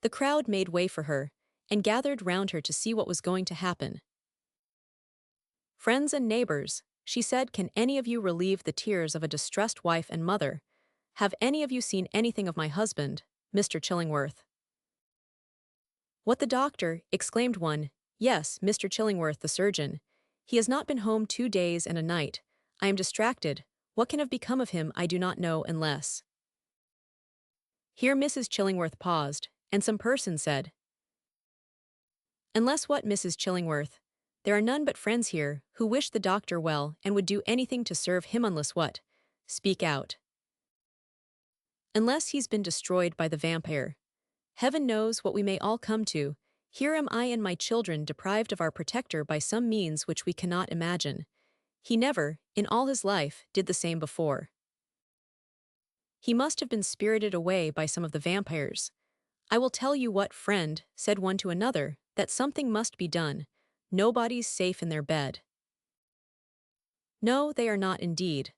The crowd made way for her, and gathered round her to see what was going to happen. "Friends and neighbors," she said, "can any of you relieve the tears of a distressed wife and mother? Have any of you seen anything of my husband, Mr. Chillingworth?" "What, the doctor?" exclaimed one. "Yes, Mr. Chillingworth, the surgeon. He has not been home 2 days and a night. I am distracted. What can have become of him I do not know unless—" Here Mrs. Chillingworth paused, and some person said, "Unless what, Mrs. Chillingworth? There are none but friends here, who wish the doctor well and would do anything to serve him unless what? Speak out." "Unless he's been destroyed by the vampire. Heaven knows what we may all come to. Here am I and my children deprived of our protector by some means which we cannot imagine. He never, in all his life, did the same before. He must have been spirited away by some of the vampires. I will tell you what, friend," said one to another, "that something must be done. Nobody's safe in their bed." "No, they are not indeed.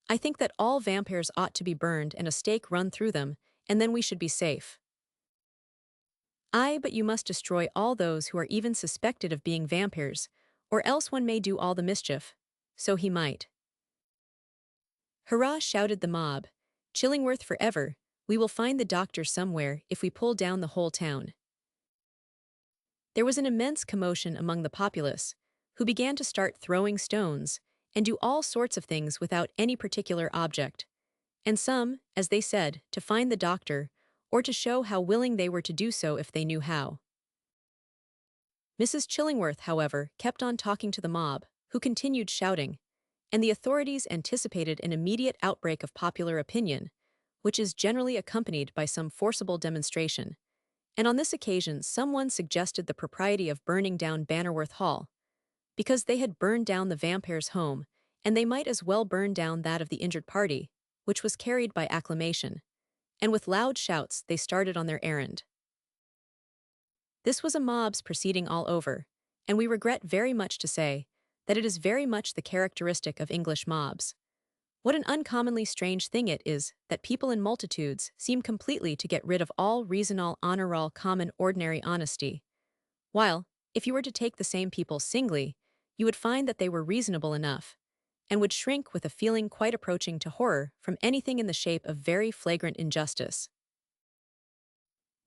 I think that all vampires ought to be burned and a stake run through them, and then we should be safe." "Aye, but you must destroy all those who are even suspected of being vampires, or else one may do all the mischief." "So he might." "Hurrah!" shouted the mob. "Chillingworth forever! We will find the doctor somewhere if we pull down the whole town." There was an immense commotion among the populace, who began to start throwing stones and do all sorts of things without any particular object, and some, as they said, to find the doctor, or to show how willing they were to do so if they knew how. Mrs. Chillingworth, however, kept on talking to the mob, who continued shouting, and the authorities anticipated an immediate outbreak of popular opinion, which is generally accompanied by some forcible demonstration, and on this occasion someone suggested the propriety of burning down Bannerworth Hall, because they had burned down the vampire's home, and they might as well burn down that of the injured party, which was carried by acclamation, and with loud shouts they started on their errand. This was a mob's proceeding all over, and we regret very much to say that it is very much the characteristic of English mobs. What an uncommonly strange thing it is that people in multitudes seem completely to get rid of all reason, all honor, all common ordinary honesty, while, if you were to take the same people singly, you would find that they were reasonable enough, and would shrink with a feeling quite approaching to horror from anything in the shape of very flagrant injustice.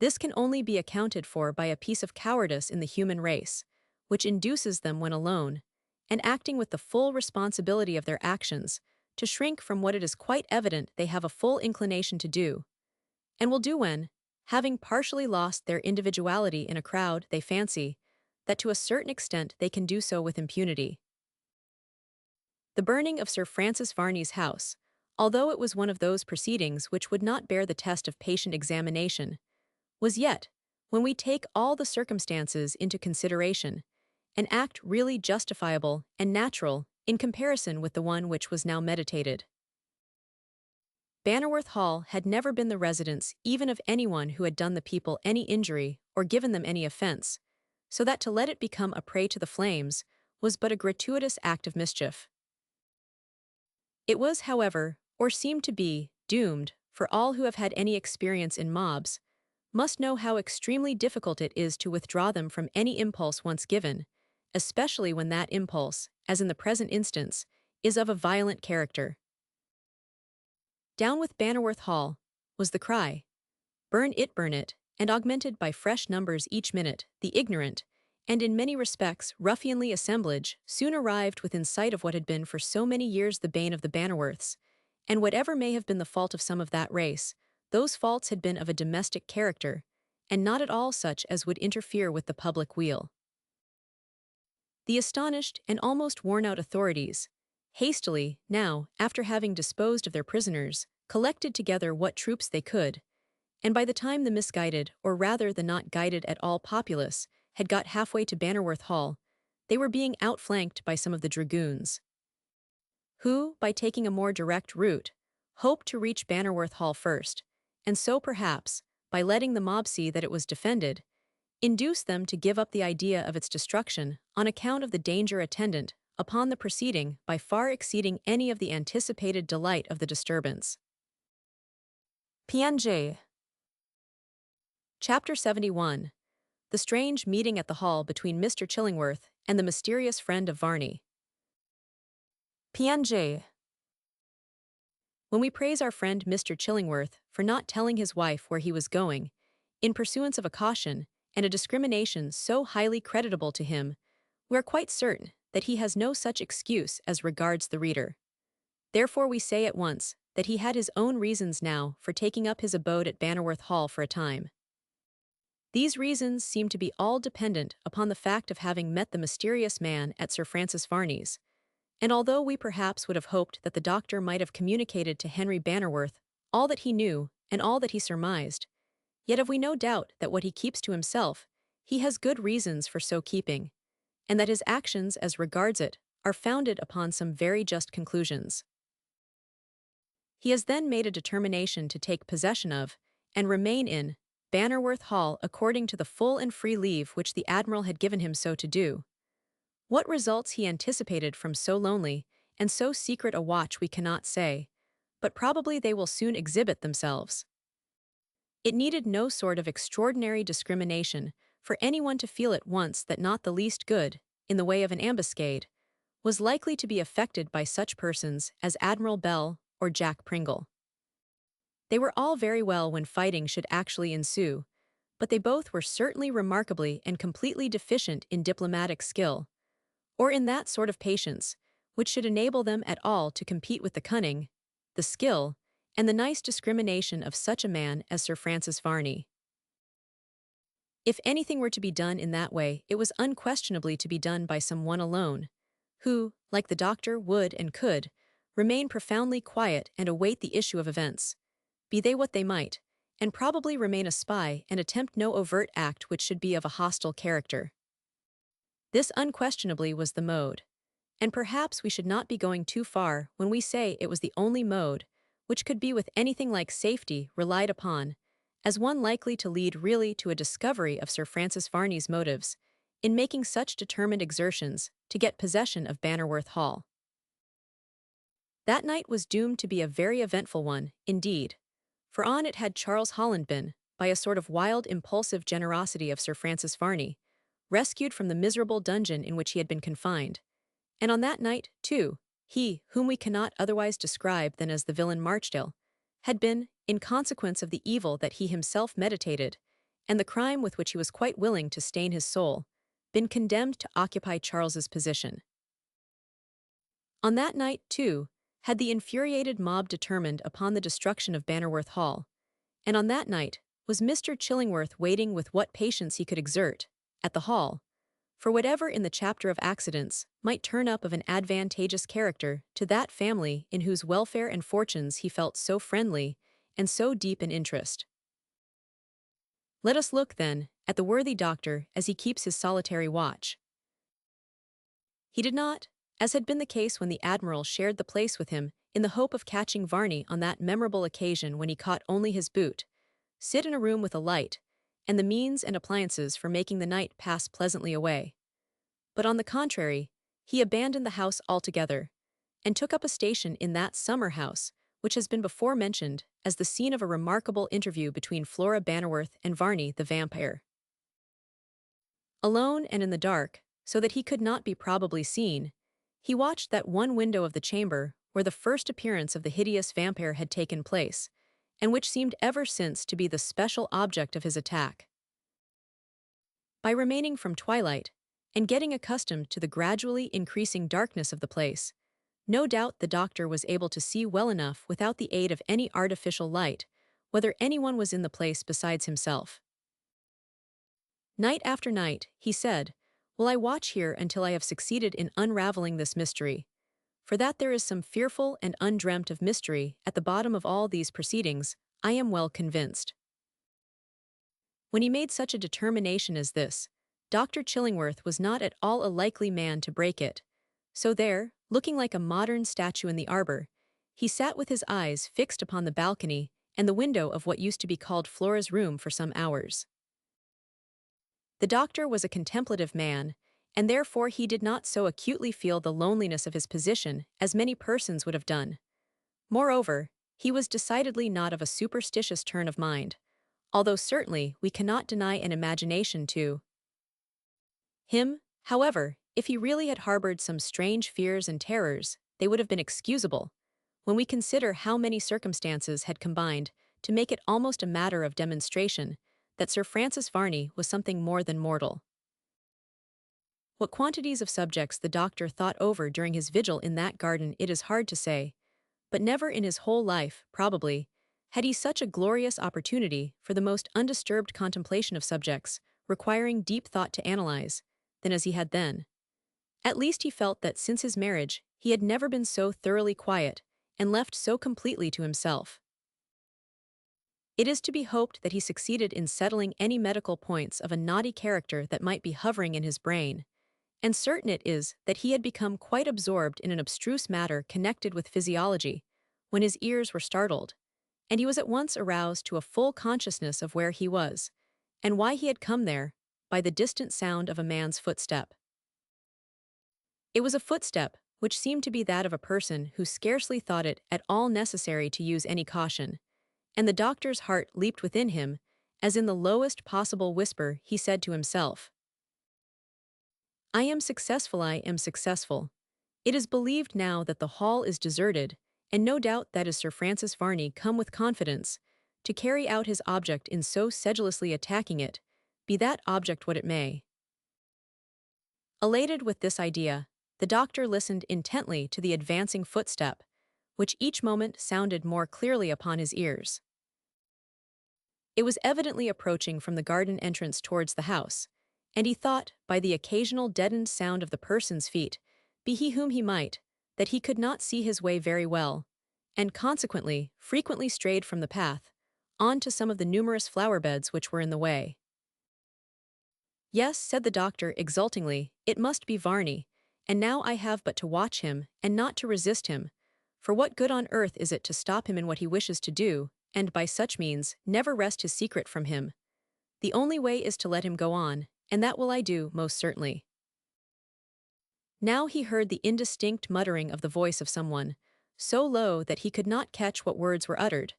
This can only be accounted for by a piece of cowardice in the human race, which induces them when alone, and acting with the full responsibility of their actions, to shrink from what it is quite evident they have a full inclination to do, and will do when, having partially lost their individuality in a crowd, they fancy that to a certain extent they can do so with impunity. The burning of Sir Francis Varney's house, although it was one of those proceedings which would not bear the test of patient examination, was yet, when we take all the circumstances into consideration, an act really justifiable and natural in comparison with the one which was now meditated. Bannerworth Hall had never been the residence even of anyone who had done the people any injury or given them any offense, so that to let it become a prey to the flames was but a gratuitous act of mischief. It was, however, or seemed to be, doomed, for all who have had any experience in mobs must know how extremely difficult it is to withdraw them from any impulse once given, especially when that impulse, as in the present instance, is of a violent character. "Down with Bannerworth Hall," was the cry. Burn it, and augmented by fresh numbers each minute, the ignorant, and in many respects ruffianly assemblage, soon arrived within sight of what had been for so many years the bane of the Bannerworths, and whatever may have been the fault of some of that race, those faults had been of a domestic character, and not at all such as would interfere with the public weal. The astonished and almost worn-out authorities, hastily, now, after having disposed of their prisoners, collected together what troops they could, and by the time the misguided, or rather the not guided at all populace, had got halfway to Bannerworth Hall, they were being outflanked by some of the dragoons, who, by taking a more direct route, hoped to reach Bannerworth Hall first, and so perhaps, by letting the mob see that it was defended, induce them to give up the idea of its destruction on account of the danger attendant upon the proceeding by far exceeding any of the anticipated delight of the disturbance. PNJ Chapter 71. The strange meeting at the hall between Mr. Chillingworth and the mysterious friend of Varney. PNJ. When we praise our friend Mr. Chillingworth for not telling his wife where he was going, in pursuance of a caution and a discrimination so highly creditable to him, we are quite certain that he has no such excuse as regards the reader. Therefore we say at once that he had his own reasons now for taking up his abode at Bannerworth Hall for a time. These reasons seem to be all dependent upon the fact of having met the mysterious man at Sir Francis Varney's, and although we perhaps would have hoped that the doctor might have communicated to Henry Bannerworth all that he knew and all that he surmised, yet have we no doubt that what he keeps to himself, he has good reasons for so keeping, and that his actions as regards it are founded upon some very just conclusions. He has then made a determination to take possession of, and remain in, Bannerworth Hall according to the full and free leave which the Admiral had given him so to do. What results he anticipated from so lonely and so secret a watch we cannot say, but probably they will soon exhibit themselves. It needed no sort of extraordinary discrimination for anyone to feel at once that not the least good, in the way of an ambuscade, was likely to be effected by such persons as Admiral Bell or Jack Pringle. They were all very well when fighting should actually ensue, but they both were certainly remarkably and completely deficient in diplomatic skill, or in that sort of patience which should enable them at all to compete with the cunning, the skill, and the nice discrimination of such a man as Sir Francis Varney. If anything were to be done in that way, it was unquestionably to be done by some one alone, who, like the doctor, would and could remain profoundly quiet and await the issue of events, be they what they might, and probably remain a spy and attempt no overt act which should be of a hostile character. This unquestionably was the mode, and perhaps we should not be going too far when we say it was the only mode which could be with anything like safety relied upon, as one likely to lead really to a discovery of Sir Francis Varney's motives in making such determined exertions to get possession of Bannerworth Hall. That night was doomed to be a very eventful one, indeed, for on it had Charles Holland been, by a sort of wild impulsive generosity of Sir Francis Varney, rescued from the miserable dungeon in which he had been confined, and on that night, too, he, whom we cannot otherwise describe than as the villain Marchdale, had been, in consequence of the evil that he himself meditated, and the crime with which he was quite willing to stain his soul, been condemned to occupy Charles's position. On that night, too, had the infuriated mob determined upon the destruction of Bannerworth Hall, and on that night was Mr. Chillingworth waiting with what patience he could exert, at the hall, for whatever in the chapter of accidents might turn up of an advantageous character to that family in whose welfare and fortunes he felt so friendly and so deep an interest. Let us look, then, at the worthy doctor as he keeps his solitary watch. He did not, as had been the case when the Admiral shared the place with him in the hope of catching Varney on that memorable occasion when he caught only his boot, sit in a room with a light, and the means and appliances for making the night pass pleasantly away. But on the contrary, he abandoned the house altogether, and took up a station in that summer house, which has been before mentioned as the scene of a remarkable interview between Flora Bannerworth and Varney the Vampyre. Alone and in the dark, so that he could not be probably seen, he watched that one window of the chamber where the first appearance of the hideous vampire had taken place, and which seemed ever since to be the special object of his attack. By remaining from twilight, and getting accustomed to the gradually increasing darkness of the place, no doubt the doctor was able to see well enough without the aid of any artificial light whether anyone was in the place besides himself. Night after night, he said, will I watch here until I have succeeded in unraveling this mystery, for that there is some fearful and undreamt of mystery at the bottom of all these proceedings, I am well convinced. When he made such a determination as this, Dr. Chillingworth was not at all a likely man to break it, so there, looking like a modern statue in the arbor, he sat with his eyes fixed upon the balcony and the window of what used to be called Flora's room for some hours. The doctor was a contemplative man, and therefore he did not so acutely feel the loneliness of his position as many persons would have done. Moreover, he was decidedly not of a superstitious turn of mind, although certainly we cannot deny an imagination to him. However, if he really had harbored some strange fears and terrors, they would have been excusable, when we consider how many circumstances had combined to make it almost a matter of demonstration that Sir Francis Varney was something more than mortal. What quantities of subjects the doctor thought over during his vigil in that garden it is hard to say, but never in his whole life, probably, had he such a glorious opportunity for the most undisturbed contemplation of subjects requiring deep thought to analyze, than as he had then. At least he felt that since his marriage he had never been so thoroughly quiet and left so completely to himself. It is to be hoped that he succeeded in settling any medical points of a knotty character that might be hovering in his brain, and certain it is that he had become quite absorbed in an abstruse matter connected with physiology, when his ears were startled, and he was at once aroused to a full consciousness of where he was, and why he had come there, by the distant sound of a man's footstep. It was a footstep which seemed to be that of a person who scarcely thought it at all necessary to use any caution, and the doctor's heart leaped within him, as in the lowest possible whisper he said to himself, I am successful. It is believed now that the hall is deserted, and no doubt that is Sir Francis Varney come with confidence, to carry out his object in so sedulously attacking it, be that object what it may. Elated with this idea, the doctor listened intently to the advancing footstep, which each moment sounded more clearly upon his ears. It was evidently approaching from the garden entrance towards the house, and he thought, by the occasional deadened sound of the person's feet, be he whom he might, that he could not see his way very well, and consequently frequently strayed from the path, on to some of the numerous flower beds which were in the way. Yes, said the doctor exultingly, it must be Varney, and now I have but to watch him, and not to resist him, for what good on earth is it to stop him in what he wishes to do, and by such means never wrest his secret from him? The only way is to let him go on, and that will I do, most certainly. Now he heard the indistinct muttering of the voice of someone, so low that he could not catch what words were uttered,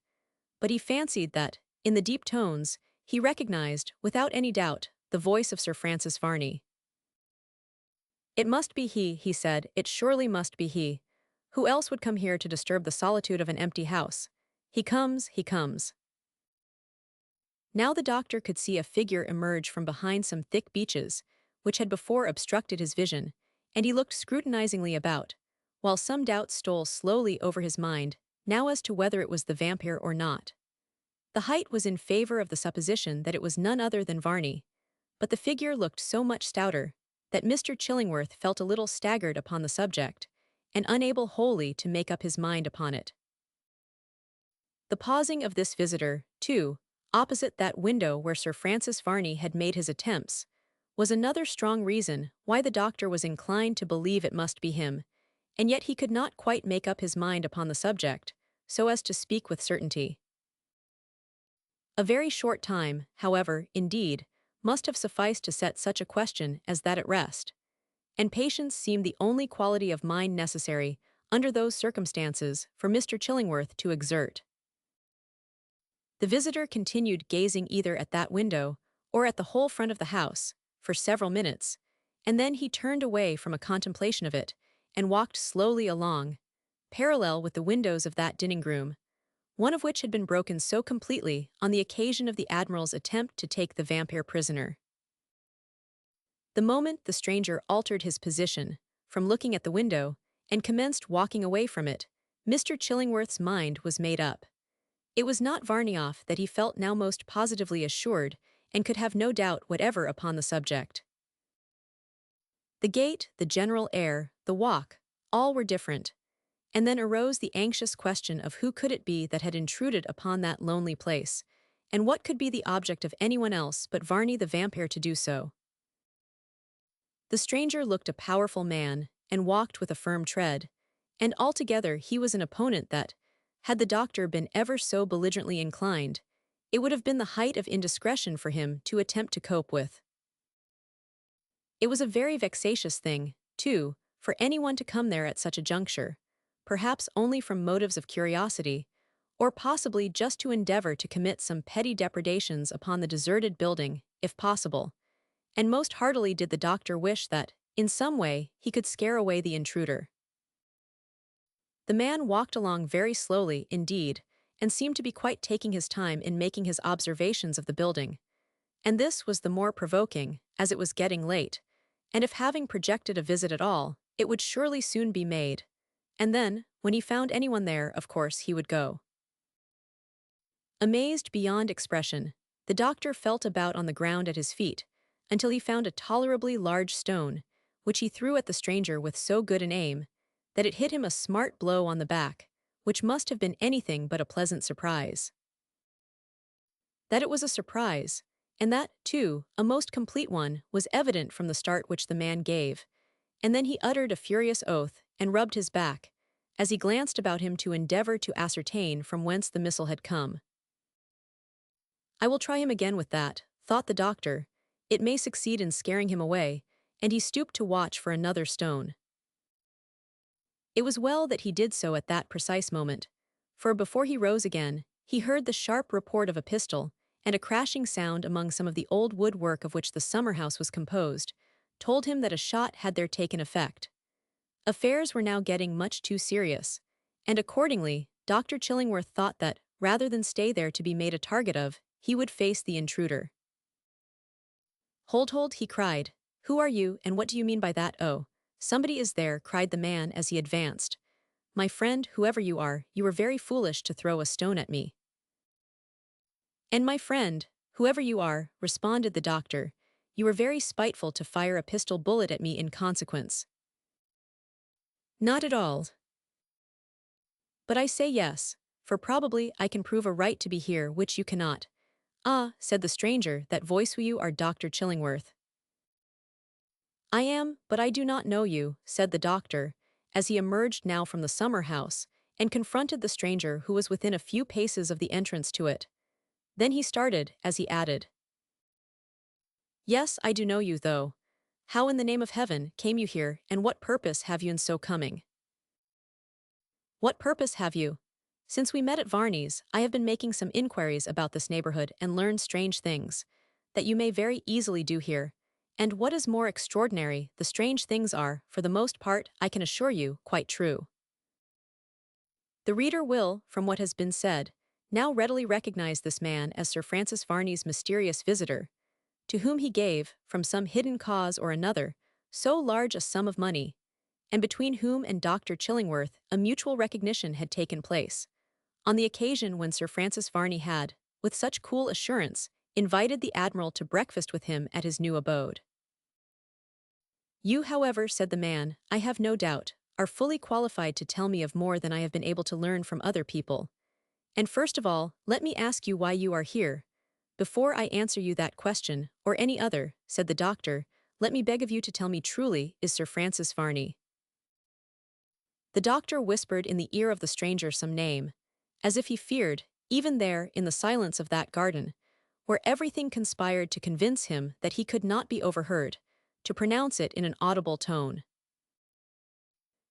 but he fancied that, in the deep tones, he recognized, without any doubt, the voice of Sir Francis Varney. It must be he said, it surely must be he. Who else would come here to disturb the solitude of an empty house? He comes. Now the doctor could see a figure emerge from behind some thick beeches, which had before obstructed his vision, and he looked scrutinizingly about, while some doubt stole slowly over his mind, now as to whether it was the vampire or not. The height was in favor of the supposition that it was none other than Varney, but the figure looked so much stouter, that Mr. Chillingworth felt a little staggered upon the subject, and unable wholly to make up his mind upon it. The pausing of this visitor, too, opposite that window where Sir Francis Varney had made his attempts, was another strong reason why the doctor was inclined to believe it must be him, and yet he could not quite make up his mind upon the subject, so as to speak with certainty. A very short time, however, indeed, must have sufficed to set such a question as that at rest, and patience seemed the only quality of mind necessary, under those circumstances, for Mr. Chillingworth to exert. The visitor continued gazing either at that window, or at the whole front of the house, for several minutes, and then he turned away from a contemplation of it, and walked slowly along, parallel with the windows of that dining-room, one of which had been broken so completely on the occasion of the Admiral's attempt to take the vampire prisoner. The moment the stranger altered his position, from looking at the window, and commenced walking away from it, Mr. Chillingworth's mind was made up. It was not Varney that he felt now most positively assured, and could have no doubt whatever upon the subject. The gait, the general air, the walk, all were different, and then arose the anxious question of who could it be that had intruded upon that lonely place, and what could be the object of anyone else but Varney the Vampyre to do so. The stranger looked a powerful man, and walked with a firm tread, and altogether he was an opponent that, had the doctor been ever so belligerently inclined, it would have been the height of indiscretion for him to attempt to cope with. It was a very vexatious thing, too, for anyone to come there at such a juncture, perhaps only from motives of curiosity, or possibly just to endeavor to commit some petty depredations upon the deserted building, if possible. And most heartily did the doctor wish that, in some way, he could scare away the intruder. The man walked along very slowly, indeed, and seemed to be quite taking his time in making his observations of the building. And this was the more provoking, as it was getting late, and if having projected a visit at all, it would surely soon be made. And then, when he found anyone there, of course he would go. Amazed beyond expression, the doctor felt about on the ground at his feet, until he found a tolerably large stone, which he threw at the stranger with so good an aim, that it hit him a smart blow on the back, which must have been anything but a pleasant surprise. That it was a surprise, and that, too, a most complete one, was evident from the start which the man gave, and then he uttered a furious oath and rubbed his back, as he glanced about him to endeavor to ascertain from whence the missile had come. "I will try him again with that," thought the doctor. "It may succeed in scaring him away," and he stooped to watch for another stone. It was well that he did so at that precise moment, for before he rose again, he heard the sharp report of a pistol, and a crashing sound among some of the old woodwork of which the summer-house was composed, told him that a shot had there taken effect. Affairs were now getting much too serious, and accordingly, Dr. Chillingworth thought that, rather than stay there to be made a target of, he would face the intruder. Hold, he cried. "Who are you, and what do you mean by that? Oh, somebody is there," cried the man as he advanced. "My friend, whoever you are, you were very foolish to throw a stone at me." "And my friend, whoever you are," responded the doctor, "you were very spiteful to fire a pistol bullet at me in consequence." "Not at all. But I say yes, for probably I can prove a right to be here which you cannot." "Ah," said the stranger, "that voice you are Dr. Chillingworth." "I am, but I do not know you," said the doctor, as he emerged now from the summer-house, and confronted the stranger who was within a few paces of the entrance to it. Then he started, as he added, "Yes, I do know you, though. How in the name of heaven came you here, and what purpose have you in so coming?" "What purpose have you? Since we met at Varney's, I have been making some inquiries about this neighborhood and learned strange things, that you may very easily do here. And what is more extraordinary, the strange things are, for the most part, I can assure you, quite true." The reader will, from what has been said, now readily recognize this man as Sir Francis Varney's mysterious visitor, to whom he gave, from some hidden cause or another, so large a sum of money, and between whom and Dr. Chillingworth a mutual recognition had taken place, on the occasion when Sir Francis Varney had, with such cool assurance, invited the Admiral to breakfast with him at his new abode. "You, however," said the man, "I have no doubt, are fully qualified to tell me of more than I have been able to learn from other people. And first of all, let me ask you why you are here. Before I answer you that question, or any other," said the doctor, "let me beg of you to tell me truly, is Sir Francis Varney?" The doctor whispered in the ear of the stranger some name, as if he feared, even there, in the silence of that garden, where everything conspired to convince him that he could not be overheard, to pronounce it in an audible tone.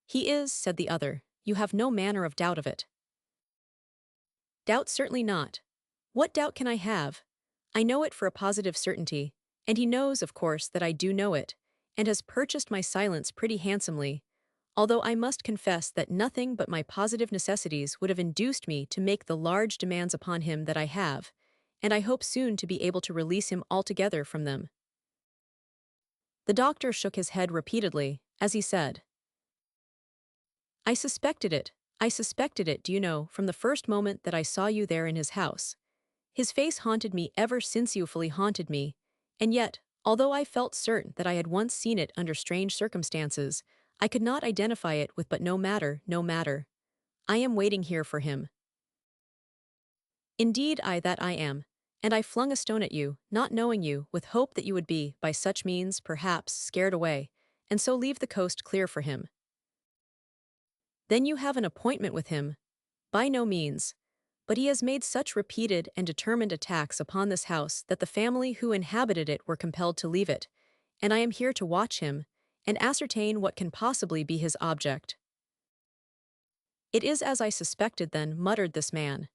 "He is," said the other, "you have no manner of doubt of it." "Doubt certainly not. What doubt can I have? I know it for a positive certainty, and he knows, of course, that I do know it, and has purchased my silence pretty handsomely, although I must confess that nothing but my positive necessities would have induced me to make the large demands upon him that I have, and I hope soon to be able to release him altogether from them." The doctor shook his head repeatedly, as he said, I suspected it, do you know, from the first moment that I saw you there in his house. His face haunted me ever since you fully haunted me, and yet, although I felt certain that I had once seen it under strange circumstances, I could not identify it with but no matter. I am waiting here for him. Indeed I am, and I flung a stone at you, not knowing you, with hope that you would be, by such means, perhaps, scared away, and so leave the coast clear for him. Then you have an appointment with him? By no means. But he has made such repeated and determined attacks upon this house that the family who inhabited it were compelled to leave it, and I am here to watch him, and ascertain what can possibly be his object. It is as I suspected then, muttered this man.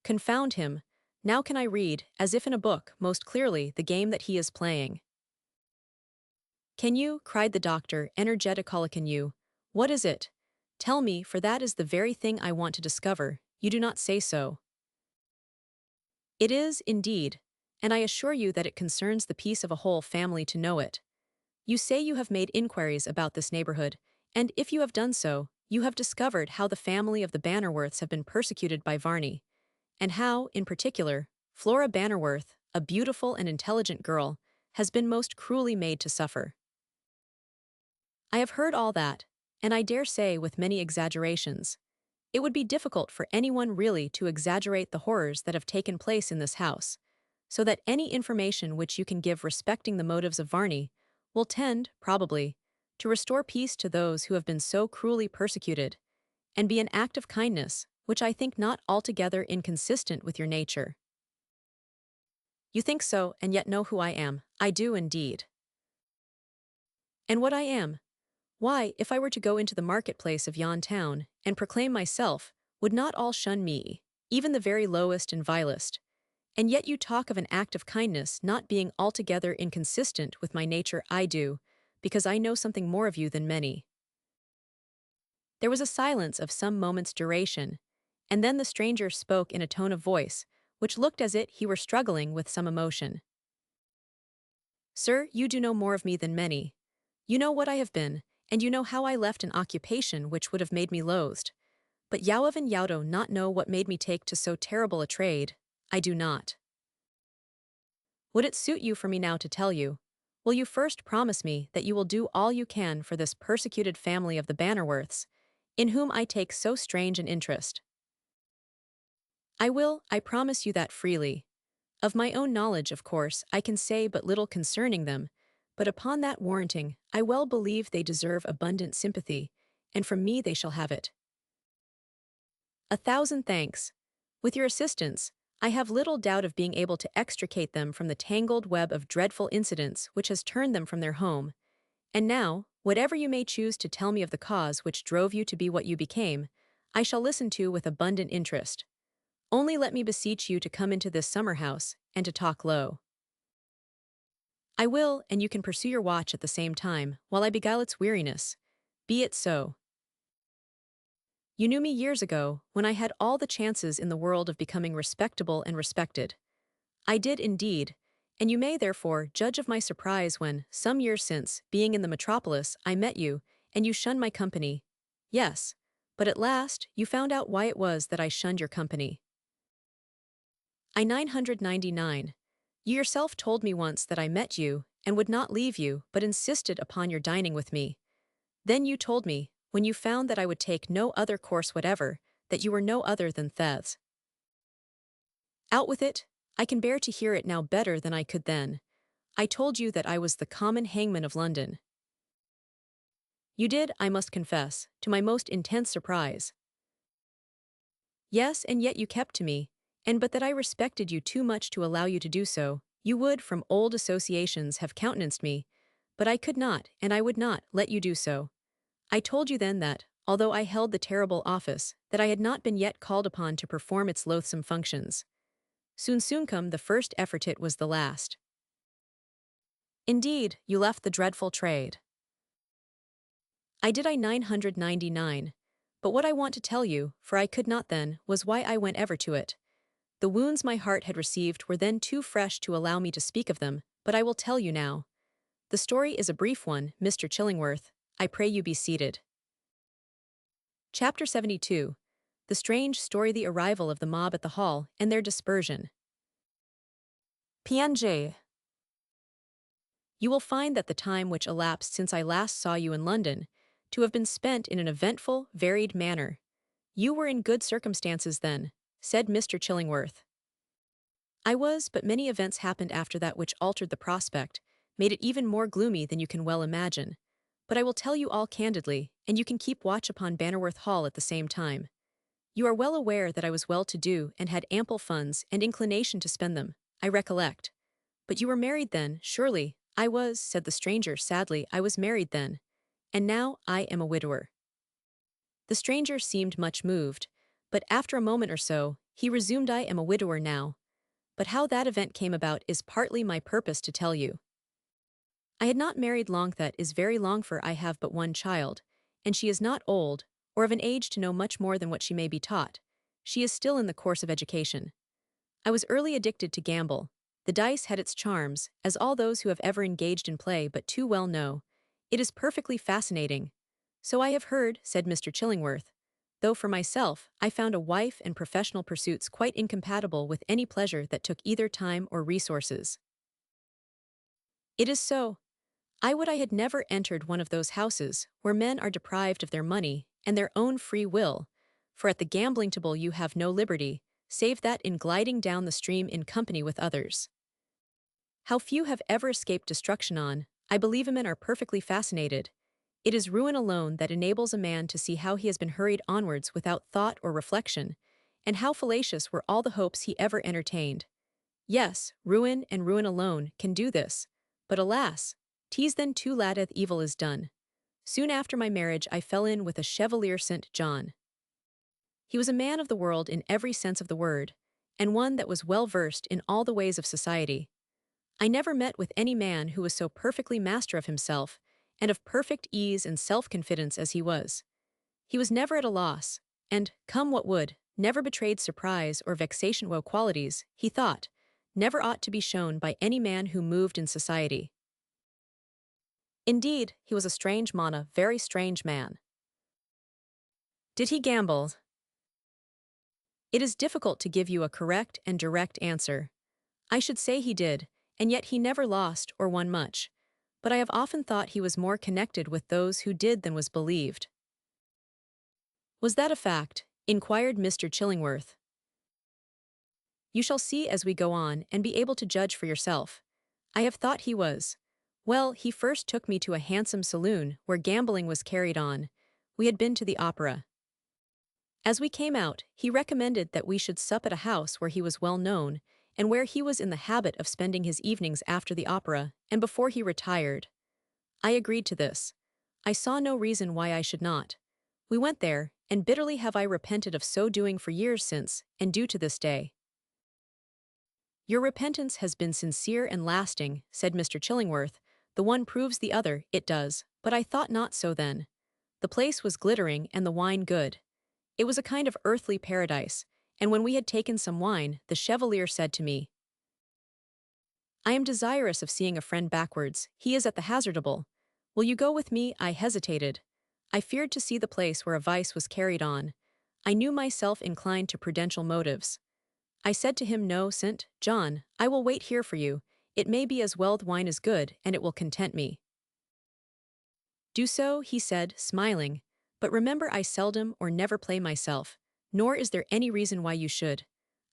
Confound him. Now can I read, as if in a book, most clearly, the game that he is playing. Can you? Cried the doctor, energetically. Can you? What is it? Tell me, for that is the very thing I want to discover. You do not say so. It is, indeed, and I assure you that it concerns the peace of a whole family to know it. You say you have made inquiries about this neighborhood, and if you have done so, you have discovered how the family of the Bannerworths have been persecuted by Varney, and how, in particular, Flora Bannerworth, a beautiful and intelligent girl, has been most cruelly made to suffer. I have heard all that, and I dare say with many exaggerations. It would be difficult for anyone really to exaggerate the horrors that have taken place in this house, so that any information which you can give respecting the motives of Varney will tend, probably, to restore peace to those who have been so cruelly persecuted, and be an act of kindness, which I think not altogether inconsistent with your nature. You think so, and yet know who I am. I do indeed. And what I am? Why, if I were to go into the marketplace of yon town, and proclaim myself, would not all shun me, even the very lowest and vilest? And yet you talk of an act of kindness not being altogether inconsistent with my nature. I do, because I know something more of you than many. There was a silence of some moments' duration, and then the stranger spoke in a tone of voice, which looked as if he were struggling with some emotion. Sir, you do know more of me than many. You know what I have been, and you know how I left an occupation which would have made me loathed. But Yoav and Yaudo not know what made me take to so terrible a trade. I do not. Would it suit you for me now to tell you? Will you first promise me that you will do all you can for this persecuted family of the Bannerworths, in whom I take so strange an interest? I will, I promise you that freely. Of my own knowledge, of course, I can say but little concerning them, but upon that warranting, I well believe they deserve abundant sympathy, and from me they shall have it. 1,000 thanks. With your assistance, I have little doubt of being able to extricate them from the tangled web of dreadful incidents which has turned them from their home. And now, whatever you may choose to tell me of the cause which drove you to be what you became, I shall listen to with abundant interest. Only let me beseech you to come into this summer house, and to talk low. I will, and you can pursue your watch at the same time, while I beguile its weariness. Be it so. You knew me years ago, when I had all the chances in the world of becoming respectable and respected. I did indeed, and you may therefore judge of my surprise when, some years since, being in the metropolis, I met you, and you shunned my company. Yes, but at last, you found out why it was that I shunned your company. I 999. You yourself told me once that I met you, and would not leave you, but insisted upon your dining with me. Then you told me, when you found that I would take no other course whatever, that you were no other than Thethes. Out with it, I can bear to hear it now better than I could then. I told you that I was the common hangman of London. You did, I must confess, to my most intense surprise. Yes, and yet you kept to me, and but that I respected you too much to allow you to do so, you would, from old associations, have countenanced me, but I could not, and I would not, let you do so. I told you then that, although I held the terrible office, that I had not been yet called upon to perform its loathsome functions. Soon come the first effort, it was the last. Indeed, you left the dreadful trade. I did. I 999. But what I want to tell you, for I could not then, was why I went ever to it. The wounds my heart had received were then too fresh to allow me to speak of them, but I will tell you now. The story is a brief one, Mr. Chillingworth. I pray you be seated. Chapter 72. The strange story, the arrival of the mob at the hall, and their dispersion. PNJ. You will find that the time which elapsed since I last saw you in London to have been spent in an eventful, varied manner. You were in good circumstances then, said Mr. Chillingworth. I was, but many events happened after that which altered the prospect, made it even more gloomy than you can well imagine. But I will tell you all candidly, and you can keep watch upon Bannerworth Hall at the same time. You are well aware that I was well-to-do and had ample funds and inclination to spend them, I recollect. But you were married then, surely? I was, said the stranger sadly, I was married then. And now I am a widower. The stranger seemed much moved, but after a moment or so, He resumed, I am a widower now, but how that event came about is partly my purpose to tell you. I had not married long, that is very long, for I have but one child, and she is not old, or of an age to know much more than what she may be taught. She is still in the course of education. I was early addicted to gamble. The dice had its charms, as all those who have ever engaged in play but too well know. It is perfectly fascinating. So I have heard, said Mr. Chillingworth, though for myself, I found a wife and professional pursuits quite incompatible with any pleasure that took either time or resources. It is so. I would I had never entered one of those houses where men are deprived of their money and their own free will, for at the gambling table you have no liberty, save that in gliding down the stream in company with others. How few have ever escaped destruction on, I believe men are perfectly fascinated. It is ruin alone that enables a man to see how he has been hurried onwards without thought or reflection, and how fallacious were all the hopes he ever entertained. Yes, ruin and ruin alone can do this, but alas, 'tis then too late that evil is done. Soon after my marriage I fell in with a Chevalier St. John. He was a man of the world in every sense of the word, and one that was well versed in all the ways of society. I never met with any man who was so perfectly master of himself, and of perfect ease and self-confidence as he was. He was never at a loss, and, come what would, never betrayed surprise or vexation, woe qualities, he thought, never ought to be shown by any man who moved in society. Indeed, he was a strange man, a very strange man. Did he gamble? It is difficult to give you a correct and direct answer. I should say he did, and yet he never lost or won much, but I have often thought he was more connected with those who did than was believed. Was that a fact? Inquired Mr. Chillingworth. You shall see as we go on and be able to judge for yourself. I have thought he was. Well, he first took me to a handsome saloon where gambling was carried on. We had been to the opera. As we came out, he recommended that we should sup at a house where he was well known, and where he was in the habit of spending his evenings after the opera and before he retired. I agreed to this. I saw no reason why I should not. We went there, and bitterly have I repented of so doing for years since, and do to this day. Your repentance has been sincere and lasting, said Mr. Chillingworth. The one proves the other, it does, but I thought not so then. The place was glittering and the wine good. It was a kind of earthly paradise, and when we had taken some wine, the Chevalier said to me, I am desirous of seeing a friend backwards, he is at the hazardable. Will you go with me? I hesitated. I feared to see the place where a vice was carried on. I knew myself inclined to prudential motives. I said to him, No, St. John, I will wait here for you. It may be as well the wine is good, and it will content me. Do so, he said, smiling, but remember I seldom or never play myself, nor is there any reason why you should.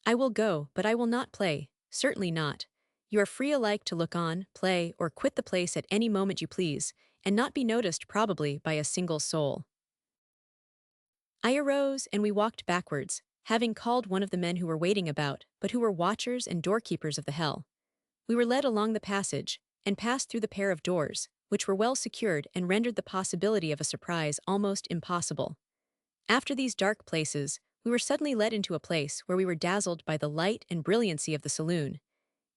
I will go, but I will not play, certainly not. You are free alike to look on, play, or quit the place at any moment you please, and not be noticed probably by a single soul. I arose and we walked backwards, having called one of the men who were waiting about, but who were watchers and doorkeepers of the hell. We were led along the passage, and passed through the pair of doors, which were well secured and rendered the possibility of a surprise almost impossible. After these dark places, we were suddenly led into a place where we were dazzled by the light and brilliancy of the saloon.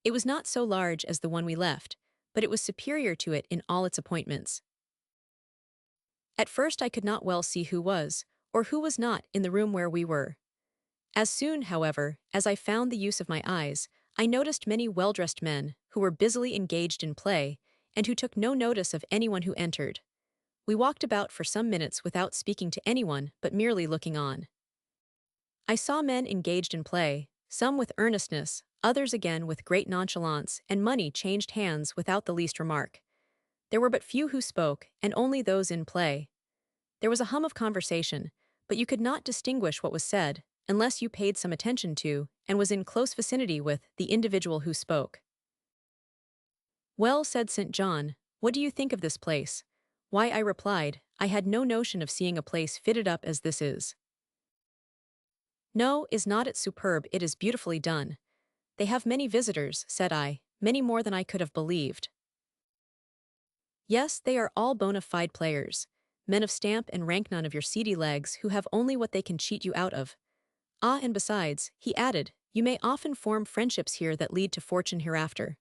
It was not so large as the one we left, but it was superior to it in all its appointments. At first I could not well see who was, or who was not, in the room where we were. As soon, however, as I found the use of my eyes, I noticed many well-dressed men, who were busily engaged in play, and who took no notice of anyone who entered. We walked about for some minutes without speaking to anyone, but merely looking on. I saw men engaged in play, some with earnestness, others again with great nonchalance, and money changed hands without the least remark. There were but few who spoke, and only those in play. There was a hum of conversation, but you could not distinguish what was said, unless you paid some attention to, and was in close vicinity with, the individual who spoke. Well, said St. John, what do you think of this place? Why, I replied, I had no notion of seeing a place fitted up as this is. No, is not it superb? It is beautifully done. They have many visitors, said I, many more than I could have believed. Yes, they are all bona fide players, men of stamp and rank, none of your seedy legs who have only what they can cheat you out of. Ah, and besides, he added, you may often form friendships here that lead to fortune hereafter.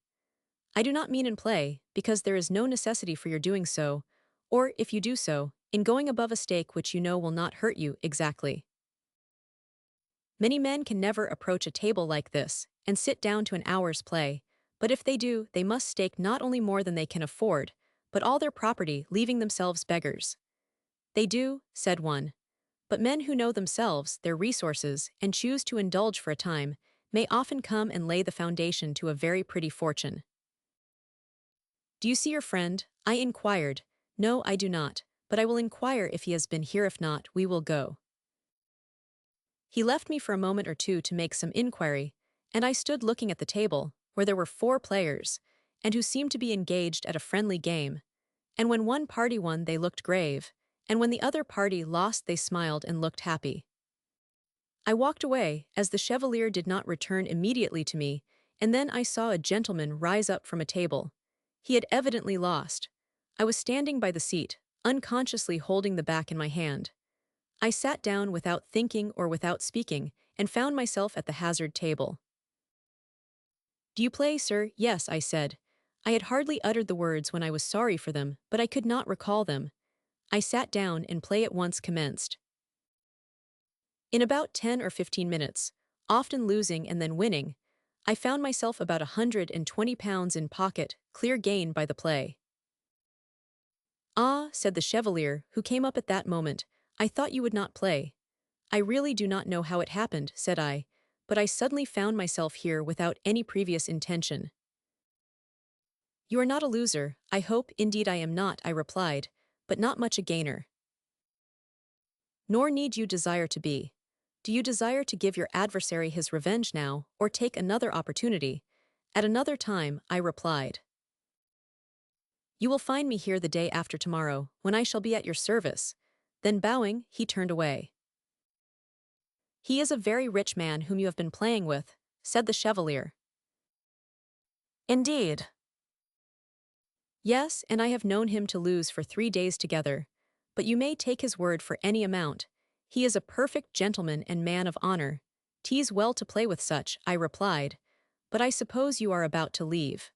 I do not mean in play, because there is no necessity for your doing so, or, if you do so, in going above a stake which you know will not hurt you exactly. Many men can never approach a table like this and sit down to an hour's play, but if they do, they must stake not only more than they can afford, but all their property, leaving themselves beggars. They do, said one. But men who know themselves, their resources, and choose to indulge for a time, may often come and lay the foundation to a very pretty fortune. Do you see your friend? I inquired. No, I do not, but I will inquire if he has been here. If not, we will go. He left me for a moment or two to make some inquiry, and I stood looking at the table, where there were 4 players, and who seemed to be engaged at a friendly game. And when one party won, they looked grave, and when the other party lost, they smiled and looked happy. I walked away, as the chevalier did not return immediately to me, and then I saw a gentleman rise up from a table. He had evidently lost. I was standing by the seat, unconsciously holding the back in my hand. I sat down without thinking or without speaking, and found myself at the hazard table. Do you play, sir? Yes, I said. I had hardly uttered the words when I was sorry for them, but I could not recall them. I sat down and play at once commenced. In about 10 or 15 minutes, often losing and then winning, I found myself about £120 in pocket, clear gain by the play. Ah, said the chevalier, who came up at that moment, I thought you would not play. I really do not know how it happened, said I, but I suddenly found myself here without any previous intention. You are not a loser, I hope. Indeed I am not, I replied, but not much a gainer. Nor need you desire to be. Do you desire to give your adversary his revenge now, or take another opportunity? At another time, I replied. You will find me here the day after tomorrow, when I shall be at your service. Then bowing, he turned away. He is a very rich man whom you have been playing with, said the chevalier. Indeed. Yes, and I have known him to lose for 3 days together. But you may take his word for any amount. He is a perfect gentleman and man of honor. 'Tis well to play with such, I replied. But I suppose you are about to leave.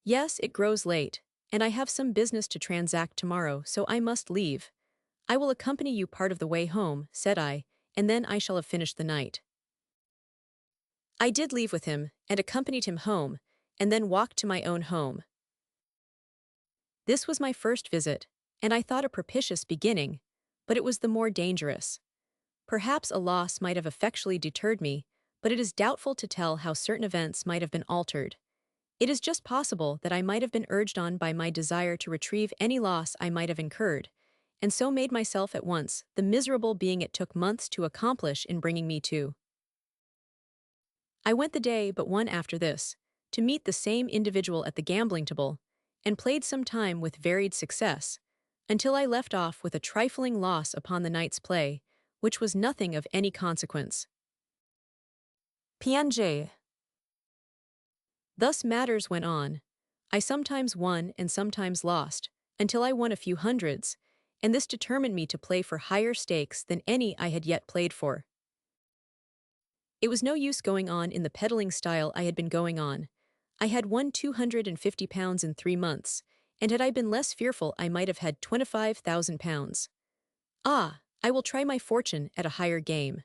Yes, it grows late, and I have some business to transact tomorrow, so I must leave. I will accompany you part of the way home, said I, and then I shall have finished the night. I did leave with him, and accompanied him home, and then walked to my own home. This was my first visit, and I thought a propitious beginning, but it was the more dangerous. Perhaps a loss might have effectually deterred me, but it is doubtful to tell how certain events might have been altered. It is just possible that I might have been urged on by my desire to retrieve any loss I might have incurred, and so made myself at once the miserable being it took months to accomplish in bringing me to. I went the day but one after this, to meet the same individual at the gambling table, and played some time with varied success, until I left off with a trifling loss upon the night's play, which was nothing of any consequence. PNG. Thus matters went on. I sometimes won and sometimes lost, until I won a few hundreds, and this determined me to play for higher stakes than any I had yet played for. It was no use going on in the peddling style I had been going on. I had won £250 in 3 months, and had I been less fearful I might have had £25,000. Ah, I will try my fortune at a higher game.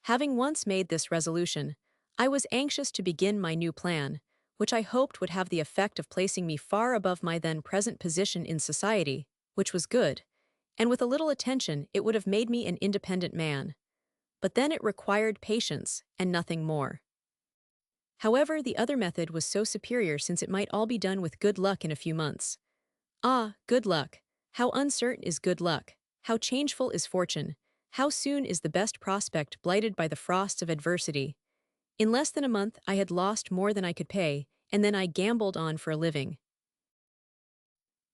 Having once made this resolution, I was anxious to begin my new plan, which I hoped would have the effect of placing me far above my then present position in society, which was good, and with a little attention it would have made me an independent man. But then it required patience, and nothing more. However, the other method was so superior since it might all be done with good luck in a few months. Ah, good luck! How uncertain is good luck! How changeful is fortune! How soon is the best prospect blighted by the frosts of adversity! In less than a month I had lost more than I could pay, and then I gambled on for a living.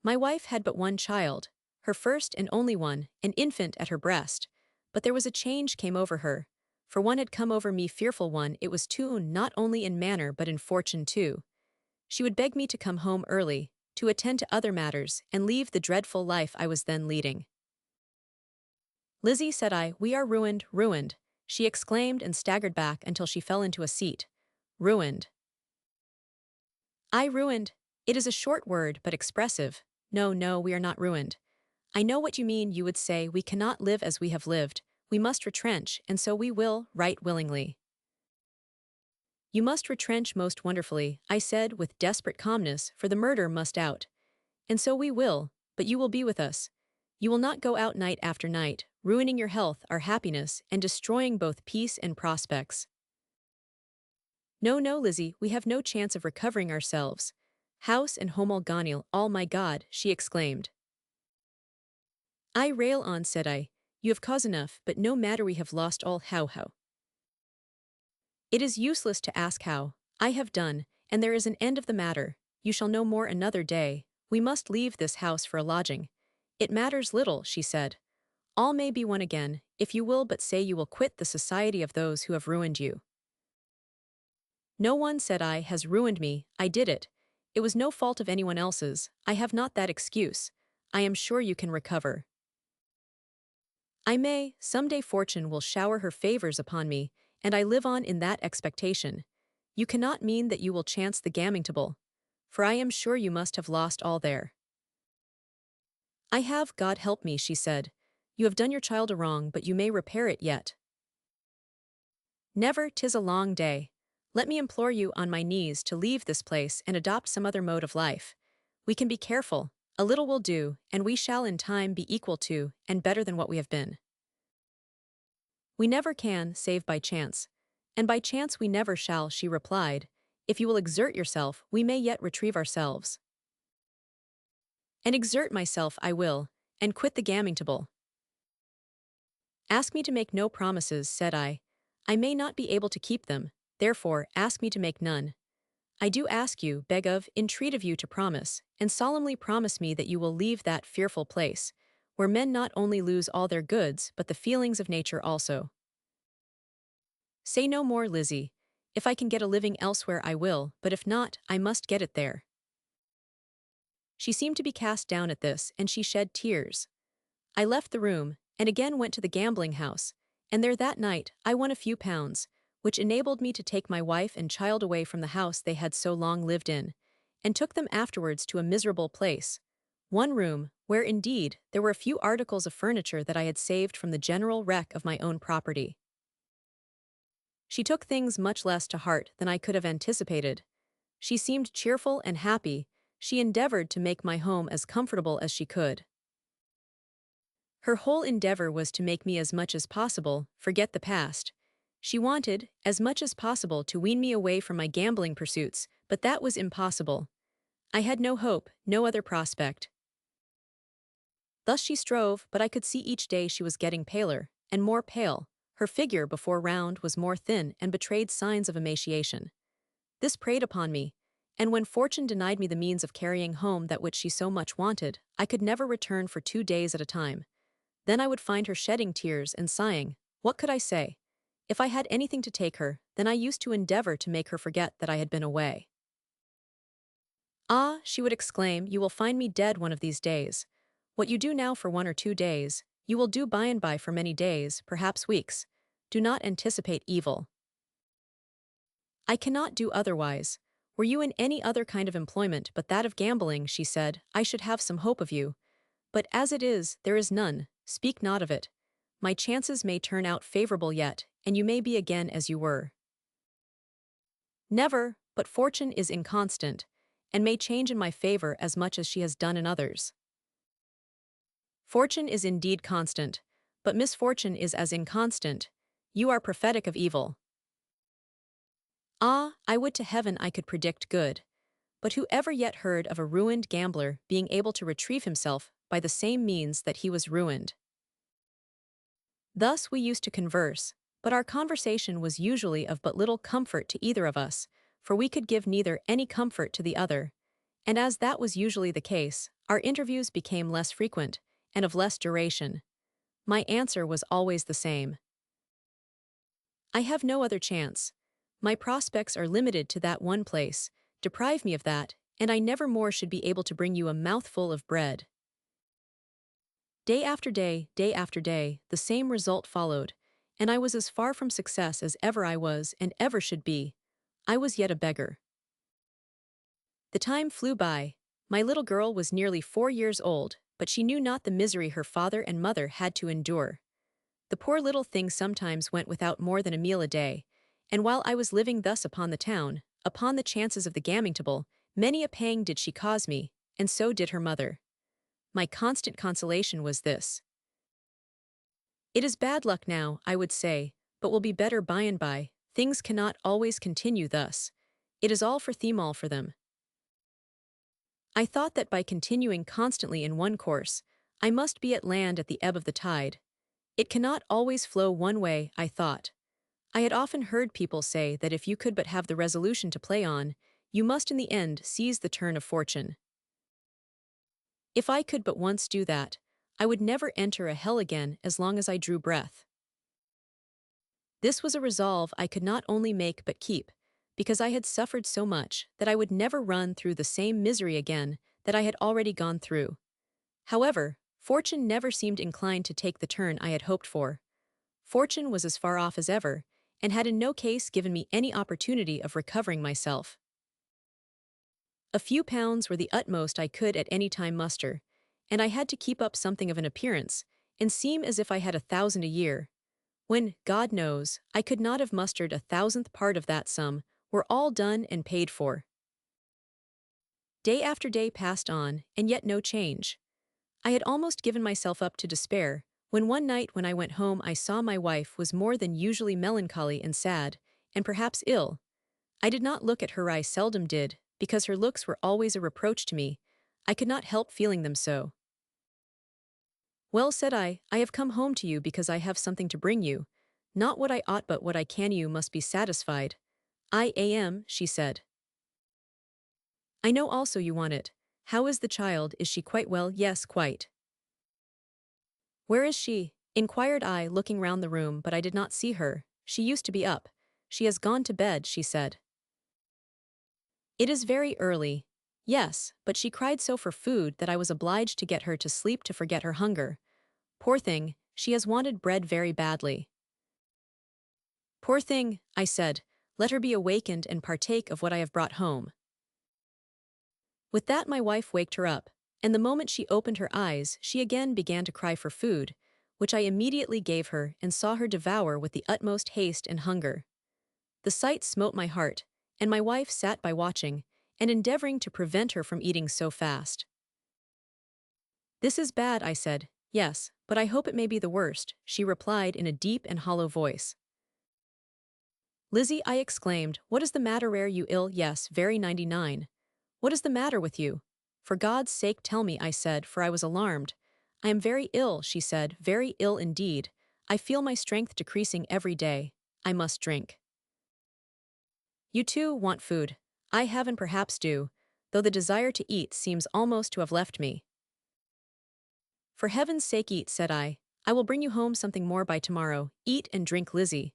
My wife had but one child, her first and only one, an infant at her breast, but there was a change came over her, for one had come over me fearful one. It was too, not only in manner but in fortune too. She would beg me to come home early, to attend to other matters, and leave the dreadful life I was then leading. Lizzie, said I, we are ruined, ruined, she exclaimed and staggered back until she fell into a seat. Ruined. I ruined. It is a short word but expressive. No, no, we are not ruined. I know what you mean. You would say we cannot live as we have lived, we must retrench, and so we will, right willingly. You must retrench most wonderfully, I said with desperate calmness, for the murder must out. And so we will, but you will be with us. You will not go out night after night, ruining your health, our happiness, and destroying both peace and prospects. No, no, Lizzie, we have no chance of recovering ourselves. House and home all gone, all my God, she exclaimed. I rail on, said I. You have cause enough, but no matter, we have lost all. How? It is useless to ask how. I have done, and there is an end of the matter. You shall know more another day. We must leave this house for a lodging. It matters little, she said. All may be one again, if you will but say you will quit the society of those who have ruined you. No one, said I, has ruined me. I did it. It was no fault of anyone else's. I have not that excuse. I am sure you can recover. I may, some day fortune will shower her favors upon me, and I live on in that expectation. You cannot mean that you will chance the gamentable, for I am sure you must have lost all there. I have, God help me, she said. You have done your child a wrong, but you may repair it yet. Never, 'tis a long day. Let me implore you on my knees to leave this place and adopt some other mode of life. We can be careful, a little will do, and we shall in time be equal to, and better than what we have been. We never can, save by chance. And by chance we never shall, she replied. If you will exert yourself, we may yet retrieve ourselves. And exert myself I will, and quit the gamentable. Ask me to make no promises, said I. I may not be able to keep them, therefore ask me to make none. I do ask you, beg of, entreat of you to promise, and solemnly promise me that you will leave that fearful place, where men not only lose all their goods but the feelings of nature also. Say no more, Lizzie. If I can get a living elsewhere I will, but if not, I must get it there. She seemed to be cast down at this, and she shed tears. I left the room, and again went to the gambling house, and there that night I won a few pounds, which enabled me to take my wife and child away from the house they had so long lived in, and took them afterwards to a miserable place, one room, where indeed there were a few articles of furniture that I had saved from the general wreck of my own property. She took things much less to heart than I could have anticipated. She seemed cheerful and happy. She endeavored to make my home as comfortable as she could. Her whole endeavor was to make me as much as possible forget the past. She wanted, as much as possible, to wean me away from my gambling pursuits, but that was impossible. I had no hope, no other prospect. Thus she strove, but I could see each day she was getting paler, and more pale. Her figure before round was more thin and betrayed signs of emaciation. This preyed upon me, and when fortune denied me the means of carrying home that which she so much wanted, I could never return for 2 days at a time. Then I would find her shedding tears and sighing. What could I say? If I had anything to take her, then I used to endeavor to make her forget that I had been away. Ah, she would exclaim, you will find me dead one of these days. What you do now for 1 or 2 days, you will do by and by for many days, perhaps weeks. Do not anticipate evil. I cannot do otherwise. Were you in any other kind of employment but that of gambling, she said, I should have some hope of you. But as it is, there is none. Speak not of it. My chances may turn out favorable yet, and you may be again as you were. Never, but fortune is inconstant, and may change in my favor as much as she has done in others. Fortune is indeed constant, but misfortune is as inconstant. You are prophetic of evil. Ah, I would to heaven I could predict good. But who ever yet heard of a ruined gambler being able to retrieve himself by the same means that he was ruined? Thus we used to converse, but our conversation was usually of but little comfort to either of us, for we could give neither any comfort to the other, and as that was usually the case, our interviews became less frequent, and of less duration. My answer was always the same. I have no other chance. My prospects are limited to that one place. Deprive me of that, and I never more should be able to bring you a mouthful of bread. Day after day, the same result followed, and I was as far from success as ever I was and ever should be. I was yet a beggar. The time flew by. My little girl was nearly 4 years old, but she knew not the misery her father and mother had to endure. The poor little thing sometimes went without more than a meal a day, and while I was living thus upon the town, upon the chances of the gaming table, many a pang did she cause me, and so did her mother. My constant consolation was this: it is bad luck now, I would say, but will be better by and by. Things cannot always continue thus. It is all for them, all for them. I thought that by continuing constantly in one course, I must be at land at the ebb of the tide. It cannot always flow one way, I thought. I had often heard people say that if you could but have the resolution to play on, you must in the end seize the turn of fortune. If I could but once do that, I would never enter a hell again as long as I drew breath. This was a resolve I could not only make but keep, because I had suffered so much that I would never run through the same misery again that I had already gone through. However, fortune never seemed inclined to take the turn I had hoped for. Fortune was as far off as ever, and had in no case given me any opportunity of recovering myself. A few pounds were the utmost I could at any time muster, and I had to keep up something of an appearance, and seem as if I had 1,000 a year, when, God knows, I could not have mustered 1,000th part of that sum, were all done and paid for. Day after day passed on, and yet no change. I had almost given myself up to despair, when one night when I went home I saw my wife was more than usually melancholy and sad, and perhaps ill. I did not look at her, I seldom did, because her looks were always a reproach to me. I could not help feeling them so. Well, said I have come home to you because I have something to bring you. Not what I ought but what I can. You must be satisfied. I am, she said. I know also you want it. How is the child? Is she quite well? Yes, quite. Where is she? Inquired I, looking round the room, but I did not see her. She used to be up. She has gone to bed, she said. It is very early. Yes, but she cried so for food that I was obliged to get her to sleep to forget her hunger. Poor thing, she has wanted bread very badly. Poor thing, I said, let her be awakened and partake of what I have brought home. With that my wife waked her up, and the moment she opened her eyes she again began to cry for food, which I immediately gave her and saw her devour with the utmost haste and hunger. The sight smote my heart, and my wife sat by watching, and endeavoring to prevent her from eating so fast. This is bad, I said. Yes, but I hope it may be the worst, she replied in a deep and hollow voice. Lizzie, I exclaimed, what is the matter? Are you ill? Yes, very 99. What is the matter with you? For God's sake tell me, I said, for I was alarmed. I am very ill, she said, very ill indeed. I feel my strength decreasing every day. I must drink. You too want food. I have and perhaps do, though the desire to eat seems almost to have left me. For heaven's sake eat, said I. I will bring you home something more by tomorrow. Eat and drink, Lizzie.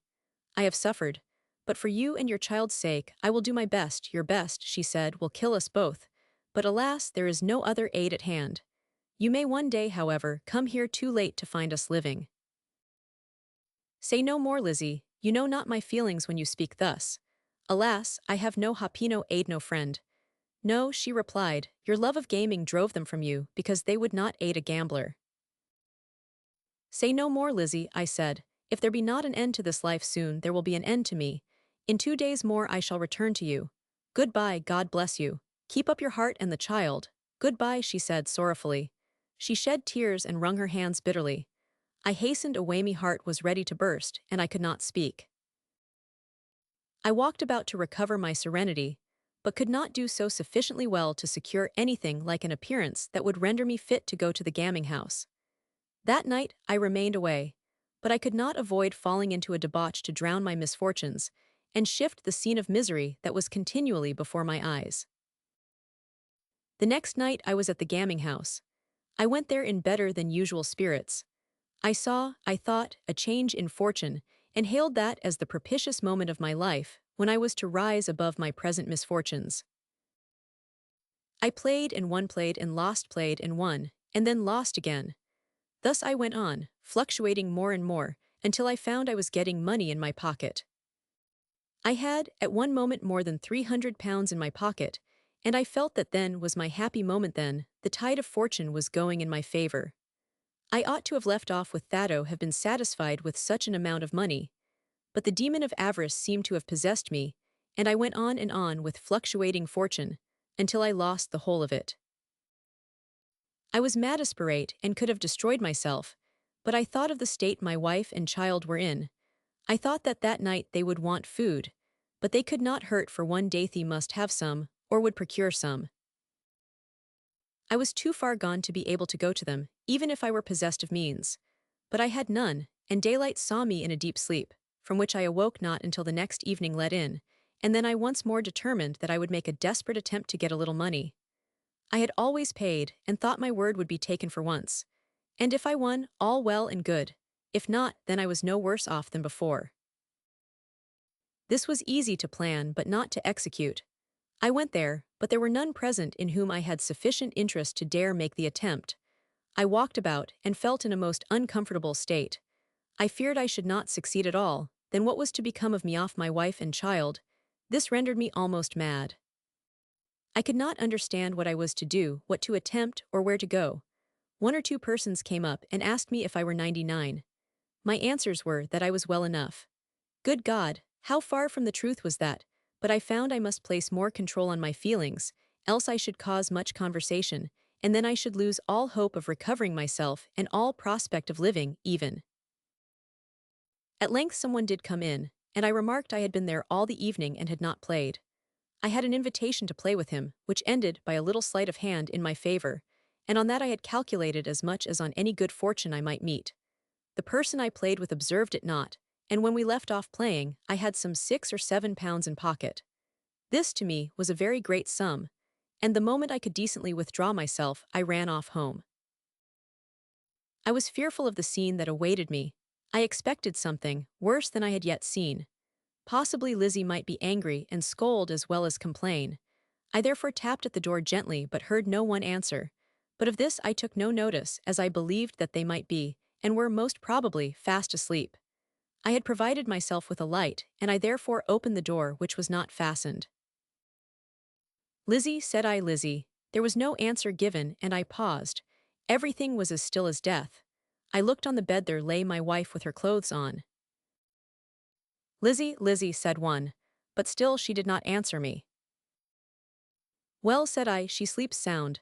I have suffered, but for you and your child's sake I will do my best. Your best, she said, will kill us both, but alas, there is no other aid at hand. You may one day, however, come here too late to find us living. Say no more, Lizzie, you know not my feelings when you speak thus. Alas, I have no Hopino aid, no friend. No, she replied, your love of gaming drove them from you, because they would not aid a gambler. Say no more, Lizzie, I said. If there be not an end to this life soon, there will be an end to me. In 2 days more I shall return to you. Goodbye, God bless you. Keep up your heart and the child. Goodbye, she said sorrowfully. She shed tears and wrung her hands bitterly. I hastened away, my heart was ready to burst, and I could not speak. I walked about to recover my serenity, but could not do so sufficiently well to secure anything like an appearance that would render me fit to go to the gaming house. That night I remained away, but I could not avoid falling into a debauch to drown my misfortunes, and shift the scene of misery that was continually before my eyes. The next night I was at the gaming house. I went there in better than usual spirits. I saw, I thought, a change in fortune, and hailed that as the propitious moment of my life, when I was to rise above my present misfortunes. I played and won, played and lost, and then lost again. Thus I went on, fluctuating more and more, until I found I was getting money in my pocket. I had, at one moment, more than £300 in my pocket, and I felt that then was my happy moment. Then the tide of fortune was going in my favor. I ought to have left off with Thado, have been satisfied with such an amount of money, but the demon of avarice seemed to have possessed me, and I went on and on with fluctuating fortune, until I lost the whole of it. I was mad desperate and could have destroyed myself, but I thought of the state my wife and child were in. I thought that that night they would want food, but they could not hurt, for one Dathy must have some, or would procure some. I was too far gone to be able to go to them, even if I were possessed of means. But I had none, and daylight saw me in a deep sleep, from which I awoke not until the next evening let in, and then I once more determined that I would make a desperate attempt to get a little money. I had always paid, and thought my word would be taken for once. And if I won, all well and good. If not, then I was no worse off than before. This was easy to plan but not to execute. I went there, but there were none present in whom I had sufficient interest to dare make the attempt. I walked about, and felt in a most uncomfortable state. I feared I should not succeed at all, then what was to become of me, off my wife and child? This rendered me almost mad. I could not understand what I was to do, what to attempt, or where to go. One or two persons came up and asked me if I were 99. My answers were that I was well enough. Good God, how far from the truth was that, but I found I must place more control on my feelings, else I should cause much conversation, and then I should lose all hope of recovering myself and all prospect of living, even. At length someone did come in, and I remarked I had been there all the evening and had not played. I had an invitation to play with him, which ended by a little sleight of hand in my favor, and on that I had calculated as much as on any good fortune I might meet. The person I played with observed it not, and when we left off playing, I had some £6 or £7 in pocket. This, to me, was a very great sum, and the moment I could decently withdraw myself, I ran off home. I was fearful of the scene that awaited me. I expected something worse than I had yet seen. Possibly Lizzie might be angry and scold as well as complain. I therefore tapped at the door gently but heard no one answer. But of this I took no notice, as I believed that they might be, and were most probably, fast asleep. I had provided myself with a light, and I therefore opened the door, which was not fastened. "Lizzie," said I. "Lizzie." There was no answer given, and I paused. Everything was as still as death. I looked on the bed. There lay my wife with her clothes on. "Lizzie, Lizzie," said one, but still she did not answer me. "Well," said I, "she sleeps sound,"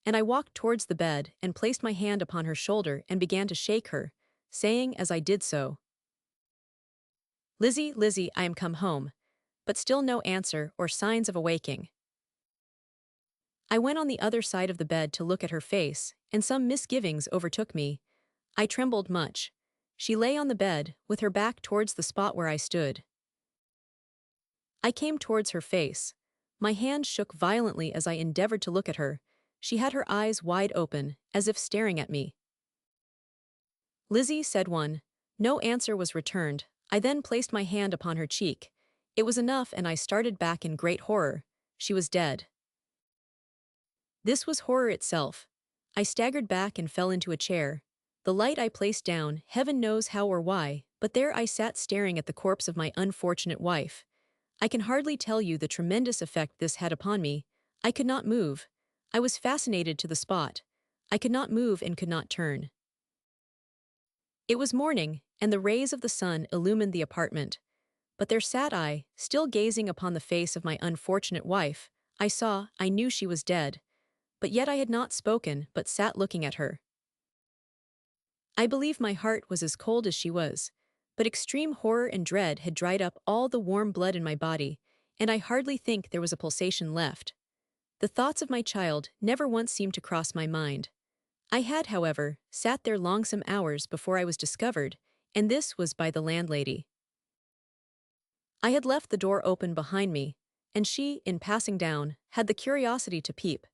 and I walked towards the bed and placed my hand upon her shoulder and began to shake her, saying as I did so, "Lizzie, Lizzie, I am come home," but still no answer or signs of awaking. I went on the other side of the bed to look at her face, and some misgivings overtook me. I trembled much. She lay on the bed, with her back towards the spot where I stood. I came towards her face. My hand shook violently as I endeavored to look at her. She had her eyes wide open, as if staring at me. "Lizzie," said one. No answer was returned. I then placed my hand upon her cheek. It was enough, and I started back in great horror. She was dead. This was horror itself. I staggered back and fell into a chair. The light I placed down, heaven knows how or why, but there I sat staring at the corpse of my unfortunate wife. I can hardly tell you the tremendous effect this had upon me. I could not move. I was fascinated to the spot. I could not move and could not turn. It was morning, and the rays of the sun illumined the apartment. But there sat I, still gazing upon the face of my unfortunate wife. I knew she was dead. But yet I had not spoken, but sat looking at her. I believe my heart was as cold as she was, but extreme horror and dread had dried up all the warm blood in my body, and I hardly think there was a pulsation left. The thoughts of my child never once seemed to cross my mind. I had, however, sat there longsome hours before I was discovered, and this was by the landlady. I had left the door open behind me, and she, in passing down, had the curiosity to peep,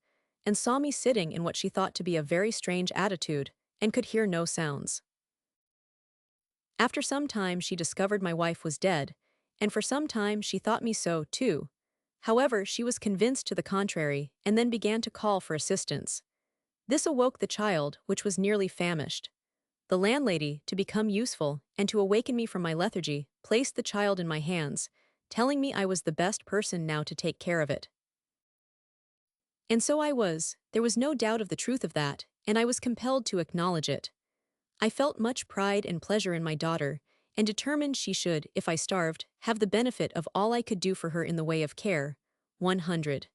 and saw me sitting in what she thought to be a very strange attitude, and could hear no sounds. After some time she discovered my wife was dead, and for some time she thought me so, too. However, she was convinced to the contrary, and then began to call for assistance. This awoke the child, which was nearly famished. The landlady, to become useful, and to awaken me from my lethargy, placed the child in my hands, telling me I was the best person now to take care of it. And so I was, there was no doubt of the truth of that, and I was compelled to acknowledge it. I felt much pride and pleasure in my daughter, and determined she should, if I starved, have the benefit of all I could do for her in the way of care. 100.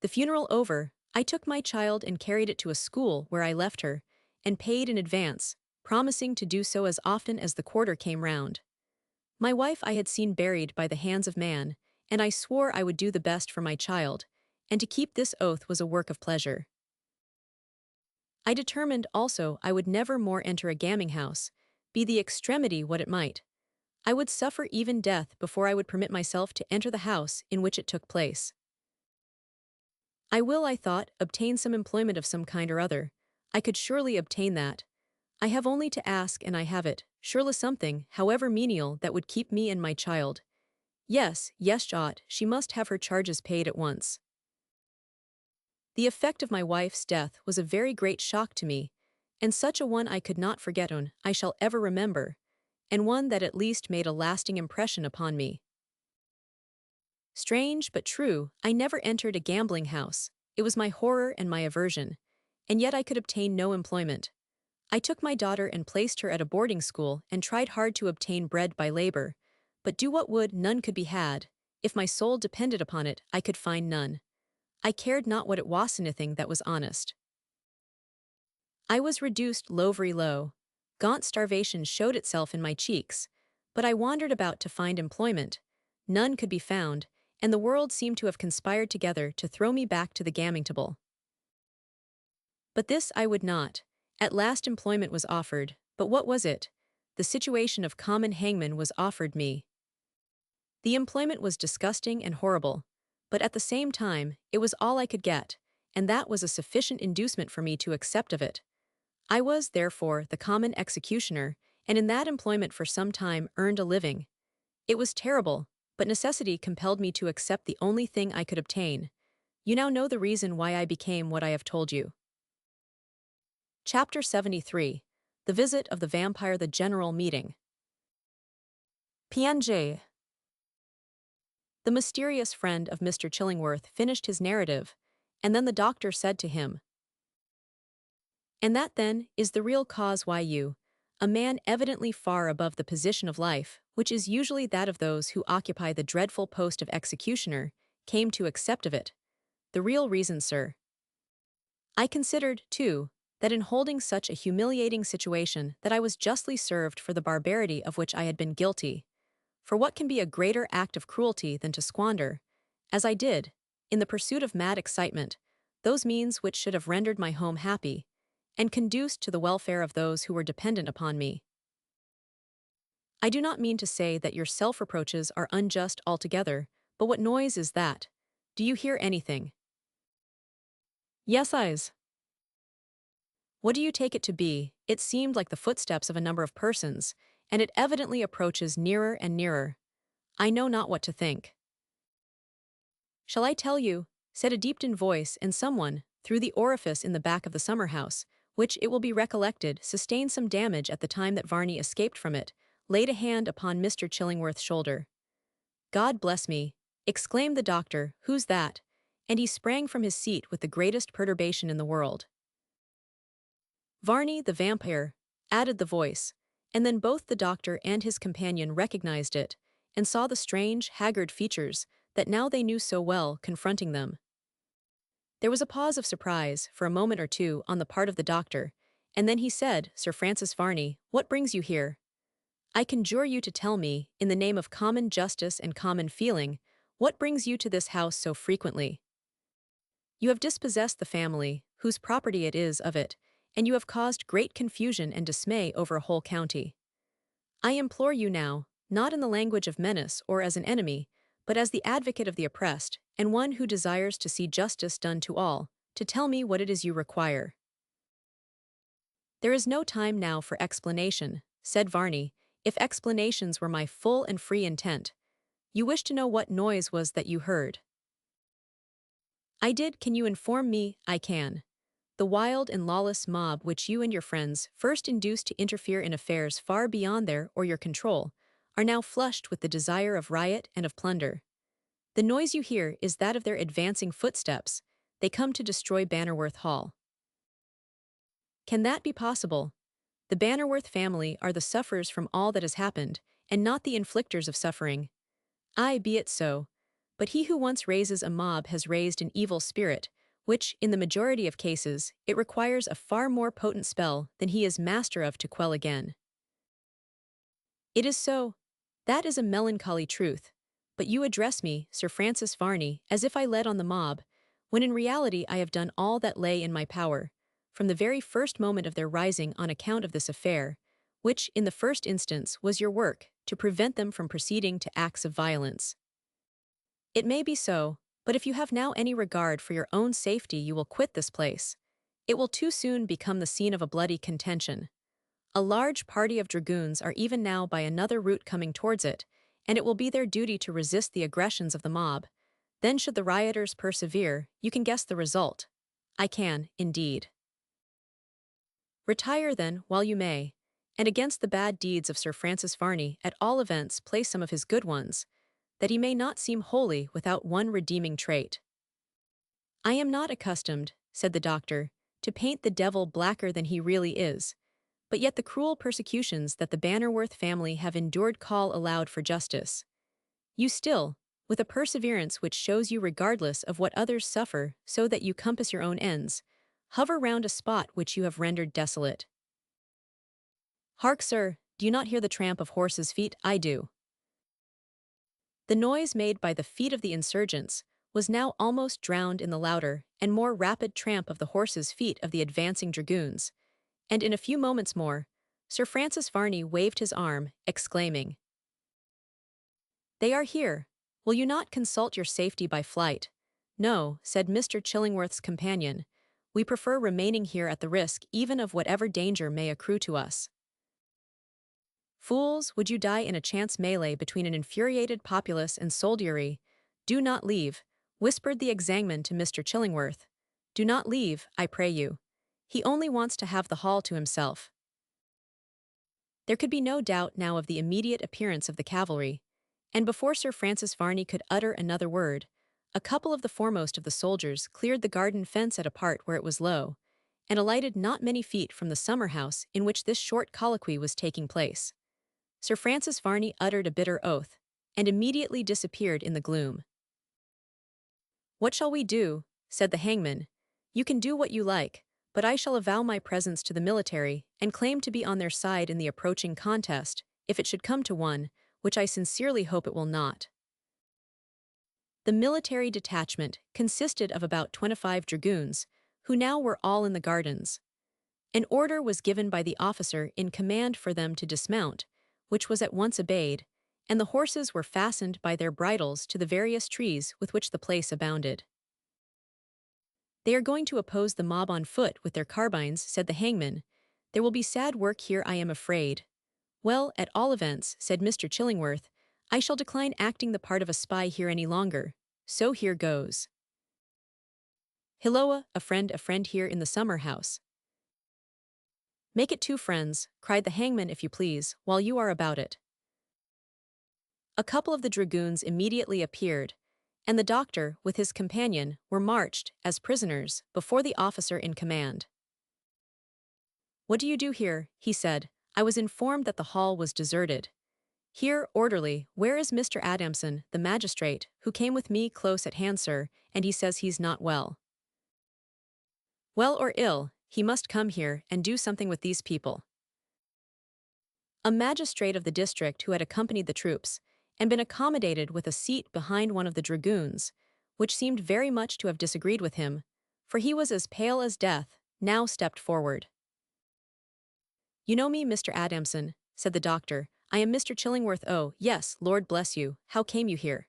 The funeral over, I took my child and carried it to a school where I left her, and paid in advance, promising to do so as often as the quarter came round. My wife I had seen buried by the hands of man, and I swore I would do the best for my child, and to keep this oath was a work of pleasure. I determined also I would never more enter a gaming house, be the extremity what it might. I would suffer even death before I would permit myself to enter the house in which it took place. I will, I thought, obtain some employment of some kind or other. I could surely obtain that. I have only to ask and I have it, surely something, however menial, that would keep me and my child. Yes, Jot, she must have her charges paid at once. The effect of my wife's death was a very great shock to me, and such a one I could not forget on, I shall ever remember, and one that at least made a lasting impression upon me. Strange but true, I never entered a gambling house. It was my horror and my aversion, and yet I could obtain no employment. I took my daughter and placed her at a boarding school and tried hard to obtain bread by labor, but do what would, none could be had. If my soul depended upon it, I could find none. I cared not what it was, anything that was honest. I was reduced very low. Gaunt starvation showed itself in my cheeks, but I wandered about to find employment. None could be found, and the world seemed to have conspired together to throw me back to the gaming table. But this I would not. At last employment was offered, but what was it? The situation of common hangman was offered me. The employment was disgusting and horrible, but at the same time, it was all I could get, and that was a sufficient inducement for me to accept of it. I was, therefore, the common executioner, and in that employment for some time earned a living. It was terrible, but necessity compelled me to accept the only thing I could obtain. You now know the reason why I became what I have told you. Chapter 73. The Visit of the Vampire, the General Meeting. PNJ. The mysterious friend of Mr. Chillingworth finished his narrative, and then the doctor said to him, "And that, then, is the real cause why you, a man evidently far above the position of life, which is usually that of those who occupy the dreadful post of executioner, came to accept of it. The real reason, sir. I considered, too, that in holding such a humiliating situation that I was justly served for the barbarity of which I had been guilty. For what can be a greater act of cruelty than to squander, as I did, in the pursuit of mad excitement, those means which should have rendered my home happy, and conduced to the welfare of those who were dependent upon me? I do not mean to say that your self-reproaches are unjust altogether, but what noise is that? Do you hear anything?" "Yes, eyes." "What do you take it to be?" "It seemed like the footsteps of a number of persons, and it evidently approaches nearer and nearer. I know not what to think." "Shall I tell you?" said a deep-toned voice, and someone, through the orifice in the back of the summer-house, which, it will be recollected, sustained some damage at the time that Varney escaped from it, laid a hand upon Mr. Chillingworth's shoulder. "God bless me!" exclaimed the doctor, "who's that?" And he sprang from his seat with the greatest perturbation in the world. "Varney the Vampyre," added the voice, and then both the doctor and his companion recognized it, and saw the strange, haggard features that now they knew so well confronting them. There was a pause of surprise, for a moment or two, on the part of the doctor, and then he said, "Sir Francis Varney, what brings you here? I conjure you to tell me, in the name of common justice and common feeling, what brings you to this house so frequently? You have dispossessed the family, whose property it is of it, and you have caused great confusion and dismay over a whole county. I implore you now, not in the language of menace or as an enemy, but as the advocate of the oppressed, and one who desires to see justice done to all, to tell me what it is you require." "There is no time now for explanation," said Varney, "if explanations were my full and free intent. You wish to know what noise was that you heard?" "I did. Can you inform me?" "I can. The wild and lawless mob which you and your friends first induced to interfere in affairs far beyond their or your control, are now flushed with the desire of riot and of plunder. The noise you hear is that of their advancing footsteps. They come to destroy Bannerworth Hall. Can that be possible? The Bannerworth family are the sufferers from all that has happened, and not the inflictors of suffering. Aye, be it so. But he who once raises a mob has raised an evil spirit, which, in the majority of cases, it requires a far more potent spell than he is master of to quell again. It is so. That is a melancholy truth. But you address me, Sir Francis Varney, as if I led on the mob, when in reality I have done all that lay in my power, from the very first moment of their rising on account of this affair, which, in the first instance, was your work, to prevent them from proceeding to acts of violence. It may be so, but if you have now any regard for your own safety you will quit this place. It will too soon become the scene of a bloody contention. A large party of dragoons are even now by another route coming towards it, and it will be their duty to resist the aggressions of the mob. Then should the rioters persevere, you can guess the result. I can, indeed. Retire then, while you may, and against the bad deeds of Sir Francis Varney at all events place some of his good ones, that he may not seem wholly without one redeeming trait. I am not accustomed, said the doctor, to paint the devil blacker than he really is, but yet the cruel persecutions that the Bannerworth family have endured call aloud for justice. You still, with a perseverance which shows you regardless of what others suffer so that you compass your own ends, hover round a spot which you have rendered desolate. Hark, sir, do you not hear the tramp of horses' feet? I do. The noise made by the feet of the insurgents was now almost drowned in the louder and more rapid tramp of the horses' feet of the advancing dragoons, and in a few moments more, Sir Francis Varney waved his arm, exclaiming, "They are here. Will you not consult your safety by flight?" "No," said Mr. Chillingworth's companion, "we prefer remaining here at the risk even of whatever danger may accrue to us." "Fools, would you die in a chance melee between an infuriated populace and soldiery? Do not leave," whispered the exangman to Mr. Chillingworth. "Do not leave, I pray you. He only wants to have the hall to himself." There could be no doubt now of the immediate appearance of the cavalry, and before Sir Francis Varney could utter another word, a couple of the foremost of the soldiers cleared the garden fence at a part where it was low, and alighted not many feet from the summer-house in which this short colloquy was taking place. Sir Francis Varney uttered a bitter oath, and immediately disappeared in the gloom. "What shall we do?" said the hangman. "You can do what you like, but I shall avow my presence to the military and claim to be on their side in the approaching contest, if it should come to one, which I sincerely hope it will not." The military detachment consisted of about 25 dragoons, who now were all in the gardens. An order was given by the officer in command for them to dismount, which was at once obeyed, and the horses were fastened by their bridles to the various trees with which the place abounded. "They are going to oppose the mob on foot with their carbines," said the hangman. "There will be sad work here, I am afraid." "Well, at all events," said Mr. Chillingworth, "I shall decline acting the part of a spy here any longer. So here goes. Hilloa, a friend here in the summer-house." "Make it two friends," cried the hangman, "if you please, while you are about it." A couple of the dragoons immediately appeared, and the doctor, with his companion, were marched, as prisoners, before the officer in command. "What do you do here?" he said. "I was informed that the hall was deserted." "Here, orderly, where is Mr. Adamson, the magistrate, who came with me close at hand, sir, and he says he's not well." "Well or ill, he must come here and do something with these people." A magistrate of the district who had accompanied the troops, and been accommodated with a seat behind one of the dragoons, which seemed very much to have disagreed with him, for he was as pale as death, now stepped forward. "You know me, Mr. Adamson," said the doctor. "I am Mr. Chillingworth. Oh, yes, Lord bless you, how came you here?"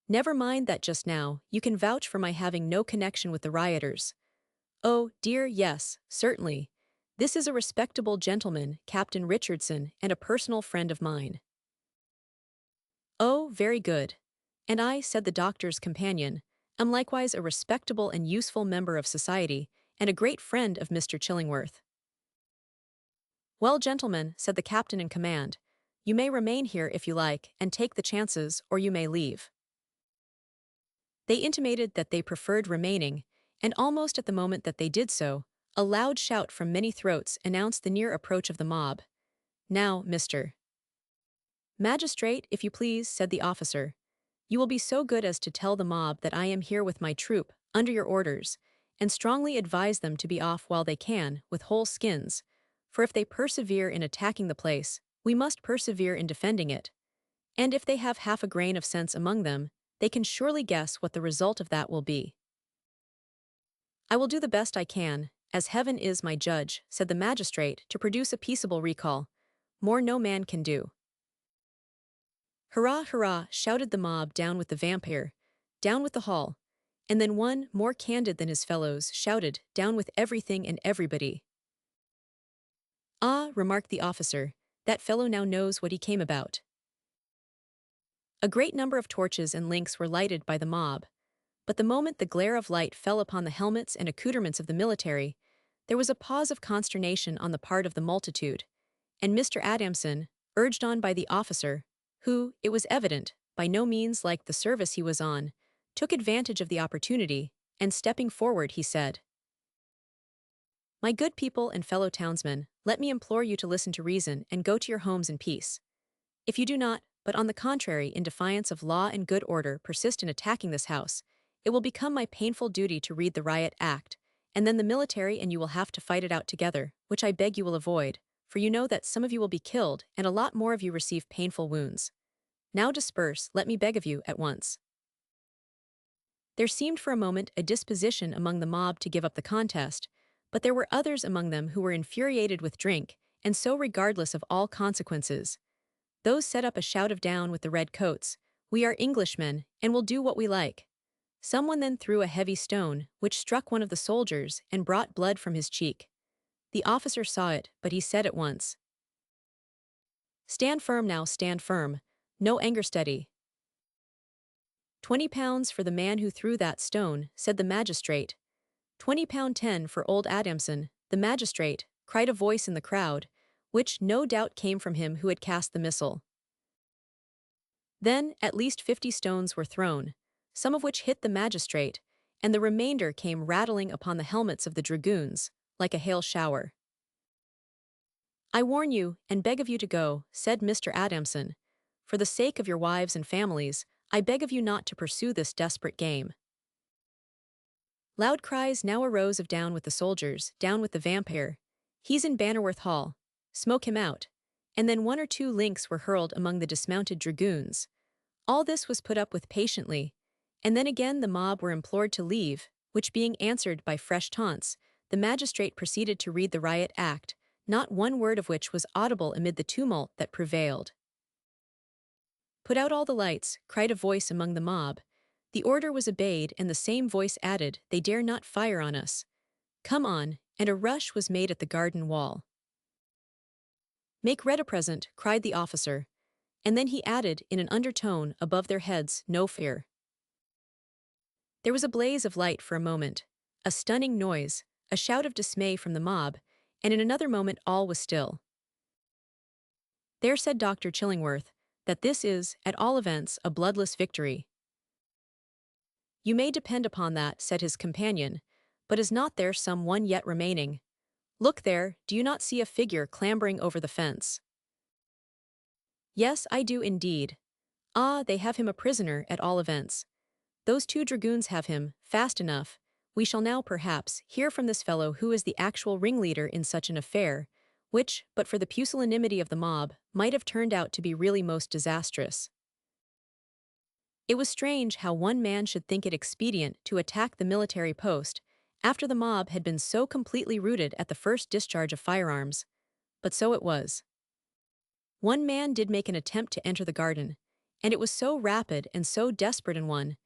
"Never mind that just now, you can vouch for my having no connection with the rioters." "Oh, dear, yes, certainly. This is a respectable gentleman, Captain Richardson, and a personal friend of mine." "Oh, very good. And I," said the doctor's companion, am likewise a respectable and useful member of society, and a great friend of Mr. Chillingworth. Well, gentlemen, said the captain in command, you may remain here if you like, and take the chances, or you may leave. They intimated that they preferred remaining, and almost at the moment that they did so, a loud shout from many throats announced the near approach of the mob. Now, Mr. Magistrate, if you please, said the officer, you will be so good as to tell the mob that I am here with my troop, under your orders, and strongly advise them to be off while they can, with whole skins, for if they persevere in attacking the place, we must persevere in defending it. And if they have half a grain of sense among them, they can surely guess what the result of that will be. I will do the best I can, as heaven is my judge, said the magistrate, to produce a peaceable recall. More no man can do. Hurrah, hurrah, shouted the mob, down with the vampire, down with the hall, and then one, more candid than his fellows, shouted, down with everything and everybody. Ah, remarked the officer, that fellow now knows what he came about. A great number of torches and links were lighted by the mob, but the moment the glare of light fell upon the helmets and accoutrements of the military, there was a pause of consternation on the part of the multitude, and Mr. Adamson, urged on by the officer, who, it was evident, by no means liked the service he was on, took advantage of the opportunity, and stepping forward he said, My good people and fellow townsmen, let me implore you to listen to reason and go to your homes in peace. If you do not, but on the contrary in defiance of law and good order persist in attacking this house, it will become my painful duty to read the riot act, and then the military and you will have to fight it out together, which I beg you will avoid, for you know that some of you will be killed and a lot more of you receive painful wounds. Now disperse, let me beg of you, at once. There seemed for a moment a disposition among the mob to give up the contest, but there were others among them who were infuriated with drink, and so regardless of all consequences. Those set up a shout of down with the red coats, we are Englishmen, and will do what we like. Someone then threw a heavy stone, which struck one of the soldiers and brought blood from his cheek. The officer saw it, but he said at once, Stand firm now, stand firm, no anger, steady. £20 for the man who threw that stone, said the magistrate. £20 for old Adamson, the magistrate, cried a voice in the crowd, which no doubt came from him who had cast the missile. Then at least 50 stones were thrown, some of which hit the magistrate, and the remainder came rattling upon the helmets of the dragoons, like a hail shower. I warn you, and beg of you to go, said Mr. Adamson. For the sake of your wives and families, I beg of you not to pursue this desperate game. Loud cries now arose of down with the soldiers, down with the vampire. He's in Bannerworth Hall. Smoke him out. And then 1 or 2 links were hurled among the dismounted dragoons. All this was put up with patiently, and then again the mob were implored to leave, which being answered by fresh taunts, the magistrate proceeded to read the riot act, not one word of which was audible amid the tumult that prevailed. Put out all the lights, cried a voice among the mob. The order was obeyed, and the same voice added, They dare not fire on us. Come on, and a rush was made at the garden wall. Make red a present, cried the officer, and then he added in an undertone above their heads, No fear. There was a blaze of light for a moment, a stunning noise, a shout of dismay from the mob, and in another moment all was still. There said Dr. Chillingworth, that this is, at all events, a bloodless victory. You may depend upon that, said his companion, but is not there some one yet remaining? Look there, do you not see a figure clambering over the fence? Yes, I do indeed. Ah, they have him a prisoner, at all events. Those 2 dragoons have him, fast enough. We shall now, perhaps, hear from this fellow who is the actual ringleader in such an affair, which, but for the pusillanimity of the mob, might have turned out to be really most disastrous. It was strange how one man should think it expedient to attack the military post, after the mob had been so completely routed at the first discharge of firearms. But so it was. One man did make an attempt to enter the garden, and it was so rapid and so desperate an one,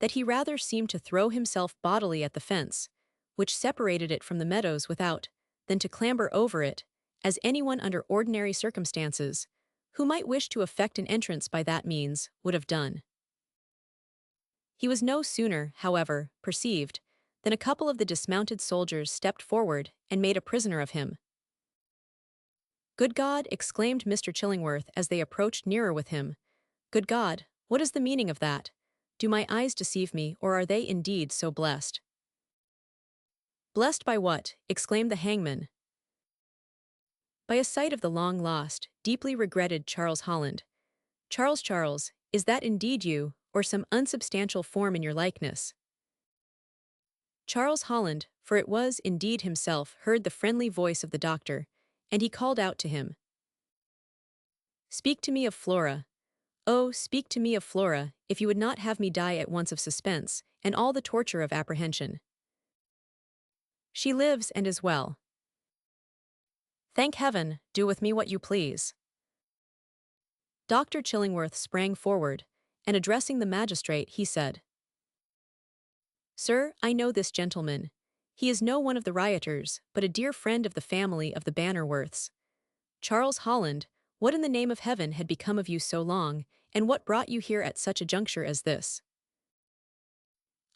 that he rather seemed to throw himself bodily at the fence, which separated it from the meadows without, than to clamber over it, as anyone under ordinary circumstances, who might wish to effect an entrance by that means, would have done. He was no sooner, however, perceived, than a couple of the dismounted soldiers stepped forward and made a prisoner of him. "Good God!" exclaimed Mr. Chillingworth as they approached nearer with him. "Good God, what is the meaning of that? Do my eyes deceive me, or are they indeed so blessed?" "Blessed by what?" exclaimed the hangman. "By a sight of the long-lost, deeply regretted Charles Holland. Charles, is that indeed you, or some unsubstantial form in your likeness?" Charles Holland, for it was indeed himself, heard the friendly voice of the doctor, and he called out to him, "Speak to me of Flora. Oh, speak to me of Flora, if you would not have me die at once of suspense, and all the torture of apprehension." "She lives and is well. Thank heaven, do with me what you please." Dr. Chillingworth sprang forward, and addressing the magistrate, he said, "Sir, I know this gentleman. He is no one of the rioters, but a dear friend of the family of the Bannerworths. Charles Holland, what in the name of heaven had become of you so long, and what brought you here at such a juncture as this?"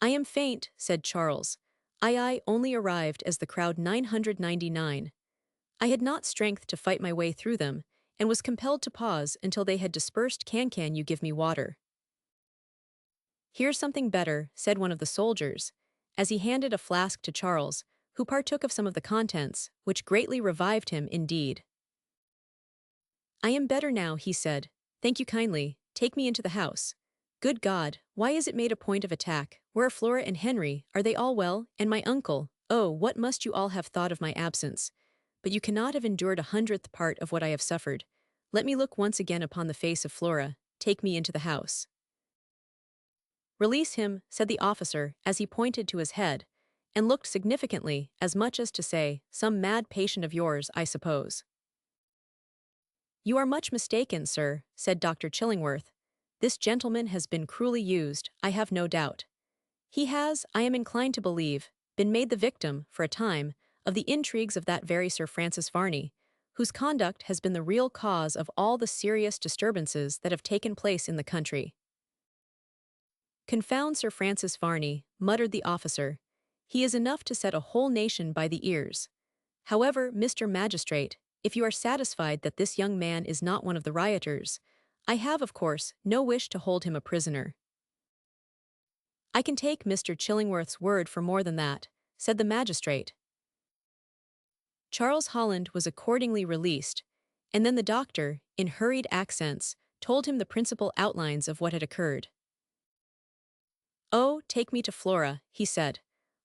"I am faint," said Charles. "I only arrived as the crowd 999. I had not strength to fight my way through them, and was compelled to pause until they had dispersed. Can you give me water?" "Here's something better," said one of the soldiers, as he handed a flask to Charles, who partook of some of the contents, which greatly revived him indeed. "I am better now," he said. "Thank you kindly. Take me into the house. Good God, why is it made a point of attack? Where are Flora and Henry? Are they all well? And my uncle? Oh, what must you all have thought of my absence? But you cannot have endured 100th part of what I have suffered. Let me look once again upon the face of Flora. Take me into the house." "Release him," said the officer as he pointed to his head, and looked significantly, as much as to say, "Some mad patient of yours, I suppose." "You are much mistaken, sir," said Dr. Chillingworth. "This gentleman has been cruelly used, I have no doubt. He has, I am inclined to believe, been made the victim, for a time, of the intrigues of that very Sir Francis Varney, whose conduct has been the real cause of all the serious disturbances that have taken place in the country." "Confound Sir Francis Varney," muttered the officer. "He is enough to set a whole nation by the ears. However, Mr. Magistrate, if you are satisfied that this young man is not one of the rioters, I have, of course, no wish to hold him a prisoner." "I can take Mr. Chillingworth's word for more than that," said the magistrate. Charles Holland was accordingly released, and then the doctor, in hurried accents, told him the principal outlines of what had occurred. "Oh, take me to Flora," he said.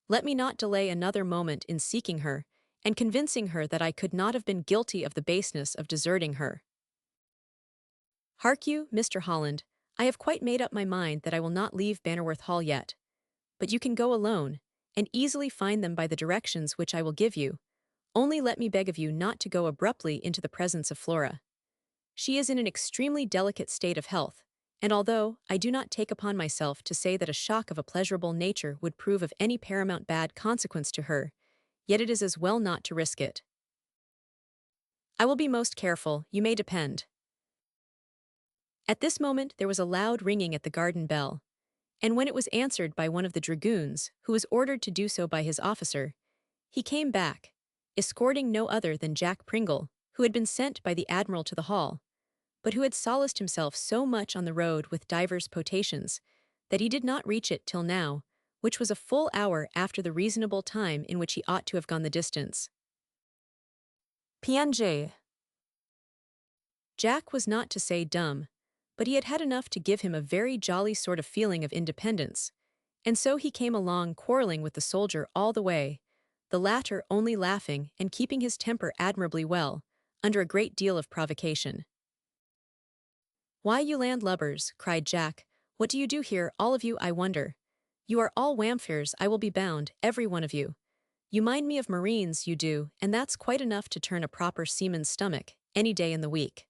"Let me not delay another moment in seeking her, and convincing her that I could not have been guilty of the baseness of deserting her. Hark you, Mr. Holland, I have quite made up my mind that I will not leave Bannerworth Hall yet. But you can go alone, and easily find them by the directions which I will give you. Only let me beg of you not to go abruptly into the presence of Flora. She is in an extremely delicate state of health, and although I do not take upon myself to say that a shock of a pleasurable nature would prove of any paramount bad consequence to her, yet it is as well not to risk it. I will be most careful, you may depend." At this moment there was a loud ringing at the garden bell, and when it was answered by one of the dragoons, who was ordered to do so by his officer, he came back, escorting no other than Jack Pringle, who had been sent by the Admiral to the hall, but who had solaced himself so much on the road with divers potations, that he did not reach it till now, which was a full hour after the reasonable time in which he ought to have gone the distance. PNJ. Jack was not to say dumb, but he had had enough to give him a very jolly sort of feeling of independence, and so he came along quarreling with the soldier all the way, the latter only laughing and keeping his temper admirably well, under a great deal of provocation. "Why, you landlubbers," cried Jack, "what do you do here, all of you, I wonder? You are all vampires, I will be bound, every one of you. You mind me of marines, you do, and that's quite enough to turn a proper seaman's stomach, any day in the week."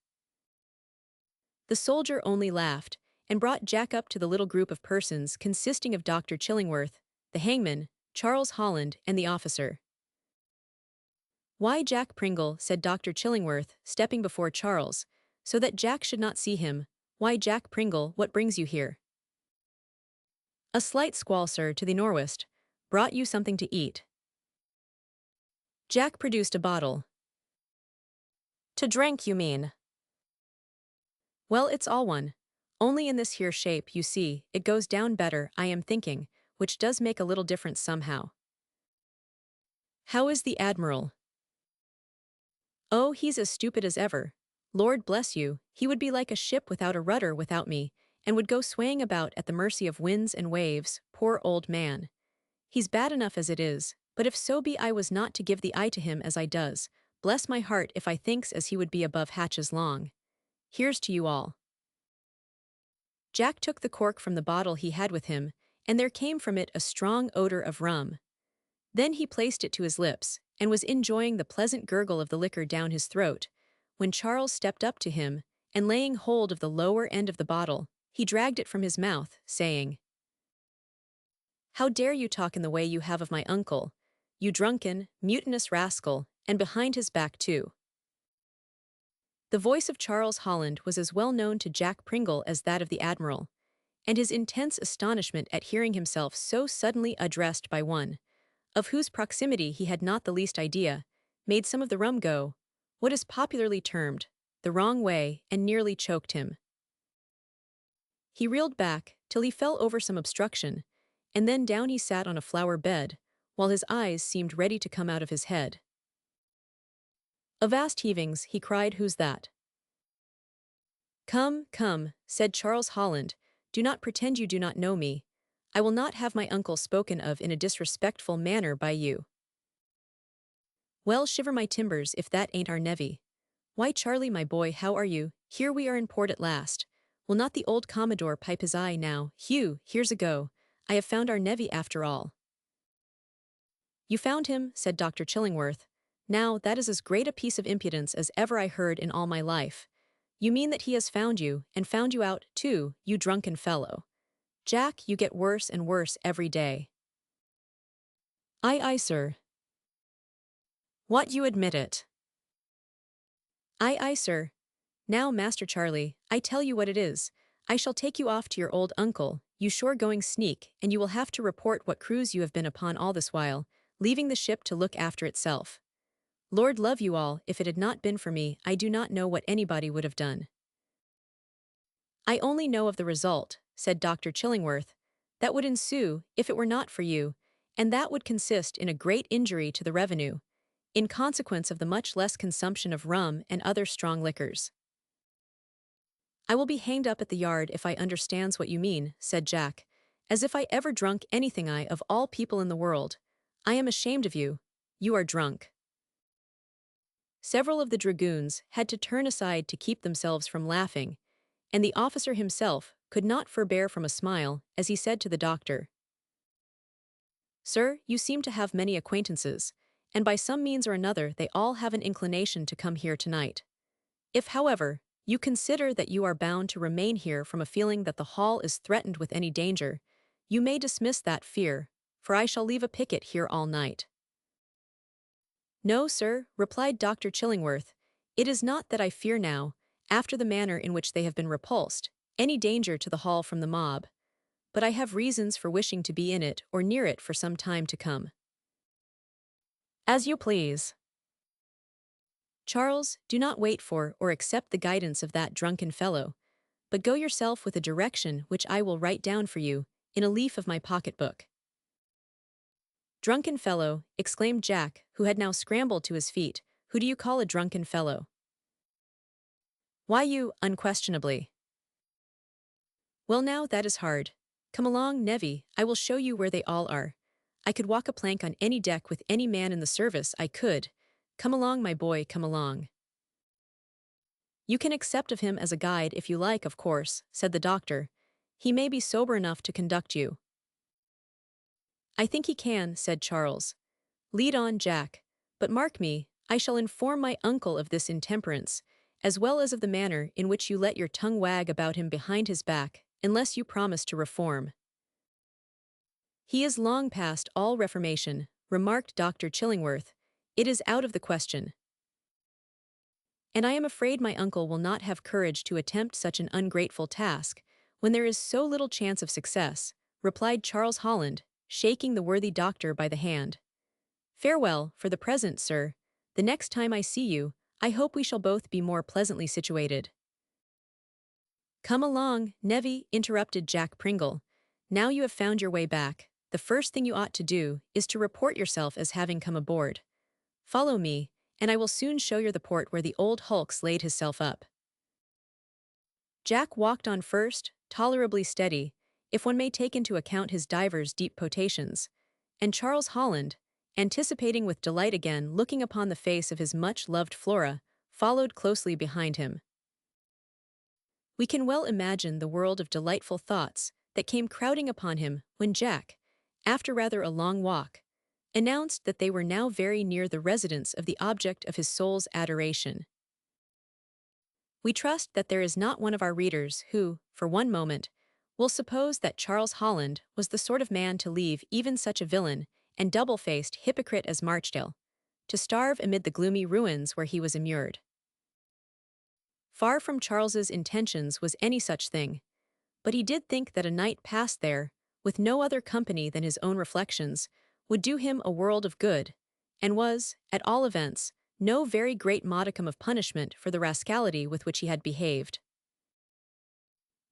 The soldier only laughed, and brought Jack up to the little group of persons consisting of Dr. Chillingworth, the hangman, Charles Holland, and the officer. "Why, Jack Pringle," said Dr. Chillingworth, stepping before Charles, so that Jack should not see him, "why, Jack Pringle, what brings you here?" A slight squall, sir, to the norwest. Brought you something to eat. Jack produced a bottle. To drink, you mean? Well, it's all one. Only in this here shape, you see, it goes down better, I am thinking, which does make a little difference somehow. How is the Admiral? Oh, he's as stupid as ever. Lord bless you, he would be like a ship without a rudder without me, and would go swaying about at the mercy of winds and waves, poor old man. He's bad enough as it is, but if so be I was not to give the eye to him as I does, bless my heart if I thinks as he would be above hatches long. Here's to you all. Jack took the cork from the bottle he had with him, and there came from it a strong odor of rum. Then he placed it to his lips, and was enjoying the pleasant gurgle of the liquor down his throat, when Charles stepped up to him, and laying hold of the lower end of the bottle, he dragged it from his mouth, saying, "How dare you talk in the way you have of my uncle, you drunken, mutinous rascal, and behind his back too." The voice of Charles Holland was as well known to Jack Pringle as that of the Admiral, and his intense astonishment at hearing himself so suddenly addressed by one, of whose proximity he had not the least idea, made some of the rum go, what is popularly termed, the wrong way, and nearly choked him. He reeled back, till he fell over some obstruction, and then down he sat on a flower bed, while his eyes seemed ready to come out of his head. A vast heavings, he cried, "Who's that?" "Come, come," said Charles Holland, "do not pretend you do not know me. I will not have my uncle spoken of in a disrespectful manner by you." "Well, shiver my timbers if that ain't our nevy. Why, Charlie, my boy, how are you? Here we are in port at last. Will not the old Commodore pipe his eye now? Hugh, here's a go. I have found our nevy after all." "You found him," said Dr. Chillingworth. "Now, that is as great a piece of impudence as ever I heard in all my life. You mean that he has found you, and found you out, too, you drunken fellow. Jack, you get worse and worse every day." "Aye, aye, sir." "What, you admit it?" "Aye, aye, sir. Now, Master Charlie, I tell you what it is. I shall take you off to your old uncle, you shore-going sneak, and you will have to report what cruise you have been upon all this while, leaving the ship to look after itself. Lord love you all, if it had not been for me, I do not know what anybody would have done." "I only know of the result," said Dr. Chillingworth, "that would ensue, if it were not for you, and that would consist in a great injury to the revenue, in consequence of the much less consumption of rum and other strong liquors." "I will be hanged up at the yard if I understands what you mean," said Jack, "as if I ever drunk anything, I of all people in the world. I am ashamed of you. You are drunk." Several of the dragoons had to turn aside to keep themselves from laughing, and the officer himself could not forbear from a smile as he said to the doctor, "Sir, you seem to have many acquaintances, and by some means or another they all have an inclination to come here tonight. If, however, you consider that you are bound to remain here from a feeling that the hall is threatened with any danger, you may dismiss that fear, for I shall leave a picket here all night." "No, sir," replied Dr. Chillingworth, "it is not that I fear now, after the manner in which they have been repulsed, any danger to the hall from the mob, but I have reasons for wishing to be in it or near it for some time to come." "As you please." "Charles, do not wait for or accept the guidance of that drunken fellow, but go yourself with a direction which I will write down for you, in a leaf of my pocket-book." "Drunken fellow," exclaimed Jack, who had now scrambled to his feet, "who do you call a drunken fellow?" "Why, you, unquestionably." "Well now, that is hard. Come along, Nevy, I will show you where they all are. I could walk a plank on any deck with any man in the service, I could. Come along, my boy, come along." "You can accept of him as a guide if you like, of course," said the doctor. "He may be sober enough to conduct you." "I think he can," said Charles. "Lead on, Jack. But mark me, I shall inform my uncle of this intemperance, as well as of the manner in which you let your tongue wag about him behind his back, unless you promise to reform." "He is long past all reformation," remarked Dr. Chillingworth. "It is out of the question. And I am afraid my uncle will not have courage to attempt such an ungrateful task, when there is so little chance of success, replied Charles Holland, shaking the worthy doctor by the hand. "Farewell, for the present, sir. The next time I see you, I hope we shall both be more pleasantly situated." "Come along, Nevy," interrupted Jack Pringle. "Now you have found your way back, the first thing you ought to do is to report yourself as having come aboard. Follow me, and I will soon show you the port where the old hulks laid hisself up." Jack walked on first, tolerably steady, if one may take into account his divers deep potations, and Charles Holland, anticipating with delight again looking upon the face of his much-loved Flora, followed closely behind him. We can well imagine the world of delightful thoughts that came crowding upon him when Jack, after rather a long walk, announced that they were now very near the residence of the object of his soul's adoration. We trust that there is not one of our readers who, for one moment, will suppose that Charles Holland was the sort of man to leave even such a villain and double-faced hypocrite as Marchdale, to starve amid the gloomy ruins where he was immured. Far from Charles's intentions was any such thing, but he did think that a night passed there, with no other company than his own reflections, would do him a world of good, and was, at all events, no very great modicum of punishment for the rascality with which he had behaved.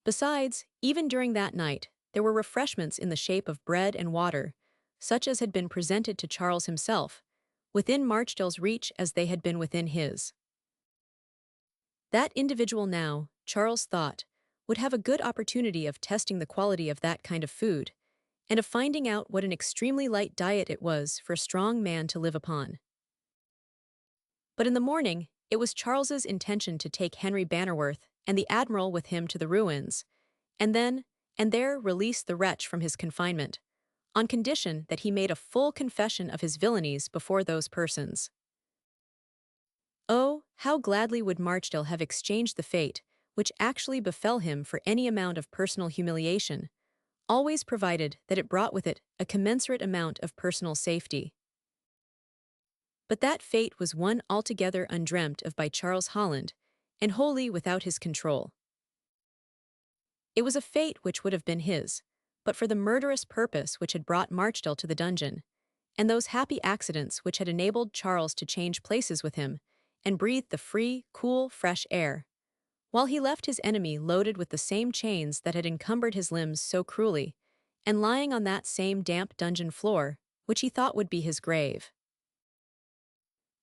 Besides, even during that night, there were refreshments in the shape of bread and water, such as had been presented to Charles himself, within Marchdale's reach as they had been within his. That individual now, Charles thought, would have a good opportunity of testing the quality of that kind of food, and of finding out what an extremely light diet it was for a strong man to live upon. But in the morning, it was Charles's intention to take Henry Bannerworth and the Admiral with him to the ruins, and there release the wretch from his confinement, on condition that he made a full confession of his villainies before those persons. Oh, how gladly would Marchdale have exchanged the fate which actually befell him for any amount of personal humiliation, always provided that it brought with it a commensurate amount of personal safety. But that fate was one altogether undreamt of by Charles Holland, and wholly without his control. It was a fate which would have been his, but for the murderous purpose which had brought Marchdale to the dungeon, and those happy accidents which had enabled Charles to change places with him, and breathe the free, cool, fresh air, while he left his enemy loaded with the same chains that had encumbered his limbs so cruelly, and lying on that same damp dungeon floor, which he thought would be his grave.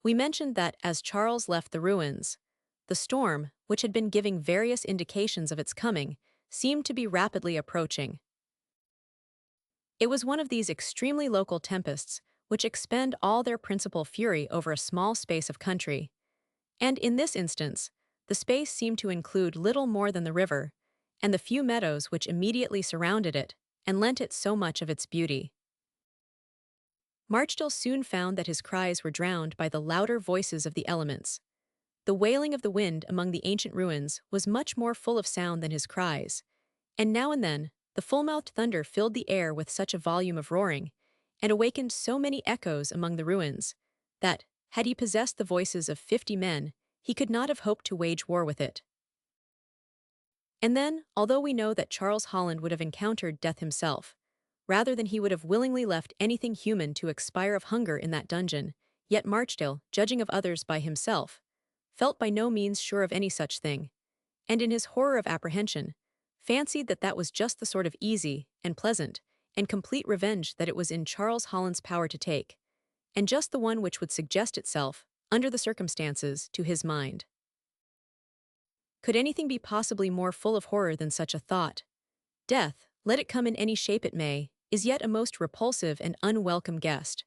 We mentioned that as Charles left the ruins, the storm, which had been giving various indications of its coming, seemed to be rapidly approaching. It was one of these extremely local tempests which expend all their principal fury over a small space of country, and in this instance, the space seemed to include little more than the river, and the few meadows which immediately surrounded it, and lent it so much of its beauty. Marchdale soon found that his cries were drowned by the louder voices of the elements. The wailing of the wind among the ancient ruins was much more full of sound than his cries, and now and then the full-mouthed thunder filled the air with such a volume of roaring, and awakened so many echoes among the ruins, that, had he possessed the voices of 50 men, he could not have hoped to wage war with it. And then, although we know that Charles Holland would have encountered death himself, rather than he would have willingly left anything human to expire of hunger in that dungeon, yet Marchdale, judging of others by himself, felt by no means sure of any such thing, and in his horror of apprehension, fancied that that was just the sort of easy, and pleasant, and complete revenge that it was in Charles Holland's power to take, and just the one which would suggest itself, under the circumstances, to his mind. Could anything be possibly more full of horror than such a thought? Death, let it come in any shape it may, is yet a most repulsive and unwelcome guest.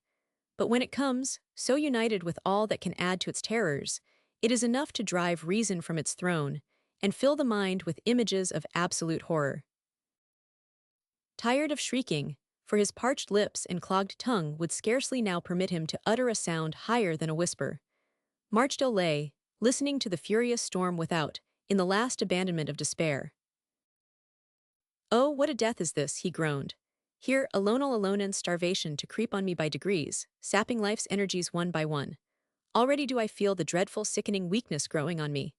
But when it comes, so united with all that can add to its terrors, it is enough to drive reason from its throne, and fill the mind with images of absolute horror. Tired of shrieking, for his parched lips and clogged tongue would scarcely now permit him to utter a sound higher than a whisper, Marchdale lay, listening to the furious storm without, in the last abandonment of despair. "Oh, what a death is this," he groaned. "Here, alone all alone and starvation to creep on me by degrees, sapping life's energies one by one. Already do I feel the dreadful sickening weakness growing on me.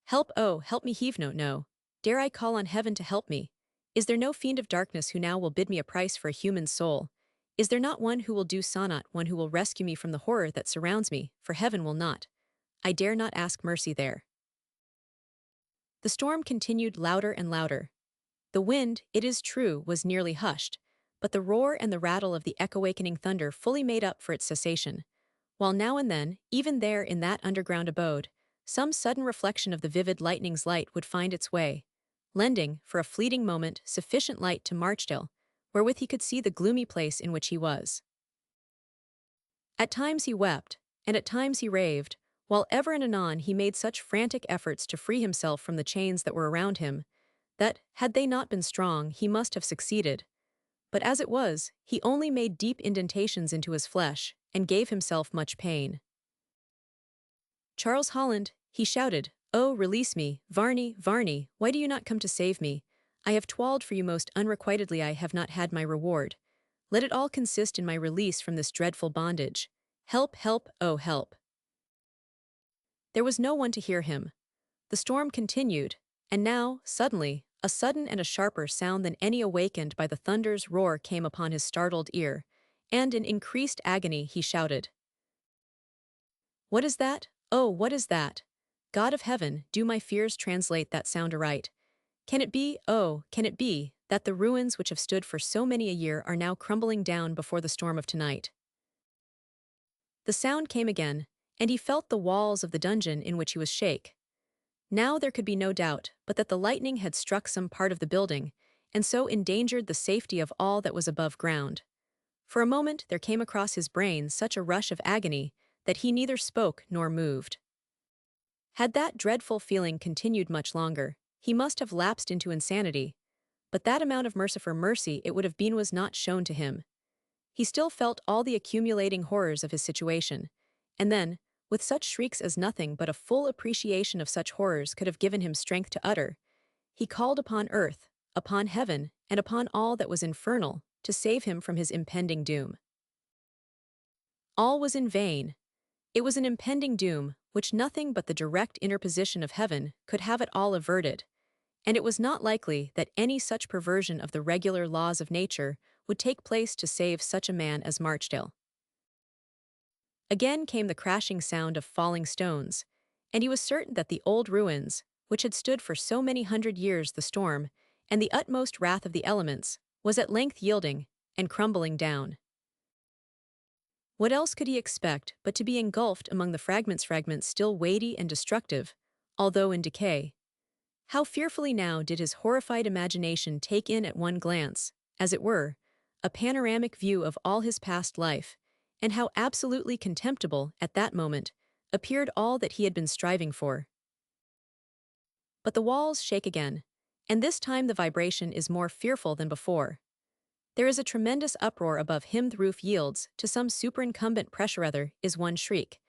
Help, oh, help me, heave no. Dare I call on heaven to help me? Is there no fiend of darkness who now will bid me a price for a human soul? Is there not one who will do sonnet, one who will rescue me from the horror that surrounds me, for heaven will not? I dare not ask mercy there. The storm continued louder and louder. The wind, it is true, was nearly hushed, but the roar and the rattle of the echo-awakening thunder fully made up for its cessation, while now and then, even there in that underground abode, some sudden reflection of the vivid lightning's light would find its way, lending, for a fleeting moment, sufficient light to Marchdale, wherewith he could see the gloomy place in which he was. At times he wept, and at times he raved, while ever and anon he made such frantic efforts to free himself from the chains that were around him, that, had they not been strong, he must have succeeded. But as it was, he only made deep indentations into his flesh, and gave himself much pain. "Charles Holland," he shouted, "oh, release me, Varney, Varney, why do you not come to save me? I have toiled for you most unrequitedly, I have not had my reward. Let it all consist in my release from this dreadful bondage. Help, help, oh, help." There was no one to hear him. The storm continued, and now, suddenly, a sudden and a sharper sound than any awakened by the thunder's roar came upon his startled ear, and in increased agony he shouted, "What is that? Oh, what is that? God of heaven, do my fears translate that sound aright? Can it be, oh, can it be, that the ruins which have stood for so many a year are now crumbling down before the storm of tonight?" The sound came again, and he felt the walls of the dungeon in which he was shake. Now there could be no doubt but that the lightning had struck some part of the building, and so endangered the safety of all that was above ground. For a moment there came across his brain such a rush of agony that he neither spoke nor moved. Had that dreadful feeling continued much longer, he must have lapsed into insanity, but that amount of mercy it would have been was not shown to him. He still felt all the accumulating horrors of his situation, and then, with such shrieks as nothing but a full appreciation of such horrors could have given him strength to utter, he called upon earth, upon heaven, and upon all that was infernal, to save him from his impending doom. All was in vain. It was an impending doom, which nothing but the direct interposition of heaven could have at all averted, and it was not likely that any such perversion of the regular laws of nature would take place to save such a man as Marchdale. Again came the crashing sound of falling stones, and he was certain that the old ruins, which had stood for so many 100 years the storm, and the utmost wrath of the elements, was at length yielding and crumbling down. What else could he expect but to be engulfed among the fragments still weighty and destructive, although in decay? How fearfully now did his horrified imagination take in at one glance, as it were, a panoramic view of all his past life, and how absolutely contemptible, at that moment, appeared all that he had been striving for. But the walls shake again, and this time the vibration is more fearful than before. There is a tremendous uproar above him, the roof yields to some superincumbent pressure, other is one shriek,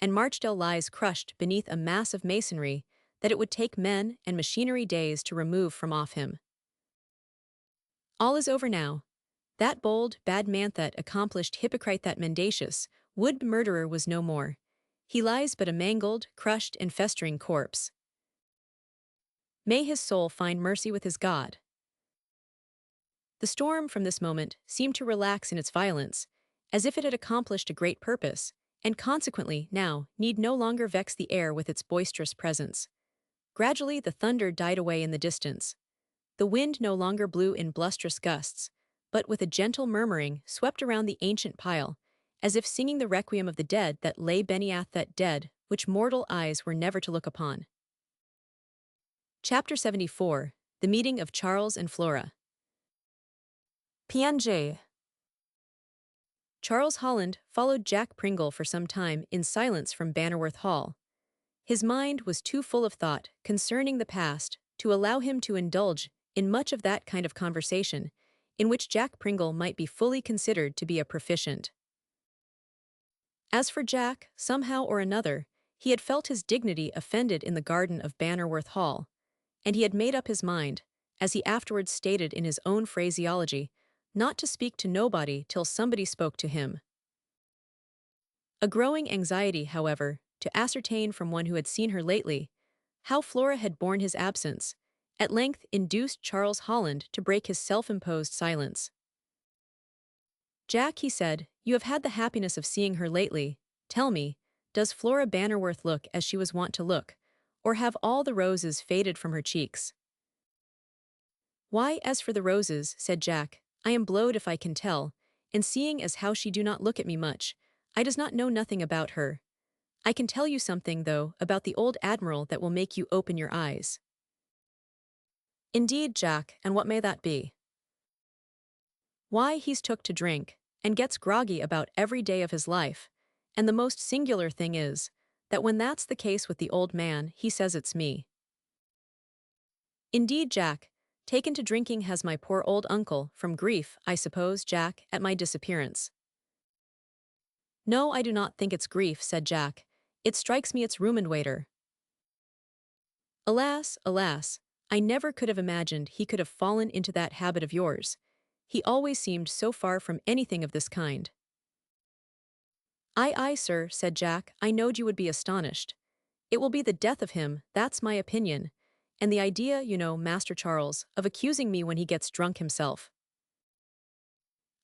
and Marchdale lies crushed beneath a mass of masonry that it would take men and machinery days to remove from off him. All is over now. That bold, bad man, that accomplished hypocrite, that mendacious, would murderer was no more. He lies but a mangled, crushed, and festering corpse. May his soul find mercy with his God. The storm from this moment seemed to relax in its violence, as if it had accomplished a great purpose, and consequently now need no longer vex the air with its boisterous presence. Gradually the thunder died away in the distance. The wind no longer blew in blusterous gusts, but with a gentle murmuring swept around the ancient pile, as if singing the requiem of the dead that lay beneath that dead which mortal eyes were never to look upon. Chapter 74. The Meeting of Charles and Flora. PNJ. Charles Holland followed Jack Pringle for some time in silence from Bannerworth Hall. His mind was too full of thought concerning the past to allow him to indulge in much of that kind of conversation in which Jack Pringle might be fully considered to be a proficient. As for Jack, somehow or another, he had felt his dignity offended in the garden of Bannerworth Hall, and he had made up his mind, as he afterwards stated in his own phraseology, not to speak to nobody till somebody spoke to him. A growing anxiety, however, to ascertain from one who had seen her lately how Flora had borne his absence, at length induced Charles Holland to break his self-imposed silence. "Jack," he said, "you have had the happiness of seeing her lately. Tell me, does Flora Bannerworth look as she was wont to look, or have all the roses faded from her cheeks?" "Why, as for the roses," said Jack, "I am blowed if I can tell, and seeing as how she do not look at me much, I does not know nothing about her. I can tell you something, though, about the old admiral that will make you open your eyes." "Indeed, Jack, and what may that be?" "Why, he's took to drink, and gets groggy about every day of his life, and the most singular thing is, that when that's the case with the old man, he says it's me." "Indeed, Jack, taken to drinking has my poor old uncle, from grief, I suppose, Jack, at my disappearance." "No, I do not think it's grief," said Jack. "It strikes me it's ruminwater." "Alas, alas, I never could have imagined he could have fallen into that habit of yours. He always seemed so far from anything of this kind." "Aye, aye, sir," said Jack, "I knowed you would be astonished. It will be the death of him, that's my opinion. And the idea, you know, Master Charles, of accusing me when he gets drunk himself.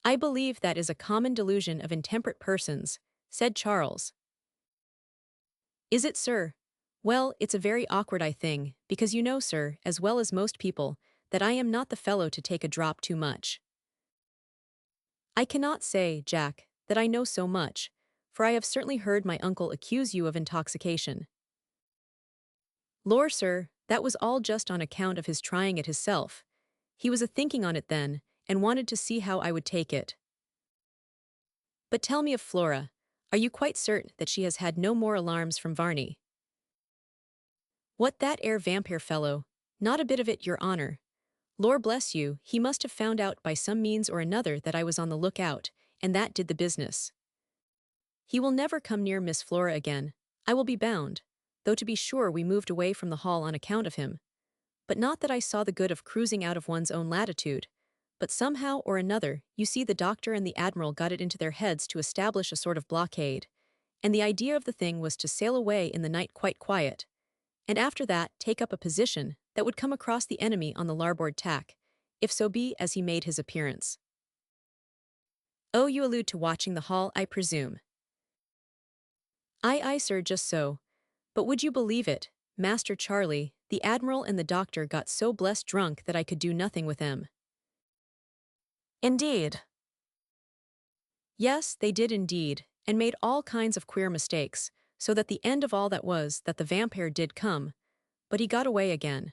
"I believe that is a common delusion of intemperate persons," said Charles. "Is it, sir? Well, it's a very awkward thing, because you know, sir, as well as most people, that I am not the fellow to take a drop too much." "I cannot say, Jack, that I know so much, for I have certainly heard my uncle accuse you of intoxication." "Lor, sir, that was all just on account of his trying it hisself. He was a-thinking on it then, and wanted to see how I would take it." "But tell me of Flora. Are you quite certain that she has had no more alarms from Varney?" "What, that vampire fellow? Not a bit of it, your honour. Lor bless you, he must have found out by some means or another that I was on the lookout, and that did the business. He will never come near Miss Flora again, I will be bound, though to be sure we moved away from the hall on account of him. But not that I saw the good of cruising out of one's own latitude, but somehow or another, you see, the doctor and the admiral got it into their heads to establish a sort of blockade, and the idea of the thing was to sail away in the night quite quiet, and after that take up a position that would come across the enemy on the larboard tack, if so be as he made his appearance." "Oh, you allude to watching the hall, I presume?" "Aye, aye, sir, just so. But would you believe it, Master Charlie, the admiral and the doctor got so blessed drunk that I could do nothing with them." "Indeed?" "Yes, they did indeed, and made all kinds of queer mistakes, so that the end of all that was that the vampire did come, but he got away again."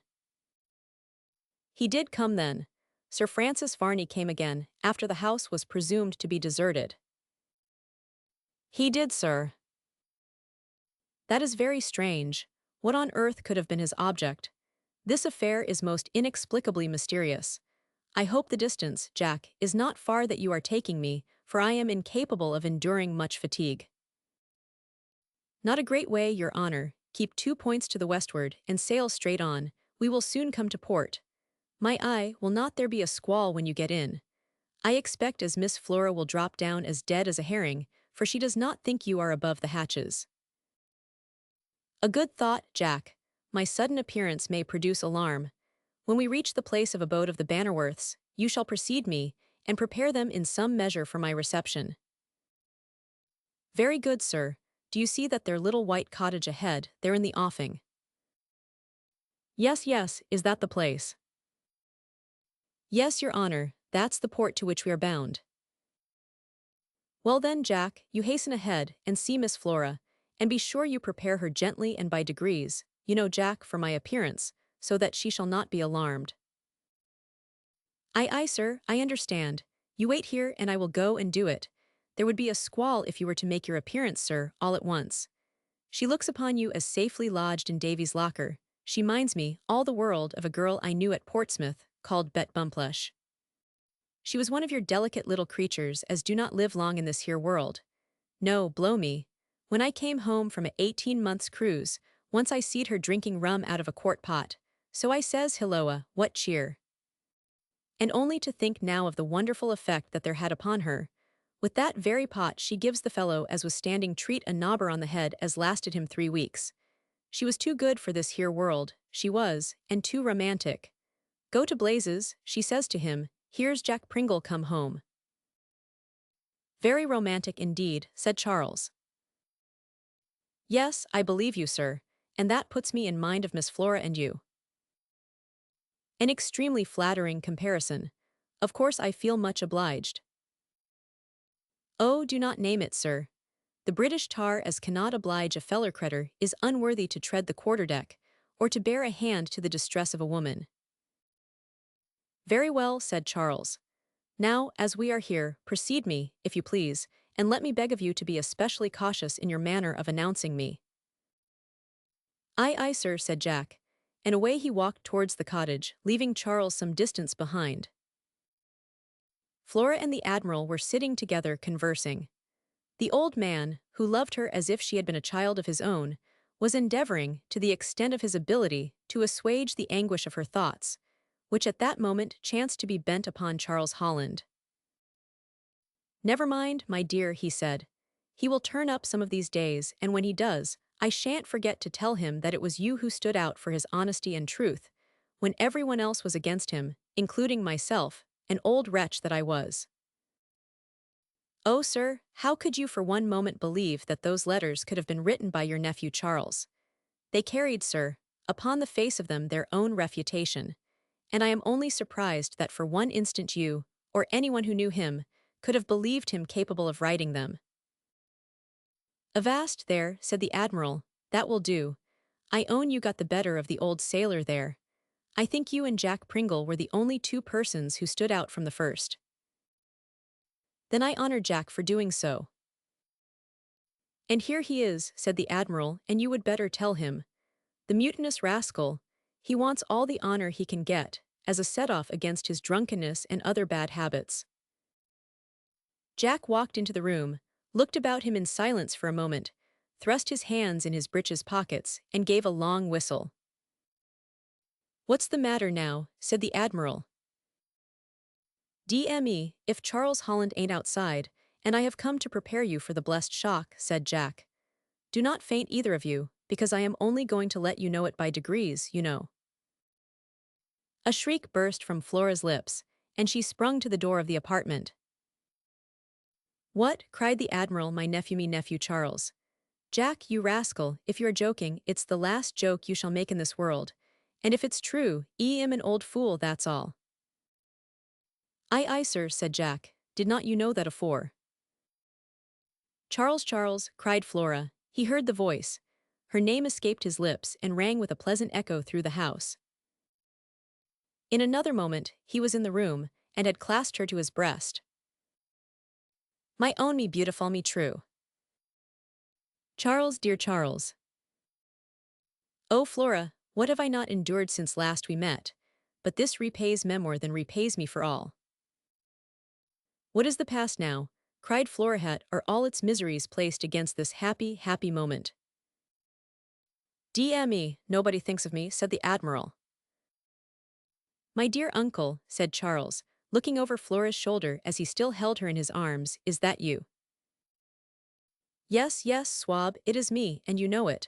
"He did come then. Sir Francis Varney came again, after the house was presumed to be deserted." "He did, sir." "That is very strange. What on earth could have been his object? This affair is most inexplicably mysterious. I hope the distance, Jack, is not far that you are taking me, for I am incapable of enduring much fatigue." "Not a great way, your honour. Keep 2 points to the westward, and sail straight on. We will soon come to port. My eye, will not there be a squall when you get in? I expect as Miss Flora will drop down as dead as a herring, for she does not think you are above the hatches." "A good thought, Jack. My sudden appearance may produce alarm. When we reach the place of abode of the Bannerworths, you shall precede me, and prepare them in some measure for my reception." "Very good, sir. Do you see that their little white cottage ahead, there in the offing?" "Yes, yes, is that the place?" "Yes, your honour, that's the port to which we are bound." "Well then, Jack, you hasten ahead, and see Miss Flora, and be sure you prepare her gently and by degrees, you know, Jack, for my appearance, so that she shall not be alarmed." "Aye, aye, sir, I understand. You wait here and I will go and do it. There would be a squall if you were to make your appearance, sir, all at once. She looks upon you as safely lodged in Davy's locker. She minds me, all the world, of a girl I knew at Portsmouth, called Bet Bumplush. She was one of your delicate little creatures as do not live long in this here world. No, blow me. When I came home from a 18 months' cruise, once I seed her drinking rum out of a quart pot. So I says, Hilloa, what cheer? And only to think now of the wonderful effect that there had upon her. With that very pot she gives the fellow as was standing treat a nobber on the head as lasted him 3 weeks. She was too good for this here world, she was, and too romantic. Go to blazes, she says to him, here's Jack Pringle come home. Very romantic indeed, said Charles. Yes, I believe you, sir, and that puts me in mind of Miss Flora and you. An extremely flattering comparison. Of course I feel much obliged. Oh, do not name it, sir. The British tar as cannot oblige a feller cretur is unworthy to tread the quarterdeck, or to bear a hand to the distress of a woman. Very well, said Charles. Now, as we are here, precede me, if you please, and let me beg of you to be especially cautious in your manner of announcing me. Aye, aye, sir, said Jack, and away he walked towards the cottage, leaving Charles some distance behind. Flora and the Admiral were sitting together conversing. The old man, who loved her as if she had been a child of his own, was endeavoring, to the extent of his ability, to assuage the anguish of her thoughts, which at that moment chanced to be bent upon Charles Holland. Never mind, my dear, he said. He will turn up some of these days, and when he does, I shan't forget to tell him that it was you who stood out for his honesty and truth, when everyone else was against him, including myself, an old wretch that I was. Oh, sir, how could you for one moment believe that those letters could have been written by your nephew Charles? They carried, sir, upon the face of them their own refutation, and I am only surprised that for one instant you, or anyone who knew him, could have believed him capable of writing them. Avast there, said the Admiral, that will do. I own you got the better of the old sailor there. I think you and Jack Pringle were the only two persons who stood out from the first. Then I honor Jack for doing so. And here he is, said the Admiral, and you would better tell him. The mutinous rascal, he wants all the honor he can get, as a set-off against his drunkenness and other bad habits. Jack walked into the room, looked about him in silence for a moment, thrust his hands in his breeches pockets, and gave a long whistle. What's the matter now? Said the Admiral. DME, if Charles Holland ain't outside, and I have come to prepare you for the blessed shock, said Jack. Do not faint either of you, because I am only going to let you know it by degrees, you know. A shriek burst from Flora's lips, and she sprung to the door of the apartment. What? Cried the Admiral, my nephew Charles. Jack, you rascal, if you're joking, it's the last joke you shall make in this world, and if it's true, am an old fool, that's all. Aye, aye, sir, said Jack. Did not you know that afore? Charles, Charles, cried Flora. He heard the voice. Her name escaped his lips and rang with a pleasant echo through the house. In another moment, he was in the room, and had clasped her to his breast. My own, me beautiful, me true. Charles, dear Charles. Oh, Flora, what have I not endured since last we met? But this repays me more than repays me for all. What is the past now? Cried Florahat, are all its miseries placed against this happy, happy moment. DME, nobody thinks of me, said the Admiral. My dear uncle, said Charles, looking over Flora's shoulder as he still held her in his arms, is that you? Yes, yes, Swab, it is me, and you know it.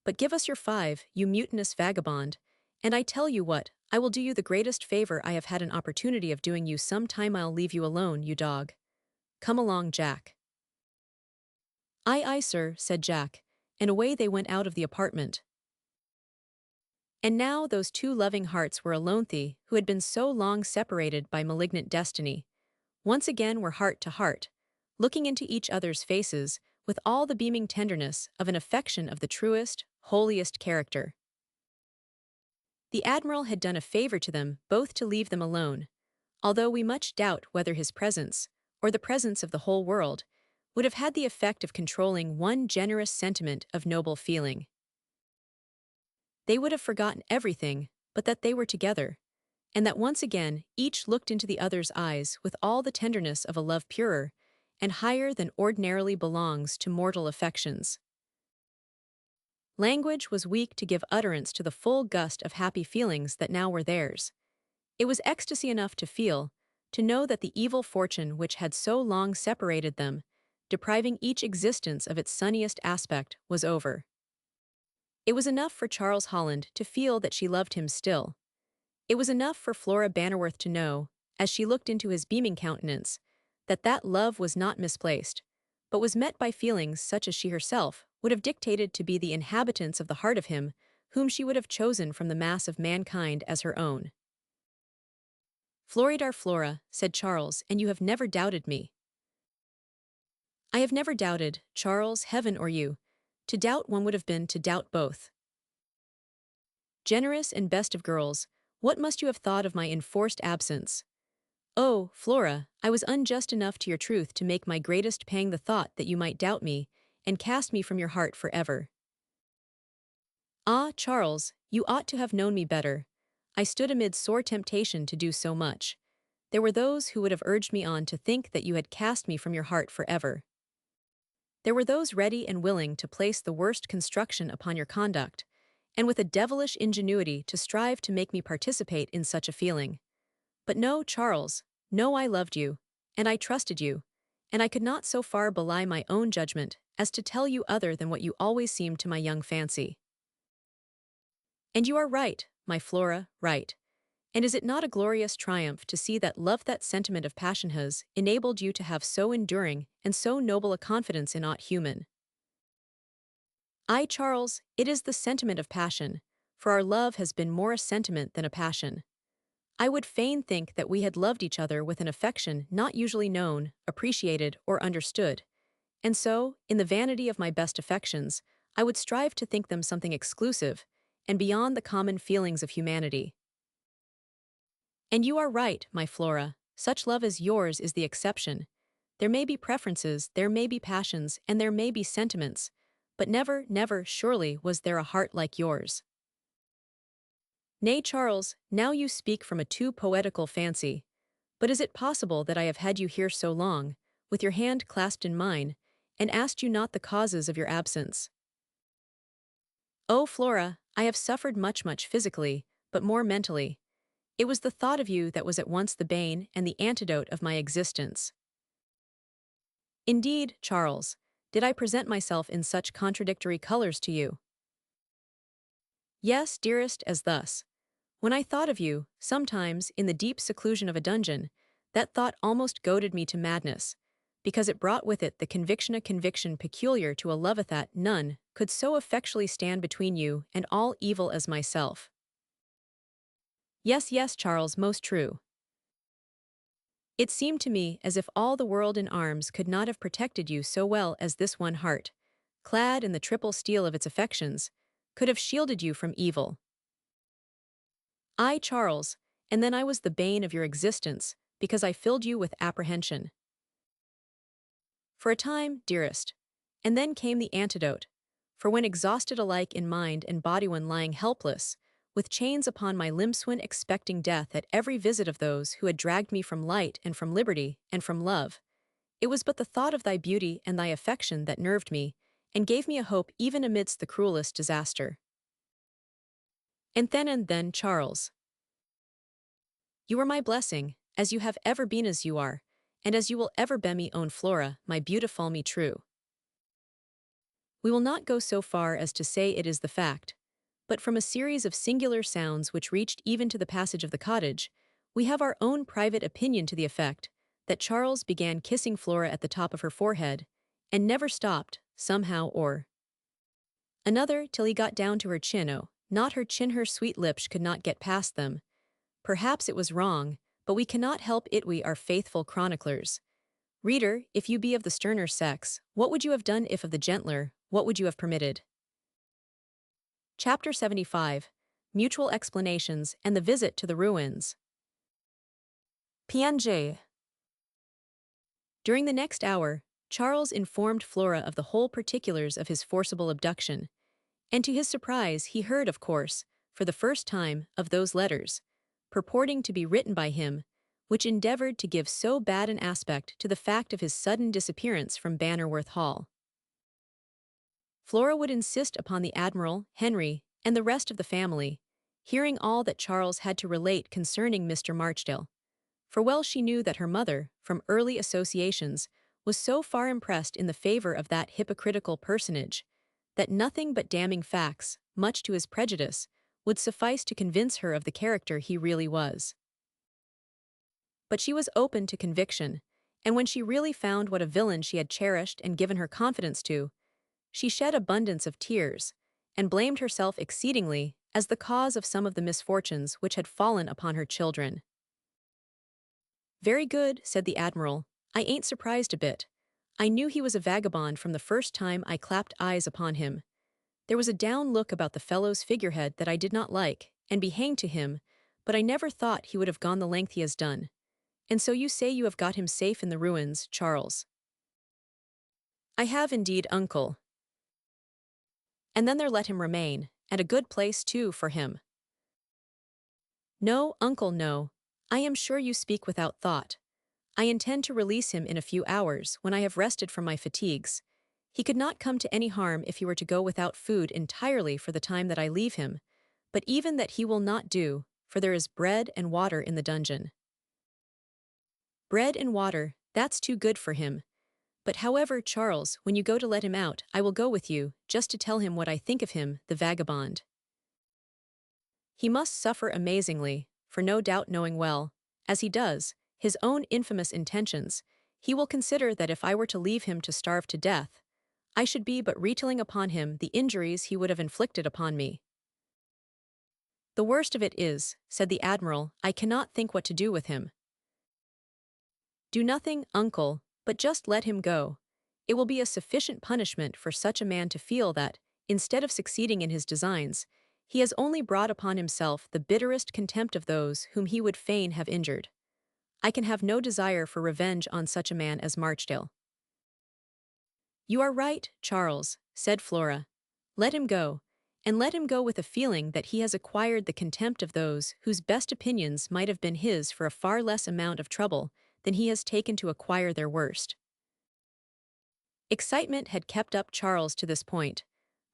But give us your 5, you mutinous vagabond, and I tell you what, I will do you the greatest favor I have had an opportunity of doing you. Some time I'll leave you alone, you dog. Come along, Jack. Aye, aye, sir, said Jack, and away they went out of the apartment. And now those two loving hearts were alone, who had been so long separated by malignant destiny, once again were heart to heart, looking into each other's faces with all the beaming tenderness of an affection of the truest, holiest character. The Admiral had done a favor to them both to leave them alone, although we much doubt whether his presence, or the presence of the whole world, would have had the effect of controlling one generous sentiment of noble feeling. They would have forgotten everything but that they were together, and that once again each looked into the other's eyes with all the tenderness of a love purer and higher than ordinarily belongs to mortal affections. Language was weak to give utterance to the full gust of happy feelings that now were theirs. It was ecstasy enough to feel, to know that the evil fortune which had so long separated them, depriving each existence of its sunniest aspect, was over. It was enough for Charles Holland to feel that she loved him still. It was enough for Flora Bannerworth to know, as she looked into his beaming countenance, that that love was not misplaced, but was met by feelings such as she herself would have dictated to be the inhabitants of the heart of him whom she would have chosen from the mass of mankind as her own. "Floridar Flora," said Charles, "and you have never doubted me." "I have never doubted, Charles, heaven or you. To doubt one would have been to doubt both." "Generous and best of girls, what must you have thought of my enforced absence?" "Oh, Flora, I was unjust enough to your truth to make my greatest pang the thought that you might doubt me, and cast me from your heart forever." "Ah, Charles, you ought to have known me better. I stood amid sore temptation to do so much. There were those who would have urged me on to think that you had cast me from your heart forever. There were those ready and willing to place the worst construction upon your conduct, and with a devilish ingenuity to strive to make me participate in such a feeling. But no, Charles, no, I loved you, and I trusted you, and I could not so far belie my own judgment as to tell you other than what you always seemed to my young fancy. And you are right, my Flora, right. And is it not a glorious triumph to see that love, that sentiment of passion, has enabled you to have so enduring and so noble a confidence in aught human? Ay, Charles, it is the sentiment of passion, for our love has been more a sentiment than a passion. I would fain think that we had loved each other with an affection not usually known, appreciated, or understood, and so, in the vanity of my best affections, I would strive to think them something exclusive, and beyond the common feelings of humanity. And you are right, my Flora, such love as yours is the exception. There may be preferences, there may be passions, and there may be sentiments, but never, never, surely, was there a heart like yours. Nay, Charles, now you speak from a too poetical fancy. But is it possible that I have had you here so long, with your hand clasped in mine, and asked you not the causes of your absence? Oh, Flora, I have suffered much physically, but more mentally. It was the thought of you that was at once the bane and the antidote of my existence. Indeed, Charles, did I present myself in such contradictory colors to you? Yes, dearest, as thus. When I thought of you, sometimes, in the deep seclusion of a dungeon, that thought almost goaded me to madness, because it brought with it the conviction, a conviction peculiar to a loveth, that none could so effectually stand between you and all evil as myself. Yes, yes, Charles, most true. It seemed to me as if all the world in arms could not have protected you so well as this one heart, clad in the triple steel of its affections, could have shielded you from evil. I, Charles, and then I was the bane of your existence, because I filled you with apprehension. For a time, dearest. And then came the antidote. For when exhausted alike in mind and body, when lying helpless, with chains upon my limbs, when expecting death at every visit of those who had dragged me from light and from liberty and from love, it was but the thought of thy beauty and thy affection that nerved me, and gave me a hope even amidst the cruelest disaster. And then, Charles, you were my blessing, as you have ever been, as you are, and as you will ever be, me own Flora, my beautiful, me true. We will not go so far as to say it is the fact, but from a series of singular sounds which reached even to the passage of the cottage, we have our own private opinion to the effect that Charles began kissing Flora at the top of her forehead, and never stopped, somehow or another, till he got down to her chin. Oh, not her chin, her sweet lips could not get past them. Perhaps it was wrong, but we cannot help it, we are faithful chroniclers. Reader, if you be of the sterner sex, what would you have done? If of the gentler, what would you have permitted? Chapter 75. Mutual Explanations and the Visit to the Ruins. PNJ. During the next hour, Charles informed Flora of the whole particulars of his forcible abduction, and to his surprise he heard, of course, for the first time, of those letters, purporting to be written by him, which endeavored to give so bad an aspect to the fact of his sudden disappearance from Bannerworth Hall. Flora would insist upon the Admiral, Henry, and the rest of the family, hearing all that Charles had to relate concerning Mr. Marchdale, for well she knew that her mother, from early associations, was so far impressed in the favor of that hypocritical personage, that nothing but damning facts, much to his prejudice, would suffice to convince her of the character he really was. But she was open to conviction, and when she really found what a villain she had cherished and given her confidence to, she shed abundance of tears, and blamed herself exceedingly as the cause of some of the misfortunes which had fallen upon her children. "Very good," said the Admiral. "I ain't surprised a bit. I knew he was a vagabond from the first time I clapped eyes upon him. There was a down look about the fellow's figurehead that I did not like, and be hanged to him, but I never thought he would have gone the length he has done. And so you say you have got him safe in the ruins, Charles?" "I have indeed, uncle. And then there let him remain, and a good place, too, for him." "No, uncle, no. I am sure you speak without thought. I intend to release him in a few hours, when I have rested from my fatigues. He could not come to any harm if he were to go without food entirely for the time that I leave him, but even that he will not do, for there is bread and water in the dungeon." "Bread and water, that's too good for him. But however, Charles, when you go to let him out, I will go with you, just to tell him what I think of him, the vagabond. He must suffer amazingly, for no doubt knowing well, as he does, his own infamous intentions, he will consider that if I were to leave him to starve to death, I should be but retailing upon him the injuries he would have inflicted upon me." "The worst of it is," said the Admiral, "I cannot think what to do with him." "Do nothing, uncle, but just let him go. It will be a sufficient punishment for such a man to feel that, instead of succeeding in his designs, he has only brought upon himself the bitterest contempt of those whom he would fain have injured. I can have no desire for revenge on such a man as Marchdale." "You are right, Charles," said Flora. "Let him go, and let him go with a feeling that he has acquired the contempt of those whose best opinions might have been his for a far less amount of trouble than he has taken to acquire their worst." Excitement had kept up Charles to this point,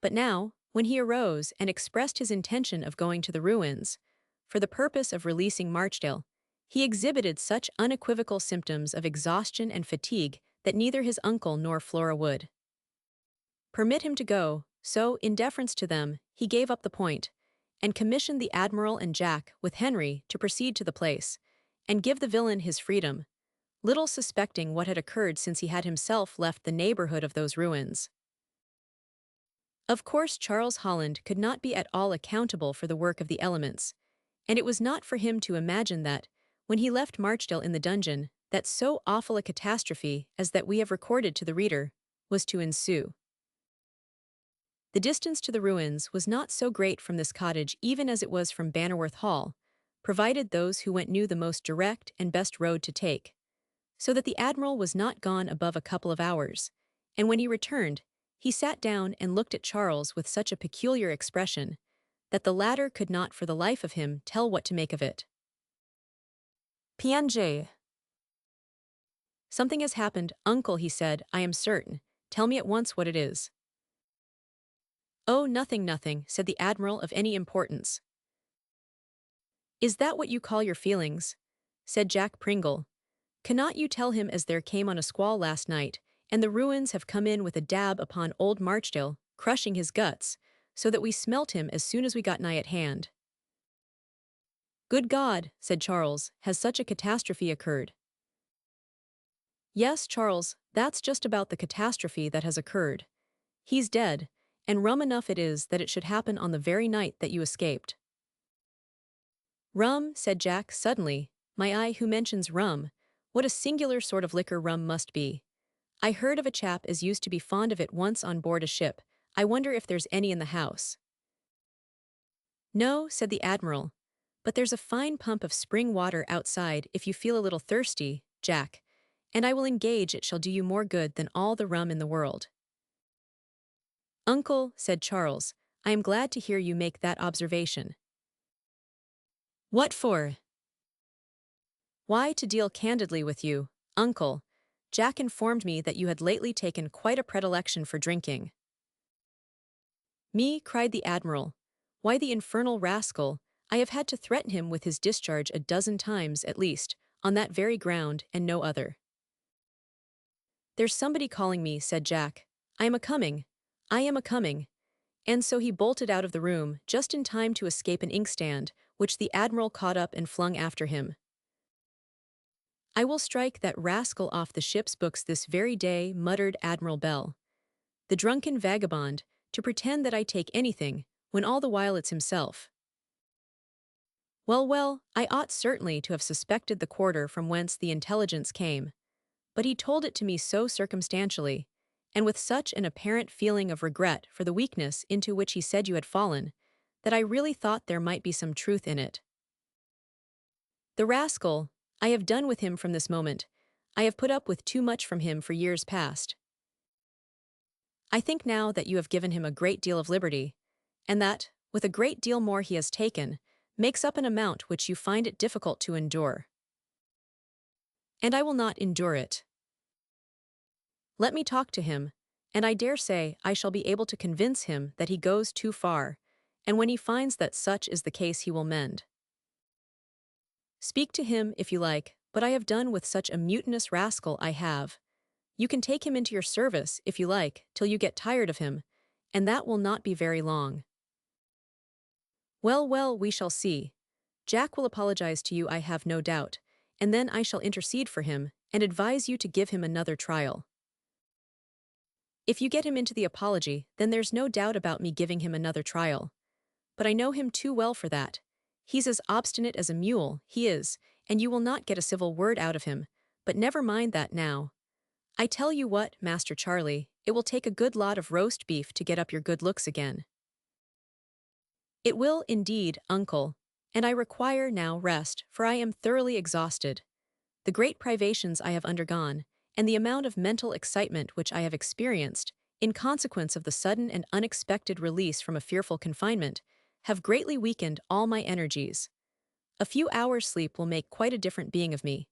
but now, when he arose and expressed his intention of going to the ruins, for the purpose of releasing Marchdale, he exhibited such unequivocal symptoms of exhaustion and fatigue that neither his uncle nor Flora would permit him to go, so, in deference to them, he gave up the point, and commissioned the Admiral and Jack with Henry to proceed to the place, and give the villain his freedom, little suspecting what had occurred since he had himself left the neighborhood of those ruins. Of course Charles Holland could not be at all accountable for the work of the elements, and it was not for him to imagine that, when he left Marchdale in the dungeon, that so awful a catastrophe as that we have recorded to the reader was to ensue. The distance to the ruins was not so great from this cottage even as it was from Bannerworth Hall, provided those who went knew the most direct and best road to take, so that the Admiral was not gone above a couple of hours, and when he returned, he sat down and looked at Charles with such a peculiar expression that the latter could not for the life of him tell what to make of it. "PNJ. Something has happened, uncle," he said, "I am certain. Tell me at once what it is." "Oh, nothing, nothing," said the Admiral of any importance. "Is that what you call your feelings?" said Jack Pringle. "Cannot you tell him as there came on a squall last night, and the ruins have come in with a dab upon old Marchdale, crushing his guts, so that we smelt him as soon as we got nigh at hand?" "Good God," said Charles, "has such a catastrophe occurred?" "Yes, Charles, that's just about the catastrophe that has occurred. He's dead, and rum enough it is that it should happen on the very night that you escaped." "Rum," said Jack suddenly. "My eye, who mentions rum? What a singular sort of liquor rum must be. I heard of a chap as used to be fond of it once on board a ship. I wonder if there's any in the house." "No," said the Admiral, "but there's a fine pump of spring water outside if you feel a little thirsty, Jack, and I will engage it shall do you more good than all the rum in the world." "Uncle," said Charles, "I am glad to hear you make that observation." "What for?" "Why, to deal candidly with you, uncle. Jack informed me that you had lately taken quite a predilection for drinking." "Me?" cried the Admiral. "Why, the infernal rascal, I have had to threaten him with his discharge a dozen times, at least, on that very ground, and no other." "There's somebody calling me," said Jack. "I am a-coming. And so he bolted out of the room just in time to escape an inkstand, which the admiral caught up and flung after him. "I will strike that rascal off the ship's books this very day," muttered Admiral Bell. "The drunken vagabond, to pretend that I take anything, when all the while it's himself. Well, well, I ought certainly to have suspected the quarter from whence the intelligence came, but he told it to me so circumstantially, and with such an apparent feeling of regret for the weakness into which he said you had fallen, that I really thought there might be some truth in it. The rascal, I have done with him from this moment. I have put up with too much from him for years past. I think now that you have given him a great deal of liberty, and that, with a great deal more he has taken, makes up an amount which you find it difficult to endure. And I will not endure it. Let me talk to him, and I dare say I shall be able to convince him that he goes too far, and when he finds that such is the case he will mend. Speak to him if you like, but I have done with such a mutinous rascal I have. You can take him into your service, if you like, till you get tired of him, and that will not be very long. Well, well, we shall see. Jack will apologize to you, I have no doubt, and then I shall intercede for him, and advise you to give him another trial. If you get him into the apology, then there's no doubt about me giving him another trial. But I know him too well for that. He's as obstinate as a mule, he is, and you will not get a civil word out of him, but never mind that now. I tell you what, Master Charlie, it will take a good lot of roast beef to get up your good looks again. It will, indeed, uncle, and I require now rest, for I am thoroughly exhausted. The great privations I have undergone, and the amount of mental excitement which I have experienced, in consequence of the sudden and unexpected release from a fearful confinement, have greatly weakened all my energies. A few hours' sleep will make quite a different being of me.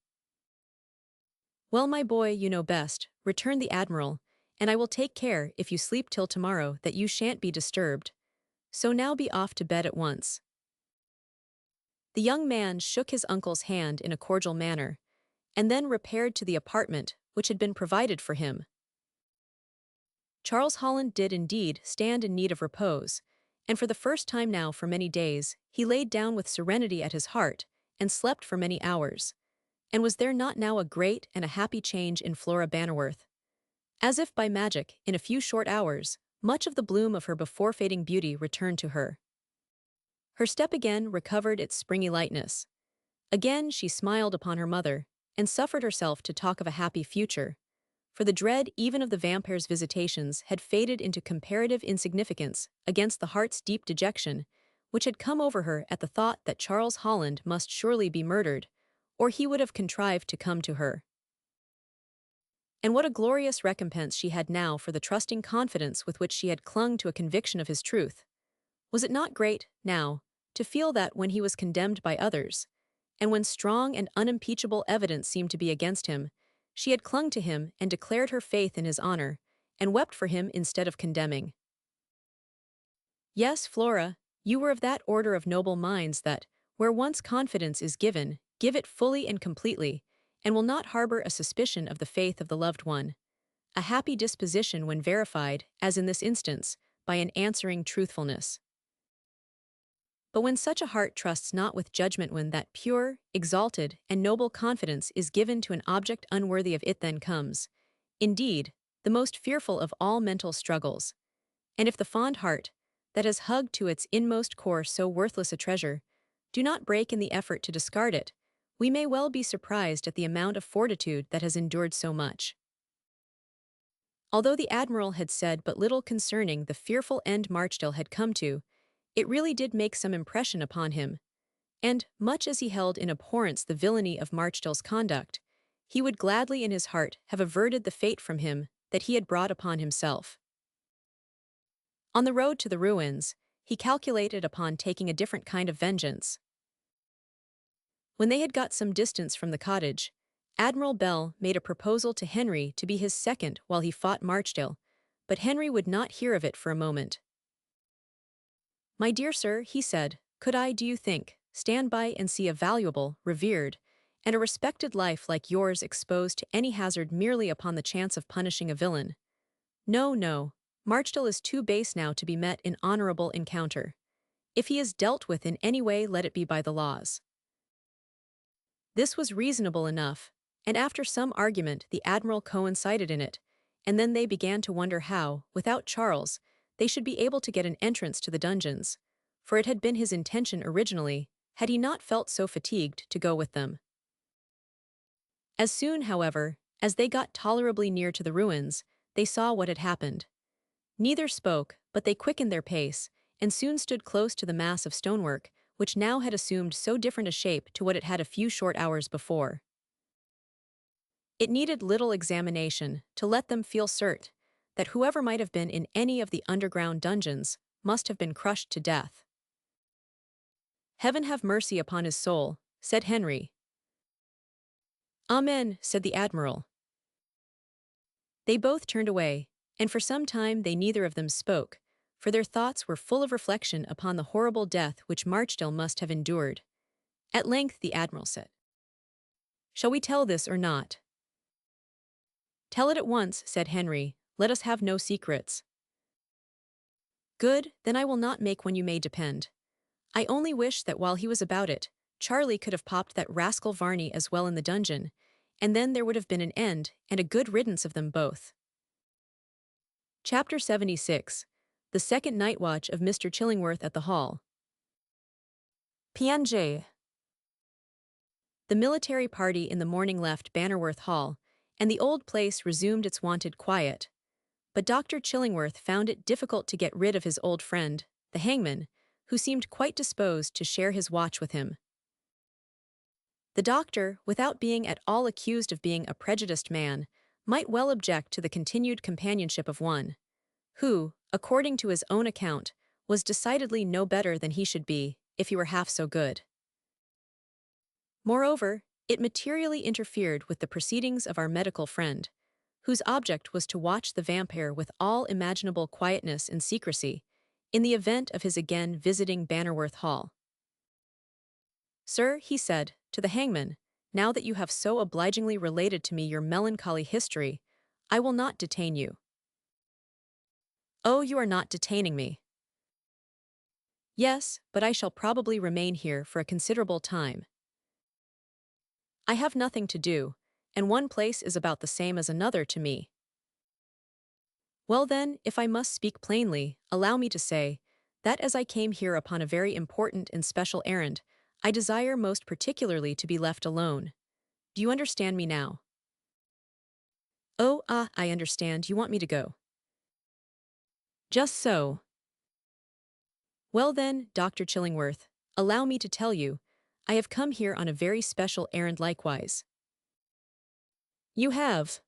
Well, my boy, you know best, returned the admiral, and I will take care, if you sleep till tomorrow, that you shan't be disturbed. So now be off to bed at once. The young man shook his uncle's hand in a cordial manner, and then repaired to the apartment which had been provided for him. Charles Holland did indeed stand in need of repose, and for the first time now for many days he laid down with serenity at his heart, and slept for many hours. And was there not now a great and a happy change in Flora Bannerworth? As if by magic, in a few short hours, much of the bloom of her before-fading beauty returned to her. Her step again recovered its springy lightness. Again she smiled upon her mother, and suffered herself to talk of a happy future, for the dread even of the vampire's visitations had faded into comparative insignificance against the heart's deep dejection, which had come over her at the thought that Charles Holland must surely be murdered, or he would have contrived to come to her. And what a glorious recompense she had now for the trusting confidence with which she had clung to a conviction of his truth. Was it not great, now, to feel that when he was condemned by others, and when strong and unimpeachable evidence seemed to be against him, she had clung to him and declared her faith in his honor, and wept for him instead of condemning? Yes, Flora, you were of that order of noble minds that, where once confidence is given, give it fully and completely, and will not harbor a suspicion of the faith of the loved one. A happy disposition when verified, as in this instance, by an answering truthfulness. But when such a heart trusts not with judgment, when that pure, exalted, and noble confidence is given to an object unworthy of it, then comes, indeed, the most fearful of all mental struggles. And if the fond heart, that has hugged to its inmost core so worthless a treasure, do not break in the effort to discard it, we may well be surprised at the amount of fortitude that has endured so much. Although the admiral had said but little concerning the fearful end Marchdale had come to, it really did make some impression upon him, and, much as he held in abhorrence the villainy of Marchdale's conduct, he would gladly in his heart have averted the fate from him that he had brought upon himself. On the road to the ruins, he calculated upon taking a different kind of vengeance. When they had got some distance from the cottage, Admiral Bell made a proposal to Henry to be his second while he fought Marchdale, but Henry would not hear of it for a moment. "My dear sir," he said, "could I, do you think, stand by and see a valuable, revered, and a respected life like yours exposed to any hazard merely upon the chance of punishing a villain? No, no, Marchdale is too base now to be met in honorable encounter. If he is dealt with in any way, let it be by the laws. This was reasonable enough, and after some argument the Admiral coincided in it, and then they began to wonder how, without Charles, they should be able to get an entrance to the dungeons, for it had been his intention originally, had he not felt so fatigued, to go with them. As soon, however, as they got tolerably near to the ruins, they saw what had happened. Neither spoke, but they quickened their pace, and soon stood close to the mass of stonework, which now had assumed so different a shape to what it had a few short hours before. It needed little examination to let them feel certain that whoever might have been in any of the underground dungeons must have been crushed to death. "Heaven have mercy upon his soul," said Henry. "Amen," said the Admiral. They both turned away, and for some time they neither of them spoke, for their thoughts were full of reflection upon the horrible death which Marchdale must have endured. At length the Admiral said, "Shall we tell this or not?" "Tell it at once," said Henry. "Let us have no secrets." "Good, then I will not make one, you may depend. I only wish that while he was about it, Charlie could have popped that rascal Varney as well in the dungeon, and then there would have been an end and a good riddance of them both." Chapter 76. The Second Night Watch of Mr. Chillingworth at the Hall. PNJ. The military party in the morning left Bannerworth Hall, and the old place resumed its wonted quiet. But Dr. Chillingworth found it difficult to get rid of his old friend, the hangman, who seemed quite disposed to share his watch with him. The doctor, without being at all accused of being a prejudiced man, might well object to the continued companionship of one who, according to his own account, was decidedly no better than he should be, if he were half so good. Moreover, it materially interfered with the proceedings of our medical friend, whose object was to watch the vampire with all imaginable quietness and secrecy, in the event of his again visiting Bannerworth Hall. "Sir," he said, to the hangman, "now that you have so obligingly related to me your melancholy history, I will not detain you." "Oh, you are not detaining me." "Yes, but I shall probably remain here for a considerable time. I have nothing to do, and one place is about the same as another to me." "Well then, if I must speak plainly, allow me to say, that as I came here upon a very important and special errand, I desire most particularly to be left alone. Do you understand me now?" "Oh, I understand, you want me to go." "Just so. Well then, Dr. Chillingworth, allow me to tell you, I have come here on a very special errand likewise." "You have?"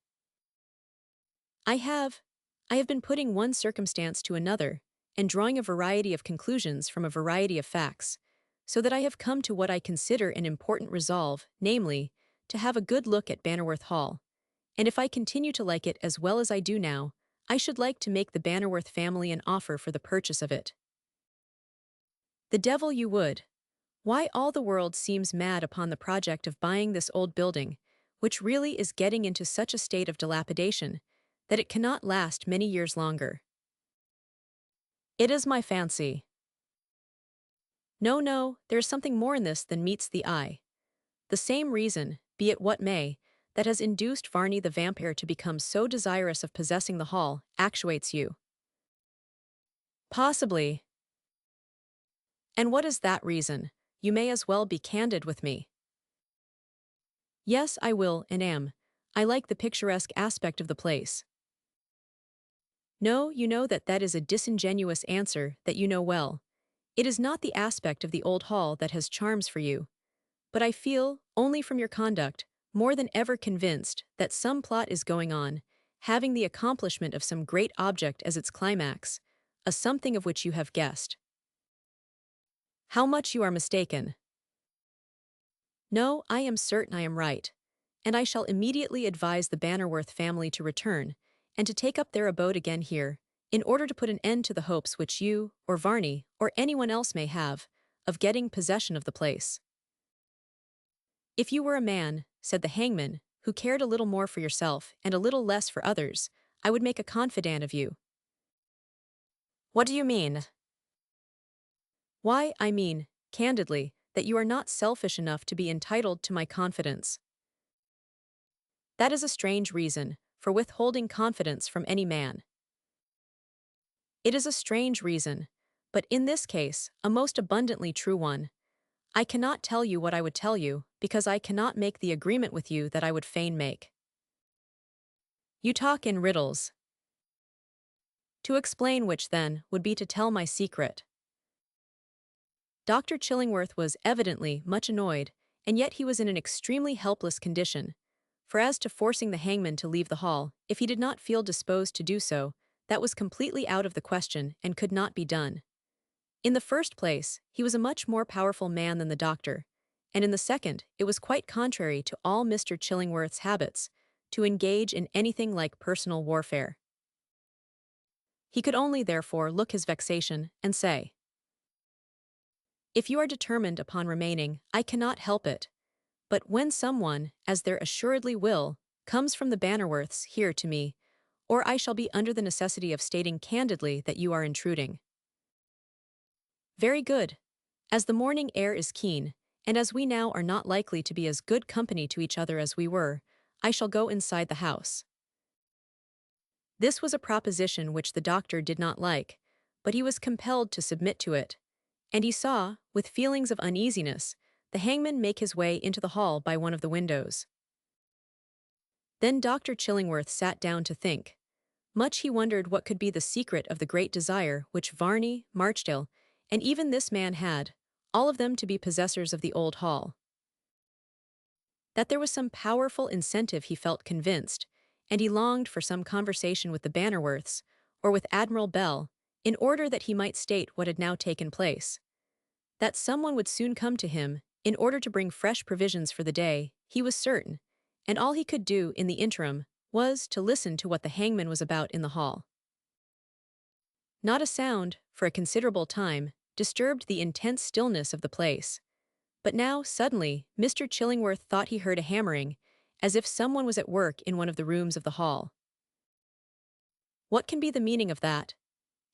"I have. I have been putting one circumstance to another, and drawing a variety of conclusions from a variety of facts, so that I have come to what I consider an important resolve, namely, to have a good look at Bannerworth Hall, and if I continue to like it as well as I do now, I should like to make the Bannerworth family an offer for the purchase of it." "The devil you would. Why, all the world seems mad upon the project of buying this old building, which really is getting into such a state of dilapidation that it cannot last many years longer." "It is my fancy." No, there is something more in this than meets the eye. The same reason, be it what may, that has induced Varney the Vampyre to become so desirous of possessing the hall, actuates you." "Possibly." "And what is that reason? You may as well be candid with me." "Yes, I will and am. I like the picturesque aspect of the place." "No, you know that that is a disingenuous answer that you know well. It is not the aspect of the old hall that has charms for you. But I feel, only from your conduct, more than ever convinced that some plot is going on, having the accomplishment of some great object as its climax, a something of which you have guessed." "How much you are mistaken." "No, I am certain I am right, and I shall immediately advise the Bannerworth family to return, and to take up their abode again here, in order to put an end to the hopes which you, or Varney, or anyone else may have, of getting possession of the place." "If you were a man," said the hangman, "who cared a little more for yourself and a little less for others, I would make a confidant of you." What do you mean? Why, I mean, candidly, that you are not selfish enough to be entitled to my confidence. That is a strange reason for withholding confidence from any man. It is a strange reason, but in this case, a most abundantly true one. I cannot tell you what I would tell you, because I cannot make the agreement with you that I would fain make. You talk in riddles. To explain which, then, would be to tell my secret. Dr. Chillingworth was evidently much annoyed, and yet he was in an extremely helpless condition. For as to forcing the hangman to leave the hall, if he did not feel disposed to do so, that was completely out of the question and could not be done. In the first place, he was a much more powerful man than the doctor, and in the second, it was quite contrary to all Mr. Chillingworth's habits to engage in anything like personal warfare. He could only, therefore, look his vexation and say, "If you are determined upon remaining, I cannot help it. But when someone, as there assuredly will, comes from the Bannerworths here to me, or I shall be under the necessity of stating candidly that you are intruding." Very good. As the morning air is keen, and as we now are not likely to be as good company to each other as we were, I shall go inside the house. This was a proposition which the doctor did not like, but he was compelled to submit to it, and he saw, with feelings of uneasiness, the hangman make his way into the hall by one of the windows. Then Dr. Chillingworth sat down to think. Much he wondered what could be the secret of the great desire which Varney, Marchdale, and even this man had, all of them to be possessors of the old hall. That there was some powerful incentive he felt convinced, and he longed for some conversation with the Bannerworths, or with Admiral Bell, in order that he might state what had now taken place. That someone would soon come to him, in order to bring fresh provisions for the day, he was certain, and all he could do in the interim was to listen to what the hangman was about in the hall. Not a sound, for a considerable time, disturbed the intense stillness of the place. But now, suddenly, Mr. Chillingworth thought he heard a hammering, as if someone was at work in one of the rooms of the hall. "What can be the meaning of that?"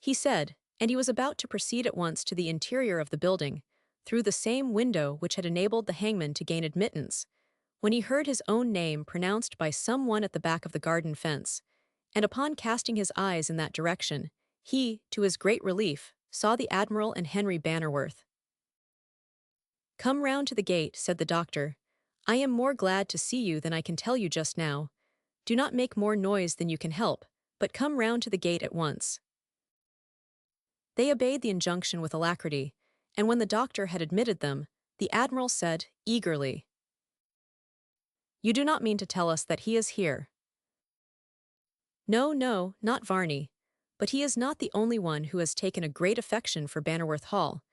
he said, and he was about to proceed at once to the interior of the building, through the same window which had enabled the hangman to gain admittance, when he heard his own name pronounced by some one at the back of the garden fence, and upon casting his eyes in that direction, he, to his great relief, saw the Admiral and Henry Bannerworth. "Come round to the gate," said the doctor. "I am more glad to see you than I can tell you just now. Do not make more noise than you can help, but come round to the gate at once." They obeyed the injunction with alacrity, and when the doctor had admitted them, the Admiral said, eagerly, "You do not mean to tell us that he is here?" "No, no, not Varney. But he is not the only one who has taken a great affection for Bannerworth Hall.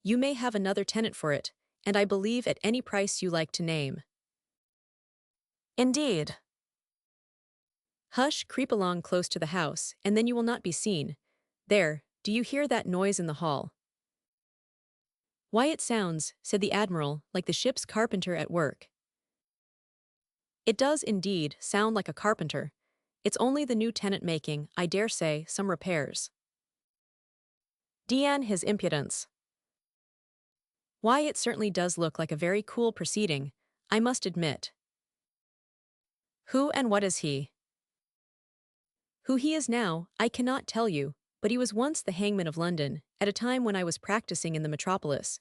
You may have another tenant for it, and I believe at any price you like to name." "Indeed." "Hush, creep along close to the house, and then you will not be seen. There, do you hear that noise in the hall?" "Why, it sounds," said the Admiral, "like the ship's carpenter at work." "It does indeed sound like a carpenter. It's only the new tenant making, I dare say, some repairs." "Dean, his impudence." "Why, it certainly does look like a very cool proceeding, I must admit." "Who and what is he?" "Who he is now, I cannot tell you, but he was once the hangman of London, at a time when I was practicing in the metropolis,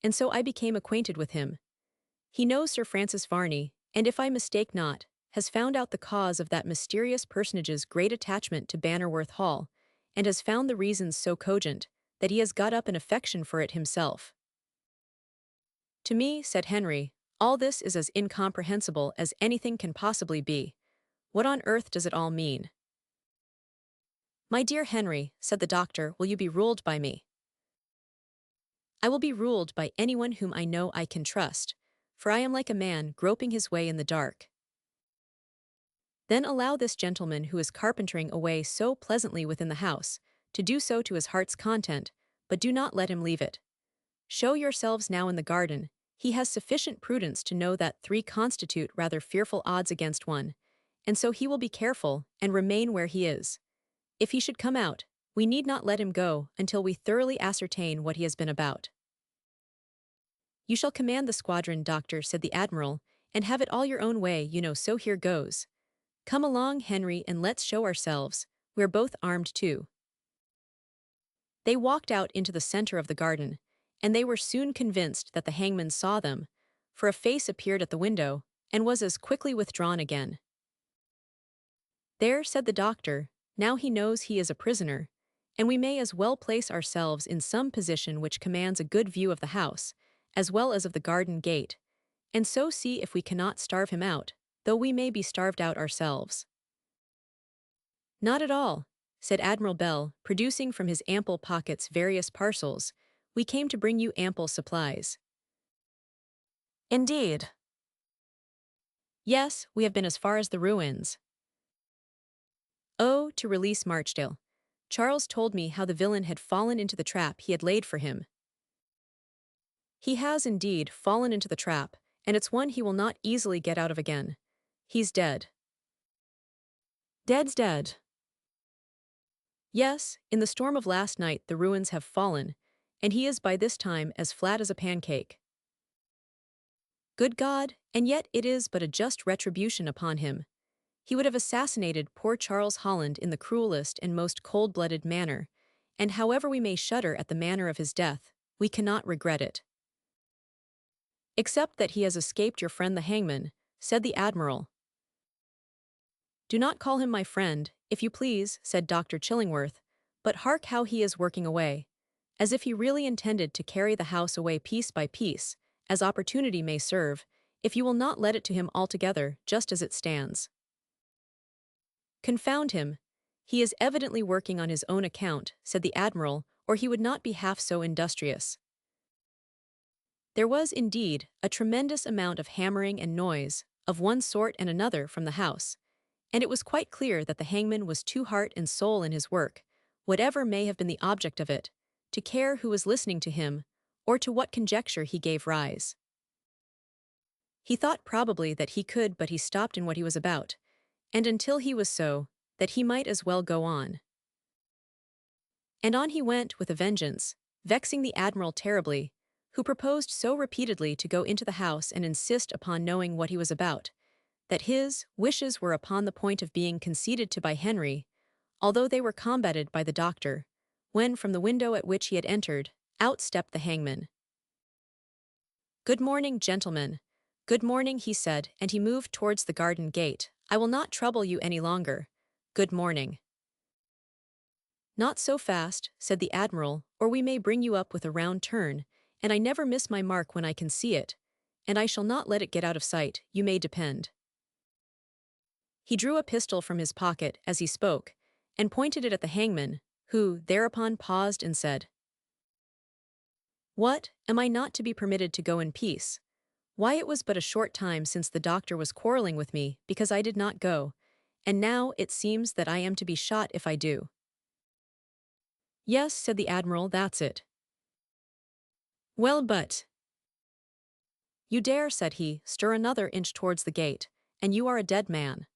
and so I became acquainted with him. He knows Sir Francis Varney, and if I mistake not, has found out the cause of that mysterious personage's great attachment to Bannerworth Hall, and has found the reasons so cogent, that he has got up an affection for it himself." "To me," said Henry, "all this is as incomprehensible as anything can possibly be. What on earth does it all mean?" "My dear Henry," said the doctor, "will you be ruled by me?" "I will be ruled by anyone whom I know I can trust, for I am like a man groping his way in the dark." "Then allow this gentleman who is carpentering away so pleasantly within the house, to do so to his heart's content, but do not let him leave it. Show yourselves now in the garden. He has sufficient prudence to know that 3 constitute rather fearful odds against 1, and so he will be careful and remain where he is. If he should come out, we need not let him go until we thoroughly ascertain what he has been about. You shall command the squadron, doctor, said the admiral, and have it all your own way, so here goes. Come along, Henry, and let's show ourselves. We're both armed too. They walked out into the center of the garden, and they were soon convinced that the hangman saw them, for a face appeared at the window, and was as quickly withdrawn again. There, said the doctor, now he knows he is a prisoner, and we may as well place ourselves in some position which commands a good view of the house, as well as of the garden gate, and so see if we cannot starve him out, though we may be starved out ourselves. Not at all, said Admiral Bell, producing from his ample pockets various parcels. We came to bring you ample supplies. Indeed. Yes, we have been as far as the ruins. Oh, to release Marchdale. Charles told me how the villain had fallen into the trap he had laid for him. He has indeed fallen into the trap, and it's one he will not easily get out of again. He's dead. Dead's dead. Yes, in the storm of last night the ruins have fallen, and he is by this time as flat as a pancake. Good God, and yet it is but a just retribution upon him. He would have assassinated poor Charles Holland in the cruelest and most cold-blooded manner, and however we may shudder at the manner of his death, we cannot regret it. Except that he has escaped your friend the hangman, said the admiral. Do not call him my friend, if you please, said Dr. Chillingworth, but hark how he is working away, as if he really intended to carry the house away piece by piece, as opportunity may serve, if you will not let it to him altogether, just as it stands. Confound him! He is evidently working on his own account, said the admiral, or he would not be half so industrious. There was, indeed, a tremendous amount of hammering and noise, of one sort and another, from the house, and it was quite clear that the hangman was too heart and soul in his work, whatever may have been the object of it, to care who was listening to him, or to what conjecture he gave rise. He thought probably that he could, but he stopped in what he was about, and until he was so, that he might as well go on. And on he went with a vengeance, vexing the admiral terribly, who proposed so repeatedly to go into the house and insist upon knowing what he was about, that his wishes were upon the point of being conceded to by Henry, although they were combated by the doctor, when from the window at which he had entered, out stepped the hangman. Good morning, gentlemen. Good morning, he said, and he moved towards the garden gate. I will not trouble you any longer. Good morning. Not so fast, said the admiral, or we may bring you up with a round turn, and I never miss my mark when I can see it, and I shall not let it get out of sight, you may depend. He drew a pistol from his pocket as he spoke, and pointed it at the hangman, who thereupon paused and said, What, am I not to be permitted to go in peace? Why, it was but a short time since the doctor was quarreling with me because I did not go, and now it seems that I am to be shot if I do. Yes, said the admiral, that's it. Well, but... You dare, said he, stir another inch towards the gate, and you are a dead man.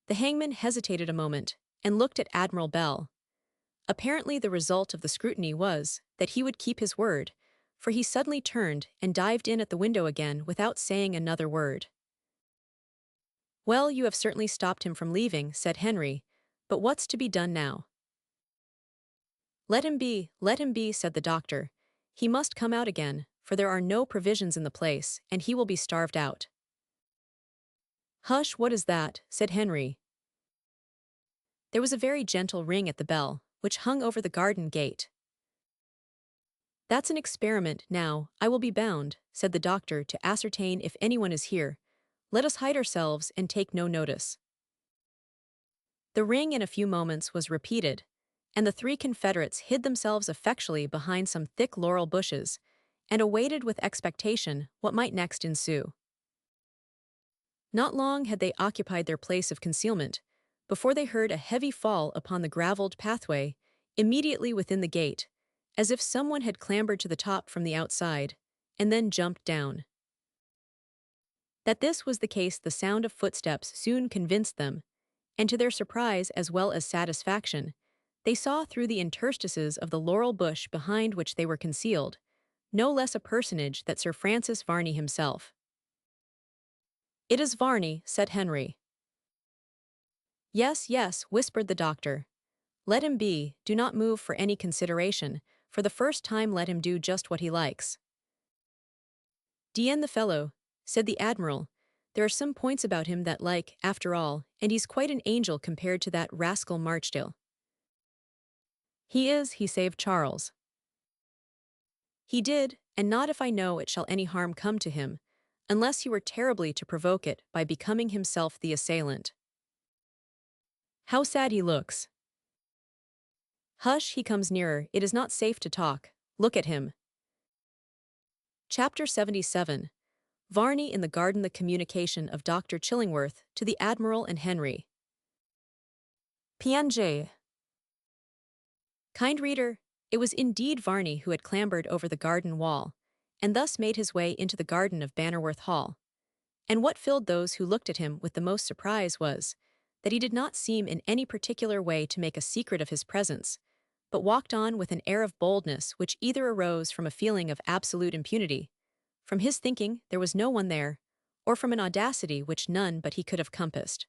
The hangman hesitated a moment, and looked at Admiral Bell. Apparently the result of the scrutiny was that he would keep his word, for he suddenly turned and dived in at the window again without saying another word. Well, you have certainly stopped him from leaving, said Henry, but what's to be done now? Let him be, said the doctor. He must come out again, for there are no provisions in the place, and he will be starved out. Hush, what is that? Said Henry. There was a very gentle ring at the bell, which hung over the garden gate. That's an experiment, now, I will be bound, said the doctor, to ascertain if anyone is here. Let us hide ourselves and take no notice. The ring in a few moments was repeated, and the three confederates hid themselves effectually behind some thick laurel bushes, and awaited with expectation what might next ensue. Not long had they occupied their place of concealment, before they heard a heavy fall upon the gravelled pathway, immediately within the gate, as if someone had clambered to the top from the outside, and then jumped down. That this was the case the sound of footsteps soon convinced them, and to their surprise as well as satisfaction, They saw through the interstices of the laurel bush behind which they were concealed, no less a personage than Sir Francis Varney himself. "It is Varney," said Henry. "Yes, yes," whispered the doctor. "Let him be, do not move for any consideration, for the first time let him do just what he likes." "Dien the fellow," said the Admiral. "There are some points about him that like, after all, and he's quite an angel compared to that rascal Marchdale." He saved Charles." "He did, and not if I know it shall any harm come to him, unless he were terribly to provoke it by becoming himself the assailant." "How sad he looks." "Hush, he comes nearer, it is not safe to talk. Look at him." Chapter 77. Varney in the Garden. The communication of Dr. Chillingworth to the Admiral and Henry. PNJ. Kind reader, it was indeed Varney who had clambered over the garden wall, and thus made his way into the garden of Bannerworth Hall. And what filled those who looked at him with the most surprise was, that he did not seem in any particular way to make a secret of his presence, but walked on with an air of boldness which either arose from a feeling of absolute impunity, from his thinking there was no one there, or from an audacity which none but he could have compassed.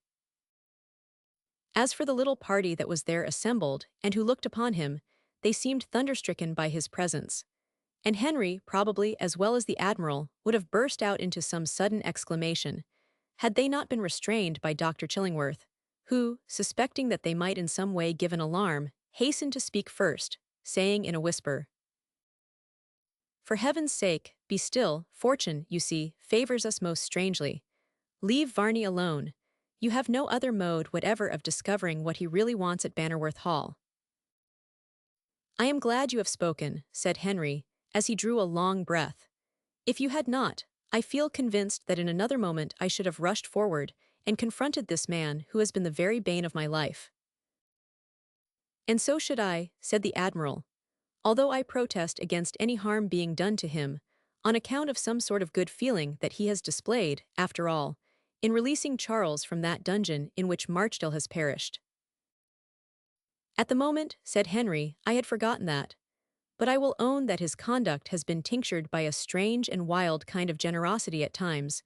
As for the little party that was there assembled and who looked upon him, they seemed thunderstricken by his presence, and Henry, probably as well as the Admiral, would have burst out into some sudden exclamation, had they not been restrained by Dr. Chillingworth, who, suspecting that they might in some way give an alarm, hastened to speak first, saying in a whisper, "For heaven's sake, be still, fortune, you see, favors us most strangely. Leave Varney alone. You have no other mode whatever of discovering what he really wants at Bannerworth Hall." "I am glad you have spoken," said Henry, as he drew a long breath. "If you had not, I feel convinced that in another moment I should have rushed forward and confronted this man who has been the very bane of my life." "And so should I," said the Admiral, "although I protest against any harm being done to him, on account of some sort of good feeling that he has displayed, after all, in releasing Charles from that dungeon in which Marchdale has perished." "At the moment," said Henry, "I had forgotten that. But I will own that his conduct has been tinctured by a strange and wild kind of generosity at times,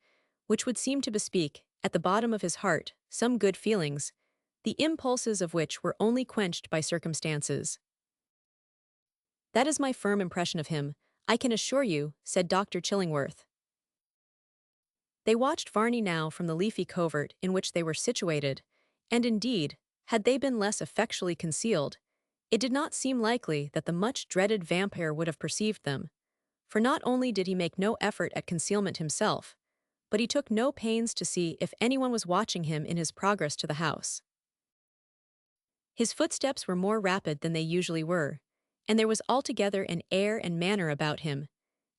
which would seem to bespeak, at the bottom of his heart, some good feelings, the impulses of which were only quenched by circumstances." "That is my firm impression of him, I can assure you," said Dr. Chillingworth. They watched Varney now from the leafy covert in which they were situated, and indeed, had they been less effectually concealed, it did not seem likely that the much-dreaded vampire would have perceived them, for not only did he make no effort at concealment himself, but he took no pains to see if anyone was watching him in his progress to the house. His footsteps were more rapid than they usually were, and there was altogether an air and manner about him,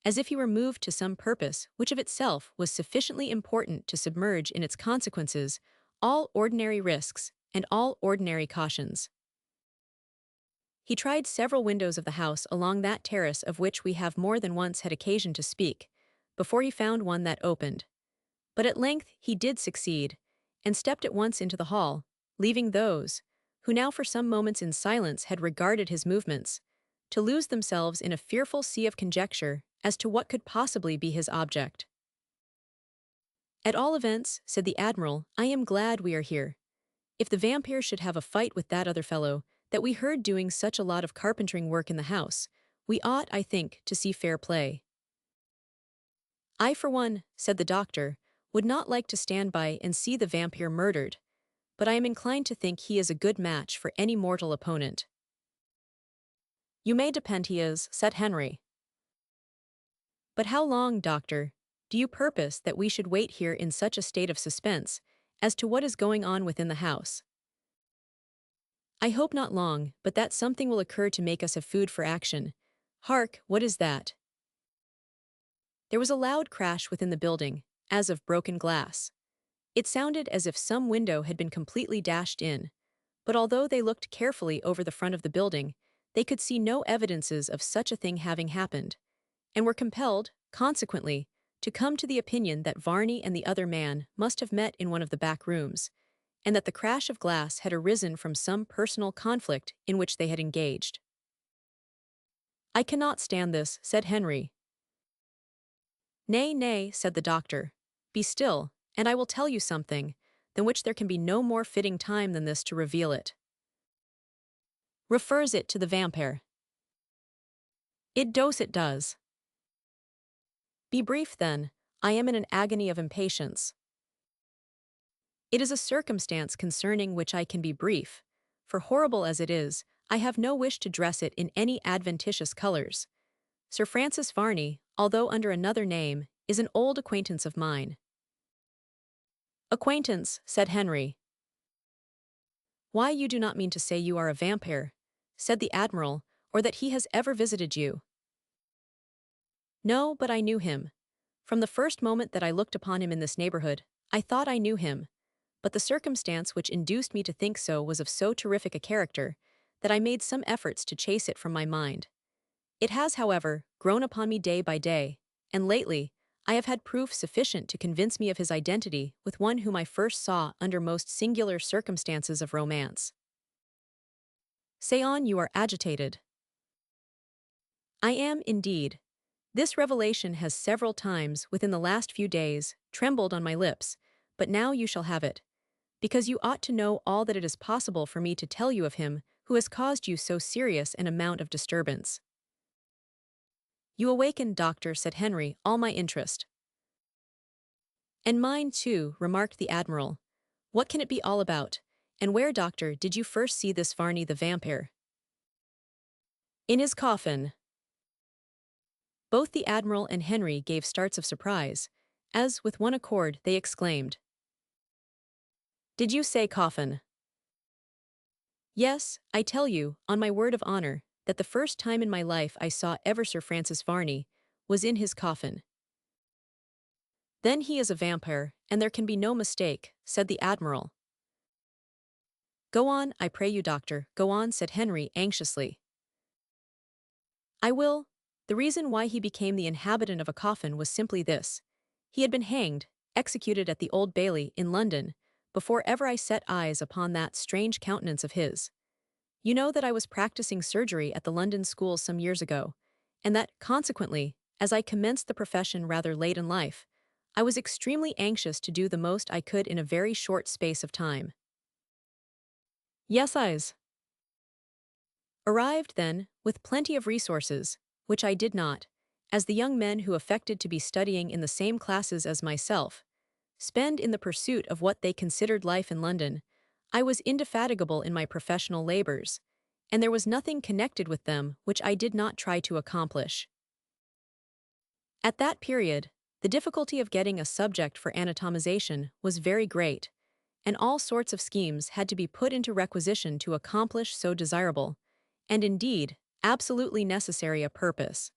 as if he were moved to some purpose which of itself was sufficiently important to submerge in its consequences all ordinary risks and all ordinary cautions. He tried several windows of the house along that terrace of which we have more than once had occasion to speak, before he found one that opened. But at length he did succeed, and stepped at once into the hall, leaving those, who now for some moments in silence had regarded his movements, to lose themselves in a fearful sea of conjecture as to what could possibly be his object. "At all events," said the Admiral, "I am glad we are here. If the vampire should have a fight with that other fellow, that we heard doing such a lot of carpentering work in the house, we ought, I think, to see fair play." "I, for one," said the doctor, "would not like to stand by and see the vampire murdered, but I am inclined to think he is a good match for any mortal opponent." "You may depend he is," said Henry. "But how long, doctor, do you purpose that we should wait here in such a state of suspense as to what is going on within the house?" "I hope not long, but that something will occur to make us have food for action. Hark, what is that?" There was a loud crash within the building, as of broken glass. It sounded as if some window had been completely dashed in, but although they looked carefully over the front of the building, they could see no evidences of such a thing having happened, and were compelled, consequently, to come to the opinion that Varney and the other man must have met in one of the back rooms, and that the crash of glass had arisen from some personal conflict in which they had engaged. "I cannot stand this," said Henry. "Nay, nay," said the doctor. "Be still, and I will tell you something, than which there can be no more fitting time than this to reveal it." Refers it to the vampire. It does. Be brief then, I am in an agony of impatience. It is a circumstance concerning which I can be brief, for horrible as it is, I have no wish to dress it in any adventitious colors. Sir Francis Varney, although under another name, is an old acquaintance of mine. "Acquaintance," said Henry. "Why, you do not mean to say you are a vampire," said the Admiral, "or that he has ever visited you." "No, but I knew him. From the first moment that I looked upon him in this neighborhood, I thought I knew him, but the circumstance which induced me to think so was of so terrific a character that I made some efforts to chase it from my mind. It has, however, grown upon me day by day, and lately I have had proof sufficient to convince me of his identity with one whom I first saw under most singular circumstances of romance." "Say on, you are agitated." "I am, indeed. This revelation has several times, within the last few days, trembled on my lips, but now you shall have it, because you ought to know all that it is possible for me to tell you of him who has caused you so serious an amount of disturbance." "You awaken, doctor," said Henry, "all my interest." "And mine, too," remarked the Admiral. "What can it be all about? And where, doctor, did you first see this Varney the Vampyre?" "In his coffin." Both the Admiral and Henry gave starts of surprise, as, with one accord, they exclaimed, "Did you say coffin?" "Yes, I tell you, on my word of honor, that the first time in my life I saw ever Sir Francis Varney was in his coffin." "Then he is a vampire, and there can be no mistake," said the Admiral. "Go on, I pray you, doctor, go on," said Henry anxiously. "I will. The reason why he became the inhabitant of a coffin was simply this. He had been hanged, executed at the Old Bailey, in London, before ever I set eyes upon that strange countenance of his. You know that I was practicing surgery at the London school some years ago, and that, consequently, as I commenced the profession rather late in life, I was extremely anxious to do the most I could in a very short space of time." "Yes, eyes." "Arrived, then, with plenty of resources, which I did not, as the young men who affected to be studying in the same classes as myself, spend in the pursuit of what they considered life in London, I was indefatigable in my professional labors, and there was nothing connected with them which I did not try to accomplish. At that period, the difficulty of getting a subject for anatomization was very great, and all sorts of schemes had to be put into requisition to accomplish so desirable, and indeed, absolutely necessary a purpose.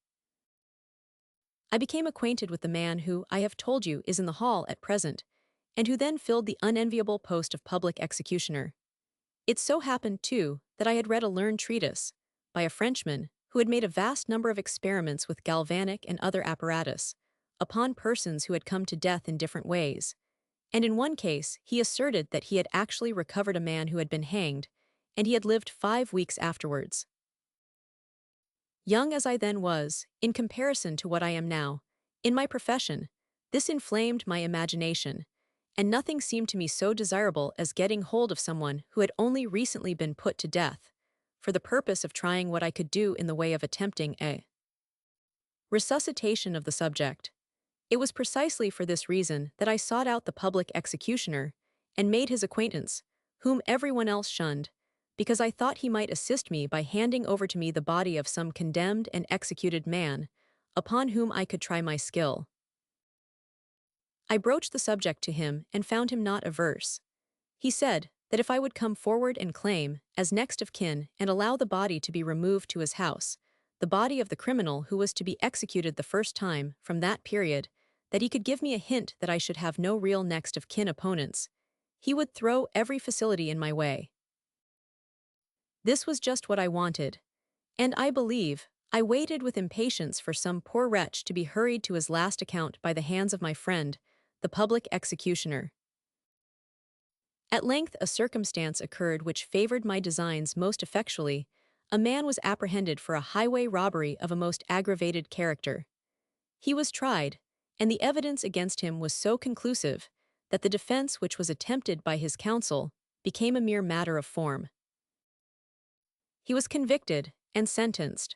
I became acquainted with the man who, I have told you, is in the hall at present, and who then filled the unenviable post of public executioner. It so happened, too, that I had read a learned treatise, by a Frenchman, who had made a vast number of experiments with galvanic and other apparatus, upon persons who had come to death in different ways, and in one case he asserted that he had actually recovered a man who had been hanged, and he had lived 5 weeks afterwards. Young as I then was, in comparison to what I am now, in my profession, this inflamed my imagination, and nothing seemed to me so desirable as getting hold of someone who had only recently been put to death, for the purpose of trying what I could do in the way of attempting a resuscitation of the subject. It was precisely for this reason that I sought out the public executioner and made his acquaintance, whom everyone else shunned, because I thought he might assist me by handing over to me the body of some condemned and executed man, upon whom I could try my skill. I broached the subject to him and found him not averse. He said that if I would come forward and claim, as next of kin, and allow the body to be removed to his house, the body of the criminal who was to be executed the first time from that period, that he could give me a hint that I should have no real next of kin opponents. He would throw every facility in my way. This was just what I wanted, and I believe I waited with impatience for some poor wretch to be hurried to his last account by the hands of my friend, the public executioner. At length a circumstance occurred which favored my designs most effectually. A man was apprehended for a highway robbery of a most aggravated character. He was tried, and the evidence against him was so conclusive that the defense which was attempted by his counsel became a mere matter of form. He was convicted and sentenced.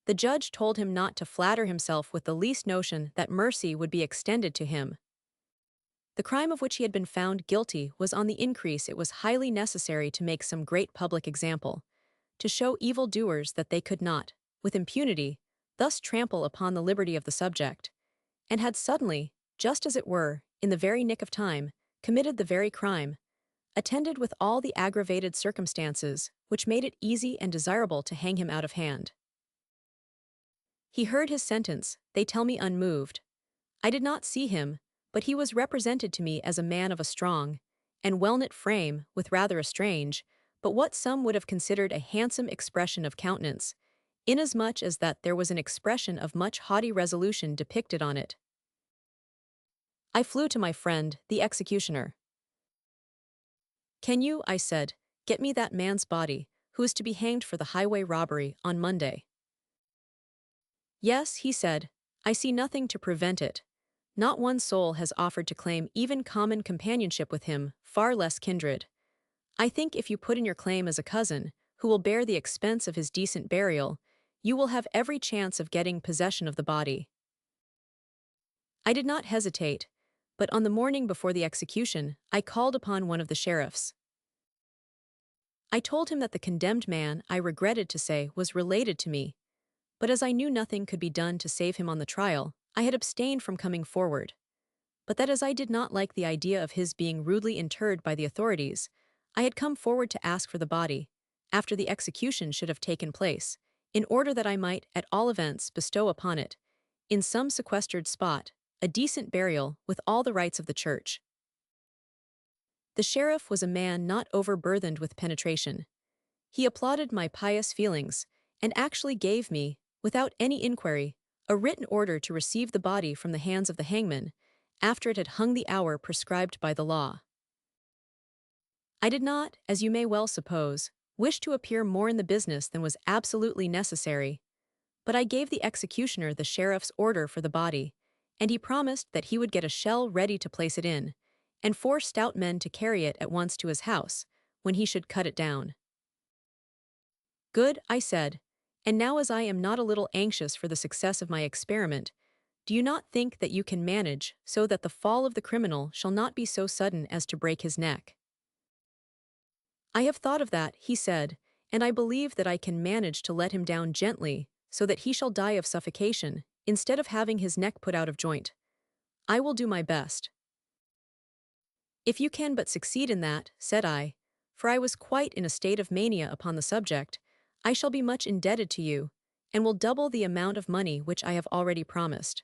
The judge told him not to flatter himself with the least notion that mercy would be extended to him. The crime of which he had been found guilty was on the increase. It was highly necessary to make some great public example, to show evil-doers that they could not, with impunity, thus trample upon the liberty of the subject, and had suddenly, just as it were, in the very nick of time, committed the very crime, attended with all the aggravated circumstances which made it easy and desirable to hang him out of hand. He heard his sentence, they tell me, unmoved. I did not see him, but he was represented to me as a man of a strong and well-knit frame, with rather a strange, but what some would have considered a handsome expression of countenance, inasmuch as that there was an expression of much haughty resolution depicted on it. I flew to my friend, the executioner. "Can you," I said, "get me that man's body, who is to be hanged for the highway robbery on Monday?" "Yes," he said, "I see nothing to prevent it. Not one soul has offered to claim even common companionship with him, far less kindred. I think if you put in your claim as a cousin, who will bear the expense of his decent burial, you will have every chance of getting possession of the body." I did not hesitate, but on the morning before the execution, I called upon one of the sheriffs. I told him that the condemned man, I regretted to say, was related to me, but as I knew nothing could be done to save him on the trial, I had abstained from coming forward. But that as I did not like the idea of his being rudely interred by the authorities, I had come forward to ask for the body, after the execution should have taken place, in order that I might, at all events, bestow upon it, in some sequestered spot, a decent burial with all the rites of the church. The sheriff was a man not overburthened with penetration. He applauded my pious feelings, and actually gave me, without any inquiry, a written order to receive the body from the hands of the hangman, after it had hung the hour prescribed by the law. I did not, as you may well suppose, wish to appear more in the business than was absolutely necessary, but I gave the executioner the sheriff's order for the body, and he promised that he would get a shell ready to place it in, and 4 stout men to carry it at once to his house, when he should cut it down. "Good," I said, "and now as I am not a little anxious for the success of my experiment, do you not think that you can manage so that the fall of the criminal shall not be so sudden as to break his neck?" "I have thought of that," he said, "and I believe that I can manage to let him down gently, so that he shall die of suffocation, instead of having his neck put out of joint. I will do my best." "If you can but succeed in that," said I, for I was quite in a state of mania upon the subject, "I shall be much indebted to you, and will double the amount of money which I have already promised."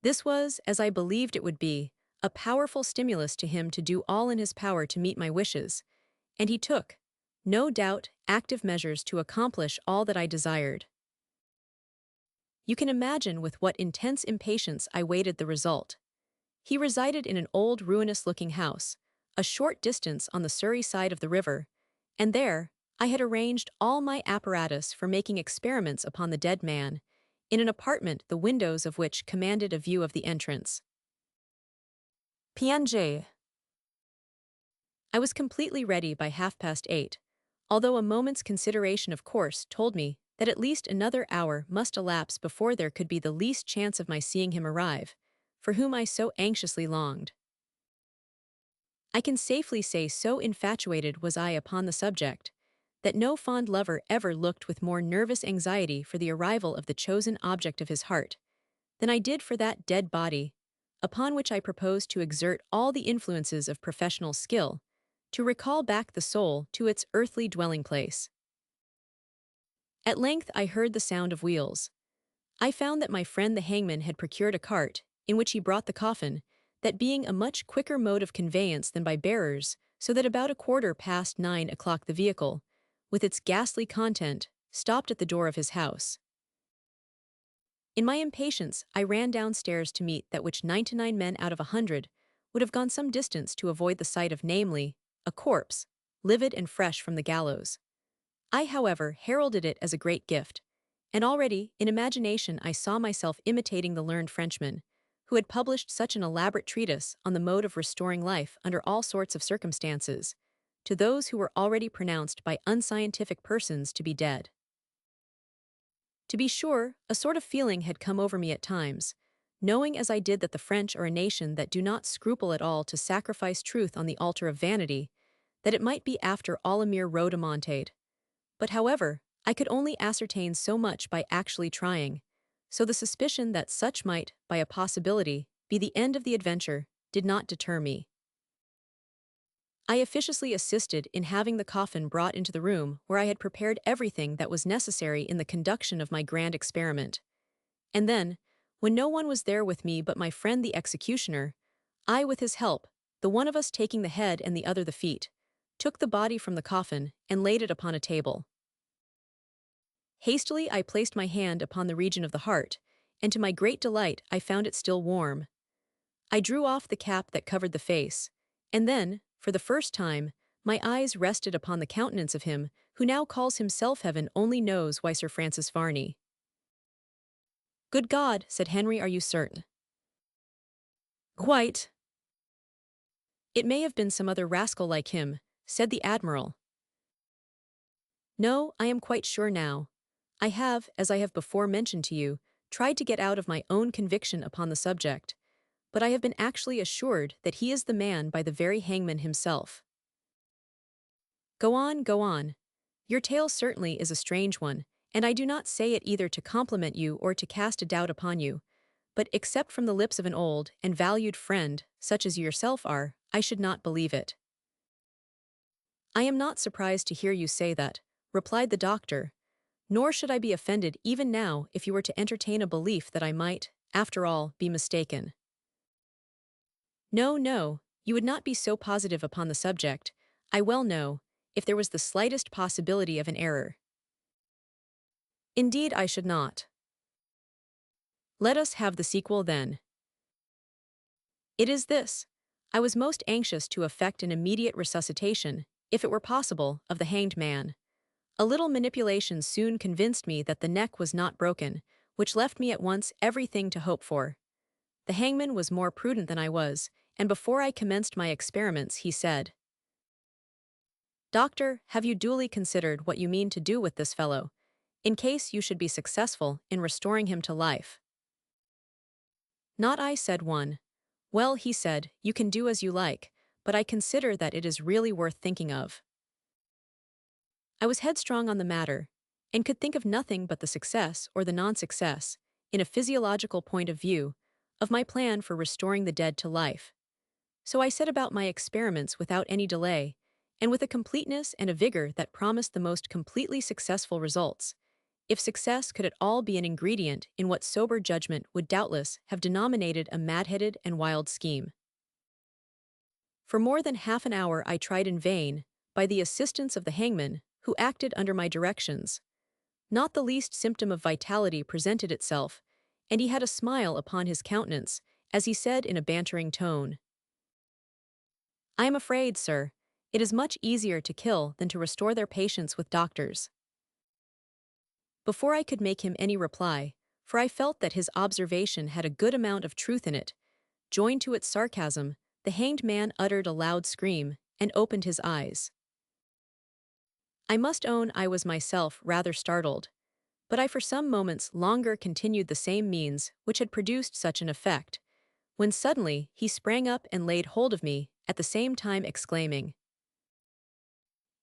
This was, as I believed it would be, a powerful stimulus to him to do all in his power to meet my wishes, and he took, no doubt, active measures to accomplish all that I desired. You can imagine with what intense impatience I waited the result. He resided in an old ruinous-looking house, a short distance on the Surrey side of the river, and there I had arranged all my apparatus for making experiments upon the dead man, in an apartment the windows of which commanded a view of the entrance. PNG. I was completely ready by 8:30, although a moment's consideration of course told me that at least another hour must elapse before there could be the least chance of my seeing him arrive, for whom I so anxiously longed. I can safely say so infatuated was I upon the subject, that no fond lover ever looked with more nervous anxiety for the arrival of the chosen object of his heart, than I did for that dead body, upon which I proposed to exert all the influences of professional skill, to recall back the soul to its earthly dwelling place. At length I heard the sound of wheels. I found that my friend the hangman had procured a cart, in which he brought the coffin, that being a much quicker mode of conveyance than by bearers, so that about 9:15 the vehicle, with its ghastly content, stopped at the door of his house. In my impatience, I ran downstairs to meet that which 99 men out of 100 would have gone some distance to avoid the sight of, namely, a corpse, livid and fresh from the gallows. I, however, heralded it as a great gift, and already, in imagination, I saw myself imitating the learned Frenchman, who had published such an elaborate treatise on the mode of restoring life under all sorts of circumstances, to those who were already pronounced by unscientific persons to be dead. To be sure, a sort of feeling had come over me at times, knowing as I did that the French are a nation that do not scruple at all to sacrifice truth on the altar of vanity, that it might be after all a mere rhodomontade. But however, I could only ascertain so much by actually trying, so the suspicion that such might, by a possibility, be the end of the adventure did not deter me. I officiously assisted in having the coffin brought into the room where I had prepared everything that was necessary in the conduction of my grand experiment. And then, when no one was there with me but my friend the executioner, I, with his help, the one of us taking the head and the other the feet, took the body from the coffin and laid it upon a table. Hastily I placed my hand upon the region of the heart, and to my great delight I found it still warm. I drew off the cap that covered the face, and then, for the first time, my eyes rested upon the countenance of him who now calls himself heaven only knows why Sir Francis Varney. "Good God," said Henry, "are you certain?" "Quite." "It may have been some other rascal like him," said the Admiral. "No, I am quite sure now. I have, as I have before mentioned to you, tried to get out of my own conviction upon the subject, but I have been actually assured that he is the man by the very hangman himself." Go on, go on. Your tale certainly is a strange one, and I do not say it either to compliment you or to cast a doubt upon you, but except from the lips of an old and valued friend, such as you yourself are, I should not believe it. "I am not surprised to hear you say that," replied the doctor, "nor should I be offended even now if you were to entertain a belief that I might, after all, be mistaken. No, no, you would not be so positive upon the subject, I well know, if there was the slightest possibility of an error." "Indeed I should not." "Let us have the sequel then." "It is this. I was most anxious to effect an immediate resuscitation, if it were possible, of the hanged man. A little manipulation soon convinced me that the neck was not broken, which left me at once everything to hope for. The hangman was more prudent than I was, and before I commenced my experiments he said, 'Doctor, have you duly considered what you mean to do with this fellow, in case you should be successful in restoring him to life?' 'Not I,' said one. 'Well,' he said, 'you can do as you like, but I consider that it is really worth thinking of.' I was headstrong on the matter, and could think of nothing but the success or the non-success, in a physiological point of view, of my plan for restoring the dead to life. So I set about my experiments without any delay, and with a completeness and a vigor that promised the most completely successful results, if success could at all be an ingredient in what sober judgment would doubtless have denominated a mad-headed and wild scheme. For more than half an hour I tried in vain, by the assistance of the hangman, who acted under my directions. Not the least symptom of vitality presented itself, and he had a smile upon his countenance, as he said in a bantering tone, "I am afraid, sir, it is much easier to kill than to restore their patients with doctors." Before I could make him any reply, for I felt that his observation had a good amount of truth in it, joined to its sarcasm, the hanged man uttered a loud scream, and opened his eyes. I must own I was myself rather startled, but I for some moments longer continued the same means which had produced such an effect, when suddenly he sprang up and laid hold of me, at the same time exclaiming,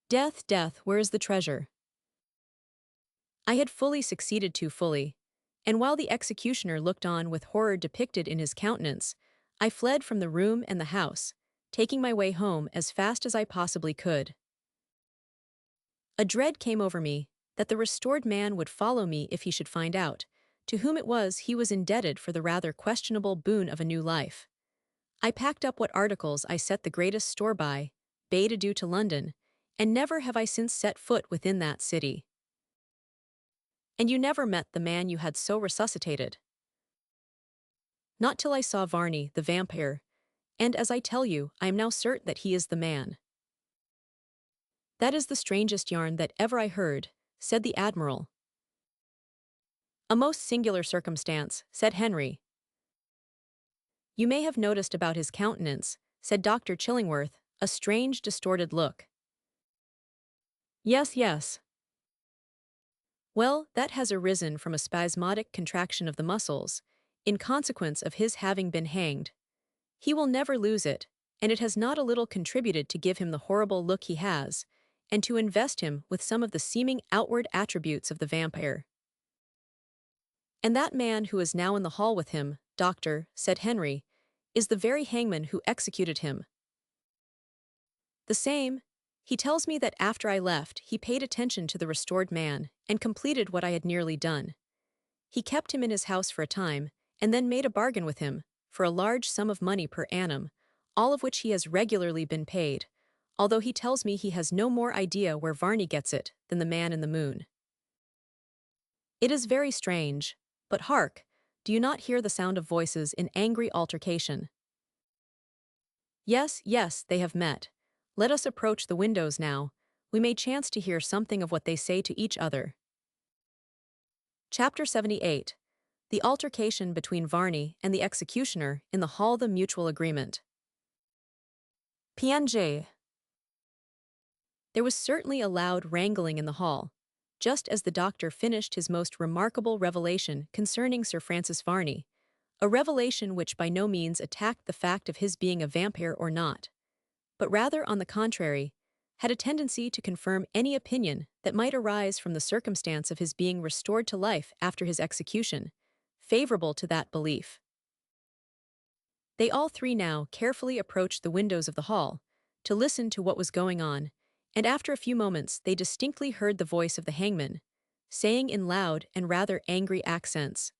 "Death, death, where is the treasure?" I had fully succeeded too fully, and while the executioner looked on with horror depicted in his countenance, I fled from the room and the house, taking my way home as fast as I possibly could. A dread came over me that the restored man would follow me if he should find out to whom it was he was indebted for the rather questionable boon of a new life. I packed up what articles I set the greatest store by, bade adieu to London, and never have I since set foot within that city. And you never met the man you had so resuscitated? Not till I saw Varney the Vampyre, And as I tell you, I am now certain that he is the man. That is the strangest yarn that ever I heard, said the Admiral. A most singular circumstance, said Henry. You may have noticed about his countenance, said Dr. Chillingworth, a strange distorted look. Yes, yes. Well, that has arisen from a spasmodic contraction of the muscles, in consequence of his having been hanged. He will never lose it, and it has not a little contributed to give him the horrible look he has, and to invest him with some of the seeming outward attributes of the vampire. And that man who is now in the hall with him, doctor, said Henry, is the very hangman who executed him. The same. He tells me that after I left, he paid attention to the restored man, and completed what I had nearly done. He kept him in his house for a time, and then made a bargain with him, for a large sum of money per annum, all of which he has regularly been paid, although he tells me he has no more idea where Varney gets it than the man in the moon. It is very strange, but hark, do you not hear the sound of voices in angry altercation? Yes, yes, they have met. Let us approach the windows now. We may chance to hear something of what they say to each other. Chapter 78. The altercation between Varney and the executioner in the hall. The mutual agreement. PNJ. There was certainly a loud wrangling in the hall, just as the doctor finished his most remarkable revelation concerning Sir Francis Varney, a revelation which by no means attacked the fact of his being a vampire or not, but rather, on the contrary, had a tendency to confirm any opinion that might arise from the circumstance of his being restored to life after his execution, favorable to that belief. They all three now carefully approached the windows of the hall, to listen to what was going on, and after a few moments they distinctly heard the voice of the hangman, saying in loud and rather angry accents,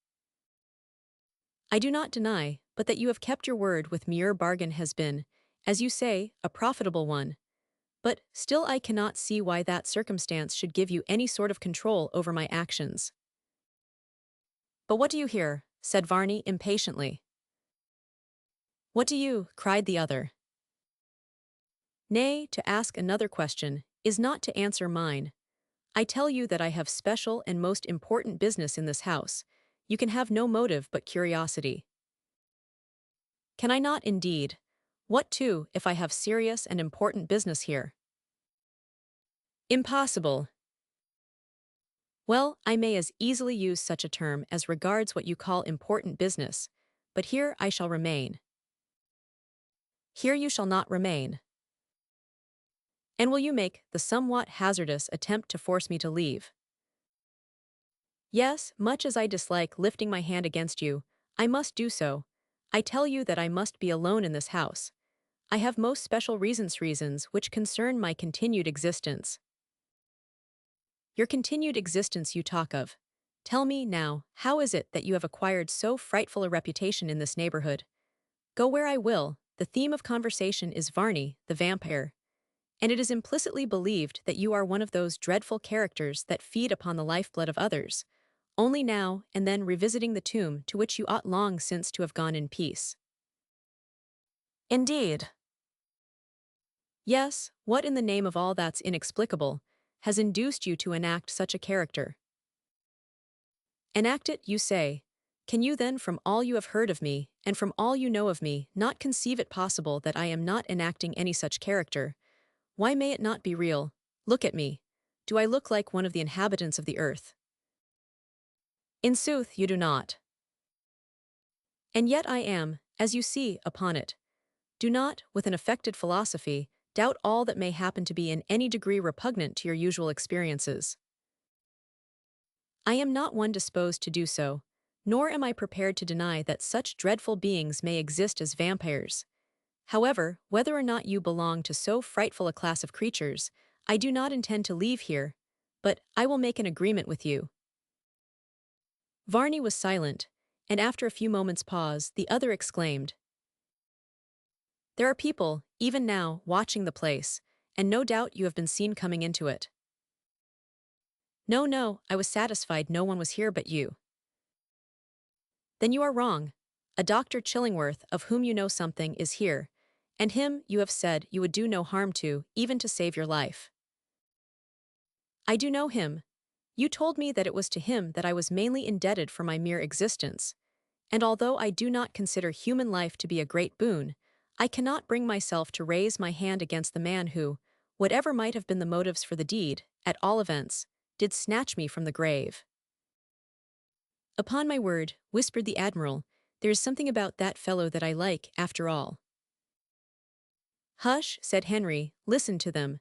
I do not deny, but that you have kept your word with me. Your bargain has been, as you say, a profitable one. But still I cannot see why that circumstance should give you any sort of control over my actions. But what do you hear? Said Varney impatiently. What do you? Cried the other. Nay, to ask another question is not to answer mine. I tell you that I have special and most important business in this house. You can have no motive but curiosity. Can I not indeed? What too, if I have serious and important business here? Impossible. Well, I may as easily use such a term as regards what you call important business, but here I shall remain. Here you shall not remain. And will you make the somewhat hazardous attempt to force me to leave? Yes, much as I dislike lifting my hand against you, I must do so. I tell you that I must be alone in this house. I have most special reasons which concern my continued existence. Your continued existence you talk of. Tell me, now, how is it that you have acquired so frightful a reputation in this neighborhood? Go where I will, the theme of conversation is Varney the Vampyre, and it is implicitly believed that you are one of those dreadful characters that feed upon the lifeblood of others, only now and then revisiting the tomb to which you ought long since to have gone in peace. Indeed. Yes, what in the name of all that's inexplicable has induced you to enact such a character? Enact it, you say. Can you then, from all you have heard of me, and from all you know of me, not conceive it possible that I am not enacting any such character? Why may it not be real? Look at me. Do I look like one of the inhabitants of the earth? In sooth, you do not. And yet I am, as you see, upon it. Do not, with an affected philosophy, doubt all that may happen to be in any degree repugnant to your usual experiences. I am not one disposed to do so, nor am I prepared to deny that such dreadful beings may exist as vampires. However, whether or not you belong to so frightful a class of creatures, I do not intend to leave here, but I will make an agreement with you. Varney was silent, and after a few moments' pause, the other exclaimed, There are people, even now, watching the place, and no doubt you have been seen coming into it. No, no, I was satisfied no one was here but you. Then you are wrong. A Dr. Chillingworth, of whom you know something, is here, And him you have said you would do no harm to, even to save your life. I do know him. You told me that it was to him that I was mainly indebted for my mere existence, and although I do not consider human life to be a great boon, I cannot bring myself to raise my hand against the man who, whatever might have been the motives for the deed, at all events, did snatch me from the grave. Upon my word, whispered the Admiral, there is something about that fellow that I like, after all. Hush, said Henry, listen to them.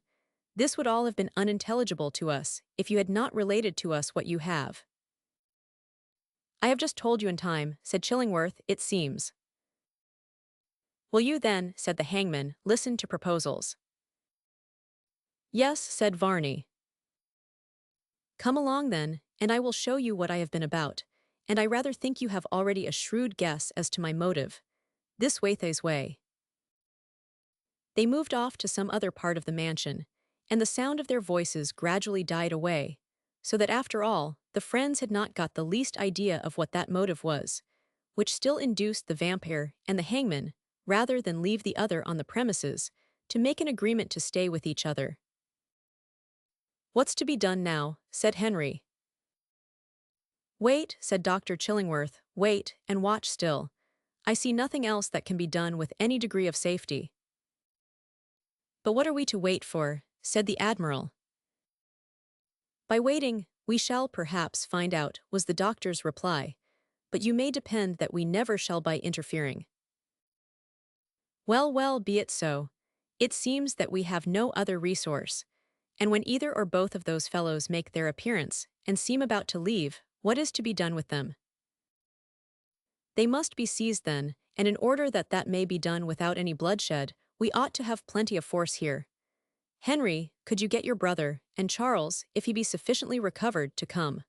This would all have been unintelligible to us if you had not related to us what you have. I have just told you in time, said Chillingworth, it seems. Will you then, said the hangman, listen to proposals? Yes, said Varney. Come along then, and I will show you what I have been about, and I rather think you have already a shrewd guess as to my motive. This Wathay's way. They moved off to some other part of the mansion, and the sound of their voices gradually died away, so that after all, the friends had not got the least idea of what that motive was, which still induced the vampire and the hangman, rather than leave the other on the premises, to make an agreement to stay with each other. What's to be done now? Said Henry. Wait, said Dr. Chillingworth, wait, and watch still. I see nothing else that can be done with any degree of safety. But what are we to wait for? Said the Admiral. By waiting, we shall perhaps find out, was the doctor's reply, but you may depend that we never shall by interfering. Well, well, be it so. It seems that we have no other resource, and when either or both of those fellows make their appearance and seem about to leave, what is to be done with them? They must be seized then, and in order that that may be done without any bloodshed, we ought to have plenty of force here. Henry, could you get your brother, and Charles, if he be sufficiently recovered, to come?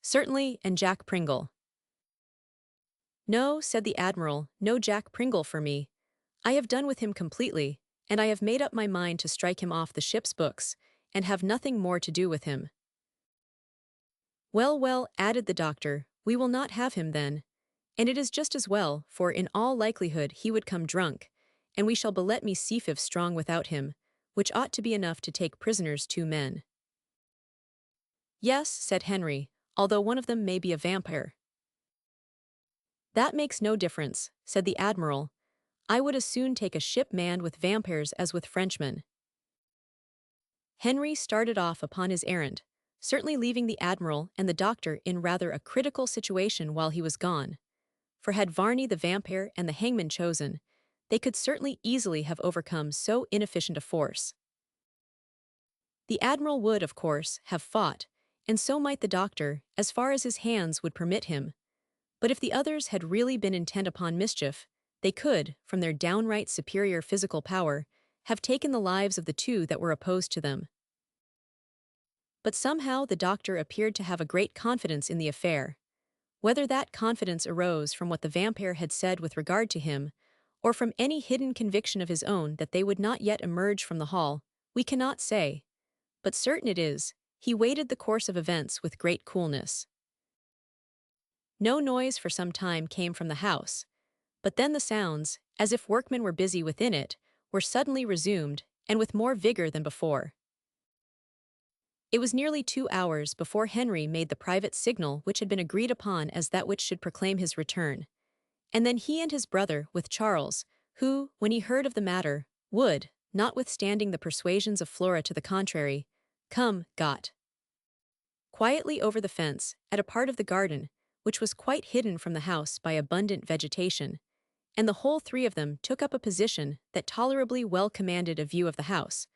Certainly, and Jack Pringle. No, said the Admiral, no Jack Pringle for me. I have done with him completely, and I have made up my mind to strike him off the ship's books, and have nothing more to do with him. Well, well, added the doctor, we will not have him then, and it is just as well, for in all likelihood he would come drunk, and we shall let me Cephif strong without him, which ought to be enough to take prisoners 2 men. Yes, said Henry, although one of them may be a vampire. That makes no difference, said the Admiral. I would as soon take a ship manned with vampires as with Frenchmen. Henry started off upon his errand, certainly leaving the Admiral and the doctor in rather a critical situation while he was gone, for had Varney the Vampyre and the hangman chosen, they could certainly easily have overcome so inefficient a force. The Admiral would, of course, have fought, and so might the doctor, as far as his hands would permit him, but if the others had really been intent upon mischief, they could, from their downright superior physical power, have taken the lives of the 2 that were opposed to them. But somehow the doctor appeared to have a great confidence in the affair. Whether that confidence arose from what the vampire had said with regard to him, or from any hidden conviction of his own that they would not yet emerge from the hall, we cannot say. But certain it is, he waited the course of events with great coolness. No noise for some time came from the house, but then the sounds, as if workmen were busy within it, were suddenly resumed, and with more vigor than before. It was nearly 2 hours before Henry made the private signal which had been agreed upon as that which should proclaim his return, and then he and his brother, with Charles, who, when he heard of the matter, would, notwithstanding the persuasions of Flora to the contrary, got quietly over the fence, at a part of the garden, which was quite hidden from the house by abundant vegetation, and the whole 3 of them took up a position that tolerably well commanded a view of the house,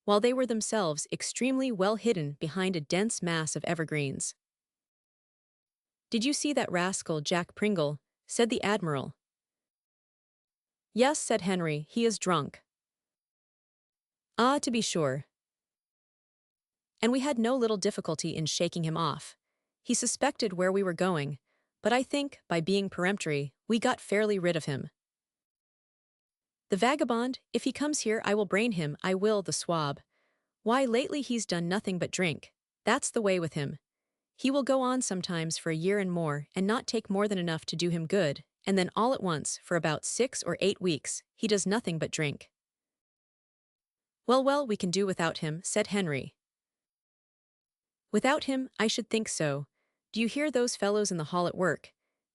while they were themselves extremely well hidden behind a dense mass of evergreens. Did you see that rascal Jack Pringle? Said the Admiral. Yes, said Henry, he is drunk. Ah, to be sure. And we had no little difficulty in shaking him off. He suspected where we were going, but I think, by being peremptory, we got fairly rid of him. The vagabond, if he comes here I will brain him, I will, the swab. Why, lately he's done nothing but drink. That's the way with him. He will go on sometimes for a year and more and not take more than enough to do him good, and then all at once, for about 6 or 8 weeks, he does nothing but drink. Well, well, we can do without him, said Henry. Without him, I should think so. Do you hear those fellows in the hall at work?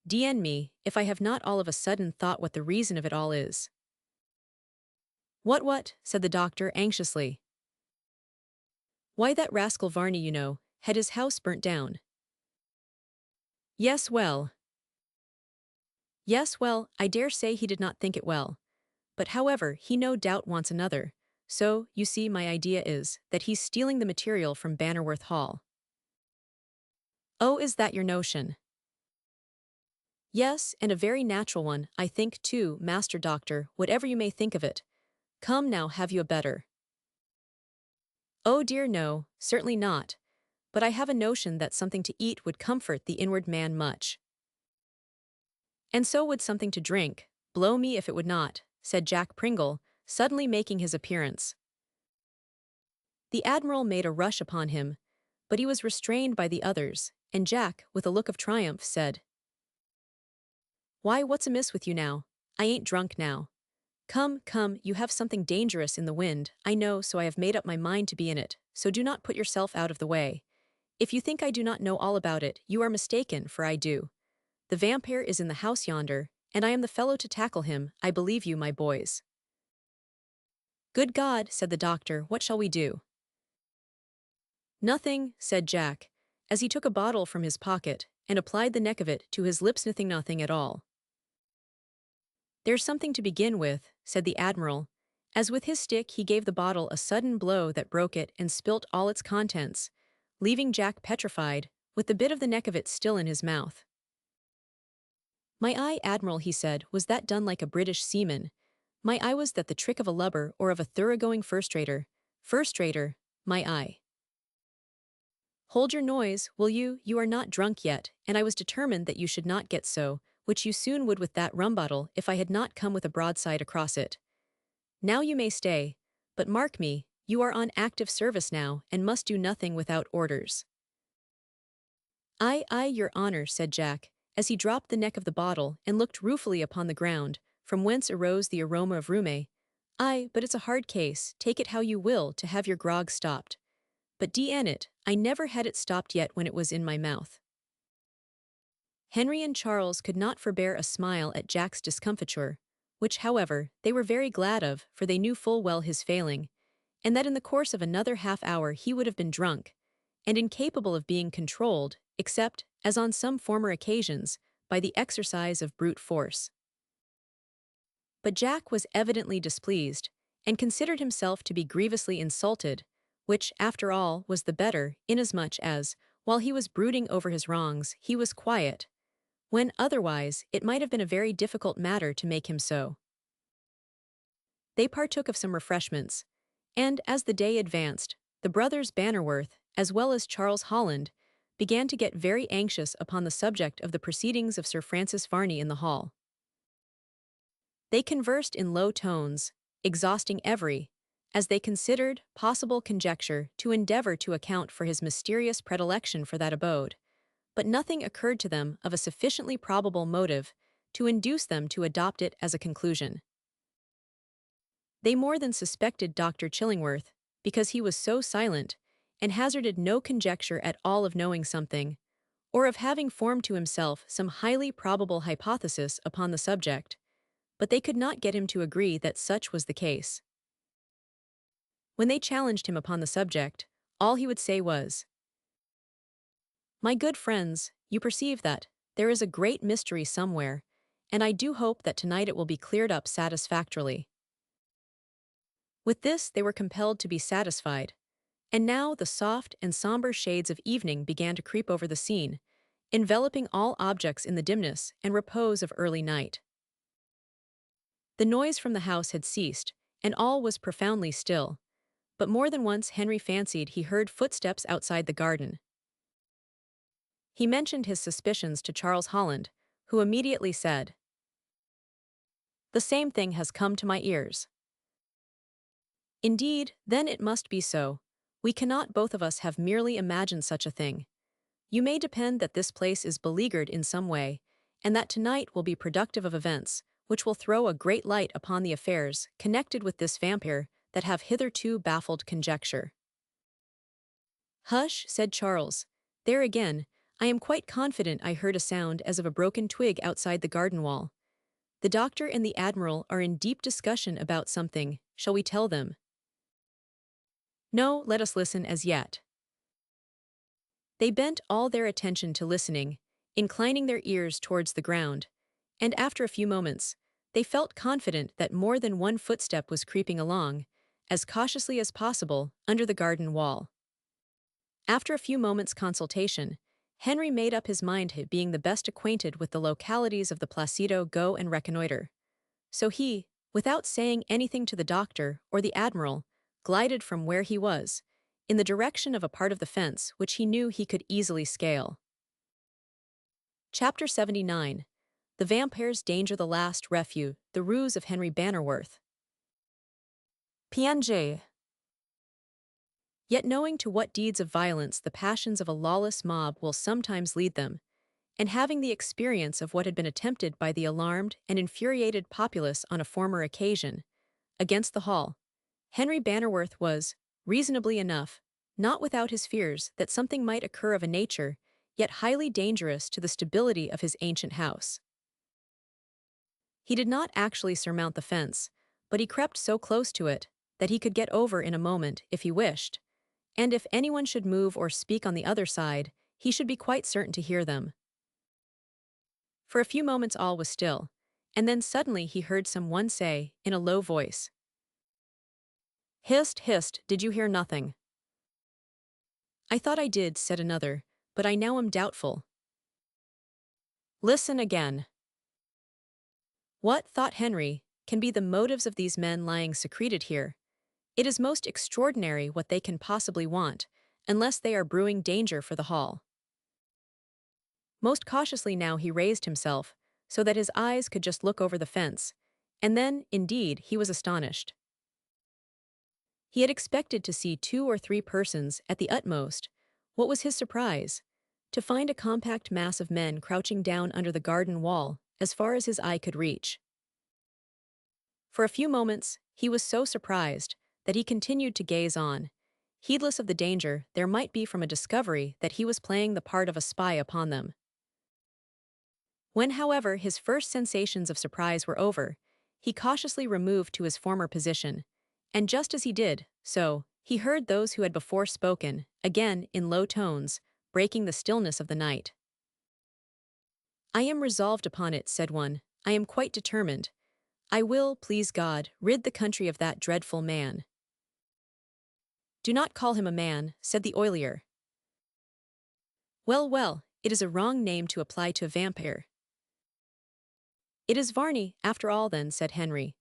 DN me, if I have not all of a sudden thought what the reason of it all is. What, said the doctor anxiously. Why, that rascal Varney, you know, had his house burnt down. Yes, well, I dare say he did not think it well. But however, he no doubt wants another. So, you see, my idea is that he's stealing the material from Bannerworth Hall. Oh, is that your notion? Yes, and a very natural one, I think too, Master Doctor, whatever you may think of it. Come now, have you a better? Oh dear no, certainly not. But I have a notion that something to eat would comfort the inward man much. And so would something to drink, blow me if it would not, said Jack Pringle, suddenly making his appearance. The Admiral made a rush upon him, but he was restrained by the others, and Jack, with a look of triumph, said, Why, what's amiss with you now? I ain't drunk now. Come, you have something dangerous in the wind, I know, so I have made up my mind to be in it, so do not put yourself out of the way. If you think I do not know all about it, you are mistaken, for I do. The vampire is in the house yonder, and I am the fellow to tackle him, I believe you, my boys. Good God, said the doctor, what shall we do? Nothing, said Jack, as he took a bottle from his pocket and applied the neck of it to his lips, nothing at all. There's something to begin with, said the Admiral, as with his stick he gave the bottle a sudden blow that broke it and spilt all its contents, leaving Jack petrified, with the bit of the neck of it still in his mouth. My eye, Admiral, he said, was that done like a British seaman. My eye was that the trick of a lubber or of a thoroughgoing first-rater, my eye. Hold your noise, will you? You are not drunk yet, and I was determined that you should not get so, which you soon would with that rum bottle if I had not come with a broadside across it. Now you may stay, but mark me, you are on active service now, and must do nothing without orders. Aye, your honor, said Jack, as he dropped the neck of the bottle and looked ruefully upon the ground, from whence arose the aroma of rheume. Aye, but it's a hard case, take it how you will, to have your grog stopped. But d-n it, I never had it stopped yet when it was in my mouth. Henry and Charles could not forbear a smile at Jack's discomfiture, which, however, they were very glad of, for they knew full well his failing, and that in the course of another half-hour he would have been drunk, and incapable of being controlled, except, as on some former occasions, by the exercise of brute force. But Jack was evidently displeased, and considered himself to be grievously insulted, which, after all, was the better, inasmuch as, while he was brooding over his wrongs, he was quiet, when otherwise it might have been a very difficult matter to make him so. They partook of some refreshments, and as the day advanced, the brothers Bannerworth, as well as Charles Holland, began to get very anxious upon the subject of the proceedings of Sir Francis Varney in the hall. They conversed in low tones, exhausting every, as they considered, possible conjecture to endeavor to account for his mysterious predilection for that abode, but nothing occurred to them of a sufficiently probable motive to induce them to adopt it as a conclusion. They more than suspected Dr. Chillingworth, because he was so silent, and hazarded no conjecture at all of knowing something, or of having formed to himself some highly probable hypothesis upon the subject, but they could not get him to agree that such was the case. When they challenged him upon the subject, all he would say was, My good friends, you perceive that there is a great mystery somewhere, and I do hope that tonight it will be cleared up satisfactorily. With this they were compelled to be satisfied, and now the soft and somber shades of evening began to creep over the scene, enveloping all objects in the dimness and repose of early night. The noise from the house had ceased, and all was profoundly still, but more than once Henry fancied he heard footsteps outside the garden. He mentioned his suspicions to Charles Holland, who immediately said, The same thing has come to my ears. Indeed, then it must be so. We cannot both of us have merely imagined such a thing. You may depend that this place is beleaguered in some way, and that tonight will be productive of events, which will throw a great light upon the affairs connected with this vampire that have hitherto baffled conjecture. Hush, said Charles. There again, I am quite confident I heard a sound as of a broken twig outside the garden wall. The doctor and the admiral are in deep discussion about something. Shall we tell them? No, let us listen as yet. They bent all their attention to listening, inclining their ears towards the ground, and after a few moments, they felt confident that more than one footstep was creeping along, as cautiously as possible, under the garden wall. After a few moments' consultation, Henry made up his mind to being the best acquainted with the localities of the Placido go and reconnoiter. So he, without saying anything to the doctor or the admiral, glided from where he was, in the direction of a part of the fence which he knew he could easily scale. Chapter 79. The Vampire's Danger, the Last Refuge, the Ruse of Henry Bannerworth. PNJ. Yet knowing to what deeds of violence the passions of a lawless mob will sometimes lead them, and having the experience of what had been attempted by the alarmed and infuriated populace on a former occasion, against the hall, Henry Bannerworth was, reasonably enough, not without his fears that something might occur of a nature yet highly dangerous to the stability of his ancient house. He did not actually surmount the fence, but he crept so close to it that he could get over in a moment if he wished, and if anyone should move or speak on the other side, he should be quite certain to hear them. For a few moments all was still, and then suddenly he heard someone say, in a low voice, "Hist, hist, did you hear nothing?" "I thought I did," said another, "but I now am doubtful." "Listen again." What, thought Henry, can be the motives of these men lying secreted here? It is most extraordinary what they can possibly want, unless they are brewing danger for the hall. Most cautiously now he raised himself, so that his eyes could just look over the fence, and then, indeed, he was astonished. He had expected to see 2 or 3 persons at the utmost. What was his surprise? To find a compact mass of men crouching down under the garden wall, as far as his eye could reach. For a few moments, he was so surprised that he continued to gaze on, heedless of the danger there might be from a discovery that he was playing the part of a spy upon them. When, however, his first sensations of surprise were over, he cautiously removed to his former position, and just as he did so, he heard those who had before spoken, again in low tones, breaking the stillness of the night. "I am resolved upon it," said one. "I am quite determined. I will, please God, rid the country of that dreadful man." "Do not call him a man," said the oilier. "Well, well, it is a wrong name to apply to a vampire." "It is Varney, after all then," said Henry.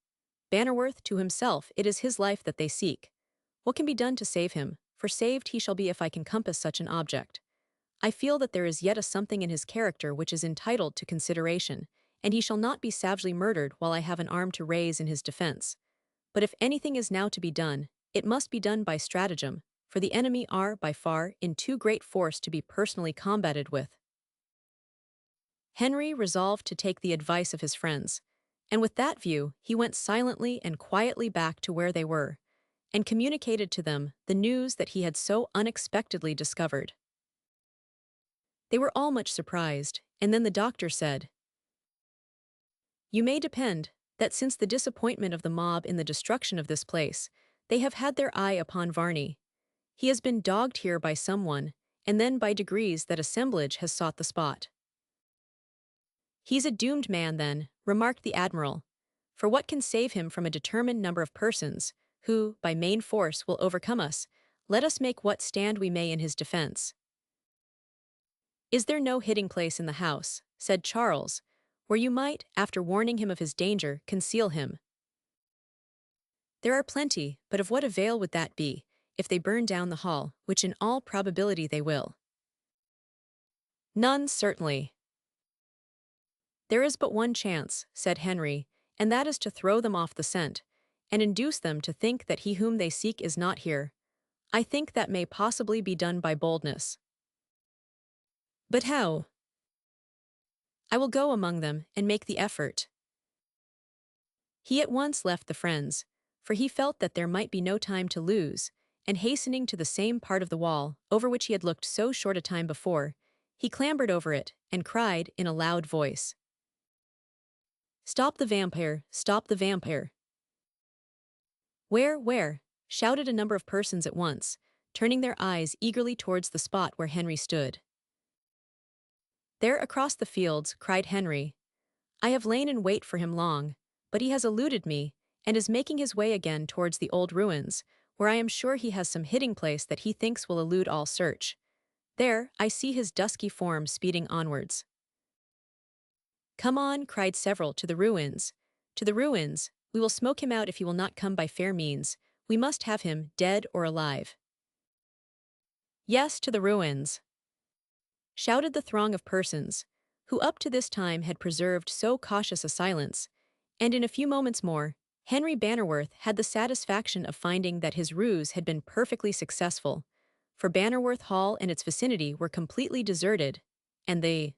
"Bannerworth, to himself, it is his life that they seek. What can be done to save him? For saved he shall be if I can compass such an object. I feel that there is yet a something in his character which is entitled to consideration, and he shall not be savagely murdered while I have an arm to raise in his defense. But if anything is now to be done, it must be done by stratagem, for the enemy are, by far, in too great force to be personally combated with." Henry resolved to take the advice of his friends, and with that view he went silently and quietly back to where they were, and communicated to them the news that he had so unexpectedly discovered. They were all much surprised, and then the doctor said, "You may depend that since the disappointment of the mob in the destruction of this place, they have had their eye upon Varney. He has been dogged here by someone, and then by degrees that assemblage has sought the spot." "He's a doomed man, then," remarked the admiral, "for what can save him from a determined number of persons, who, by main force, will overcome us, let us make what stand we may in his defense." "Is there no hiding place in the house," said Charles, "where you might, after warning him of his danger, conceal him?" "There are plenty, but of what avail would that be, if they burn down the hall, which in all probability they will?" "None, certainly." "There is but one chance," said Henry, "and that is to throw them off the scent, and induce them to think that he whom they seek is not here. I think that may possibly be done by boldness." But how? I will go among them and make the effort. He at once left the friends, for he felt that there might be no time to lose, and hastening to the same part of the wall over which he had looked so short a time before, he clambered over it and cried in a loud voice, "Stop the vampire! Stop the vampire!" Where? Shouted a number of persons at once, turning their eyes eagerly towards the spot where Henry stood. There across the fields, cried Henry. I have lain in wait for him long, but he has eluded me, and is making his way again towards the old ruins, where I am sure he has some hiding place that he thinks will elude all search. There, I see his dusky form speeding onwards. Come on, cried several, to the ruins. To the ruins, we will smoke him out if he will not come by fair means. We must have him, dead or alive. Yes, to the ruins, shouted the throng of persons, who up to this time had preserved so cautious a silence, and in a few moments more, Henry Bannerworth had the satisfaction of finding that his ruse had been perfectly successful, for Bannerworth Hall and its vicinity were completely deserted, and the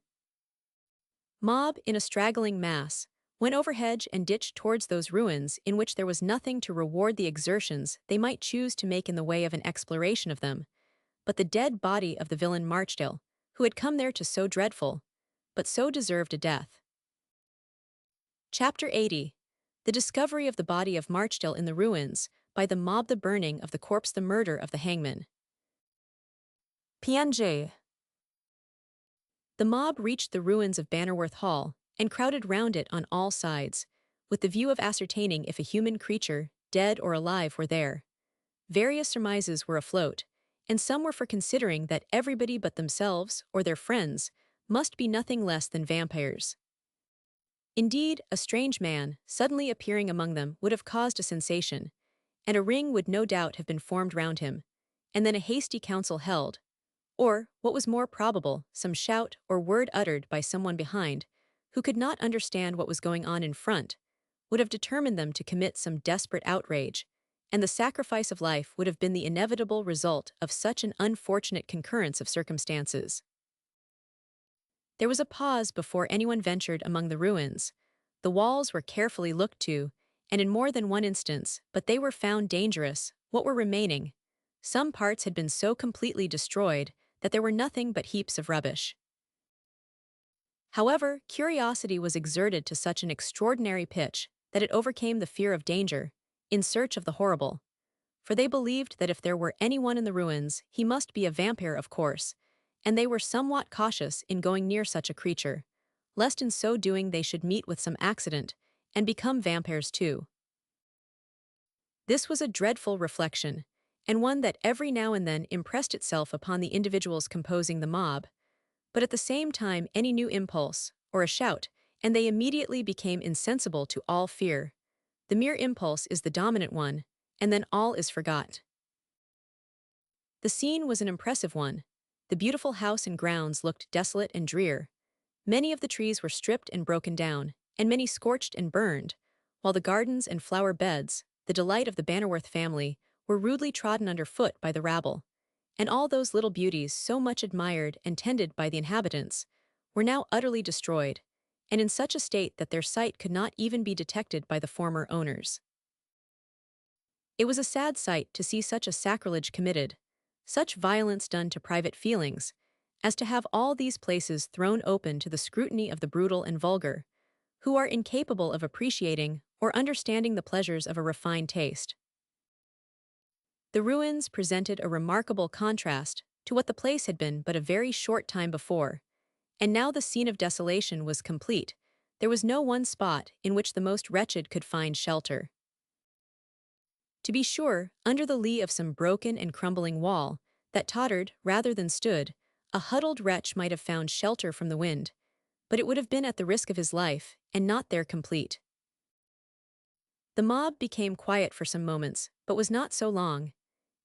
mob, in a straggling mass, went over hedge and ditch towards those ruins in which there was nothing to reward the exertions they might choose to make in the way of an exploration of them, but the dead body of the villain Marchdale, who had come there to so dreadful, but so deserved a death. Chapter 80. The discovery of the body of Marchdale in the ruins, by the mob, the burning of the corpse, the murder of the hangman. PNJ. The mob reached the ruins of Bannerworth Hall, and crowded round it on all sides, with the view of ascertaining if a human creature, dead or alive, were there. Various surmises were afloat, and some were for considering that everybody but themselves, or their friends, must be nothing less than vampires. Indeed, a strange man, suddenly appearing among them, would have caused a sensation, and a ring would no doubt have been formed round him, and then a hasty council held, or, what was more probable, some shout or word uttered by someone behind, who could not understand what was going on in front, would have determined them to commit some desperate outrage, and the sacrifice of life would have been the inevitable result of such an unfortunate concurrence of circumstances. There was a pause before anyone ventured among the ruins. The walls were carefully looked to, and in more than one instance, but they were found dangerous, what were remaining. Some parts had been so completely destroyed that there were nothing but heaps of rubbish. However, curiosity was exerted to such an extraordinary pitch that it overcame the fear of danger, in search of the horrible. For they believed that if there were anyone in the ruins, he must be a vampire, of course, and they were somewhat cautious in going near such a creature, lest in so doing they should meet with some accident, and become vampires too. This was a dreadful reflection, and one that every now and then impressed itself upon the individuals composing the mob, but at the same time any new impulse, or a shout, and they immediately became insensible to all fear. The mere impulse is the dominant one, and then all is forgot. The scene was an impressive one. The beautiful house and grounds looked desolate and drear. Many of the trees were stripped and broken down, and many scorched and burned, while the gardens and flower beds, the delight of the Bannerworth family, were rudely trodden under foot by the rabble, and all those little beauties so much admired and tended by the inhabitants were now utterly destroyed, and in such a state that their sight could not even be detected by the former owners. It was a sad sight to see such a sacrilege committed, such violence done to private feelings, as to have all these places thrown open to the scrutiny of the brutal and vulgar, who are incapable of appreciating or understanding the pleasures of a refined taste. The ruins presented a remarkable contrast to what the place had been but a very short time before, and now the scene of desolation was complete. There was no one spot in which the most wretched could find shelter. To be sure, under the lee of some broken and crumbling wall, that tottered rather than stood, a huddled wretch might have found shelter from the wind, but it would have been at the risk of his life, and not there complete. The mob became quiet for some moments, but was not so long.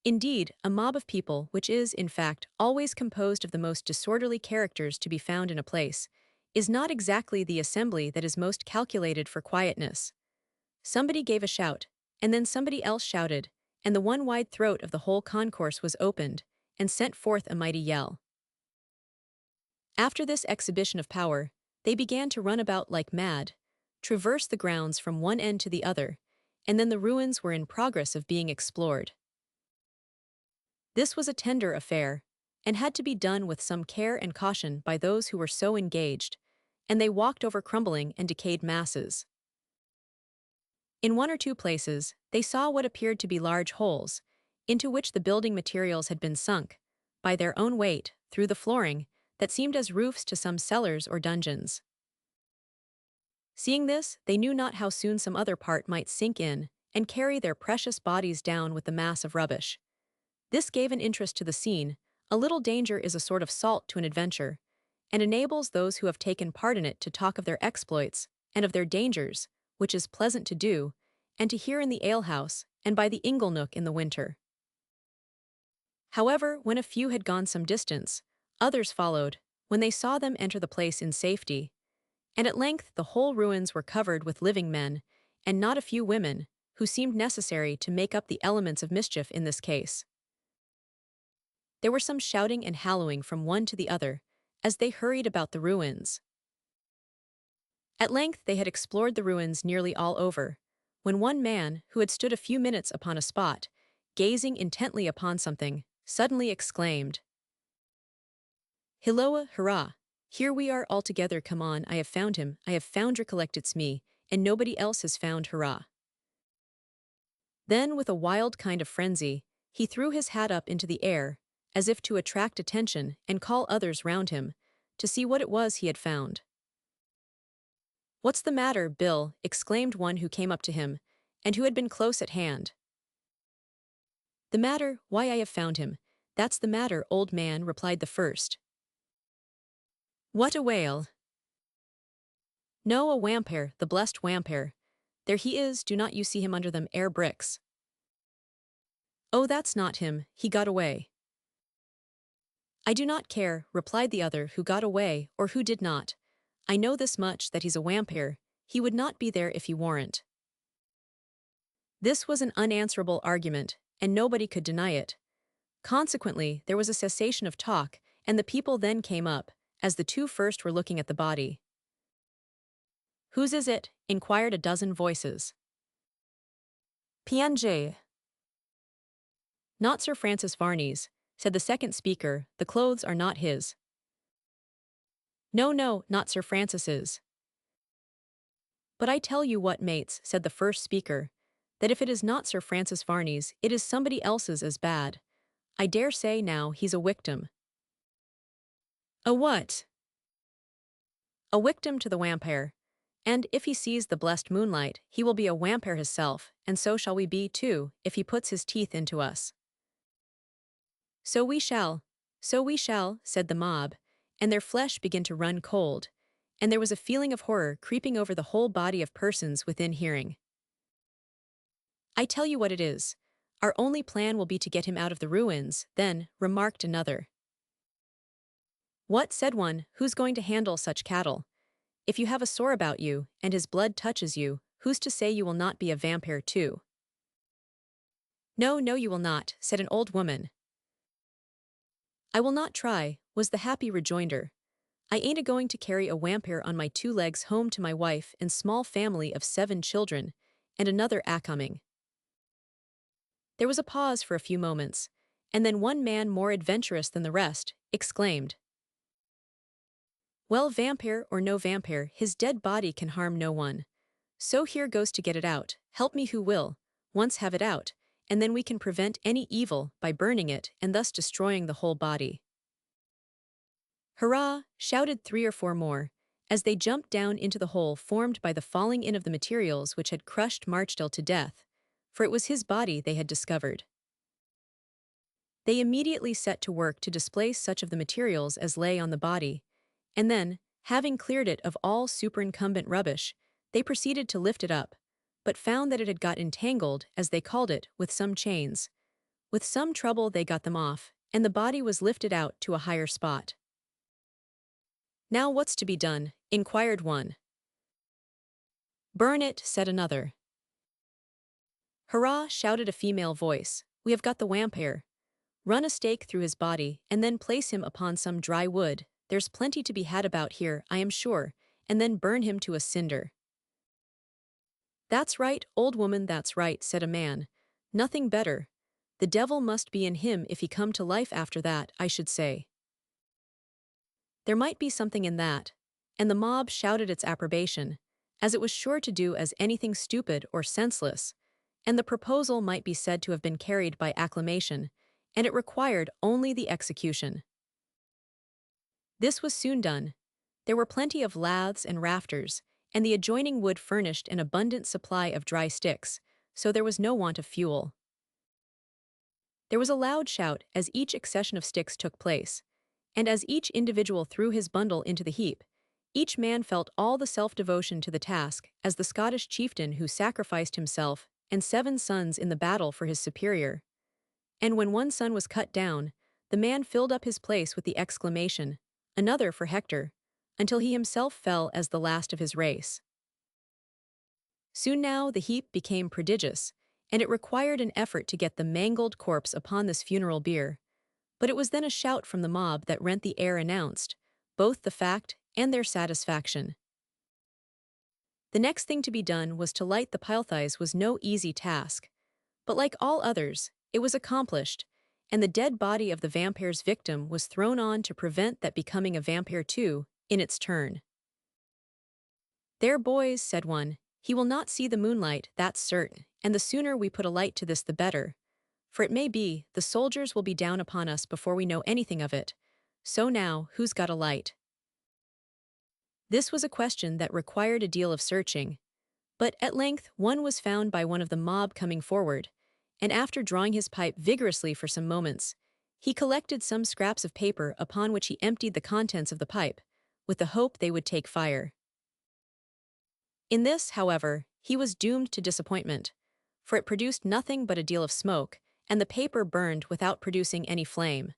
Indeed, a mob of people, which is, in fact, always composed of the most disorderly characters to be found in a place, is not exactly the assembly that is most calculated for quietness. Somebody gave a shout, and then somebody else shouted, and the one wide throat of the whole concourse was opened, and sent forth a mighty yell. After this exhibition of power, they began to run about like mad, traverse the grounds from one end to the other, and then the ruins were in progress of being explored. This was a tender affair, and had to be done with some care and caution by those who were so engaged, and they walked over crumbling and decayed masses. In one or two places, they saw what appeared to be large holes, into which the building materials had been sunk, by their own weight, through the flooring, that seemed as roofs to some cellars or dungeons. Seeing this, they knew not how soon some other part might sink in and carry their precious bodies down with the mass of rubbish. This gave an interest to the scene. A little danger is a sort of salt to an adventure, and enables those who have taken part in it to talk of their exploits and of their dangers, which is pleasant to do, and to hear in the alehouse and by the ingle-nook in the winter. However, when a few had gone some distance, others followed, when they saw them enter the place in safety, and at length the whole ruins were covered with living men, and not a few women, who seemed necessary to make up the elements of mischief in this case. There were some shouting and hallooing from one to the other, as they hurried about the ruins. At length they had explored the ruins nearly all over, when one man, who had stood a few minutes upon a spot, gazing intently upon something, suddenly exclaimed, "Hilloa, hurrah! Here we are all together, come on, I have found him, I have found recollect it's me, and nobody else has found, hurrah!" Then, with a wild kind of frenzy, he threw his hat up into the air, as if to attract attention and call others round him, to see what it was he had found. "What's the matter, Bill?" exclaimed one who came up to him, and who had been close at hand. "The matter? Why, I have found him. That's the matter, old man," replied the first. "What, a whale?" "No, a vampire, the blessed vampire. There he is, do not you see him under them air bricks?" "Oh, that's not him, he got away." "I do not care," replied the other, who got away or who did not. "I know this much, that he's a vampire. He would not be there if he warn't." This was an unanswerable argument, and nobody could deny it. Consequently, there was a cessation of talk, and the people then came up, as the two first were looking at the body. "Whose is it?" inquired a dozen voices. "PNJ." "Not Sir Francis Varney's," said the second speaker, "the clothes are not his." "No, no, not Sir Francis's." "But I tell you what, mates," said the first speaker, "that if it is not Sir Francis Varney's, it is somebody else's as bad. I dare say now he's a victim." "A what?" "A victim to the vampire. And if he sees the blessed moonlight, he will be a vampire hisself, and so shall we be too, if he puts his teeth into us." So we shall, said the mob, and their flesh began to run cold, and there was a feeling of horror creeping over the whole body of persons within hearing. "I tell you what it is. Our only plan will be to get him out of the ruins," then, remarked another. "What," said one, "who's going to handle such cattle? If you have a sore about you, and his blood touches you, who's to say you will not be a vampire too?" "No, no, you will not," said an old woman. "I will not try," was the happy rejoinder. "I ain't a-going to carry a vampire on my 2 legs home to my wife and small family of 7 children, and another a-coming." There was a pause for a few moments, and then one man more adventurous than the rest exclaimed, "Well, vampire or no vampire, his dead body can harm no one. So here goes to get it out, help me who will, once have it out, and then we can prevent any evil by burning it and thus destroying the whole body." "Hurrah!" shouted 3 or 4 more, as they jumped down into the hole formed by the falling in of the materials which had crushed Marchdale to death, for it was his body they had discovered. They immediately set to work to displace such of the materials as lay on the body, and then, having cleared it of all superincumbent rubbish, they proceeded to lift it up, but found that it had got entangled, as they called it, with some chains. With some trouble they got them off, and the body was lifted out to a higher spot. "Now what's to be done?" inquired one. "Burn it," said another. "Hurrah!" shouted a female voice. "We have got the vampire. Run a stake through his body, and then place him upon some dry wood, there's plenty to be had about here, I am sure, and then burn him to a cinder. That's right, old woman, that's right, said a man. Nothing better. The devil must be in him if he come to life after that, I should say. There might be something in that, and the mob shouted its approbation, as it was sure to do as anything stupid or senseless, and the proposal might be said to have been carried by acclamation, and it required only the execution. This was soon done. There were plenty of laths and rafters, and the adjoining wood furnished an abundant supply of dry sticks, so there was no want of fuel. There was a loud shout as each accession of sticks took place, and as each individual threw his bundle into the heap, each man felt all the self-devotion to the task as the Scottish chieftain who sacrificed himself and 7 sons in the battle for his superior. And when one son was cut down, the man filled up his place with the exclamation, "Another for Hector," until he himself fell as the last of his race. Soon now the heap became prodigious, and it required an effort to get the mangled corpse upon this funeral bier. But it was then a shout from the mob that rent the air announced both the fact and their satisfaction. The next thing to be done was to light the pilthies was no easy task, but like all others, it was accomplished, and the dead body of the vampire's victim was thrown on to prevent that becoming a vampire too, in its turn. "There, boys," said one, "he will not see the moonlight, that's certain, and the sooner we put a light to this the better. For it may be, the soldiers will be down upon us before we know anything of it. So now, who's got a light?" This was a question that required a deal of searching, but at length one was found by one of the mob coming forward, and after drawing his pipe vigorously for some moments, he collected some scraps of paper upon which he emptied the contents of the pipe, with the hope they would take fire. In this, however, he was doomed to disappointment, for it produced nothing but a deal of smoke, and the paper burned without producing any flame.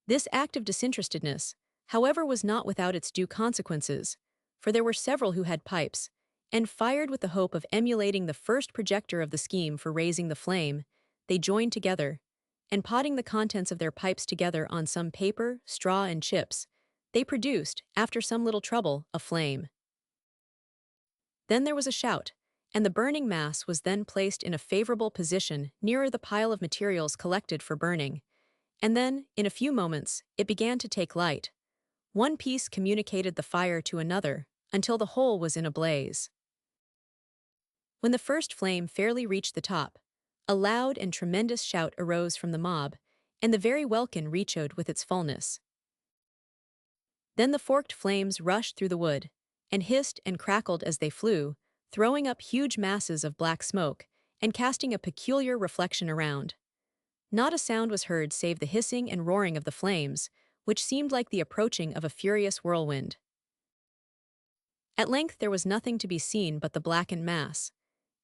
This act of disinterestedness, however, was not without its due consequences, for there were several who had pipes, and fired with the hope of emulating the first projector of the scheme for raising the flame, they joined together, and potting the contents of their pipes together on some paper, straw, and chips, they produced, after some little trouble, a flame. Then there was a shout, and the burning mass was then placed in a favorable position nearer the pile of materials collected for burning, and then, in a few moments, it began to take light. One piece communicated the fire to another, until the whole was in a blaze. When the first flame fairly reached the top, a loud and tremendous shout arose from the mob, and the very welkin reechoed with its fullness. Then the forked flames rushed through the wood, and hissed and crackled as they flew, throwing up huge masses of black smoke, and casting a peculiar reflection around. Not a sound was heard save the hissing and roaring of the flames, which seemed like the approaching of a furious whirlwind. At length there was nothing to be seen but the blackened mass.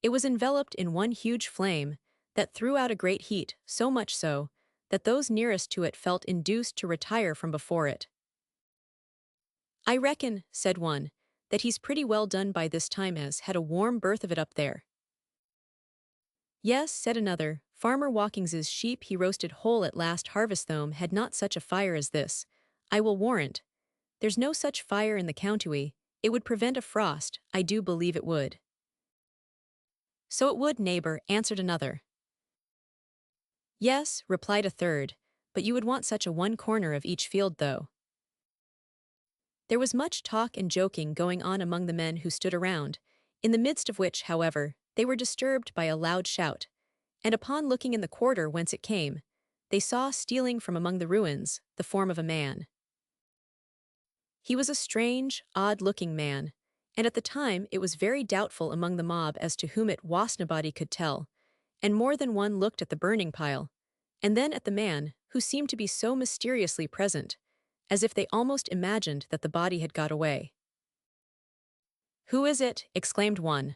It was enveloped in one huge flame that threw out a great heat, so much so that those nearest to it felt induced to retire from before it. "I reckon," said one, "that he's pretty well done by this time as had a warm berth of it up there." "Yes," said another, "Farmer Walkings's sheep he roasted whole at last harvest thome had not such a fire as this, I will warrant. There's no such fire in the county, it would prevent a frost, I do believe it would." "So it would, neighbor," answered another. "Yes," replied a third, "but you would want such a one corner of each field though." There was much talk and joking going on among the men who stood around, in the midst of which, however, they were disturbed by a loud shout, and upon looking in the quarter whence it came, they saw stealing from among the ruins the form of a man. He was a strange, odd-looking man, and at the time it was very doubtful among the mob as to whom it was nobody could tell, and more than one looked at the burning pile, and then at the man who seemed to be so mysteriously present, as if they almost imagined that the body had got away. "Who is it?" exclaimed one.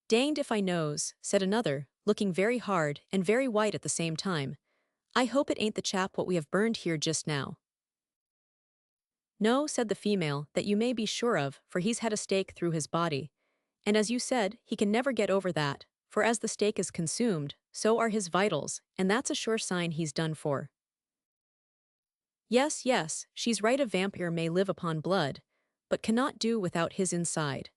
"Danged if I knows," said another, looking very hard and very white at the same time. "I hope it ain't the chap what we have burned here just now." "No," said the female, "that you may be sure of, for he's had a stake through his body, and as you said, he can never get over that, for as the stake is consumed, so are his vitals, and that's a sure sign he's done for." Yes, yes, she's right, a vampire may live upon blood, but cannot do without his inside.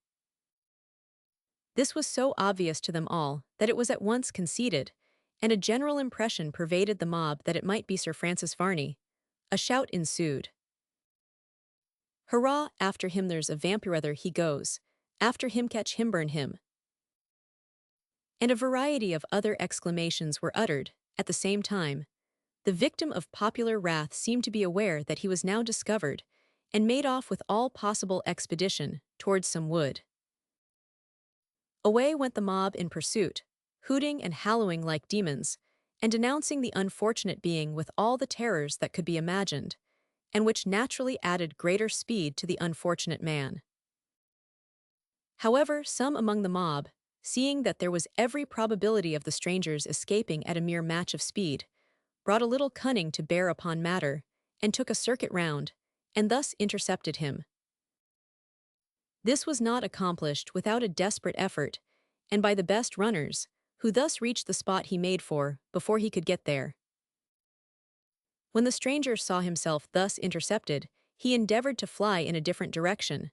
This was so obvious to them all that it was at once conceded, and a general impression pervaded the mob that it might be Sir Francis Varney. A shout ensued. Hurrah, after him, there's a vampire, there he goes. After him, catch him, burn him. And a variety of other exclamations were uttered, at the same time. The victim of popular wrath seemed to be aware that he was now discovered, and made off with all possible expedition towards some wood. Away went the mob in pursuit, hooting and hallooing like demons, and denouncing the unfortunate being with all the terrors that could be imagined, and which naturally added greater speed to the unfortunate man. However, some among the mob, seeing that there was every probability of the stranger's escaping at a mere match of speed, brought a little cunning to bear upon matter, and took a circuit round, and thus intercepted him. This was not accomplished without a desperate effort, and by the best runners, who thus reached the spot he made for before he could get there. When the stranger saw himself thus intercepted, he endeavored to fly in a different direction,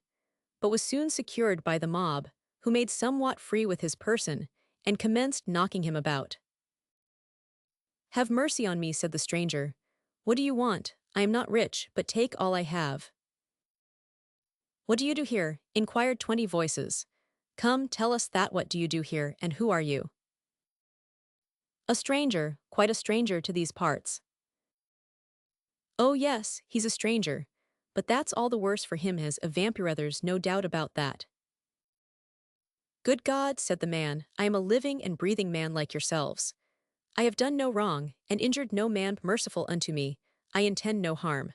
but was soon secured by the mob, who made somewhat free with his person, and commenced knocking him about. "Have mercy on me," said the stranger. "What do you want? I am not rich, but take all I have." "What do you do here?" inquired 20 voices. "Come, tell us that, what do you do here, and who are you?" "A stranger, quite a stranger to these parts." "Oh yes, he's a stranger, but that's all the worse for him, as a vampire, there's no doubt about that." "Good God," said the man, "I am a living and breathing man like yourselves. I have done no wrong, and injured no man, merciful unto me, I intend no harm."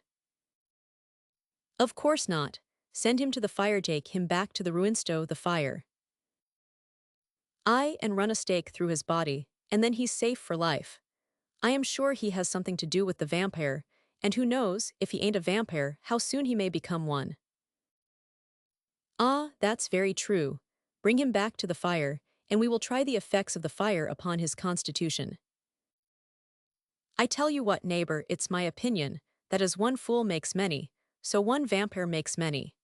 "Of course not. Send him to the fire, take him back to the ruinsto, the fire. Aye, and run a stake through his body, and then he's safe for life. I am sure he has something to do with the vampire, and who knows, if he ain't a vampire, how soon he may become one." "Ah, that's very true. Bring him back to the fire, and we will try the effects of the fire upon his constitution." "I tell you what, neighbor, it's my opinion, that as one fool makes many, so one vampire makes many."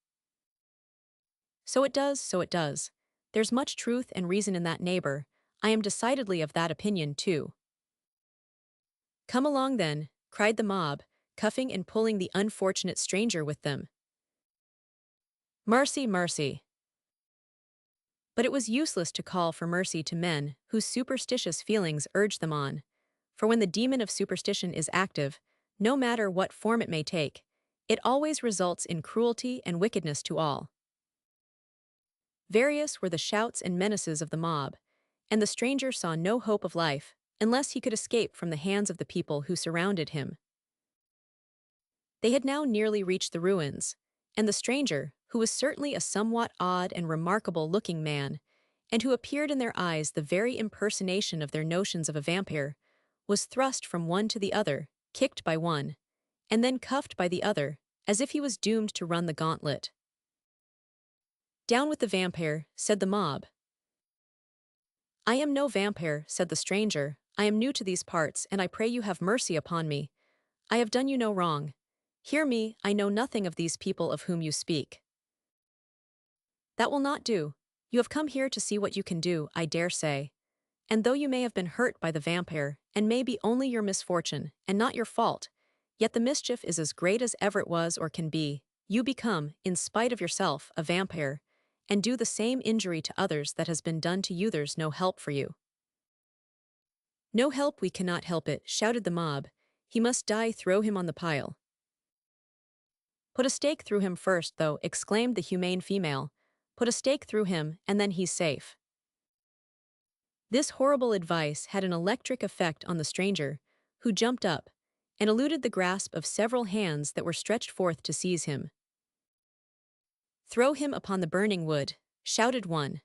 "So it does, so it does. There's much truth and reason in that, neighbor. I am decidedly of that opinion, too." "Come along then," cried the mob, cuffing and pulling the unfortunate stranger with them. "Mercy, mercy." But it was useless to call for mercy to men whose superstitious feelings urged them on, for when the demon of superstition is active, no matter what form it may take, it always results in cruelty and wickedness to all. Various were the shouts and menaces of the mob, and the stranger saw no hope of life unless he could escape from the hands of the people who surrounded him. They had now nearly reached the ruins, and the stranger, who was certainly a somewhat odd and remarkable-looking man, and who appeared in their eyes the very impersonation of their notions of a vampire, was thrust from one to the other, kicked by one, and then cuffed by the other, as if he was doomed to run the gauntlet. "Down with the vampire," said the mob. "I am no vampire," said the stranger. "I am new to these parts, and I pray you have mercy upon me. I have done you no wrong. Hear me, I know nothing of these people of whom you speak." "That will not do. You have come here to see what you can do, I dare say. And though you may have been hurt by the vampire, and may be only your misfortune, and not your fault, yet the mischief is as great as ever it was or can be. You become, in spite of yourself, a vampire, and do the same injury to others that has been done to you. There's no help for you." "No help, we cannot help it," shouted the mob. "He must die, throw him on the pile." "Put a stake through him first, though," exclaimed the humane female. "Put a stake through him, and then he's safe." This horrible advice had an electric effect on the stranger, who jumped up, and eluded the grasp of several hands that were stretched forth to seize him. "Throw him upon the burning wood," shouted one.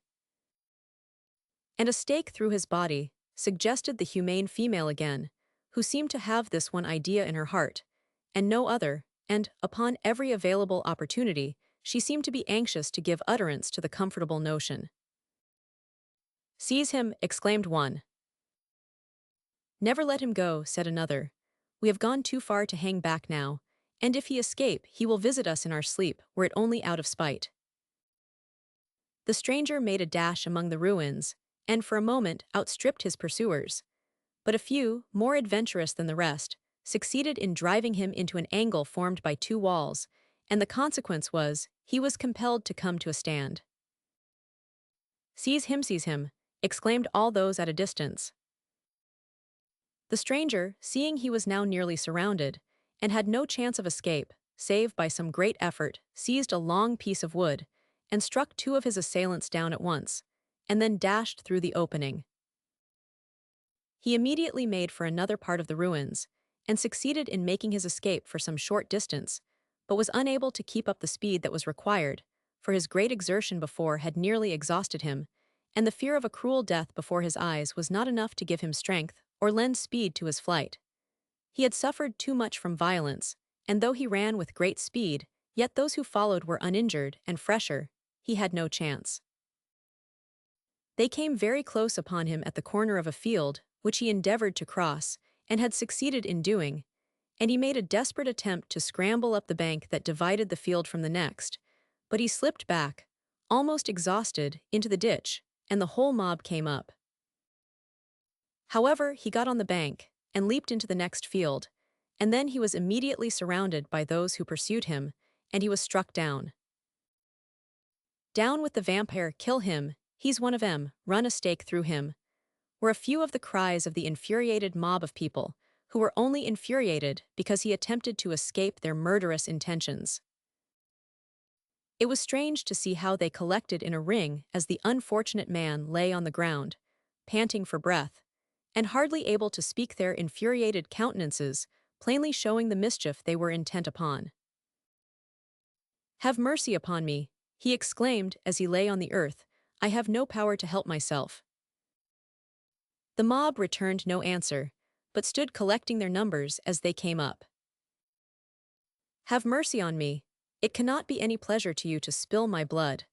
"And a stake through his body," suggested the humane female again, who seemed to have this one idea in her heart, and no other, and, upon every available opportunity, she seemed to be anxious to give utterance to the comfortable notion. "Seize him," exclaimed one. "Never let him go," said another. "We have gone too far to hang back now, And if he escape, he will visit us in our sleep, were it only out of spite. The stranger made a dash among the ruins, and for a moment outstripped his pursuers. But a few, more adventurous than the rest, succeeded in driving him into an angle formed by two walls, and the consequence was, he was compelled to come to a stand. Seize him, exclaimed all those at a distance. The stranger, seeing he was now nearly surrounded, and had no chance of escape, save by some great effort, seized a long piece of wood, and struck two of his assailants down at once, and then dashed through the opening. He immediately made for another part of the ruins, and succeeded in making his escape for some short distance, but was unable to keep up the speed that was required, for his great exertion before had nearly exhausted him, and the fear of a cruel death before his eyes was not enough to give him strength or lend speed to his flight. He had suffered too much from violence, and though he ran with great speed, yet those who followed were uninjured and fresher. He had no chance. They came very close upon him at the corner of a field, which he endeavored to cross, and had succeeded in doing, and he made a desperate attempt to scramble up the bank that divided the field from the next, but he slipped back, almost exhausted, into the ditch, and the whole mob came up. However, he got on the bank, and leaped into the next field, and then he was immediately surrounded by those who pursued him, and he was struck down. "Down with the vampire, kill him, he's one of 'em, run a stake through him," were a few of the cries of the infuriated mob of people, who were only infuriated because he attempted to escape their murderous intentions. It was strange to see how they collected in a ring as the unfortunate man lay on the ground, panting for breath, and hardly able to speak, their infuriated countenances plainly showing the mischief they were intent upon. "Have mercy upon me," he exclaimed as he lay on the earth, "I have no power to help myself." The mob returned no answer, but stood collecting their numbers as they came up. "Have mercy on me. It cannot be any pleasure to you to spill my blood.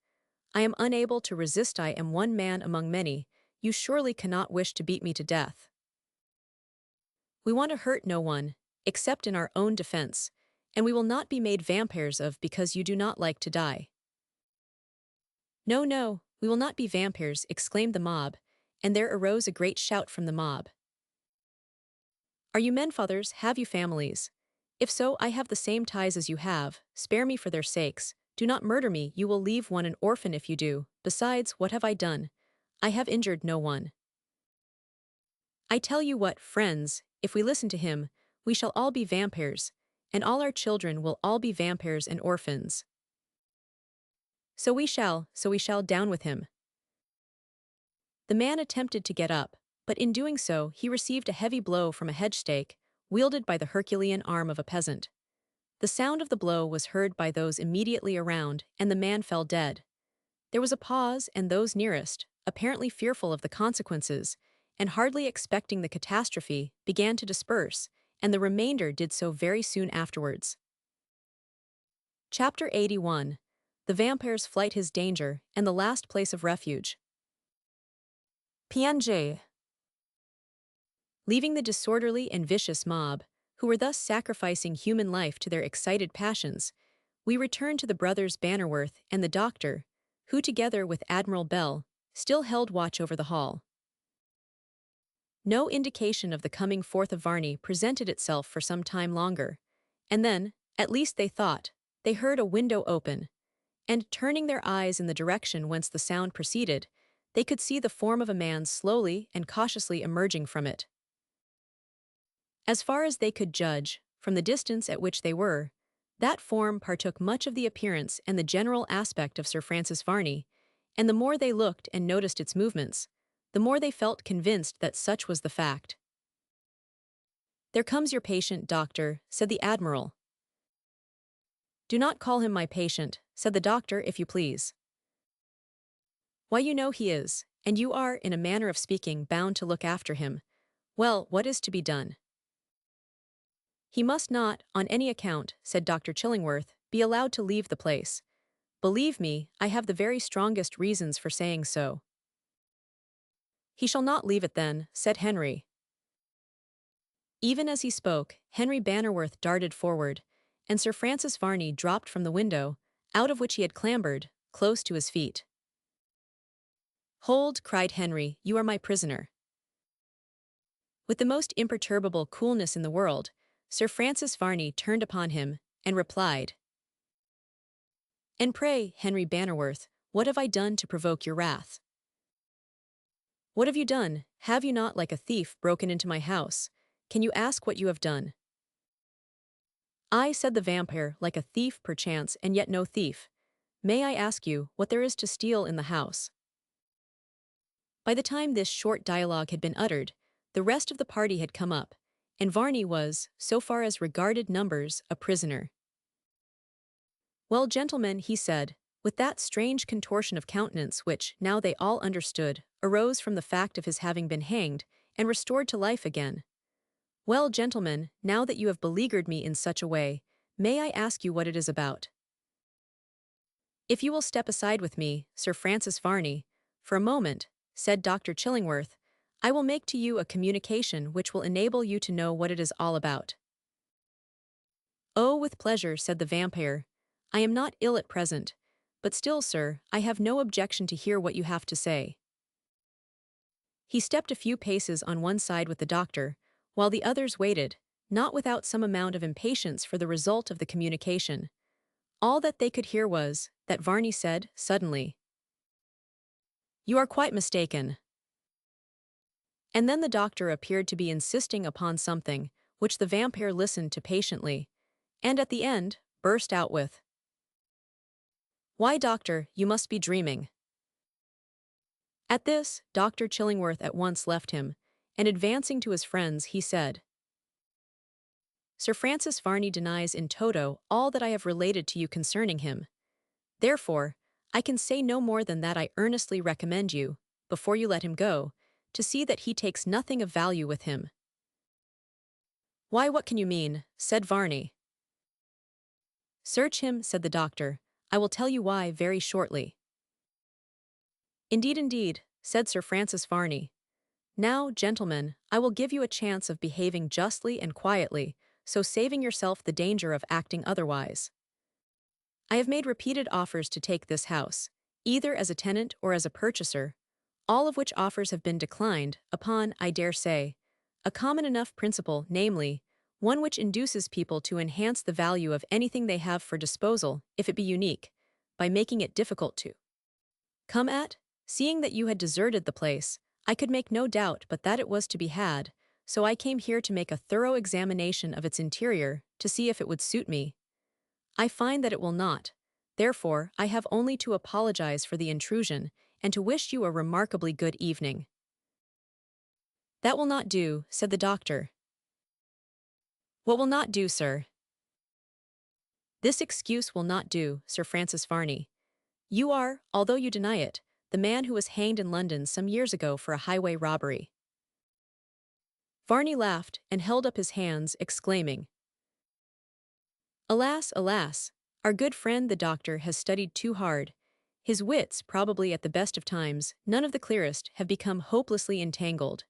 I am unable to resist. I am one man among many. You surely cannot wish to beat me to death. We want to hurt no one, except in our own defense, and we will not be made vampires of because you do not like to die." "No, no, we will not be vampires," exclaimed the mob, and there arose a great shout from the mob. "Are you men, fathers? Have you families? If so, I have the same ties as you have. Spare me for their sakes. Do not murder me. You will leave one an orphan if you do. Besides, what have I done? I have injured no one. I tell you what, friends, if we listen to him, we shall all be vampires, and all our children will all be vampires and orphans. So we shall, down with him." The man attempted to get up, but in doing so he received a heavy blow from a hedge stake, wielded by the Herculean arm of a peasant. The sound of the blow was heard by those immediately around, and the man fell dead. There was a pause, and those nearest, apparently fearful of the consequences, and hardly expecting the catastrophe, began to disperse, and the remainder did so very soon afterwards. Chapter 81. The Vampire's Flight, His Danger, and the Last Place of Refuge. PNJ. Leaving the disorderly and vicious mob, who were thus sacrificing human life to their excited passions, we return to the brothers Bannerworth and the doctor, who together with Admiral Bell, still held watch over the hall. No indication of the coming forth of Varney presented itself for some time longer, and then, at least they thought, they heard a window open, and turning their eyes in the direction whence the sound proceeded, they could see the form of a man slowly and cautiously emerging from it. As far as they could judge, from the distance at which they were, that form partook much of the appearance and the general aspect of Sir Francis Varney, and the more they looked and noticed its movements, the more they felt convinced that such was the fact. "There comes your patient, doctor," said the Admiral. "Do not call him my patient," said the doctor, "if you please. Why, you know he is, and you are, in a manner of speaking, bound to look after him. Well, what is to be done?" "He must not, on any account," said Dr. Chillingworth, "be allowed to leave the place. Believe me, I have the very strongest reasons for saying so." "He shall not leave it then," said Henry. Even as he spoke, Henry Bannerworth darted forward, and Sir Francis Varney dropped from the window, out of which he had clambered, close to his feet. "Hold," cried Henry, "you are my prisoner." With the most imperturbable coolness in the world, Sir Francis Varney turned upon him, and replied, "And pray, Henry Bannerworth, what have I done to provoke your wrath?" "What have you done? Have you not, like a thief, broken into my house? Can you ask what you have done?" "I," said the vampire, "like a thief perchance, and yet no thief. May I ask you what there is to steal in the house?" By the time this short dialogue had been uttered, the rest of the party had come up, and Varney was, so far as regarded numbers, a prisoner. "Well, gentlemen," he said, with that strange contortion of countenance which, now they all understood, arose from the fact of his having been hanged and restored to life again. "Well, gentlemen, now that you have beleaguered me in such a way, may I ask you what it is about?" "If you will step aside with me, Sir Francis Varney, for a moment," said Dr. Chillingworth, "I will make to you a communication which will enable you to know what it is all about." "Oh, with pleasure," said the vampire. "I am not ill at present, but still, sir, I have no objection to hear what you have to say." He stepped a few paces on one side with the doctor, while the others waited, not without some amount of impatience for the result of the communication. All that they could hear was, that Varney said, suddenly, "You are quite mistaken." And then the doctor appeared to be insisting upon something, which the vampire listened to patiently, and at the end, burst out with, "Why, doctor, you must be dreaming." At this, Dr. Chillingworth at once left him, and advancing to his friends, he said, "Sir Francis Varney denies in toto all that I have related to you concerning him. Therefore, I can say no more than that I earnestly recommend you, before you let him go, to see that he takes nothing of value with him." "Why, what can you mean?" said Varney. "Search him," said the doctor. "I will tell you why very shortly." Indeed, said Sir Francis Varney. "Now, gentlemen, I will give you a chance of behaving justly and quietly, so saving yourself the danger of acting otherwise. I have made repeated offers to take this house, either as a tenant or as a purchaser, all of which offers have been declined, upon, I dare say, a common enough principle, namely, one which induces people to enhance the value of anything they have for disposal, if it be unique, by making it difficult to come at. Seeing that you had deserted the place, I could make no doubt but that it was to be had, so I came here to make a thorough examination of its interior, to see if it would suit me. I find that it will not. Therefore, I have only to apologize for the intrusion, and to wish you a remarkably good evening." "That will not do," said the doctor. "What will not do, sir?" "This excuse will not do, Sir Francis Varney. You are, although you deny it, the man who was hanged in London some years ago for a highway robbery." Varney laughed and held up his hands, exclaiming, "Alas, alas! Our good friend the doctor has studied too hard. His wits, probably at the best of times, none of the clearest, have become hopelessly entangled."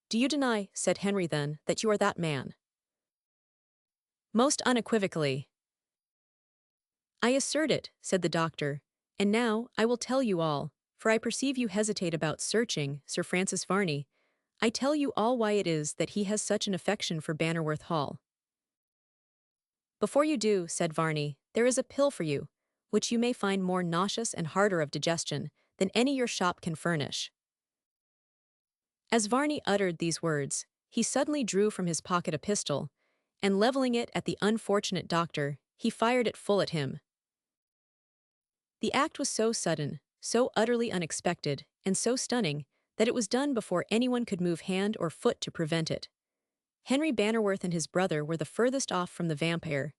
"Do you deny," said Henry then, "that you are that man?" "Most unequivocally." "I assert it," said the doctor, "and now I will tell you all, for I perceive you hesitate about searching, Sir Francis Varney. I tell you all why it is that he has such an affection for Bannerworth Hall." "Before you do," said Varney, "there is a pill for you, which you may find more nauseous and harder of digestion than any your shop can furnish." As Varney uttered these words, he suddenly drew from his pocket a pistol, and leveling it at the unfortunate doctor, he fired it full at him. The act was so sudden, so utterly unexpected, and so stunning, that it was done before anyone could move hand or foot to prevent it. Henry Bannerworth and his brother were the furthest off from the vampire,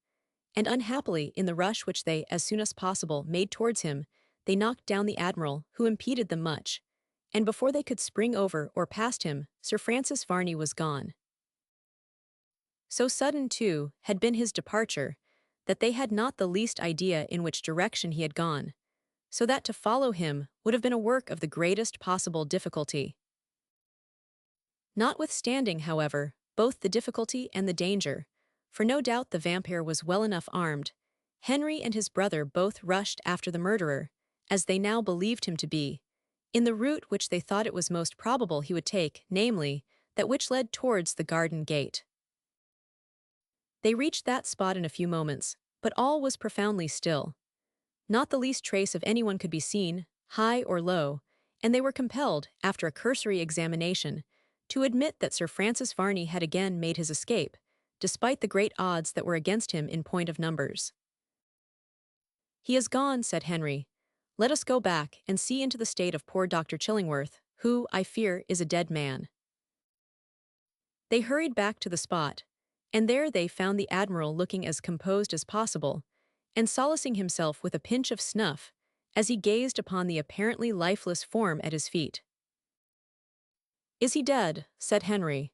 and unhappily, in the rush which they, as soon as possible, made towards him, they knocked down the admiral, who impeded them much, and before they could spring over or past him, Sir Francis Varney was gone. So sudden, too, had been his departure, that they had not the least idea in which direction he had gone, so that to follow him would have been a work of the greatest possible difficulty. Notwithstanding, however, both the difficulty and the danger, for no doubt the vampire was well enough armed. Henry and his brother both rushed after the murderer, as they now believed him to be, in the route which they thought it was most probable he would take, namely, that which led towards the garden gate. They reached that spot in a few moments, but all was profoundly still. Not the least trace of anyone could be seen, high or low, and they were compelled, after a cursory examination, to admit that Sir Francis Varney had again made his escape, despite the great odds that were against him in point of numbers. "He is gone," said Henry. "Let us go back and see into the state of poor Dr. Chillingworth, who, I fear, is a dead man." They hurried back to the spot, and there they found the Admiral looking as composed as possible, and solacing himself with a pinch of snuff, as he gazed upon the apparently lifeless form at his feet. "Is he dead?" said Henry.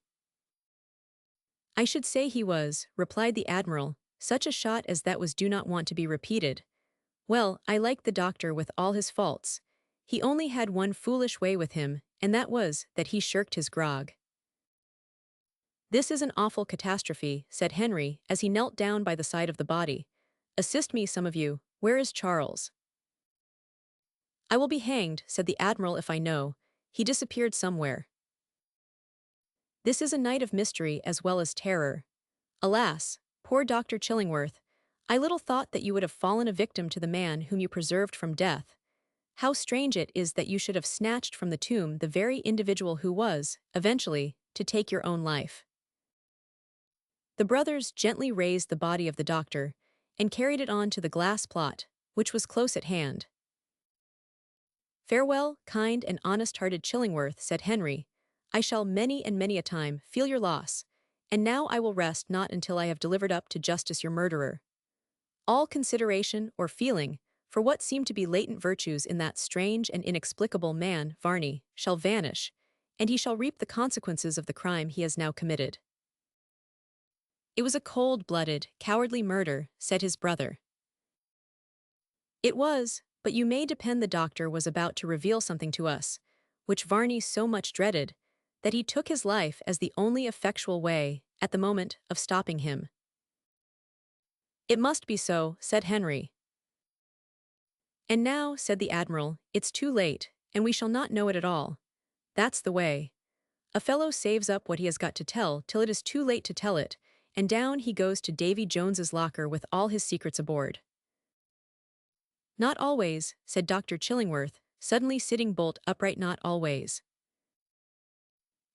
"I should say he was," replied the Admiral. "Such a shot as that was do not want to be repeated. Well, I like the doctor with all his faults. He only had one foolish way with him, and that was that he shirked his grog." "This is an awful catastrophe," said Henry as he knelt down by the side of the body. "Assist me, some of you. Where is Charles?" "I will be hanged," said the Admiral, "if I know. He disappeared somewhere." This is a night of mystery as well as terror. Alas, poor Dr. Chillingworth, I little thought that you would have fallen a victim to the man whom you preserved from death. How strange it is that you should have snatched from the tomb the very individual who was, eventually, to take your own life. The brothers gently raised the body of the doctor and carried it on to the glass plot, which was close at hand. "Farewell, kind and honest-hearted Chillingworth," said Henry. "I shall many and many a time feel your loss, and now I will rest not until I have delivered up to justice your murderer. All consideration or feeling for what seemed to be latent virtues in that strange and inexplicable man, Varney, shall vanish, and he shall reap the consequences of the crime he has now committed." "It was a cold-blooded, cowardly murder," said his brother. "It was, but you may depend the doctor was about to reveal something to us, which Varney so much dreaded, that he took his life as the only effectual way, at the moment, of stopping him." "It must be so," said Henry. "And now," said the Admiral, "it's too late, and we shall not know it at all. That's the way. A fellow saves up what he has got to tell till it is too late to tell it, and down he goes to Davy Jones's locker with all his secrets aboard." "Not always," said Dr. Chillingworth, suddenly sitting bolt upright. "Not always."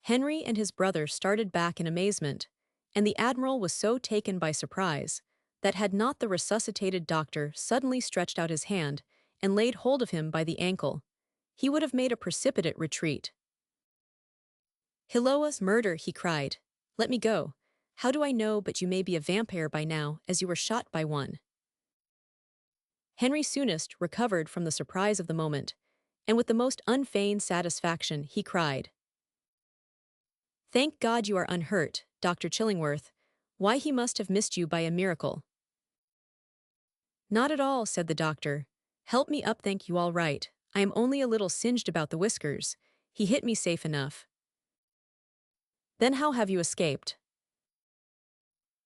Henry and his brother started back in amazement, and the Admiral was so taken by surprise that had not the resuscitated doctor suddenly stretched out his hand and laid hold of him by the ankle, he would have made a precipitate retreat. "Hiloa's murder," he cried. "Let me go. How do I know but you may be a vampire by now, as you were shot by one?" Henry soonest recovered from the surprise of the moment, and with the most unfeigned satisfaction he cried, "Thank God you are unhurt, Dr. Chillingworth. Why, he must have missed you by a miracle." "Not at all," said the doctor. "Help me up, thank you, all right. I am only a little singed about the whiskers. He hit me safe enough." "Then how have you escaped?"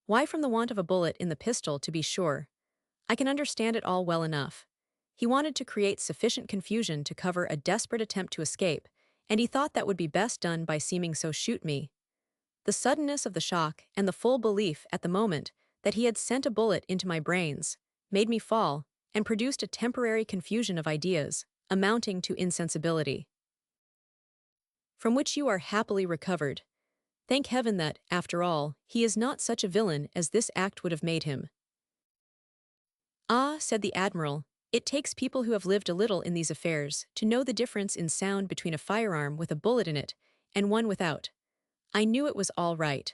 "Why, from the want of a bullet in the pistol, to be sure. I can understand it all well enough. He wanted to create sufficient confusion to cover a desperate attempt to escape, and he thought that would be best done by seeming so shoot me. The suddenness of the shock and the full belief at the moment that he had sent a bullet into my brains made me fall and produced a temporary confusion of ideas, amounting to insensibility, from which you are happily recovered. Thank heaven that, after all, he is not such a villain as this act would have made him." "Ah," said the Admiral, "it takes people who have lived a little in these affairs to know the difference in sound between a firearm with a bullet in it and one without. I knew it was all right."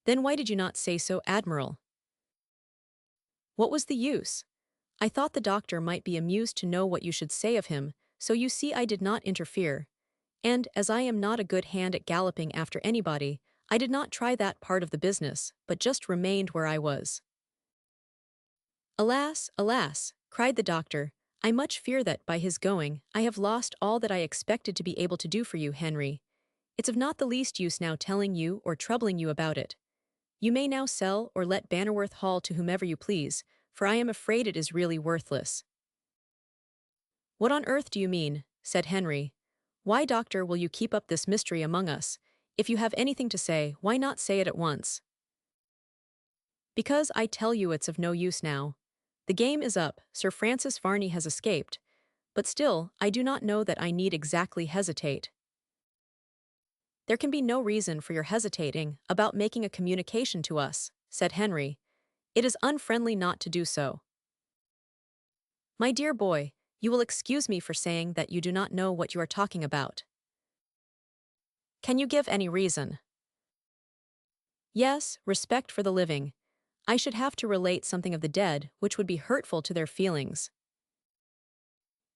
"Then why did you not say so, Admiral?" "What was the use? I thought the doctor might be amused to know what you should say of him, so you see I did not interfere. And, as I am not a good hand at galloping after anybody, I did not try that part of the business, but just remained where I was." "Alas, alas," cried the doctor, "I much fear that, by his going, I have lost all that I expected to be able to do for you, Henry. It's of not the least use now telling you or troubling you about it. You may now sell or let Bannerworth Hall to whomever you please, for I am afraid it is really worthless." "What on earth do you mean?" said Henry. "Why, doctor, will you keep up this mystery among us? If you have anything to say, why not say it at once?" "Because I tell you it's of no use now. The game is up, Sir Francis Varney has escaped, but still, I do not know that I need exactly hesitate." "There can be no reason for your hesitating about making a communication to us," said Henry. "It is unfriendly not to do so." "My dear boy, you will excuse me for saying that you do not know what you are talking about. Can you give any reason?" "Yes, respect for the living. I should have to relate something of the dead which would be hurtful to their feelings."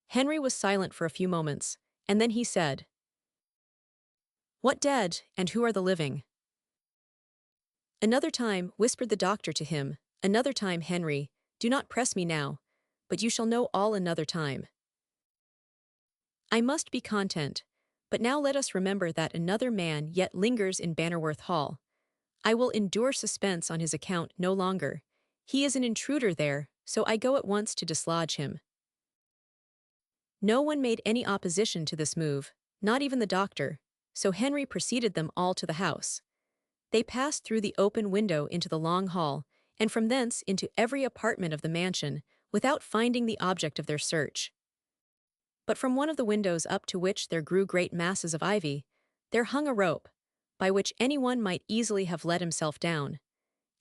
Henry was silent for a few moments, and then he said, "What dead, and who are the living?" "Another time," whispered the doctor to him, "another time, Henry, do not press me now, but you shall know all another time. I must be content, but now let us remember that another man yet lingers in Bannerworth Hall. I will endure suspense on his account no longer. He is an intruder there, so I go at once to dislodge him." No one made any opposition to this move, not even the doctor, so Henry preceded them all to the house. They passed through the open window into the long hall, and from thence into every apartment of the mansion, without finding the object of their search. But from one of the windows up to which there grew great masses of ivy, there hung a rope, by which anyone might easily have let himself down,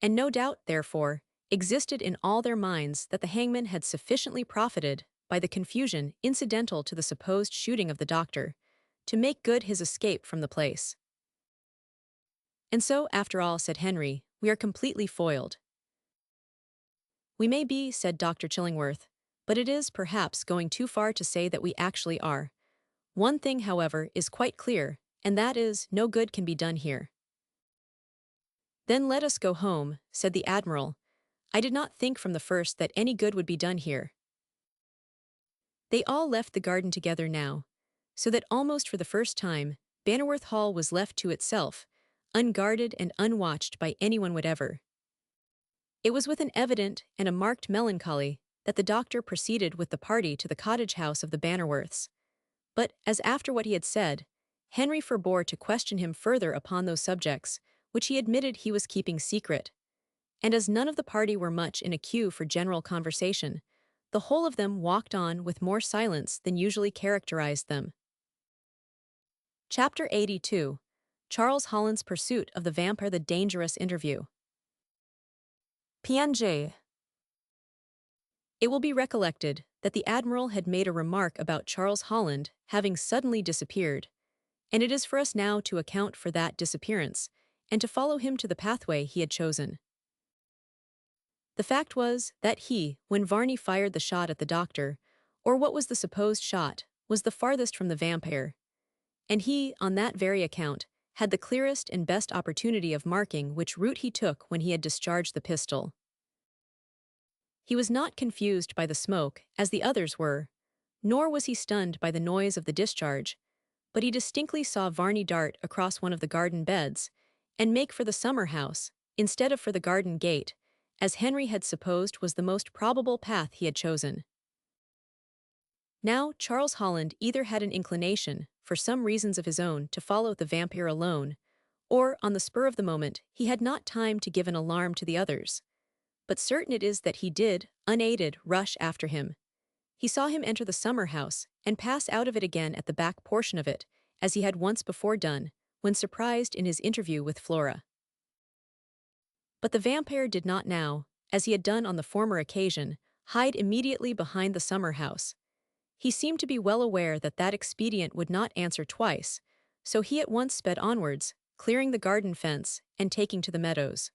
and no doubt, therefore, existed in all their minds that the hangman had sufficiently profited by the confusion incidental to the supposed shooting of the doctor, to make good his escape from the place. "And so, after all," said Henry, "we are completely foiled." "We may be," said Dr. Chillingworth, "but it is, perhaps, going too far to say that we actually are. One thing, however, is quite clear, and that is, no good can be done here." "Then let us go home," said the Admiral. "I did not think from the first that any good would be done here." They all left the garden together now, so that almost for the first time, Bannerworth Hall was left to itself, unguarded and unwatched by anyone whatever. It was with an evident and a marked melancholy that the doctor proceeded with the party to the cottage house of the Bannerworths. But, as after what he had said, Henry forbore to question him further upon those subjects, which he admitted he was keeping secret. And as none of the party were much in a queue for general conversation, the whole of them walked on with more silence than usually characterized them. Chapter 82. Charles Holland's Pursuit of the Vampire, the Dangerous Interview. PNJ. It will be recollected that the Admiral had made a remark about Charles Holland having suddenly disappeared, and it is for us now to account for that disappearance, and to follow him to the pathway he had chosen. The fact was that he, when Varney fired the shot at the doctor, or what was the supposed shot, was the farthest from the vampire, and he, on that very account, had the clearest and best opportunity of marking which route he took when he had discharged the pistol. He was not confused by the smoke, as the others were, nor was he stunned by the noise of the discharge, but he distinctly saw Varney dart across one of the garden beds, and make for the summer house, instead of for the garden gate, as Henry had supposed was the most probable path he had chosen. Now Charles Holland either had an inclination, for some reasons of his own, to follow the vampire alone, or, on the spur of the moment, he had not time to give an alarm to the others. But certain it is that he did, unaided, rush after him. He saw him enter the summer house, and pass out of it again at the back portion of it, as he had once before done, when surprised in his interview with Flora. But the vampire did not now, as he had done on the former occasion, hide immediately behind the summer house. He seemed to be well aware that that expedient would not answer twice, so he at once sped onwards, clearing the garden fence, and taking to the meadows.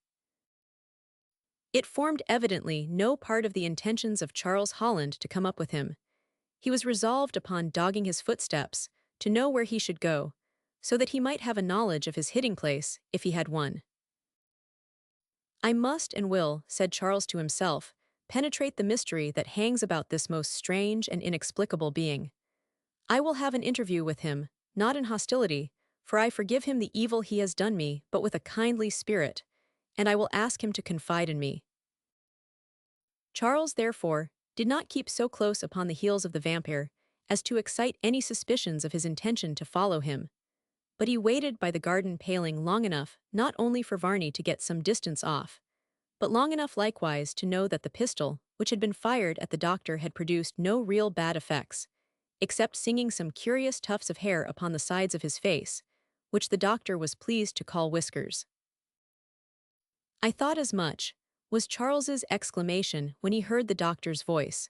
It formed evidently no part of the intentions of Charles Holland to come up with him. He was resolved upon dogging his footsteps, to know where he should go, so that he might have a knowledge of his hiding place, if he had one. "I must and will," said Charles to himself, "penetrate the mystery that hangs about this most strange and inexplicable being. I will have an interview with him, not in hostility, for I forgive him the evil he has done me, but with a kindly spirit, and I will ask him to confide in me." Charles, therefore, did not keep so close upon the heels of the vampire as to excite any suspicions of his intention to follow him, but he waited by the garden paling long enough not only for Varney to get some distance off, but long enough likewise to know that the pistol, which had been fired at the doctor, had produced no real bad effects, except singing some curious tufts of hair upon the sides of his face, which the doctor was pleased to call whiskers. "I thought as much," was Charles's exclamation when he heard the doctor's voice.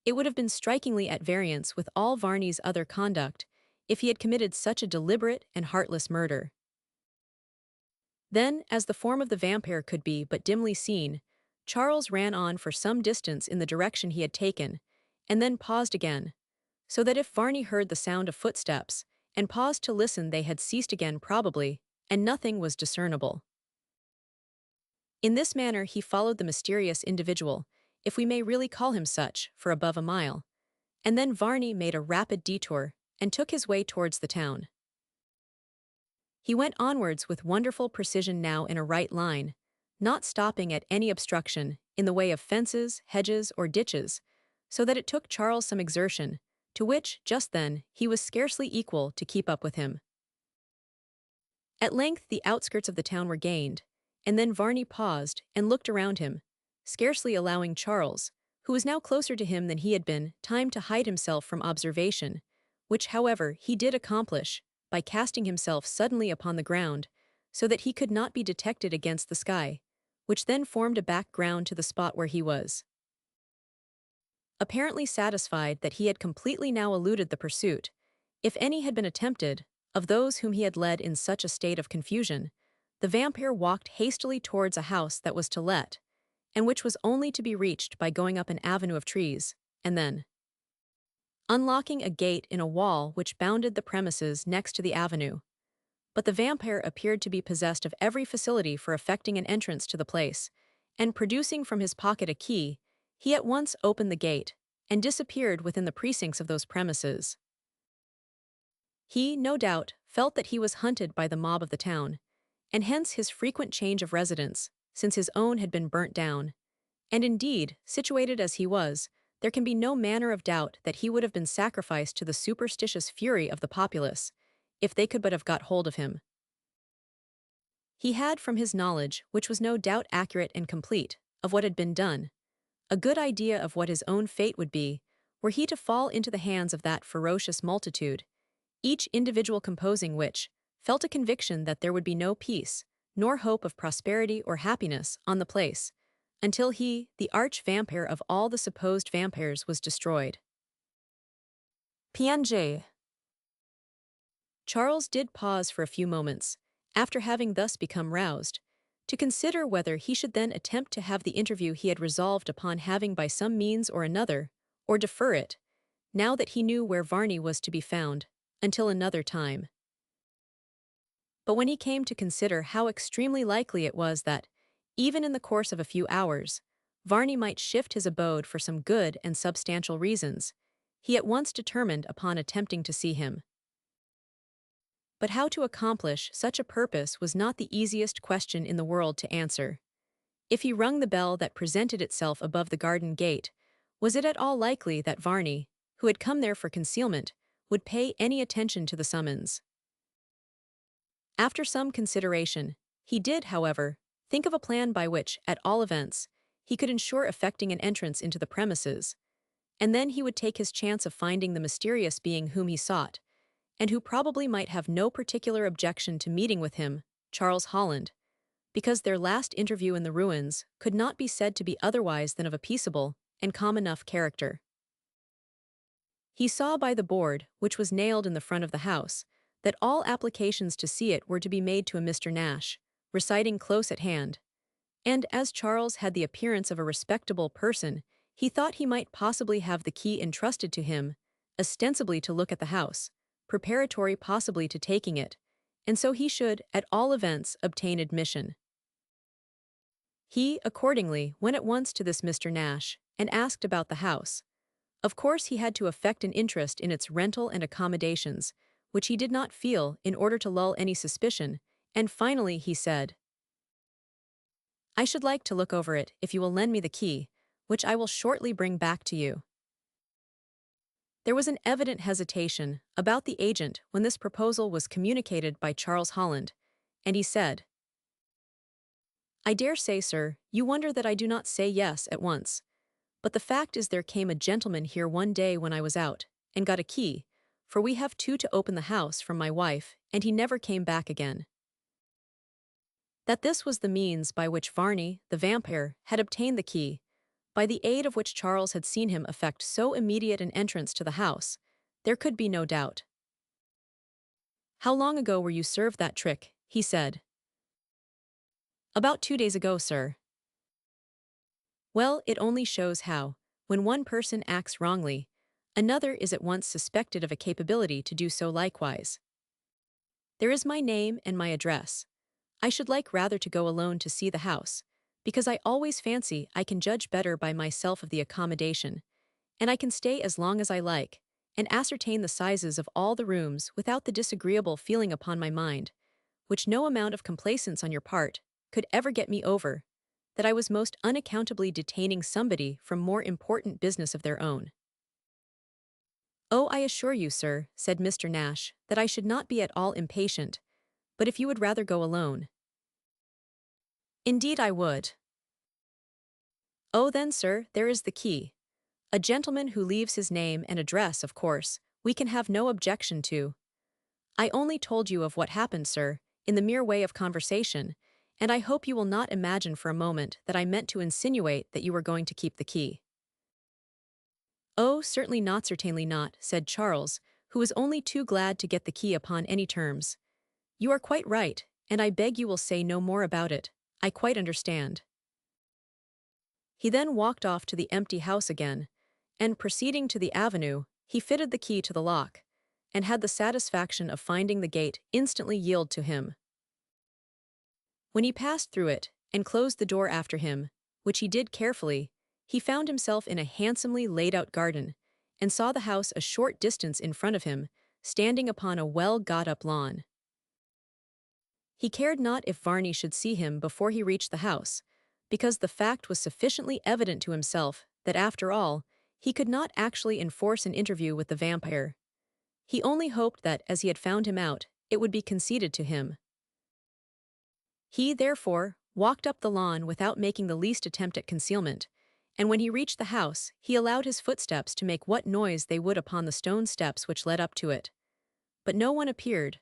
It would have been strikingly at variance with all Varney's other conduct if he had committed such a deliberate and heartless murder. Then, as the form of the vampire could be but dimly seen, Charles ran on for some distance in the direction he had taken, and then paused again, so that if Varney heard the sound of footsteps, and paused to listen, they had ceased again probably, and nothing was discernible. In this manner he followed the mysterious individual, if we may really call him such, for above a mile, and then Varney made a rapid detour, and took his way towards the town. He went onwards with wonderful precision, now in a right line, not stopping at any obstruction in the way of fences, hedges, or ditches, so that it took Charles some exertion, to which, just then, he was scarcely equal, to keep up with him. At length the outskirts of the town were gained, and then Varney paused and looked around him, scarcely allowing Charles, who was now closer to him than he had been, time to hide himself from observation, which, however, he did accomplish, by casting himself suddenly upon the ground, so that he could not be detected against the sky, which then formed a background to the spot where he was. Apparently satisfied that he had completely now eluded the pursuit, if any had been attempted, of those whom he had led in such a state of confusion, the vampire walked hastily towards a house that was to let, and which was only to be reached by going up an avenue of trees, and then unlocking a gate in a wall which bounded the premises next to the avenue. But the vampire appeared to be possessed of every facility for effecting an entrance to the place, and producing from his pocket a key, he at once opened the gate, and disappeared within the precincts of those premises. He, no doubt, felt that he was hunted by the mob of the town, and hence his frequent change of residence, since his own had been burnt down. And indeed, situated as he was, there can be no manner of doubt that he would have been sacrificed to the superstitious fury of the populace, if they could but have got hold of him. He had, from his knowledge, which was no doubt accurate and complete, of what had been done, a good idea of what his own fate would be, were he to fall into the hands of that ferocious multitude, each individual composing which felt a conviction that there would be no peace, nor hope of prosperity or happiness, on the place, until he, the arch-vampire of all the supposed vampires, was destroyed. PNJ. Charles did pause for a few moments, after having thus become roused, to consider whether he should then attempt to have the interview he had resolved upon having by some means or another, or defer it, now that he knew where Varney was to be found, until another time. But when he came to consider how extremely likely it was that, even in the course of a few hours, Varney might shift his abode for some good and substantial reasons, he at once determined upon attempting to see him. But how to accomplish such a purpose was not the easiest question in the world to answer. If he rung the bell that presented itself above the garden gate, was it at all likely that Varney, who had come there for concealment, would pay any attention to the summons? After some consideration, he did, however, think of a plan by which, at all events, he could ensure effecting an entrance into the premises, and then he would take his chance of finding the mysterious being whom he sought, and who probably might have no particular objection to meeting with him, Charles Holland, because their last interview in the ruins could not be said to be otherwise than of a peaceable and calm enough character. He saw by the board, which was nailed in the front of the house, that all applications to see it were to be made to a Mr. Nash, residing close at hand, and as Charles had the appearance of a respectable person, he thought he might possibly have the key entrusted to him, ostensibly to look at the house, preparatory possibly to taking it, and so he should, at all events, obtain admission. He, accordingly, went at once to this Mr. Nash, and asked about the house. Of course he had to affect an interest in its rental and accommodations, which he did not feel, in order to lull any suspicion, and finally he said, I should like to look over it if you will lend me the key, which I will shortly bring back to you." There was an evident hesitation about the agent when this proposal was communicated by Charles Holland, and he said, "I dare say, sir, you wonder that I do not say yes at once. But the fact is there came a gentleman here one day when I was out, and got a key, for we have two to open the house from my wife, and he never came back again." That this was the means by which Varney, the vampire, had obtained the key, by the aid of which Charles had seen him effect so immediate an entrance to the house, there could be no doubt. "How long ago were you served that trick?" he said. "About 2 days ago, sir." "Well, it only shows how, when one person acts wrongly, another is at once suspected of a capability to do so likewise. There is my name and my address. I should like rather to go alone to see the house, because I always fancy I can judge better by myself of the accommodation, and I can stay as long as I like, and ascertain the sizes of all the rooms without the disagreeable feeling upon my mind, which no amount of complaisance on your part could ever get me over, that I was most unaccountably detaining somebody from more important business of their own." "Oh, I assure you, sir," said Mr. Nash, "that I should not be at all impatient, but if you would rather go alone—" "Indeed I would." "Oh then, sir, there is the key. A gentleman who leaves his name and address, of course, we can have no objection to. I only told you of what happened, sir, in the mere way of conversation, and I hope you will not imagine for a moment that I meant to insinuate that you were going to keep the key." "Oh, certainly not," said Charles, who was only too glad to get the key upon any terms. "You are quite right, and I beg you will say no more about it. I quite understand." He then walked off to the empty house again, and proceeding to the avenue, he fitted the key to the lock, and had the satisfaction of finding the gate instantly yield to him. When he passed through it, and closed the door after him, which he did carefully, he found himself in a handsomely laid-out garden, and saw the house a short distance in front of him, standing upon a well-got-up lawn. He cared not if Varney should see him before he reached the house, because the fact was sufficiently evident to himself that, after all, he could not actually enforce an interview with the vampire. He only hoped that, as he had found him out, it would be conceded to him. He, therefore, walked up the lawn without making the least attempt at concealment, and when he reached the house, he allowed his footsteps to make what noise they would upon the stone steps which led up to it. But no one appeared,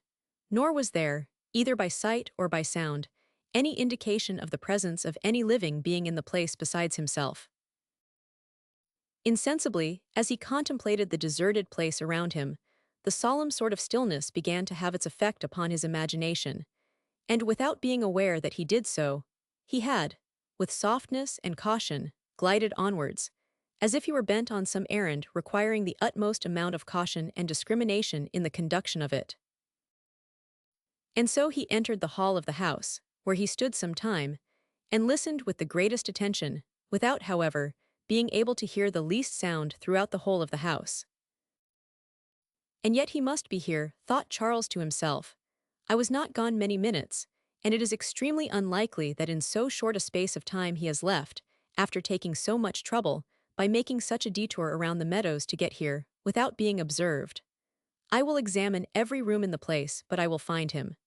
nor was there, either by sight or by sound, any indication of the presence of any living being in the place besides himself. Insensibly, as he contemplated the deserted place around him, the solemn sort of stillness began to have its effect upon his imagination, and without being aware that he did so, he had, with softness and caution, glided onwards, as if he were bent on some errand requiring the utmost amount of caution and discrimination in the conduction of it. And so he entered the hall of the house, where he stood some time, and listened with the greatest attention, without, however, being able to hear the least sound throughout the whole of the house. "And yet he must be here," thought Charles to himself. "I was not gone many minutes, and it is extremely unlikely that in so short a space of time he has left, after taking so much trouble, by making such a detour around the meadows to get here, without being observed. I will examine every room in the place, but I will find him."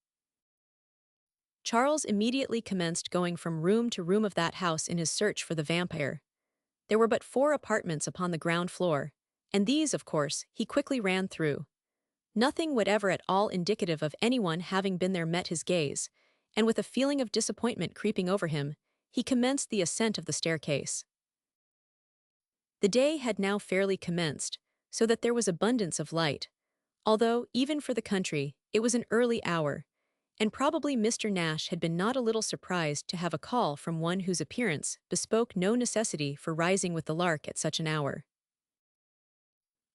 Charles immediately commenced going from room to room of that house in his search for the vampire. There were but 4 apartments upon the ground floor, and these, of course, he quickly ran through. Nothing whatever at all indicative of anyone having been there met his gaze, and with a feeling of disappointment creeping over him, he commenced the ascent of the staircase. The day had now fairly commenced, so that there was abundance of light, although, even for the country, it was an early hour, and probably Mr. Nash had been not a little surprised to have a call from one whose appearance bespoke no necessity for rising with the lark at such an hour.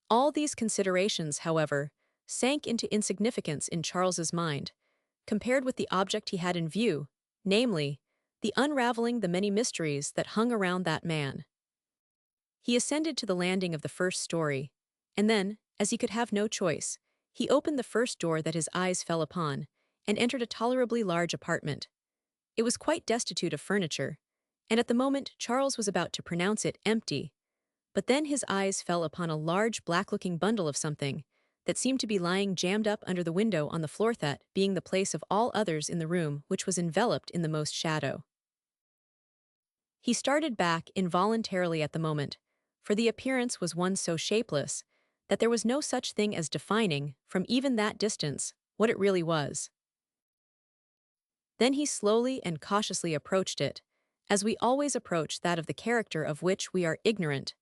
All these considerations, however, sank into insignificance in Charles's mind, compared with the object he had in view, namely, the unraveling the many mysteries that hung around that man. He ascended to the landing of the first story, and then, as he could have no choice, he opened the first door that his eyes fell upon, and entered a tolerably large apartment. It was quite destitute of furniture, and at the moment Charles was about to pronounce it empty, but then his eyes fell upon a large black-looking bundle of something that seemed to be lying jammed up under the window on the floor, that being the place of all others in the room which was enveloped in the most shadow. He started back involuntarily at the moment, for the appearance was one so shapeless that there was no such thing as defining, from even that distance, what it really was. Then he slowly and cautiously approached it, as we always approach that of the character of which we are ignorant,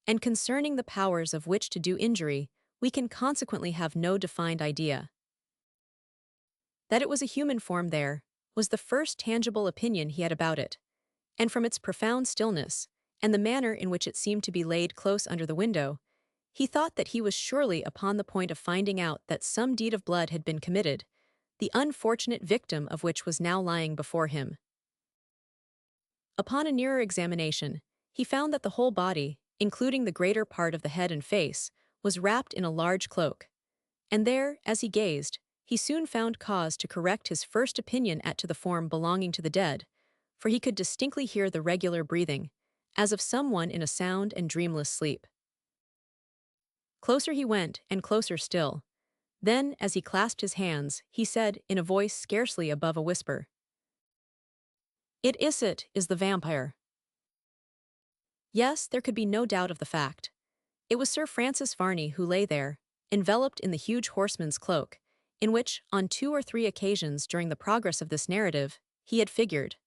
and concerning the powers of which to do injury, we can consequently have no defined idea. That it was a human form there was the first tangible opinion he had about it, and from its profound stillness, and the manner in which it seemed to be laid close under the window, he thought that he was surely upon the point of finding out that some deed of blood had been committed, the unfortunate victim of which was now lying before him. Upon a nearer examination, he found that the whole body, including the greater part of the head and face, was wrapped in a large cloak, and there, as he gazed, he soon found cause to correct his first opinion as to the form belonging to the dead, for he could distinctly hear the regular breathing, as of someone in a sound and dreamless sleep. Closer he went, and closer still. Then, as he clasped his hands, he said, in a voice scarcely above a whisper, "It is the vampire." Yes, there could be no doubt of the fact. It was Sir Francis Varney who lay there, enveloped in the huge horseman's cloak, in which, on 2 or 3 occasions during the progress of this narrative, he had figured.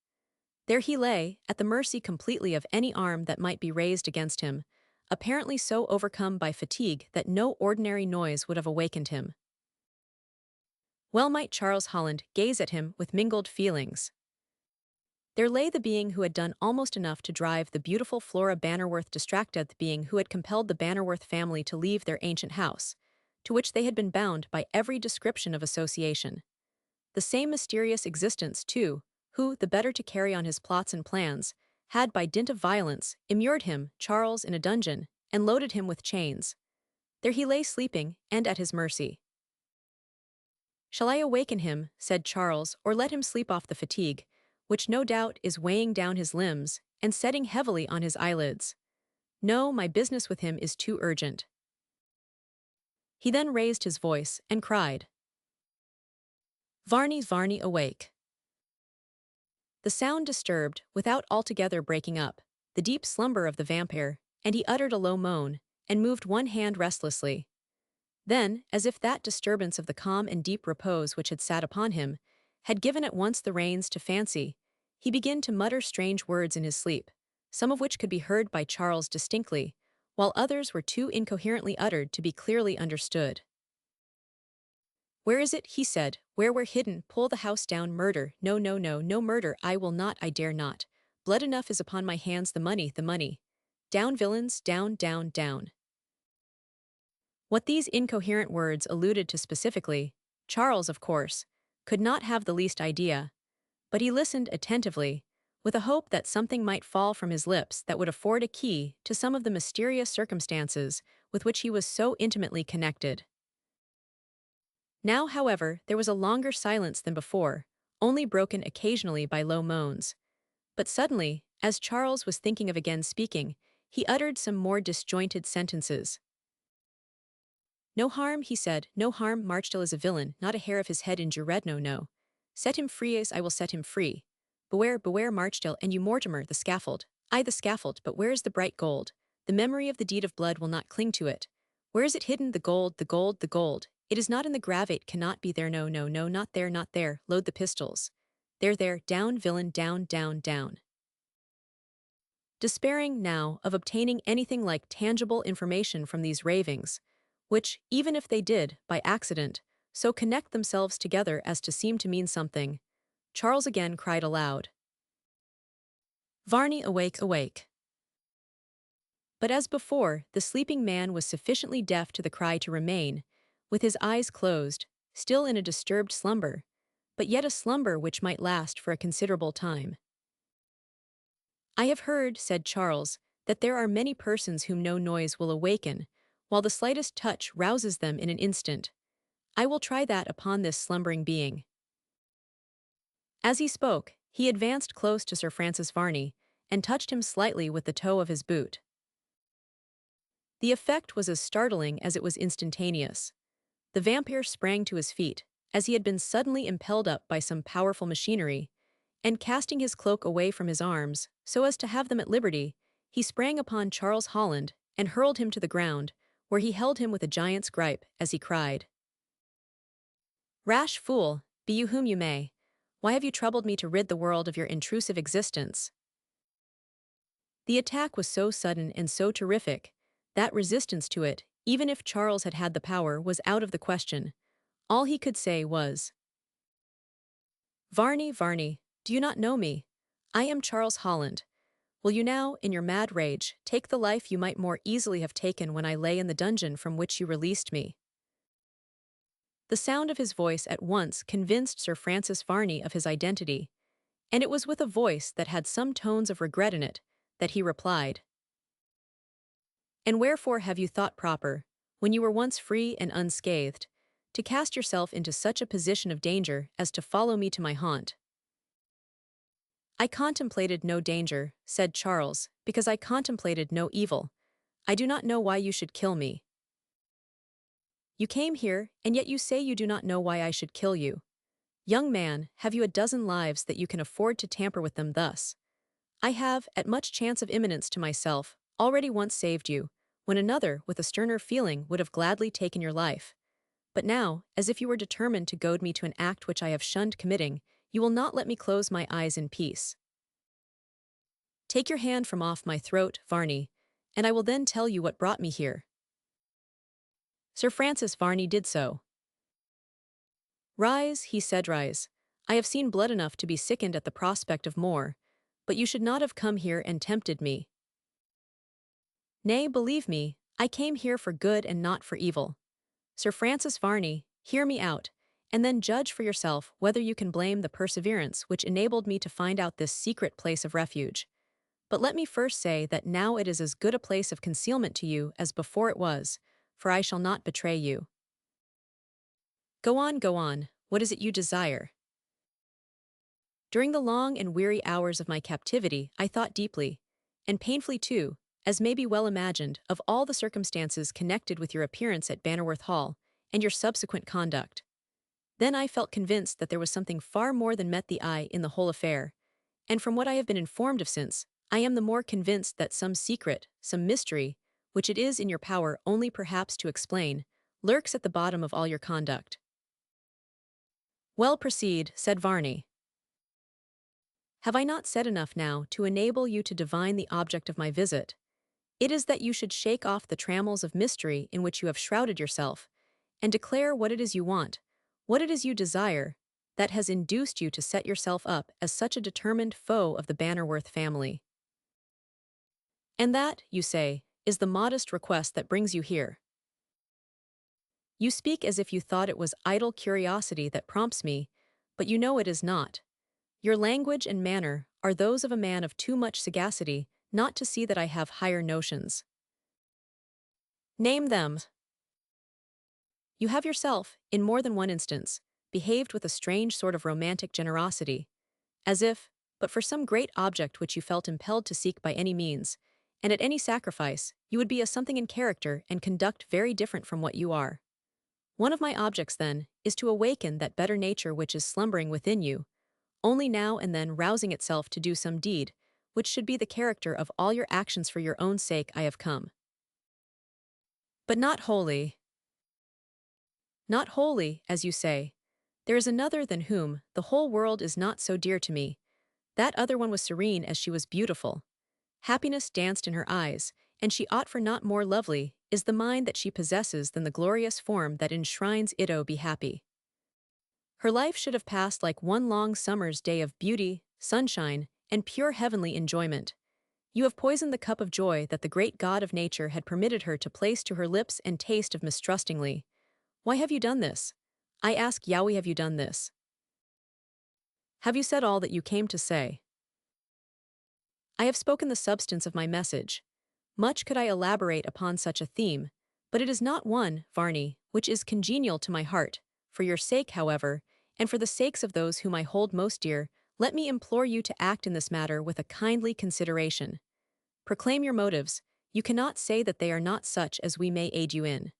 There he lay, at the mercy completely of any arm that might be raised against him, apparently so overcome by fatigue that no ordinary noise would have awakened him. Well might Charles Holland gaze at him with mingled feelings. There lay the being who had done almost enough to drive the beautiful Flora Bannerworth distracted, the being who had compelled the Bannerworth family to leave their ancient house, to which they had been bound by every description of association. The same mysterious existence, too, who, the better to carry on his plots and plans, had by dint of violence immured him, Charles, in a dungeon, and loaded him with chains. There he lay sleeping, and at his mercy. "Shall I awaken him," said Charles, "or let him sleep off the fatigue, which no doubt is weighing down his limbs and setting heavily on his eyelids? No, my business with him is too urgent." He then raised his voice and cried, "Varney, Varney, awake!" The sound disturbed, without altogether breaking up, the deep slumber of the vampire, and he uttered a low moan, and moved one hand restlessly. Then, as if that disturbance of the calm and deep repose which had sat upon him had given at once the reins to fancy, he began to mutter strange words in his sleep, some of which could be heard by Charles distinctly, while others were too incoherently uttered to be clearly understood. "Where is it?" he said. "Where we're hidden, pull the house down, murder, no, no, no, no murder, I will not, I dare not. Blood enough is upon my hands, the money. Down, villains, down, down, down." What these incoherent words alluded to specifically, Charles, of course, could not have the least idea, but he listened attentively, with a hope that something might fall from his lips that would afford a key to some of the mysterious circumstances with which he was so intimately connected. Now, however, there was a longer silence than before, only broken occasionally by low moans. But suddenly, as Charles was thinking of again speaking, he uttered some more disjointed sentences. "No harm," he said, "no harm, Marchdale is a villain, not a hair of his head injured, no. Set him free as I will set him free. Beware, beware, Marchdale, and you Mortimer, the scaffold. Aye, the scaffold, but where is the bright gold? The memory of the deed of blood will not cling to it. Where is it hidden, the gold, the gold, the gold? It is not in the gravate, cannot be there, no, no, no, not there, not there. Load the pistols. There, down, villain, down, down, down." Despairing now of obtaining anything like tangible information from these ravings, which, even if they did, by accident, so connect themselves together as to seem to mean something, Charles again cried aloud, "Varney, awake, awake!" But as before, the sleeping man was sufficiently deaf to the cry to remain, with his eyes closed, still in a disturbed slumber, but yet a slumber which might last for a considerable time. "I have heard," said Charles, "that there are many persons whom no noise will awaken, while the slightest touch rouses them in an instant. I will try that upon this slumbering being." As he spoke, He advanced close to Sir Francis Varney and touched him slightly with the toe of his boot. The effect was as startling as it was instantaneous. The vampire sprang to his feet, as he had been suddenly impelled up by some powerful machinery, and casting his cloak away from his arms, so as to have them at liberty, he sprang upon Charles Holland and hurled him to the ground, where he held him with a giant's gripe as he cried, "Rash fool, be you whom you may, why have you troubled me to rid the world of your intrusive existence?" The attack was so sudden and so terrific that resistance to it, even if Charles had had the power, was out of the question. All he could say was, "Varney, Varney, do you not know me? I am Charles Holland. Will you now, in your mad rage, take the life you might more easily have taken when I lay in the dungeon from which you released me?" The sound of his voice at once convinced Sir Francis Varney of his identity, and it was with a voice that had some tones of regret in it that he replied, "And wherefore have you thought proper, when you were once free and unscathed, to cast yourself into such a position of danger as to follow me to my haunt?" "I contemplated no danger," said Charles, "because I contemplated no evil. I do not know why you should kill me." "You came here, and yet you say you do not know why I should kill you. Young man, have you a dozen lives that you can afford to tamper with them thus? I have, at much chance of imminence to myself, already once saved you, when another, with a sterner feeling, would have gladly taken your life. But now, as if you were determined to goad me to an act which I have shunned committing, you will not let me close my eyes in peace. Take your hand from off my throat, Varney, and I will then tell you what brought me here." Sir Francis Varney did so. "Rise," he said, "rise. I have seen blood enough to be sickened at the prospect of more, but you should not have come here and tempted me. Nay, believe me, I came here for good and not for evil. Sir Francis Varney, hear me out, and then judge for yourself whether you can blame the perseverance which enabled me to find out this secret place of refuge. But let me first say that now it is as good a place of concealment to you as before it was, for I shall not betray you." Go on, what is it you desire?" "During the long and weary hours of my captivity, I thought deeply, and painfully too, as may be well imagined, of all the circumstances connected with your appearance at Bannerworth Hall, and your subsequent conduct. Then I felt convinced that there was something far more than met the eye in the whole affair, and from what I have been informed of since, I am the more convinced that some secret, some mystery, which it is in your power only perhaps to explain, lurks at the bottom of all your conduct." "Well, proceed," said Varney. "Have I not said enough now to enable you to divine the object of my visit? It is that you should shake off the trammels of mystery in which you have shrouded yourself, and declare what it is you want, what it is you desire, that has induced you to set yourself up as such a determined foe of the Bannerworth family. And that, you say, is the modest request that brings you here. You speak as if you thought it was idle curiosity that prompts me, but you know it is not. Your language and manner are those of a man of too much sagacity not to see that I have higher notions." "Name them." "You have yourself, in more than one instance, behaved with a strange sort of romantic generosity, as if, but for some great object which you felt impelled to seek by any means, and at any sacrifice, you would be a something in character and conduct very different from what you are. One of my objects, then, is to awaken that better nature which is slumbering within you, only now and then rousing itself to do some deed, which should be the character of all your actions. For your own sake I have come." "But not wholly." "Not wholly, as you say. There is another than whom the whole world is not so dear to me. That other one was serene as she was beautiful. Happiness danced in her eyes, and she ought for not more lovely is the mind that she possesses than the glorious form that enshrines it. Oh, be happy. Her life should have passed like one long summer's day of beauty, sunshine, and pure heavenly enjoyment. You have poisoned the cup of joy that the great God of nature had permitted her to place to her lips and taste of mistrustingly. Why have you done this? I ask Yowie, have you done this? Have you said all that you came to say?" "I have spoken the substance of my message. Much could I elaborate upon such a theme, but it is not one, Varney, which is congenial to my heart. For your sake, however, and for the sakes of those whom I hold most dear, let me implore you to act in this matter with a kindly consideration. Proclaim your motives. You cannot say that they are not such as we may aid you in."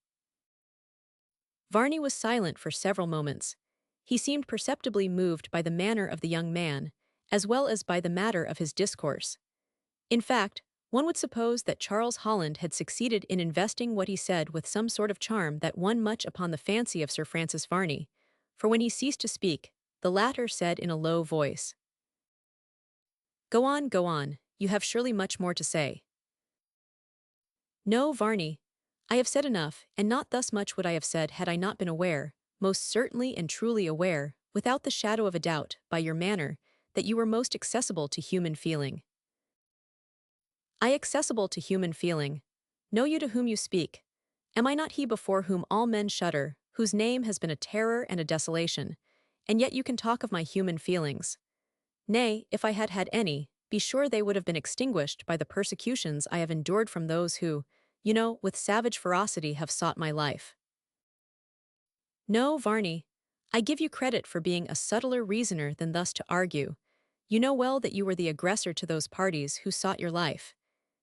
Varney was silent for several moments. He seemed perceptibly moved by the manner of the young man, as well as by the matter of his discourse. In fact, one would suppose that Charles Holland had succeeded in investing what he said with some sort of charm that won much upon the fancy of Sir Francis Varney, for when he ceased to speak, the latter said in a low voice, go on, you have surely much more to say." "No, Varney, I have said enough, and not thus much would I have said had I not been aware, most certainly and truly aware, without the shadow of a doubt, by your manner, that you were most accessible to human feeling." "I accessible to human feeling. Know you to whom you speak? Am I not he before whom all men shudder, whose name has been a terror and a desolation, and yet you can talk of my human feelings? Nay, if I had had any, be sure they would have been extinguished by the persecutions I have endured from those who, with savage ferocity have sought my life." "No, Varney, I give you credit for being a subtler reasoner than thus to argue. You know well that you were the aggressor to those parties who sought your life.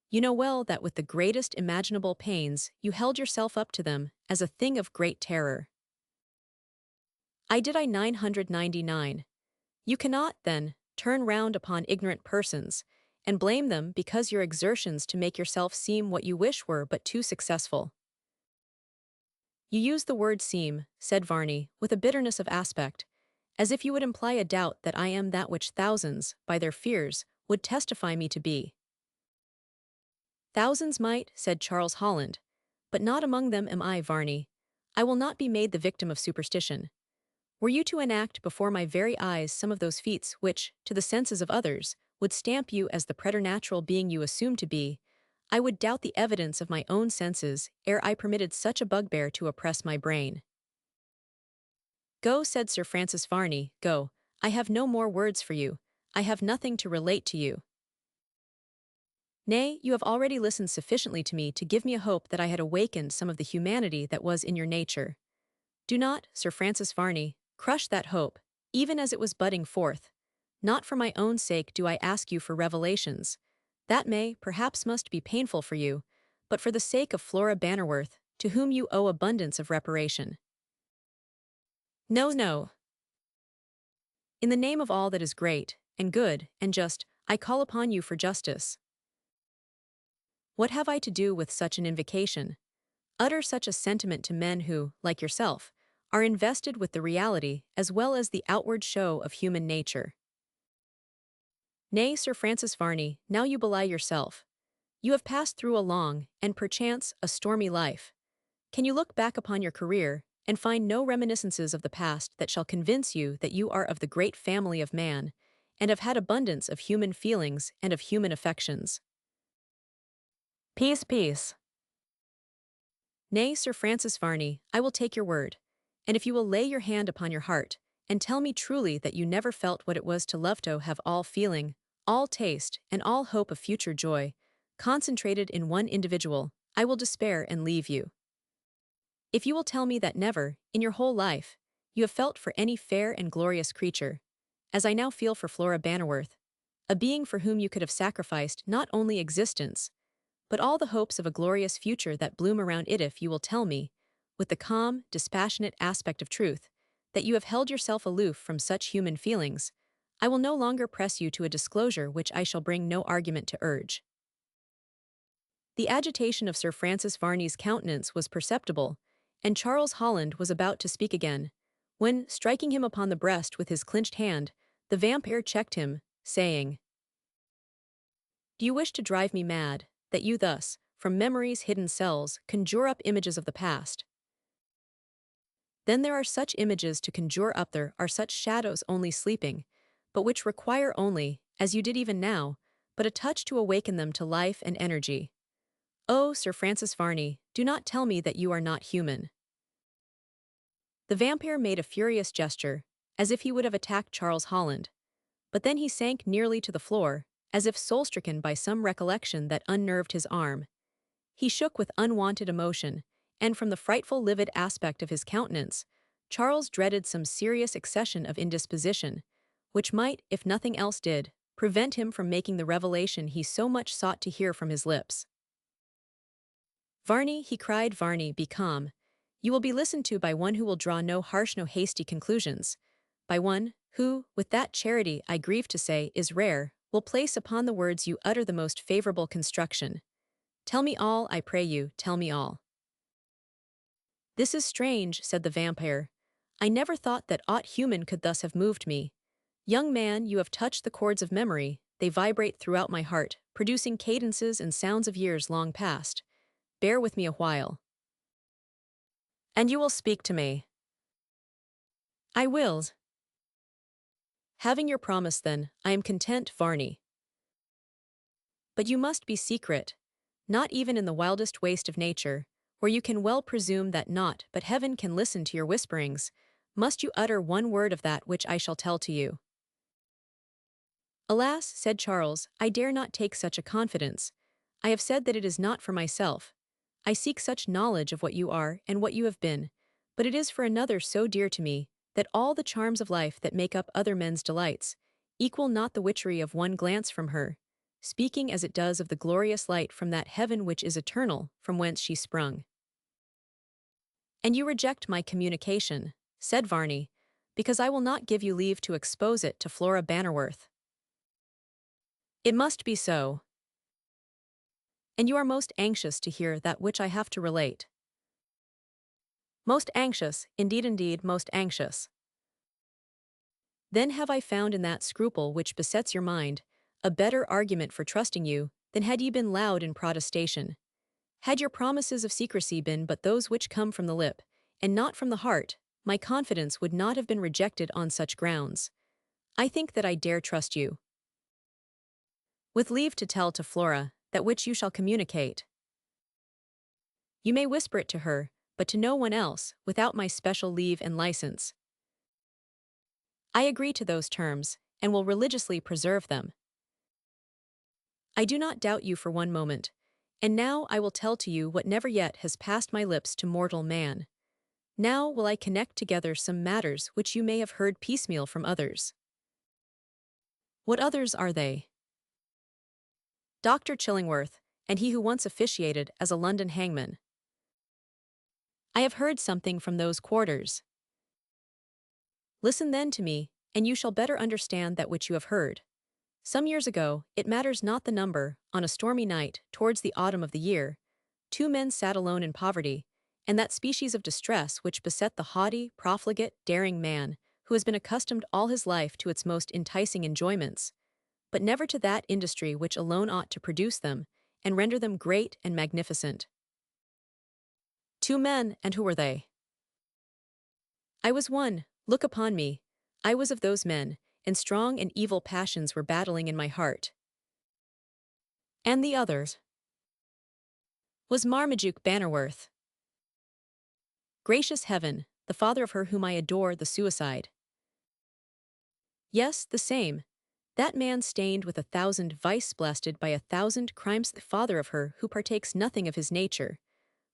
You know well that with the greatest imaginable pains you held yourself up to them as a thing of great terror." "I did I 999. You cannot, then, turn round upon ignorant persons, and blame them because your exertions to make yourself seem what you wish were but too successful." "You use the word seem," said Varney, with a bitterness of aspect, "as if you would imply a doubt that I am that which thousands, by their fears, would testify me to be." "Thousands might," said Charles Holland, "but not among them am I, Varney. I will not be made the victim of superstition. Were you to enact before my very eyes some of those feats which, to the senses of others, would stamp you as the preternatural being you assume to be, I would doubt the evidence of my own senses ere I permitted such a bugbear to oppress my brain." "Go," said Sir Francis Varney, "go. I have no more words for you. I have nothing to relate to you. Nay, you have already listened sufficiently to me to give me a hope that I had awakened some of the humanity that was in your nature. Do not, Sir Francis Varney, crush that hope, even as it was budding forth. Not for my own sake do I ask you for revelations. That may, perhaps must be painful for you, but for the sake of Flora Bannerworth, to whom you owe abundance of reparation." "No, no. In the name of all that is great, and good, and just, I call upon you for justice. What have I to do with such an invocation? Utter such a sentiment to men who, like yourself, are invested with the reality as well as the outward show of human nature." "Nay, Sir Francis Varney, now you belie yourself. You have passed through a long, and perchance, a stormy life. Can you look back upon your career, and find no reminiscences of the past that shall convince you that you are of the great family of man, and have had abundance of human feelings and of human affections?" "Peace, peace. Nay, Sir Francis Varney, I will take your word, and if you will lay your hand upon your heart, and tell me truly that you never felt what it was to love to have all feeling, all taste, and all hope of future joy, concentrated in one individual, I will despair and leave you. If you will tell me that never, in your whole life, you have felt for any fair and glorious creature, as I now feel for Flora Bannerworth, a being for whom you could have sacrificed not only existence, but all the hopes of a glorious future that bloom around it, if you will tell me, with the calm, dispassionate aspect of truth, that you have held yourself aloof from such human feelings, I will no longer press you to a disclosure which I shall bring no argument to urge." The agitation of Sir Francis Varney's countenance was perceptible, and Charles Holland was about to speak again, when, striking him upon the breast with his clenched hand, the vampire checked him, saying, "Do you wish to drive me mad, that you thus, from memory's hidden cells, conjure up images of the past? Then there are such images to conjure up, there are such shadows only sleeping, but which require only, as you did even now, but a touch to awaken them to life and energy. Oh, Sir Francis Varney, do not tell me that you are not human." The vampire made a furious gesture, as if he would have attacked Charles Holland, but then he sank nearly to the floor, as if soul-stricken by some recollection that unnerved his arm. He shook with unwonted emotion, and from the frightful livid aspect of his countenance, Charles dreaded some serious accession of indisposition, which might, if nothing else did, prevent him from making the revelation he so much sought to hear from his lips. "Varney," he cried, "Varney, be calm. You will be listened to by one who will draw no harsh, no hasty conclusions, by one who, with that charity I grieve to say is rare, will place upon the words you utter the most favorable construction. Tell me all, I pray you, tell me all." "This is strange," said the vampire. "I never thought that aught human could thus have moved me. Young man, you have touched the chords of memory, they vibrate throughout my heart, producing cadences and sounds of years long past. Bear with me a while. And you will speak to me." "I will." "Having your promise then, I am content, Varney. But you must be secret, not even in the wildest waste of nature, where you can well presume that naught but heaven can listen to your whisperings, must you utter one word of that which I shall tell to you." "Alas," said Charles, "I dare not take such a confidence. I have said that it is not for myself. I seek such knowledge of what you are and what you have been, but it is for another so dear to me, that all the charms of life that make up other men's delights equal not the witchery of one glance from her, speaking as it does of the glorious light from that heaven which is eternal, from whence she sprung." "And you reject my communication," said Varney, "because I will not give you leave to expose it to Flora Bannerworth." "It must be so." "And you are most anxious to hear that which I have to relate." "Most anxious, indeed, indeed, most anxious." "Then have I found in that scruple which besets your mind a better argument for trusting you than had ye been loud in protestation. Had your promises of secrecy been but those which come from the lip, and not from the heart, my confidence would not have been rejected on such grounds. I think that I dare trust you. With leave to tell to Flora that which you shall communicate. You may whisper it to her, but to no one else, without my special leave and license. I agree to those terms, and will religiously preserve them. I do not doubt you for one moment, and now I will tell to you what never yet has passed my lips to mortal man. Now will I connect together some matters which you may have heard piecemeal from others." "What others are they?" "Dr. Chillingworth, and he who once officiated as a London hangman." "I have heard something from those quarters." "Listen then to me, and you shall better understand that which you have heard. Some years ago, it matters not the number, on a stormy night, towards the autumn of the year, two men sat alone in poverty, and that species of distress which beset the haughty, profligate, daring man, who has been accustomed all his life to its most enticing enjoyments, but never to that industry which alone ought to produce them, and render them great and magnificent. Two men, and who were they? I was one, look upon me. I was of those men, and strong and evil passions were battling in my heart. And the others? Was Marmaduke Bannerworth. Gracious heaven, the father of her whom I adore, the suicide. Yes, the same. That man stained with 1,000 vice blasted by 1,000 crimes, the father of her who partakes nothing of his nature,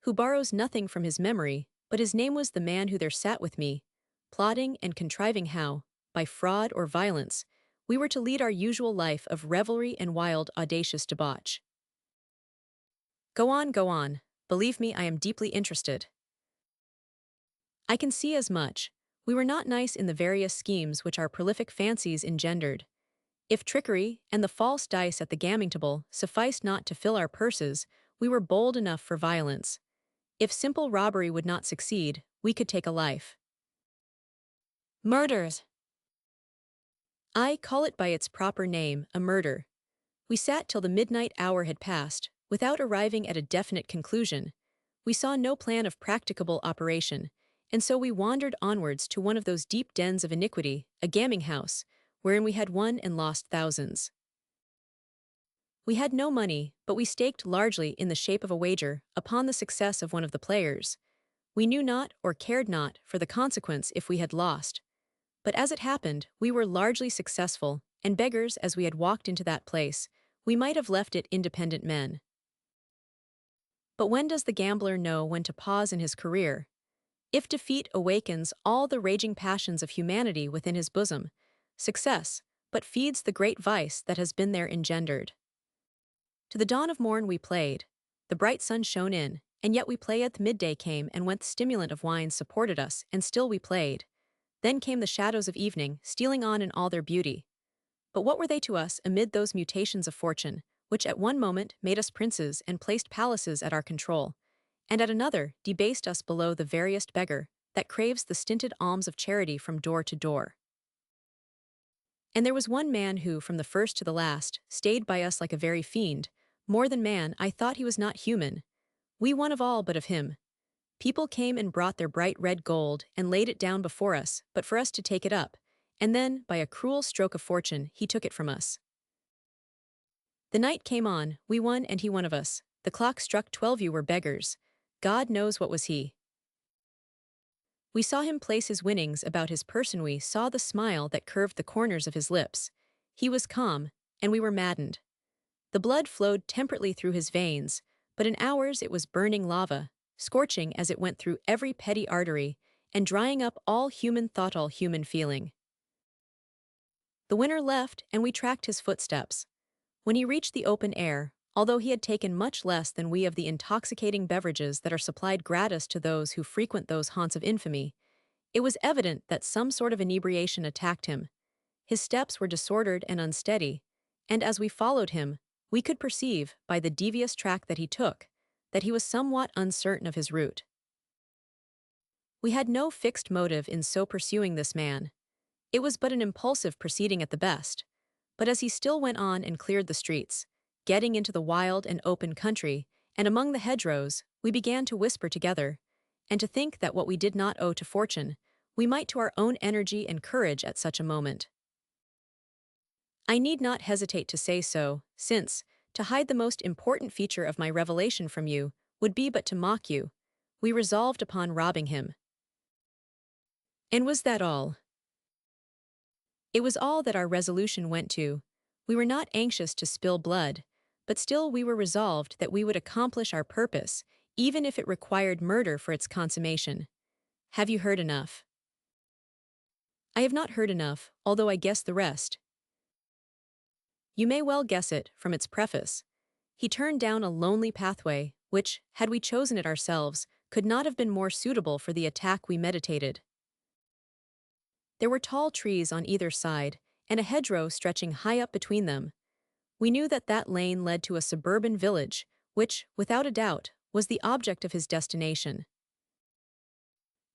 who borrows nothing from his memory, but his name was the man who there sat with me, plotting and contriving how, by fraud or violence, we were to lead our usual life of revelry and wild, audacious debauch. Go on, go on. Believe me, I am deeply interested. I can see as much. We were not nice in the various schemes which our prolific fancies engendered. If trickery and the false dice at the gaming table sufficed not to fill our purses, we were bold enough for violence. If simple robbery would not succeed, we could take a life. Murders. I call it by its proper name, a murder. We sat till the midnight hour had passed, without arriving at a definite conclusion. We saw no plan of practicable operation, and so we wandered onwards to one of those deep dens of iniquity, a gaming house, wherein we had won and lost thousands. We had no money, but we staked largely in the shape of a wager upon the success of one of the players. We knew not or cared not for the consequence if we had lost. But as it happened, we were largely successful, and beggars as we had walked into that place, we might have left it independent men. But when does the gambler know when to pause in his career? If defeat awakens all the raging passions of humanity within his bosom, success, but feeds the great vice that has been there engendered. To the dawn of morn we played. The bright sun shone in, and yet we played. Midday came, and went the stimulant of wine supported us, and still we played. Then came the shadows of evening, stealing on in all their beauty. But what were they to us amid those mutations of fortune, which at one moment made us princes and placed palaces at our control, and at another debased us below the veriest beggar that craves the stinted alms of charity from door to door? And there was one man who, from the first to the last, stayed by us like a very fiend. More than man, I thought he was not human. We one of all but of him. People came and brought their bright red gold and laid it down before us, but for us to take it up, and then, by a cruel stroke of fortune, he took it from us. The night came on, we won and he one of us. The clock struck 12, you were beggars. God knows what was he. We saw him place his winnings about his person, we saw the smile that curved the corners of his lips. He was calm, and we were maddened. The blood flowed temperately through his veins, but in ours it was burning lava, scorching as it went through every petty artery, and drying up all human thought, all human feeling. The winner left, and we tracked his footsteps. When he reached the open air, although he had taken much less than we of the intoxicating beverages that are supplied gratis to those who frequent those haunts of infamy, it was evident that some sort of inebriation attacked him. His steps were disordered and unsteady, and as we followed him, we could perceive, by the devious track that he took, that he was somewhat uncertain of his route. We had no fixed motive in so pursuing this man. It was but an impulsive proceeding at the best, but as he still went on and cleared the streets, getting into the wild and open country, and among the hedgerows, we began to whisper together, and to think that what we did not owe to fortune, we might to our own energy and courage at such a moment. I need not hesitate to say so, since, to hide the most important feature of my revelation from you, would be but to mock you. We resolved upon robbing him. And was that all? It was all that our resolution went to. We were not anxious to spill blood, but still we were resolved that we would accomplish our purpose, even if it required murder for its consummation. Have you heard enough? I have not heard enough, although I guess the rest. You may well guess it, from its preface. He turned down a lonely pathway, which, had we chosen it ourselves, could not have been more suitable for the attack we meditated. There were tall trees on either side, and a hedgerow stretching high up between them. We knew that that lane led to a suburban village, which, without a doubt, was the object of his destination.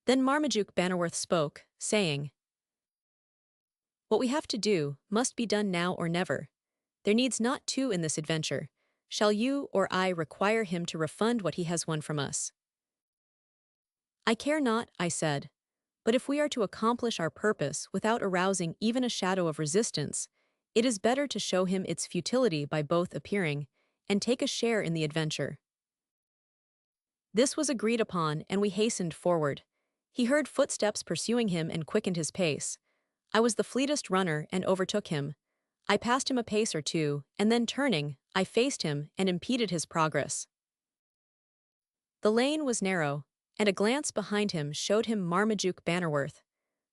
Then Marmaduke Bannerworth spoke, saying, "What we have to do must be done now or never. There needs not two in this adventure. Shall you or I require him to refund what he has won from us?" "I care not," I said. "But if we are to accomplish our purpose without arousing even a shadow of resistance, it is better to show him its futility by both appearing and take a share in the adventure." This was agreed upon, and we hastened forward. He heard footsteps pursuing him and quickened his pace. I was the fleetest runner and overtook him. I passed him a pace or two, and then turning, I faced him and impeded his progress. The lane was narrow, and a glance behind him showed him Marmaduke Bannerworth,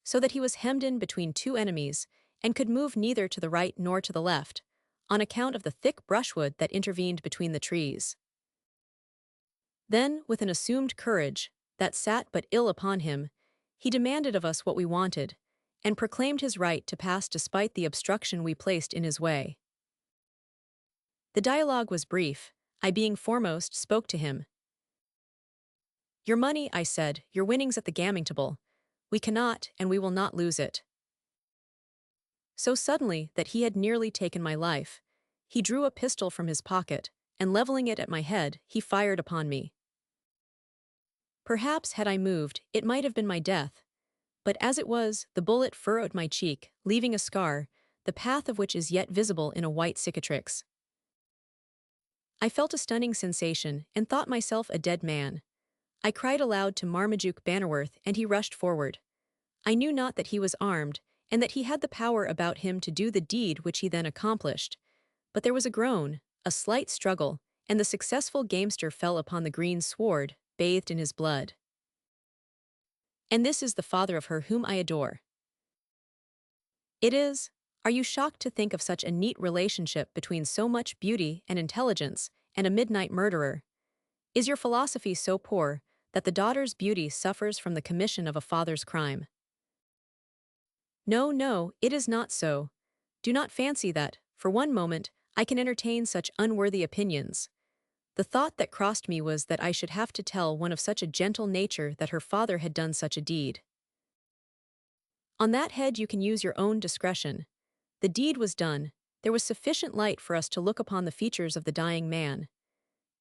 so that he was hemmed in between two enemies, and could move neither to the right nor to the left, on account of the thick brushwood that intervened between the trees. Then, with an assumed courage, that sat but ill upon him, he demanded of us what we wanted, and proclaimed his right to pass despite the obstruction we placed in his way. The dialogue was brief. I, being foremost, spoke to him. "Your money," I said, "your winnings at the gaming table. We cannot, and we will not lose it." So suddenly that he had nearly taken my life, he drew a pistol from his pocket, and leveling it at my head, he fired upon me. Perhaps had I moved, it might have been my death, but as it was, the bullet furrowed my cheek, leaving a scar, the path of which is yet visible in a white cicatrix. I felt a stunning sensation, and thought myself a dead man. I cried aloud to Marmaduke Bannerworth, and he rushed forward. I knew not that he was armed, and that he had the power about him to do the deed which he then accomplished. But there was a groan, a slight struggle, and the successful gamester fell upon the green sward, bathed in his blood. And this is the father of her whom I adore. It is. Are you shocked to think of such a neat relationship between so much beauty and intelligence and a midnight murderer? Is your philosophy so poor that the daughter's beauty suffers from the commission of a father's crime? No, no, it is not so. Do not fancy that, for one moment, I can entertain such unworthy opinions. The thought that crossed me was that I should have to tell one of such a gentle nature that her father had done such a deed. On that head you can use your own discretion. The deed was done. There was sufficient light for us to look upon the features of the dying man.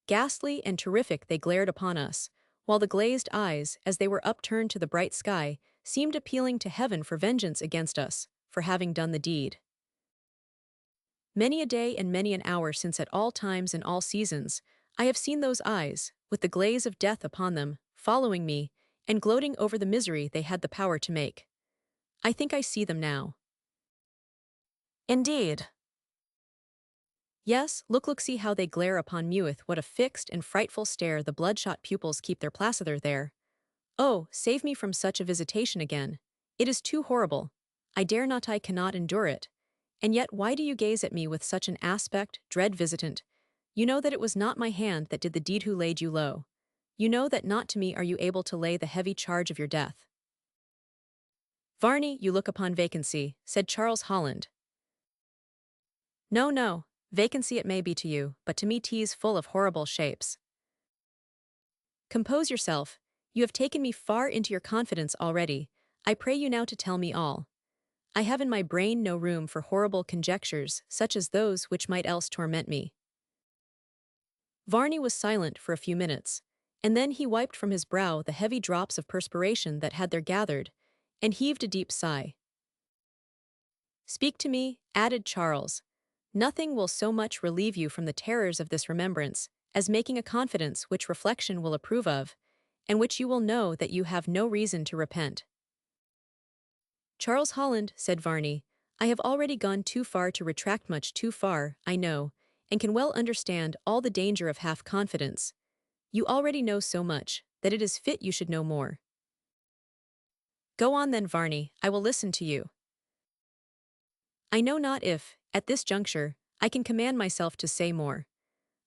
Ghastly and terrific they glared upon us, while the glazed eyes, as they were upturned to the bright sky, seemed appealing to heaven for vengeance against us, for having done the deed. Many a day and many an hour since at all times and all seasons, I have seen those eyes, with the glaze of death upon them, following me, and gloating over the misery they had the power to make. I think I see them now. Indeed. Yes, look see how they glare upon me with what a fixed and frightful stare the bloodshot pupils keep their placider there. Oh, save me from such a visitation again. It is too horrible. I dare not, I cannot endure it. And yet why do you gaze at me with such an aspect, dread visitant? You know that it was not my hand that did the deed who laid you low. You know that not to me are you able to lay the heavy charge of your death. Varney, you look upon vacancy, said Charles Holland. No, no, vacancy it may be to you, but to me 'tis full of horrible shapes. Compose yourself. You have taken me far into your confidence already. I pray you now to tell me all. I have in my brain no room for horrible conjectures, such as those which might else torment me. Varney was silent for a few minutes, and then he wiped from his brow the heavy drops of perspiration that had there gathered, and heaved a deep sigh. Speak to me, added Charles. Nothing will so much relieve you from the terrors of this remembrance as making a confidence which reflection will approve of, and which you will know that you have no reason to repent. Charles Holland, said Varney, I have already gone too far to retract, much too far, I know, and can well understand all the danger of half-confidence. You already know so much, that it is fit you should know more. Go on then, Varney, I will listen to you. I know not if, at this juncture, I can command myself to say more.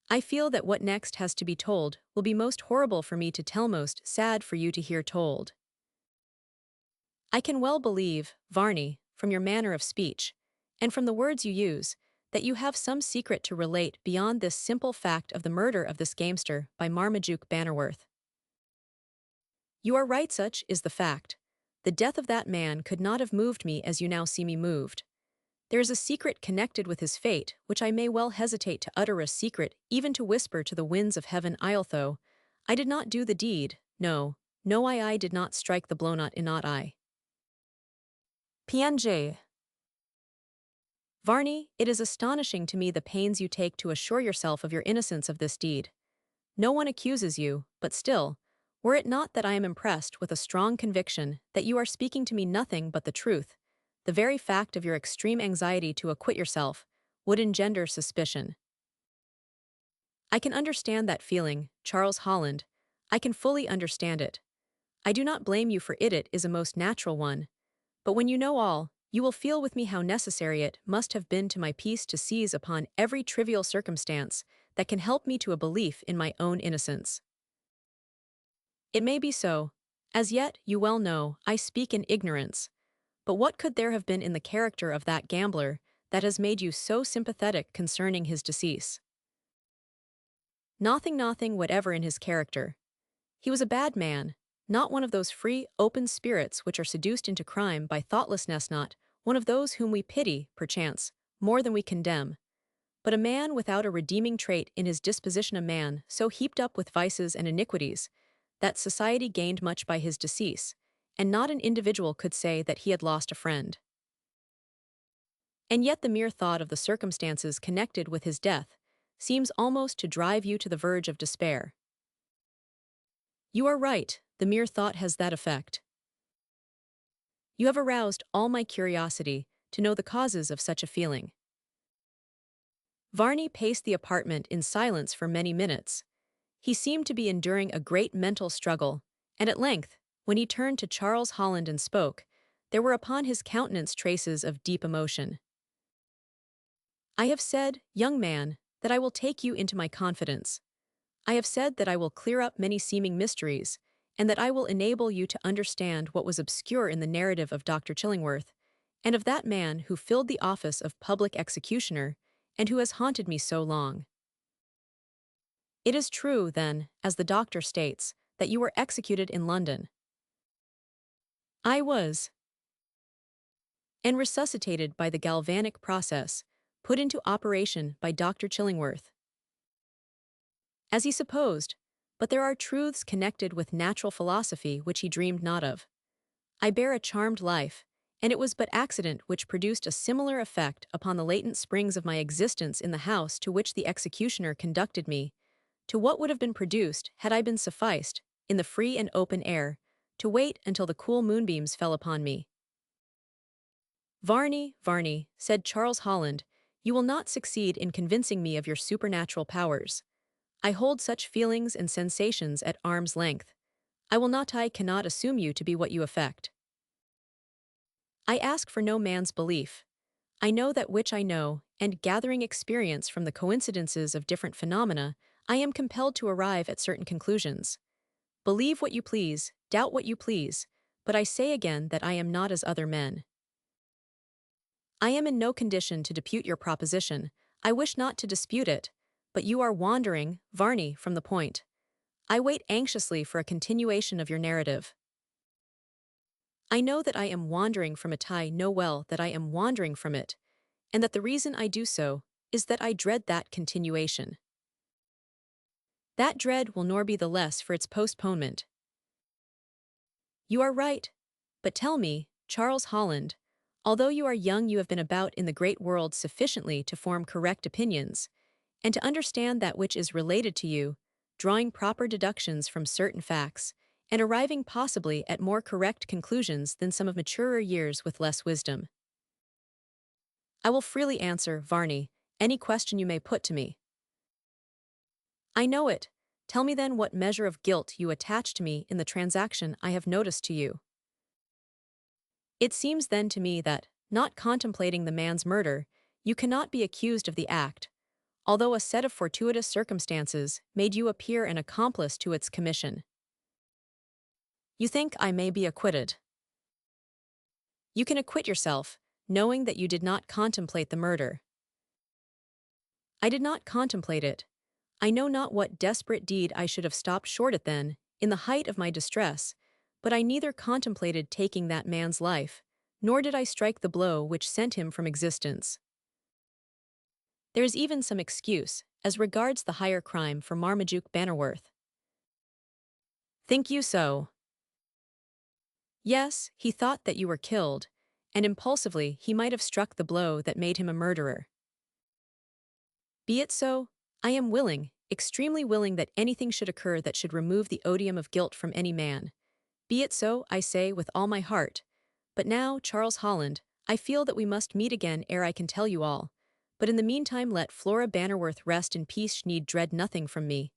I feel that what next has to be told will be most horrible for me to tell, most sad for you to hear told. I can well believe, Varney, from your manner of speech, and from the words you use, that you have some secret to relate beyond this simple fact of the murder of this gamester by Marmaduke Bannerworth. You are right, such is the fact. The death of that man could not have moved me as you now see me moved. There is a secret connected with his fate, which I may well hesitate to utter, a secret, even to whisper to the winds of heaven, although I did not do the deed, no, no, I did not strike the blow, not I. PNJ. Varney, it is astonishing to me the pains you take to assure yourself of your innocence of this deed. No one accuses you, but still, were it not that I am impressed with a strong conviction that you are speaking to me nothing but the truth, the very fact of your extreme anxiety to acquit yourself would engender suspicion. I can understand that feeling, Charles Holland. I can fully understand it. I do not blame you, for it is a most natural one. But when you know all, you will feel with me how necessary it must have been to my peace to seize upon every trivial circumstance that can help me to a belief in my own innocence. It may be so. As yet, you well know, I speak in ignorance. But what could there have been in the character of that gambler that has made you so sympathetic concerning his decease? Nothing whatever in his character. He was a bad man, not one of those free, open spirits which are seduced into crime by thoughtlessness, not one of those whom we pity, perchance, more than we condemn, but a man without a redeeming trait in his disposition, a man so heaped up with vices and iniquities that society gained much by his decease, and not an individual could say that he had lost a friend. And yet the mere thought of the circumstances connected with his death seems almost to drive you to the verge of despair. You are right, the mere thought has that effect. You have aroused all my curiosity to know the causes of such a feeling. Varney paced the apartment in silence for many minutes. He seemed to be enduring a great mental struggle, and at length, when he turned to Charles Holland and spoke, there were upon his countenance traces of deep emotion. "I have said, young man, that I will take you into my confidence. I have said that I will clear up many seeming mysteries, and that I will enable you to understand what was obscure in the narrative of Dr. Chillingworth, and of that man who filled the office of public executioner, and who has haunted me so long. It is true, then, as the doctor states, that you were executed in London." "I was." "And resuscitated by the galvanic process, put into operation by Dr. Chillingworth." "As he supposed, but there are truths connected with natural philosophy which he dreamed not of. I bear a charmed life, and it was but accident which produced a similar effect upon the latent springs of my existence in the house to which the executioner conducted me, to what would have been produced had I been sufficed, in the free and open air, to wait until the cool moonbeams fell upon me." "Varney, Varney," said Charles Holland, "you will not succeed in convincing me of your supernatural powers. I hold such feelings and sensations at arm's length. I cannot assume you to be what you affect. I ask for no man's belief. I know that which I know, and gathering experience from the coincidences of different phenomena, I am compelled to arrive at certain conclusions. Believe what you please, doubt what you please, but I say again that I am not as other men. I am in no condition to dispute your proposition. I wish not to dispute it, but you are wandering, Varney, from the point. I wait anxiously for a continuation of your narrative." "I know that I am wandering from it. I know well that I am wandering from it, and that the reason I do so is that I dread that continuation. That dread will nor be the less for its postponement." "You are right, but tell me, Charles Holland, although you are young, you have been about in the great world sufficiently to form correct opinions, and to understand that which is related to you, drawing proper deductions from certain facts, and arriving possibly at more correct conclusions than some of maturer years with less wisdom. I will freely answer, Varney, any question you may put to me." "I know it. Tell me then what measure of guilt you attach to me in the transaction I have noticed to you." "It seems then to me that, not contemplating the man's murder, you cannot be accused of the act, although a set of fortuitous circumstances made you appear an accomplice to its commission. You think I may be acquitted. You can acquit yourself, knowing that you did not contemplate the murder." "I did not contemplate it. I know not what desperate deed I should have stopped short at then, in the height of my distress, but I neither contemplated taking that man's life, nor did I strike the blow which sent him from existence. There is even some excuse, as regards the higher crime for Marmaduke Bannerworth." "Think you so?" "Yes, he thought that you were killed, and impulsively he might have struck the blow that made him a murderer. Be it so. I am willing, extremely willing, that anything should occur that should remove the odium of guilt from any man. Be it so, I say, with all my heart. But now, Charles Holland, I feel that we must meet again ere I can tell you all. But in the meantime let Flora Bannerworth rest in peace. She need dread nothing from me.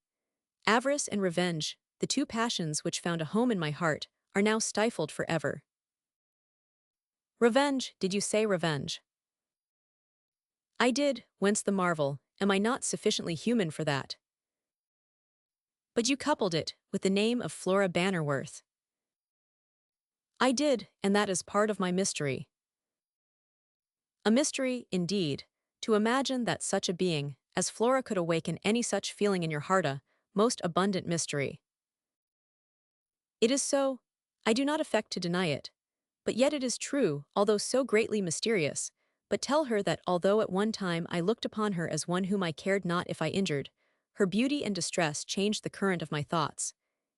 Avarice and revenge, the two passions which found a home in my heart, are now stifled forever." "Revenge, did you say revenge?" "I did, whence the marvel. Am I not sufficiently human for that?" "But you coupled it with the name of Flora Bannerworth." "I did, and that is part of my mystery." "A mystery, indeed, to imagine that such a being as Flora could awaken any such feeling in your heart, a most abundant mystery." "It is so. I do not affect to deny it. But yet it is true, although so greatly mysterious. But tell her that although at one time I looked upon her as one whom I cared not if I injured, her beauty and distress changed the current of my thoughts,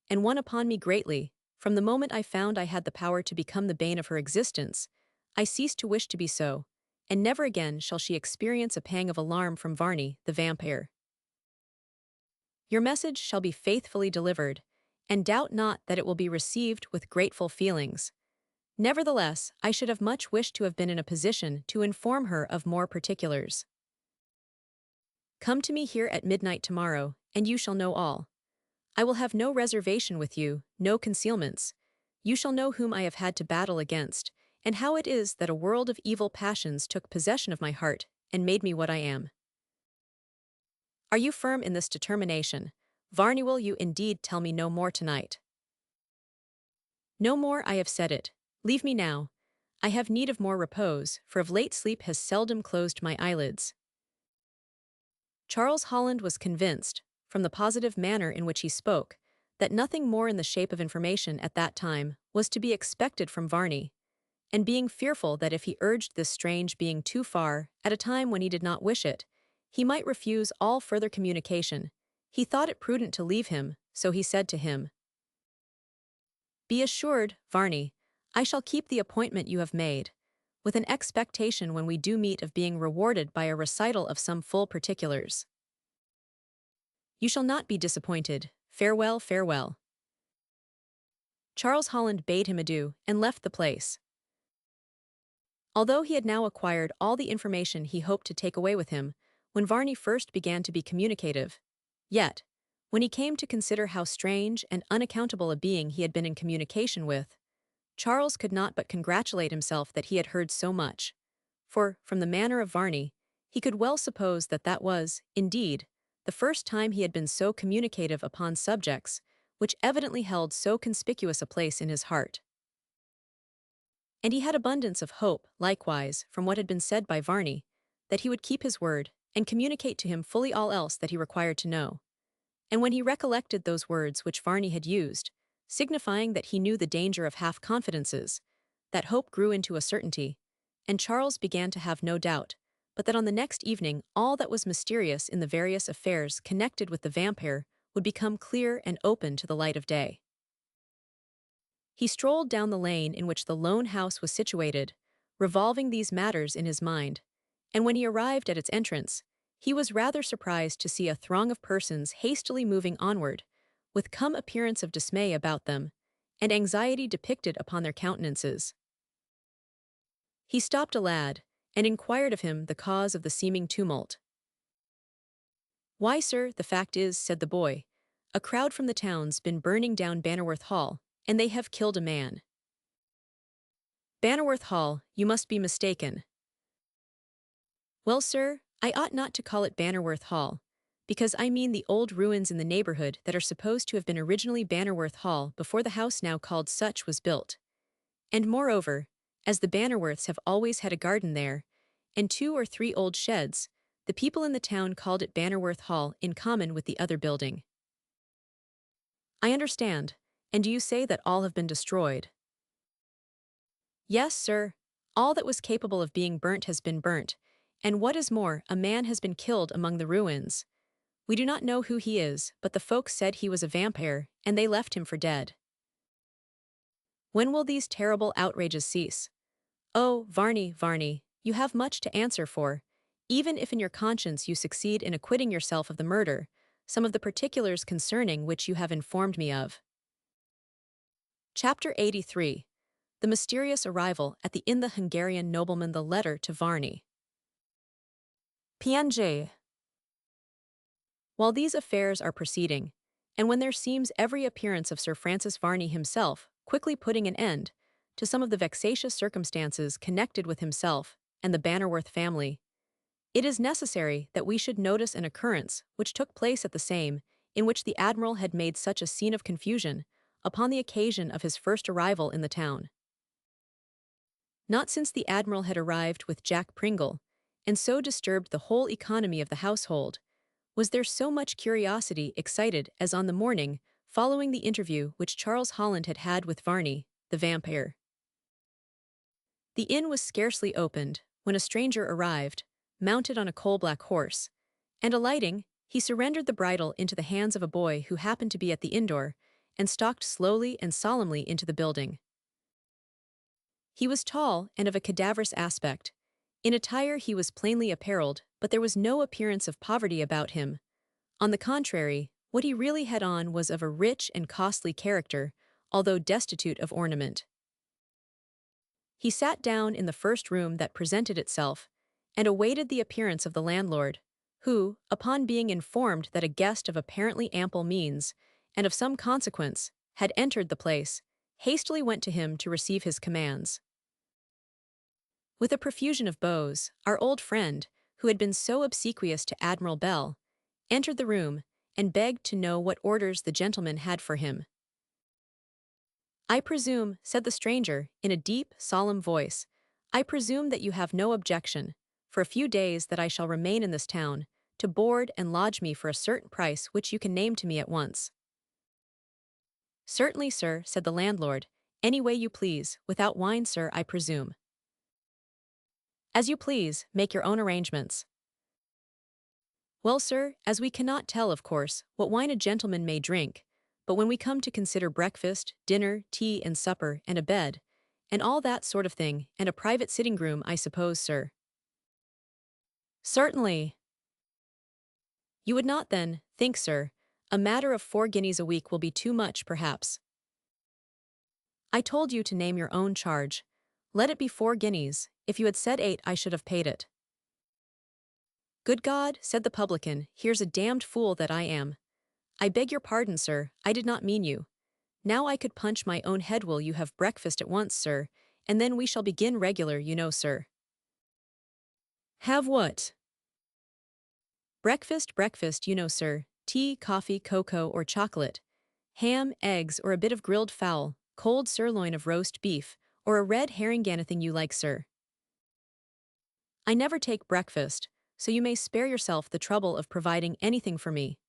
and won upon me greatly. From the moment I found I had the power to become the bane of her existence, I ceased to wish to be so, and never again shall she experience a pang of alarm from Varney the Vampyre. Your message shall be faithfully delivered, and doubt not that it will be received with grateful feelings. Nevertheless, I should have much wished to have been in a position to inform her of more particulars. Come to me here at midnight tomorrow, and you shall know all. I will have no reservation with you, no concealments. You shall know whom I have had to battle against, and how it is that a world of evil passions took possession of my heart and made me what I am. Are you firm in this determination? Varney, will you indeed tell me no more tonight? No more, I have said it. Leave me now. I have need of more repose, for of late sleep has seldom closed my eyelids. Charles Holland was convinced, from the positive manner in which he spoke, that nothing more in the shape of information at that time was to be expected from Varney, and being fearful that if he urged this strange being too far, at a time when he did not wish it, he might refuse all further communication, he thought it prudent to leave him, so he said to him, "Be assured, Varney, I shall keep the appointment you have made, with an expectation when we do meet of being rewarded by a recital of some full particulars. You shall not be disappointed. Farewell, farewell." Charles Holland bade him adieu and left the place. Although he had now acquired all the information he hoped to take away with him, when Varney first began to be communicative, yet, when he came to consider how strange and unaccountable a being he had been in communication with, Charles could not but congratulate himself that he had heard so much, for, from the manner of Varney, he could well suppose that that was, indeed, the first time he had been so communicative upon subjects which evidently held so conspicuous a place in his heart. And he had abundance of hope, likewise, from what had been said by Varney, that he would keep his word and communicate to him fully all else that he required to know. And when he recollected those words which Varney had used, signifying that he knew the danger of half-confidences, that hope grew into a certainty, and Charles began to have no doubt, but that on the next evening all that was mysterious in the various affairs connected with the vampire would become clear and open to the light of day. He strolled down the lane in which the lone house was situated, revolving these matters in his mind, and when he arrived at its entrance, he was rather surprised to see a throng of persons hastily moving onward, with some appearance of dismay about them, and anxiety depicted upon their countenances. He stopped a lad, and inquired of him the cause of the seeming tumult. "Why, sir, the fact is," said the boy, "a crowd from the town's been burning down Bannerworth Hall, and they have killed a man." "Bannerworth Hall, you must be mistaken." "Well, sir, I ought not to call it Bannerworth Hall, because I mean the old ruins in the neighborhood that are supposed to have been originally Bannerworth Hall before the house now called such was built. And moreover, as the Bannerworths have always had a garden there, and 2 or 3 old sheds, the people in the town called it Bannerworth Hall in common with the other building." "I understand. And do you say that all have been destroyed?" "Yes, sir. All that was capable of being burnt has been burnt, and what is more, a man has been killed among the ruins. We do not know who he is, but the folks said he was a vampire, and they left him for dead." "When will these terrible outrages cease?" "Oh, Varney, Varney, you have much to answer for. Even if in your conscience you succeed in acquitting yourself of the murder, some of the particulars concerning which you have informed me of." Chapter 83. The mysterious arrival at the inn. The Hungarian nobleman. The letter to Varney. PNJ. While these affairs are proceeding, and when there seems every appearance of Sir Francis Varney himself quickly putting an end to some of the vexatious circumstances connected with himself and the Bannerworth family, it is necessary that we should notice an occurrence which took place at the same in which the Admiral had made such a scene of confusion upon the occasion of his first arrival in the town. Not since the Admiral had arrived with Jack Pringle, and so disturbed the whole economy of the household, was there so much curiosity excited as on the morning following the interview which Charles Holland had had with Varney, the vampire. The inn was scarcely opened when a stranger arrived, mounted on a coal-black horse, and alighting, he surrendered the bridle into the hands of a boy who happened to be at the inn door, and stalked slowly and solemnly into the building. He was tall and of a cadaverous aspect. In attire he was plainly apparelled, but there was no appearance of poverty about him. On the contrary, what he really had on was of a rich and costly character, although destitute of ornament. He sat down in the first room that presented itself, and awaited the appearance of the landlord, who, upon being informed that a guest of apparently ample means, and of some consequence, had entered the place, hastily went to him to receive his commands. With a profusion of bows, our old friend, who had been so obsequious to Admiral Bell, entered the room and begged to know what orders the gentleman had for him. "I presume," said the stranger, in a deep, solemn voice, "I presume that you have no objection, for a few days that I shall remain in this town, to board and lodge me for a certain price which you can name to me at once." "Certainly, sir," said the landlord, "any way you please, without wine, sir, I presume." "As you please, make your own arrangements." "Well, sir, as we cannot tell, of course, what wine a gentleman may drink, but when we come to consider breakfast, dinner, tea and supper, and a bed, and all that sort of thing, and a private sitting-room, I suppose, sir." "Certainly." "You would not, then, think, sir, a matter of 4 guineas a week will be too much, perhaps." "I told you to name your own charge. Let it be 4 guineas. If you had said 8, I should have paid it." "Good God," said the publican, "here's a damned fool that I am. I beg your pardon, sir, I did not mean you. Now I could punch my own head. Will you have breakfast at once, sir, and then we shall begin regular, you know, sir." "Have what?" Breakfast, you know, sir. Tea, coffee, cocoa, or chocolate. Ham, eggs, or a bit of grilled fowl, cold sirloin of roast beef, or a red herring, anything you like, sir." "I never take breakfast, so you may spare yourself the trouble of providing anything for me."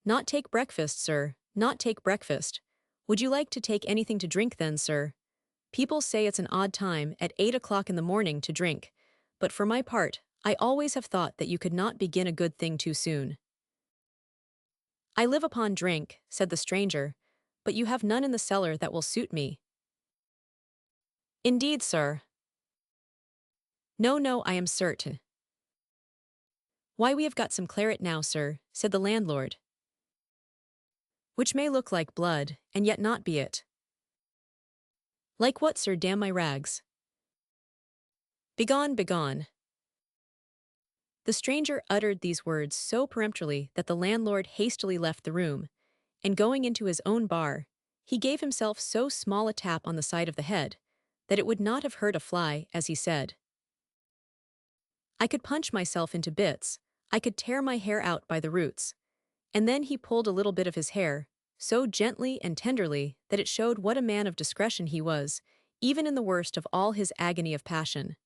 "Not take breakfast, sir, not take breakfast. Would you like to take anything to drink then, sir? People say it's an odd time, at 8 o'clock in the morning, to drink, but for my part, I always have thought that you could not begin a good thing too soon." "I live upon drink," said the stranger, "but you have none in the cellar that will suit me." "Indeed, sir?" "No, no, I am certain." "Why, we have got some claret now, sir," said the landlord, "which may look like blood, and yet not be it." "Like what, sir, damn my rags?" "Begone, begone." The stranger uttered these words so peremptorily that the landlord hastily left the room, and going into his own bar, he gave himself so small a tap on the side of the head that it would not have hurt a fly, as he said, "I could punch myself into bits, I could tear my hair out by the roots." And then he pulled a little bit of his hair, so gently and tenderly that it showed what a man of discretion he was, even in the worst of all his agony of passion.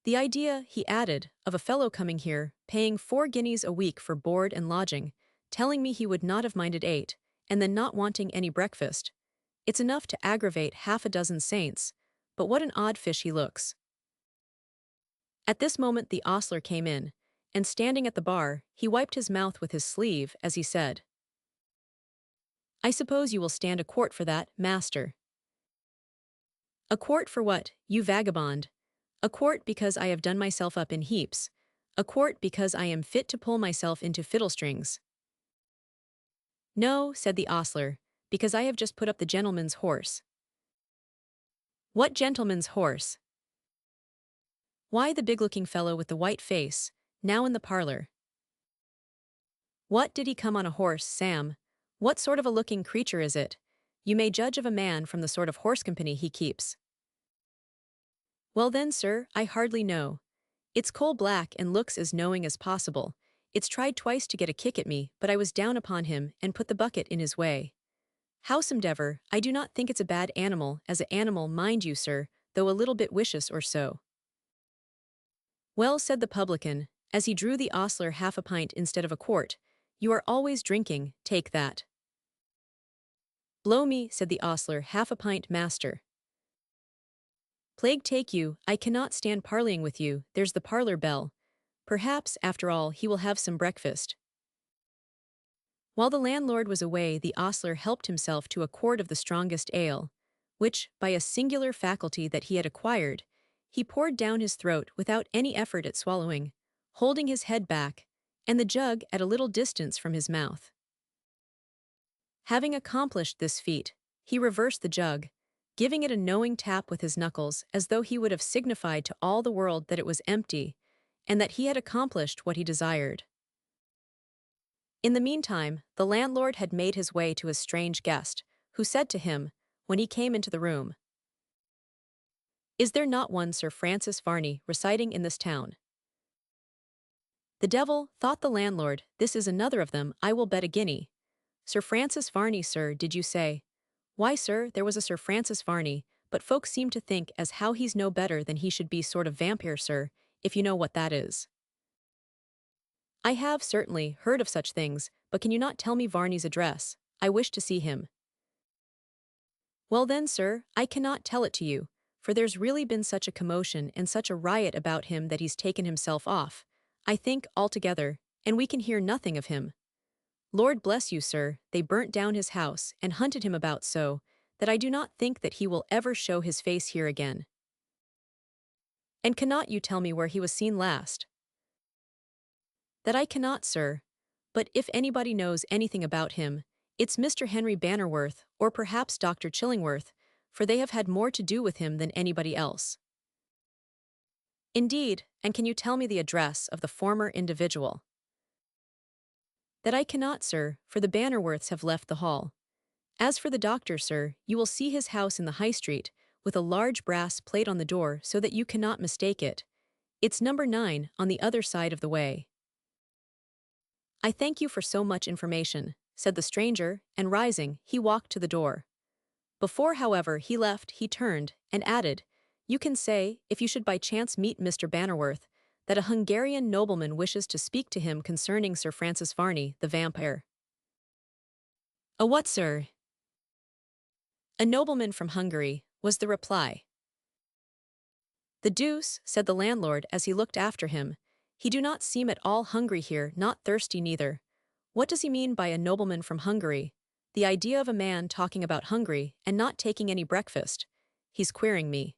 "The idea," he added, "of a fellow coming here, paying 4 guineas a week for board and lodging, telling me he would not have minded 8, and then not wanting any breakfast. It's enough to aggravate half a dozen saints, but what an odd fish he looks." At this moment the ostler came in, and standing at the bar, he wiped his mouth with his sleeve as he said, "I suppose you will stand a quart for that, master." "A quart for what, you vagabond? A quart because I have done myself up in heaps. A quart because I am fit to pull myself into fiddlestrings." "No," said the ostler, "because I have just put up the gentleman's horse." "What gentleman's horse?" "Why, the big-looking fellow with the white face, now in the parlor." "What, did he come on a horse, Sam? What sort of a looking creature is it? You may judge of a man from the sort of horse company he keeps." "Well then, sir, I hardly know. It's coal-black and looks as knowing as possible. It's tried twice to get a kick at me, but I was down upon him and put the bucket in his way. Howsomedever, I do not think it's a bad animal, as a animal, mind you, sir, though a little bit vicious or so." "Well," said the publican, as he drew the ostler half a pint instead of a quart, "you are always drinking, take that." "Blow me," said the ostler, "half a pint, master." "Plague take you, I cannot stand parleying with you, there's the parlor bell. Perhaps, after all, he will have some breakfast." While the landlord was away, the ostler helped himself to a quart of the strongest ale, which, by a singular faculty that he had acquired, he poured down his throat without any effort at swallowing, holding his head back, and the jug at a little distance from his mouth. Having accomplished this feat, he reversed the jug, giving it a knowing tap with his knuckles as though he would have signified to all the world that it was empty, and that he had accomplished what he desired. In the meantime, the landlord had made his way to his strange guest, who said to him, when he came into the room, Is there not one Sir Francis Varney residing in this town? The devil, thought the landlord, this is another of them, I will bet a guinea. Sir Francis Varney, sir, did you say? Why, sir, there was a Sir Francis Varney, but folks seem to think as how he's no better than he should be sort of vampire, sir, if you know what that is. I have, certainly, heard of such things, but can you not tell me Varney's address? I wish to see him. Well then, sir, I cannot tell it to you, for there's really been such a commotion and such a riot about him that he's taken himself off, I think, altogether, and we can hear nothing of him. Lord bless you, sir, they burnt down his house and hunted him about so, that I do not think that he will ever show his face here again. And cannot you tell me where he was seen last? That I cannot, sir. But if anybody knows anything about him, it's Mr. Henry Bannerworth, or perhaps Dr. Chillingworth, for they have had more to do with him than anybody else. Indeed, and can you tell me the address of the former individual? That I cannot, sir, for the Bannerworths have left the hall. As for the doctor, sir, you will see his house in the High Street, with a large brass plate on the door so that you cannot mistake it. It's number 9, on the other side of the way. I thank you for so much information, said the stranger, and rising, he walked to the door. Before, however, he left, he turned, and added, You can say, if you should by chance meet Mr. Bannerworth, that a Hungarian nobleman wishes to speak to him concerning Sir Francis Varney, the vampire. A what, sir? A nobleman from Hungary, was the reply. The deuce, said the landlord as he looked after him, he do not seem at all hungry here, not thirsty neither. What does he mean by a nobleman from Hungary? The idea of a man talking about Hungary and not taking any breakfast. He's queering me.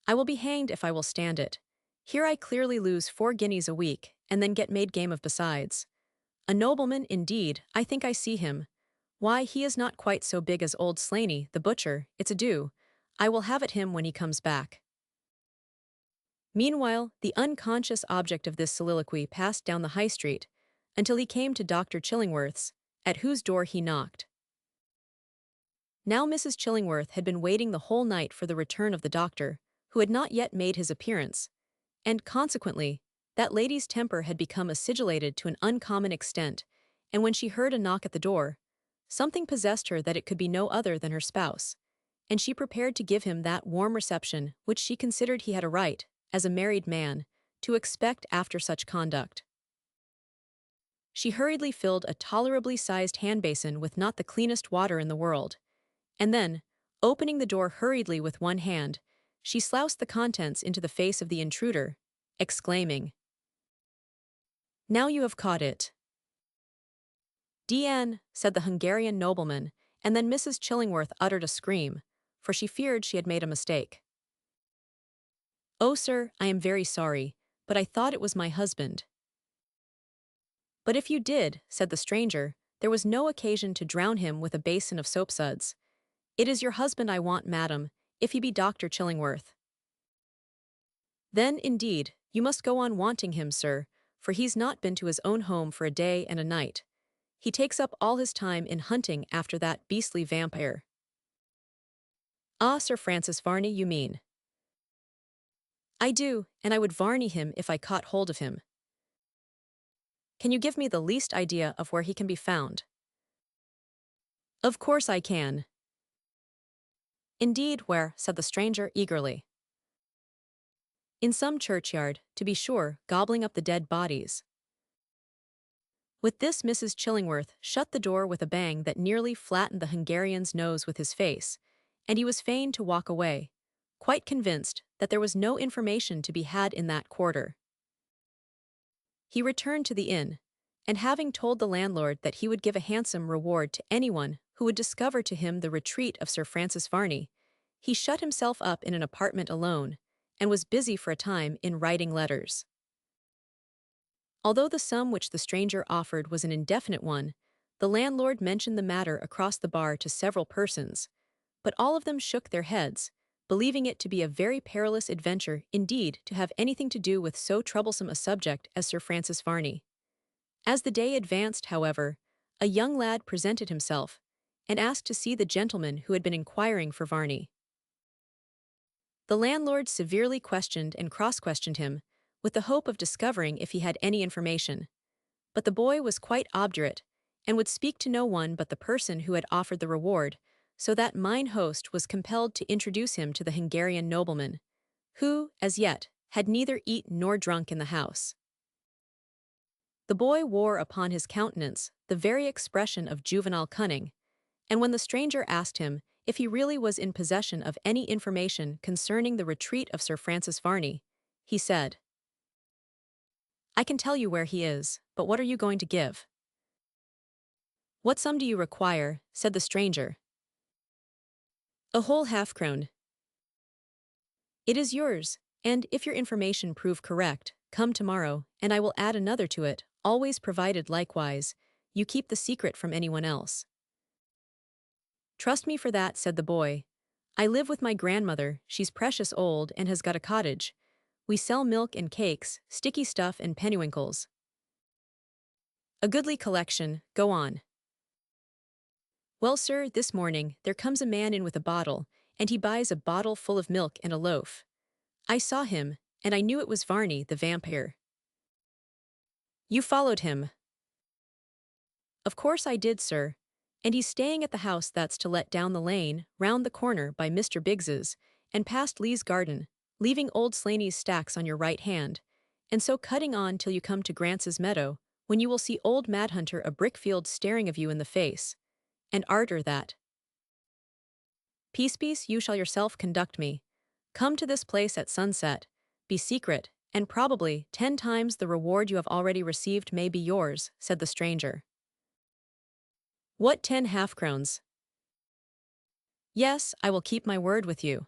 I will be hanged if I will stand it. Here I clearly lose 4 guineas a week, and then get made game of besides. A nobleman, indeed, I think I see him. Why, he is not quite so big as old Slaney, the butcher, it's a do. I will have at him when he comes back. Meanwhile, the unconscious object of this soliloquy passed down the High Street, until he came to Dr. Chillingworth's, at whose door he knocked. Now Mrs. Chillingworth had been waiting the whole night for the return of the doctor, who had not yet made his appearance, and, consequently, that lady's temper had become acidulated to an uncommon extent, and when she heard a knock at the door, something possessed her that it could be no other than her spouse, and she prepared to give him that warm reception which she considered he had a right, as a married man, to expect after such conduct. She hurriedly filled a tolerably sized hand-basin with not the cleanest water in the world, and then, opening the door hurriedly with one hand, she sloused the contents into the face of the intruder, exclaiming, Now you have caught it. DN, said the Hungarian nobleman, and then Mrs. Chillingworth uttered a scream, for she feared she had made a mistake. Oh, sir, I am very sorry, but I thought it was my husband. But if you did, said the stranger, there was no occasion to drown him with a basin of soapsuds. It is your husband I want, madam, if he be Dr. Chillingworth. Then, indeed, you must go on wanting him, sir, for he's not been to his own home for a day and a night. He takes up all his time in hunting after that beastly vampire. Ah, Sir Francis Varney, you mean? I do, and I would Varney him if I caught hold of him. Can you give me the least idea of where he can be found? Of course I can. Indeed, where, said the stranger eagerly. In some churchyard, to be sure, gobbling up the dead bodies. With this Mrs. Chillingworth shut the door with a bang that nearly flattened the Hungarian's nose with his face, and he was fain to walk away, quite convinced that there was no information to be had in that quarter. He returned to the inn, and having told the landlord that he would give a handsome reward to anyone who would discover to him the retreat of Sir Francis Varney, he shut himself up in an apartment alone, and was busy for a time in writing letters. Although the sum which the stranger offered was an indefinite one, the landlord mentioned the matter across the bar to several persons, but all of them shook their heads, believing it to be a very perilous adventure indeed to have anything to do with so troublesome a subject as Sir Francis Varney. As the day advanced, however, a young lad presented himself, and asked to see the gentleman who had been inquiring for Varney. The landlord severely questioned and cross-questioned him, with the hope of discovering if he had any information. But the boy was quite obdurate, and would speak to no one but the person who had offered the reward, so that mine host was compelled to introduce him to the Hungarian nobleman, who, as yet, had neither eaten nor drunk in the house. The boy wore upon his countenance the very expression of juvenile cunning, and when the stranger asked him if he really was in possession of any information concerning the retreat of Sir Francis Varney, he said, "I can tell you where he is, but what are you going to give?" "What sum do you require?" said the stranger. "A whole half-crown." "It is yours, and if your information prove correct, come tomorrow, and I will add another to it, always provided likewise you keep the secret from anyone else." "Trust me for that," said the boy. "I live with my grandmother, she's precious old and has got a cottage. We sell milk and cakes, sticky stuff and pennywinkles. A goodly collection, go on." "Well, sir, this morning there comes a man in with a bottle, and he buys a bottle full of milk and a loaf. I saw him, and I knew it was Varney the Vampyre." "You followed him?" "Of course I did, sir. And he's staying at the house that's to let down the lane, round the corner by Mr. Biggs's, and past Lee's garden, leaving old Slaney's stacks on your right hand, and so cutting on till you come to Grants's meadow, when you will see old Madhunter a brickfield staring of you in the face, and arter that. Peace, you shall yourself conduct me. Come to this place at sunset, be secret, and probably 10 times the reward you have already received may be yours," said the stranger. "What 10 half-crowns?" "Yes, I will keep my word with you."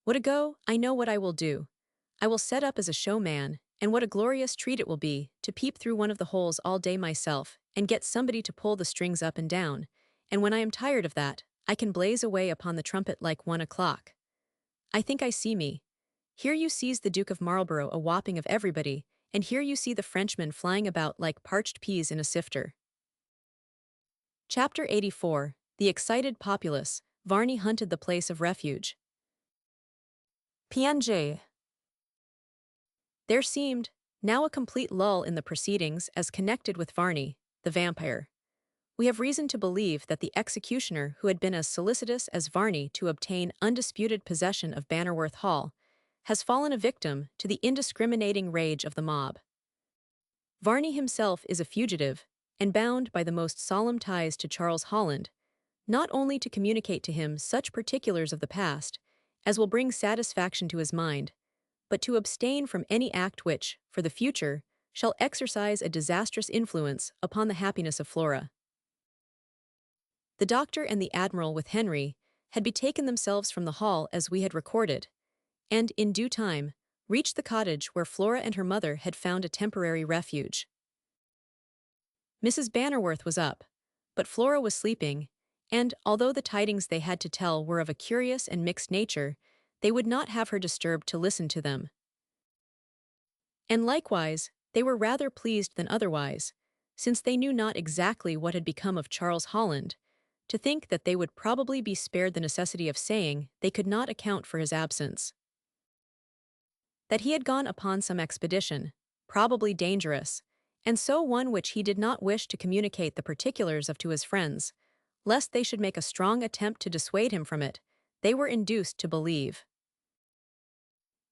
"What a go, I know what I will do. I will set up as a showman, and what a glorious treat it will be to peep through one of the holes all day myself and get somebody to pull the strings up and down, and when I am tired of that, I can blaze away upon the trumpet like 1 o'clock. I think I see me. Here you sees the Duke of Marlborough a whopping of everybody, and here you see the Frenchmen flying about like parched peas in a sifter." Chapter 84. The excited populace. Varney hunted the place of refuge. PNJ. There seemed now a complete lull in the proceedings as connected with Varney, the vampire. We have reason to believe that the executioner who had been as solicitous as Varney to obtain undisputed possession of Bannerworth Hall has fallen a victim to the indiscriminating rage of the mob. Varney himself is a fugitive, and bound by the most solemn ties to Charles Holland, not only to communicate to him such particulars of the past as will bring satisfaction to his mind, but to abstain from any act which, for the future, shall exercise a disastrous influence upon the happiness of Flora. The doctor and the admiral with Henry had betaken themselves from the hall as we had recorded, and, in due time, reached the cottage where Flora and her mother had found a temporary refuge. Mrs. Bannerworth was up, but Flora was sleeping, and, although the tidings they had to tell were of a curious and mixed nature, they would not have her disturbed to listen to them. And likewise, they were rather pleased than otherwise, since they knew not exactly what had become of Charles Holland, to think that they would probably be spared the necessity of saying they could not account for his absence. That he had gone upon some expedition, probably dangerous, and so one which he did not wish to communicate the particulars of to his friends, lest they should make a strong attempt to dissuade him from it, they were induced to believe.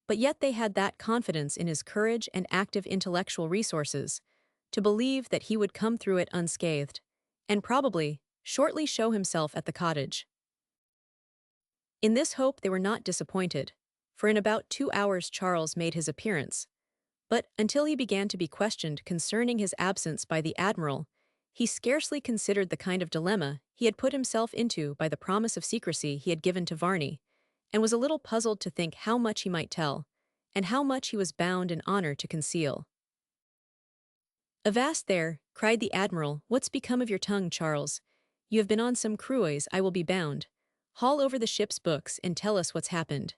But yet they had that confidence in his courage and active intellectual resources, to believe that he would come through it unscathed, and probably shortly show himself at the cottage. In this hope they were not disappointed, for in about 2 hours Charles made his appearance, but until he began to be questioned concerning his absence by the admiral, he scarcely considered the kind of dilemma he had put himself into by the promise of secrecy he had given to Varney, and was a little puzzled to think how much he might tell, and how much he was bound in honor to conceal. "Avast there," cried the admiral, "what's become of your tongue, Charles? You have been on some cruise, I will be bound. Haul over the ship's books and tell us what's happened."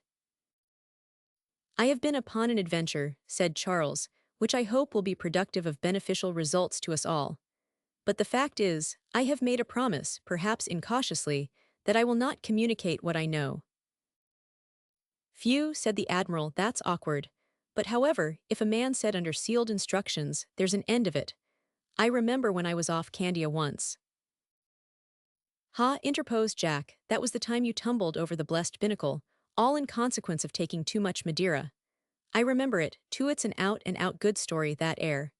"I have been upon an adventure," said Charles, "which I hope will be productive of beneficial results to us all. But the fact is, I have made a promise, perhaps incautiously, that I will not communicate what I know." Phew, said the Admiral, that's awkward. But however, if a man said under sealed instructions, there's an end of it. I remember when I was off Candia once. Ha, interposed Jack, that was the time you tumbled over the blessed binnacle, all in consequence of taking too much Madeira. I remember it, too, it's an out-and-out good story, that air.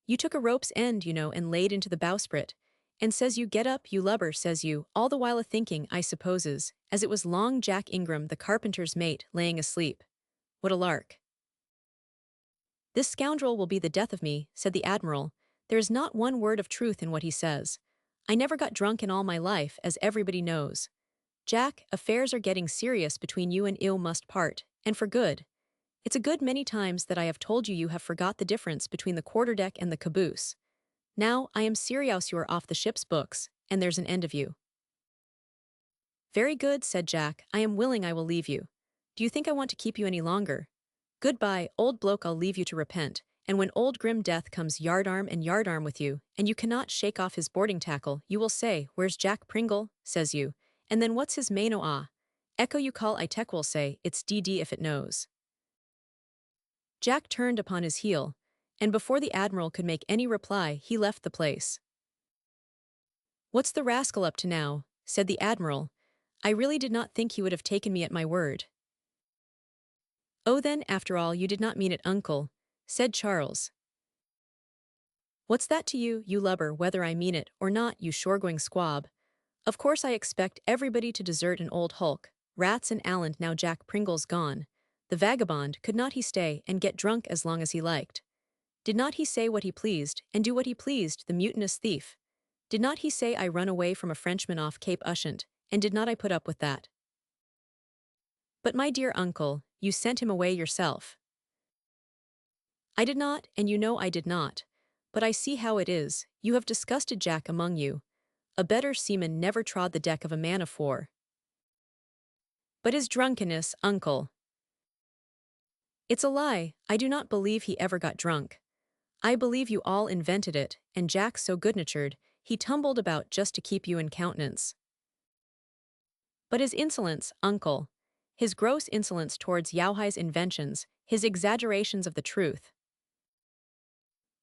You took a rope's end, you know, and laid into the bowsprit. And says you, get up, you lubber, says you, all the while a-thinking, I supposes, as it was long Jack Ingram, the carpenter's mate, laying asleep. What a lark. This scoundrel will be the death of me, said the Admiral. There is not one word of truth in what he says. I never got drunk in all my life, as everybody knows. Jack, affairs are getting serious between you and ill must part, and for good. It's a good many times that I have told you have forgot the difference between the quarterdeck and the caboose. Now, I am serious you are off the ship's books, and there's an end of you. Very good, said Jack, I am willing I will leave you. Do you think I want to keep you any longer? Goodbye, old bloke, I'll leave you to repent, and when old grim death comes yardarm and yardarm with you, and you cannot shake off his boarding tackle, you will say, where's Jack Pringle, says you, and then what's his main ah? Echo you call I tech will say, it's DD if it knows. Jack turned upon his heel, and before the Admiral could make any reply, he left the place. What's the rascal up to now? Said the Admiral. I really did not think he would have taken me at my word. Oh then, after all, you did not mean it, uncle, said Charles. What's that to you, you lubber, whether I mean it or not, you shore-going squab? Of course I expect everybody to desert an old hulk, rats and Allen now Jack Pringle's gone. The vagabond, could not he stay and get drunk as long as he liked? Did not he say what he pleased, and do what he pleased, the mutinous thief? Did not he say I run away from a Frenchman off Cape Ushant, and did not I put up with that? But my dear uncle, you sent him away yourself. I did not, and you know I did not. But I see how it is, you have disgusted Jack among you. A better seaman never trod the deck of a man-of-war. But his drunkenness, uncle. It's a lie, I do not believe he ever got drunk. I believe you all invented it, and Jack's so good-natured, he tumbled about just to keep you in countenance. But his insolence, uncle. His gross insolence towards Yauhi's inventions, his exaggerations of the truth.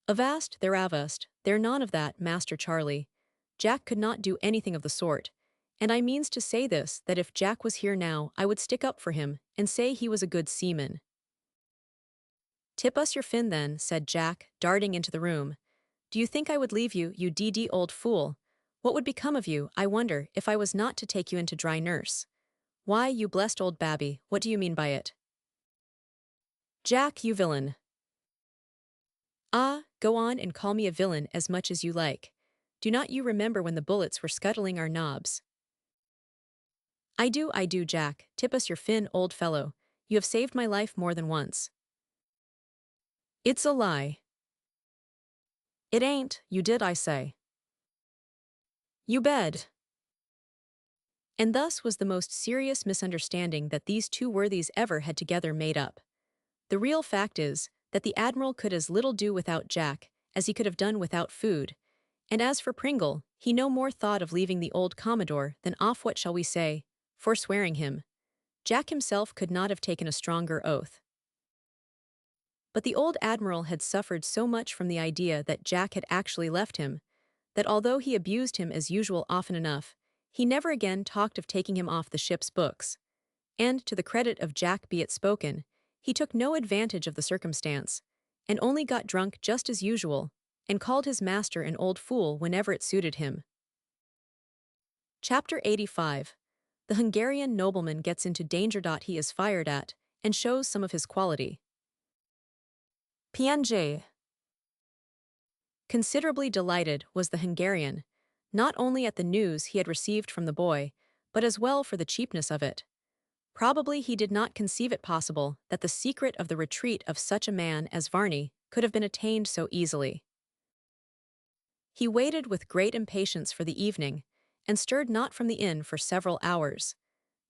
Avast, there none of that, Master Charlie. Jack could not do anything of the sort, and I means to say this, that if Jack was here now, I would stick up for him, and say he was a good seaman. Tip us your fin then, said Jack, darting into the room. Do you think I would leave you, you DD old fool? What would become of you, I wonder, if I was not to take you into dry nurse? Why, you blessed old babby, what do you mean by it? Jack, you villain. Ah, go on and call me a villain as much as you like. Do not you remember when the bullets were scuttling our knobs? I do, Jack, tip us your fin, old fellow. You have saved my life more than once. It's a lie. It ain't, you did, I say. You bet. And thus was the most serious misunderstanding that these two worthies ever had together made up. The real fact is that the Admiral could as little do without Jack as he could have done without food, and as for Pringle, he no more thought of leaving the old Commodore than off what shall we say, forswearing him. Jack himself could not have taken a stronger oath. But the old Admiral had suffered so much from the idea that Jack had actually left him, that although he abused him as usual often enough, he never again talked of taking him off the ship's books. And, to the credit of Jack be it spoken, he took no advantage of the circumstance, and only got drunk just as usual, and called his master an old fool whenever it suited him. Chapter 85. The Hungarian nobleman gets into danger. He is fired at, and shows some of his quality. PNJ. Considerably delighted was the Hungarian, not only at the news he had received from the boy, but as well for the cheapness of it. Probably he did not conceive it possible that the secret of the retreat of such a man as Varney could have been attained so easily. He waited with great impatience for the evening, and stirred not from the inn for several hours.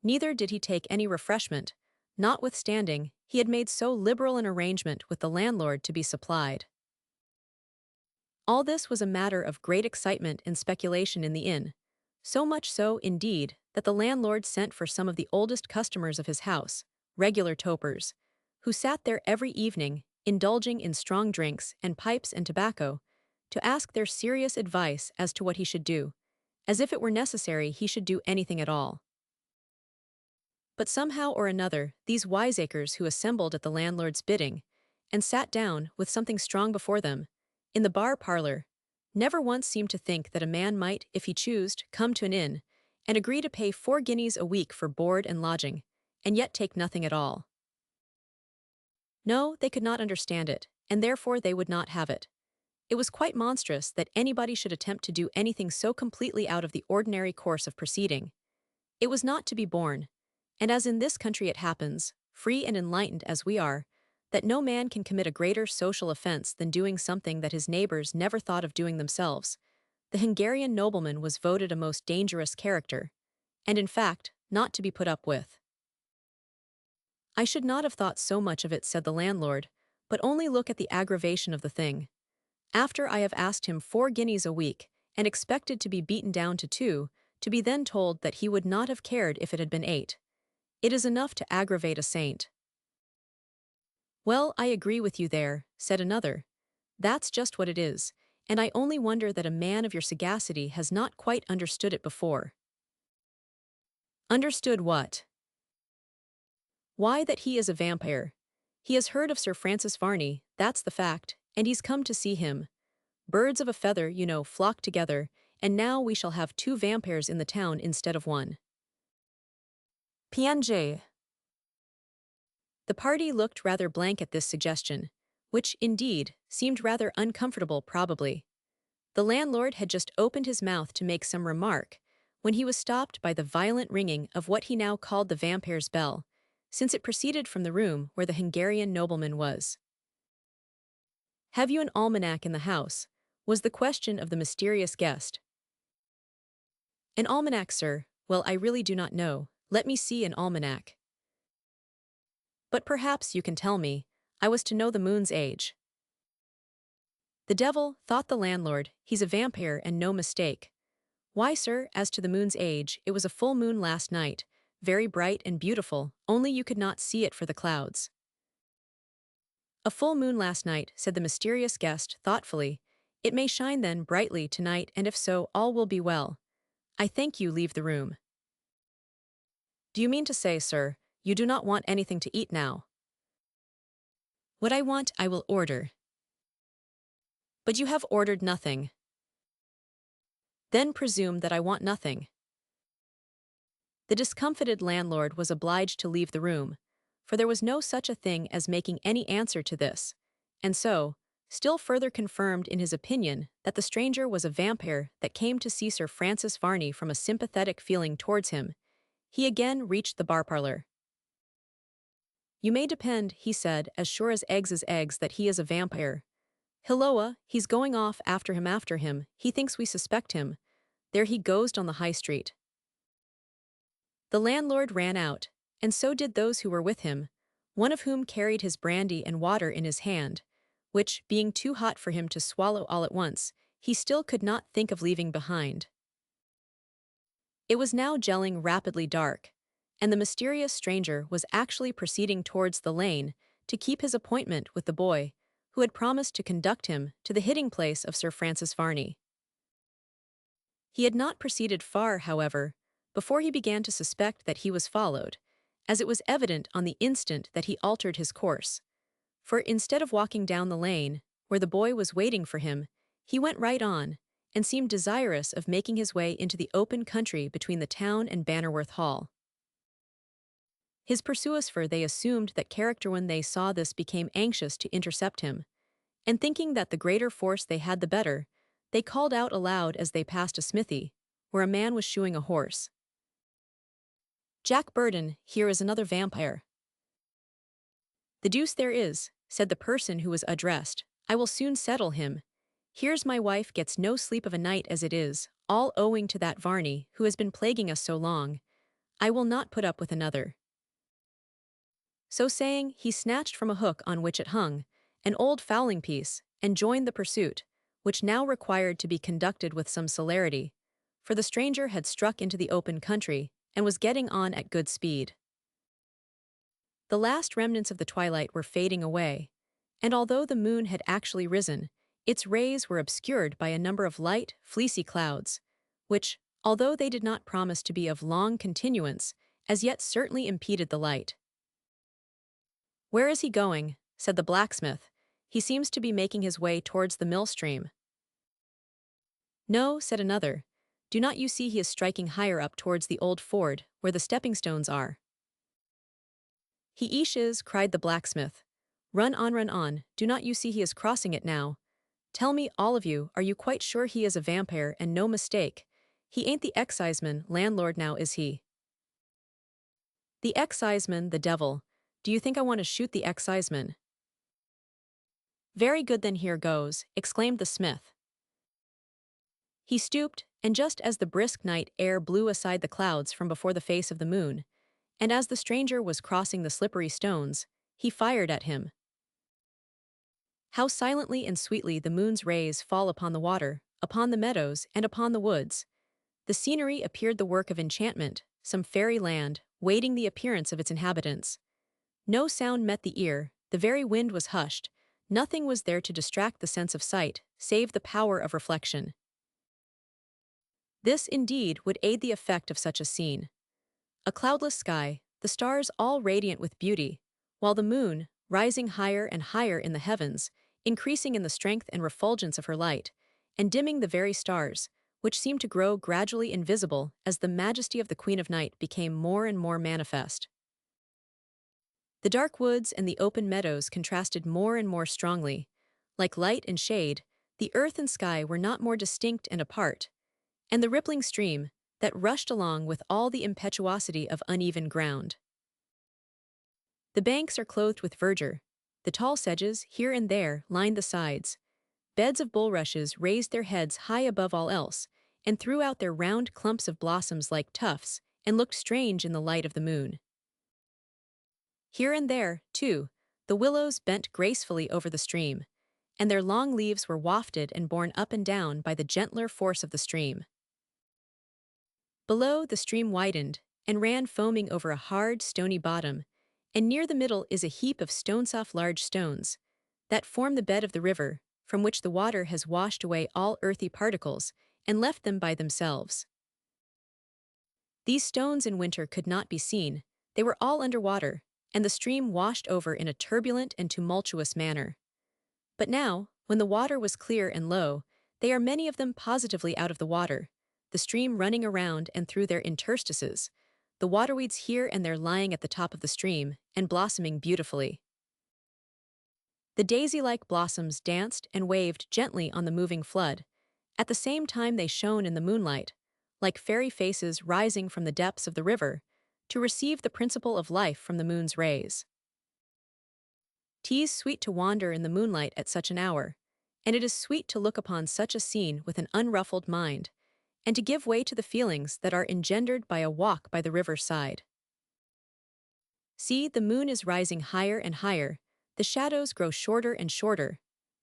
Neither did he take any refreshment, notwithstanding he had made so liberal an arrangement with the landlord to be supplied. All this was a matter of great excitement and speculation in the inn, so much so, indeed, that the landlord sent for some of the oldest customers of his house, regular topers, who sat there every evening, indulging in strong drinks and pipes and tobacco, to ask their serious advice as to what he should do, as if it were necessary he should do anything at all. But somehow or another, these wiseacres who assembled at the landlord's bidding, and sat down, with something strong before them, in the bar parlor, never once seemed to think that a man might, if he chose, come to an inn, and agree to pay 4 guineas a week for board and lodging, and yet take nothing at all. No, they could not understand it, and therefore they would not have it. It was quite monstrous that anybody should attempt to do anything so completely out of the ordinary course of proceeding. It was not to be borne, and as in this country it happens, free and enlightened as we are, that no man can commit a greater social offense than doing something that his neighbors never thought of doing themselves. The Hungarian nobleman was voted a most dangerous character, and in fact, not to be put up with. I should not have thought so much of it, said the landlord, but only look at the aggravation of the thing. After I have asked him 4 guineas a week, and expected to be beaten down to 2, to be then told that he would not have cared if it had been 8. It is enough to aggravate a saint. Well, I agree with you there, said another. That's just what it is, and I only wonder that a man of your sagacity has not quite understood it before. Understood what? Why, that he is a vampire. He has heard of Sir Francis Varney, that's the fact, and he's come to see him. Birds of a feather, you know, flock together, and now we shall have 2 vampires in the town instead of 1. PNJ. The party looked rather blank at this suggestion, which, indeed, seemed rather uncomfortable probably. The landlord had just opened his mouth to make some remark, when he was stopped by the violent ringing of what he now called the vampire's bell, since it proceeded from the room where the Hungarian nobleman was. Have you an almanac in the house? Was the question of the mysterious guest. An almanac, sir? Well, I really do not know. Let me see an almanac. But perhaps you can tell me. I was to know the moon's age. The devil, thought the landlord, he's a vampire and no mistake. Why, sir, as to the moon's age, it was a full moon last night, very bright and beautiful, only you could not see it for the clouds. A full moon last night, said the mysterious guest thoughtfully. It may shine then brightly tonight, and if so, all will be well. I thank you, leave the room. Do you mean to say, sir, you do not want anything to eat now? What I want I will order. But you have ordered nothing. Then presume that I want nothing. The discomfited landlord was obliged to leave the room, for there was no such a thing as making any answer to this, and so, still further confirmed in his opinion that the stranger was a vampire that came to see Sir Francis Varney from a sympathetic feeling towards him, he again reached the bar parlor. You may depend, he said, as sure as eggs, that he is a vampire. Hilloa, he's going off after him, he thinks we suspect him. There he goes on the high street. The landlord ran out, and so did those who were with him, one of whom carried his brandy and water in his hand, which, being too hot for him to swallow all at once, he still could not think of leaving behind. It was now gelling rapidly dark, and the mysterious stranger was actually proceeding towards the lane to keep his appointment with the boy, who had promised to conduct him to the hiding place of Sir Francis Varney. He had not proceeded far, however, before he began to suspect that he was followed, as it was evident on the instant that he altered his course. For instead of walking down the lane, where the boy was waiting for him, he went right on, and seemed desirous of making his way into the open country between the town and Bannerworth Hall. His pursuers, for they assumed that character when they saw this, became anxious to intercept him, and thinking that the greater force they had the better, they called out aloud as they passed a smithy, where a man was shoeing a horse. Jack Burden, here is another vampire. The deuce there is, said the person who was addressed, I will soon settle him. Here's my wife gets no sleep of a night as it is, all owing to that Varney who has been plaguing us so long. I will not put up with another. So saying, he snatched from a hook on which it hung an old fowling piece, and joined the pursuit, which now required to be conducted with some celerity, for the stranger had struck into the open country, and was getting on at good speed. The last remnants of the twilight were fading away, and although the moon had actually risen, its rays were obscured by a number of light, fleecy clouds, which, although they did not promise to be of long continuance, as yet certainly impeded the light. "Where is he going?" said the blacksmith. "He seems to be making his way towards the mill stream." "No," said another. "Do not you see he is striking higher up towards the old ford, where the stepping stones are?" "He is," cried the blacksmith. Run on, do not you see he is crossing it now? Tell me, all of you, are you quite sure he is a vampire and no mistake? He ain't the exciseman, landlord now, is he?" "The exciseman, the devil. Do you think I want to shoot the exciseman?" "Very good then, here goes," exclaimed the smith. He stooped, and just as the brisk night air blew aside the clouds from before the face of the moon, and as the stranger was crossing the slippery stones, he fired at him. How silently and sweetly the moon's rays fall upon the water, upon the meadows, and upon the woods. The scenery appeared the work of enchantment, some fairy land, waiting the appearance of its inhabitants. No sound met the ear, the very wind was hushed, nothing was there to distract the sense of sight, save the power of reflection. This, indeed, would aid the effect of such a scene. A cloudless sky, the stars all radiant with beauty, while the moon, rising higher and higher in the heavens, increasing in the strength and refulgence of her light, and dimming the very stars, which seemed to grow gradually invisible as the majesty of the Queen of Night became more and more manifest. The dark woods and the open meadows contrasted more and more strongly. Like light and shade, the earth and sky were not more distinct and apart, and the rippling stream, that rushed along with all the impetuosity of uneven ground. The banks are clothed with verdure. The tall sedges, here and there, lined the sides. Beds of bulrushes raised their heads high above all else, and threw out their round clumps of blossoms like tufts, and looked strange in the light of the moon. Here and there, too, the willows bent gracefully over the stream, and their long leaves were wafted and borne up and down by the gentler force of the stream. Below, the stream widened, and ran foaming over a hard, stony bottom, and near the middle is a heap of stone-soft large stones, that form the bed of the river, from which the water has washed away all earthy particles, and left them by themselves. These stones in winter could not be seen, they were all under water, and the stream washed over in a turbulent and tumultuous manner. But now, when the water was clear and low, they are many of them positively out of the water, the stream running around and through their interstices, the waterweeds here and there lying at the top of the stream and blossoming beautifully. The daisy-like blossoms danced and waved gently on the moving flood. At the same time they shone in the moonlight, like fairy faces rising from the depths of the river, to receive the principle of life from the moon's rays. 'Tis sweet to wander in the moonlight at such an hour, and it is sweet to look upon such a scene with an unruffled mind, and to give way to the feelings that are engendered by a walk by the river's side. See, the moon is rising higher and higher, the shadows grow shorter and shorter.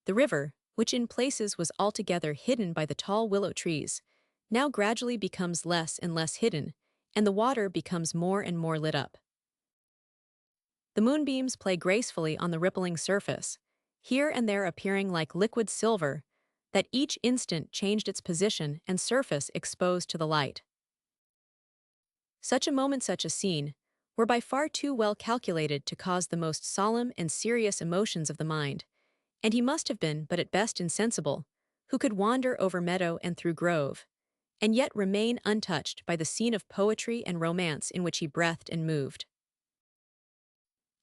The river, which in places was altogether hidden by the tall willow trees, now gradually becomes less and less hidden, and the water becomes more and more lit up. The moonbeams play gracefully on the rippling surface, here and there appearing like liquid silver, that each instant changed its position and surface exposed to the light. Such a moment, such a scene, were by far too well calculated to cause the most solemn and serious emotions of the mind, and he must have been but at best insensible, who could wander over meadow and through grove, and yet remain untouched by the scene of poetry and romance in which he breathed and moved.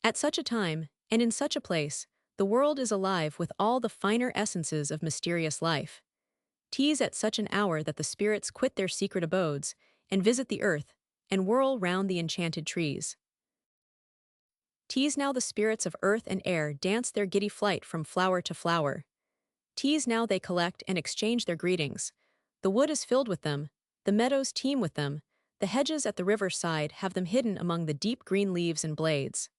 At such a time, and in such a place, the world is alive with all the finer essences of mysterious life. 'Tis at such an hour that the spirits quit their secret abodes, and visit the earth, and whirl round the enchanted trees. 'Tis now the spirits of earth and air dance their giddy flight from flower to flower. 'Tis now they collect and exchange their greetings. The wood is filled with them, the meadows teem with them, the hedges at the river's side have them hidden among the deep green leaves and blades.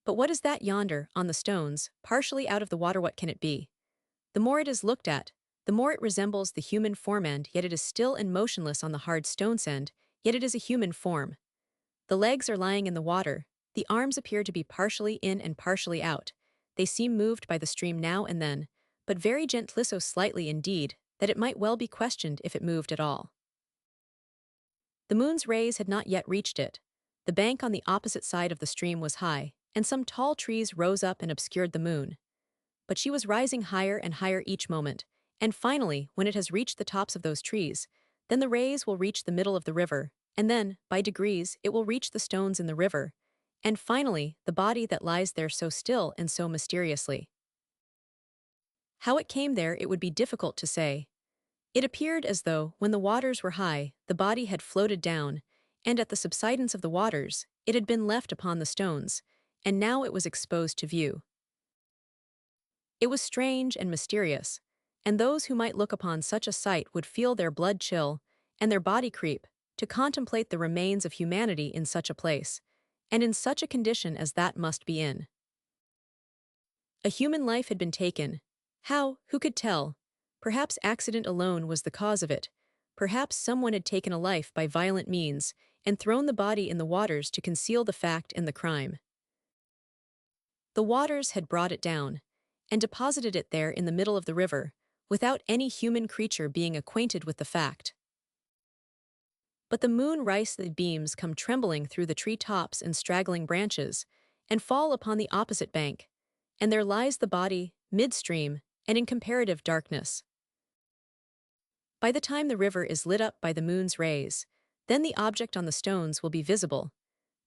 But what is that yonder, on the stones, partially out of the water? What can it be? The more it is looked at, the more it resembles the human form, and yet it is still and motionless on the hard stone's end, yet it is a human form. The legs are lying in the water, The arms appear to be partially in and partially out. They seem moved by the stream now and then, but very gently, so slightly indeed, that it might well be questioned if it moved at all. The moon's rays had not yet reached it. The bank on the opposite side of the stream was high, and some tall trees rose up and obscured the moon. But she was rising higher and higher each moment, and finally, when it has reached the tops of those trees, then the rays will reach the middle of the river, and then, by degrees, it will reach the stones in the river, and finally, the body that lies there so still and so mysteriously. How it came there it would be difficult to say. It appeared as though, when the waters were high, the body had floated down, and at the subsidence of the waters, it had been left upon the stones, and now it was exposed to view. It was strange and mysterious, and those who might look upon such a sight would feel their blood chill and their body creep to contemplate the remains of humanity in such a place, and in such a condition as that must be in. A human life had been taken. How, who could tell? Perhaps accident alone was the cause of it. Perhaps someone had taken a life by violent means and thrown the body in the waters to conceal the fact and the crime. The waters had brought it down and deposited it there in the middle of the river, without any human creature being acquainted with the fact. But the moonrise beams come trembling through the tree tops and straggling branches, and fall upon the opposite bank, and there lies the body, midstream, and in comparative darkness. By the time the river is lit up by the moon's rays, then the object on the stones will be visible.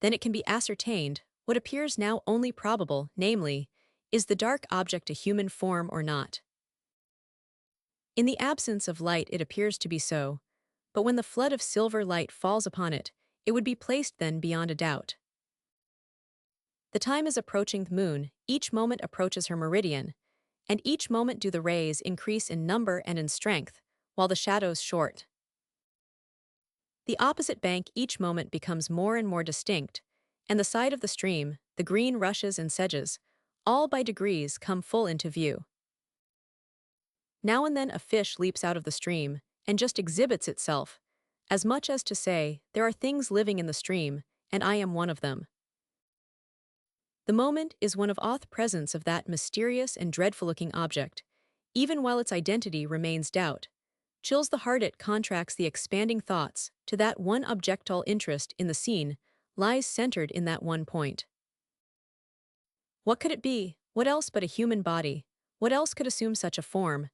Then it can be ascertained, what appears now only probable, namely, is the dark object a human form or not? In the absence of light it appears to be so, but when the flood of silver light falls upon it, it would be placed then beyond a doubt. The time is approaching the moon, each moment approaches her meridian, and each moment do the rays increase in number and in strength, while the shadows short. The opposite bank each moment becomes more and more distinct, and the side of the stream, the green rushes and sedges, all by degrees come full into view. Now and then a fish leaps out of the stream, and just exhibits itself, as much as to say, there are things living in the stream, and I am one of them. The moment is one of awed presence of that mysterious and dreadful-looking object, even while its identity remains doubt. Chills the heart, it contracts the expanding thoughts to that one objectile interest in the scene lies centered in that one point. What could it be? What else but a human body? What else could assume such a form?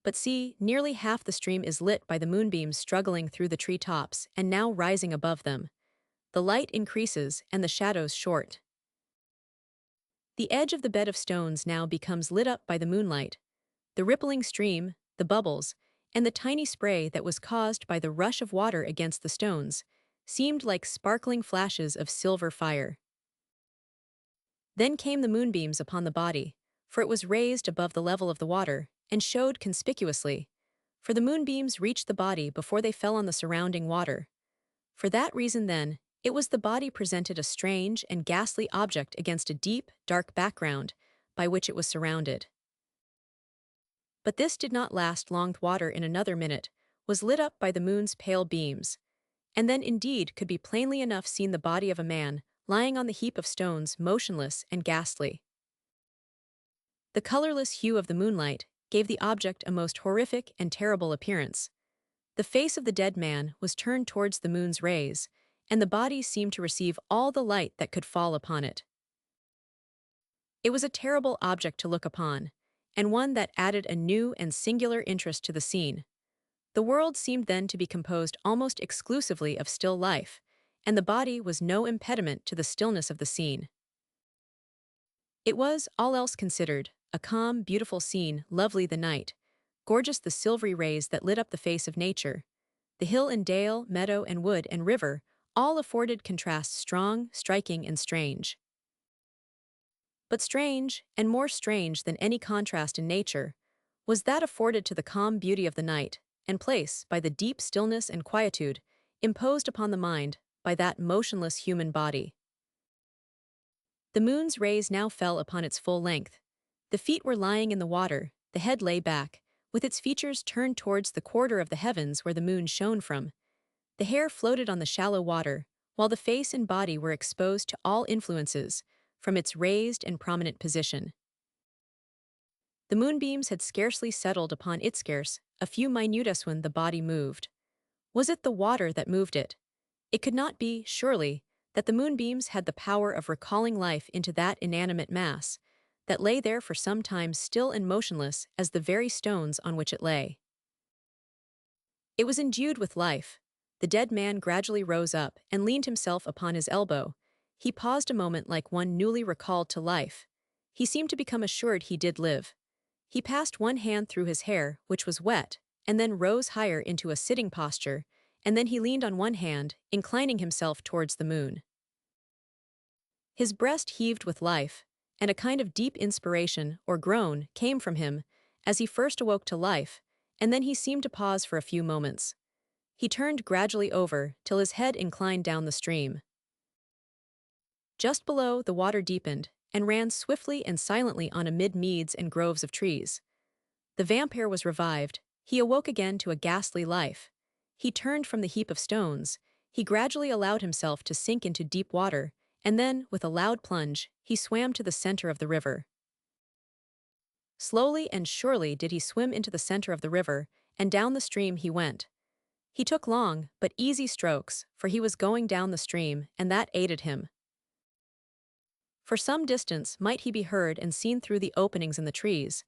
But see, nearly half the stream is lit by the moonbeams struggling through the tree tops and now rising above them. The light increases and the shadows short. The edge of the bed of stones now becomes lit up by the moonlight. The rippling stream, the bubbles, and the tiny spray that was caused by the rush of water against the stones seemed like sparkling flashes of silver fire. Then came the moonbeams upon the body, for it was raised above the level of the water, and showed conspicuously, for the moonbeams reached the body before they fell on the surrounding water. For that reason then, it was the body presented a strange and ghastly object against a deep, dark background by which it was surrounded. But this did not last long. The water in another minute was lit up by the moon's pale beams, and then indeed could be plainly enough seen the body of a man lying on the heap of stones, motionless and ghastly. The colorless hue of the moonlight gave the object a most horrific and terrible appearance. The face of the dead man was turned towards the moon's rays, and the body seemed to receive all the light that could fall upon it. It was a terrible object to look upon, and one that added a new and singular interest to the scene. The world seemed then to be composed almost exclusively of still life, and the body was no impediment to the stillness of the scene. It was, all else considered, a calm, beautiful scene, lovely the night, gorgeous the silvery rays that lit up the face of nature. The hill and dale, meadow and wood and river all afforded contrasts strong, striking, and strange. But strange, and more strange than any contrast in nature, was that afforded to the calm beauty of the night and place by the deep stillness and quietude imposed upon the mind by that motionless human body. The moon's rays now fell upon its full length. The feet were lying in the water, the head lay back, with its features turned towards the quarter of the heavens where the moon shone from. The hair floated on the shallow water, while the face and body were exposed to all influences from its raised and prominent position. The moonbeams had scarcely settled upon it scarce a few minutes when the body moved. Was it the water that moved it? It could not be, surely, that the moonbeams had the power of recalling life into that inanimate mass that lay there for some time still and motionless as the very stones on which it lay. It was endued with life. The dead man gradually rose up and leaned himself upon his elbow. He paused a moment like one newly recalled to life. He seemed to become assured he did live. He passed one hand through his hair, which was wet, and then rose higher into a sitting posture, and then he leaned on one hand, inclining himself towards the moon. His breast heaved with life, and a kind of deep inspiration, or groan, came from him, as he first awoke to life, and then he seemed to pause for a few moments. He turned gradually over, till his head inclined down the stream. Just below, the water deepened, and ran swiftly and silently on amid meads and groves of trees. The vampire was revived. He awoke again to a ghastly life. He turned from the heap of stones. He gradually allowed himself to sink into deep water, and then, with a loud plunge, he swam to the center of the river. Slowly and surely did he swim into the center of the river, and down the stream he went. He took long, but easy strokes, for he was going down the stream, and that aided him. For some distance might he be heard and seen through the openings in the trees,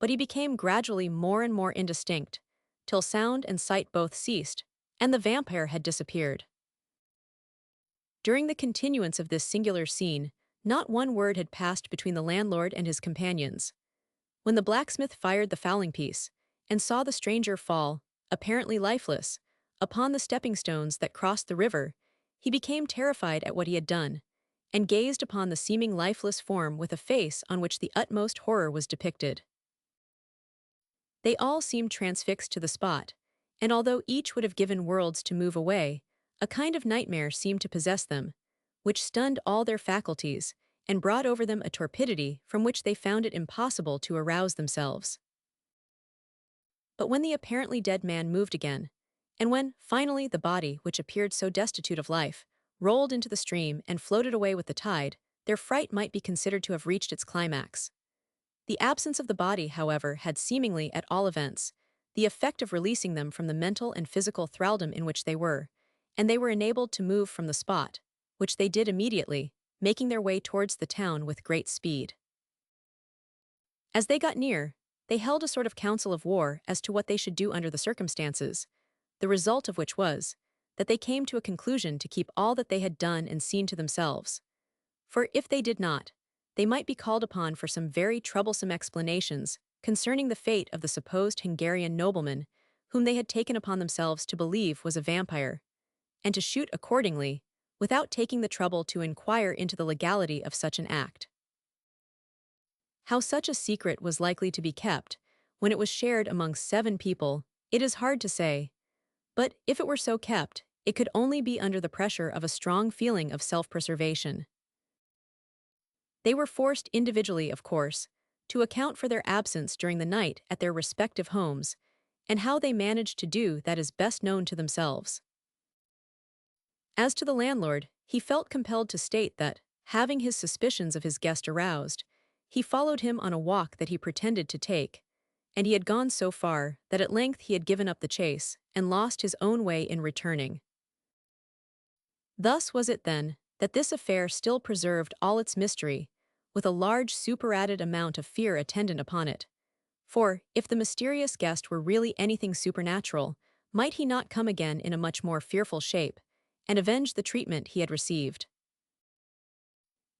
but he became gradually more and more indistinct, till sound and sight both ceased, and the vampire had disappeared. During the continuance of this singular scene, not one word had passed between the landlord and his companions. When the blacksmith fired the fowling piece, and saw the stranger fall, apparently lifeless, upon the stepping stones that crossed the river, he became terrified at what he had done, and gazed upon the seeming lifeless form with a face on which the utmost horror was depicted. They all seemed transfixed to the spot, and although each would have given worlds to move away, a kind of nightmare seemed to possess them, which stunned all their faculties, and brought over them a torpidity from which they found it impossible to arouse themselves. But when the apparently dead man moved again, and when, finally, the body, which appeared so destitute of life, rolled into the stream and floated away with the tide, their fright might be considered to have reached its climax. The absence of the body, however, had seemingly, at all events, the effect of releasing them from the mental and physical thraldom in which they were, and they were enabled to move from the spot, which they did immediately, making their way towards the town with great speed. As they got near, they held a sort of council of war as to what they should do under the circumstances, the result of which was that they came to a conclusion to keep all that they had done and seen to themselves. For if they did not, they might be called upon for some very troublesome explanations concerning the fate of the supposed Hungarian nobleman, whom they had taken upon themselves to believe was a vampire, and to shoot accordingly, without taking the trouble to inquire into the legality of such an act. How such a secret was likely to be kept, when it was shared among 7 people, it is hard to say. But if it were so kept, it could only be under the pressure of a strong feeling of self-preservation. They were forced individually, of course, to account for their absence during the night at their respective homes, and how they managed to do that is best known to themselves. As to the landlord, he felt compelled to state that, having his suspicions of his guest aroused, he followed him on a walk that he pretended to take, and he had gone so far that at length he had given up the chase and lost his own way in returning. Thus was it, then, that this affair still preserved all its mystery, with a large superadded amount of fear attendant upon it. For, if the mysterious guest were really anything supernatural, might he not come again in a much more fearful shape, and avenge the treatment he had received?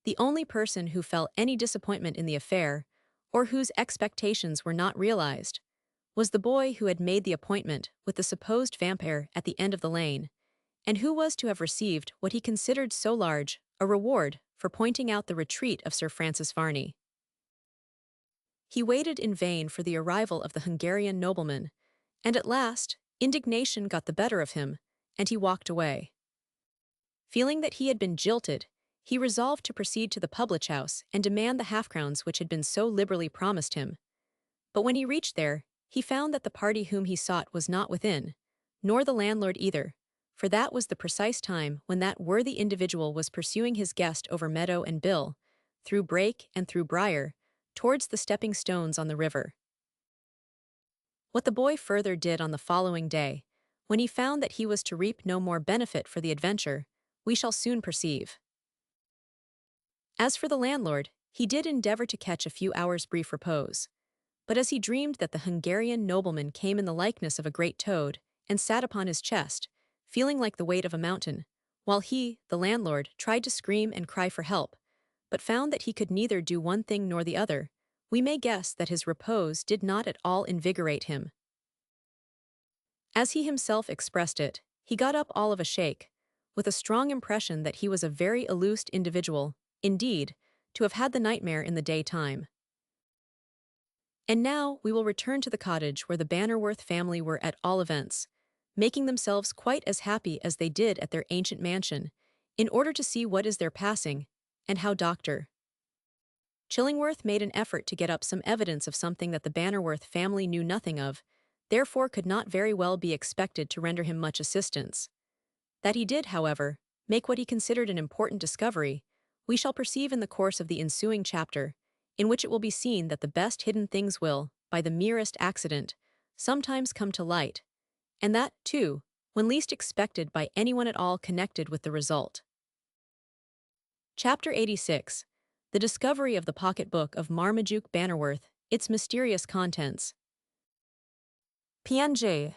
The only person who felt any disappointment in the affair, or whose expectations were not realized, was the boy who had made the appointment with the supposed vampire at the end of the lane, and who was to have received what he considered so large a reward for pointing out the retreat of Sir Francis Varney. He waited in vain for the arrival of the Hungarian nobleman, and at last indignation got the better of him, and he walked away. Feeling that he had been jilted, he resolved to proceed to the public house and demand the half-crowns which had been so liberally promised him. But when he reached there, he found that the party whom he sought was not within, nor the landlord either, for that was the precise time when that worthy individual was pursuing his guest over meadow and bill, through brake and through briar, towards the stepping stones on the river. What the boy further did on the following day, when he found that he was to reap no more benefit for the adventure, we shall soon perceive. As for the landlord, he did endeavor to catch a few hours' brief repose. But as he dreamed that the Hungarian nobleman came in the likeness of a great toad, and sat upon his chest, feeling like the weight of a mountain, while he, the landlord, tried to scream and cry for help, but found that he could neither do one thing nor the other, we may guess that his repose did not at all invigorate him. As he himself expressed it, he got up all of a shake, with a strong impression that he was a very illused individual, indeed, to have had the nightmare in the daytime. And now we will return to the cottage where the Bannerworth family were at all events, making themselves quite as happy as they did at their ancient mansion, in order to see what is there passing, and how Dr. Chillingworth made an effort to get up some evidence of something that the Bannerworth family knew nothing of, therefore could not very well be expected to render him much assistance. That he did, however, make what he considered an important discovery, we shall perceive in the course of the ensuing chapter, in which it will be seen that the best hidden things will, by the merest accident, sometimes come to light, and that, too, when least expected by anyone at all connected with the result. Chapter 86. The Discovery of the Pocket Book of Marmaduke Bannerworth, its mysterious contents. PNG.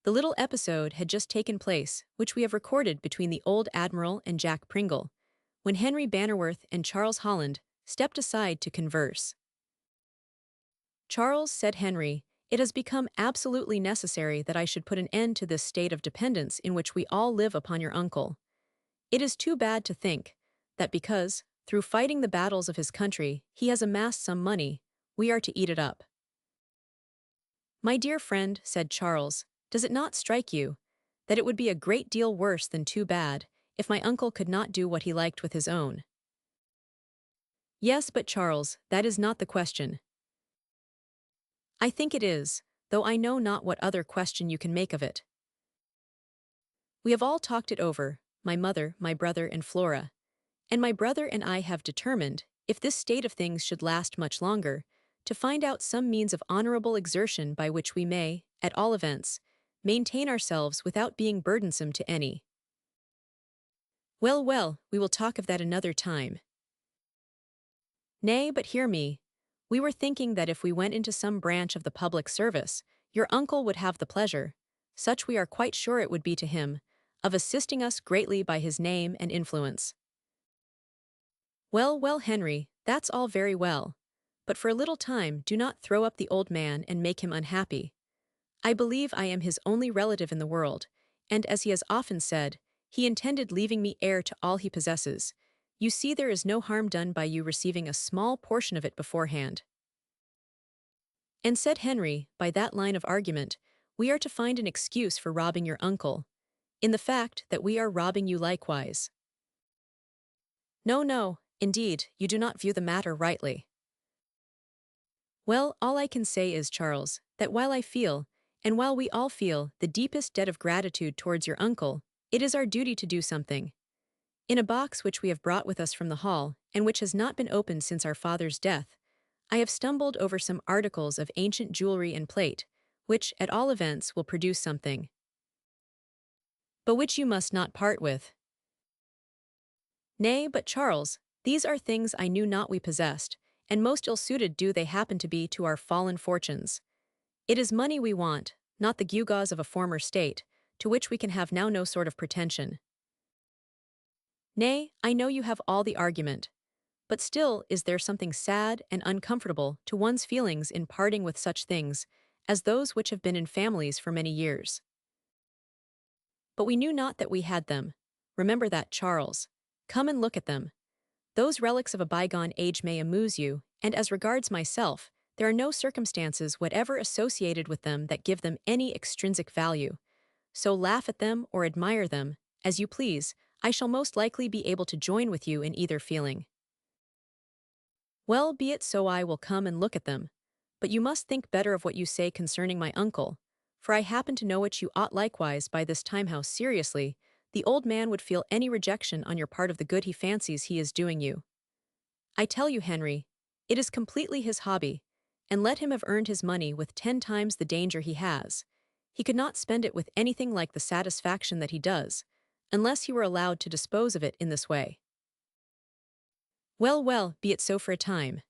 The little episode had just taken place, which we have recorded between the old Admiral and Jack Pringle, when Henry Bannerworth and Charles Holland stepped aside to converse. "Charles," said Henry, "it has become absolutely necessary that I should put an end to this state of dependence in which we all live upon your uncle. It is too bad to think that because, through fighting the battles of his country, he has amassed some money, we are to eat it up." "My dear friend," said Charles, "does it not strike you that it would be a great deal worse than too bad if my uncle could not do what he liked with his own?" "Yes, but Charles, that is not the question." "I think it is, though I know not what other question you can make of it. We have all talked it over, my mother, my brother, and Flora, and my brother and I have determined, if this state of things should last much longer, to find out some means of honorable exertion by which we may, at all events, maintain ourselves without being burdensome to any." "Well, well, we will talk of that another time." "Nay, but hear me. We were thinking that if we went into some branch of the public service, your uncle would have the pleasure, such we are quite sure it would be to him, of assisting us greatly by his name and influence." "Well, well, Henry, that's all very well. But for a little time do not throw up the old man and make him unhappy. I believe I am his only relative in the world, and as he has often said, he intended leaving me heir to all he possesses. You see there is no harm done by you receiving a small portion of it beforehand." "And," said Henry, "by that line of argument, we are to find an excuse for robbing your uncle, in the fact that we are robbing you likewise." "No, no, indeed, you do not view the matter rightly." "Well, all I can say is, Charles, that while I feel, and while we all feel, the deepest debt of gratitude towards your uncle, it is our duty to do something. In a box which we have brought with us from the hall, and which has not been opened since our father's death, I have stumbled over some articles of ancient jewelry and plate, which, at all events, will produce something, but which you must not part with." "Nay, but Charles, these are things I knew not we possessed, and most ill-suited do they happen to be to our fallen fortunes. It is money we want, not the gewgaws of a former state, to which we can have now no sort of pretension." "Nay, I know you have all the argument. But still is there something sad and uncomfortable to one's feelings in parting with such things as those which have been in families for many years. But we knew not that we had them. Remember that, Charles. Come and look at them. Those relics of a bygone age may amuse you, and as regards myself, there are no circumstances whatever associated with them that give them any extrinsic value. So laugh at them or admire them, as you please. I shall most likely be able to join with you in either feeling." "Well, be it so, I will come and look at them. But you must think better of what you say concerning my uncle, for I happen to know it you ought likewise by this time how seriously the old man would feel any rejection on your part of the good he fancies he is doing you. I tell you, Henry, it is completely his hobby, and let him have earned his money with 10 times the danger he has. He could not spend it with anything like the satisfaction that he does, unless he were allowed to dispose of it in this way. Well, well, be it so for a time.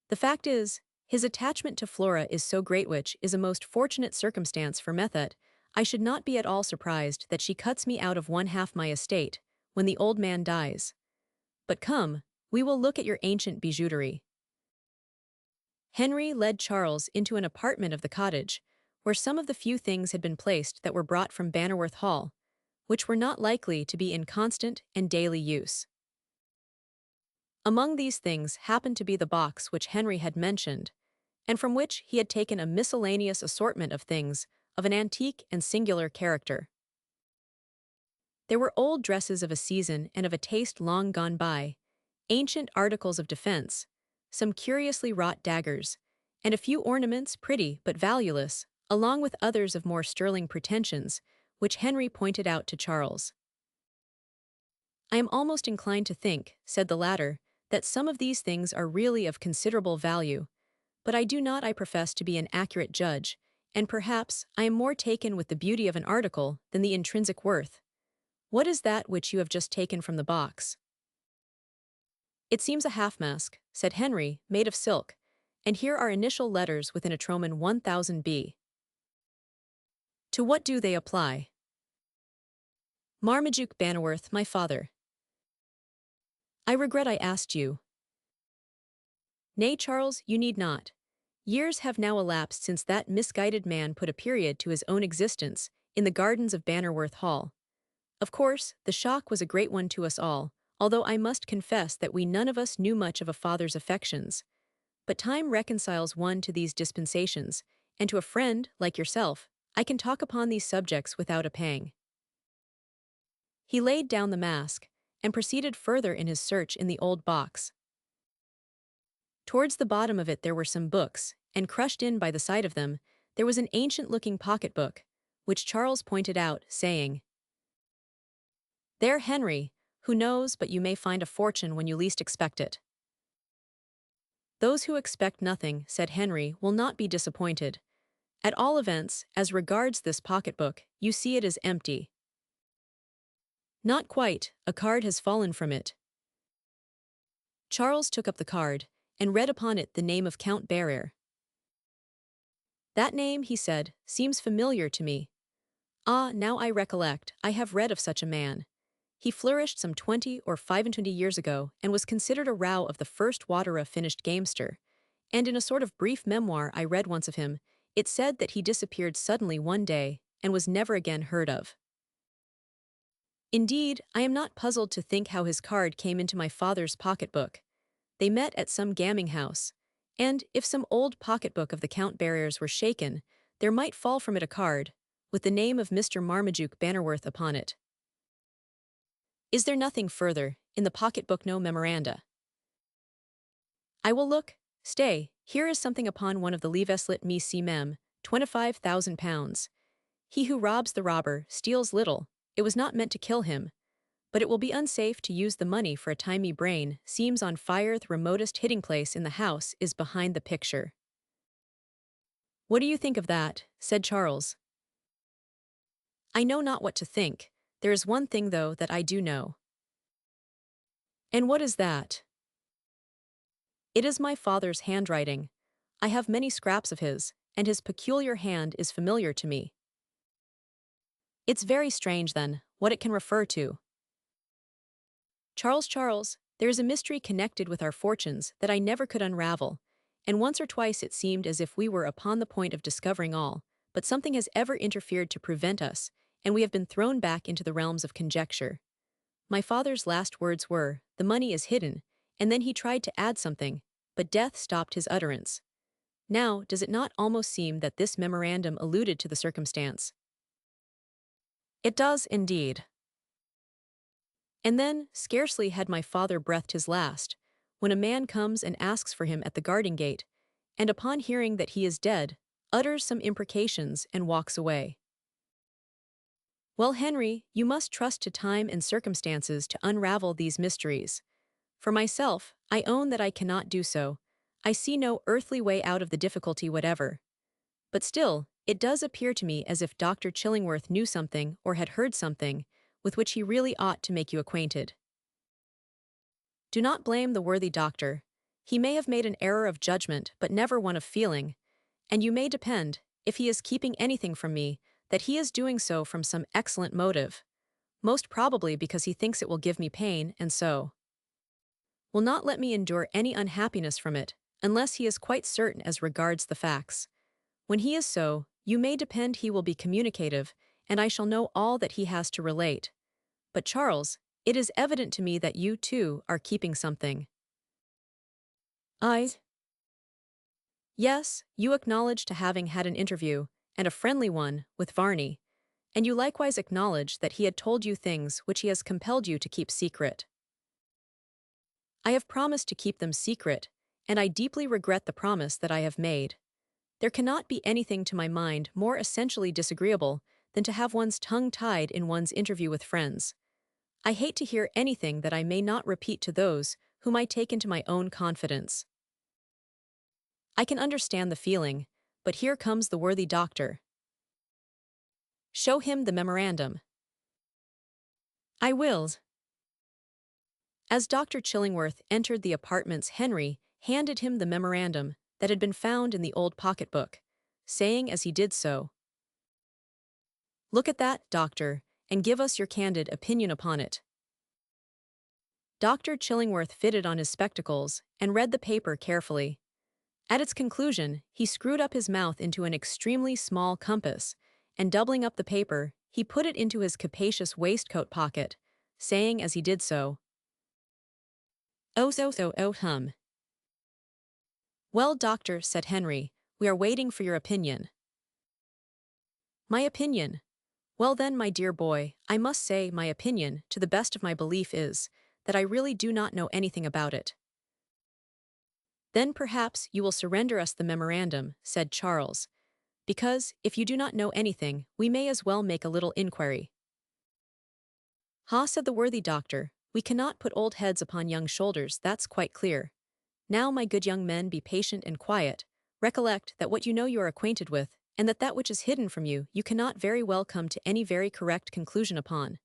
The fact is, his attachment to Flora is so great, which is a most fortunate circumstance for Method. I should not be at all surprised that she cuts me out of 1/2 my estate, when the old man dies. But come, we will look at your ancient bijouterie. Henry led Charles into an apartment of the cottage, where some of the few things had been placed that were brought from Bannerworth Hall, which were not likely to be in constant and daily use. Among these things happened to be the box which Henry had mentioned, and from which he had taken a miscellaneous assortment of things of an antique and singular character. There were old dresses of a season and of a taste long gone by, ancient articles of defense, some curiously wrought daggers, and a few ornaments pretty but valueless, along with others of more sterling pretensions, which Henry pointed out to Charles. I am almost inclined to think, said the latter, that some of these things are really of considerable value, but I do not, I profess, to be an accurate judge, and perhaps I am more taken with the beauty of an article than the intrinsic worth. What is that which you have just taken from the box? It seems a half-mask, said Henry, made of silk, and here are initial letters within a Troman 1000B. To what do they apply? Marmaduke Bannerworth, my father. I regret I asked you. Nay, Charles, you need not. Years have now elapsed since that misguided man put a period to his own existence in the gardens of Bannerworth Hall. Of course, the shock was a great one to us all, although I must confess that we none of us knew much of a father's affections. But time reconciles one to these dispensations, and to a friend, like yourself, I can talk upon these subjects without a pang. He laid down the mask, and proceeded further in his search in the old box. Towards the bottom of it there were some books, and crushed in by the side of them, there was an ancient-looking pocket-book, which Charles pointed out, saying, "There, Henry, who knows but you may find a fortune when you least expect it." Those who expect nothing, said Henry, will not be disappointed. At all events, as regards this pocket-book, you see it is empty. Not quite, a card has fallen from it. Charles took up the card, and read upon it the name of Count Barrere. That name, he said, seems familiar to me. Ah, now I recollect, I have read of such a man. He flourished some 20 or 25 years ago, and was considered a row of the first water of finished gamester, and in a sort of brief memoir I read once of him, it said that he disappeared suddenly one day, and was never again heard of. Indeed, I am not puzzled to think how his card came into my father's pocket-book. They met at some gaming house, and if some old pocket-book of the Count Barrere's were shaken, there might fall from it a card, with the name of Mr. Marmaduke Bannerworth upon it. Is there nothing further, in the pocket-book, no memoranda? I will look. Stay, here is something upon one of the leves lit me si mem, £25,000. He who robs the robber steals little, it was not meant to kill him, but it will be unsafe to use the money for a time me brain seems on fire, the remotest hiding place in the house is behind the picture. What do you think of that? Said Charles. I know not what to think. There is one thing, though, that I do know. And what is that? It is my father's handwriting. I have many scraps of his, and his peculiar hand is familiar to me. It's very strange, then, what it can refer to. Charles, there is a mystery connected with our fortunes that I never could unravel, and once or twice it seemed as if we were upon the point of discovering all, but something has ever interfered to prevent us, and we have been thrown back into the realms of conjecture. My father's last words were, "The money is hidden," and then he tried to add something, but death stopped his utterance. Now, does it not almost seem that this memorandum alluded to the circumstance? It does, indeed. And then, scarcely had my father breathed his last, when a man comes and asks for him at the garden gate, and upon hearing that he is dead, utters some imprecations, and walks away. Well, Henry, you must trust to time and circumstances to unravel these mysteries. For myself, I own that I cannot do so. I see no earthly way out of the difficulty whatever. But still, it does appear to me as if Dr. Chillingworth knew something or had heard something with which he really ought to make you acquainted. Do not blame the worthy doctor. He may have made an error of judgment, but never one of feeling, and you may depend, if he is keeping anything from me, that he is doing so from some excellent motive, most probably because he thinks it will give me pain, and so will not let me endure any unhappiness from it, unless he is quite certain as regards the facts. When he is so, you may depend he will be communicative, and I shall know all that he has to relate. But Charles, it is evident to me that you, too, are keeping something. I. Yes, you acknowledge to having had an interview, and a friendly one, with Varney, and you likewise acknowledge that he had told you things which he has compelled you to keep secret. I have promised to keep them secret, and I deeply regret the promise that I have made. There cannot be anything to my mind more essentially disagreeable than to have one's tongue tied in one's interview with friends. I hate to hear anything that I may not repeat to those whom I take into my own confidence. I can understand the feeling, but here comes the worthy doctor. Show him the memorandum. I will. As Dr. Chillingworth entered the apartments, Henry handed him the memorandum that had been found in the old pocketbook, saying as he did so, "Look at that, doctor, and give us your candid opinion upon it." Dr. Chillingworth fitted on his spectacles and read the paper carefully. At its conclusion, he screwed up his mouth into an extremely small compass, and doubling up the paper, he put it into his capacious waistcoat pocket, saying as he did so, "Oh, hum." "Well, doctor," said Henry, "we are waiting for your opinion." "My opinion? Well then, my dear boy, I must say my opinion, to the best of my belief, is that I really do not know anything about it." "Then perhaps you will surrender us the memorandum," said Charles, "because, if you do not know anything, we may as well make a little inquiry." "Ha," said the worthy doctor, "we cannot put old heads upon young shoulders, that's quite clear. Now, my good young men, be patient and quiet. Recollect that what you know you are acquainted with, and that which is hidden from you, you cannot very well come to any very correct conclusion upon.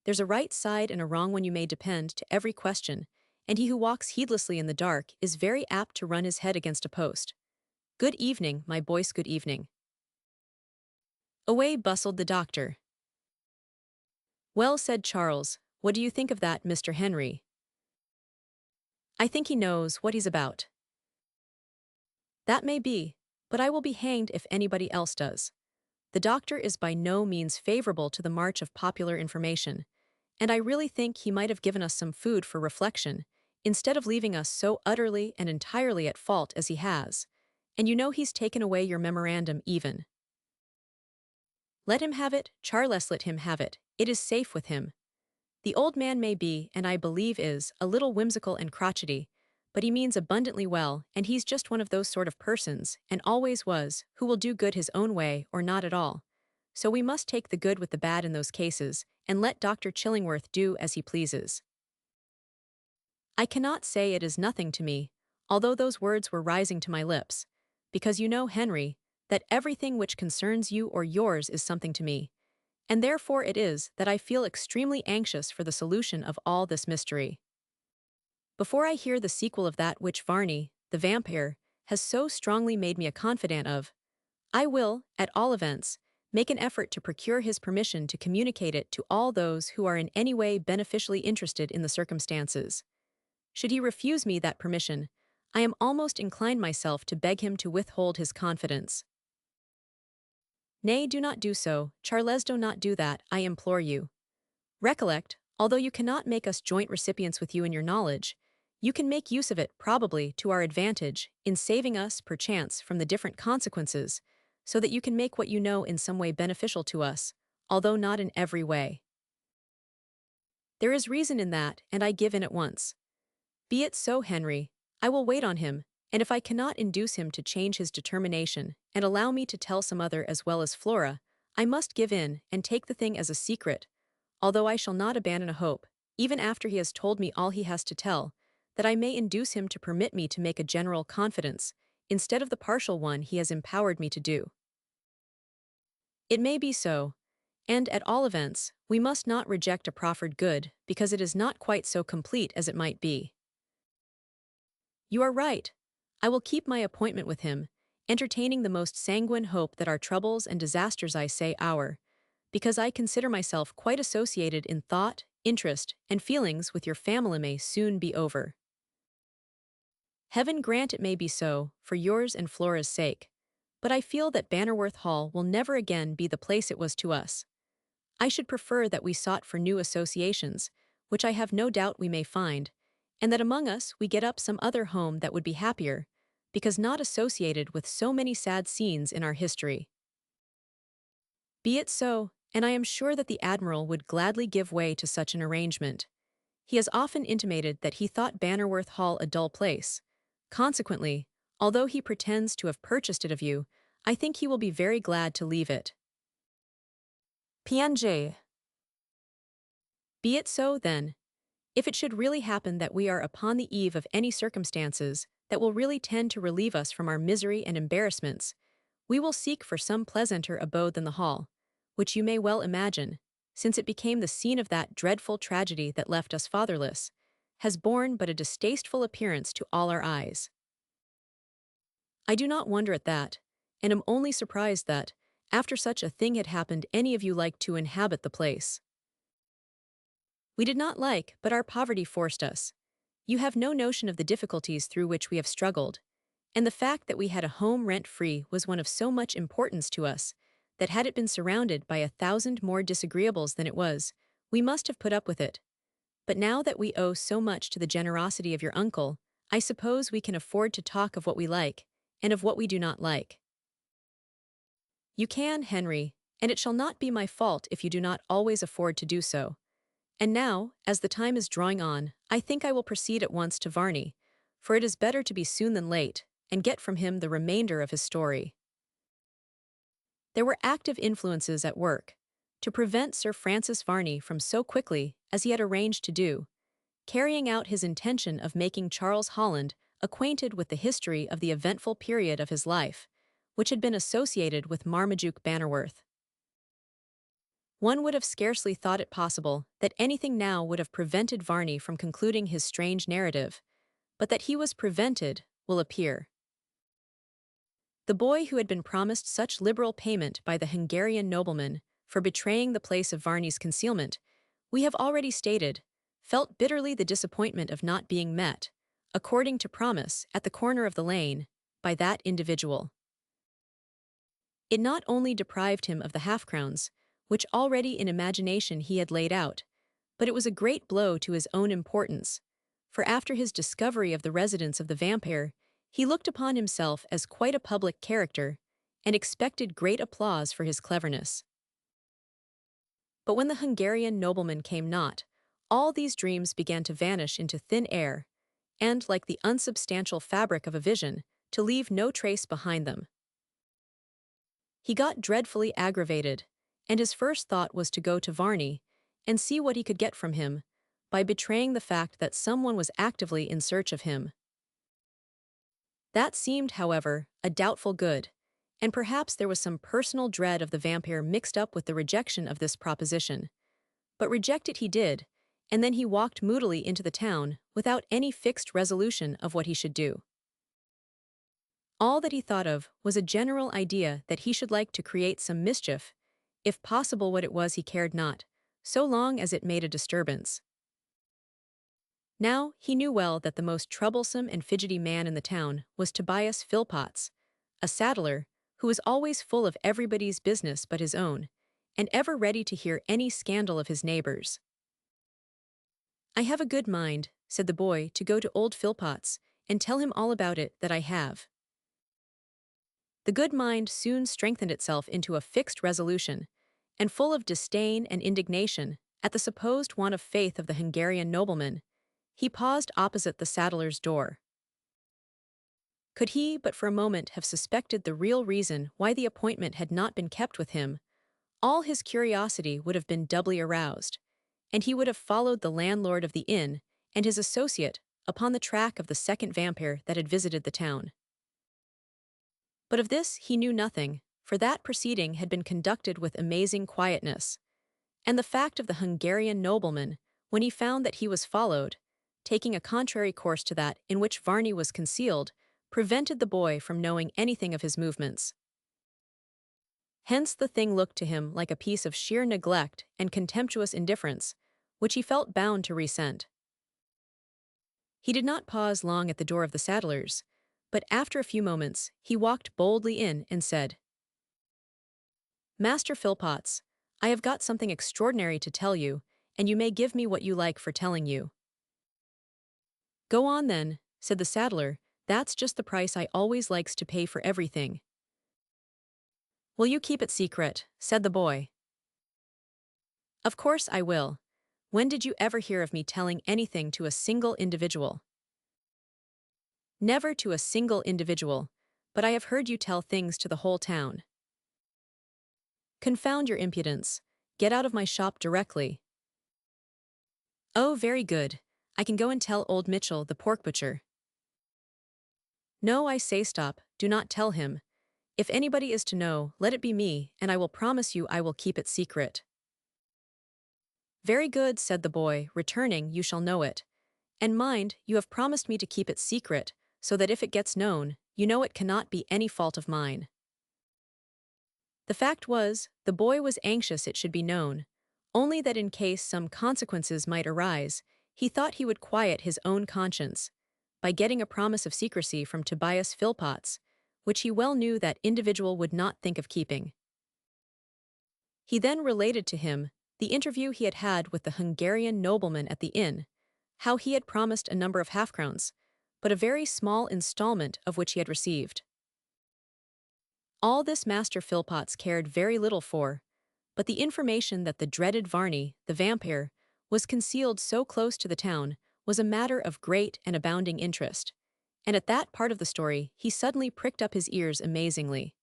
There's a right side and a wrong one, you may depend, to every question, and he who walks heedlessly in the dark is very apt to run his head against a post. Good evening, my boys, good evening." Away bustled the doctor. "Well," said Charles, "what do you think of that, Mr. Henry?" "I think he knows what he's about." "That may be, but I will be hanged if anybody else does. The doctor is by no means favorable to the march of popular information, and I really think he might have given us some food for reflection, instead of leaving us so utterly and entirely at fault as he has. And you know he's taken away your memorandum even." "Let him have it, Charles, let him have it. It is safe with him. The old man may be, and I believe is, a little whimsical and crotchety, but he means abundantly well, and he's just one of those sort of persons, and always was, who will do good his own way or not at all. So we must take the good with the bad in those cases, and let Dr. Chillingworth do as he pleases." I cannot say it is nothing to me, although those words were rising to my lips, because you know, Henry, that everything which concerns you or yours is something to me, and therefore it is that I feel extremely anxious for the solution of all this mystery. Before I hear the sequel of that which Varney, the vampire, has so strongly made me a confidant of, I will, at all events, make an effort to procure his permission to communicate it to all those who are in any way beneficially interested in the circumstances. Should he refuse me that permission, I am almost inclined myself to beg him to withhold his confidence. Nay, do not do so, Charles, do not do that, I implore you. Recollect, although you cannot make us joint recipients with you in your knowledge, you can make use of it, probably, to our advantage, in saving us, perchance, from the different consequences, so that you can make what you know in some way beneficial to us, although not in every way. There is reason in that, and I give in at once. Be it so, Henry, I will wait on him, and if I cannot induce him to change his determination and allow me to tell some other as well as Flora, I must give in and take the thing as a secret, although I shall not abandon a hope, even after he has told me all he has to tell, that I may induce him to permit me to make a general confidence, instead of the partial one he has empowered me to do. It may be so, and at all events, we must not reject a proffered good because it is not quite so complete as it might be. You are right. I will keep my appointment with him, entertaining the most sanguine hope that our troubles and disasters, I say our, because I consider myself quite associated in thought, interest, and feelings with your family, may soon be over. Heaven grant it may be so, for yours and Flora's sake. But I feel that Bannerworth Hall will never again be the place it was to us. I should prefer that we sought for new associations, which I have no doubt we may find, and that among us we get up some other home that would be happier, because not associated with so many sad scenes in our history. Be it so, and I am sure that the Admiral would gladly give way to such an arrangement. He has often intimated that he thought Bannerworth Hall a dull place. Consequently, although he pretends to have purchased it of you, I think he will be very glad to leave it. PNJ. Be it so, then. If it should really happen that we are upon the eve of any circumstances that will really tend to relieve us from our misery and embarrassments, we will seek for some pleasanter abode than the hall, which you may well imagine, since it became the scene of that dreadful tragedy that left us fatherless, has borne but a distasteful appearance to all our eyes. I do not wonder at that, and am only surprised that, after such a thing had happened, any of you liked to inhabit the place. We did not like, but our poverty forced us. You have no notion of the difficulties through which we have struggled, and the fact that we had a home rent-free was one of so much importance to us, that had it been surrounded by 1,000 more disagreeables than it was, we must have put up with it. But now that we owe so much to the generosity of your uncle, I suppose we can afford to talk of what we like, and of what we do not like. You can, Henry, and it shall not be my fault if you do not always afford to do so. And now, as the time is drawing on, I think I will proceed at once to Varney, for it is better to be soon than late, and get from him the remainder of his story. There were active influences at work to prevent Sir Francis Varney from so quickly, as he had arranged to do, carrying out his intention of making Charles Holland acquainted with the history of the eventful period of his life, which had been associated with Marmaduke Bannerworth. One would have scarcely thought it possible that anything now would have prevented Varney from concluding his strange narrative, but that he was prevented will appear. The boy who had been promised such liberal payment by the Hungarian nobleman for betraying the place of Varney's concealment, we have already stated, felt bitterly the disappointment of not being met, according to promise, at the corner of the lane, by that individual. It not only deprived him of the half-crowns, which already in imagination he had laid out, but it was a great blow to his own importance, for after his discovery of the residence of the vampire, he looked upon himself as quite a public character, and expected great applause for his cleverness. But when the Hungarian nobleman came not, all these dreams began to vanish into thin air, and, like the unsubstantial fabric of a vision, to leave no trace behind them. He got dreadfully aggravated, and his first thought was to go to Varney and see what he could get from him, by betraying the fact that someone was actively in search of him. That seemed, however, a doubtful good, and perhaps there was some personal dread of the vampire mixed up with the rejection of this proposition. But reject it he did, and then he walked moodily into the town without any fixed resolution of what he should do. All that he thought of was a general idea that he should like to create some mischief, if possible what it was he cared not, so long as it made a disturbance. Now he knew well that the most troublesome and fidgety man in the town was Tobias Philpotts, a saddler who was always full of everybody's business but his own, and ever ready to hear any scandal of his neighbors. I have a good mind, said the boy, to go to old Philpotts and tell him all about it that I have. The good mind soon strengthened itself into a fixed resolution, and full of disdain and indignation at the supposed want of faith of the Hungarian nobleman, he paused opposite the saddler's door. Could he but for a moment have suspected the real reason why the appointment had not been kept with him, all his curiosity would have been doubly aroused, and he would have followed the landlord of the inn and his associate upon the track of the second vampire that had visited the town. But of this he knew nothing, for that proceeding had been conducted with amazing quietness, and the fact of the Hungarian nobleman, when he found that he was followed, taking a contrary course to that in which Varney was concealed, prevented the boy from knowing anything of his movements. Hence the thing looked to him like a piece of sheer neglect and contemptuous indifference, which he felt bound to resent. He did not pause long at the door of the saddler's, but after a few moments he walked boldly in and said, "Master Philpotts, I have got something extraordinary to tell you, and you may give me what you like for telling you." "Go on then," said the saddler, "that's just the price I always likes to pay for everything." "Will you keep it secret?" said the boy. "Of course I will. When did you ever hear of me telling anything to a single individual?" "Never to a single individual, but I have heard you tell things to the whole town." "Confound your impudence. Get out of my shop directly." "Oh, very good. I can go and tell old Mitchell, the pork butcher." "No, I say stop, do not tell him. If anybody is to know, let it be me, and I will promise you I will keep it secret." "Very good," said the boy, returning, "you shall know it. And mind, you have promised me to keep it secret, so that if it gets known, you know it cannot be any fault of mine." The fact was, the boy was anxious it should be known, only that in case some consequences might arise, he thought he would quiet his own conscience by getting a promise of secrecy from Tobias Philpotts, which he well knew that individual would not think of keeping. He then related to him the interview he had had with the Hungarian nobleman at the inn, how he had promised a number of half-crowns, but a very small installment of which he had received. All this Master Philpotts cared very little for, but the information that the dreaded Varney, the vampire, was concealed so close to the town was a matter of great and abounding interest, and at that part of the story he suddenly pricked up his ears amazingly.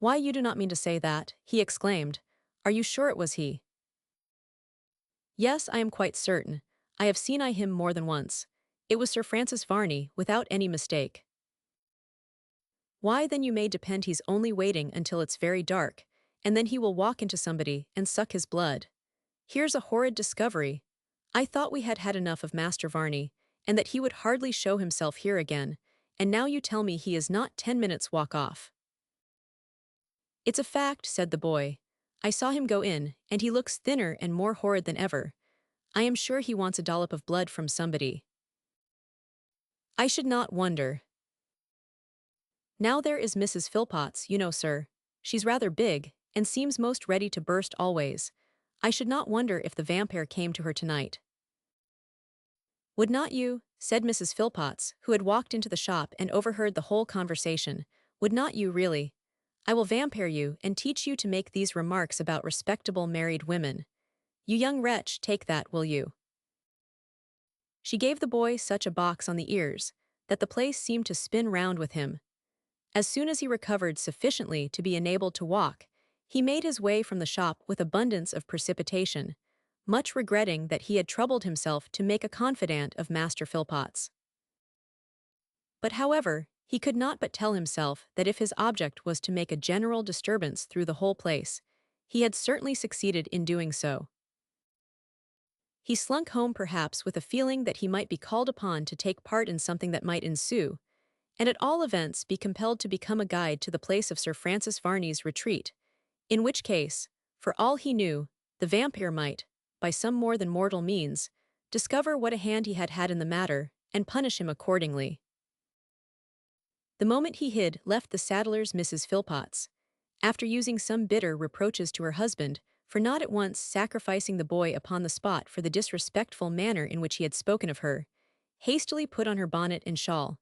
"Why, you do not mean to say that?" he exclaimed. "Are you sure it was he?" "Yes, I am quite certain. I have seen him more than once. It was Sir Francis Varney, without any mistake." "Why, then you may depend he's only waiting until it's very dark, and then he will walk into somebody and suck his blood. Here's a horrid discovery. I thought we had had enough of Master Varney, and that he would hardly show himself here again, and now you tell me he is not 10 minutes' walk off." "It's a fact," said the boy. "I saw him go in, and he looks thinner and more horrid than ever. I am sure he wants a dollop of blood from somebody." "I should not wonder. Now there is Mrs. Philpotts, you know, sir. She's rather big, and seems most ready to burst always. I should not wonder if the vampire came to her tonight." "Would not you," said Mrs. Philpotts, who had walked into the shop and overheard the whole conversation, "would not you really? I will vampire you and teach you to make these remarks about respectable married women. You young wretch, take that, will you?" She gave the boy such a box on the ears that the place seemed to spin round with him. As soon as he recovered sufficiently to be enabled to walk, he made his way from the shop with abundance of precipitation, much regretting that he had troubled himself to make a confidant of Master Philpotts. But however, he could not but tell himself that if his object was to make a general disturbance through the whole place, he had certainly succeeded in doing so. He slunk home perhaps with a feeling that he might be called upon to take part in something that might ensue, and at all events be compelled to become a guide to the place of Sir Francis Varney's retreat, in which case, for all he knew, the vampire might, by some more than mortal means, discover what a hand he had had in the matter, and punish him accordingly. The moment he hid left the saddler's Mrs. Philpotts, after using some bitter reproaches to her husband for not at once sacrificing the boy upon the spot for the disrespectful manner in which he had spoken of her, hastily put on her bonnet and shawl,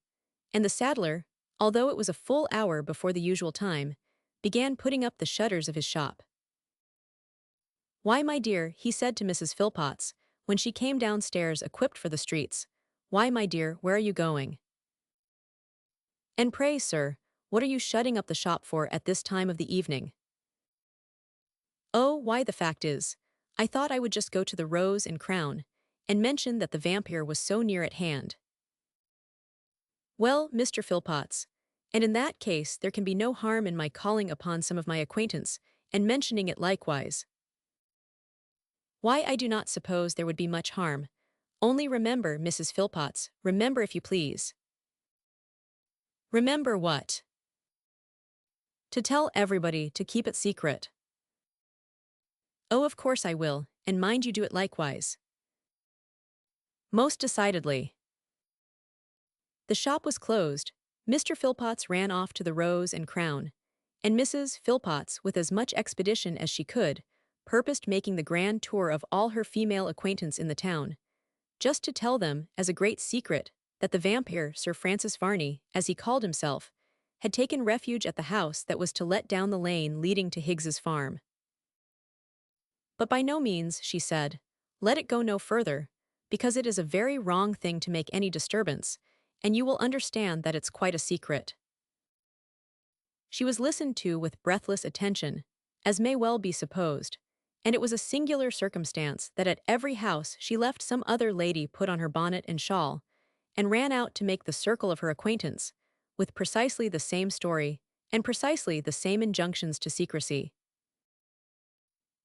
and the saddler, although it was a full hour before the usual time, began putting up the shutters of his shop. "Why, my dear," he said to Mrs. Philpotts, when she came downstairs equipped for the streets, "why, my dear, where are you going?" And pray, sir, what are you shutting up the shop for at this time of the evening? Oh, why the fact is, I thought I would just go to the Rose and Crown, and mention that the vampire was so near at hand. Well, Mr. Philpotts, and in that case there can be no harm in my calling upon some of my acquaintance, and mentioning it likewise. Why, I do not suppose there would be much harm. Only remember, Mrs. Philpotts, remember if you please. Remember what? To tell everybody to keep it secret. Oh, of course I will, and mind you do it likewise. Most decidedly. The shop was closed. Mr. Philpotts ran off to the Rose and Crown, and Mrs. Philpotts, with as much expedition as she could, purposed making the grand tour of all her female acquaintance in the town, just to tell them, as a great secret, that the vampire, Sir Francis Varney, as he called himself, had taken refuge at the house that was to let down the lane leading to Higgs's farm. But by no means, she said, let it go no further, because it is a very wrong thing to make any disturbance, and you will understand that it's quite a secret. She was listened to with breathless attention, as may well be supposed, and it was a singular circumstance that at every house she left some other lady put on her bonnet and shawl, and ran out to make the circle of her acquaintance, with precisely the same story, and precisely the same injunctions to secrecy.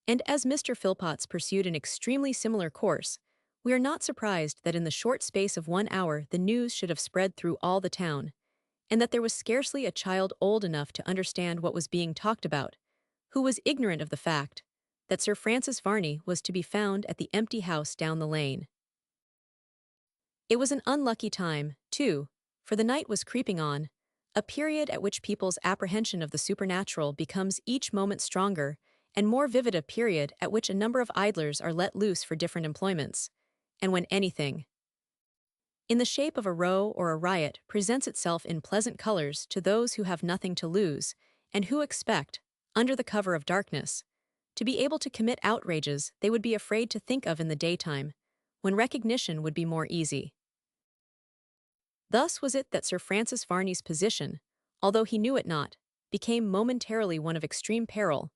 And as Mr. Philpotts pursued an extremely similar course, we are not surprised that in the short space of 1 hour the news should have spread through all the town, and that there was scarcely a child old enough to understand what was being talked about, who was ignorant of the fact that Sir Francis Varney was to be found at the empty house down the lane. It was an unlucky time, too, for the night was creeping on, a period at which people's apprehension of the supernatural becomes each moment stronger, and more vivid, a period at which a number of idlers are let loose for different employments, and when anything, in the shape of a row or a riot, presents itself in pleasant colors to those who have nothing to lose, and who expect, under the cover of darkness, to be able to commit outrages they would be afraid to think of in the daytime, when recognition would be more easy. Thus was it that Sir Francis Varney's position, although he knew it not, became momentarily one of extreme peril,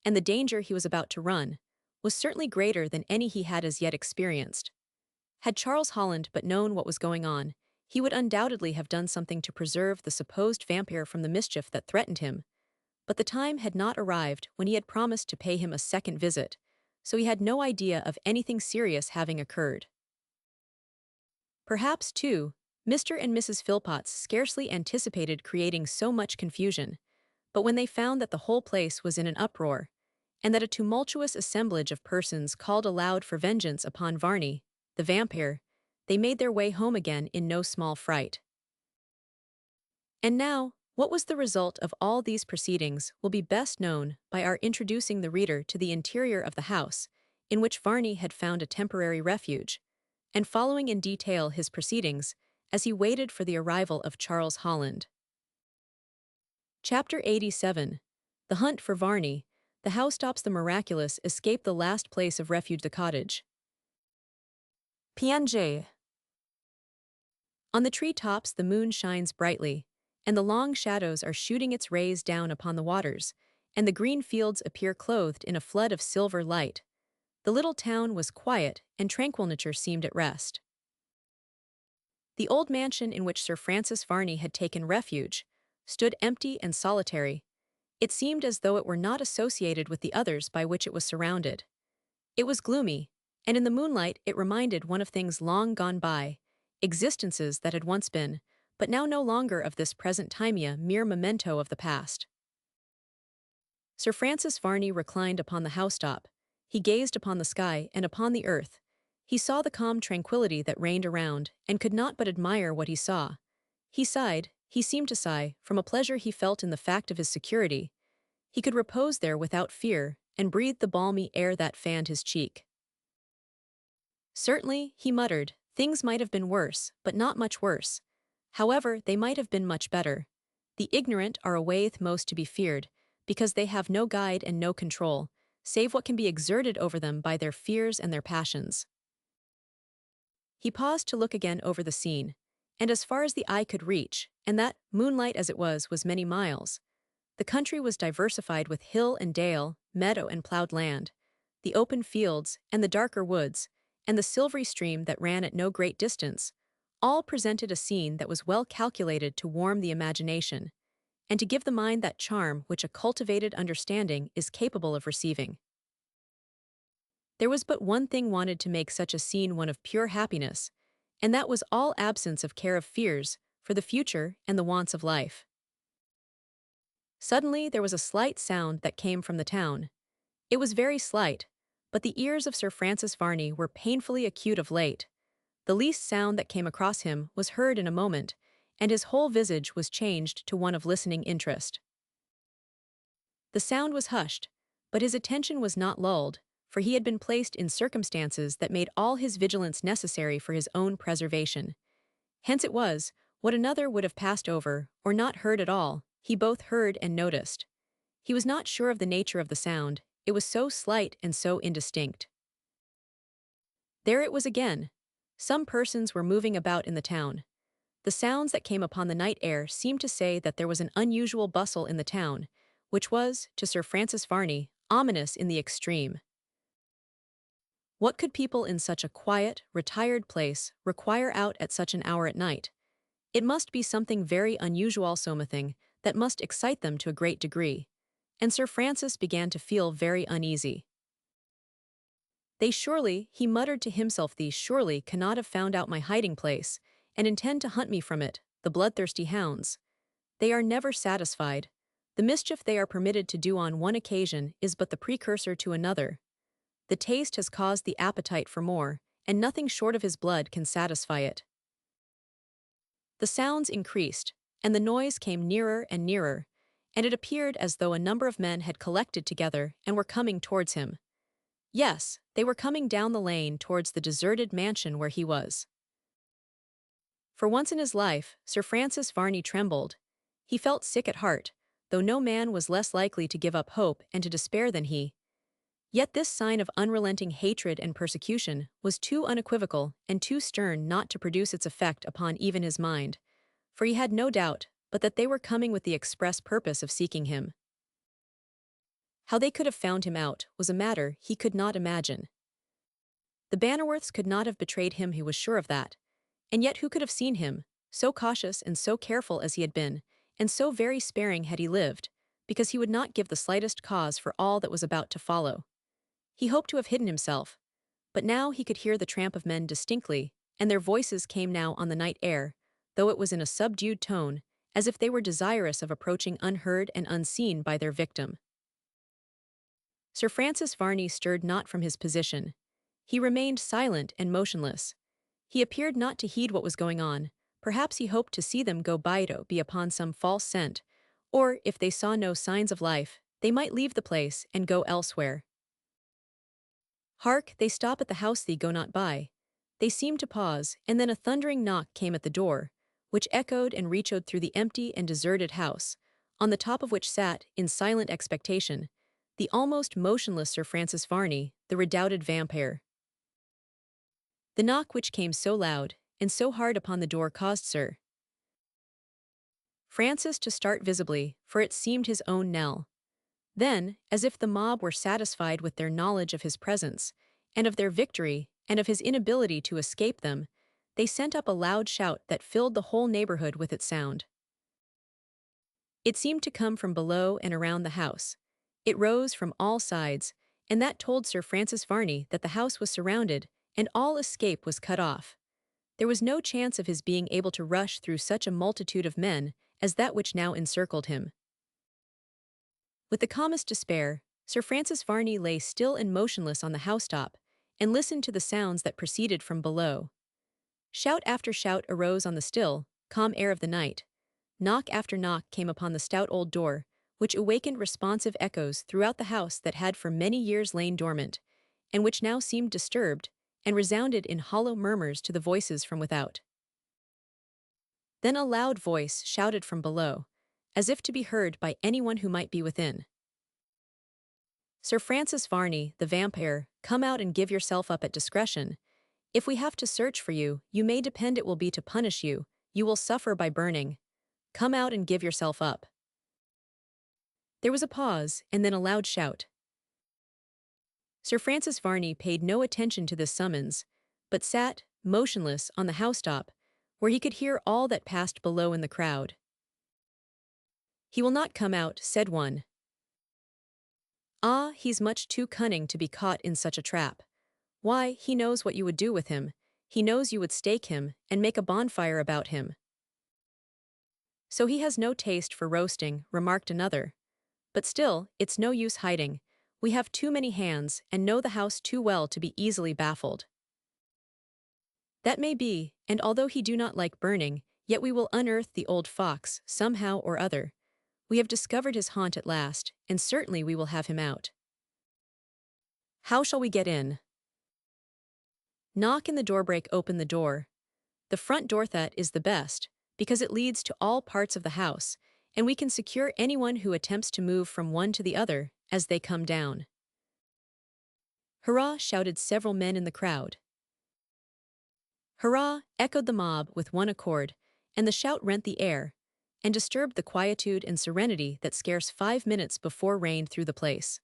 and the danger he was about to run was certainly greater than any he had as yet experienced. Had Charles Holland but known what was going on, he would undoubtedly have done something to preserve the supposed vampire from the mischief that threatened him, but the time had not arrived when he had promised to pay him a second visit, so he had no idea of anything serious having occurred. Perhaps, too, Mr. and Mrs. Philpotts scarcely anticipated creating so much confusion, but when they found that the whole place was in an uproar, and that a tumultuous assemblage of persons called aloud for vengeance upon Varney, the vampire, they made their way home again in no small fright. And now, what was the result of all these proceedings will be best known by our introducing the reader to the interior of the house, in which Varney had found a temporary refuge, and following in detail his proceedings as he waited for the arrival of Charles Holland. Chapter 87. The Hunt for Varney. The housetops, the miraculous, escape the last place of refuge, the cottage. PNJ. On the tree-tops the moon shines brightly, and the long shadows are shooting its rays down upon the waters, and the green fields appear clothed in a flood of silver light. The little town was quiet, and tranquil nature seemed at rest. The old mansion in which Sir Francis Varney had taken refuge stood empty and solitary. It seemed as though it were not associated with the others by which it was surrounded. It was gloomy, and in the moonlight it reminded one of things long gone by, existences that had once been, but now no longer of this present time, a mere memento of the past. Sir Francis Varney reclined upon the housetop. He gazed upon the sky and upon the earth. He saw the calm tranquility that reigned around, and could not but admire what he saw. He sighed, he seemed to sigh, from a pleasure he felt in the fact of his security. He could repose there without fear, and breathe the balmy air that fanned his cheek. Certainly, he muttered, things might have been worse, but not much worse. However, they might have been much better. The ignorant are awayth most to be feared, because they have no guide and no control, save what can be exerted over them by their fears and their passions. He paused to look again over the scene. and as far as the eye could reach, and that, moonlight as it was many miles. The country was diversified with hill and dale, meadow and plowed land, the open fields and the darker woods, and the silvery stream that ran at no great distance, all presented a scene that was well calculated to warm the imagination, and to give the mind that charm which a cultivated understanding is capable of receiving. There was but one thing wanted to make such a scene one of pure happiness, and that was all absence of care of fears for the future and the wants of life. Suddenly there was a slight sound that came from the town. It was very slight, but the ears of Sir Francis Varney were painfully acute of late. The least sound that came across him was heard in a moment, and his whole visage was changed to one of listening interest. The sound was hushed, but his attention was not lulled, for he had been placed in circumstances that made all his vigilance necessary for his own preservation. Hence it was, what another would have passed over, or not heard at all, he both heard and noticed. He was not sure of the nature of the sound, it was so slight and so indistinct. There it was again. Some persons were moving about in the town. The sounds that came upon the night air seemed to say that there was an unusual bustle in the town, which was, to Sir Francis Varney, ominous in the extreme. What could people in such a quiet, retired place require out at such an hour at night? It must be something very unusual, something that must excite them to a great degree, and Sir Francis began to feel very uneasy. He muttered to himself, these surely cannot have found out my hiding place, and intend to hunt me from it, the bloodthirsty hounds. They are never satisfied. The mischief they are permitted to do on one occasion is but the precursor to another. The taste has caused the appetite for more, and nothing short of his blood can satisfy it. The sounds increased, and the noise came nearer and nearer, and it appeared as though a number of men had collected together and were coming towards him. Yes, they were coming down the lane towards the deserted mansion where he was. For once in his life, Sir Francis Varney trembled. He felt sick at heart, though no man was less likely to give up hope and to despair than he. Yet this sign of unrelenting hatred and persecution was too unequivocal and too stern not to produce its effect upon even his mind, for he had no doubt but that they were coming with the express purpose of seeking him. How they could have found him out was a matter he could not imagine. The Bannerworths could not have betrayed him, he was sure of that, and yet who could have seen him, so cautious and so careful as he had been, and so very sparing had he lived, because he would not give the slightest cause for all that was about to follow. He hoped to have hidden himself, but now he could hear the tramp of men distinctly, and their voices came now on the night air, though it was in a subdued tone, as if they were desirous of approaching unheard and unseen by their victim. Sir Francis Varney stirred not from his position. He remained silent and motionless. He appeared not to heed what was going on. Perhaps he hoped to see them go by to be upon some false scent, or, if they saw no signs of life, they might leave the place and go elsewhere. Hark, they stop at the house, they go not by. They seemed to pause, and then a thundering knock came at the door, which echoed and reechoed through the empty and deserted house, on the top of which sat, in silent expectation, the almost motionless Sir Francis Varney, the redoubted vampire. The knock which came so loud and so hard upon the door caused Sir Francis to start visibly, for it seemed his own knell. Then, as if the mob were satisfied with their knowledge of his presence, and of their victory, and of his inability to escape them, they sent up a loud shout that filled the whole neighborhood with its sound. It seemed to come from below and around the house. It rose from all sides, and that told Sir Francis Varney that the house was surrounded, and all escape was cut off. There was no chance of his being able to rush through such a multitude of men as that which now encircled him. With the calmest despair, Sir Francis Varney lay still and motionless on the housetop, and listened to the sounds that proceeded from below. Shout after shout arose on the still, calm air of the night. Knock after knock came upon the stout old door, which awakened responsive echoes throughout the house that had for many years lain dormant, and which now seemed disturbed, and resounded in hollow murmurs to the voices from without. Then a loud voice shouted from below, as if to be heard by anyone who might be within. Sir Francis Varney, the vampire, come out and give yourself up at discretion. If we have to search for you, you may depend it will be to punish you, you will suffer by burning. Come out and give yourself up." There was a pause, and then a loud shout. Sir Francis Varney paid no attention to this summons, but sat, motionless, on the housetop, where he could hear all that passed below in the crowd. "He will not come out," said one. "Ah, he's much too cunning to be caught in such a trap. Why, he knows what you would do with him. He knows you would stake him and make a bonfire about him." "So he has no taste for roasting," remarked another. "But still, it's no use hiding. We have too many hands and know the house too well to be easily baffled." "That may be, and although he do not like burning, yet we will unearth the old fox, somehow or other. We have discovered his haunt at last, and certainly we will have him out." "How shall we get in?" "Knock and the door, break open the door. The front door, that is the best, because it leads to all parts of the house, and we can secure anyone who attempts to move from one to the other as they come down." "Hurrah!" shouted several men in the crowd. "Hurrah!" echoed the mob with one accord, and the shout rent the air, and disturbed the quietude and serenity that scarce 5 minutes before reigned through the place.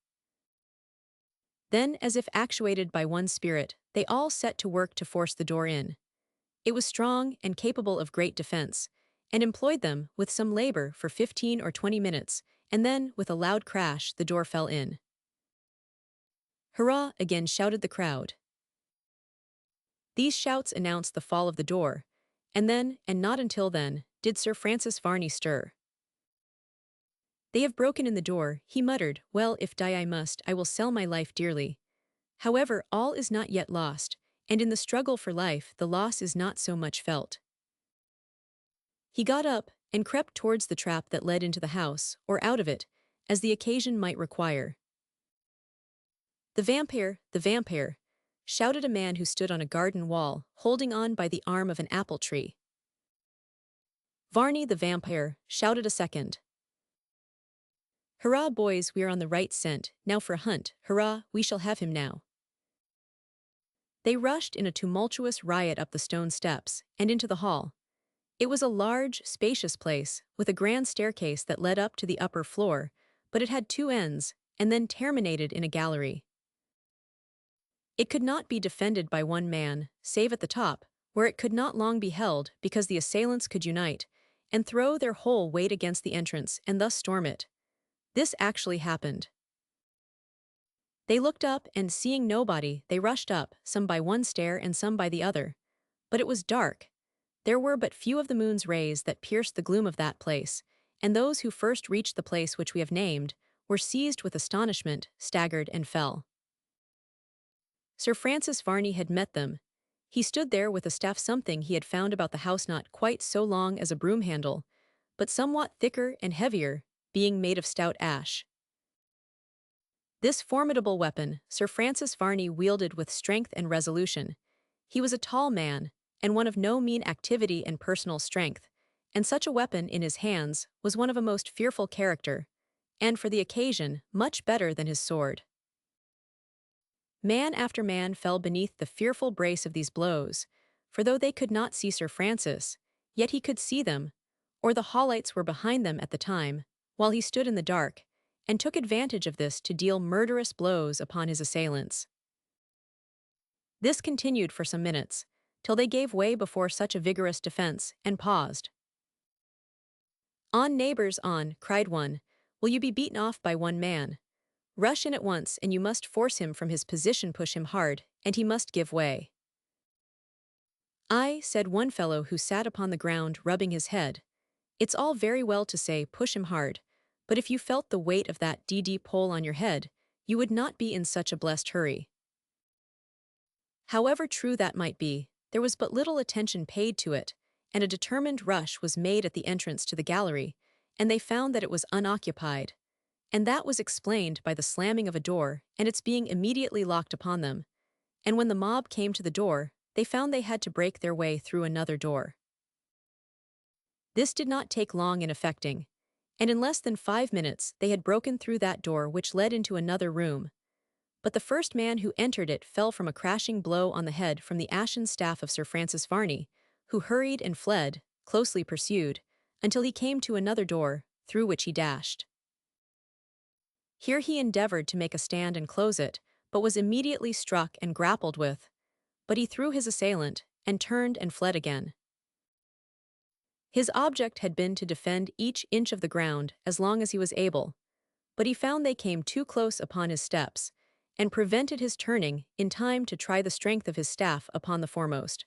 Then, as if actuated by one spirit, they all set to work to force the door in. It was strong and capable of great defense, and employed them with some labor for 15 or 20 minutes, and then, with a loud crash, the door fell in. "Hurrah!" again shouted the crowd. These shouts announced the fall of the door, and then, and not until then, did Sir Francis Varney stir. "They have broken in the door," he muttered. "Well, if die I must, I will sell my life dearly. However, all is not yet lost, and in the struggle for life the loss is not so much felt." He got up and crept towards the trap that led into the house, or out of it, as the occasion might require. "The vampire, the vampire!" shouted a man who stood on a garden wall, holding on by the arm of an apple tree. "Varney the Vampyre!" shouted a second. "Hurrah, boys, we are on the right scent, now for a hunt, hurrah, we shall have him now." They rushed in a tumultuous riot up the stone steps, and into the hall. It was a large, spacious place, with a grand staircase that led up to the upper floor, but it had 2 ends, and then terminated in a gallery. It could not be defended by one man, save at the top, where it could not long be held because the assailants could unite, and throw their whole weight against the entrance and thus storm it. This actually happened. They looked up, and seeing nobody, they rushed up, some by one stair and some by the other. But it was dark. There were but few of the moon's rays that pierced the gloom of that place, and those who first reached the place which we have named were seized with astonishment, staggered, and fell. Sir Francis Varney had met them. He stood there with a staff, something he had found about the house not quite so long as a broom handle, but somewhat thicker and heavier, being made of stout ash. This formidable weapon Sir Francis Varney wielded with strength and resolution. He was a tall man, and one of no mean activity and personal strength, and such a weapon in his hands was one of a most fearful character, and for the occasion much better than his sword. Man after man fell beneath the fearful brace of these blows, for though they could not see Sir Francis, yet he could see them, or the hallites were behind them at the time, while he stood in the dark, and took advantage of this to deal murderous blows upon his assailants. This continued for some minutes, till they gave way before such a vigorous defense, and paused. "On, neighbors, on," cried one. "Will you be beaten off by one man? Rush in at once, and you must force him from his position, push him hard, and he must give way." "Aye," said one fellow who sat upon the ground rubbing his head. "It's all very well to say, push him hard, but if you felt the weight of that d.d. pole on your head, you would not be in such a blessed hurry." However true that might be, there was but little attention paid to it, and a determined rush was made at the entrance to the gallery, and they found that it was unoccupied. And that was explained by the slamming of a door and its being immediately locked upon them. And when the mob came to the door, they found they had to break their way through another door. This did not take long in effecting, and in less than 5 minutes they had broken through that door which led into another room. But the first man who entered it fell from a crashing blow on the head from the ashen staff of Sir Francis Varney, who hurried and fled, closely pursued, until he came to another door, through which he dashed. Here he endeavored to make a stand and close it, but was immediately struck and grappled with. But he threw his assailant, and turned and fled again. His object had been to defend each inch of the ground as long as he was able, but he found they came too close upon his steps, and prevented his turning in time to try the strength of his staff upon the foremost.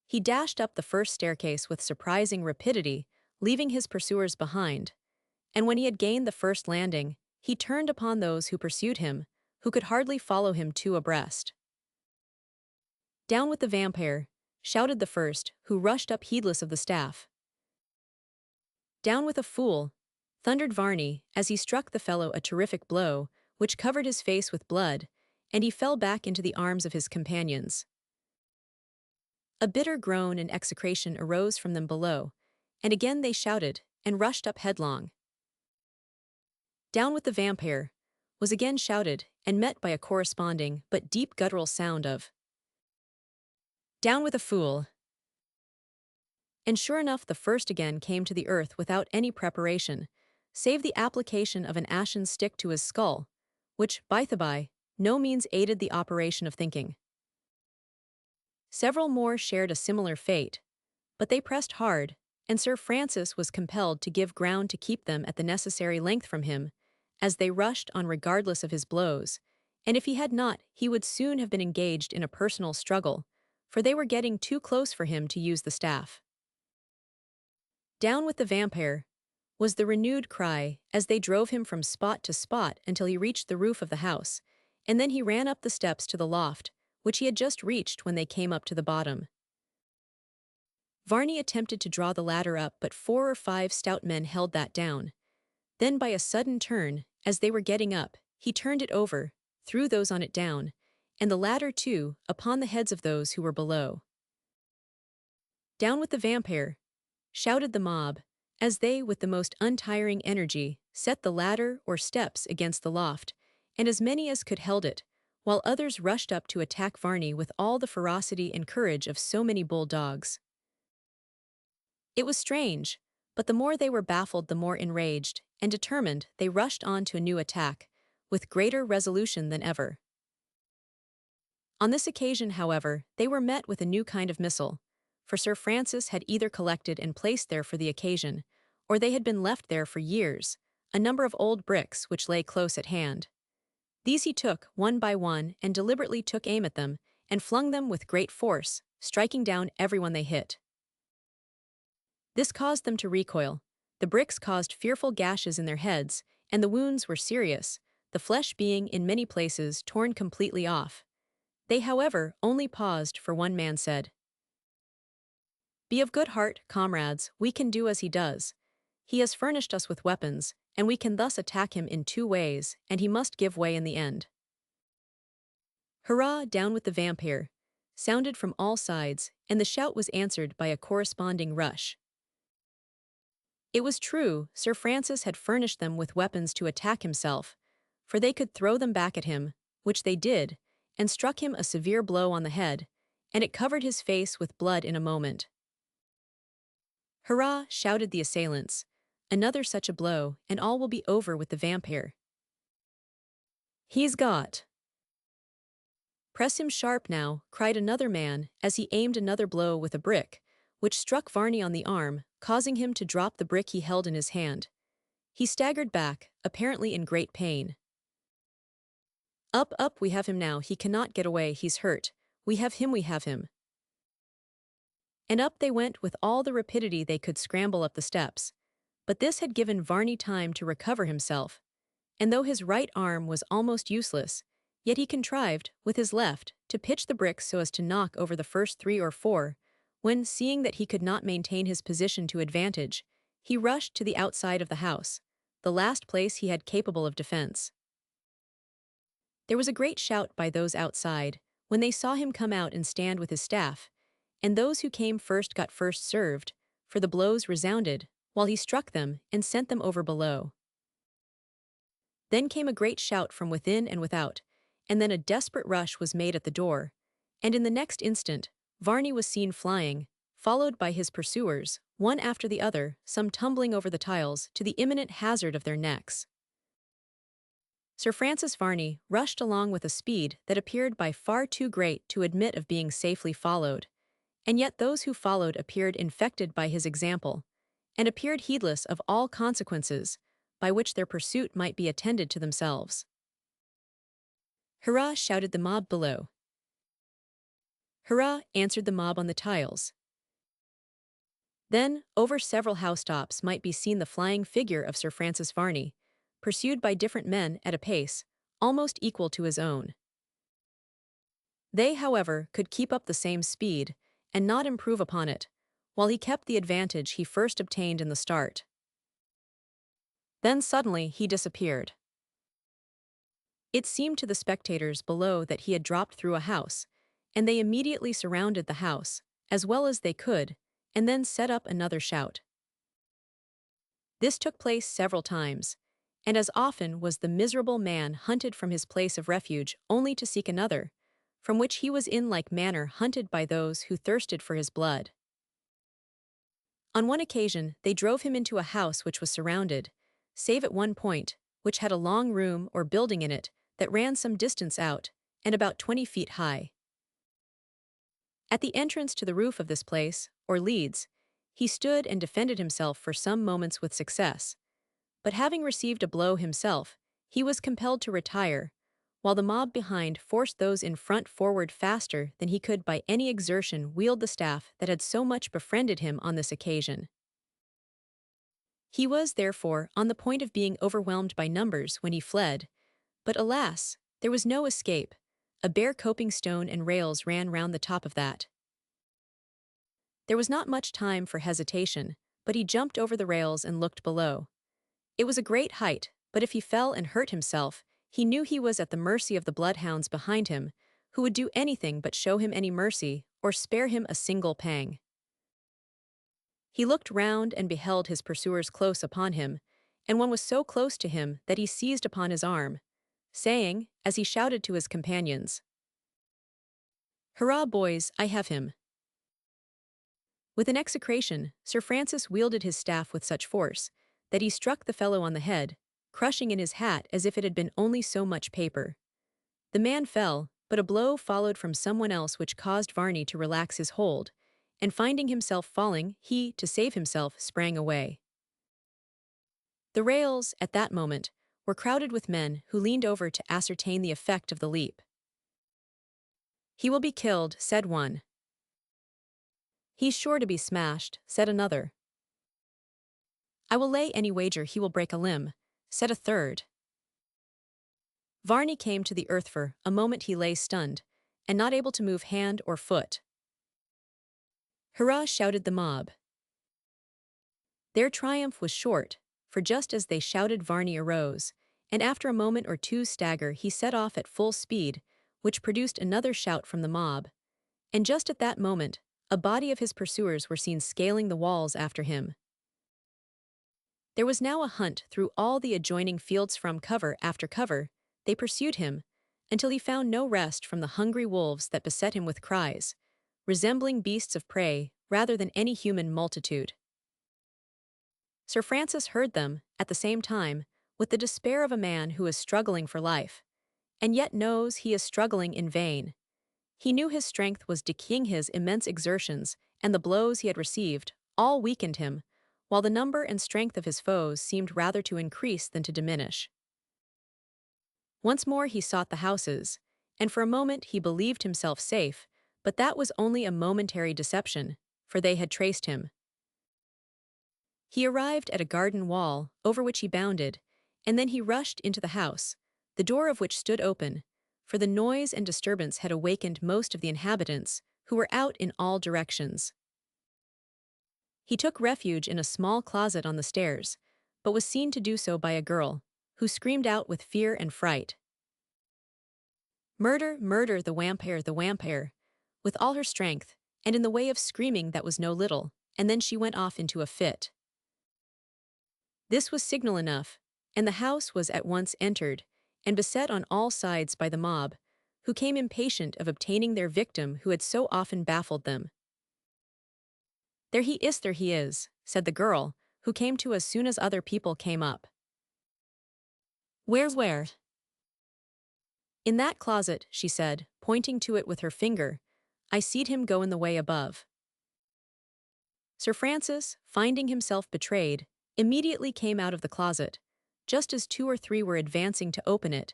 He dashed up the first staircase with surprising rapidity, leaving his pursuers behind, and when he had gained the first landing, he turned upon those who pursued him, who could hardly follow him two abreast. "Down with the vampire!" shouted the first, who rushed up heedless of the staff. "Down with a fool!" thundered Varney, as he struck the fellow a terrific blow, which covered his face with blood, and he fell back into the arms of his companions. A bitter groan and execration arose from them below, and again they shouted, and rushed up headlong. "Down with the vampire!" was again shouted, and met by a corresponding but deep guttural sound of "Down with a fool!" And sure enough the first again came to the earth without any preparation, save the application of an ashen stick to his skull, which, by the by, no means aided the operation of thinking. Several more shared a similar fate, but they pressed hard, and Sir Francis was compelled to give ground to keep them at the necessary length from him, as they rushed on regardless of his blows, and if he had not, he would soon have been engaged in a personal struggle, for they were getting too close for him to use the staff. "Down with the vampire!" was the renewed cry, as they drove him from spot to spot until he reached the roof of the house, and then he ran up the steps to the loft, which he had just reached when they came up to the bottom. Varney attempted to draw the ladder up, but 4 or 5 stout men held that down. Then by a sudden turn, as they were getting up, he turned it over, threw those on it down, and the ladder too, upon the heads of those who were below. "Down with the vampire!" shouted the mob, as they, with the most untiring energy, set the ladder or steps against the loft, and as many as could held it, while others rushed up to attack Varney with all the ferocity and courage of so many bulldogs. It was strange, but the more they were baffled the more enraged, and determined they rushed on to a new attack, with greater resolution than ever. On this occasion, however, they were met with a new kind of missile, for Sir Francis had either collected and placed there for the occasion, or they had been left there for years, a number of old bricks which lay close at hand. These he took, one by one, and deliberately took aim at them, and flung them with great force, striking down everyone they hit. This caused them to recoil. The bricks caused fearful gashes in their heads, and the wounds were serious, the flesh being in many places torn completely off. They, however, only paused, for one man said, "Be of good heart, comrades, we can do as he does. He has furnished us with weapons, and we can thus attack him in 2 ways, and he must give way in the end." "Hurrah, down with the vampire!" sounded from all sides, and the shout was answered by a corresponding rush. It was true, Sir Francis had furnished them with weapons to attack himself, for they could throw them back at him, which they did, and struck him a severe blow on the head, and it covered his face with blood in a moment. "Hurrah!" shouted the assailants. "Another such a blow, and all will be over with the vampire." "He's got." "Press him sharp now," cried another man, as he aimed another blow with a brick, which struck Varney on the arm, causing him to drop the brick he held in his hand. He staggered back, apparently in great pain. "Up, up, we have him now, he cannot get away, he's hurt. We have him, we have him." And up they went with all the rapidity they could scramble up the steps. But this had given Varney time to recover himself, and though his right arm was almost useless, yet he contrived, with his left, to pitch the bricks so as to knock over the first 3 or 4, when, seeing that he could not maintain his position to advantage, he rushed to the outside of the house, the last place he had capable of defense. There was a great shout by those outside, when they saw him come out and stand with his staff, and those who came first got first served, for the blows resounded, while he struck them and sent them over below. Then came a great shout from within and without, and then a desperate rush was made at the door, and in the next instant, Varney was seen flying, followed by his pursuers, one after the other, some tumbling over the tiles to the imminent hazard of their necks. Sir Francis Varney rushed along with a speed that appeared by far too great to admit of being safely followed, and yet those who followed appeared infected by his example, and appeared heedless of all consequences by which their pursuit might be attended to themselves. "Hurrah!" shouted the mob below. "Hurrah!" answered the mob on the tiles. Then, over several housetops might be seen the flying figure of Sir Francis Varney, pursued by different men at a pace almost equal to his own. They, however, could keep up the same speed and not improve upon it, while he kept the advantage he first obtained in the start. Then suddenly he disappeared. It seemed to the spectators below that he had dropped through a house, and they immediately surrounded the house, as well as they could, and then set up another shout. This took place several times, and as often was the miserable man hunted from his place of refuge only to seek another, from which he was in like manner hunted by those who thirsted for his blood. On one occasion they drove him into a house which was surrounded, save at one point, which had a long room or building in it that ran some distance out, and about 20 feet high. At the entrance to the roof of this place, or leads, he stood and defended himself for some moments with success, but having received a blow himself, he was compelled to retire, while the mob behind forced those in front forward faster than he could by any exertion wield the staff that had so much befriended him on this occasion. He was, therefore, on the point of being overwhelmed by numbers when he fled, but alas, there was no escape. A bare coping stone and rails ran round the top of that. There was not much time for hesitation, but he jumped over the rails and looked below. It was a great height, but if he fell and hurt himself, he knew he was at the mercy of the bloodhounds behind him, who would do anything but show him any mercy or spare him a single pang. He looked round and beheld his pursuers close upon him, and one was so close to him that he seized upon his arm, saying, as he shouted to his companions, "Hurrah, boys, I have him." With an execration, Sir Francis wielded his staff with such force that he struck the fellow on the head, crushing in his hat as if it had been only so much paper. The man fell, but a blow followed from someone else which caused Varney to relax his hold, and finding himself falling, he, to save himself, sprang away. The rails, at that moment, were crowded with men who leaned over to ascertain the effect of the leap. "He will be killed," said one. "He's sure to be smashed," said another. "I will lay any wager he will break a limb," said a third. Varney came to the earth for a moment. He lay stunned, and not able to move hand or foot. "Hurrah!" shouted the mob. Their triumph was short, for just as they shouted Varney arose, and after a moment or two's stagger he set off at full speed, which produced another shout from the mob, and just at that moment, a body of his pursuers were seen scaling the walls after him. There was now a hunt through all the adjoining fields. From cover after cover, they pursued him, until he found no rest from the hungry wolves that beset him with cries, resembling beasts of prey rather than any human multitude. Sir Francis heard them, at the same time, with the despair of a man who is struggling for life, and yet knows he is struggling in vain. He knew his strength was decaying. His immense exertions, and the blows he had received, all weakened him, while the number and strength of his foes seemed rather to increase than to diminish. Once more he sought the houses, and for a moment he believed himself safe, but that was only a momentary deception, for they had traced him. He arrived at a garden wall, over which he bounded, and then he rushed into the house, the door of which stood open, for the noise and disturbance had awakened most of the inhabitants, who were out in all directions. He took refuge in a small closet on the stairs, but was seen to do so by a girl, who screamed out with fear and fright, "Murder, murder, the vampire," with all her strength, and in the way of screaming that was no little, and then she went off into a fit. This was signal enough, and the house was at once entered, and beset on all sides by the mob, who came impatient of obtaining their victim who had so often baffled them. There he is, said the girl, who came to as soon as other people came up. Where? In that closet, she said, pointing to it with her finger. I seed him go in the way above. Sir Francis, finding himself betrayed, immediately came out of the closet, just as 2 or 3 were advancing to open it,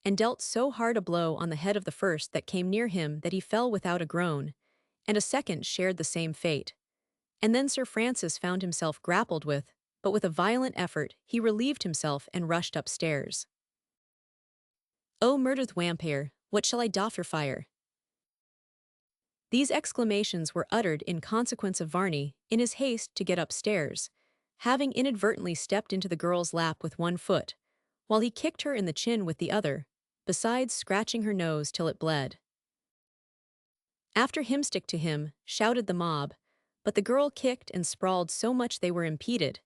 and dealt so hard a blow on the head of the first that came near him that he fell without a groan, and a second shared the same fate. And then Sir Francis found himself grappled with, but with a violent effort he relieved himself and rushed upstairs. "O murdered vampire, what shall I do for fire?" These exclamations were uttered in consequence of Varney, in his haste to get upstairs, having inadvertently stepped into the girl's lap with one foot, while he kicked her in the chin with the other, besides scratching her nose till it bled. "After him stick to him," shouted the mob, but the girl kicked and sprawled so much they were impeded,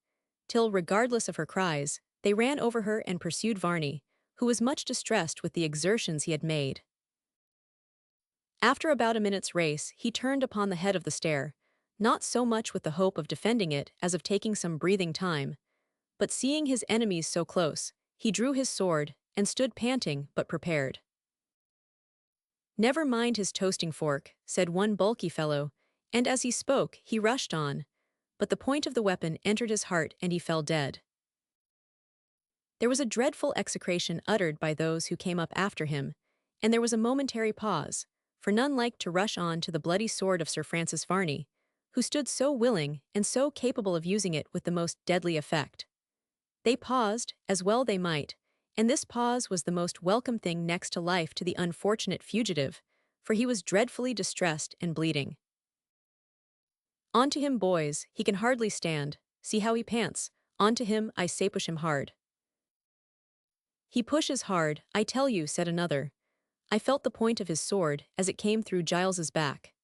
till, regardless of her cries, they ran over her and pursued Varney, who was much distressed with the exertions he had made. After about a minute's race, he turned upon the head of the stair, not so much with the hope of defending it as of taking some breathing time, but seeing his enemies so close, he drew his sword and stood panting but prepared. "Never mind his toasting fork," said one bulky fellow, and as he spoke he rushed on, but the point of the weapon entered his heart and he fell dead. There was a dreadful execration uttered by those who came up after him, and there was a momentary pause, for none liked to rush on to the bloody sword of Sir Francis Varney, who stood so willing and so capable of using it with the most deadly effect. They paused, as well they might, and this pause was the most welcome thing next to life to the unfortunate fugitive, for he was dreadfully distressed and bleeding. "On to him, boys, he can hardly stand, see how he pants, on to him, I say push him hard." "He pushes hard, I tell you," said another. "I felt the point of his sword as it came through Giles's back."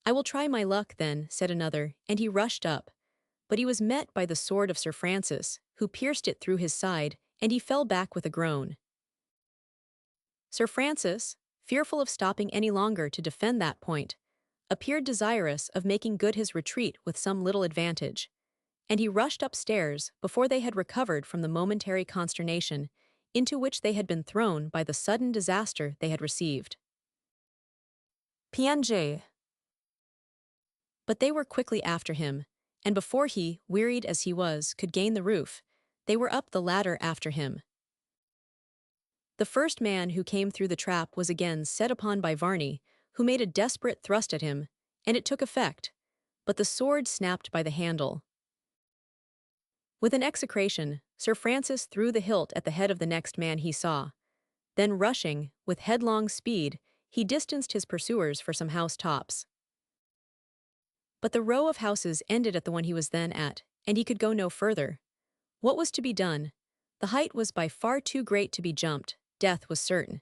"I will try my luck then," said another, and he rushed up. But he was met by the sword of Sir Francis, who pierced it through his side, and he fell back with a groan. Sir Francis, fearful of stopping any longer to defend that point, appeared desirous of making good his retreat with some little advantage, and he rushed upstairs before they had recovered from the momentary consternation into which they had been thrown by the sudden disaster they had received. PNJ. But they were quickly after him, and before he, wearied as he was, could gain the roof, they were up the ladder after him. The first man who came through the trap was again set upon by Varney, who made a desperate thrust at him, and it took effect, but the sword snapped by the handle. With an execration, Sir Francis threw the hilt at the head of the next man he saw. Then rushing, with headlong speed, he distanced his pursuers for some house tops. But the row of houses ended at the one he was then at, and he could go no further. What was to be done? The height was by far too great to be jumped, death was certain.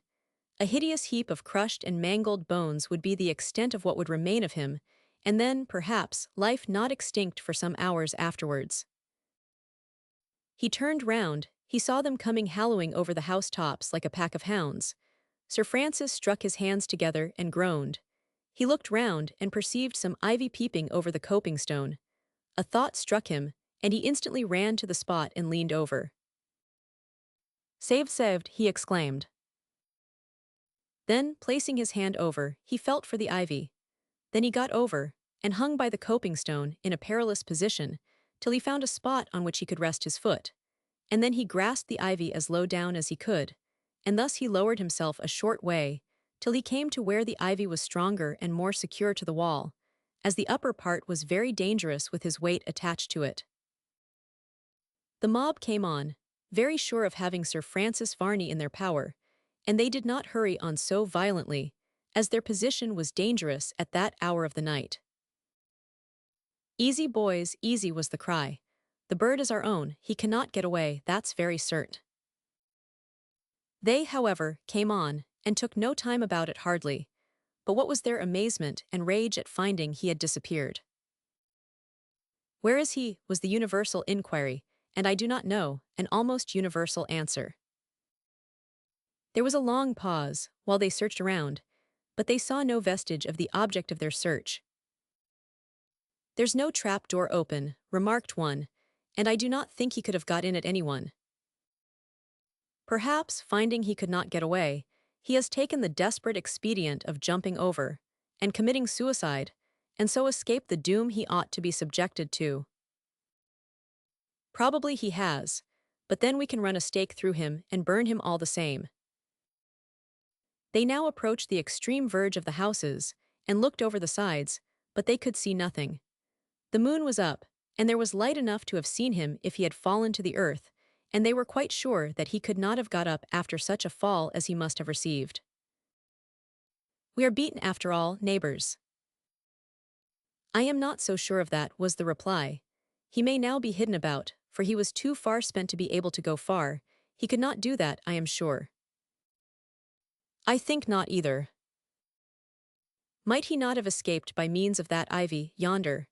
A hideous heap of crushed and mangled bones would be the extent of what would remain of him, and then, perhaps, life not extinct for some hours afterwards. He turned round, he saw them coming hallooing over the housetops like a pack of hounds. Sir Francis struck his hands together and groaned. He looked round and perceived some ivy peeping over the coping stone. A thought struck him, and he instantly ran to the spot and leaned over. Saved, he exclaimed. Then, placing his hand over, he felt for the ivy. Then he got over, and hung by the coping stone in a perilous position, till he found a spot on which he could rest his foot. And then he grasped the ivy as low down as he could, and thus he lowered himself a short way, till he came to where the ivy was stronger and more secure to the wall, as the upper part was very dangerous with his weight attached to it. The mob came on, very sure of having Sir Francis Varney in their power, and they did not hurry on so violently, as their position was dangerous at that hour of the night. "Easy, boys, easy," was the cry. "The bird is our own, he cannot get away, that's very cert." They, however, came on, and took no time about it hardly, but what was their amazement and rage at finding he had disappeared. "Where is he?" was the universal inquiry, and I do not know, an almost universal answer. There was a long pause, while they searched around, but they saw no vestige of the object of their search. "There's no trap door open," remarked one, "and I do not think he could have got in at anyone. Perhaps, finding he could not get away, he has taken the desperate expedient of jumping over and committing suicide, and so escaped the doom he ought to be subjected to. Probably he has, but then we can run a stake through him and burn him all the same." They now approached the extreme verge of the houses and looked over the sides, but they could see nothing. The moon was up, and there was light enough to have seen him if he had fallen to the earth, and they were quite sure that he could not have got up after such a fall as he must have received. "We are beaten after all, neighbors." "I am not so sure of that," was the reply. "He may now be hidden about, for he was too far spent to be able to go far. He could not do that, I am sure." "I think not either." "Might he not have escaped by means of that ivy, yonder?"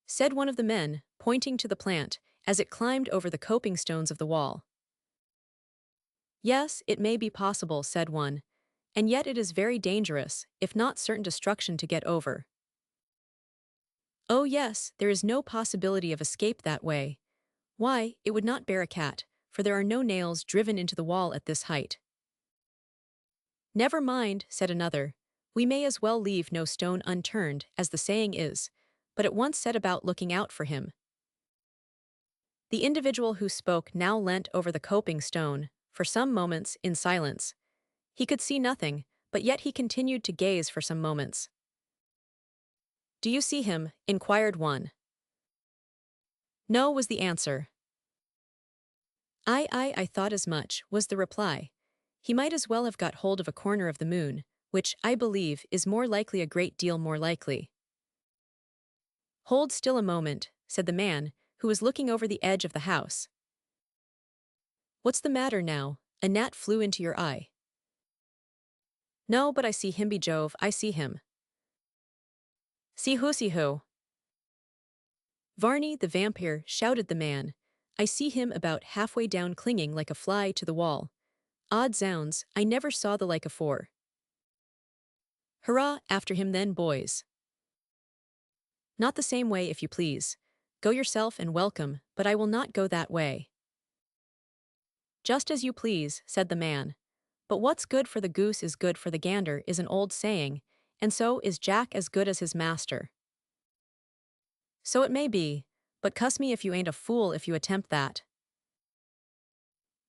said one of the men, pointing to the plant, as it climbed over the coping stones of the wall. "Yes, it may be possible," said one, "and yet it is very dangerous, if not certain destruction to get over." "Oh yes, there is no possibility of escape that way. Why, it would not bear a cat, for there are no nails driven into the wall at this height." "Never mind," said another, "we may as well leave no stone unturned, as the saying is," but at once set about looking out for him. The individual who spoke now leant over the coping stone, for some moments, in silence. He could see nothing, but yet he continued to gaze for some moments. "Do you see him?" inquired one. "No," was the answer. I thought as much," was the reply. "He might as well have got hold of a corner of the moon, which, I believe, is more likely, a great deal more likely." "Hold still a moment," said the man, who was looking over the edge of the house. "What's the matter now? A gnat flew into your eye." "No, but I see him, be Jove, I see him." "See who, see who?" "Varney the Vampyre," shouted the man. "I see him about halfway down, clinging like a fly to the wall. Odd zounds, I never saw the like afore." "Hurrah, after him then, boys." "Not the same way, if you please. Go yourself and welcome, but I will not go that way." "Just as you please," said the man. "But what's good for the goose is good for the gander, is an old saying, and so is Jack as good as his master." "So it may be, but cuss me if you ain't a fool if you attempt that."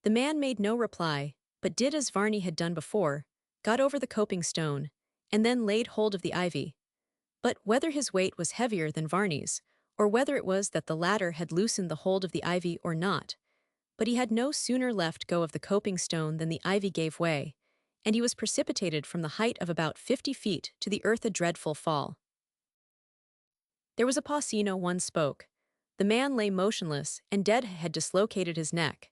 The man made no reply, but did as Varney had done before, got over the coping stone, and then laid hold of the ivy. But whether his weight was heavier than Varney's, or whether it was that the latter had loosened the hold of the ivy or not, but he had no sooner left go of the coping stone than the ivy gave way, and he was precipitated from the height of about 50 feet to the earth, a dreadful fall. There was a pause. No one spoke. The man lay motionless, and dead had dislocated his neck.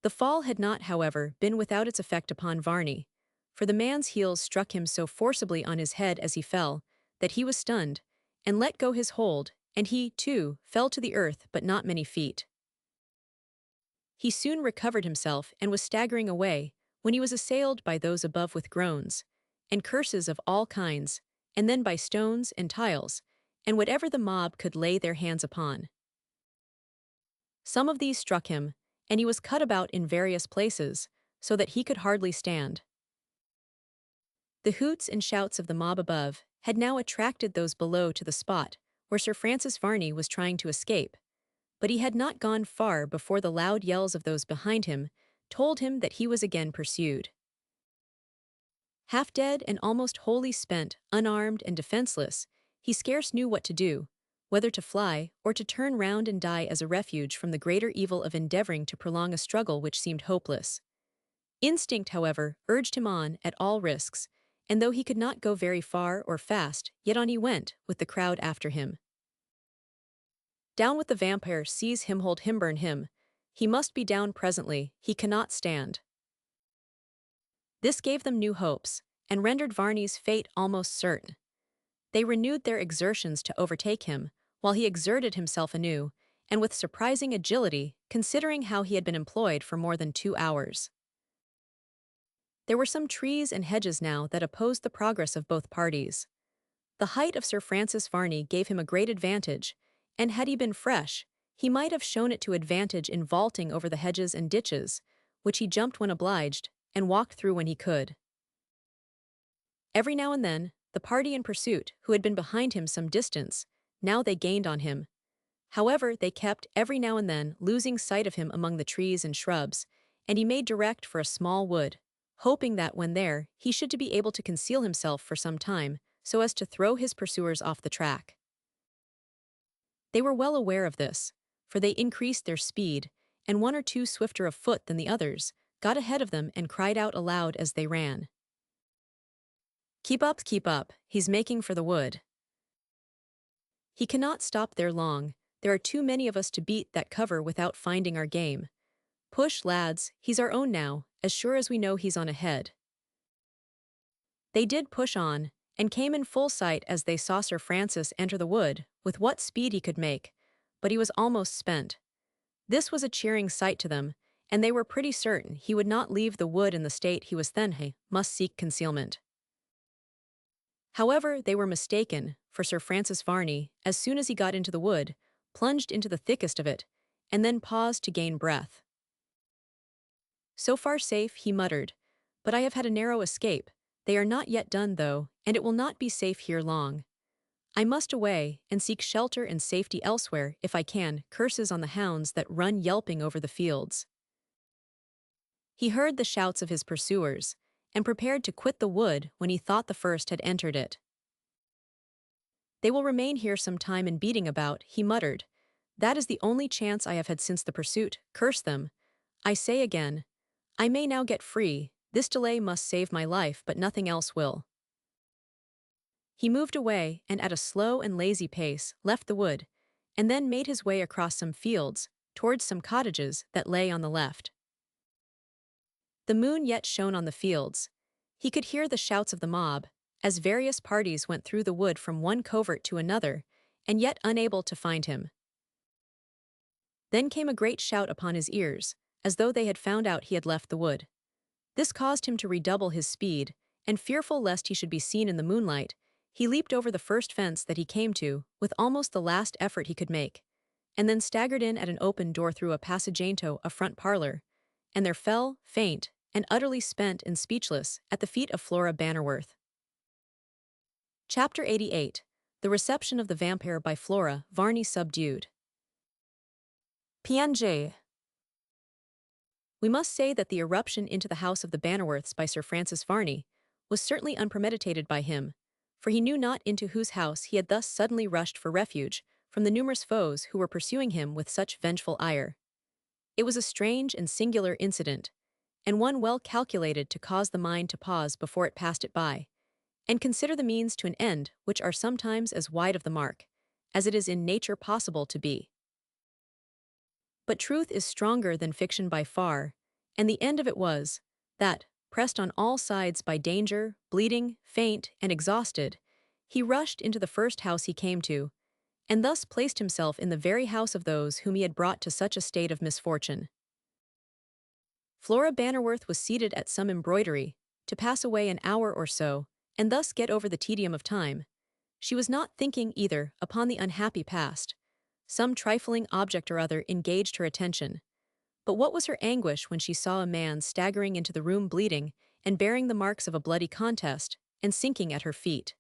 The fall had not, however, been without its effect upon Varney, for the man's heels struck him so forcibly on his head as he fell, that he was stunned, and let go his hold, and he, too, fell to the earth, but not many feet. He soon recovered himself and was staggering away, when he was assailed by those above with groans, and curses of all kinds, and then by stones and tiles, and whatever the mob could lay their hands upon. Some of these struck him, and he was cut about in various places, so that he could hardly stand. The hoots and shouts of the mob above had now attracted those below to the spot where Sir Francis Varney was trying to escape, but he had not gone far before the loud yells of those behind him told him that he was again pursued. Half dead and almost wholly spent, unarmed and defenseless, he scarce knew what to do, whether to fly or to turn round and die as a refuge from the greater evil of endeavoring to prolong a struggle which seemed hopeless. Instinct, however, urged him on at all risks, and though he could not go very far or fast, yet on he went, with the crowd after him. "Down with the vampire, seize him, hold him, burn him. He must be down presently, he cannot stand." This gave them new hopes, and rendered Varney's fate almost certain. They renewed their exertions to overtake him, while he exerted himself anew, and with surprising agility, considering how he had been employed for more than 2 hours. There were some trees and hedges now that opposed the progress of both parties. The height of Sir Francis Varney gave him a great advantage, and had he been fresh, he might have shown it to advantage in vaulting over the hedges and ditches, which he jumped when obliged, and walked through when he could. Every now and then, the party in pursuit, who had been behind him some distance, now they gained on him. However, they kept, every now and then, losing sight of him among the trees and shrubs, and he made direct for a small wood, hoping that when there, he should be able to conceal himself for some time, so as to throw his pursuers off the track. They were well aware of this, for they increased their speed, and one or two swifter of foot than the others, got ahead of them and cried out aloud as they ran. Keep up, he's making for the wood. He cannot stop there long, there are too many of us to beat that cover without finding our game. Push, lads, he's our own now, as sure as we know he's on ahead. They did push on, and came in full sight as they saw Sir Francis enter the wood, with what speed he could make, but he was almost spent. This was a cheering sight to them, and they were pretty certain he would not leave the wood in the state he was then. He must seek concealment. However, they were mistaken, for Sir Francis Varney, as soon as he got into the wood, plunged into the thickest of it, and then paused to gain breath. So far safe, he muttered, but I have had a narrow escape. They are not yet done, though, and it will not be safe here long. I must away, and seek shelter and safety elsewhere, if I can. Curses on the hounds that run yelping over the fields. He heard the shouts of his pursuers, and prepared to quit the wood when he thought the first had entered it. They will remain here some time in beating about, he muttered. That is the only chance I have had since the pursuit. Curse them. I say again, I may now get free. This delay must save my life, but nothing else will. He moved away, and at a slow and lazy pace, left the wood, and then made his way across some fields, towards some cottages that lay on the left. The moon yet shone on the fields. He could hear the shouts of the mob, as various parties went through the wood from one covert to another, and yet unable to find him. Then came a great shout upon his ears, as though they had found out he had left the wood. This caused him to redouble his speed, and fearful lest he should be seen in the moonlight, he leaped over the first fence that he came to, with almost the last effort he could make, and then staggered in at an open door through a passage into a front parlor, and there fell, faint, and utterly spent and speechless, at the feet of Flora Bannerworth. Chapter 88. The Reception of the Vampire by Flora, Varney subdued. PNJ. We must say that the eruption into the house of the Bannerworths by Sir Francis Varney was certainly unpremeditated by him, for he knew not into whose house he had thus suddenly rushed for refuge from the numerous foes who were pursuing him with such vengeful ire. It was a strange and singular incident, and one well calculated to cause the mind to pause before it passed it by, and consider the means to an end which are sometimes as wide of the mark as it is in nature possible to be. But truth is stronger than fiction by far, and the end of it was, that, pressed on all sides by danger, bleeding, faint, and exhausted, he rushed into the first house he came to, and thus placed himself in the very house of those whom he had brought to such a state of misfortune. Flora Bannerworth was seated at some embroidery, to pass away an hour or so, and thus get over the tedium of time. She was not thinking either upon the unhappy past. Some trifling object or other engaged her attention. But what was her anguish when she saw a man staggering into the room bleeding and bearing the marks of a bloody contest, and sinking at her feet.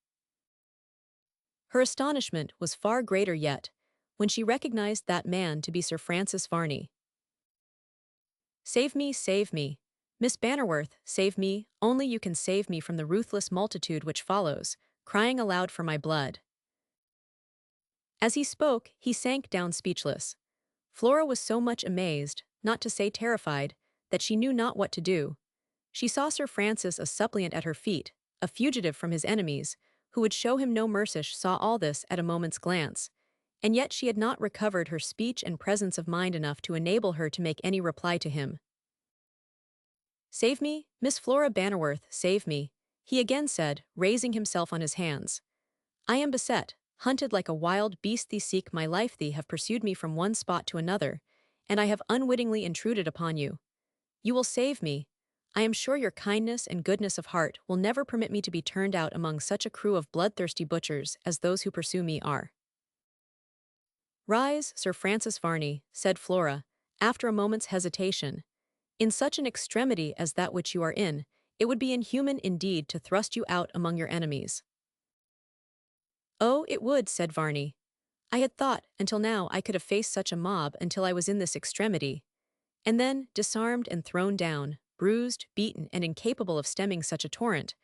Her astonishment was far greater yet, when she recognized that man to be Sir Francis Varney. Save me, Miss Bannerworth, save me, only you can save me from the ruthless multitude which follows, crying aloud for my blood. As he spoke, he sank down speechless. Flora was so much amazed, not to say terrified, that she knew not what to do. She saw Sir Francis a suppliant at her feet, a fugitive from his enemies, who would show him no mercy. Saw all this at a moment's glance, and yet she had not recovered her speech and presence of mind enough to enable her to make any reply to him. Save me, Miss Flora Bannerworth, save me, he again said, raising himself on his hands. I am beset, hunted like a wild beast. Thee seek my life. Thee have pursued me from one spot to another, and I have unwittingly intruded upon you. You will save me. I am sure your kindness and goodness of heart will never permit me to be turned out among such a crew of bloodthirsty butchers as those who pursue me are. Rise, Sir Francis Varney, said Flora, after a moment's hesitation. In such an extremity as that which you are in, it would be inhuman indeed to thrust you out among your enemies. Oh, it would, said Varney. I had thought, until now, I could have faced such a mob until I was in this extremity. And then, disarmed and thrown down, bruised, beaten, and incapable of stemming such a torrent,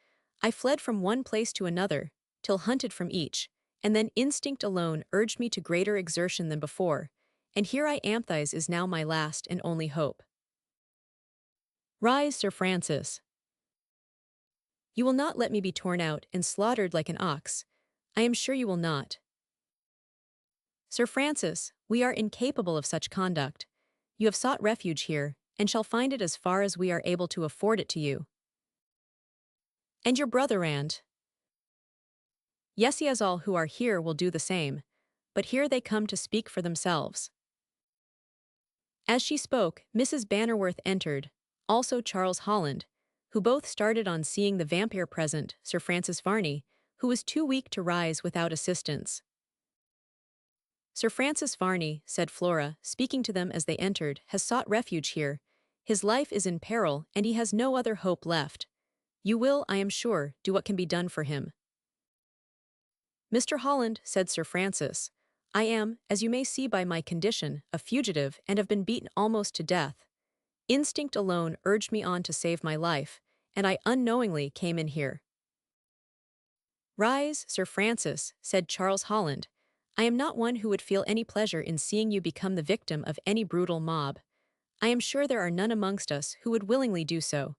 I fled from one place to another, till hunted from each, and then instinct alone urged me to greater exertion than before, and here I am. Thys is now my last and only hope. Rise, Sir Francis. You will not let me be torn out and slaughtered like an ox. I am sure you will not. Sir Francis, we are incapable of such conduct. You have sought refuge here, and shall find it as far as we are able to afford it to you. And your brother and? Yes, as all who are here will do the same, but here they come to speak for themselves. As she spoke, Mrs. Bannerworth entered, also Charles Holland, who both started on seeing the vampire present, Sir Francis Varney, who was too weak to rise without assistance. Sir Francis Varney, said Flora, speaking to them as they entered, has sought refuge here. His life is in peril, and he has no other hope left. You will, I am sure, do what can be done for him. Mr. Holland, said Sir Francis, I am, as you may see by my condition, a fugitive and have been beaten almost to death. Instinct alone urged me on to save my life, and I unknowingly came in here. Rise, Sir Francis, said Charles Holland. I am not one who would feel any pleasure in seeing you become the victim of any brutal mob. I am sure there are none amongst us who would willingly do so.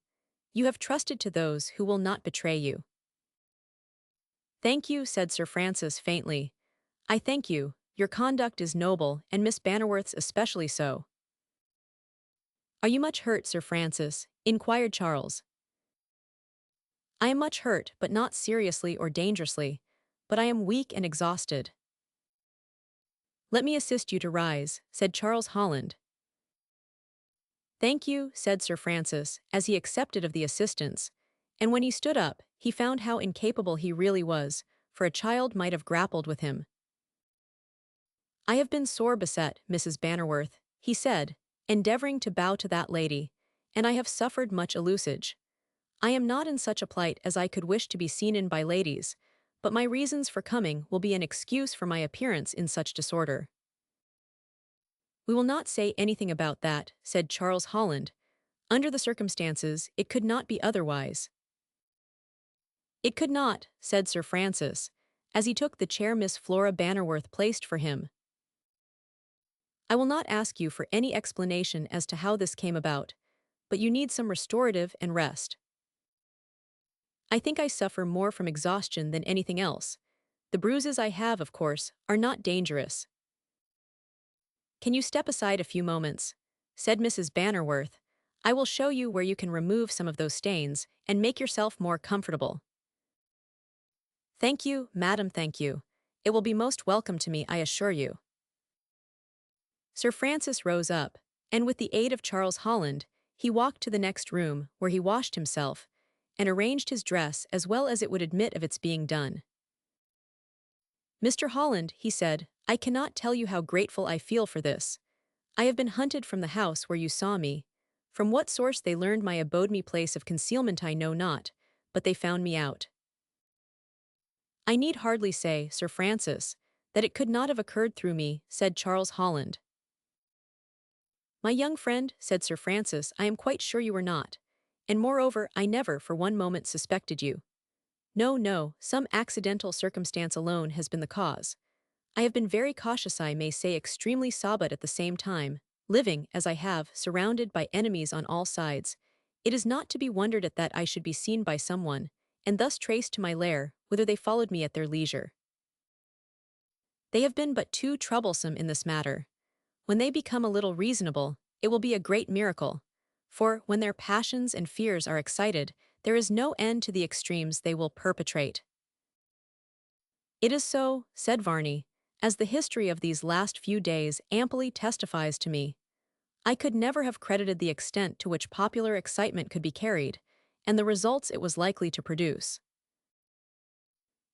You have trusted to those who will not betray you. Thank you, said Sir Francis faintly. I thank you. Your conduct is noble, and Miss Bannerworth's especially so. Are you much hurt, Sir Francis? Inquired Charles. I am much hurt, but not seriously or dangerously, but I am weak and exhausted. Let me assist you to rise, said Charles Holland. Thank you, said Sir Francis, as he accepted of the assistance, and when he stood up, he found how incapable he really was, for a child might have grappled with him. I have been sore beset, Mrs. Bannerworth, he said, endeavoring to bow to that lady, and I have suffered much elusage. I am not in such a plight as I could wish to be seen in by ladies, but my reasons for coming will be an excuse for my appearance in such disorder. We will not say anything about that, said Charles Holland. Under the circumstances, it could not be otherwise. It could not, said Sir Francis, as he took the chair Miss Flora Bannerworth placed for him. I will not ask you for any explanation as to how this came about, but you need some restorative and rest. I think I suffer more from exhaustion than anything else. The bruises I have, of course, are not dangerous. Can you step aside a few moments? Said Mrs. Bannerworth. I will show you where you can remove some of those stains and make yourself more comfortable. Thank you, madam, thank you. It will be most welcome to me, I assure you. Sir Francis rose up, and with the aid of Charles Holland, he walked to the next room, where he washed himself, and arranged his dress as well as it would admit of its being done. Mr. Holland, he said, I cannot tell you how grateful I feel for this. I have been hunted from the house where you saw me. From what source they learned my abode, me place of concealment, I know not, but they found me out. I need hardly say, Sir Francis, that it could not have occurred through me, said Charles Holland. My young friend, said Sir Francis, I am quite sure you were not, and moreover, I never for one moment suspected you. No, no, some accidental circumstance alone has been the cause. I have been very cautious, I may say extremely sobut at the same time, living, as I have, surrounded by enemies on all sides. It is not to be wondered at that I should be seen by someone, and thus traced to my lair, whither they followed me at their leisure. They have been but too troublesome in this matter. When they become a little reasonable, it will be a great miracle, for when their passions and fears are excited, there is no end to the extremes they will perpetrate. It is so, said Varney, as the history of these last few days amply testifies to me. I could never have credited the extent to which popular excitement could be carried, and the results it was likely to produce.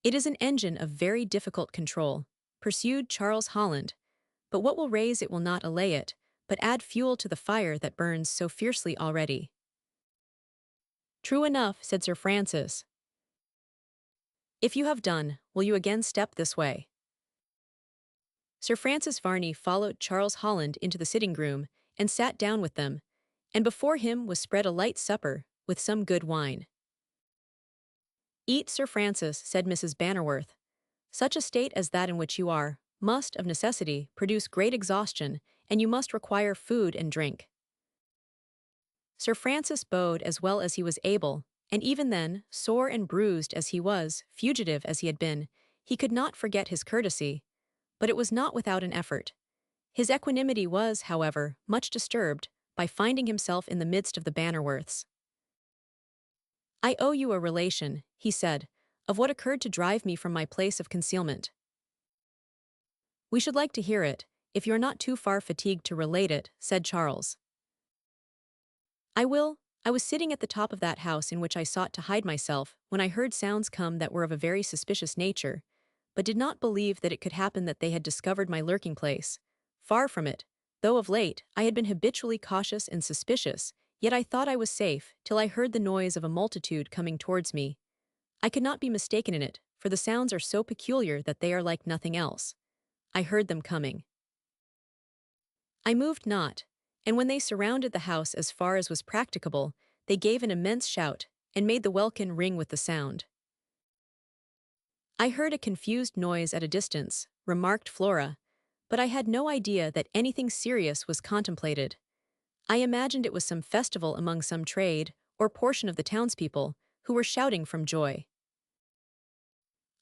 It is an engine of very difficult control, pursued Charles Holland, but what will raise it will not allay it, but add fuel to the fire that burns so fiercely already. True enough, said Sir Francis. If you have done, will you again step this way? Sir Francis Varney followed Charles Holland into the sitting room and sat down with them, and before him was spread a light supper, with some good wine. Eat, Sir Francis, said Mrs. Bannerworth. Such a state as that in which you are, must, of necessity, produce great exhaustion, and you must require food and drink. Sir Francis bowed as well as he was able, and even then, sore and bruised as he was, fugitive as he had been, he could not forget his courtesy, but it was not without an effort. His equanimity was, however, much disturbed by finding himself in the midst of the Bannerworths. I owe you a relation, he said, of what occurred to drive me from my place of concealment. We should like to hear it, if you are not too far fatigued to relate it, said Charles. I will. I was sitting at the top of that house in which I sought to hide myself when I heard sounds come that were of a very suspicious nature, but did not believe that it could happen that they had discovered my lurking place. Far from it, though of late I had been habitually cautious and suspicious, yet I thought I was safe till I heard the noise of a multitude coming towards me. I could not be mistaken in it, for the sounds are so peculiar that they are like nothing else. I heard them coming. I moved not, and when they surrounded the house as far as was practicable, they gave an immense shout, and made the welkin ring with the sound. I heard a confused noise at a distance, remarked Flora, but I had no idea that anything serious was contemplated. I imagined it was some festival among some trade, or portion of the townspeople, who were shouting from joy.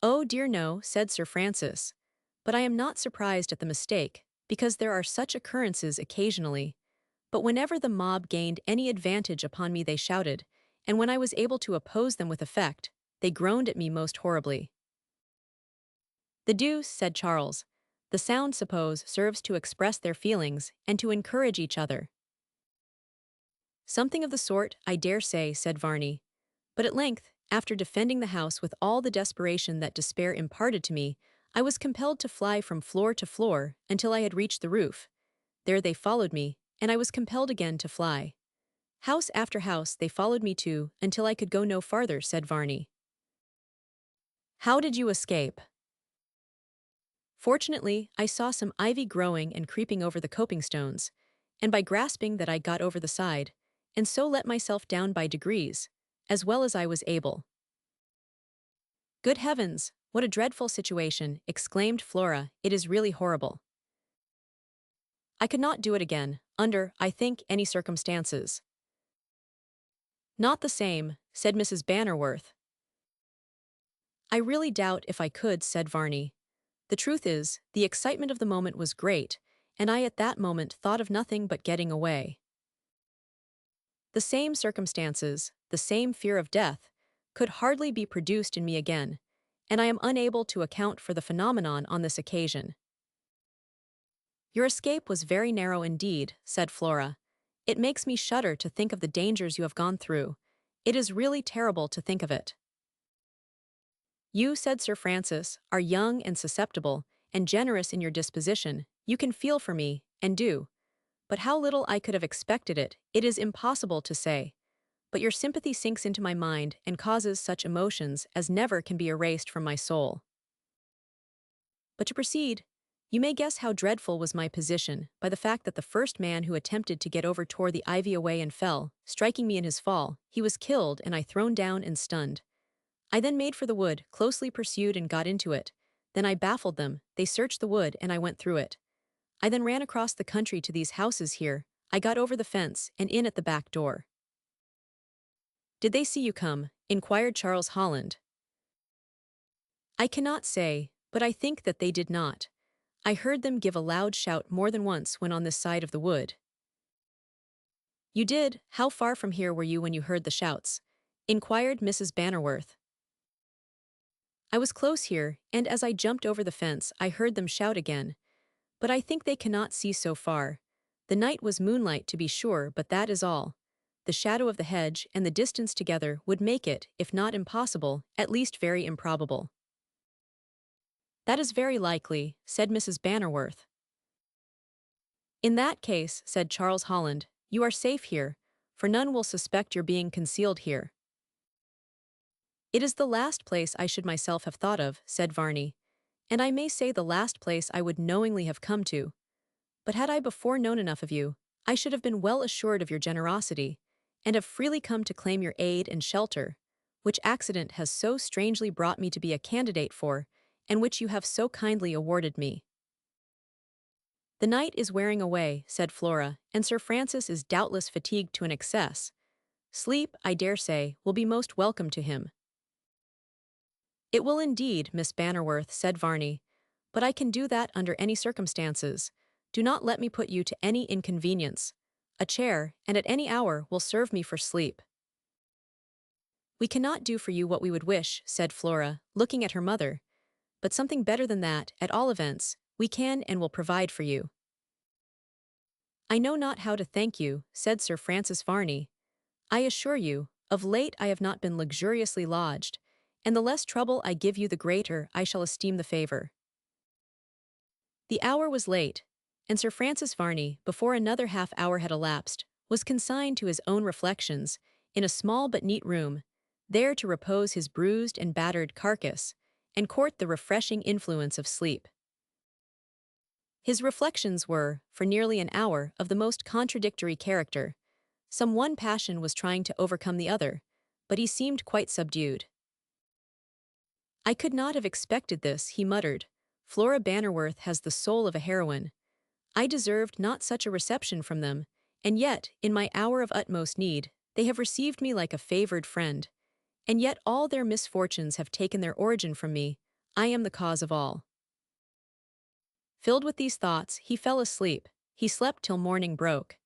Oh dear no, said Sir Francis, but I am not surprised at the mistake, because there are such occurrences occasionally. But whenever the mob gained any advantage upon me they shouted, and when I was able to oppose them with effect, they groaned at me most horribly. The deuce, said Charles. The sound, suppose, serves to express their feelings, and to encourage each other. Something of the sort, I dare say, said Varney. But at length, after defending the house with all the desperation that despair imparted to me, I was compelled to fly from floor to floor until I had reached the roof. There they followed me, and I was compelled again to fly. House after house they followed me to, until I could go no farther, said Varney. How did you escape? Fortunately, I saw some ivy growing and creeping over the coping stones, and by grasping that I got over the side, and so let myself down by degrees, as well as I was able. Good heavens, what a dreadful situation, exclaimed Flora, it is really horrible. I could not do it again, under, I think, any circumstances. Not the same, said Mrs. Bannerworth. I really doubt if I could, said Varney. The truth is, the excitement of the moment was great, and I at that moment thought of nothing but getting away. The same circumstances, the same fear of death, could hardly be produced in me again, and I am unable to account for the phenomenon on this occasion. Your escape was very narrow indeed, said Flora. It makes me shudder to think of the dangers you have gone through. It is really terrible to think of it. You, said Sir Francis, are young and susceptible, and generous in your disposition. You can feel for me, and do. But how little I could have expected it, it is impossible to say. But your sympathy sinks into my mind and causes such emotions as never can be erased from my soul. But to proceed, you may guess how dreadful was my position by the fact that the first man who attempted to get over tore the ivy away and fell, striking me in his fall. He was killed and I thrown down and stunned. I then made for the wood, closely pursued and got into it. Then I baffled them, they searched the wood and I went through it. I then ran across the country to these houses here, I got over the fence and in at the back door. Did they see you come? Inquired Charles Holland. I cannot say, but I think that they did not. I heard them give a loud shout more than once when on this side of the wood. You did? How far from here were you when you heard the shouts? Inquired Mrs. Bannerworth. I was close here, and as I jumped over the fence I heard them shout again. But I think they cannot see so far. The night was moonlight to be sure, but that is all. The shadow of the hedge and the distance together would make it, if not impossible, at least very improbable. That is very likely, said Mrs. Bannerworth. In that case, said Charles Holland, you are safe here, for none will suspect your being concealed here. It is the last place I should myself have thought of, said Varney, and I may say the last place I would knowingly have come to. But had I before known enough of you, I should have been well assured of your generosity, and have freely come to claim your aid and shelter, which accident has so strangely brought me to be a candidate for, and which you have so kindly awarded me. The night is wearing away, said Flora, and Sir Francis is doubtless fatigued to an excess. Sleep, I dare say, will be most welcome to him. It will indeed, Miss Bannerworth, said Varney, but I can do that under any circumstances. Do not let me put you to any inconvenience. A chair, and at any hour, will serve me for sleep. We cannot do for you what we would wish, said Flora, looking at her mother, but something better than that, at all events, we can and will provide for you. I know not how to thank you, said Sir Francis Varney. I assure you, of late I have not been luxuriously lodged, and the less trouble I give you the greater I shall esteem the favor. The hour was late, and Sir Francis Varney, before another half-hour had elapsed, was consigned to his own reflections, in a small but neat room, there to repose his bruised and battered carcass, and court the refreshing influence of sleep. His reflections were, for nearly an hour, of the most contradictory character. Some one passion was trying to overcome the other, but he seemed quite subdued. I could not have expected this, he muttered. Flora Bannerworth has the soul of a heroine. I deserved not such a reception from them, and yet, in my hour of utmost need, they have received me like a favored friend. And yet all their misfortunes have taken their origin from me. I am the cause of all. Filled with these thoughts, he fell asleep. He slept till morning broke.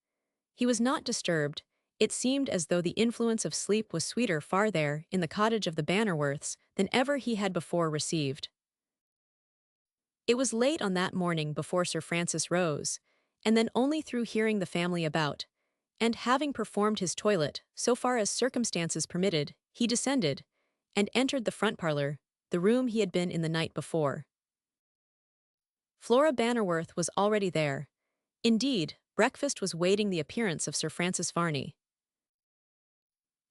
He was not disturbed. It seemed as though the influence of sleep was sweeter far there, in the cottage of the Bannerworths, than ever he had before received. It was late on that morning before Sir Francis rose, and then only through hearing the family about, and having performed his toilet, so far as circumstances permitted, he descended, and entered the front parlour, the room he had been in the night before. Flora Bannerworth was already there. Indeed, breakfast was waiting the appearance of Sir Francis Varney.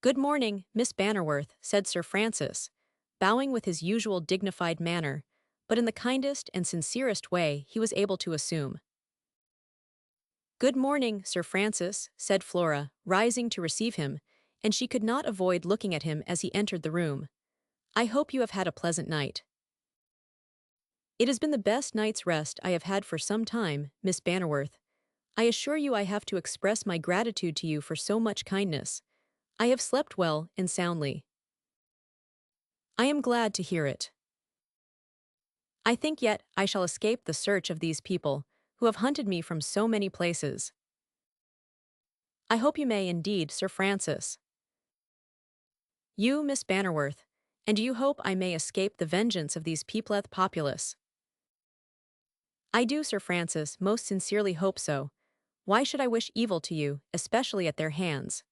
"Good morning, Miss Bannerworth," said Sir Francis, bowing with his usual dignified manner, but in the kindest and sincerest way he was able to assume. "Good morning, Sir Francis," said Flora, rising to receive him, and she could not avoid looking at him as he entered the room. "I hope you have had a pleasant night." "It has been the best night's rest I have had for some time, Miss Bannerworth. I assure you I have to express my gratitude to you for so much kindness. I have slept well and soundly." "I am glad to hear it. I think yet I shall escape the search of these people, who have hunted me from so many places." "I hope you may indeed, Sir Francis." "You, Miss Bannerworth, and do you hope I may escape the vengeance of these peopleth populace?" "I do, Sir Francis, most sincerely hope so. Why should I wish evil to you, especially at their hands?"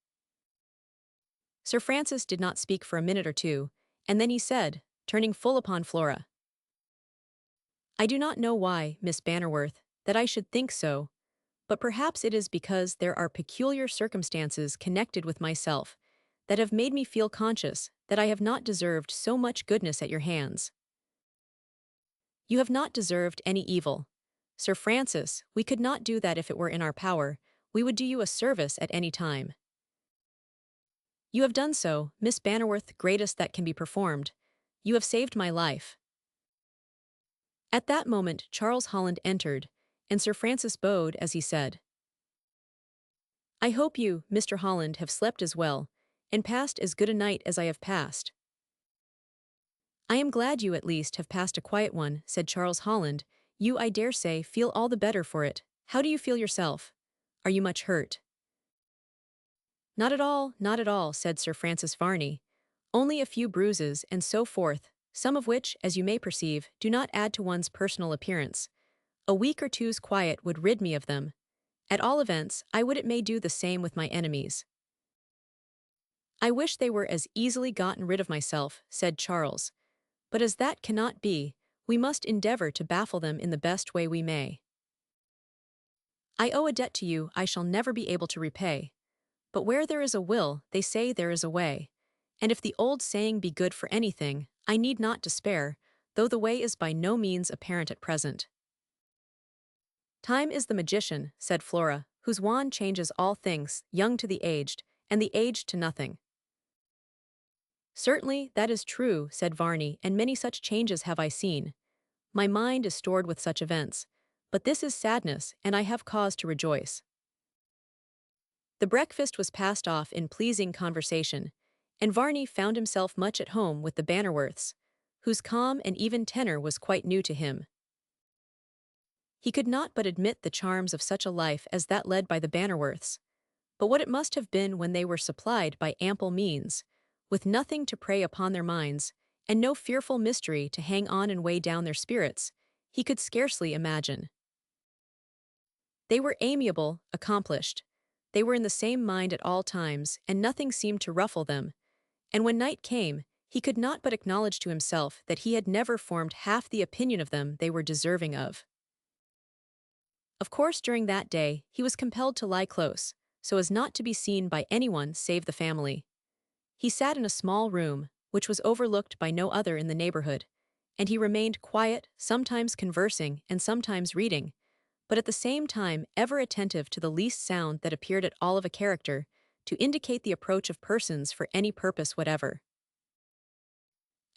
Sir Francis did not speak for a minute or two, and then he said, turning full upon Flora, "I do not know why, Miss Bannerworth, that I should think so, but perhaps it is because there are peculiar circumstances connected with myself that have made me feel conscious that I have not deserved so much goodness at your hands." "You have not deserved any evil. Sir Francis, we could not do that if it were in our power. We would do you a service at any time." "You have done so, Miss Bannerworth, the greatest that can be performed. You have saved my life." At that moment Charles Holland entered, and Sir Francis bowed as he said, "I hope you, Mr. Holland, have slept as well, and passed as good a night as I have passed." "I am glad you, at least, have passed a quiet one," said Charles Holland. "You, I dare say, feel all the better for it. How do you feel yourself? Are you much hurt?" Not at all," said Sir Francis Varney. "Only a few bruises and so forth, some of which, as you may perceive, do not add to one's personal appearance. A week or two's quiet would rid me of them. At all events, I would it may do the same with my enemies. I wish they were as easily gotten rid of myself, said Charles. But as that cannot be, we must endeavor to baffle them in the best way we may. I owe a debt to you I shall never be able to repay. But where there is a will, they say there is a way. And if the old saying be good for anything, I need not despair, though the way is by no means apparent at present. Time is the magician, said Flora, whose wand changes all things, young to the aged, and the aged to nothing. Certainly, that is true, said Varney, and many such changes have I seen. My mind is stored with such events. But this is sadness, and I have cause to rejoice. The breakfast was passed off in pleasing conversation, and Varney found himself much at home with the Bannerworths, whose calm and even tenor was quite new to him. He could not but admit the charms of such a life as that led by the Bannerworths, but what it must have been when they were supplied by ample means, with nothing to prey upon their minds, and no fearful mystery to hang on and weigh down their spirits, he could scarcely imagine. They were amiable, accomplished. They were in the same mind at all times, and nothing seemed to ruffle them, and when night came, he could not but acknowledge to himself that he had never formed half the opinion of them they were deserving of. Of course, during that day, he was compelled to lie close, so as not to be seen by anyone save the family. He sat in a small room, which was overlooked by no other in the neighborhood, and he remained quiet, sometimes conversing and sometimes reading, but at the same time ever attentive to the least sound that appeared at all of a character, to indicate the approach of persons for any purpose whatever.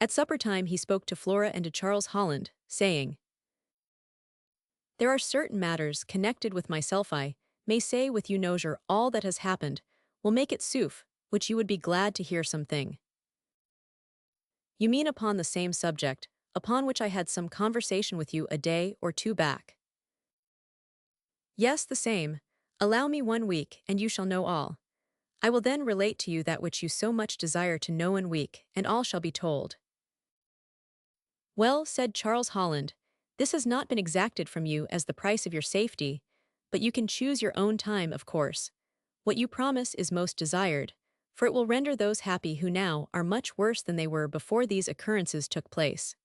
At supper time he spoke to Flora and to Charles Holland, saying, "There are certain matters connected with myself I may say with you nosure all that has happened, will make it sooth, which you would be glad to hear something. You mean upon the same subject, upon which I had some conversation with you a day or two back." "Yes, the same. Allow me 1 week, and you shall know all. I will then relate to you that which you so much desire to know in week, and all shall be told." "Well," said Charles Holland, "this has not been exacted from you as the price of your safety, but you can choose your own time, of course. What you promise is most desired, for it will render those happy who now are much worse than they were before these occurrences took place."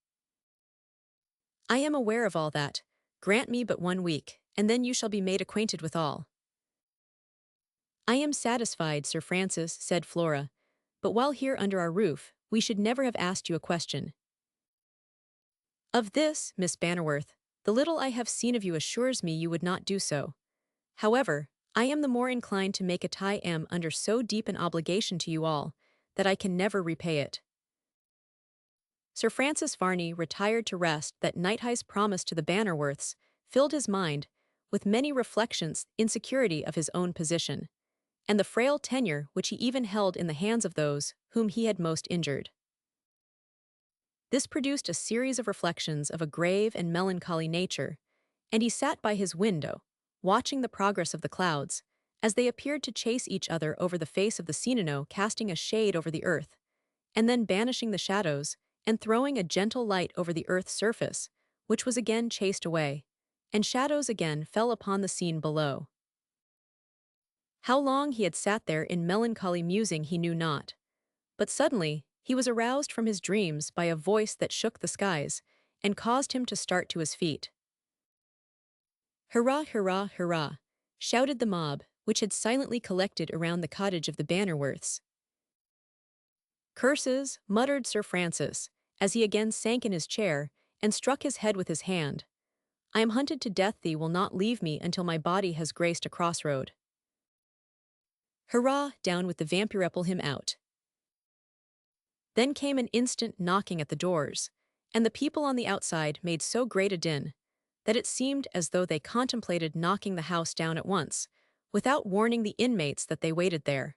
"I am aware of all that. Grant me but 1 week, and then you shall be made acquainted with all." "I am satisfied, Sir Francis," said Flora, "but while here under our roof, we should never have asked you a question." "Of this, Miss Bannerworth, the little I have seen of you assures me you would not do so. However, I am the more inclined to make it I am under so deep an obligation to you all, that I can never repay it." Sir Francis Varney retired to rest. That night high's promise to the Bannerworths filled his mind with many reflections, insecurity of his own position, and the frail tenure which he even held in the hands of those whom he had most injured. This produced a series of reflections of a grave and melancholy nature, and he sat by his window, watching the progress of the clouds, as they appeared to chase each other over the face of the Cynano, casting a shade over the earth, and then banishing the shadows, and throwing a gentle light over the earth's surface, which was again chased away, and shadows again fell upon the scene below. How long he had sat there in melancholy musing he knew not, but suddenly he was aroused from his dreams by a voice that shook the skies, and caused him to start to his feet. "Hurrah, hurrah, hurrah!" shouted the mob, which had silently collected around the cottage of the Bannerworths. "Curses," muttered Sir Francis, as he again sank in his chair and struck his head with his hand. "I am hunted to death. Thee will not leave me until my body has graced a crossroad. Hurrah, down with the vampire, pull him out." Then came an instant knocking at the doors, and the people on the outside made so great a din that it seemed as though they contemplated knocking the house down at once, without warning the inmates that they waited there.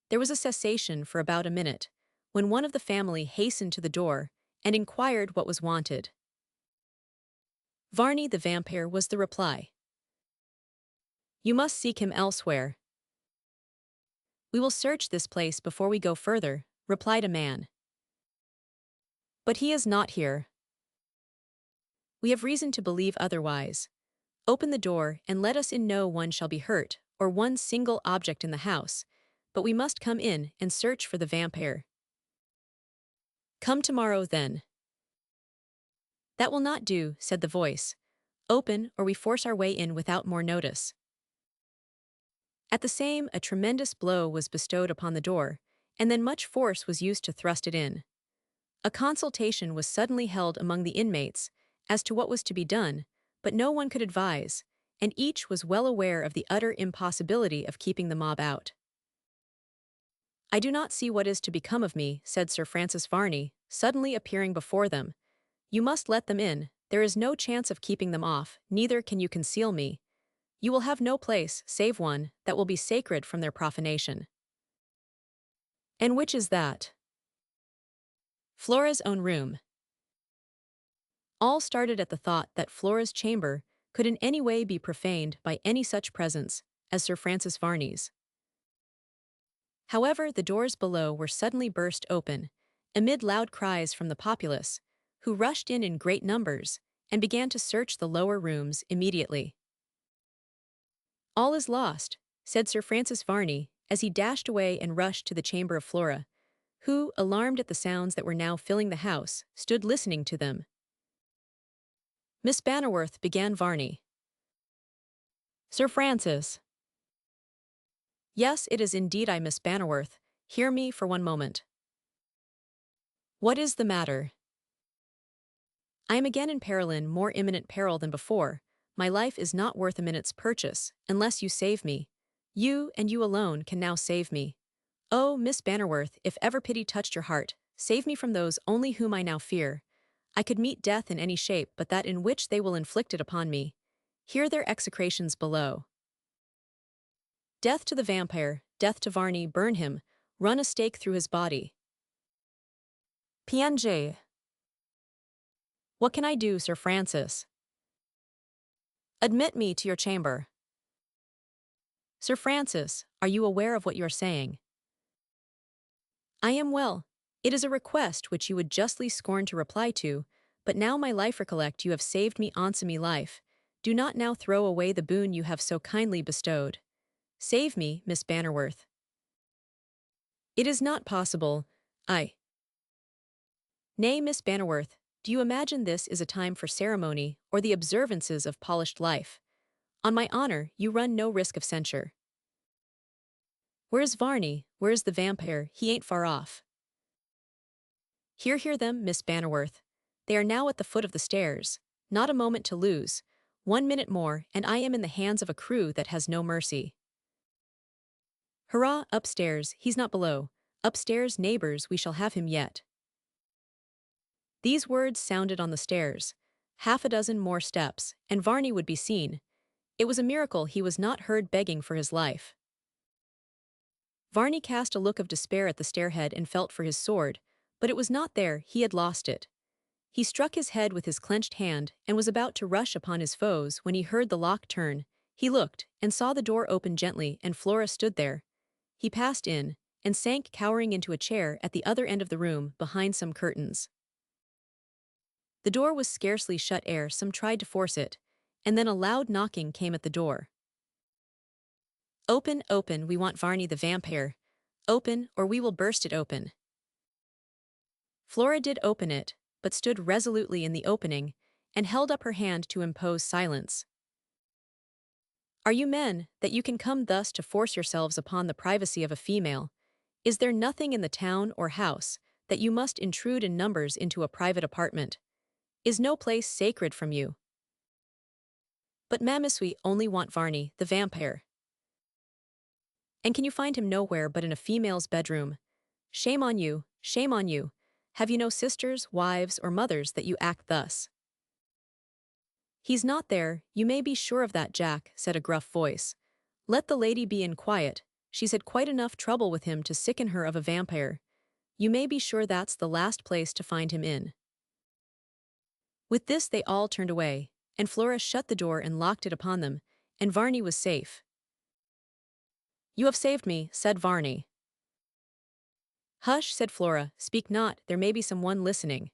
There was a cessation for about a minute, when one of the family hastened to the door and inquired what was wanted. "Varney the Vampyre," was the reply. "You must seek him elsewhere." "We will search this place before we go further," replied a man. "But he is not here." "We have reason to believe otherwise." Open the door and let us in. No one shall be hurt, or one single object in the house, but we must come in and search for the vampire. Come tomorrow, then. That will not do, said the voice. Open, or we force our way in without more notice. At the same, a tremendous blow was bestowed upon the door, and then much force was used to thrust it in. A consultation was suddenly held among the inmates as to what was to be done, but no one could advise, and each was well aware of the utter impossibility of keeping the mob out. I do not see what is to become of me, said Sir Francis Varney, suddenly appearing before them. You must let them in. There is no chance of keeping them off, neither can you conceal me. You will have no place, save one, that will be sacred from their profanation. And which is that? Flora's own room. All started at the thought that Flora's chamber could in any way be profaned by any such presence as Sir Francis Varney's. However, the doors below were suddenly burst open, amid loud cries from the populace, who rushed in great numbers and began to search the lower rooms immediately. All is lost, said Sir Francis Varney as he dashed away and rushed to the chamber of Flora, who, alarmed at the sounds that were now filling the house, stood listening to them. Miss Bannerworth, began Varney. Sir Francis. Yes, it is indeed I, Miss Bannerworth. Hear me for one moment. What is the matter? I am again in peril, in more imminent peril than before. My life is not worth a minute's purchase, unless you save me. You, and you alone, can now save me. Oh, Miss Bannerworth, if ever pity touched your heart, save me from those only whom I now fear. I could meet death in any shape but that in which they will inflict it upon me. Hear their execrations below. Death to the vampire, death to Varney, burn him, run a stake through his body. PNJ. What can I do, Sir Francis? Admit me to your chamber. Sir Francis, are you aware of what you are saying? I am well. It is a request which you would justly scorn to reply to, but now my life recollect you have saved me once me life. Do not now throw away the boon you have so kindly bestowed. Save me, Miss Bannerworth. It is not possible. Nay, Miss Bannerworth, do you imagine this is a time for ceremony or the observances of polished life? On my honor, you run no risk of censure. Where is Varney? Where is the vampire? He ain't far off. Hear them, Miss Bannerworth. They are now at the foot of the stairs. Not a moment to lose. 1 minute more, and I am in the hands of a crew that has no mercy. Hurrah, upstairs, he's not below. Upstairs, neighbors, we shall have him yet. These words sounded on the stairs. Half a dozen more steps, and Varney would be seen. It was a miracle he was not heard begging for his life. Varney cast a look of despair at the stairhead and felt for his sword, but it was not there, he had lost it. He struck his head with his clenched hand and was about to rush upon his foes when he heard the lock turn. He looked, and saw the door open gently, and Flora stood there. He passed in, and sank cowering into a chair at the other end of the room, behind some curtains. The door was scarcely shut ere some tried to force it, and then a loud knocking came at the door. Open, open, we want Varney the Vampyre. Open, or we will burst it open. Flora did open it, but stood resolutely in the opening, and held up her hand to impose silence. Are you men, that you can come thus to force yourselves upon the privacy of a female? Is there nothing in the town or house that you must intrude in numbers into a private apartment? Is no place sacred from you? But mammas, we only want Varney, the vampire. And can you find him nowhere but in a female's bedroom? Shame on you, shame on you. Have you no sisters, wives, or mothers that you act thus? He's not there, you may be sure of that, Jack, said a gruff voice. Let the lady be in quiet, she's had quite enough trouble with him to sicken her of a vampire. You may be sure that's the last place to find him in. With this they all turned away, and Flora shut the door and locked it upon them, and Varney was safe. You have saved me, said Varney. Hush, said Flora, speak not, there may be some one listening.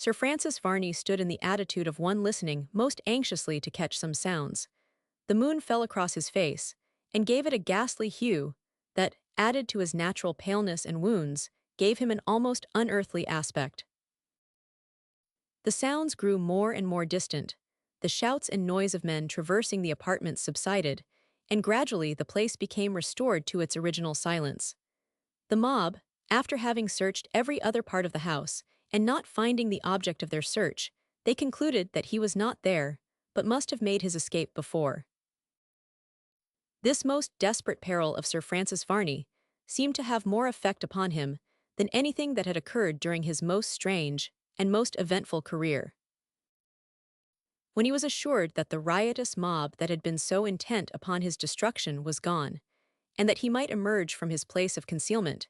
Sir Francis Varney stood in the attitude of one listening most anxiously to catch some sounds. The moon fell across his face, and gave it a ghastly hue that, added to his natural paleness and wounds, gave him an almost unearthly aspect. The sounds grew more and more distant. The shouts and noise of men traversing the apartments subsided, and gradually the place became restored to its original silence. The mob, after having searched every other part of the house, and not finding the object of their search, they concluded that he was not there, but must have made his escape before. This most desperate peril of Sir Francis Varney seemed to have more effect upon him than anything that had occurred during his most strange and most eventful career. When he was assured that the riotous mob that had been so intent upon his destruction was gone, and that he might emerge from his place of concealment,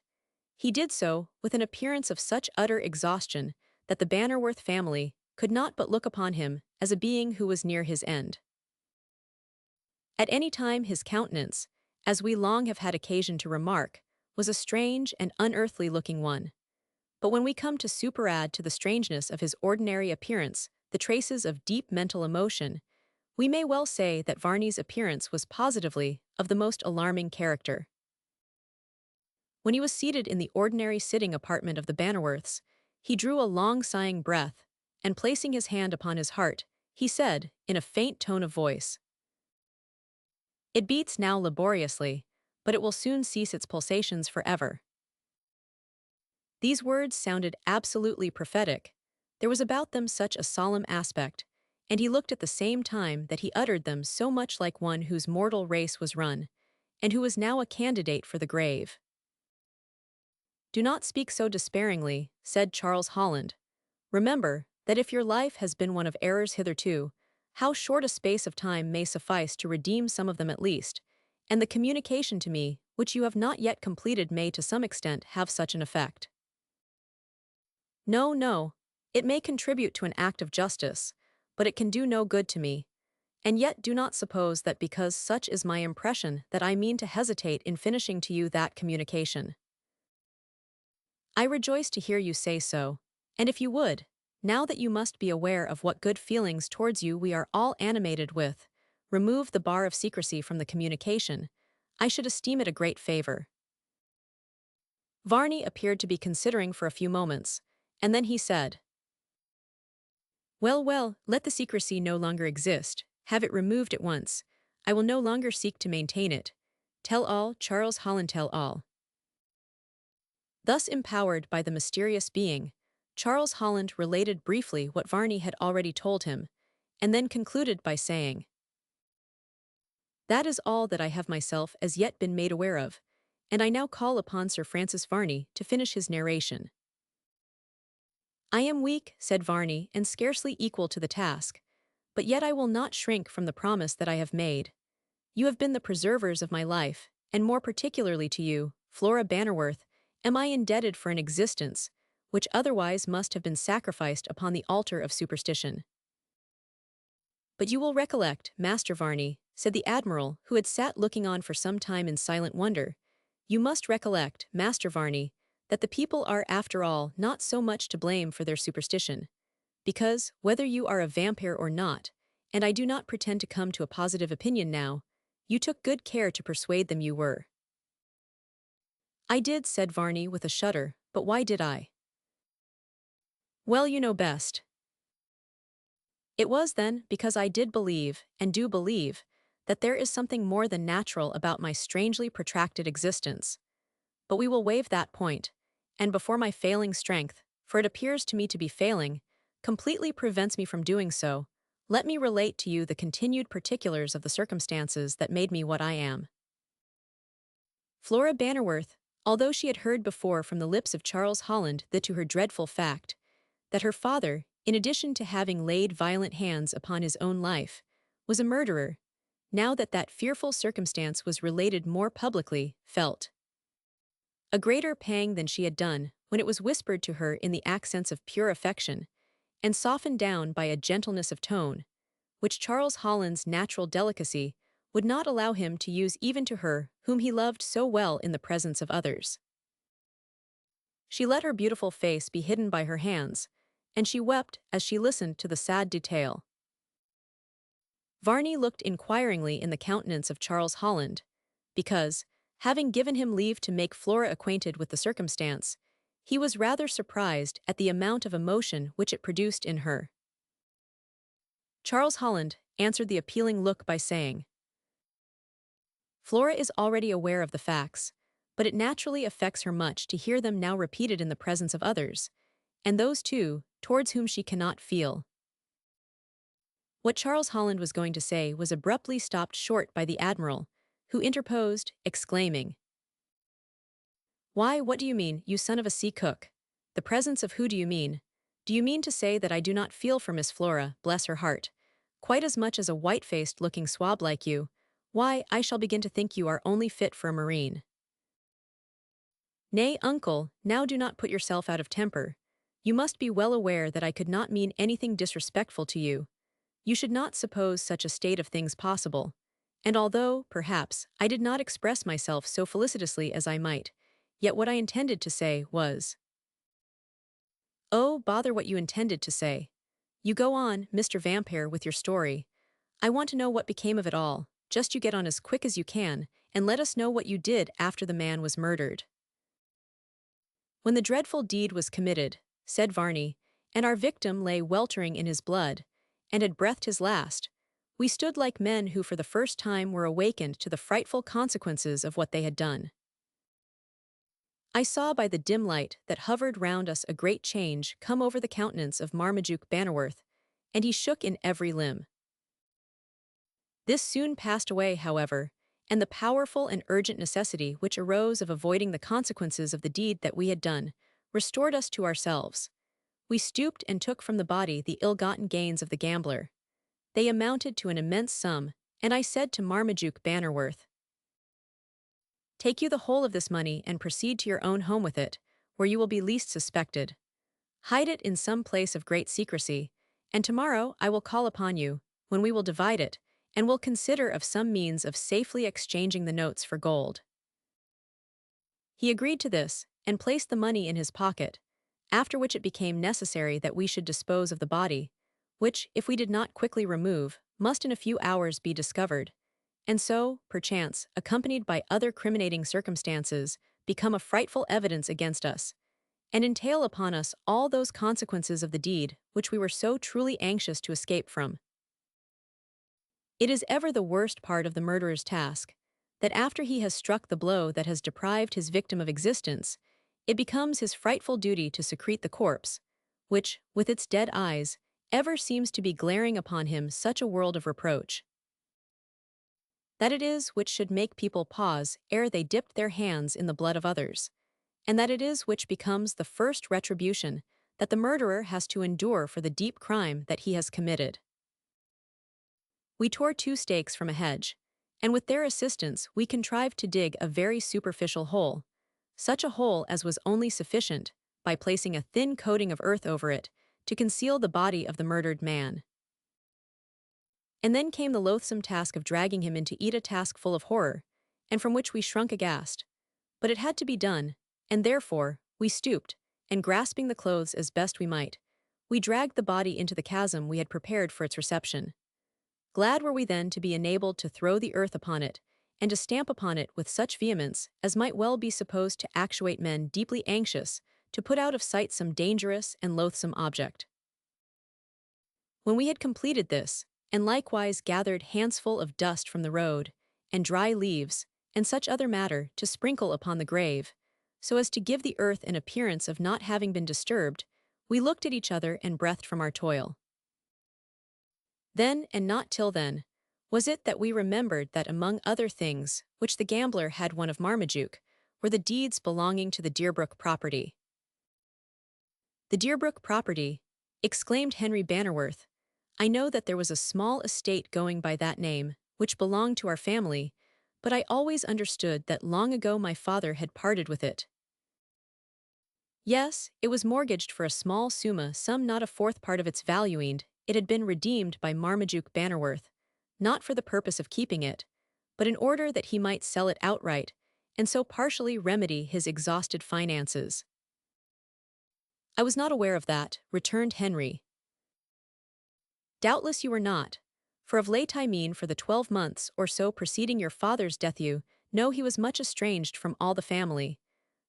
he did so with an appearance of such utter exhaustion that the Bannerworth family could not but look upon him as a being who was near his end. At any time his countenance, as we long have had occasion to remark, was a strange and unearthly-looking one. But when we come to superadd to the strangeness of his ordinary appearance the traces of deep mental emotion, we may well say that Varney's appearance was positively of the most alarming character. When he was seated in the ordinary sitting apartment of the Bannerworths, he drew a long sighing breath, and placing his hand upon his heart, he said, in a faint tone of voice, "It beats now laboriously, but it will soon cease its pulsations forever." These words sounded absolutely prophetic. There was about them such a solemn aspect, and he looked at the same time that he uttered them so much like one whose mortal race was run, and who was now a candidate for the grave. "Do not speak so despairingly," said Charles Holland. "Remember that if your life has been one of errors hitherto, how short a space of time may suffice to redeem some of them at least, and the communication to me which you have not yet completed may to some extent have such an effect. No, no, it may contribute to an act of justice, but it can do no good to me. And yet do not suppose that because such is my impression that I mean to hesitate in finishing to you that communication. I rejoice to hear you say so, and if you would, now that you must be aware of what good feelings towards you we are all animated with, remove the bar of secrecy from the communication, I should esteem it a great favor." Varney appeared to be considering for a few moments, and then he said, "Well, well, let the secrecy no longer exist. Have it removed at once. I will no longer seek to maintain it. Tell all, Charles Holland, tell all." Thus empowered by the mysterious being, Charles Holland related briefly what Varney had already told him, and then concluded by saying, "That is all that I have myself as yet been made aware of, and I now call upon Sir Francis Varney to finish his narration." "I am weak," said Varney, "and scarcely equal to the task, but yet I will not shrink from the promise that I have made. You have been the preservers of my life, and more particularly to you, Flora Bannerworth, am I indebted for an existence which otherwise must have been sacrificed upon the altar of superstition. But you will recollect, Master Varney," said the Admiral, who had sat looking on for some time in silent wonder, "you must recollect, Master Varney, that the people are after all not so much to blame for their superstition, because, whether you are a vampire or not, and I do not pretend to come to a positive opinion now, you took good care to persuade them you were." "I did," said Varney with a shudder, "but why did I?" "Well, you know best. It was then because I did believe, and do believe, that there is something more than natural about my strangely protracted existence. But we will waive that point, and before my failing strength, for it appears to me to be failing, completely prevents me from doing so, let me relate to you the continued particulars of the circumstances that made me what I am. Flora Bannerworth, although she had heard before from the lips of Charles Holland that to her dreadful fact, that her father, in addition to having laid violent hands upon his own life, was a murderer, now that that fearful circumstance was related more publicly, felt a greater pang than she had done when it was whispered to her in the accents of pure affection, and softened down by a gentleness of tone, which Charles Holland's natural delicacy would not allow him to use even to her whom he loved so well in the presence of others. She let her beautiful face be hidden by her hands, and she wept as she listened to the sad detail. Varney looked inquiringly in the countenance of Charles Holland, because, having given him leave to make Flora acquainted with the circumstance, he was rather surprised at the amount of emotion which it produced in her. Charles Holland answered the appealing look by saying, "Flora is already aware of the facts, but it naturally affects her much to hear them now repeated in the presence of others, and those too, towards whom she cannot feel." What Charles Holland was going to say was abruptly stopped short by the Admiral, who interposed, exclaiming, "Why, what do you mean, you son of a sea cook? The presence of who do you mean? Do you mean to say that I do not feel for Miss Flora, bless her heart, quite as much as a white-faced looking swab like you? Why, I shall begin to think you are only fit for a marine." "Nay, uncle, now do not put yourself out of temper. You must be well aware that I could not mean anything disrespectful to you. You should not suppose such a state of things possible. And although, perhaps, I did not express myself so felicitously as I might, yet what I intended to say was—" "Oh, bother what you intended to say. You go on, Mr. Vampyre, with your story. I want to know what became of it all. Just you get on as quick as you can, and let us know what you did after the man was murdered." "When the dreadful deed was committed," said Varney, "and our victim lay weltering in his blood, and had breathed his last, we stood like men who for the first time were awakened to the frightful consequences of what they had done. I saw by the dim light that hovered round us a great change come over the countenance of Marmaduke Bannerworth, and he shook in every limb. This soon passed away, however, and the powerful and urgent necessity which arose of avoiding the consequences of the deed that we had done restored us to ourselves. We stooped and took from the body the ill-gotten gains of the gambler. They amounted to an immense sum, and I said to Marmaduke Bannerworth, 'Take you the whole of this money and proceed to your own home with it, where you will be least suspected. Hide it in some place of great secrecy, and tomorrow I will call upon you, when we will divide it, and will consider of some means of safely exchanging the notes for gold.' He agreed to this, and placed the money in his pocket, after which it became necessary that we should dispose of the body, which, if we did not quickly remove, must in a few hours be discovered, and so, perchance, accompanied by other criminating circumstances, become a frightful evidence against us, and entail upon us all those consequences of the deed which we were so truly anxious to escape from. It is ever the worst part of the murderer's task, that after he has struck the blow that has deprived his victim of existence, it becomes his frightful duty to secrete the corpse, which, with its dead eyes, ever seems to be glaring upon him such a world of reproach. That it is which should make people pause ere they dipped their hands in the blood of others, and that it is which becomes the first retribution that the murderer has to endure for the deep crime that he has committed. We tore 2 stakes from a hedge, and with their assistance we contrived to dig a very superficial hole, such a hole as was only sufficient, by placing a thin coating of earth over it, to conceal the body of the murdered man. And then came the loathsome task of dragging him into a task full of horror, and from which we shrunk aghast. But it had to be done, and therefore we stooped, and grasping the clothes as best we might, we dragged the body into the chasm we had prepared for its reception. Glad were we then to be enabled to throw the earth upon it, and to stamp upon it with such vehemence as might well be supposed to actuate men deeply anxious to put out of sight some dangerous and loathsome object. When we had completed this, and likewise gathered handsful of dust from the road, and dry leaves, and such other matter to sprinkle upon the grave, so as to give the earth an appearance of not having been disturbed, we looked at each other and breathed from our toil. Then, and not till then, was it that we remembered that among other things which the gambler had one of Marmaduke were the deeds belonging to the Deerbrook property. "The Deerbrook property," exclaimed Henry Bannerworth. "I know that there was a small estate going by that name, which belonged to our family, but I always understood that long ago my father had parted with it." "Yes, it was mortgaged for a small summa, some not a fourth part of its value, and it had been redeemed by Marmaduke Bannerworth, not for the purpose of keeping it, but in order that he might sell it outright, and so partially remedy his exhausted finances." I was not aware of that, returned Henry. Doubtless you were not. For of late I mean for the 12 months or so preceding your father's death you know he was much estranged from all the family,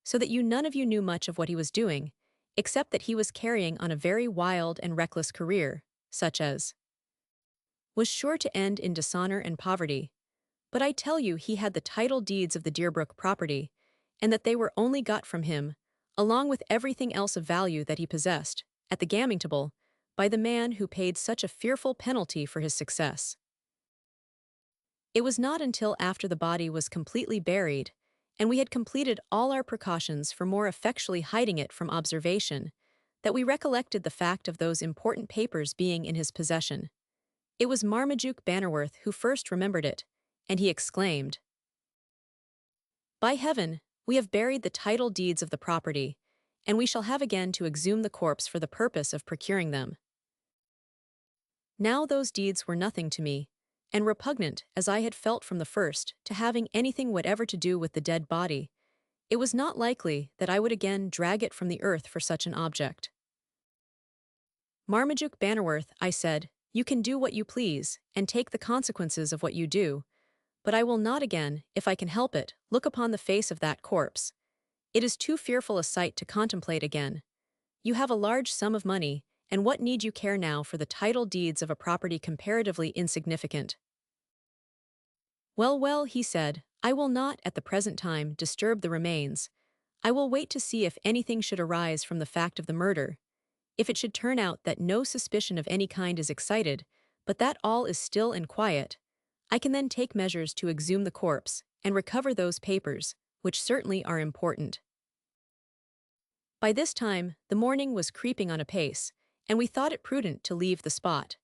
so that you none of you knew much of what he was doing, except that he was carrying on a very wild and reckless career, such as was sure to end in dishonor and poverty. But I tell you he had the title deeds of the Deerbrook property, and that they were only got from him, along with everything else of value that he possessed, at the gaming table, by the man who paid such a fearful penalty for his success. It was not until after the body was completely buried, and we had completed all our precautions for more effectually hiding it from observation, that we recollected the fact of those important papers being in his possession. It was Marmaduke Bannerworth who first remembered it, and he exclaimed, "By heaven, we have buried the title deeds of the property, and we shall have again to exhume the corpse for the purpose of procuring them." Now those deeds were nothing to me, and repugnant as I had felt from the first to having anything whatever to do with the dead body, it was not likely that I would again drag it from the earth for such an object. "Marmaduke Bannerworth," I said, "you can do what you please, and take the consequences of what you do, but I will not again, if I can help it, look upon the face of that corpse. It is too fearful a sight to contemplate again. You have a large sum of money, and what need you care now for the title deeds of a property comparatively insignificant?" "Well, well," he said, "I will not, at the present time, disturb the remains. I will wait to see if anything should arise from the fact of the murder. If it should turn out that no suspicion of any kind is excited, but that all is still and quiet, I can then take measures to exhume the corpse and recover those papers, which certainly are important." By this time, the morning was creeping on apace, and we thought it prudent to leave the spot.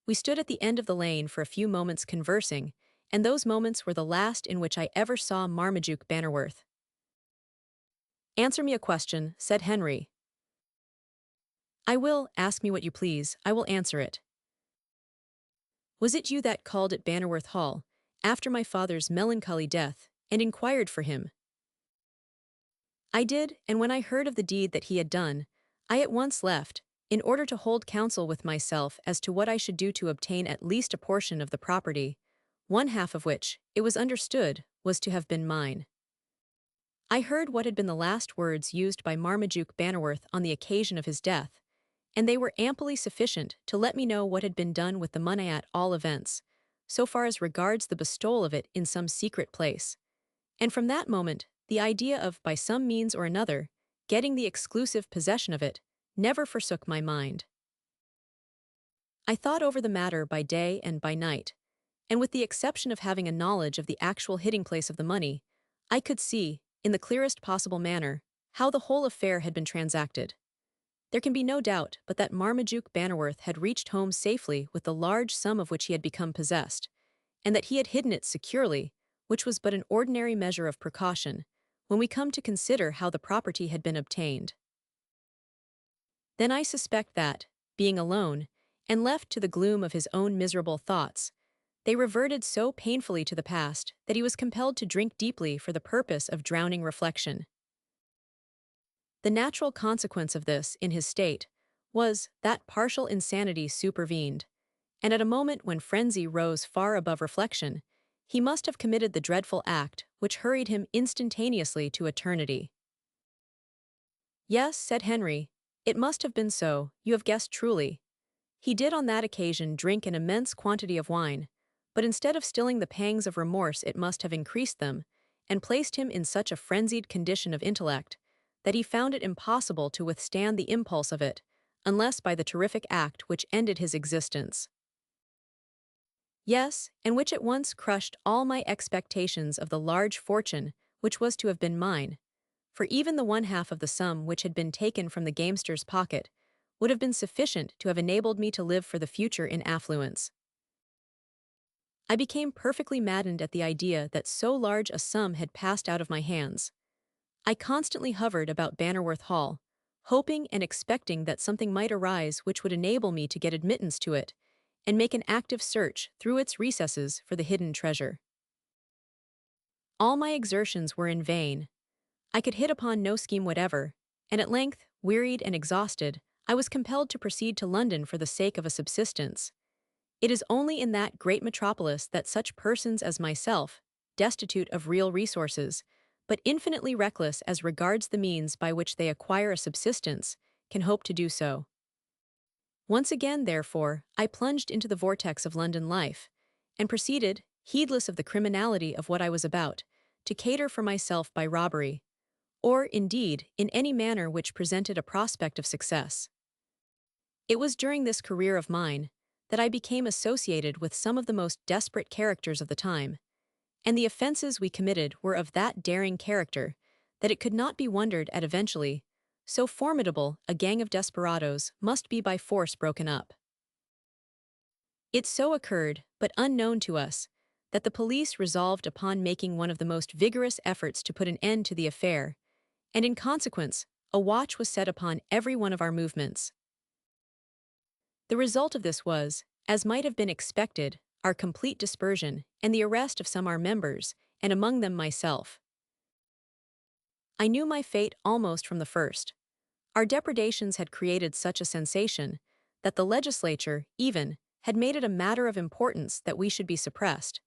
We stood at the end of the lane for a few moments conversing, and those moments were the last in which I ever saw Marmaduke Bannerworth. "Answer me a question," said Henry. "I will, ask me what you please, I will answer it." "Was it you that called at Bannerworth Hall, after my father's melancholy death, and inquired for him?" "I did, and when I heard of the deed that he had done, I at once left, in order to hold counsel with myself as to what I should do to obtain at least a portion of the property, one half of which, it was understood, was to have been mine. I heard what had been the last words used by Marmaduke Bannerworth on the occasion of his death, and they were amply sufficient to let me know what had been done with the money at all events, so far as regards the bestowal of it in some secret place. And from that moment, the idea of, by some means or another, getting the exclusive possession of it, never forsook my mind. I thought over the matter by day and by night, and with the exception of having a knowledge of the actual hiding place of the money, I could see, in the clearest possible manner, how the whole affair had been transacted. There can be no doubt but that Marmaduke Bannerworth had reached home safely with the large sum of which he had become possessed, and that he had hidden it securely, which was but an ordinary measure of precaution, when we come to consider how the property had been obtained. Then I suspect that, being alone, and left to the gloom of his own miserable thoughts, they reverted so painfully to the past that he was compelled to drink deeply for the purpose of drowning reflection. The natural consequence of this, in his state, was that partial insanity supervened, and at a moment when frenzy rose far above reflection, he must have committed the dreadful act which hurried him instantaneously to eternity. "Yes," said Henry, "it must have been so, you have guessed truly. He did on that occasion drink an immense quantity of wine, but instead of stilling the pangs of remorse it must have increased them, and placed him in such a frenzied condition of intellect, that he found it impossible to withstand the impulse of it, unless by the terrific act which ended his existence. Yes, and which at once crushed all my expectations of the large fortune which was to have been mine, for even the one half of the sum which had been taken from the gamester's pocket would have been sufficient to have enabled me to live for the future in affluence. I became perfectly maddened at the idea that so large a sum had passed out of my hands. I constantly hovered about Bannerworth Hall, hoping and expecting that something might arise which would enable me to get admittance to it, and make an active search through its recesses for the hidden treasure. All my exertions were in vain. I could hit upon no scheme whatever, and at length, wearied and exhausted, I was compelled to proceed to London for the sake of a subsistence. It is only in that great metropolis that such persons as myself, destitute of real resources, but infinitely reckless as regards the means by which they acquire a subsistence, can hope to do so. Once again, therefore, I plunged into the vortex of London life, and proceeded, heedless of the criminality of what I was about, to cater for myself by robbery, or, indeed, in any manner which presented a prospect of success. It was during this career of mine that I became associated with some of the most desperate characters of the time, and the offenses we committed were of that daring character that it could not be wondered at eventually, so formidable a gang of desperadoes must be by force broken up. It so occurred, but unknown to us, that the police resolved upon making one of the most vigorous efforts to put an end to the affair, and in consequence, a watch was set upon every one of our movements. The result of this was, as might have been expected, our complete dispersion and the arrest of some our members, and among them myself. I knew my fate almost from the first. Our depredations had created such a sensation that the legislature, even, had made it a matter of importance that we should be suppressed,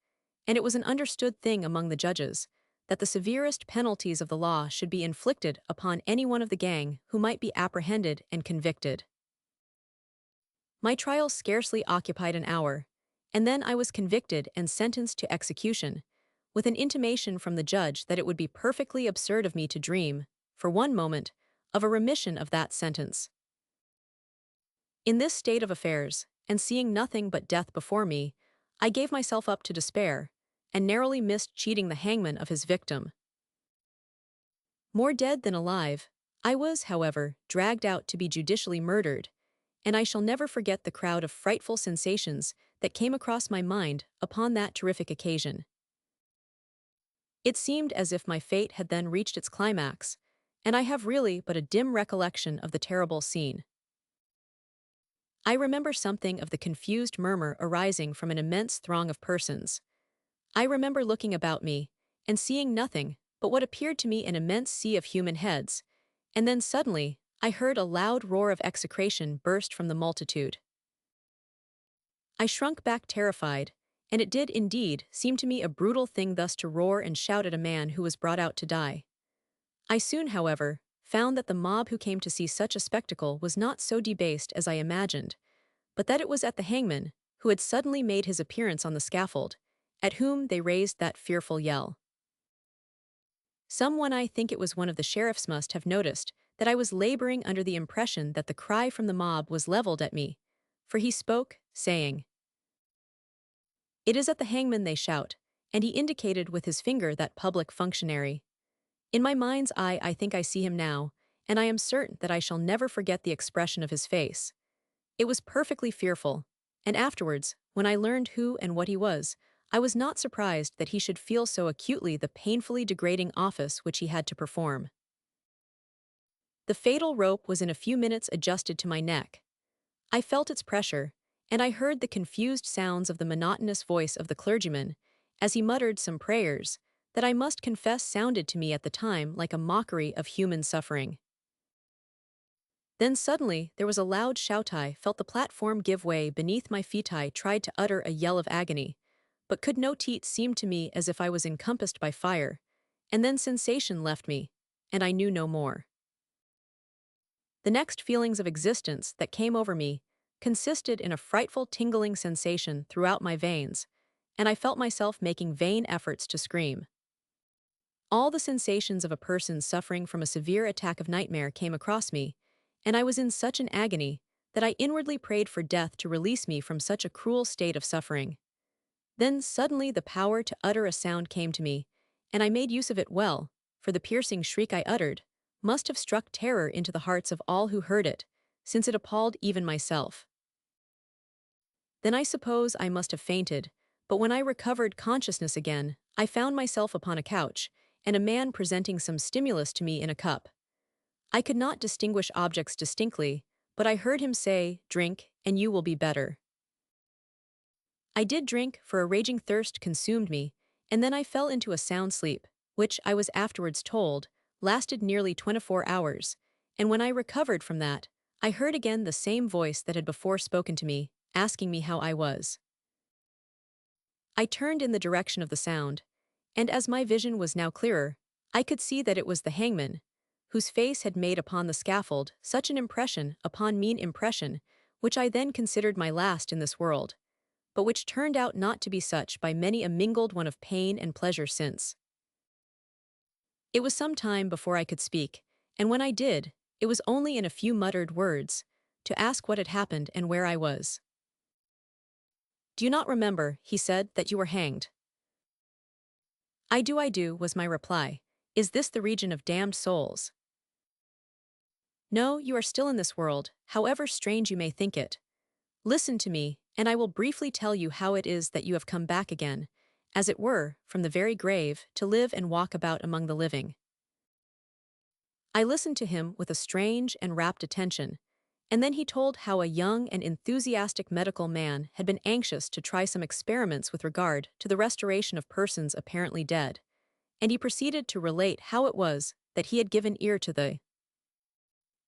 and it was an understood thing among the judges that the severest penalties of the law should be inflicted upon any one of the gang who might be apprehended and convicted. My trial scarcely occupied an hour, and then I was convicted and sentenced to execution, with an intimation from the judge that it would be perfectly absurd of me to dream, for one moment, of a remission of that sentence. In this state of affairs, and seeing nothing but death before me, I gave myself up to despair, and narrowly missed cheating the hangman of his victim. More dead than alive, I was, however, dragged out to be judicially murdered, and I shall never forget the crowd of frightful sensations that came across my mind upon that terrific occasion. It seemed as if my fate had then reached its climax, and I have really but a dim recollection of the terrible scene. I remember something of the confused murmur arising from an immense throng of persons. I remember looking about me, and seeing nothing but what appeared to me an immense sea of human heads, and then suddenly I heard a loud roar of execration burst from the multitude. I shrunk back terrified, and it did indeed seem to me a brutal thing thus to roar and shout at a man who was brought out to die. I soon, however, found that the mob who came to see such a spectacle was not so debased as I imagined, but that it was at the hangman, who had suddenly made his appearance on the scaffold, at whom they raised that fearful yell. Someone, I think it was one of the sheriffs, must have noticed that I was laboring under the impression that the cry from the mob was leveled at me, for he spoke, saying, "It is at the hangman they shout," and he indicated with his finger that public functionary. In my mind's eye I think I see him now, and I am certain that I shall never forget the expression of his face. It was perfectly fearful, and afterwards, when I learned who and what he was, I was not surprised that he should feel so acutely the painfully degrading office which he had to perform. The fatal rope was in a few minutes adjusted to my neck. I felt its pressure, and I heard the confused sounds of the monotonous voice of the clergyman, as he muttered some prayers, that I must confess sounded to me at the time like a mockery of human suffering. Then suddenly there was a loud shout. I felt the platform give way beneath my feet. I tried to utter a yell of agony, but could not. It seemed to me as if I was encompassed by fire, and then sensation left me, and I knew no more. The next feelings of existence that came over me consisted in a frightful tingling sensation throughout my veins, and I felt myself making vain efforts to scream. All the sensations of a person suffering from a severe attack of nightmare came across me, and I was in such an agony that I inwardly prayed for death to release me from such a cruel state of suffering. Then suddenly the power to utter a sound came to me, and I made use of it well, for the piercing shriek I uttered must have struck terror into the hearts of all who heard it, since it appalled even myself. Then I suppose I must have fainted, but when I recovered consciousness again, I found myself upon a couch, and a man presenting some stimulus to me in a cup. I could not distinguish objects distinctly, but I heard him say, "Drink, and you will be better." I did drink, for a raging thirst consumed me, and then I fell into a sound sleep, which, I was afterwards told, lasted nearly 24 hours, And when I recovered from that, I heard again the same voice that had before spoken to me, asking me how I was. I turned in the direction of the sound, and as my vision was now clearer, I could see that it was the hangman, whose face had made upon the scaffold such an impression upon mean impression, which I then considered my last in this world, but which turned out not to be such by many a mingled one of pain and pleasure since. It was some time before I could speak, and when I did, it was only in a few muttered words, to ask what had happened and where I was. "Do you not remember," he said, "that you were hanged?" I do," was my reply. "Is this the region of damned souls?" "No, you are still in this world, however strange you may think it. Listen to me, and I will briefly tell you how it is that you have come back again, as it were, from the very grave, to live and walk about among the living." I listened to him with a strange and rapt attention, and then he told how a young and enthusiastic medical man had been anxious to try some experiments with regard to the restoration of persons apparently dead, and he proceeded to relate how it was that he had given ear to the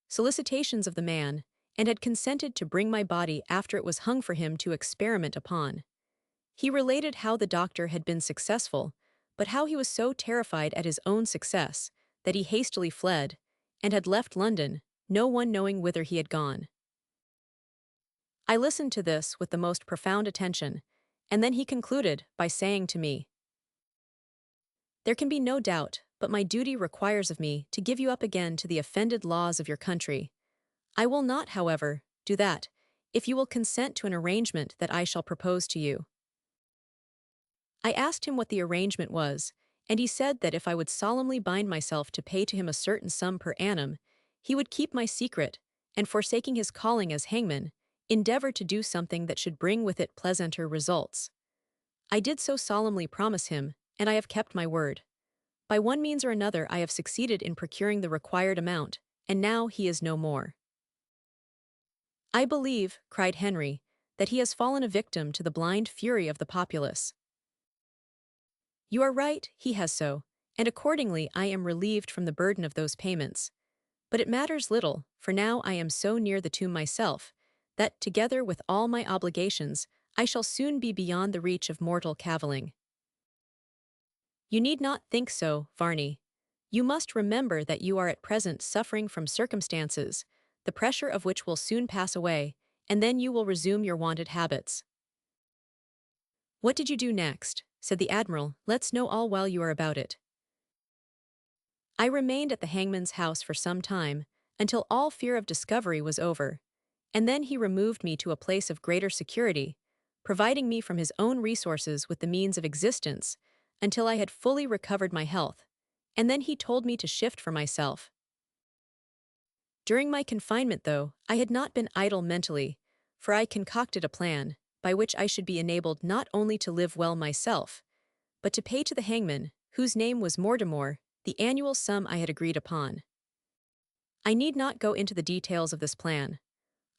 solicitations of the man, and had consented to bring my body after it was hung for him to experiment upon. He related how the doctor had been successful, but how he was so terrified at his own success that he hastily fled, and had left London, no one knowing whither he had gone. I listened to this with the most profound attention, and then he concluded by saying to me, "There can be no doubt, but my duty requires of me to give you up again to the offended laws of your country. I will not, however, do that, if you will consent to an arrangement that I shall propose to you." I asked him what the arrangement was, and he said that if I would solemnly bind myself to pay to him a certain sum per annum, he would keep my secret, and forsaking his calling as hangman, endeavor to do something that should bring with it pleasanter results. I did so solemnly promise him, and I have kept my word. By one means or another I have succeeded in procuring the required amount, and now he is no more. "I believe," cried Henry, "that he has fallen a victim to the blind fury of the populace." "You are right, he has so, and accordingly I am relieved from the burden of those payments. But it matters little, for now I am so near the tomb myself, that, together with all my obligations, I shall soon be beyond the reach of mortal cavilling." "You need not think so, Varney. You must remember that you are at present suffering from circumstances, the pressure of which will soon pass away, and then you will resume your wonted habits." "What did you do next?" said the Admiral. "Let's know all while you are about it." "I remained at the hangman's house for some time, until all fear of discovery was over, and then he removed me to a place of greater security, providing me from his own resources with the means of existence, until I had fully recovered my health, and then he told me to shift for myself. During my confinement, though, I had not been idle mentally, for I concocted a plan, by which I should be enabled not only to live well myself, but to pay to the hangman, whose name was Mortimer, the annual sum I had agreed upon. I need not go into the details of this plan.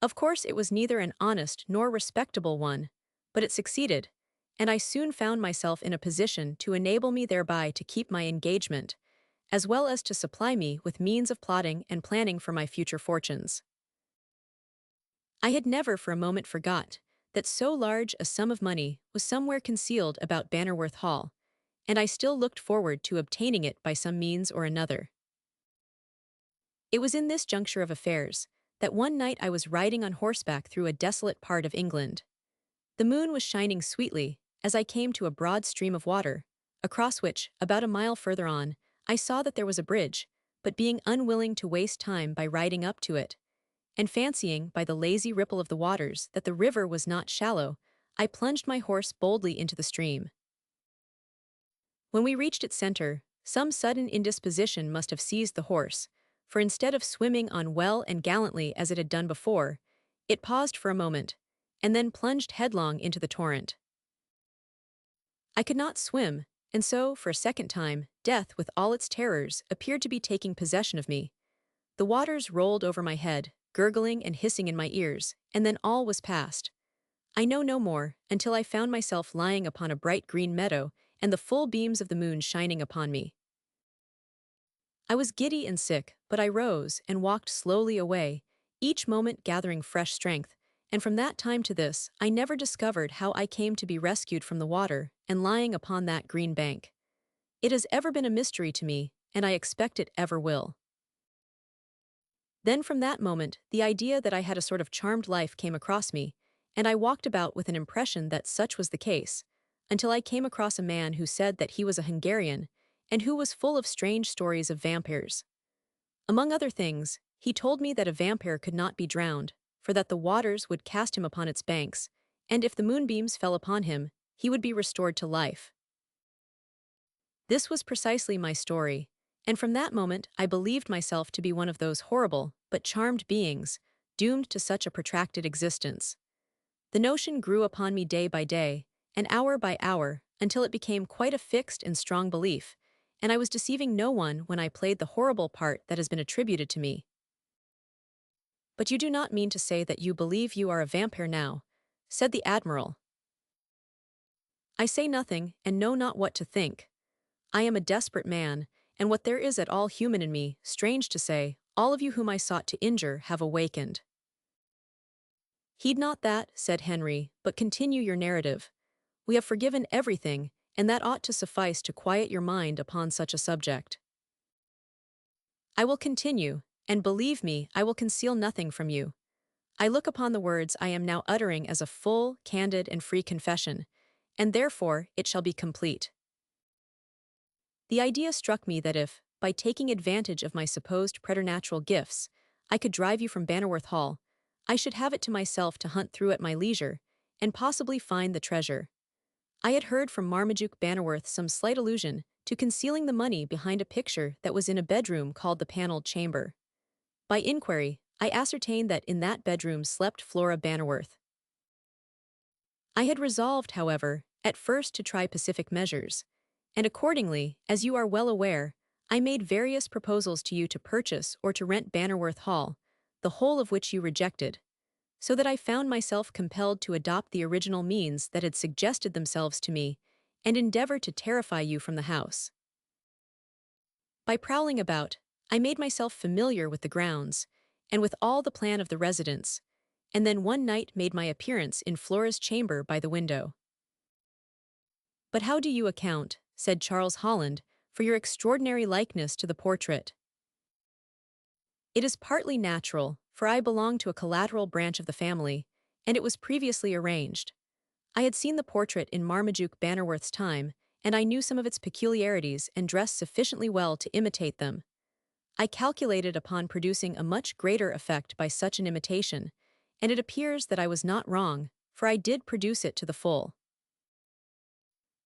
Of course it was neither an honest nor respectable one, but it succeeded, and I soon found myself in a position to enable me thereby to keep my engagement, as well as to supply me with means of plotting and planning for my future fortunes. I had never for a moment forgot that so large a sum of money was somewhere concealed about Bannerworth Hall, and I still looked forward to obtaining it by some means or another. It was in this juncture of affairs that one night I was riding on horseback through a desolate part of England. The moon was shining sweetly as I came to a broad stream of water, across which, about a mile further on, I saw that there was a bridge, but being unwilling to waste time by riding up to it, and fancying by the lazy ripple of the waters that the river was not shallow, I plunged my horse boldly into the stream. When we reached its center, some sudden indisposition must have seized the horse, for instead of swimming on well and gallantly as it had done before, it paused for a moment, and then plunged headlong into the torrent. I could not swim, and so, for a second time, death with all its terrors appeared to be taking possession of me. The waters rolled over my head, gurgling and hissing in my ears, and then all was past. I know no more, until I found myself lying upon a bright green meadow, and the full beams of the moon shining upon me. I was giddy and sick, but I rose and walked slowly away, each moment gathering fresh strength, and from that time to this, I never discovered how I came to be rescued from the water and lying upon that green bank. It has ever been a mystery to me, and I expect it ever will. Then from that moment, the idea that I had a sort of charmed life came across me, and I walked about with an impression that such was the case, until I came across a man who said that he was a Hungarian, and who was full of strange stories of vampires. Among other things, he told me that a vampire could not be drowned, for that the waters would cast him upon its banks, and if the moonbeams fell upon him, he would be restored to life. This was precisely my story, and from that moment I believed myself to be one of those horrible but charmed beings, doomed to such a protracted existence. The notion grew upon me day by day, and hour by hour, until it became quite a fixed and strong belief, and I was deceiving no one when I played the horrible part that has been attributed to me. But you do not mean to say that you believe you are a vampire now, said the Admiral. I say nothing and know not what to think. I am a desperate man, and what there is at all human in me, strange to say, all of you whom I sought to injure have awakened. Heed not that, said Henry, but continue your narrative. We have forgiven everything, and that ought to suffice to quiet your mind upon such a subject. I will continue, and believe me, I will conceal nothing from you. I look upon the words I am now uttering as a full, candid, and free confession, and therefore it shall be complete. The idea struck me that if, by taking advantage of my supposed preternatural gifts, I could drive you from Bannerworth Hall, I should have it to myself to hunt through at my leisure, and possibly find the treasure. I had heard from Marmaduke Bannerworth some slight allusion to concealing the money behind a picture that was in a bedroom called the Panelled Chamber. By inquiry, I ascertained that in that bedroom slept Flora Bannerworth. I had resolved, however, at first to try pacific measures, and accordingly, as you are well aware, I made various proposals to you to purchase or to rent Bannerworth Hall, the whole of which you rejected, so that I found myself compelled to adopt the original means that had suggested themselves to me and endeavor to terrify you from the house. By prowling about, I made myself familiar with the grounds, and with all the plan of the residence, and then one night made my appearance in Flora's chamber by the window. But how do you account, said Charles Holland, for your extraordinary likeness to the portrait? It is partly natural, for I belong to a collateral branch of the family, and it was previously arranged. I had seen the portrait in Marmaduke Bannerworth's time, and I knew some of its peculiarities and dressed sufficiently well to imitate them. I calculated upon producing a much greater effect by such an imitation, and it appears that I was not wrong, for I did produce it to the full.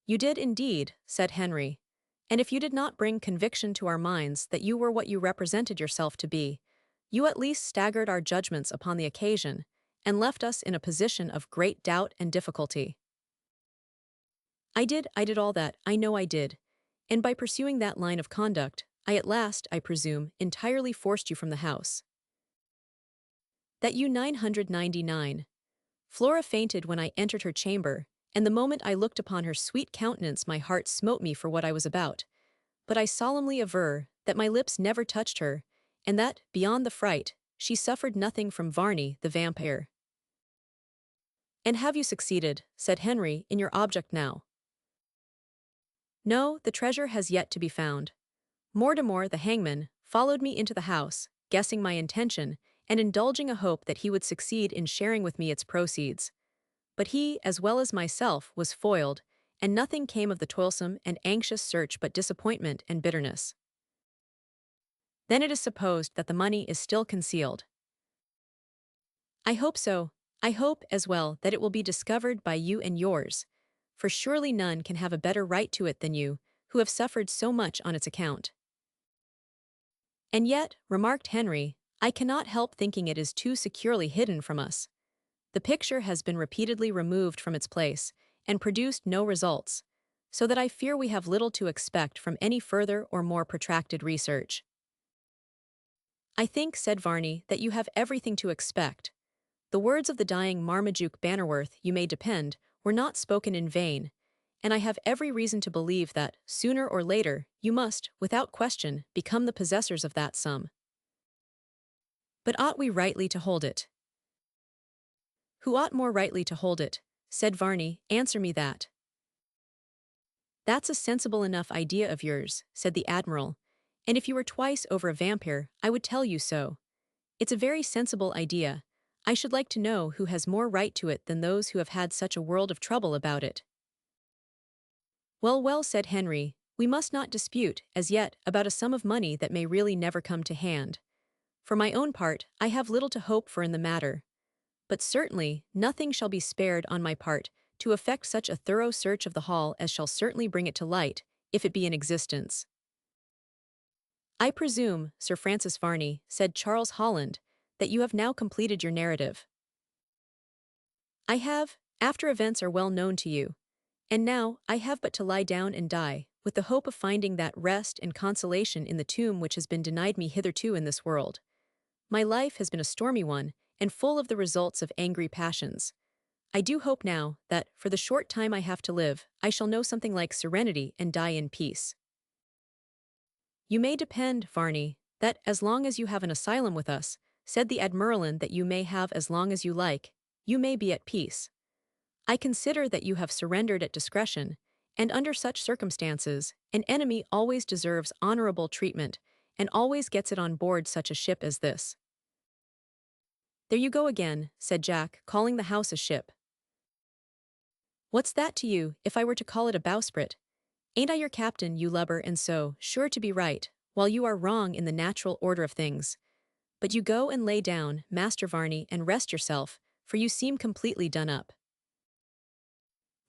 You did indeed, said Henry, and if you did not bring conviction to our minds that you were what you represented yourself to be, you at least staggered our judgments upon the occasion, and left us in a position of great doubt and difficulty. I did all that, I know I did, and by pursuing that line of conduct, I at last, I presume, entirely forced you from the house. That you 999. Flora fainted when I entered her chamber, and the moment I looked upon her sweet countenance my heart smote me for what I was about. But I solemnly aver that my lips never touched her, and that, beyond the fright, she suffered nothing from Varney the Vampyre. And have you succeeded, said Henry, in your object now? No, the treasure has yet to be found. Mortimer, the hangman, followed me into the house, guessing my intention, and indulging a hope that he would succeed in sharing with me its proceeds. But he, as well as myself, was foiled, and nothing came of the toilsome and anxious search but disappointment and bitterness. Then it is supposed that the money is still concealed. I hope so. I hope, as well, that it will be discovered by you and yours, for surely none can have a better right to it than you, who have suffered so much on its account. And yet, remarked Henry, I cannot help thinking it is too securely hidden from us. The picture has been repeatedly removed from its place, and produced no results, so that I fear we have little to expect from any further or more protracted research. I think, said Varney, that you have everything to expect. The words of the dying Marmaduke Bannerworth, you may depend, were not spoken in vain, and I have every reason to believe that, sooner or later, you must, without question, become the possessors of that sum. But ought we rightly to hold it? Who ought more rightly to hold it? Said Varney, answer me that. That's a sensible enough idea of yours, said the Admiral, and if you were twice over a vampire, I would tell you so. It's a very sensible idea. I should like to know who has more right to it than those who have had such a world of trouble about it. Well, well, said Henry, we must not dispute, as yet, about a sum of money that may really never come to hand. For my own part, I have little to hope for in the matter. But certainly, nothing shall be spared on my part to effect such a thorough search of the hall as shall certainly bring it to light, if it be in existence. I presume, Sir Francis Varney, said Charles Holland, that you have now completed your narrative. I have, after events are well known to you. And now, I have but to lie down and die, with the hope of finding that rest and consolation in the tomb which has been denied me hitherto in this world. My life has been a stormy one, and full of the results of angry passions. I do hope now, that, for the short time I have to live, I shall know something like serenity and die in peace. You may depend, Varney, that as long as you have an asylum with us, said the Admiralin that you may have as long as you like, you may be at peace. I consider that you have surrendered at discretion, and under such circumstances, an enemy always deserves honorable treatment, and always gets it on board such a ship as this. There you go again, said Jack, calling the house a ship. What's that to you, if I were to call it a bowsprit? Ain't I your captain, you lubber, and so, sure to be right, while you are wrong in the natural order of things. But you go and lay down, Master Varney, and rest yourself, for you seem completely done up.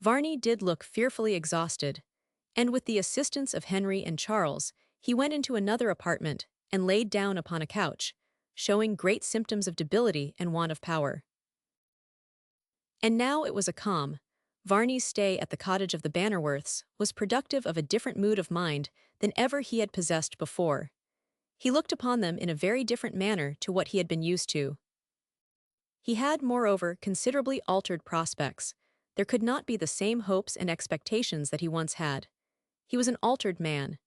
Varney did look fearfully exhausted, and with the assistance of Henry and Charles, he went into another apartment and laid down upon a couch, showing great symptoms of debility and want of power. And now it was a calm. Varney's stay at the cottage of the Bannerworths was productive of a different mood of mind than ever he had possessed before. He looked upon them in a very different manner to what he had been used to. He had, moreover, considerably altered prospects. There could not be the same hopes and expectations that he once had. He was an altered man.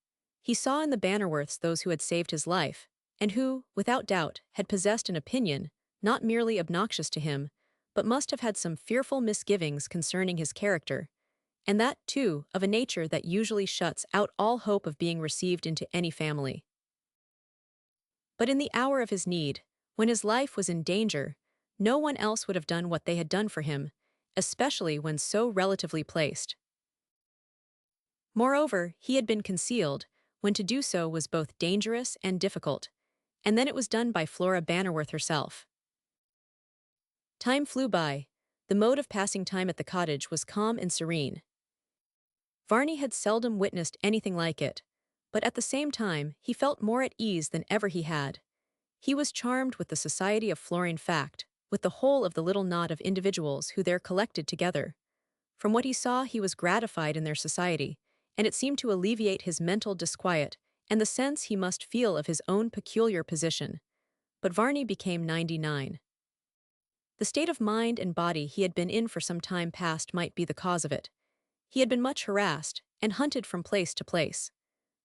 He saw in the Bannerworths those who had saved his life, and who, without doubt, had possessed an opinion, not merely obnoxious to him, but must have had some fearful misgivings concerning his character, and that, too, of a nature that usually shuts out all hope of being received into any family. But in the hour of his need, when his life was in danger, no one else would have done what they had done for him, especially when so relatively placed. Moreover, he had been concealed, when to do so was both dangerous and difficult, and then it was done by Flora Bannerworth herself. Time flew by. The mode of passing time at the cottage was calm and serene. Varney had seldom witnessed anything like it, but at the same time he felt more at ease than ever he had. He was charmed with the society of Florine Fact, with the whole of the little knot of individuals who there collected together. From what he saw he was gratified in their society, and it seemed to alleviate his mental disquiet and the sense he must feel of his own peculiar position. But Varney became 99. The state of mind and body he had been in for some time past might be the cause of it. He had been much harassed, and hunted from place to place.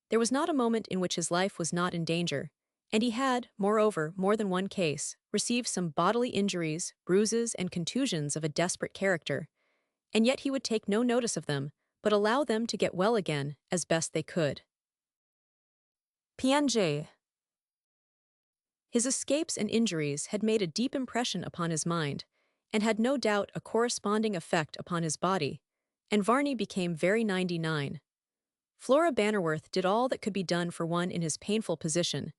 There was not a moment in which his life was not in danger, and he had, moreover, more than one case, received some bodily injuries, bruises, and contusions of a desperate character, and yet he would take no notice of them, but allow them to get well again, as best they could. PNJ. His escapes and injuries had made a deep impression upon his mind, and had no doubt a corresponding effect upon his body, and Varney became very 99. Flora Bannerworth did all that could be done for one in his painful position,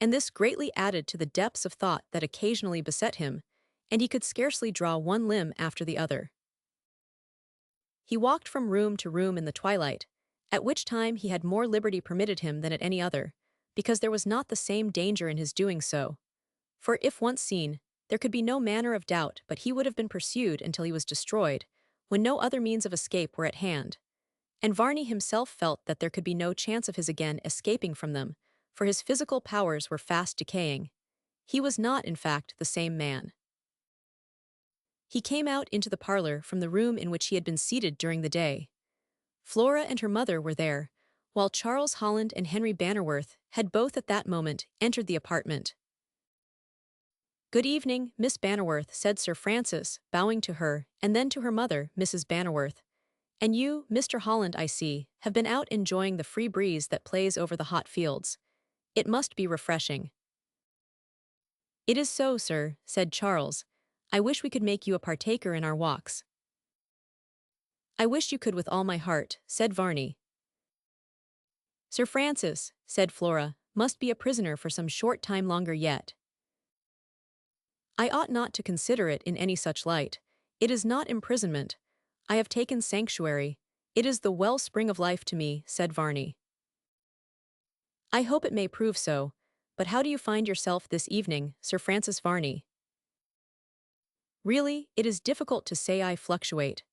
and this greatly added to the depths of thought that occasionally beset him, and he could scarcely draw one limb after the other. He walked from room to room in the twilight, at which time he had more liberty permitted him than at any other, because there was not the same danger in his doing so. For if once seen, there could be no manner of doubt but he would have been pursued until he was destroyed, when no other means of escape were at hand. And Varney himself felt that there could be no chance of his again escaping from them, for his physical powers were fast decaying. He was not, in fact, the same man. He came out into the parlor from the room in which he had been seated during the day. Flora and her mother were there, while Charles Holland and Henry Bannerworth had both at that moment entered the apartment. "Good evening, Miss Bannerworth," said Sir Francis, bowing to her, and then to her mother, Mrs. Bannerworth. "And you, Mr. Holland, I see, have been out enjoying the free breeze that plays over the hot fields. It must be refreshing." "It is so, sir," said Charles. "I wish we could make you a partaker in our walks." "I wish you could with all my heart," said Varney. "Sir Francis," said Flora, "must be a prisoner for some short time longer yet." "I ought not to consider it in any such light. It is not imprisonment. I have taken sanctuary. It is the wellspring of life to me," said Varney. "I hope it may prove so, but how do you find yourself this evening, Sir Francis Varney?" "Really, it is difficult to say. I fluctuate.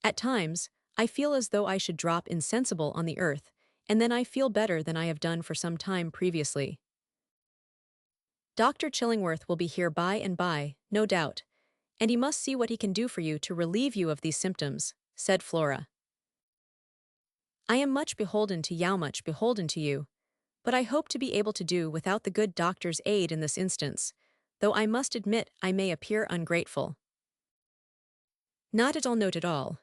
At times, I feel as though I should drop insensible on the earth, and then I feel better than I have done for some time previously." "Dr. Chillingworth will be here by and by, no doubt, and he must see what he can do for you to relieve you of these symptoms," said Flora. "I am much beholden to you, but I hope to be able to do without the good doctor's aid in this instance, though I must admit I may appear ungrateful." "Not at all, not at all."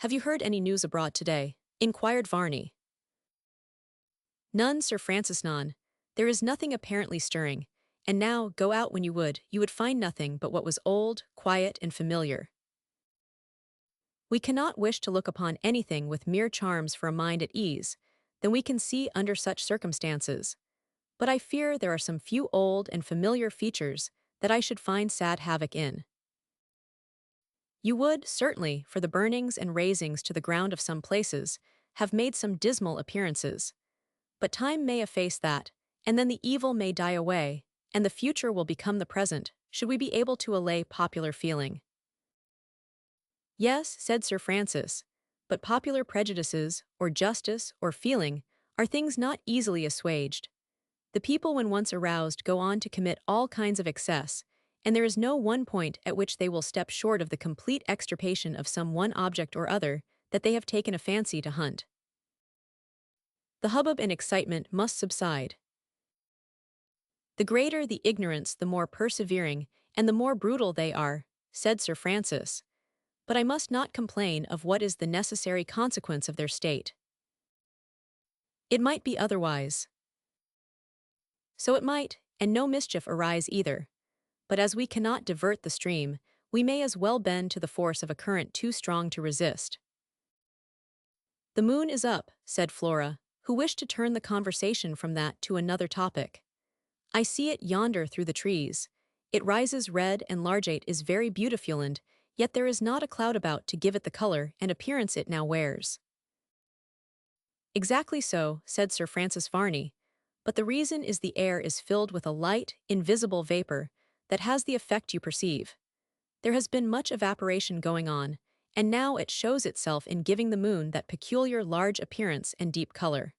"Have you heard any news abroad today?" inquired Varney. "None, Sir Francis, none. There is nothing apparently stirring, and now, go out when you would find nothing but what was old, quiet, and familiar. We cannot wish to look upon anything with mere charms for a mind at ease, than we can see under such circumstances. But I fear there are some few old and familiar features that I should find sad havoc in. You would, certainly, for the burnings and razings to the ground of some places, have made some dismal appearances. But time may efface that, and then the evil may die away, and the future will become the present, should we be able to allay popular feeling." "Yes," said Sir Francis, "but popular prejudices, or justice, or feeling, are things not easily assuaged. The people when once aroused go on to commit all kinds of excess, and there is no one point at which they will step short of the complete extirpation of some one object or other that they have taken a fancy to hunt. The hubbub and excitement must subside. The greater the ignorance the more persevering and the more brutal they are," said Sir Francis. "But I must not complain of what is the necessary consequence of their state. It might be otherwise." "So it might, and no mischief arise either. But as we cannot divert the stream, we may as well bend to the force of a current too strong to resist." "The moon is up," said Flora, who wished to turn the conversation from that to another topic. "I see it yonder through the trees. It rises red and largate is very beautiful, and yet there is not a cloud about to give it the color and appearance it now wears." "Exactly so," said Sir Francis Varney, "but the reason is the air is filled with a light, invisible vapor that has the effect you perceive. There has been much evaporation going on, and now it shows itself in giving the moon that peculiar large appearance and deep color."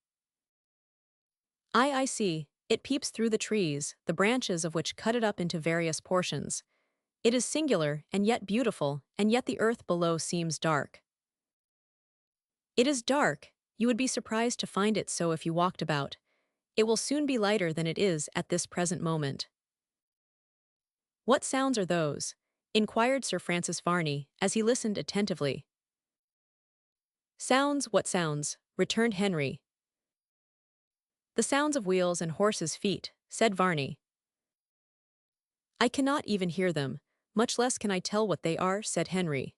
I see. It peeps through the trees, the branches of which cut it up into various portions. It is singular, and yet beautiful, and yet the earth below seems dark." "It is dark. You would be surprised to find it so if you walked about. It will soon be lighter than it is at this present moment." "What sounds are those?" inquired Sir Francis Varney, as he listened attentively. "Sounds, what sounds?" returned Henry. "The sounds of wheels and horses' feet," said Varney. "I cannot even hear them, much less can I tell what they are," said Henry.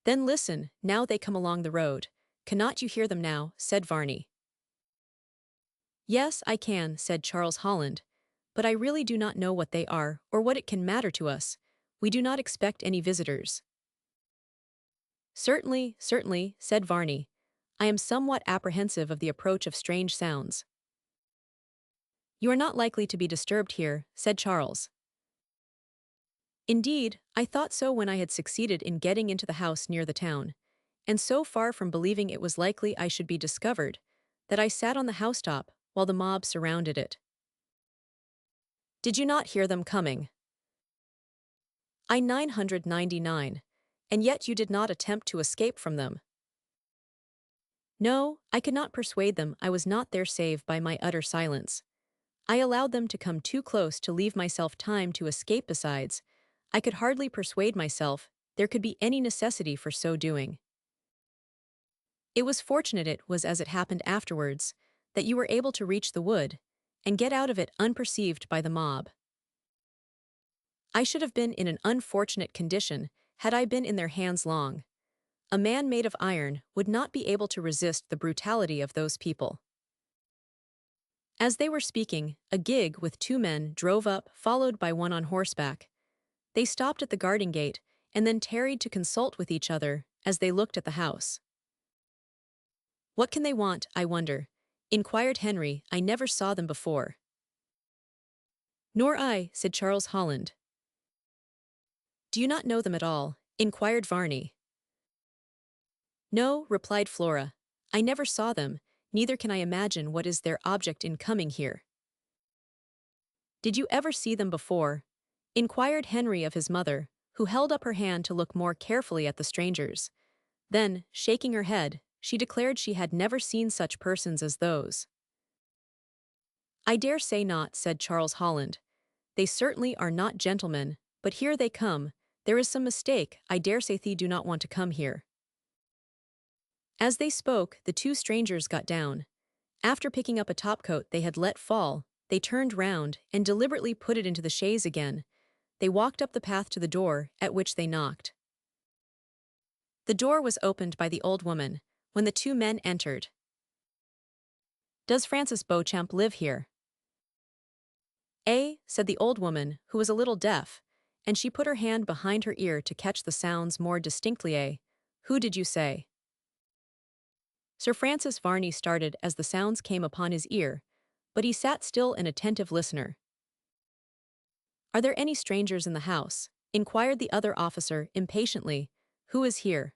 "Then listen, now they come along the road. Cannot you hear them now?" said Varney. "Yes, I can," said Charles Holland, "but I really do not know what they are or what it can matter to us. We do not expect any visitors." "Certainly, certainly," said Varney. "I am somewhat apprehensive of the approach of strange sounds." "You are not likely to be disturbed here," said Charles. "Indeed, I thought so when I had succeeded in getting into the house near the town, and so far from believing it was likely I should be discovered, that I sat on the housetop while the mob surrounded it." "Did you not hear them coming?" "I 999. and yet you did not attempt to escape from them. No, I could not persuade them I was not their save by my utter silence. I allowed them to come too close to leave myself time to escape. Besides, I could hardly persuade myself there could be any necessity for so doing. It was fortunate it was as it happened afterwards, that you were able to reach the wood, and get out of it unperceived by the mob. I should have been in an unfortunate condition had I been in their hands long. A man made of iron would not be able to resist the brutality of those people. As they were speaking, a gig with 2 men drove up, followed by one on horseback. They stopped at the garden gate, and then tarried to consult with each other as they looked at the house. "What can they want, I wonder?" inquired Henry. "I never saw them before." "Nor I," said Charles Holland. "Do you not know them at all?" inquired Varney. "No," replied Flora. "I never saw them, neither can I imagine what is their object in coming here." "Did you ever see them before?" inquired Henry of his mother, who held up her hand to look more carefully at the strangers. Then, shaking her head, she declared she had never seen such persons as those. "I dare say not," said Charles Holland. "They certainly are not gentlemen, but here they come. There is some mistake. I dare say they do not want to come here." As they spoke, the 2 strangers got down. After picking up a topcoat they had let fall, they turned round and deliberately put it into the chaise again. They walked up the path to the door, at which they knocked. The door was opened by the old woman, when the 2 men entered. "Does Francis Beauchamp live here?" "Eh," said the old woman, who was a little deaf, and she put her hand behind her ear to catch the sounds more distinctly. "Eh? Who did you say?" Sir Francis Varney started as the sounds came upon his ear, but he sat still an attentive listener. "Are there any strangers in the house?" inquired the other officer impatiently. "Who is here?"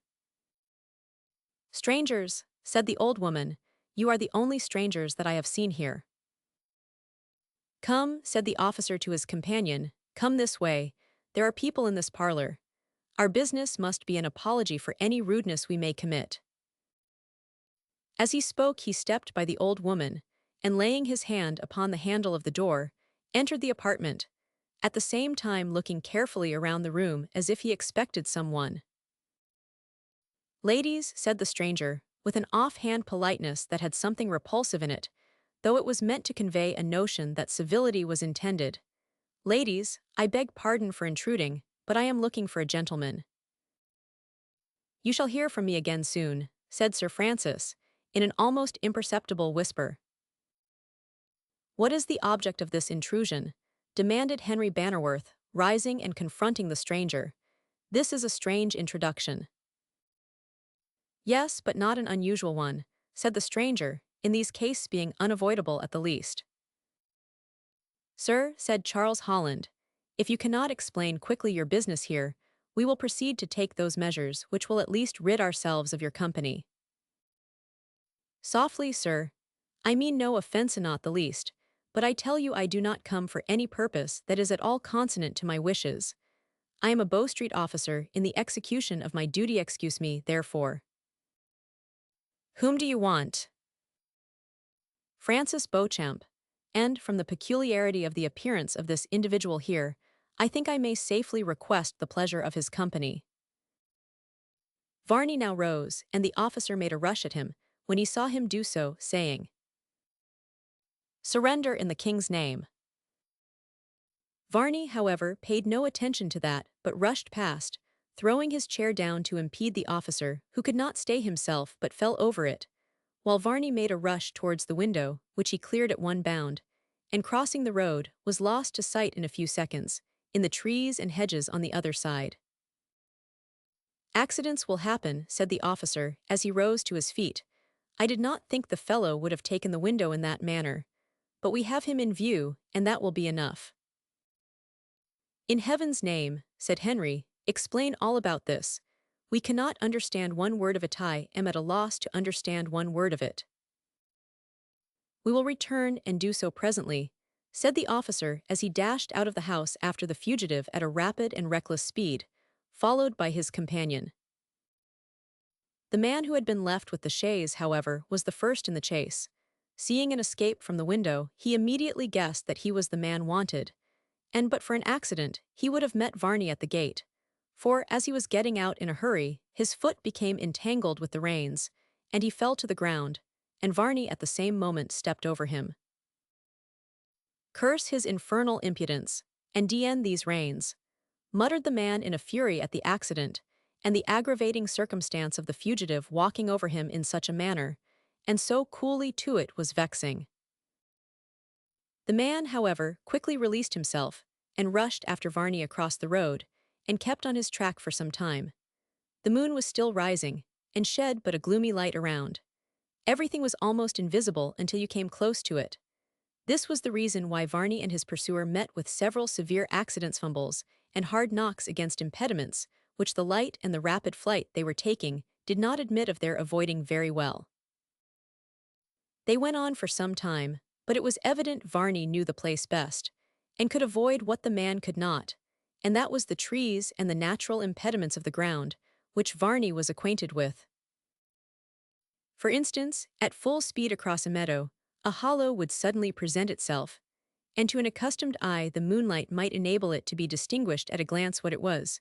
"Strangers," said the old woman. "You are the only strangers that I have seen here." "Come," said the officer to his companion, "come this way. There are people in this parlor. Our business must be an apology for any rudeness we may commit." As he spoke he stepped by the old woman, and laying his hand upon the handle of the door, entered the apartment, at the same time looking carefully around the room as if he expected someone. "Ladies," said the stranger, with an off-hand politeness that had something repulsive in it, though it was meant to convey a notion that civility was intended. "Ladies, I beg pardon for intruding, but I am looking for a gentleman." "You shall hear from me again soon," said Sir Francis, in an almost imperceptible whisper. "What is the object of this intrusion?" demanded Henry Bannerworth, rising and confronting the stranger. "This is a strange introduction." "Yes, but not an unusual one," said the stranger, in these cases being unavoidable at the least. "Sir," said Charles Holland, "if you cannot explain quickly your business here, we will proceed to take those measures which will at least rid ourselves of your company." "Softly, sir. I mean no offense, not the least, but I tell you I do not come for any purpose that is at all consonant to my wishes. I am a Bow Street officer in the execution of my duty. Excuse me, therefore." "Whom do you want?" "Francis Beauchamp, and from the peculiarity of the appearance of this individual here, I think I may safely request the pleasure of his company." Varney now rose, and the officer made a rush at him, when he saw him do so, saying, "Surrender in the king's name." Varney, however, paid no attention to that, but rushed past, throwing his chair down to impede the officer, who could not stay himself but fell over it, while Varney made a rush towards the window, which he cleared at one bound, and crossing the road, was lost to sight in a few seconds, in the trees and hedges on the other side. "Accidents will happen," said the officer, as he rose to his feet. "I did not think the fellow would have taken the window in that manner, but we have him in view, and that will be enough." "In heaven's name," said Henry, "explain all about this. We cannot understand one word of it. I am at a loss to understand one word of it." "We will return and do so presently," said the officer as he dashed out of the house after the fugitive at a rapid and reckless speed, followed by his companion. The man who had been left with the chaise, however, was the first in the chase. Seeing an escape from the window, he immediately guessed that he was the man wanted, and but for an accident, he would have met Varney at the gate. For, as he was getting out in a hurry, his foot became entangled with the reins, and he fell to the ground, and Varney at the same moment stepped over him. "Curse his infernal impudence, and d-n these reins," muttered the man in a fury at the accident, and the aggravating circumstance of the fugitive walking over him in such a manner, and so coolly to it was vexing. The man, however, quickly released himself, and rushed after Varney across the road, and kept on his track for some time. The moon was still rising, and shed but a gloomy light around. Everything was almost invisible until you came close to it. This was the reason why Varney and his pursuer met with several severe accidents, fumbles, and hard knocks against impediments, which the light and the rapid flight they were taking did not admit of their avoiding very well. They went on for some time, but it was evident Varney knew the place best, and could avoid what the man could not, and that was the trees and the natural impediments of the ground, which Varney was acquainted with. For instance, at full speed across a meadow, a hollow would suddenly present itself, and to an accustomed eye the moonlight might enable it to be distinguished at a glance what it was,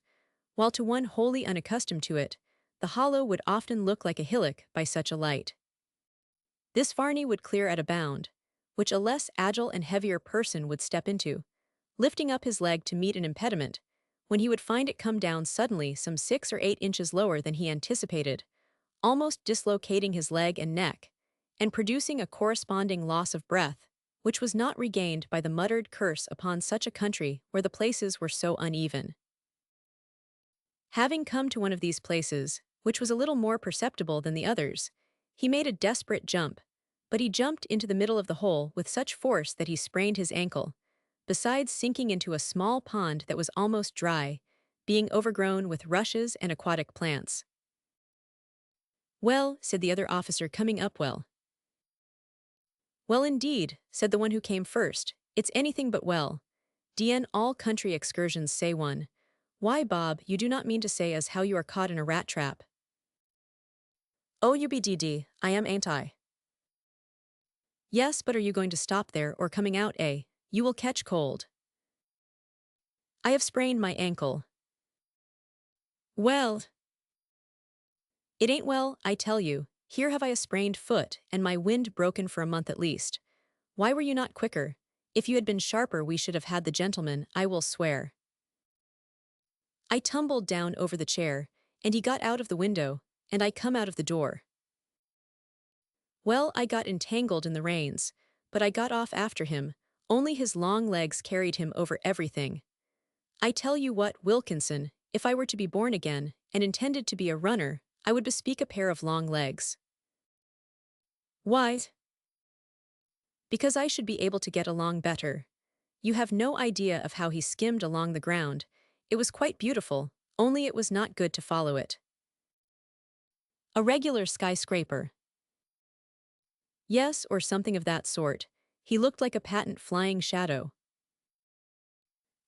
while to one wholly unaccustomed to it, the hollow would often look like a hillock by such a light. This Varney would clear at a bound, which a less agile and heavier person would step into, lifting up his leg to meet an impediment, when he would find it come down suddenly some 6 or 8 inches lower than he anticipated, almost dislocating his leg and neck, and producing a corresponding loss of breath, which was not regained by the muttered curse upon such a country where the places were so uneven. Having come to one of these places, which was a little more perceptible than the others, he made a desperate jump, but he jumped into the middle of the hole with such force that he sprained his ankle, besides sinking into a small pond that was almost dry, being overgrown with rushes and aquatic plants. "Well," said the other officer, coming up. "Well." "Well indeed," said the one who came first, "it's anything but well. D.N. all country excursions say one. Why, Bob, you do not mean to say as how you are caught in a rat trap?" "Oh, you be d.d., I am, ain't I?" "Yes, but are you going to stop there or coming out, eh? You will catch cold." "I have sprained my ankle." "Well." "It ain't well, I tell you. Here have I a sprained foot, and my wind broken for a month at least. Why were you not quicker? If you had been sharper we should have had the gentleman, I will swear." I tumbled down over the chair, and he got out of the window, and I come out of the door. Well, I got entangled in the reins, but I got off after him, only his long legs carried him over everything. I tell you what, Wilkinson, if I were to be born again, and intended to be a runner, I would bespeak a pair of long legs. "Why?" "Because I should be able to get along better. You have no idea of how he skimmed along the ground. It was quite beautiful, only it was not good to follow it. A regular skyscraper." "Yes, or something of that sort. He looked like a patent flying shadow."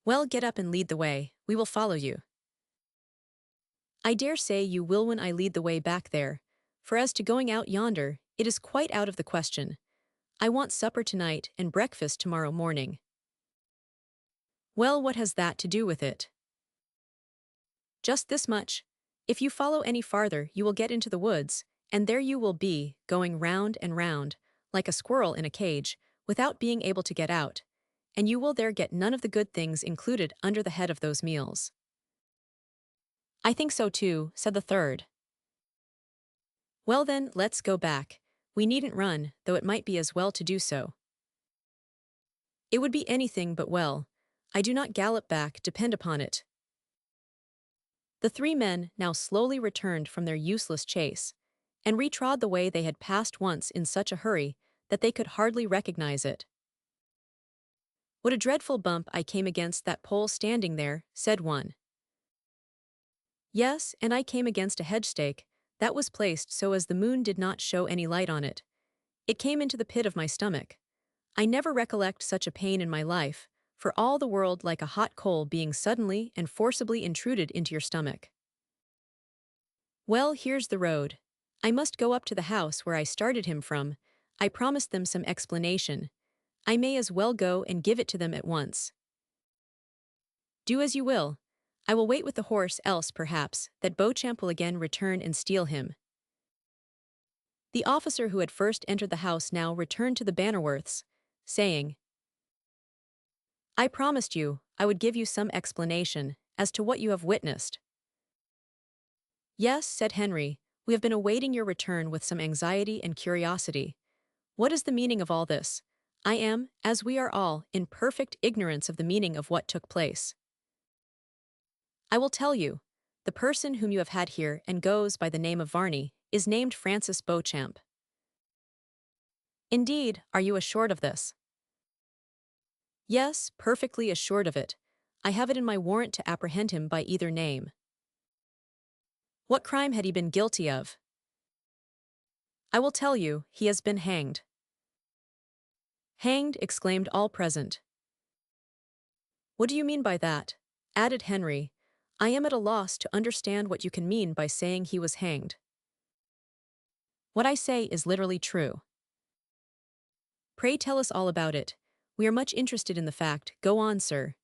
"Well, get up and lead the way, we will follow you." "I dare say you will when I lead the way back there, for as to going out yonder, it is quite out of the question. I want supper tonight and breakfast tomorrow morning." "Well, what has that to do with it?" "Just this much. If you follow any farther you will get into the woods, and there you will be, going round and round, like a squirrel in a cage, without being able to get out, and you will there get none of the good things included under the head of those meals." "I think so too," said the third. "Well then, let's go back. We needn't run, though it might be as well to do so." "It would be anything but well. I do not gallop back, depend upon it." The 3 men now slowly returned from their useless chase, and retrod the way they had passed once in such a hurry that they could hardly recognize it. "What a dreadful bump I came against that pole standing there," said one. "Yes, and I came against a hedge-stake that was placed so as the moon did not show any light on it. It came into the pit of my stomach. I never recollect such a pain in my life, for all the world like a hot coal being suddenly and forcibly intruded into your stomach. Well, here's the road. I must go up to the house where I started him from. I promised them some explanation. I may as well go and give it to them at once. Do as you will. I will wait with the horse, else, perhaps, that Beauchamp will again return and steal him. The officer who had first entered the house now returned to the Bannerworths, saying, I promised you I would give you some explanation as to what you have witnessed. Yes, said Henry, we have been awaiting your return with some anxiety and curiosity. What is the meaning of all this? I am, as we are all, in perfect ignorance of the meaning of what took place. I will tell you. The person whom you have had here and goes by the name of Varney is named Francis Beauchamp. Indeed, are you assured of this? Yes, perfectly assured of it. I have it in my warrant to apprehend him by either name. What crime had he been guilty of? I will tell you, he has been hanged. Hanged, exclaimed all present. What do you mean by that? Added Henry. I am at a loss to understand what you can mean by saying he was hanged. What I say is literally true. Pray tell us all about it. We are much interested in the fact. Go on, sir.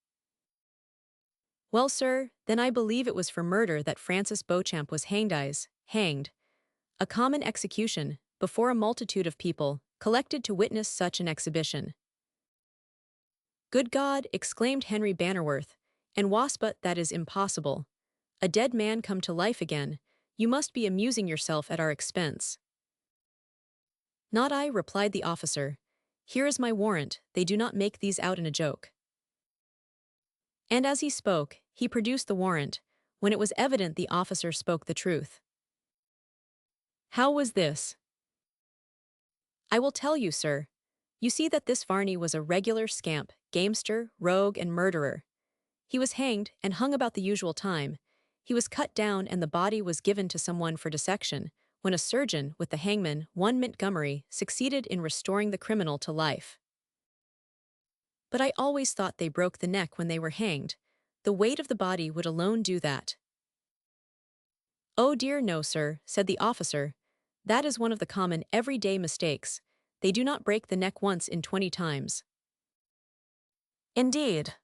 Well, sir, then I believe it was for murder that Francis Beauchamp was hanged. A common execution, before a multitude of people, collected to witness such an exhibition. Good God, exclaimed Henry Bannerworth, and but that is impossible. A dead man come to life again. You must be amusing yourself at our expense. Not I, replied the officer. Here is my warrant, they do not make these out in a joke. And as he spoke, he produced the warrant, when it was evident the officer spoke the truth. How was this? I will tell you, sir. You see that this Varney was a regular scamp, gamester, rogue, and murderer. He was hanged and hung about the usual time. He was cut down and the body was given to someone for dissection, when a surgeon with the hangman, one Montgomery, succeeded in restoring the criminal to life. But I always thought they broke the neck when they were hanged. The weight of the body would alone do that. Oh dear no, sir, said the officer. That is one of the common everyday mistakes. They do not break the neck once in 20 times. Indeed.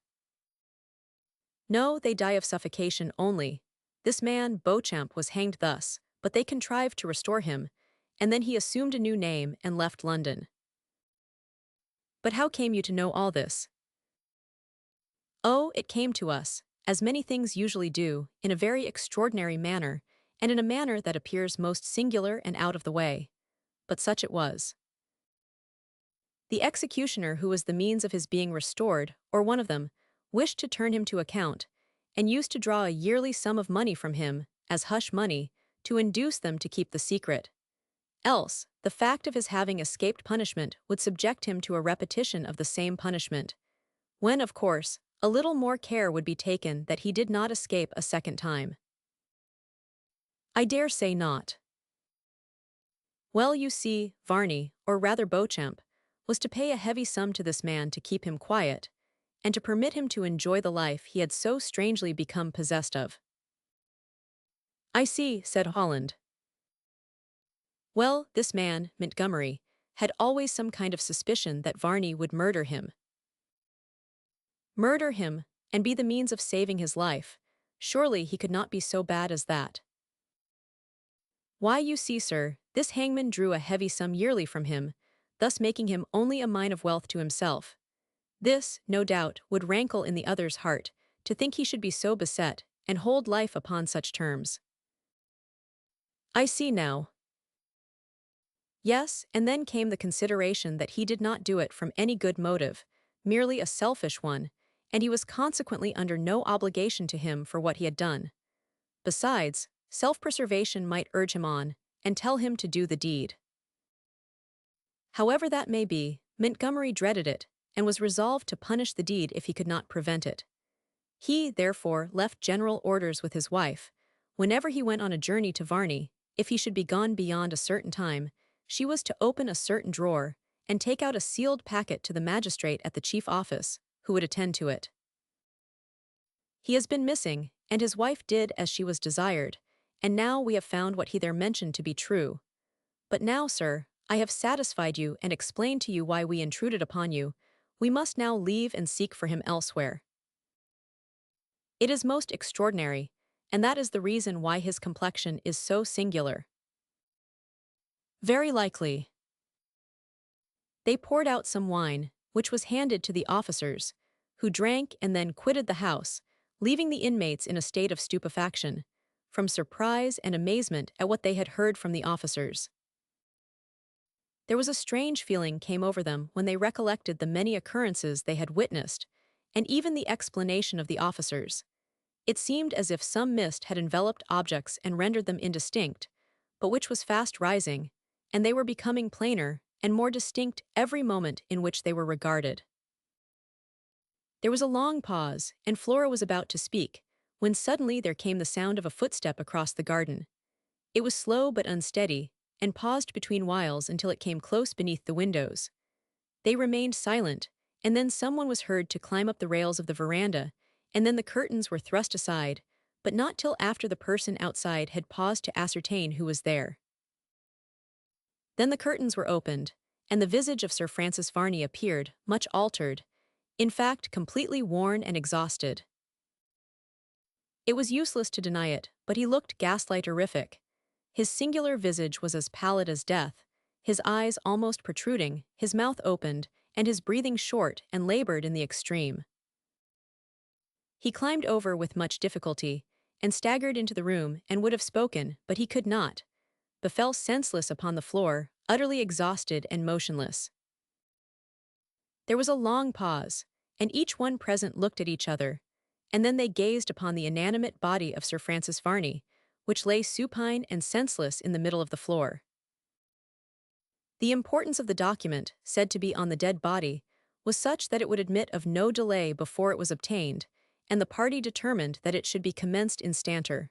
No, they die of suffocation only. This man, Beauchamp, was hanged thus, but they contrived to restore him, and then he assumed a new name and left London. But how came you to know all this? Oh, it came to us, as many things usually do, in a very extraordinary manner, and in a manner that appears most singular and out of the way. But such it was. The executioner who was the means of his being restored, or one of them, wished to turn him to account, and used to draw a yearly sum of money from him, as hush money, to induce them to keep the secret. Else, the fact of his having escaped punishment would subject him to a repetition of the same punishment, when, of course, a little more care would be taken that he did not escape a second time. I dare say not. Well, you see, Varney, or rather Beauchamp, was to pay a heavy sum to this man to keep him quiet, and to permit him to enjoy the life he had so strangely become possessed of. I see, said Holland. Well, this man, Montgomery, had always some kind of suspicion that Varney would murder him. Murder him, and be the means of saving his life. Surely he could not be so bad as that. Why, you see, sir, this hangman drew a heavy sum yearly from him, thus making him only a mine of wealth to himself. This, no doubt, would rankle in the other's heart, to think he should be so beset, and hold life upon such terms. I see now. Yes, and then came the consideration that he did not do it from any good motive, merely a selfish one, and he was consequently under no obligation to him for what he had done. Besides, self-preservation might urge him on, and tell him to do the deed. However that may be, Montgomery dreaded it, and was resolved to punish the deed if he could not prevent it. He, therefore, left general orders with his wife. Whenever he went on a journey to Varney, if he should be gone beyond a certain time, she was to open a certain drawer, and take out a sealed packet to the magistrate at the chief office, who would attend to it. He has been missing, and his wife did as she was desired, and now we have found what he there mentioned to be true. But now, sir, I have satisfied you and explained to you why we intruded upon you. We must now leave and seek for him elsewhere. It is most extraordinary, and that is the reason why his complexion is so singular. Very likely. They poured out some wine, which was handed to the officers, who drank and then quitted the house, leaving the inmates in a state of stupefaction, from surprise and amazement at what they had heard from the officers. There was a strange feeling came over them when they recollected the many occurrences they had witnessed, and even the explanation of the officers. It seemed as if some mist had enveloped objects and rendered them indistinct, but which was fast rising, and they were becoming plainer and more distinct every moment in which they were regarded. There was a long pause, and Flora was about to speak, when suddenly there came the sound of a footstep across the garden. It was slow but unsteady, and paused between whiles until it came close beneath the windows. They remained silent, and then someone was heard to climb up the rails of the veranda, and then the curtains were thrust aside, but not till after the person outside had paused to ascertain who was there. Then the curtains were opened, and the visage of Sir Francis Varney appeared, much altered, in fact completely worn and exhausted. It was useless to deny it, but he looked ghastly-terrific. His singular visage was as pallid as death, his eyes almost protruding, his mouth opened, and his breathing short and labored in the extreme. He climbed over with much difficulty, and staggered into the room and would have spoken, but he could not, but fell senseless upon the floor, utterly exhausted and motionless. There was a long pause, and each one present looked at each other, and then they gazed upon the inanimate body of Sir Francis Varney, which lay supine and senseless in the middle of the floor. The importance of the document, said to be on the dead body, was such that it would admit of no delay before it was obtained, and the party determined that it should be commenced instanter.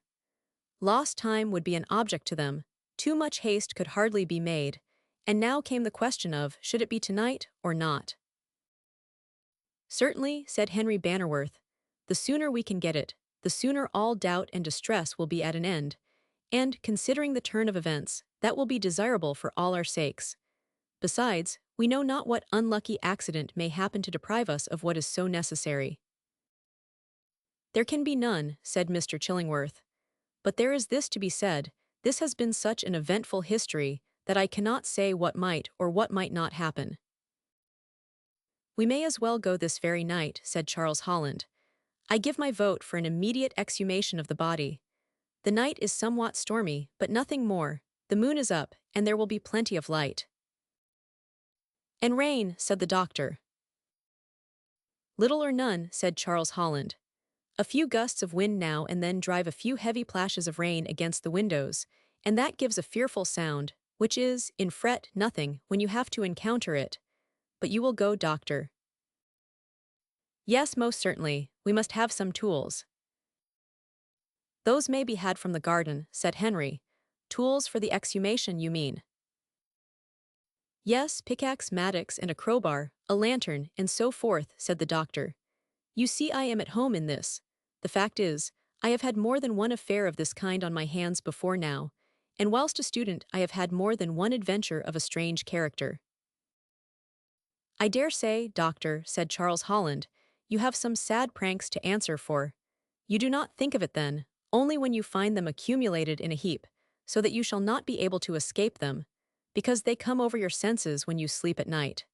Lost time would be an object to them, too much haste could hardly be made, and now came the question of, should it be tonight or not? Certainly, said Henry Bannerworth, the sooner we can get it, the sooner all doubt and distress will be at an end, and, considering the turn of events, that will be desirable for all our sakes. Besides, we know not what unlucky accident may happen to deprive us of what is so necessary. There can be none, said Mr. Chillingworth. But there is this to be said, this has been such an eventful history that I cannot say what might or what might not happen. We may as well go this very night, said Charles Holland. I give my vote for an immediate exhumation of the body. The night is somewhat stormy, but nothing more. The moon is up, and there will be plenty of light. And rain, said the doctor. Little or none, said Charles Holland. A few gusts of wind now and then drive a few heavy plashes of rain against the windows, and that gives a fearful sound, which is, in fret, nothing, when you have to encounter it. But you will go, doctor. Yes, most certainly, we must have some tools. Those may be had from the garden, said Henry. Tools for the exhumation, you mean? Yes, pickaxe, mattocks, and a crowbar, a lantern, and so forth, said the doctor. You see I am at home in this. The fact is, I have had more than one affair of this kind on my hands before now, and whilst a student I have had more than one adventure of a strange character. I dare say, doctor, said Charles Holland, you have some sad pranks to answer for. You do not think of it then, only when you find them accumulated in a heap, so that you shall not be able to escape them, because they come over your senses when you sleep at night.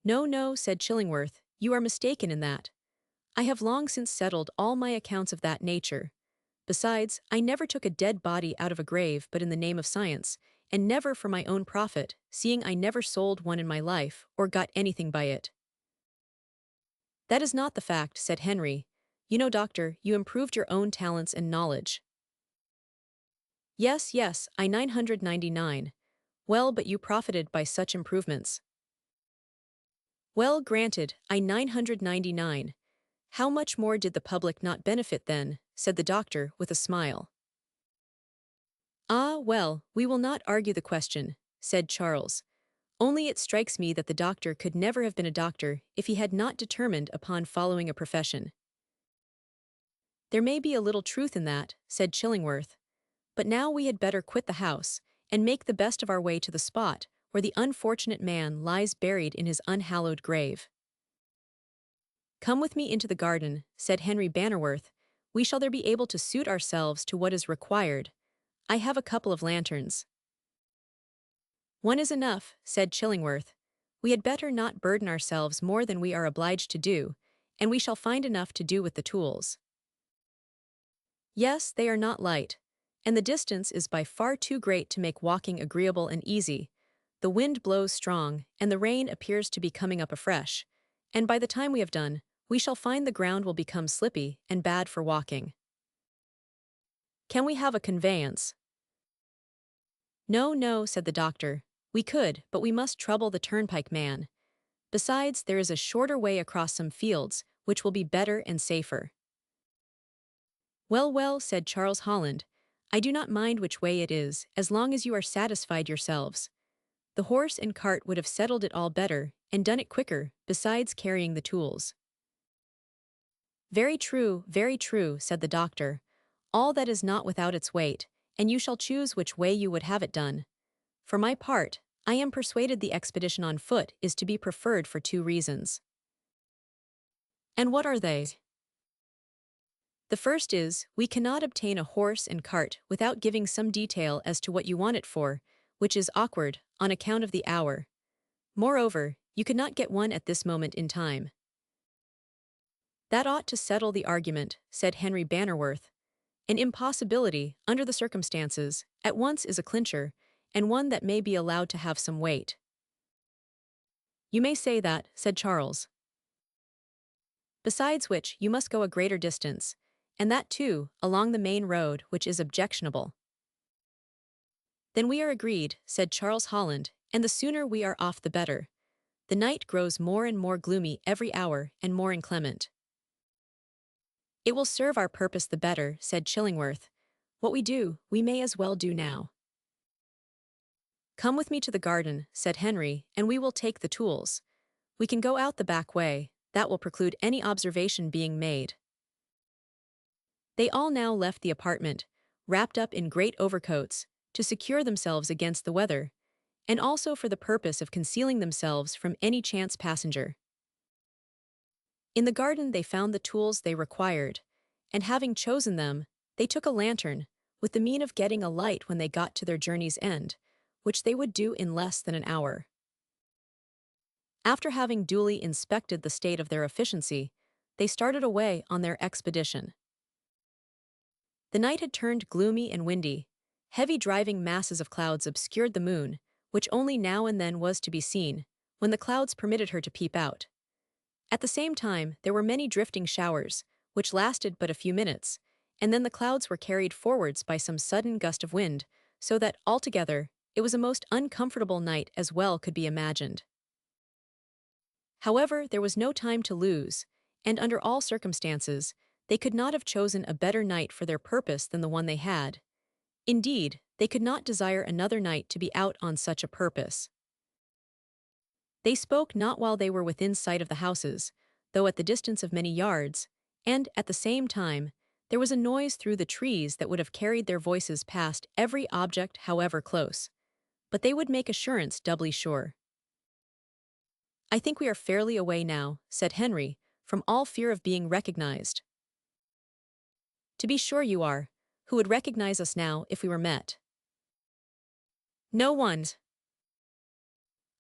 No, no, said Chillingworth, you are mistaken in that. I have long since settled all my accounts of that nature. Besides, I never took a dead body out of a grave but in the name of science, and never for my own profit, seeing I never sold one in my life, or got anything by it. That is not the fact, said Henry. You know, doctor, you improved your own talents and knowledge. Yes, yes, I 999. Well, but you profited by such improvements. Well, granted, I 999. How much more did the public not benefit then, said the doctor with a smile. Ah, well, we will not argue the question, said Charles. Only it strikes me that the doctor could never have been a doctor if he had not determined upon following a profession. There may be a little truth in that, said Chillingworth. But now we had better quit the house, and make the best of our way to the spot where the unfortunate man lies buried in his unhallowed grave. Come with me into the garden, said Henry Bannerworth. We shall there be able to suit ourselves to what is required. I have a couple of lanterns. One is enough, said Chillingworth. We had better not burden ourselves more than we are obliged to do, and we shall find enough to do with the tools. Yes, they are not light, and the distance is by far too great to make walking agreeable and easy. The wind blows strong, and the rain appears to be coming up afresh, and by the time we have done, we shall find the ground will become slippy and bad for walking. Can we have a conveyance? No, no, said the doctor. We could, but we must trouble the turnpike man. Besides, there is a shorter way across some fields, which will be better and safer. Well, well, said Charles Holland, I do not mind which way it is, as long as you are satisfied yourselves. The horse and cart would have settled it all better, and done it quicker, besides carrying the tools. Very true, said the doctor. All that is not without its weight, and you shall choose which way you would have it done. For my part, I am persuaded the expedition on foot is to be preferred for 2 reasons. And what are they? The first is, we cannot obtain a horse and cart without giving some detail as to what you want it for, which is awkward, on account of the hour. Moreover, you could not get one at this moment in time. That ought to settle the argument, said Henry Bannerworth. An impossibility, under the circumstances, at once is a clincher, and one that may be allowed to have some weight. You may say that, said Charles. Besides which, you must go a greater distance, and that too, along the main road, which is objectionable. Then we are agreed, said Charles Holland, and the sooner we are off the better. The night grows more and more gloomy every hour and more inclement. It will serve our purpose the better, said Chillingworth. What we do, we may as well do now. Come with me to the garden, said Henry, and we will take the tools. We can go out the back way, that will preclude any observation being made. They all now left the apartment, wrapped up in great overcoats, to secure themselves against the weather, and also for the purpose of concealing themselves from any chance passenger. In the garden they found the tools they required, and having chosen them, they took a lantern, with the mean of getting a light when they got to their journey's end, which they would do in less than an hour. After having duly inspected the state of their efficiency, they started away on their expedition. The night had turned gloomy and windy. Heavy driving masses of clouds obscured the moon, which only now and then was to be seen, when the clouds permitted her to peep out. At the same time, there were many drifting showers, which lasted but a few minutes, and then the clouds were carried forwards by some sudden gust of wind, so that, altogether, it was a most uncomfortable night as well could be imagined. However, there was no time to lose, and under all circumstances, they could not have chosen a better night for their purpose than the one they had. Indeed, they could not desire another night to be out on such a purpose. They spoke not while they were within sight of the houses, though at the distance of many yards, and, at the same time, there was a noise through the trees that would have carried their voices past every object however close. But they would make assurance doubly sure. I think we are fairly away now, said Henry, from all fear of being recognized. To be sure you are. Who would recognize us now if we were met? No one.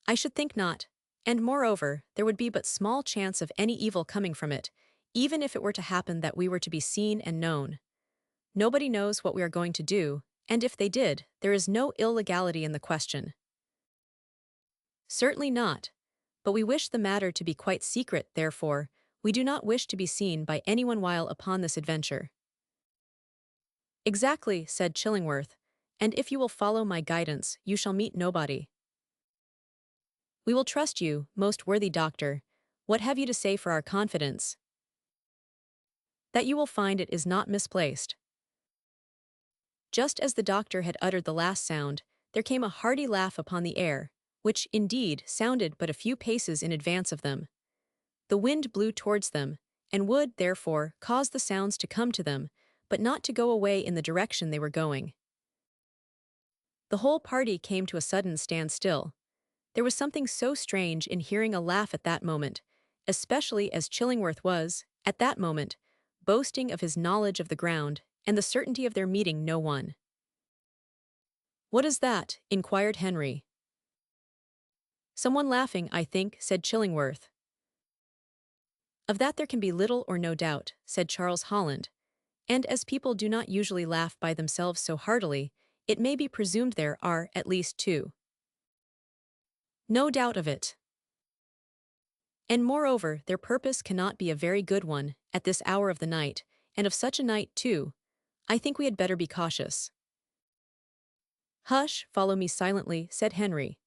I should think not, and moreover, there would be but small chance of any evil coming from it, even if it were to happen that we were to be seen and known. Nobody knows what we are going to do, and if they did, there is no illegality in the question. Certainly not, but we wish the matter to be quite secret, therefore, we do not wish to be seen by anyone while upon this adventure. Exactly, said Chillingworth, and if you will follow my guidance, you shall meet nobody. We will trust you, most worthy doctor. What have you to say for our confidence? That you will find it is not misplaced. Just as the doctor had uttered the last sound, there came a hearty laugh upon the air, which, indeed, sounded but a few paces in advance of them. The wind blew towards them, and would, therefore, cause the sounds to come to them, but not to go away in the direction they were going. The whole party came to a sudden standstill. There was something so strange in hearing a laugh at that moment, especially as Chillingworth was, at that moment, boasting of his knowledge of the ground and the certainty of their meeting no one. "What is that?" inquired Henry. "Someone laughing, I think," said Chillingworth. "Of that there can be little or no doubt," said Charles Holland, "and as people do not usually laugh by themselves so heartily, it may be presumed there are at least two." "No doubt of it. And moreover, their purpose cannot be a very good one, at this hour of the night, and of such a night, too. I think we had better be cautious." "Hush, follow me silently," said Henry.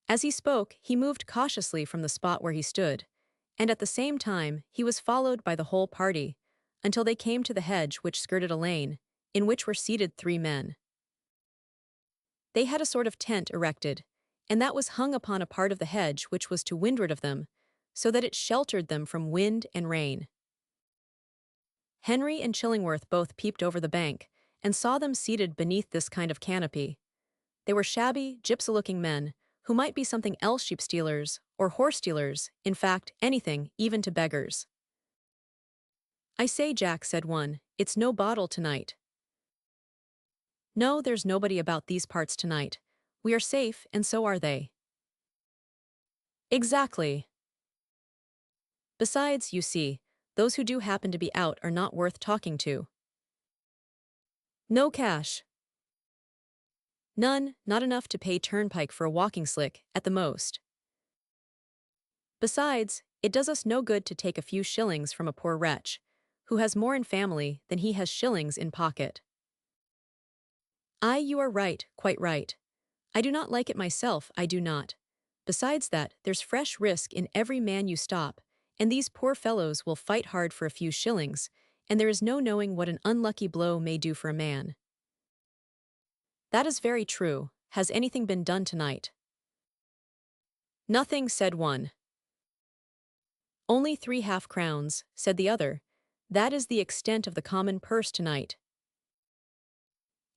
As he spoke, he moved cautiously from the spot where he stood, and at the same time he was followed by the whole party, until they came to the hedge which skirted a lane, in which were seated 3 men. They had a sort of tent erected, and that was hung upon a part of the hedge which was to windward of them, so that it sheltered them from wind and rain. Henry and Chillingworth both peeped over the bank, and saw them seated beneath this kind of canopy. They were shabby, gypsy-looking men, who might be something else, sheep-stealers, or horse-stealers, in fact, anything, even to beggars. "I say, Jack," said one, "it's no bottle tonight." "No, there's nobody about these parts tonight. We are safe, and so are they." "Exactly. Besides, you see, those who do happen to be out are not worth talking to." "No cash." "None, not enough to pay turnpike for a walking slick, at the most. Besides, it does us no good to take a few shillings from a poor wretch, who has more in family than he has shillings in pocket." "Aye, you are right, quite right. I do not like it myself, I do not. Besides that, there's fresh risk in every man you stop, and these poor fellows will fight hard for a few shillings, and there is no knowing what an unlucky blow may do for a man." "That is very true. Has anything been done tonight?" "Nothing," said one. "Only 3 half-crowns," said the other. "That is the extent of the common purse tonight."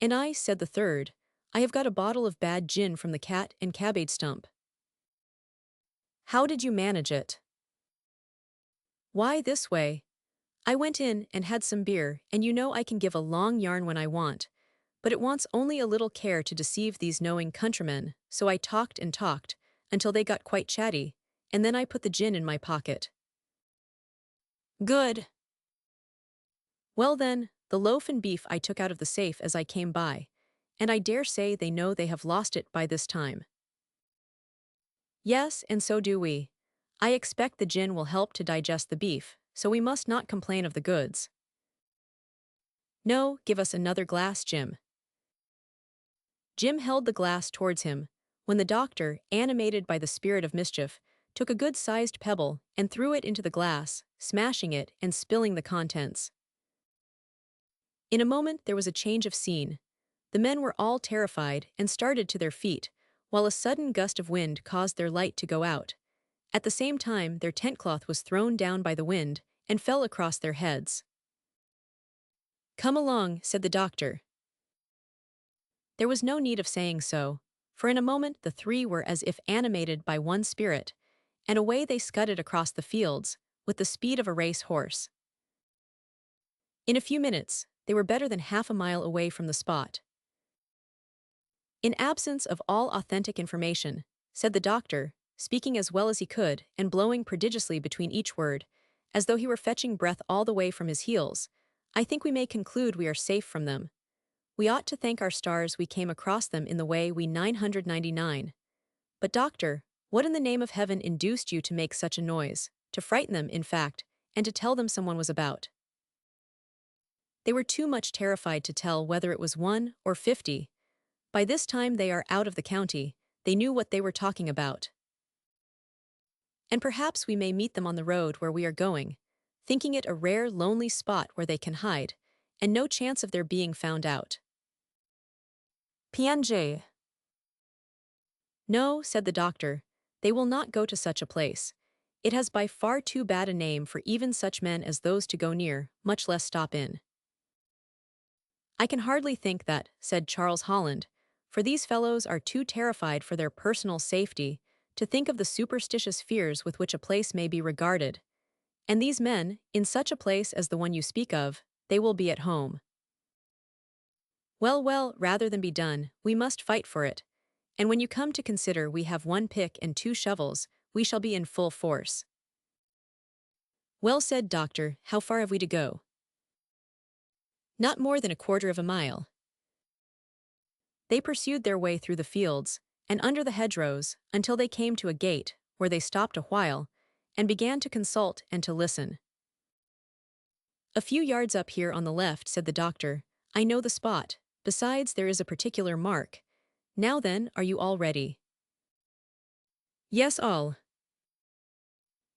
"And I," said the third, "I have got a bottle of bad gin from the Cat and Cabbage Stump." "How did you manage it?" "Why, this way. I went in and had some beer, and you know I can give a long yarn when I want, but it wants only a little care to deceive these knowing countrymen, so I talked and talked, until they got quite chatty, and then I put the gin in my pocket." "Good. Well then, the loaf and beef I took out of the safe as I came by, and I dare say they know they have lost it by this time." "Yes, and so do we. I expect the gin will help to digest the beef, so we must not complain of the goods." "No, give us another glass, Jim." Jim held the glass towards him, when the doctor, animated by the spirit of mischief, took a good-sized pebble and threw it into the glass, smashing it and spilling the contents. In a moment there was a change of scene. The men were all terrified and started to their feet, while a sudden gust of wind caused their light to go out. At the same time their tent-cloth was thrown down by the wind and fell across their heads. "Come along," said the doctor. There was no need of saying so, for in a moment the 3 were as if animated by one spirit, and away they scudded across the fields, with the speed of a race horse. In a few minutes, they were better than half a mile away from the spot. "In absence of all authentic information," said the doctor, speaking as well as he could and blowing prodigiously between each word, as though he were fetching breath all the way from his heels, "I think we may conclude we are safe from them. We ought to thank our stars we came across them in the way we 999. But doctor, what in the name of heaven induced you to make such a noise, to frighten them, in fact, and to tell them someone was about?" They were too much terrified to tell whether it was 1 or 50. By this time they are out of the county, they knew what they were talking about. "And perhaps we may meet them on the road where we are going, thinking it a rare lonely spot where they can hide, and no chance of their being found out." "PNJ." No, said the doctor, they will not go to such a place. It has by far too bad a name for even such men as those to go near, much less stop in. I can hardly think that, said Charles Holland, for these fellows are too terrified for their personal safety to think of the superstitious fears with which a place may be regarded. And these men, in such a place as the one you speak of, they will be at home. Well, well, rather than be done, we must fight for it. And when you come to consider we have 1 pick and 2 shovels, we shall be in full force. Well said, doctor, how far have we to go? Not more than 1/4 of a mile. They pursued their way through the fields, and under the hedgerows, until they came to a gate, where they stopped a while, and began to consult and to listen. A few yards up here on the left, said the doctor, I know the spot, besides there is a particular mark. Now then, are you all ready? Yes, all.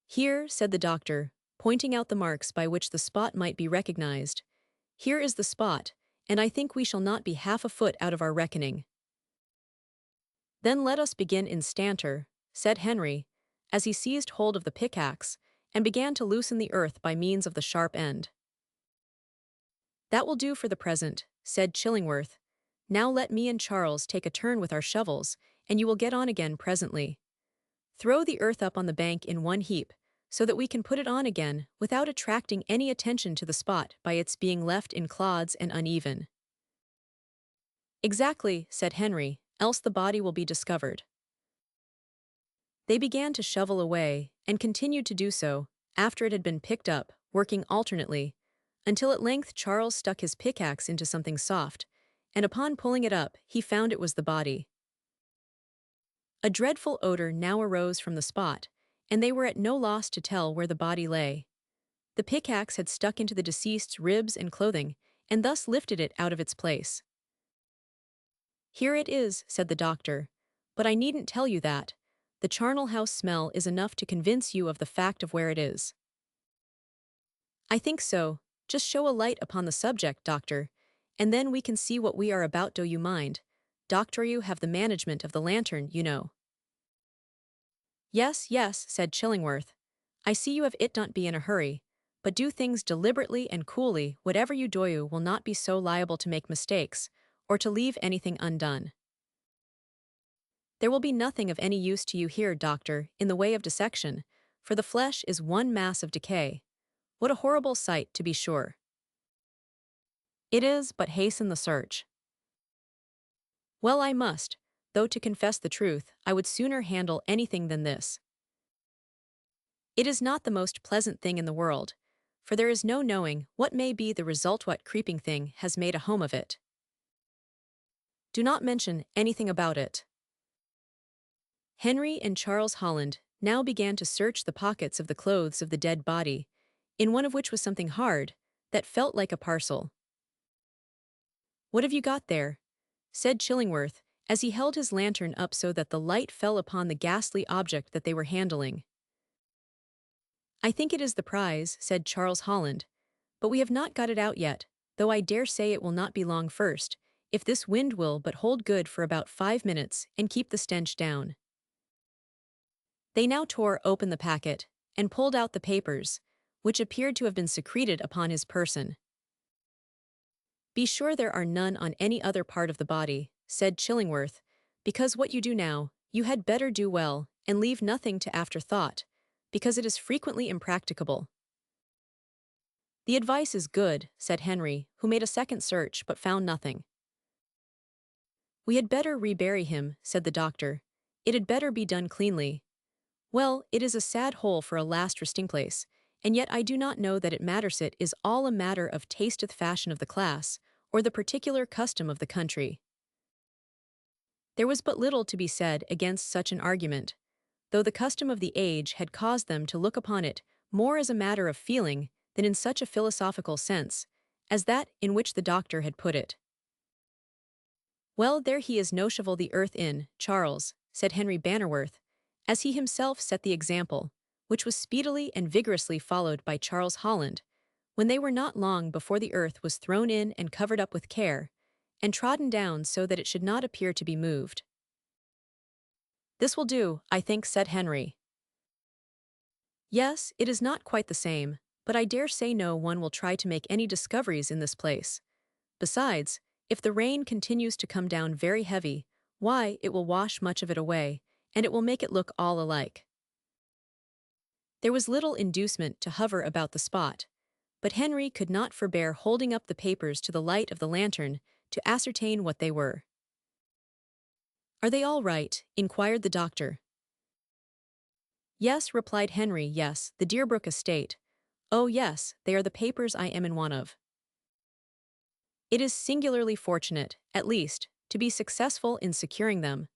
Here, said the doctor, pointing out the marks by which the spot might be recognized. Here is the spot, and I think we shall not be half a foot out of our reckoning. Then let us begin instanter, said Henry, as he seized hold of the pickaxe, and began to loosen the earth by means of the sharp end. That will do for the present, said Chillingworth. Now let me and Charles take a turn with our shovels, and you will get on again presently. Throw the earth up on the bank in one heap, so that we can put it on again without attracting any attention to the spot by its being left in clods and uneven. Exactly, said Henry, else the body will be discovered. They began to shovel away, and continued to do so, after it had been picked up, working alternately, until at length Charles stuck his pickaxe into something soft, and upon pulling it up he found it was the body. A dreadful odor now arose from the spot, and they were at no loss to tell where the body lay. The pickaxe had stuck into the deceased's ribs and clothing, and thus lifted it out of its place. Here it is, said the doctor, but I needn't tell you that. The charnel house smell is enough to convince you of the fact of where it is. I think so. Just show a light upon the subject, doctor, and then we can see what we are about. Do you mind? Doctor, you have the management of the lantern, you know. Yes, yes, said Chillingworth. I see you have it. Don't be in a hurry, but do things deliberately and coolly. Whatever you do, you will not be so liable to make mistakes, or to leave anything undone. There will be nothing of any use to you here, doctor, in the way of dissection, for the flesh is one mass of decay. What a horrible sight, to be sure. It is, but hasten the search. Well, I must, though to confess the truth, I would sooner handle anything than this. It is not the most pleasant thing in the world, for there is no knowing what may be the result. What creeping thing has made a home of it. Do not mention anything about it. Henry and Charles Holland now began to search the pockets of the clothes of the dead body, in one of which was something hard, that felt like a parcel. What have you got there? Said Chillingworth, as he held his lantern up so that the light fell upon the ghastly object that they were handling. I think it is the prize, said Charles Holland, but we have not got it out yet, though I dare say it will not be long first, if this wind will but hold good for about 5 minutes and keep the stench down. They now tore open the packet, and pulled out the papers, which appeared to have been secreted upon his person. Be sure there are none on any other part of the body, said Chillingworth, because what you do now, you had better do well, and leave nothing to afterthought, because it is frequently impracticable. The advice is good, said Henry, who made a second search but found nothing. We had better rebury him, said the doctor. It had better be done cleanly. Well, it is a sad hole for a last resting place, and yet I do not know that it matters. It is all a matter of tasteth fashion of the class, or the particular custom of the country. There was but little to be said against such an argument, though the custom of the age had caused them to look upon it more as a matter of feeling than in such a philosophical sense as that in which the doctor had put it. Well, there he is, no shovel the earth in, Charles, said Henry Bannerworth, as he himself set the example, which was speedily and vigorously followed by Charles Holland, when they were not long before the earth was thrown in and covered up with care, and trodden down so that it should not appear to be moved. "This will do, I think," said Henry. "Yes, it is not quite the same, but I dare say no one will try to make any discoveries in this place. Besides, if the rain continues to come down very heavy, why, it will wash much of it away, and it will make it look all alike." There was little inducement to hover about the spot, but Henry could not forbear holding up the papers to the light of the lantern to ascertain what they were. "Are they all right?" inquired the doctor. "Yes," replied Henry, "yes, the Deerbrook estate. Oh yes, they are the papers I am in want of. It is singularly fortunate, at least, to be successful in securing them.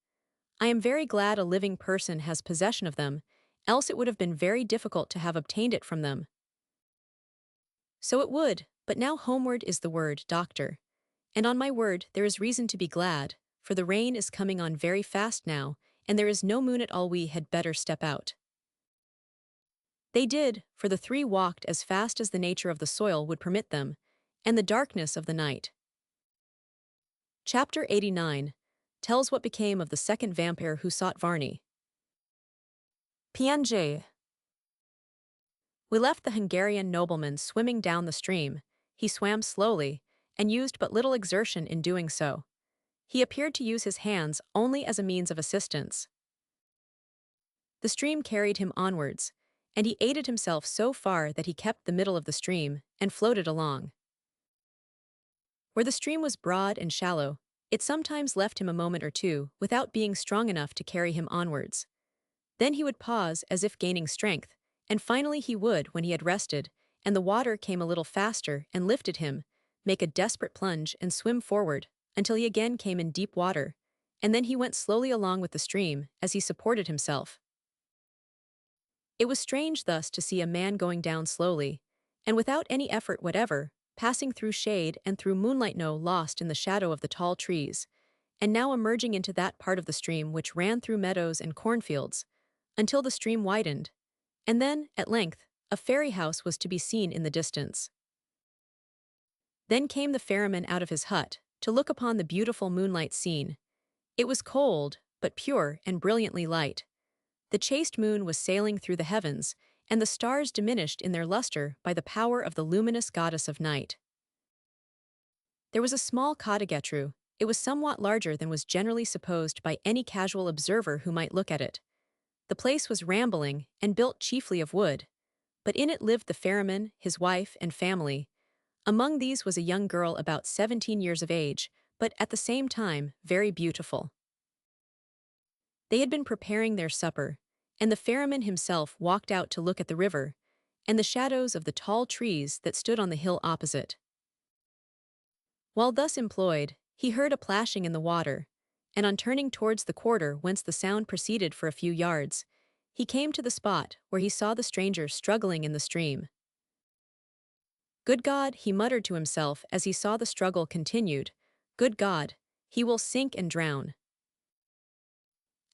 I am very glad a living person has possession of them, else it would have been very difficult to have obtained it from them." "So it would, but now homeward is the word, doctor. And on my word there is reason to be glad, for the rain is coming on very fast now, and there is no moon at all. We had better step out." They did, for the three walked as fast as the nature of the soil would permit them, and the darkness of the night. Chapter 89 tells what became of the second vampire who sought Varney. PNJ. We left the Hungarian nobleman swimming down the stream. He swam slowly, and used but little exertion in doing so. He appeared to use his hands only as a means of assistance. The stream carried him onwards, and he aided himself so far that he kept the middle of the stream and floated along. Where the stream was broad and shallow, it sometimes left him a moment or two without being strong enough to carry him onwards. Then he would pause as if gaining strength, and finally he would, when he had rested, and the water came a little faster and lifted him, make a desperate plunge and swim forward, until he again came in deep water, and then he went slowly along with the stream as he supported himself. It was strange thus to see a man going down slowly, and without any effort whatever, passing through shade and through moonlight, no lost in the shadow of the tall trees, and now emerging into that part of the stream which ran through meadows and cornfields, until the stream widened, and then, at length, a ferry house was to be seen in the distance. Then came the ferryman out of his hut, to look upon the beautiful moonlight scene. It was cold, but pure and brilliantly light. The chaste moon was sailing through the heavens, and the stars diminished in their luster by the power of the luminous goddess of night. There was a small cottage. It was somewhat larger than was generally supposed by any casual observer who might look at it. The place was rambling, and built chiefly of wood, but in it lived the ferryman, his wife, and family. Among these was a young girl about 17 years of age, but at the same time very beautiful. They had been preparing their supper, and the ferryman himself walked out to look at the river, and the shadows of the tall trees that stood on the hill opposite. While thus employed, he heard a plashing in the water, and on turning towards the quarter whence the sound proceeded for a few yards, he came to the spot where he saw the stranger struggling in the stream. "Good God," he muttered to himself as he saw the struggle continued, "good God, he will sink and drown."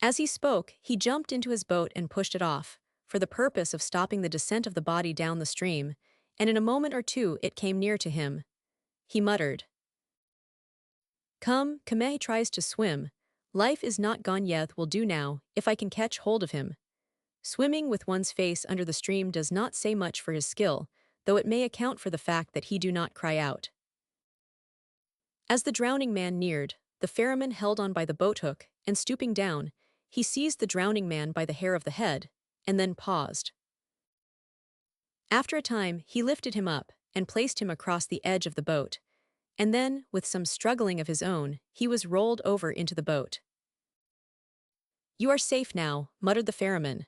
As he spoke, he jumped into his boat and pushed it off, for the purpose of stopping the descent of the body down the stream, and in a moment or two it came near to him. He muttered, "Come, he tries to swim. Life is not gone yet, will do now, if I can catch hold of him." Swimming with one's face under the stream does not say much for his skill, though it may account for the fact that he do not cry out. As the drowning man neared, the ferryman held on by the boat hook, and stooping down, he seized the drowning man by the hair of the head, and then paused. After a time, he lifted him up, and placed him across the edge of the boat, and then, with some struggling of his own, he was rolled over into the boat. "You are safe now," muttered the ferryman.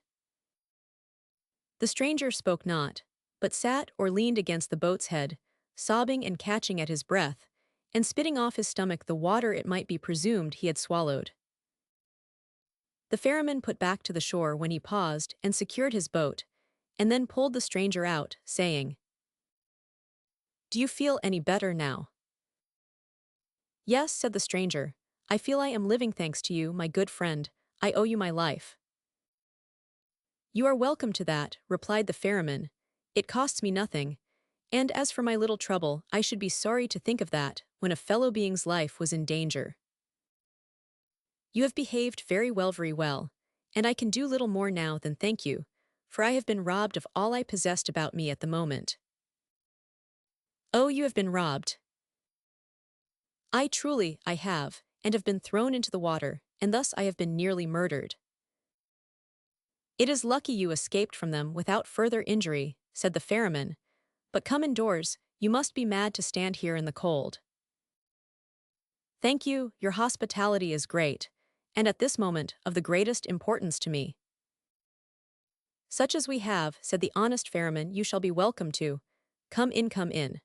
The stranger spoke not, but sat or leaned against the boat's head, sobbing and catching at his breath, and spitting off his stomach the water it might be presumed he had swallowed. The ferryman put back to the shore when he paused and secured his boat, and then pulled the stranger out, saying, "Do you feel any better now?" "Yes," said the stranger, "I feel I am living thanks to you, my good friend. I owe you my life." "You are welcome to that," replied the ferryman. "It costs me nothing, and as for my little trouble, I should be sorry to think of that when a fellow being's life was in danger." "You have behaved very well, very well. and I can do little more now than thank you, for I have been robbed of all I possessed about me at the moment." "Oh, you have been robbed." I have, and have been thrown into the water, and thus I have been nearly murdered." "It is lucky you escaped from them without further injury," said the ferryman, "but come indoors, you must be mad to stand here in the cold." "Thank you, your hospitality is great, and at this moment of the greatest importance to me." "Such as we have," said the honest ferryman, "you shall be welcome to. Come in, come in."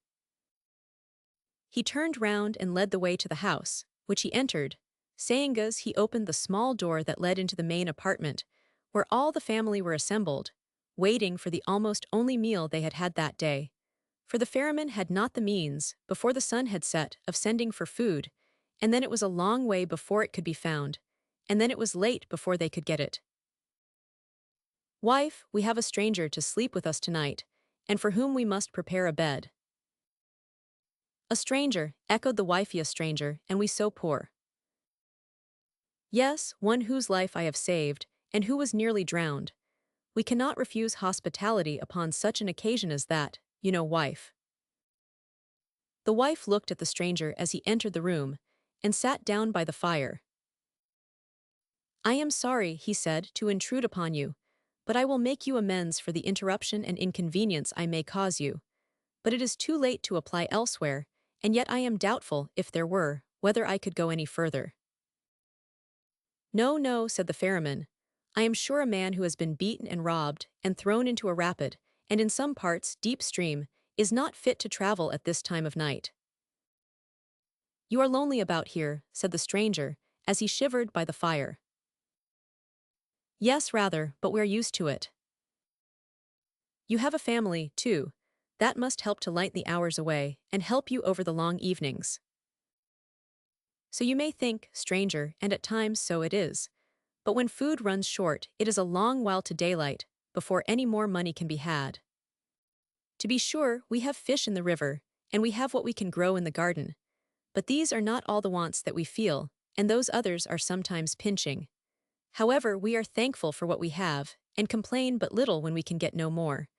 He turned round and led the way to the house, which he entered. Saying as he opened the small door that led into the main apartment, where all the family were assembled, waiting for the almost only meal they had had that day. For the ferryman had not the means, before the sun had set, of sending for food, and then it was a long way before it could be found, and then it was late before they could get it. "Wife, we have a stranger to sleep with us tonight, and for whom we must prepare a bed." "A stranger," echoed the wifey, "a stranger, and we so poor." "Yes, one whose life I have saved, and who was nearly drowned. We cannot refuse hospitality upon such an occasion as that, you know, wife." The wife looked at the stranger as he entered the room, and sat down by the fire. "I am sorry," he said, "to intrude upon you, but I will make you amends for the interruption and inconvenience I may cause you. But it is too late to apply elsewhere, and yet I am doubtful, if there were, whether I could go any further." "No, no," said the ferryman. "I am sure a man who has been beaten and robbed, and thrown into a rapid, and in some parts deep stream, is not fit to travel at this time of night." "You are lonely about here," said the stranger, as he shivered by the fire. "Yes, rather, but we're used to it." "You have a family, too. That must help to light the hours away, and help you over the long evenings." "So you may think, stranger, and at times so it is. But when food runs short, it is a long while to daylight, before any more money can be had. To be sure, we have fish in the river, and we have what we can grow in the garden. But these are not all the wants that we feel, and those others are sometimes pinching. However, we are thankful for what we have, and complain but little when we can get no more.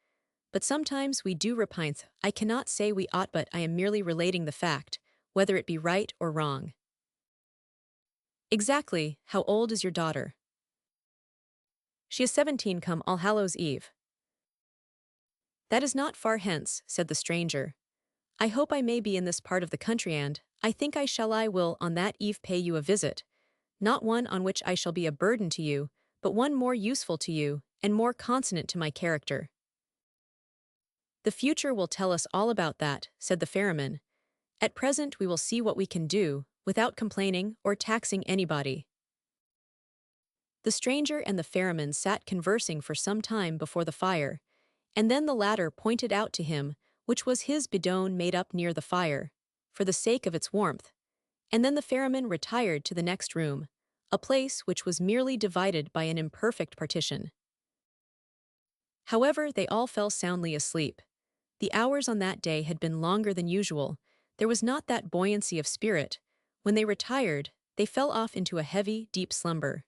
But sometimes we do repine. I cannot say we ought, but I am merely relating the fact, whether it be right or wrong." "Exactly. How old is your daughter?" "She is 17 come All Hallows Eve." "That is not far hence," said the stranger. "I hope I may be in this part of the country, and I think I will on that eve pay you a visit, not one on which I shall be a burden to you, but one more useful to you, and more consonant to my character." "The future will tell us all about that," said the ferryman. "At present we will see what we can do, without complaining or taxing anybody." The stranger and the ferryman sat conversing for some time before the fire, and then the latter pointed out to him which was his bidon made up near the fire, for the sake of its warmth, and then the ferryman retired to the next room, a place which was merely divided by an imperfect partition. However, they all fell soundly asleep. The hours on that day had been longer than usual. There was not that buoyancy of spirit. When they retired, they fell off into a heavy, deep slumber.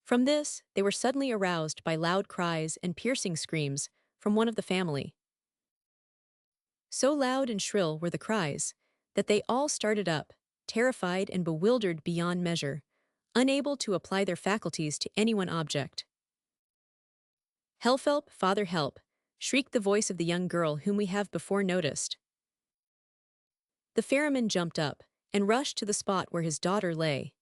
From this, they were suddenly aroused by loud cries and piercing screams from one of the family. So loud and shrill were the cries that they all started up, terrified and bewildered beyond measure, unable to apply their faculties to any one object. "Help, Father, help!" shrieked the voice of the young girl whom we have before noticed. The ferryman jumped up and rushed to the spot where his daughter lay.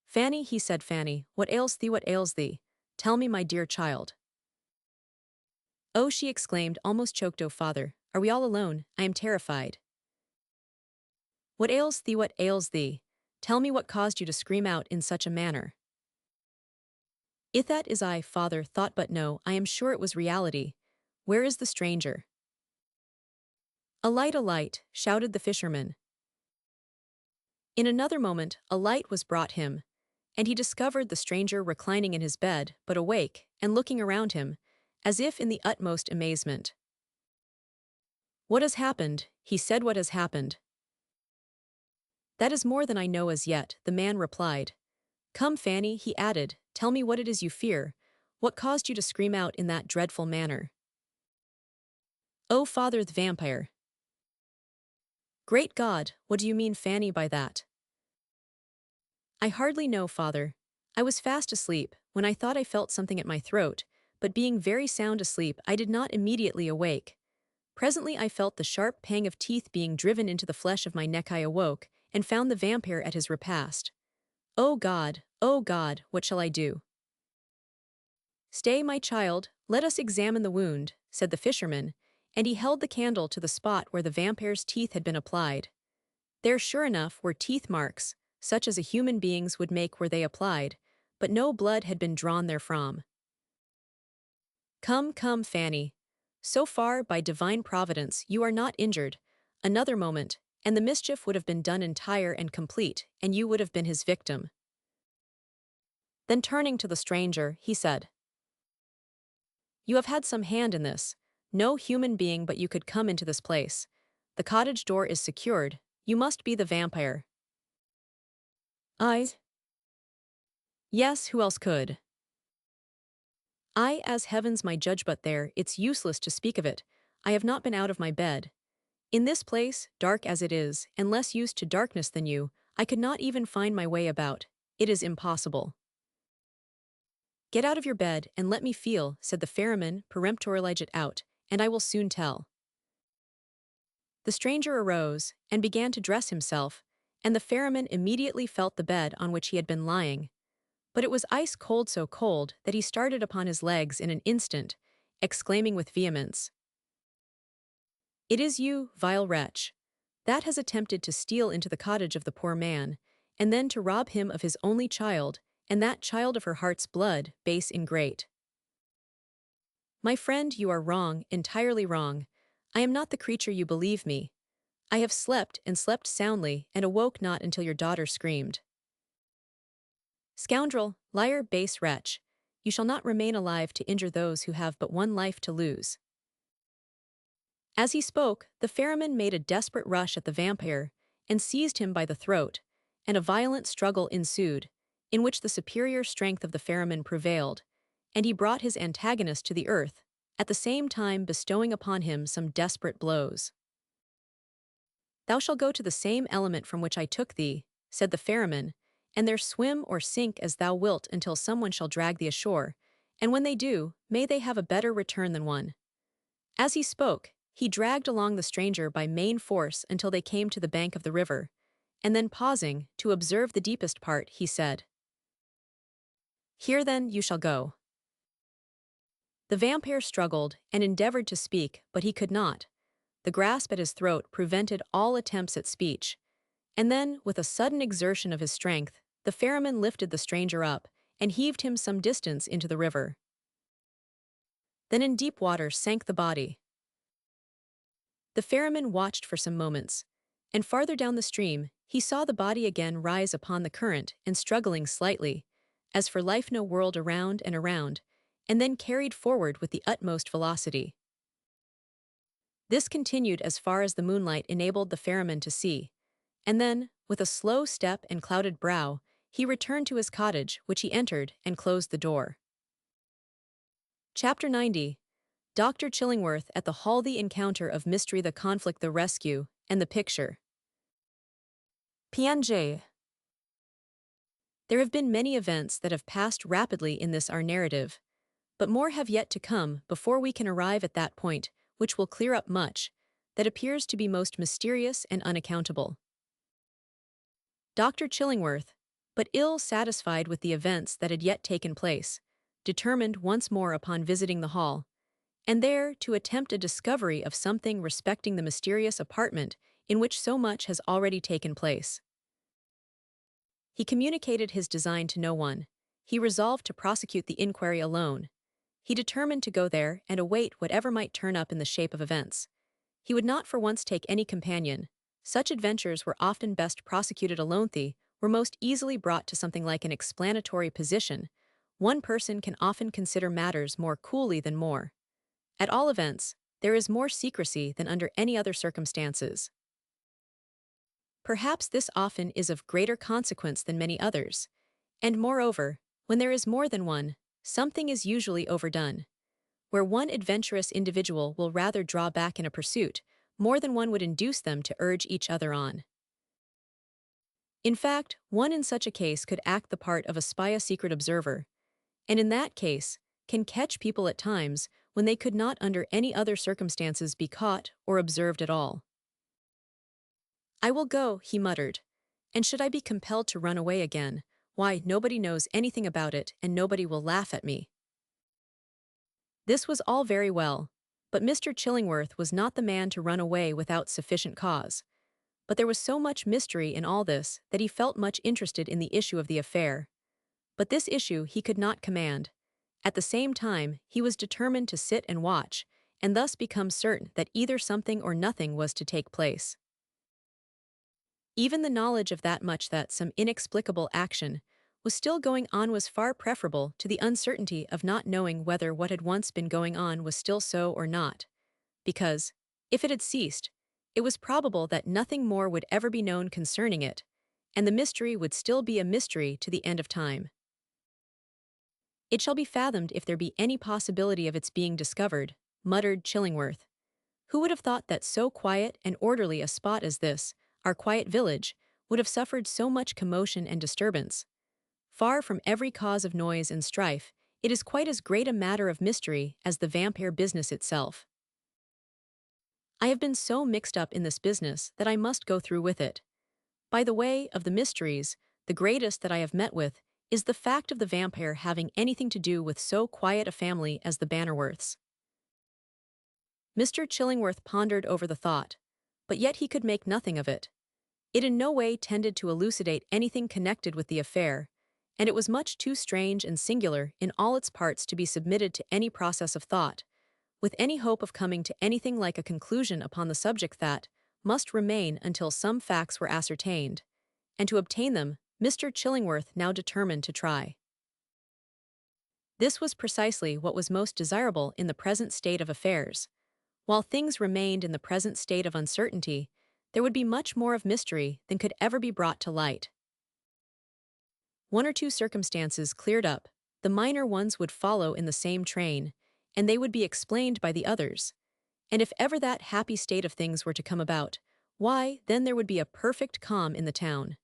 "Fanny," he said, "Fanny, what ails thee, what ails thee? Tell me, my dear child." "Oh," she exclaimed, almost choked, "oh, Father, are we all alone? I am terrified." "What ails thee, what ails thee? Tell me what caused you to scream out in such a manner." "If that is I, Father, thought, but no, I am sure it was reality. Where is the stranger?" A light," shouted the fisherman. In another moment, a light was brought him, and he discovered the stranger reclining in his bed, but awake, and looking around him, as if in the utmost amazement. "What has happened?" he said. "What has happened?" "That is more than I know as yet," the man replied. Come, Fanny, he added, tell me what it is you fear. What caused you to scream out in that dreadful manner? Oh, Father the Vampire. Great God, what do you mean, Fanny, by that? I hardly know, Father. I was fast asleep, when I thought I felt something at my throat, but being very sound asleep, I did not immediately awake. Presently I felt the sharp pang of teeth being driven into the flesh of my neck. I awoke, and found the vampire at his repast. Oh God, what shall I do? Stay, my child, let us examine the wound, said the fisherman, and he held the candle to the spot where the vampire's teeth had been applied. There, sure enough, were teeth marks, such as a human being's would make were they applied, but no blood had been drawn therefrom. Come, come, Fanny. So far, by divine providence, you are not injured. Another moment, and the mischief would have been done entire and complete, and you would have been his victim. Then turning to the stranger, he said, You have had some hand in this. No human being but you could come into this place. The cottage door is secured. You must be the vampire. I? Yes, who else could? I, as heavens my judge, but there, it's useless to speak of it. I have not been out of my bed. In this place, dark as it is, and less used to darkness than you, I could not even find my way about. It is impossible. Get out of your bed, and let me feel, said the ferryman, peremptorily it out, and I will soon tell. The stranger arose, and began to dress himself, and the ferryman immediately felt the bed on which he had been lying. But it was ice cold, so cold that he started upon his legs in an instant, exclaiming with vehemence, It is you, vile wretch, that has attempted to steal into the cottage of the poor man, and then to rob him of his only child, and that child of her heart's blood, base ingrate. My friend, you are wrong, entirely wrong. I am not the creature you believe me. I have slept and slept soundly, and awoke not until your daughter screamed. Scoundrel, liar, base wretch, you shall not remain alive to injure those who have but one life to lose. As he spoke, the ferryman made a desperate rush at the vampire, and seized him by the throat, and a violent struggle ensued, in which the superior strength of the ferryman prevailed, and he brought his antagonist to the earth, at the same time bestowing upon him some desperate blows. Thou shalt go to the same element from which I took thee, said the ferryman, and there swim or sink as thou wilt until someone shall drag thee ashore, and when they do, may they have a better return than one. As he spoke, he dragged along the stranger by main force until they came to the bank of the river, and then pausing, to observe the deepest part, he said, Here then you shall go. The vampire struggled and endeavored to speak, but he could not. The grasp at his throat prevented all attempts at speech, and then, with a sudden exertion of his strength, the ferryman lifted the stranger up, and heaved him some distance into the river. Then in deep water sank the body. The ferryman watched for some moments, and farther down the stream, he saw the body again rise upon the current and struggling slightly, as for life no whirled around, and then carried forward with the utmost velocity. This continued as far as the moonlight enabled the ferryman to see, and then, with a slow step and clouded brow, he returned to his cottage, which he entered and closed the door. Chapter 90. Dr. Chillingworth at the Hall. The encounter of mystery, the conflict, the rescue, and the picture. PNJ. There have been many events that have passed rapidly in this our narrative, but more have yet to come before we can arrive at that point which will clear up much that appears to be most mysterious and unaccountable. Dr. Chillingworth, but ill satisfied with the events that had yet taken place, determined once more upon visiting the hall, and there to attempt a discovery of something respecting the mysterious apartment in which so much has already taken place. He communicated his design to no one. He resolved to prosecute the inquiry alone. He determined to go there and await whatever might turn up in the shape of events. He would not for once take any companion. Such adventures were often best prosecuted alone. They were most easily brought to something like an explanatory position. One person can often consider matters more coolly than more. At all events, there is more secrecy than under any other circumstances. Perhaps this often is of greater consequence than many others, And moreover, when there is more than one, something is usually overdone. Where one adventurous individual will rather draw back in a pursuit, more than one would induce them to urge each other on. In fact, one in such a case could act the part of a spy, a secret observer, and in that case, can catch people at times when they could not under any other circumstances be caught or observed at all. "I will go," he muttered. "And should I be compelled to run away again, why, nobody knows anything about it and nobody will laugh at me." This was all very well, but Mr. Chillingworth was not the man to run away without sufficient cause. But there was so much mystery in all this that he felt much interested in the issue of the affair. But this issue he could not command. At the same time, he was determined to sit and watch, and thus become certain that either something or nothing was to take place. Even the knowledge of that much, that some inexplicable action was still going on, was far preferable to the uncertainty of not knowing whether what had once been going on was still so or not, because, if it had ceased, it was probable that nothing more would ever be known concerning it, and the mystery would still be a mystery to the end of time. "It shall be fathomed if there be any possibility of its being discovered," muttered Chillingworth. "Who would have thought that so quiet and orderly a spot as this, our quiet village, would have suffered so much commotion and disturbance? Far from every cause of noise and strife, it is quite as great a matter of mystery as the vampire business itself. I have been so mixed up in this business that I must go through with it. By the way, of the mysteries, the greatest that I have met with is the fact of the vampire having anything to do with so quiet a family as the Bannerworths." Mr. Chillingworth pondered over the thought, but yet he could make nothing of it. It in no way tended to elucidate anything connected with the affair, and it was much too strange and singular in all its parts to be submitted to any process of thought, with any hope of coming to anything like a conclusion upon the subject that must remain until some facts were ascertained, and to obtain them, Mr. Chillingworth now determined to try. This was precisely what was most desirable in the present state of affairs. While things remained in the present state of uncertainty, there would be much more of mystery than could ever be brought to light. One or two circumstances cleared up, the minor ones would follow in the same train, and they would be explained by the others. And if ever that happy state of things were to come about, why, then there would be a perfect calm in the town.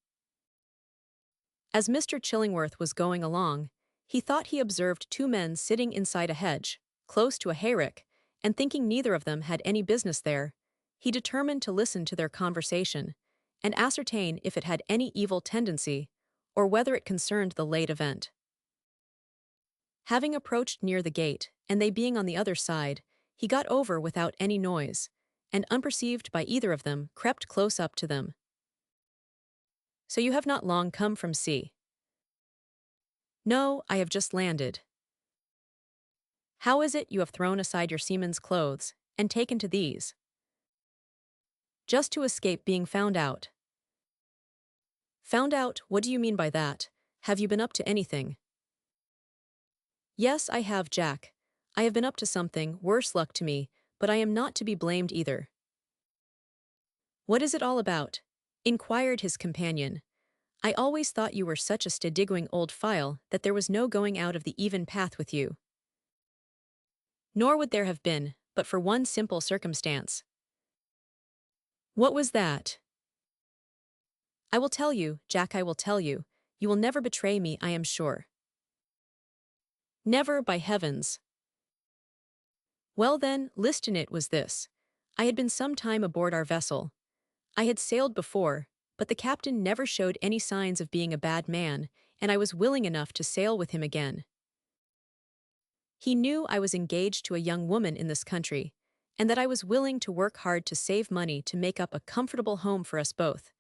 As Mr. Chillingworth was going along, he thought he observed two men sitting inside a hedge, close to a hayrick, and thinking neither of them had any business there, he determined to listen to their conversation, and ascertain if it had any evil tendency, or whether it concerned the late event. Having approached near the gate, and they being on the other side, he got over without any noise, and unperceived by either of them, crept close up to them. "So you have not long come from sea?" "No, I have just landed." "How is it you have thrown aside your seaman's clothes, and taken to these?" "Just to escape being found out." "Found out? What do you mean by that? Have you been up to anything?" "Yes, I have, Jack. I have been up to something, worse luck to me, but I am not to be blamed either." "What is it all about?" inquired his companion. "I always thought you were such a stedigwing old file that there was no going out of the even path with you." "Nor would there have been, but for one simple circumstance." "What was that?" "I will tell you, Jack, I will tell you. You will never betray me, I am sure." "Never, by heavens." "Well then, list in it was this. I had been some time aboard our vessel. I had sailed before, but the captain never showed any signs of being a bad man, and I was willing enough to sail with him again. He knew I was engaged to a young woman in this country, and that I was willing to work hard to save money to make up a comfortable home for us both,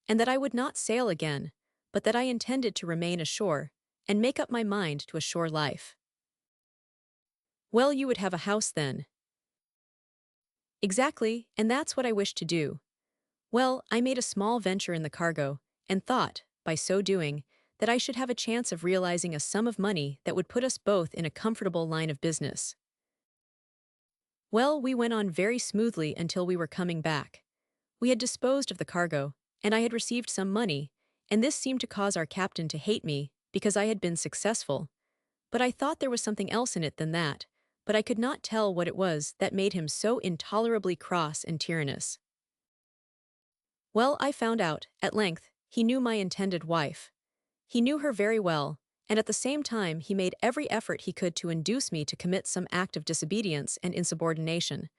and that I would not sail again, but that I intended to remain ashore, and make up my mind to a shore life." "Well, you would have a house then." "Exactly, and that's what I wish to do. Well, I made a small venture in the cargo, and thought, by so doing, that I should have a chance of realizing a sum of money that would put us both in a comfortable line of business. Well, we went on very smoothly until we were coming back. We had disposed of the cargo, and I had received some money, and this seemed to cause our captain to hate me, because I had been successful, but I thought there was something else in it than that, but I could not tell what it was that made him so intolerably cross and tyrannous. Well, I found out, at length, he knew my intended wife. He knew her very well, and at the same time he made every effort he could to induce me to commit some act of disobedience and insubordination.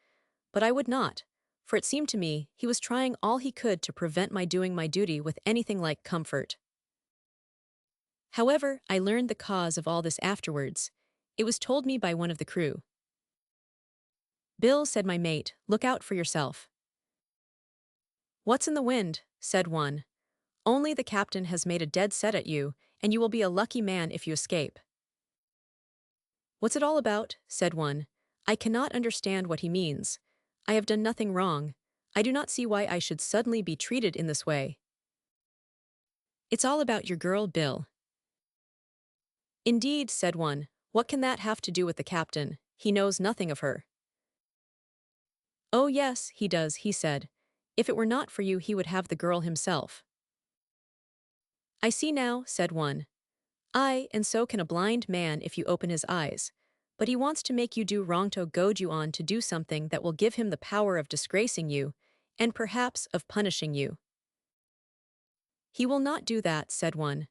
But I would not, for it seemed to me he was trying all he could to prevent my doing my duty with anything like comfort. However, I learned the cause of all this afterwards. It was told me by one of the crew. "Bill," said my mate, "look out for yourself." "What's in the wind?" said one. "Only the captain has made a dead set at you, and you will be a lucky man if you escape." "What's it all about?" said one. "I cannot understand what he means. I have done nothing wrong. I do not see why I should suddenly be treated in this way." "It's all about your girl, Bill." "Indeed," said one. "What can that have to do with the captain? He knows nothing of her." "Oh yes, he does," he said. "If it were not for you he would have the girl himself." "I see now," said one. "Aye, and so can a blind man if you open his eyes. But he wants to make you do wrong to goad you on to do something that will give him the power of disgracing you, and perhaps of punishing you." "He will not do that," said one.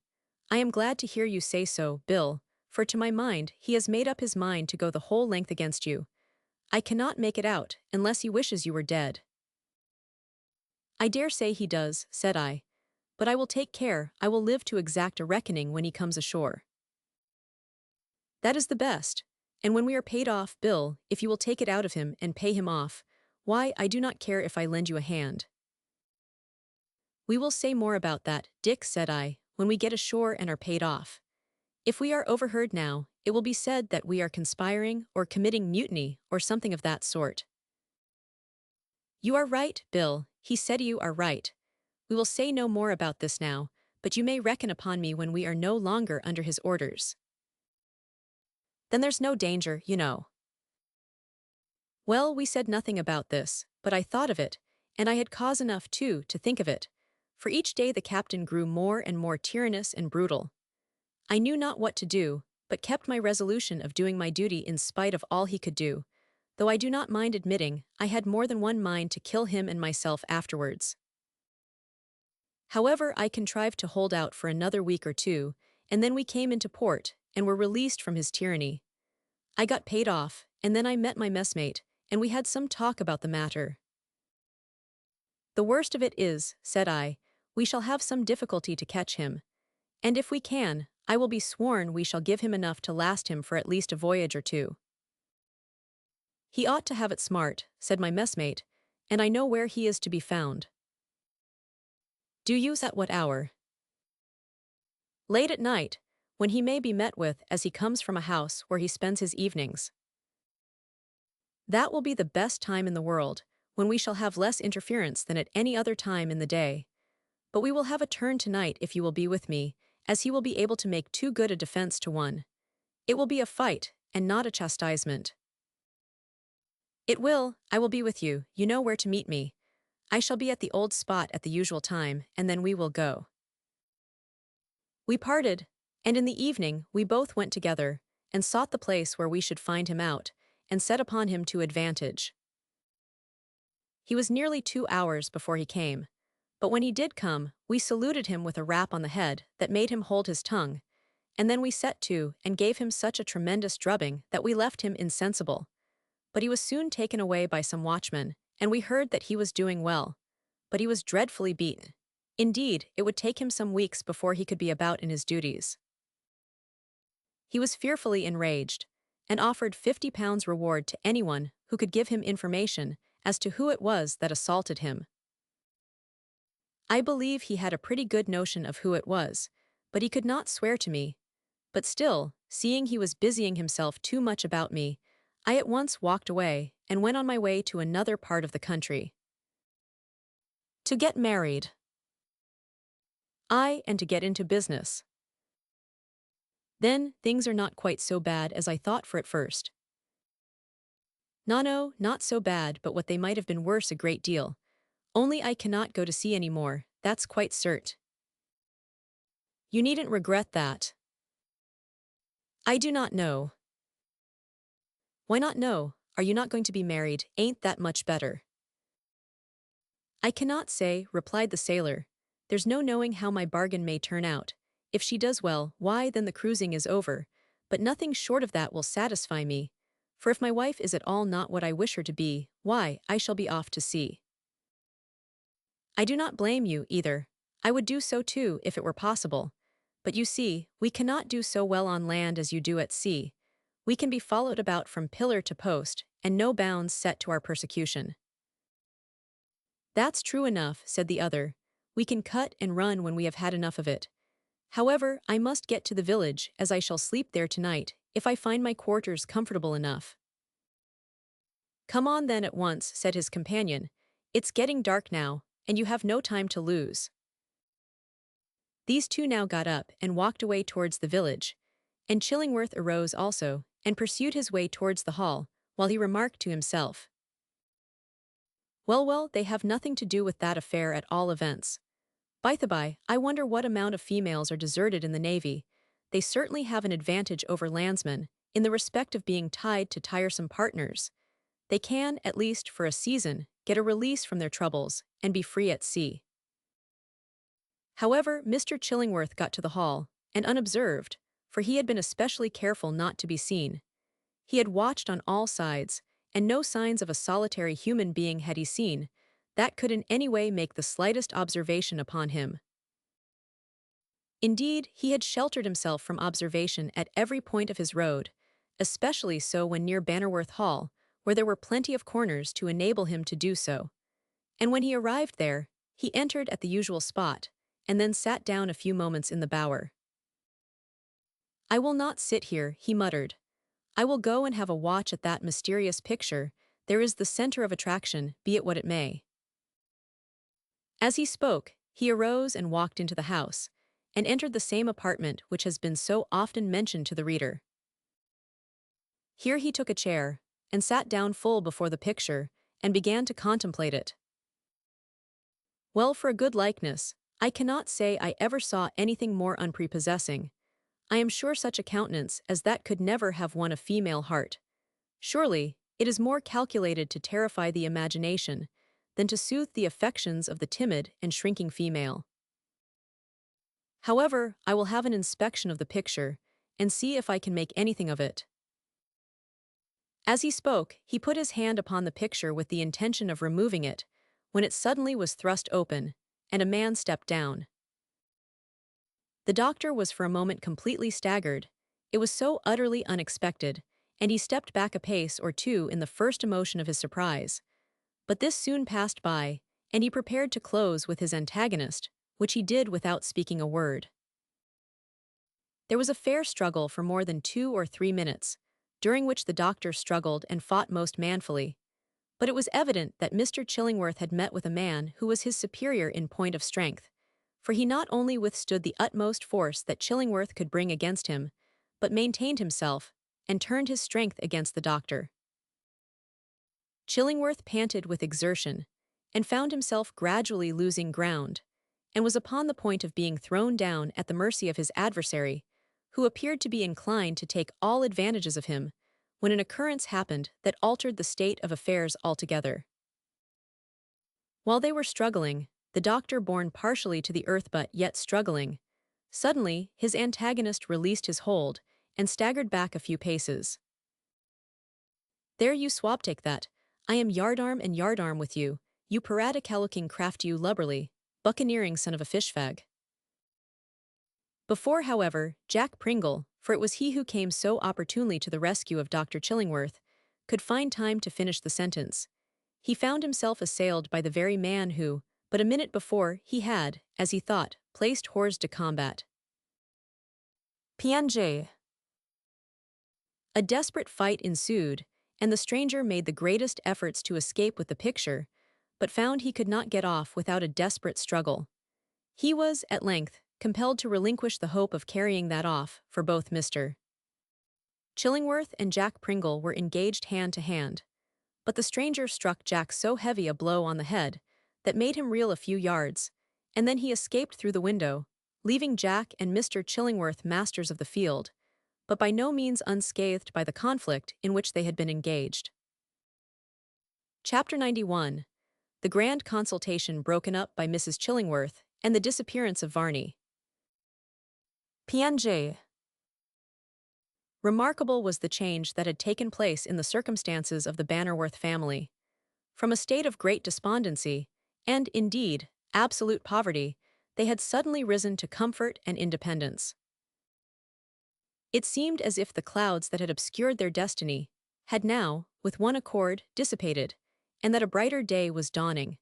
"I am glad to hear you say so, Bill, for to my mind he has made up his mind to go the whole length against you. I cannot make it out, unless he wishes you were dead." "I dare say he does," said I. "But I will take care, I will live to exact a reckoning when he comes ashore." "That is the best. And when we are paid off, Bill, if you will take it out of him and pay him off, why, I do not care if I lend you a hand." "We will say more about that, Dick," said I, "when we get ashore and are paid off. If we are overheard now, it will be said that we are conspiring or committing mutiny or something of that sort." "You are right, Bill," he said. "You are right. We will say no more about this now, but you may reckon upon me when we are no longer under his orders." "Then there's no danger, you know." Well, we said nothing about this, but I thought of it, and I had cause enough, too, to think of it, for each day the captain grew more and more tyrannous and brutal. I knew not what to do, but kept my resolution of doing my duty in spite of all he could do, though I do not mind admitting I had more than one mind to kill him and myself afterwards. However, I contrived to hold out for another week or two, and then we came into port, and were released from his tyranny. I got paid off, and then I met my messmate, and we had some talk about the matter. "The worst of it is," said I, "we shall have some difficulty to catch him. And if we can, I will be sworn we shall give him enough to last him for at least a voyage or two." "He ought to have it smart," said my messmate, "and I know where he is to be found." "Do you? At what hour?" "Late at night, when he may be met with as he comes from a house where he spends his evenings." "That will be the best time in the world, when we shall have less interference than at any other time in the day. But we will have a turn tonight if you will be with me, as he will be able to make too good a defense to one. It will be a fight, and not a chastisement." "It will. I will be with you. You know where to meet me. I shall be at the old spot at the usual time, and then we will go." We parted, and in the evening we both went together, and sought the place where we should find him out, and set upon him to advantage. He was nearly 2 hours before he came, but when he did come, we saluted him with a rap on the head that made him hold his tongue, and then we set to and gave him such a tremendous drubbing that we left him insensible. But he was soon taken away by some watchmen, and we heard that he was doing well, but he was dreadfully beaten. Indeed, it would take him some weeks before he could be about in his duties. He was fearfully enraged, and offered £50 reward to anyone who could give him information as to who it was that assaulted him. I believe he had a pretty good notion of who it was, but he could not swear to me. But still, seeing he was busying himself too much about me, I at once walked away and went on my way to another part of the country. To get married. And to get into business. Then, things are not quite so bad as I thought for at first. No, not so bad, but what they might have been worse a great deal. Only I cannot go to sea any more, that's quite cert. You needn't regret that. I do not know. Why not know? Are you not going to be married? Ain't that much better? I cannot say, replied the sailor. There's no knowing how my bargain may turn out. If she does well, why, then the cruising is over. But nothing short of that will satisfy me. For if my wife is at all not what I wish her to be, why, I shall be off to sea. I do not blame you, either. I would do so too, if it were possible. But you see, we cannot do so well on land as you do at sea. We can be followed about from pillar to post, and no bounds set to our persecution. That's true enough, said the other. We can cut and run when we have had enough of it. However, I must get to the village, as I shall sleep there tonight, if I find my quarters comfortable enough. Come on then at once, said his companion. It's getting dark now, and you have no time to lose. These two now got up and walked away towards the village, and Chillingworth arose also, and pursued his way towards the hall, while he remarked to himself, well, they have nothing to do with that affair at all events. By the by, I wonder what amount of females are deserted in the navy. They certainly have an advantage over landsmen, in the respect of being tied to tiresome partners. They can, at least for a season, get a release from their troubles, and be free at sea. However, Mr. Chillingworth got to the hall, and unobserved, for he had been especially careful not to be seen. He had watched on all sides, and no signs of a solitary human being had he seen, that could in any way make the slightest observation upon him. Indeed, he had sheltered himself from observation at every point of his road, especially so when near Bannerworth Hall, where there were plenty of corners to enable him to do so. And when he arrived there, he entered at the usual spot, and then sat down a few moments in the bower. I will not sit here, he muttered. I will go and have a watch at that mysterious picture. There is the center of attraction, be it what it may. As he spoke, he arose and walked into the house, and entered the same apartment which has been so often mentioned to the reader. Here he took a chair, and sat down full before the picture, and began to contemplate it. Well, for a good likeness, I cannot say I ever saw anything more unprepossessing. I am sure such a countenance as that could never have won a female heart. Surely, it is more calculated to terrify the imagination than to soothe the affections of the timid and shrinking female. However, I will have an inspection of the picture, and see if I can make anything of it. As he spoke, he put his hand upon the picture with the intention of removing it, when it suddenly was thrust open, and a man stepped down. The doctor was for a moment completely staggered. It was so utterly unexpected, and he stepped back a pace or two in the first emotion of his surprise. But this soon passed by, and he prepared to close with his antagonist, which he did without speaking a word. There was a fair struggle for more than 2 or 3 minutes, during which the doctor struggled and fought most manfully. But it was evident that Mr. Chillingworth had met with a man who was his superior in point of strength, for he not only withstood the utmost force that Chillingworth could bring against him, but maintained himself, and turned his strength against the doctor. Chillingworth panted with exertion, and found himself gradually losing ground, and was upon the point of being thrown down at the mercy of his adversary, who appeared to be inclined to take all advantages of him, when an occurrence happened that altered the state of affairs altogether. While they were struggling, the doctor borne partially to the earth but yet struggling, suddenly his antagonist released his hold, and staggered back a few paces. There you swab take that. I am yardarm and yardarm with you, you piratical-looking craft you lubberly, buccaneering son of a fishfag. Before, however, Jack Pringle, for it was he who came so opportunely to the rescue of Dr. Chillingworth, could find time to finish the sentence, he found himself assailed by the very man who, but a minute before, he had, as he thought, placed hors de combat. PNJ. A desperate fight ensued, and the stranger made the greatest efforts to escape with the picture, but found he could not get off without a desperate struggle. He was, at length, compelled to relinquish the hope of carrying that off, for both Mr. Chillingworth and Jack Pringle were engaged hand to hand. But the stranger struck Jack so heavy a blow on the head that made him reel a few yards, and then he escaped through the window, leaving Jack and Mr. Chillingworth masters of the field, but by no means unscathed by the conflict in which they had been engaged. Chapter 91. The Grand Consultation broken up by Mrs. Chillingworth and the disappearance of Varney. PNJ. Remarkable was the change that had taken place in the circumstances of the Bannerworth family. From a state of great despondency, and, indeed, absolute poverty, they had suddenly risen to comfort and independence. It seemed as if the clouds that had obscured their destiny had now, with one accord, dissipated, and that a brighter day was dawning.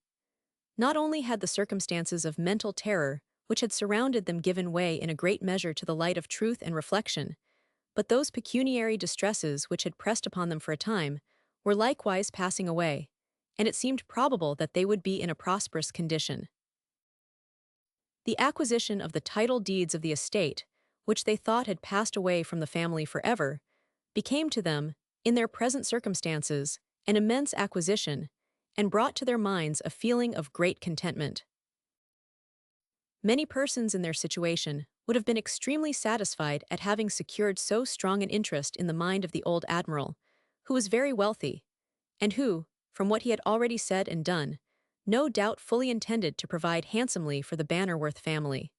Not only had the circumstances of mental terror which had surrounded them given way in a great measure to the light of truth and reflection, but those pecuniary distresses which had pressed upon them for a time were likewise passing away, and it seemed probable that they would be in a prosperous condition. The acquisition of the title deeds of the estate, which they thought had passed away from the family forever, became to them, in their present circumstances, an immense acquisition, and brought to their minds a feeling of great contentment. Many persons in their situation would have been extremely satisfied at having secured so strong an interest in the mind of the old admiral, who was very wealthy, and who, from what he had already said and done, no doubt fully intended to provide handsomely for the Bannerworth family.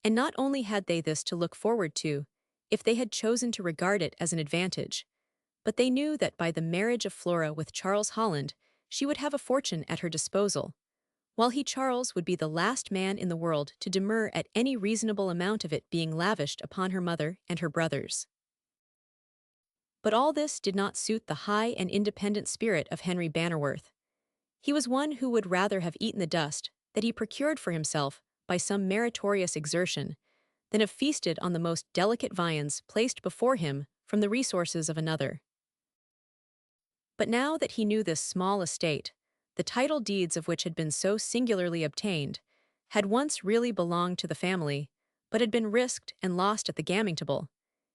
And not only had they this to look forward to, if they had chosen to regard it as an advantage, but they knew that by the marriage of Flora with Charles Holland, she would have a fortune at her disposal, while he, Charles, would be the last man in the world to demur at any reasonable amount of it being lavished upon her mother and her brothers. But all this did not suit the high and independent spirit of Henry Bannerworth. He was one who would rather have eaten the dust that he procured for himself by some meritorious exertion than have feasted on the most delicate viands placed before him from the resources of another. But now that he knew this small estate, the title deeds of which had been so singularly obtained, had once really belonged to the family, but had been risked and lost at the gaming table,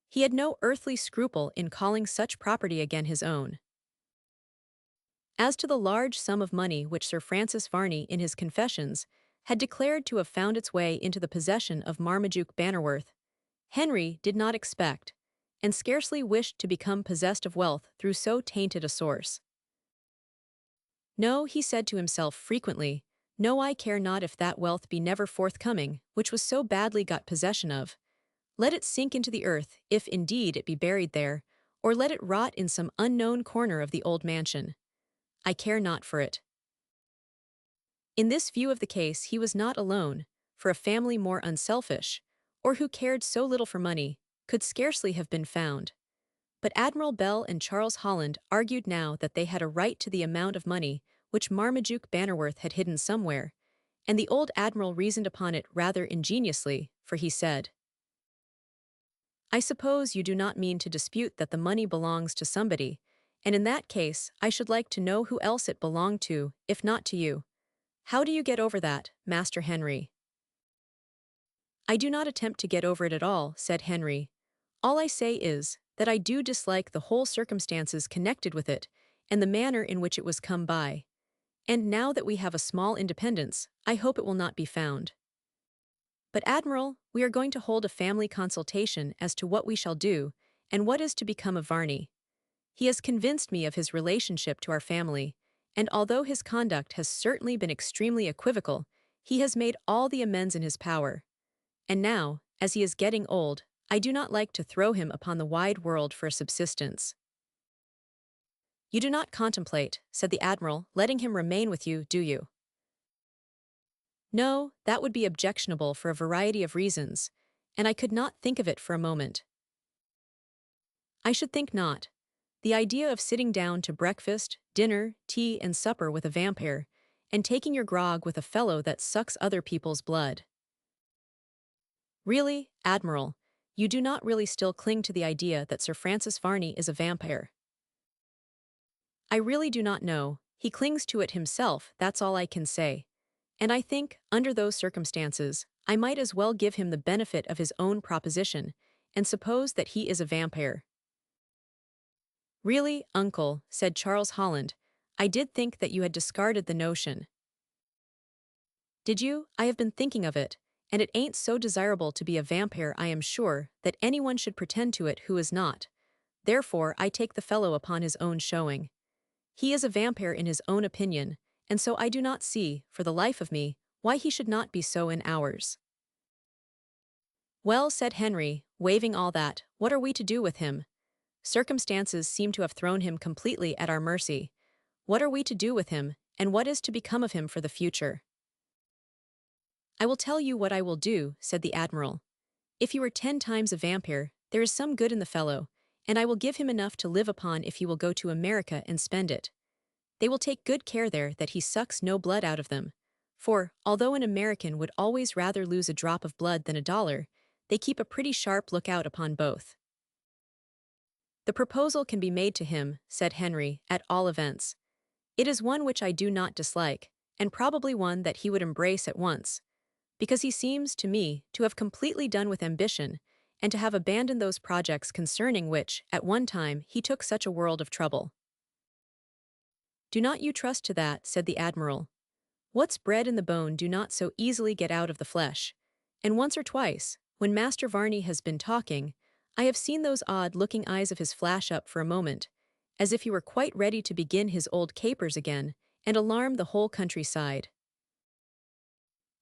he had no earthly scruple in calling such property again his own. As to the large sum of money which Sir Francis Varney, in his confessions, had declared to have found its way into the possession of Marmaduke Bannerworth, Henry did not expect, and scarcely wished to become possessed of wealth through so tainted a source. No, he said to himself frequently, no, I care not if that wealth be never forthcoming, which was so badly got possession of. Let it sink into the earth, if indeed it be buried there, or let it rot in some unknown corner of the old mansion. I care not for it. In this view of the case he was not alone, for a family more unselfish, or who cared so little for money, could scarcely have been found. But Admiral Bell and Charles Holland argued now that they had a right to the amount of money which Marmaduke Bannerworth had hidden somewhere, and the old admiral reasoned upon it rather ingeniously, for he said, I suppose you do not mean to dispute that the money belongs to somebody, and in that case I should like to know who else it belonged to, if not to you. How do you get over that, Master Henry? I do not attempt to get over it at all, said Henry. All I say is, that I do dislike the whole circumstances connected with it, and the manner in which it was come by. And now that we have a small independence, I hope it will not be found. But, Admiral, we are going to hold a family consultation as to what we shall do, and what is to become of Varney. He has convinced me of his relationship to our family, and although his conduct has certainly been extremely equivocal, he has made all the amends in his power. And now, as he is getting old, I do not like to throw him upon the wide world for a subsistence. You do not contemplate, said the Admiral, letting him remain with you, do you? No, that would be objectionable for a variety of reasons, and I could not think of it for a moment. I should think not. The idea of sitting down to breakfast, dinner, tea, and supper with a vampire, and taking your grog with a fellow that sucks other people's blood. Really, Admiral, you do not really still cling to the idea that Sir Francis Varney is a vampire. I really do not know. He clings to it himself, that's all I can say. And I think, under those circumstances, I might as well give him the benefit of his own proposition, and suppose that he is a vampire. Really, uncle, said Charles Holland, I did think that you had discarded the notion. Did you? I have been thinking of it, and it ain't so desirable to be a vampire, I am sure, that anyone should pretend to it who is not. Therefore I take the fellow upon his own showing. He is a vampire in his own opinion, and so I do not see, for the life of me, why he should not be so in ours." "Well," said Henry, waiving all that, "what are we to do with him? Circumstances seem to have thrown him completely at our mercy. What are we to do with him, and what is to become of him for the future?" "I will tell you what I will do," said the Admiral. "If he were 10 times a vampire, there is some good in the fellow, and I will give him enough to live upon if he will go to America and spend it. They will take good care there that he sucks no blood out of them. For, although an American would always rather lose a drop of blood than a dollar, they keep a pretty sharp lookout upon both." "The proposal can be made to him," said Henry, "at all events. It is one which I do not dislike, and probably one that he would embrace at once, because he seems, to me, to have completely done with ambition, and to have abandoned those projects concerning which, at one time, he took such a world of trouble." "Do not you trust to that," said the Admiral. "What's bred in the bone do not so easily get out of the flesh, and once or twice, when Master Varney has been talking, I have seen those odd-looking eyes of his flash up for a moment, as if he were quite ready to begin his old capers again, and alarm the whole countryside."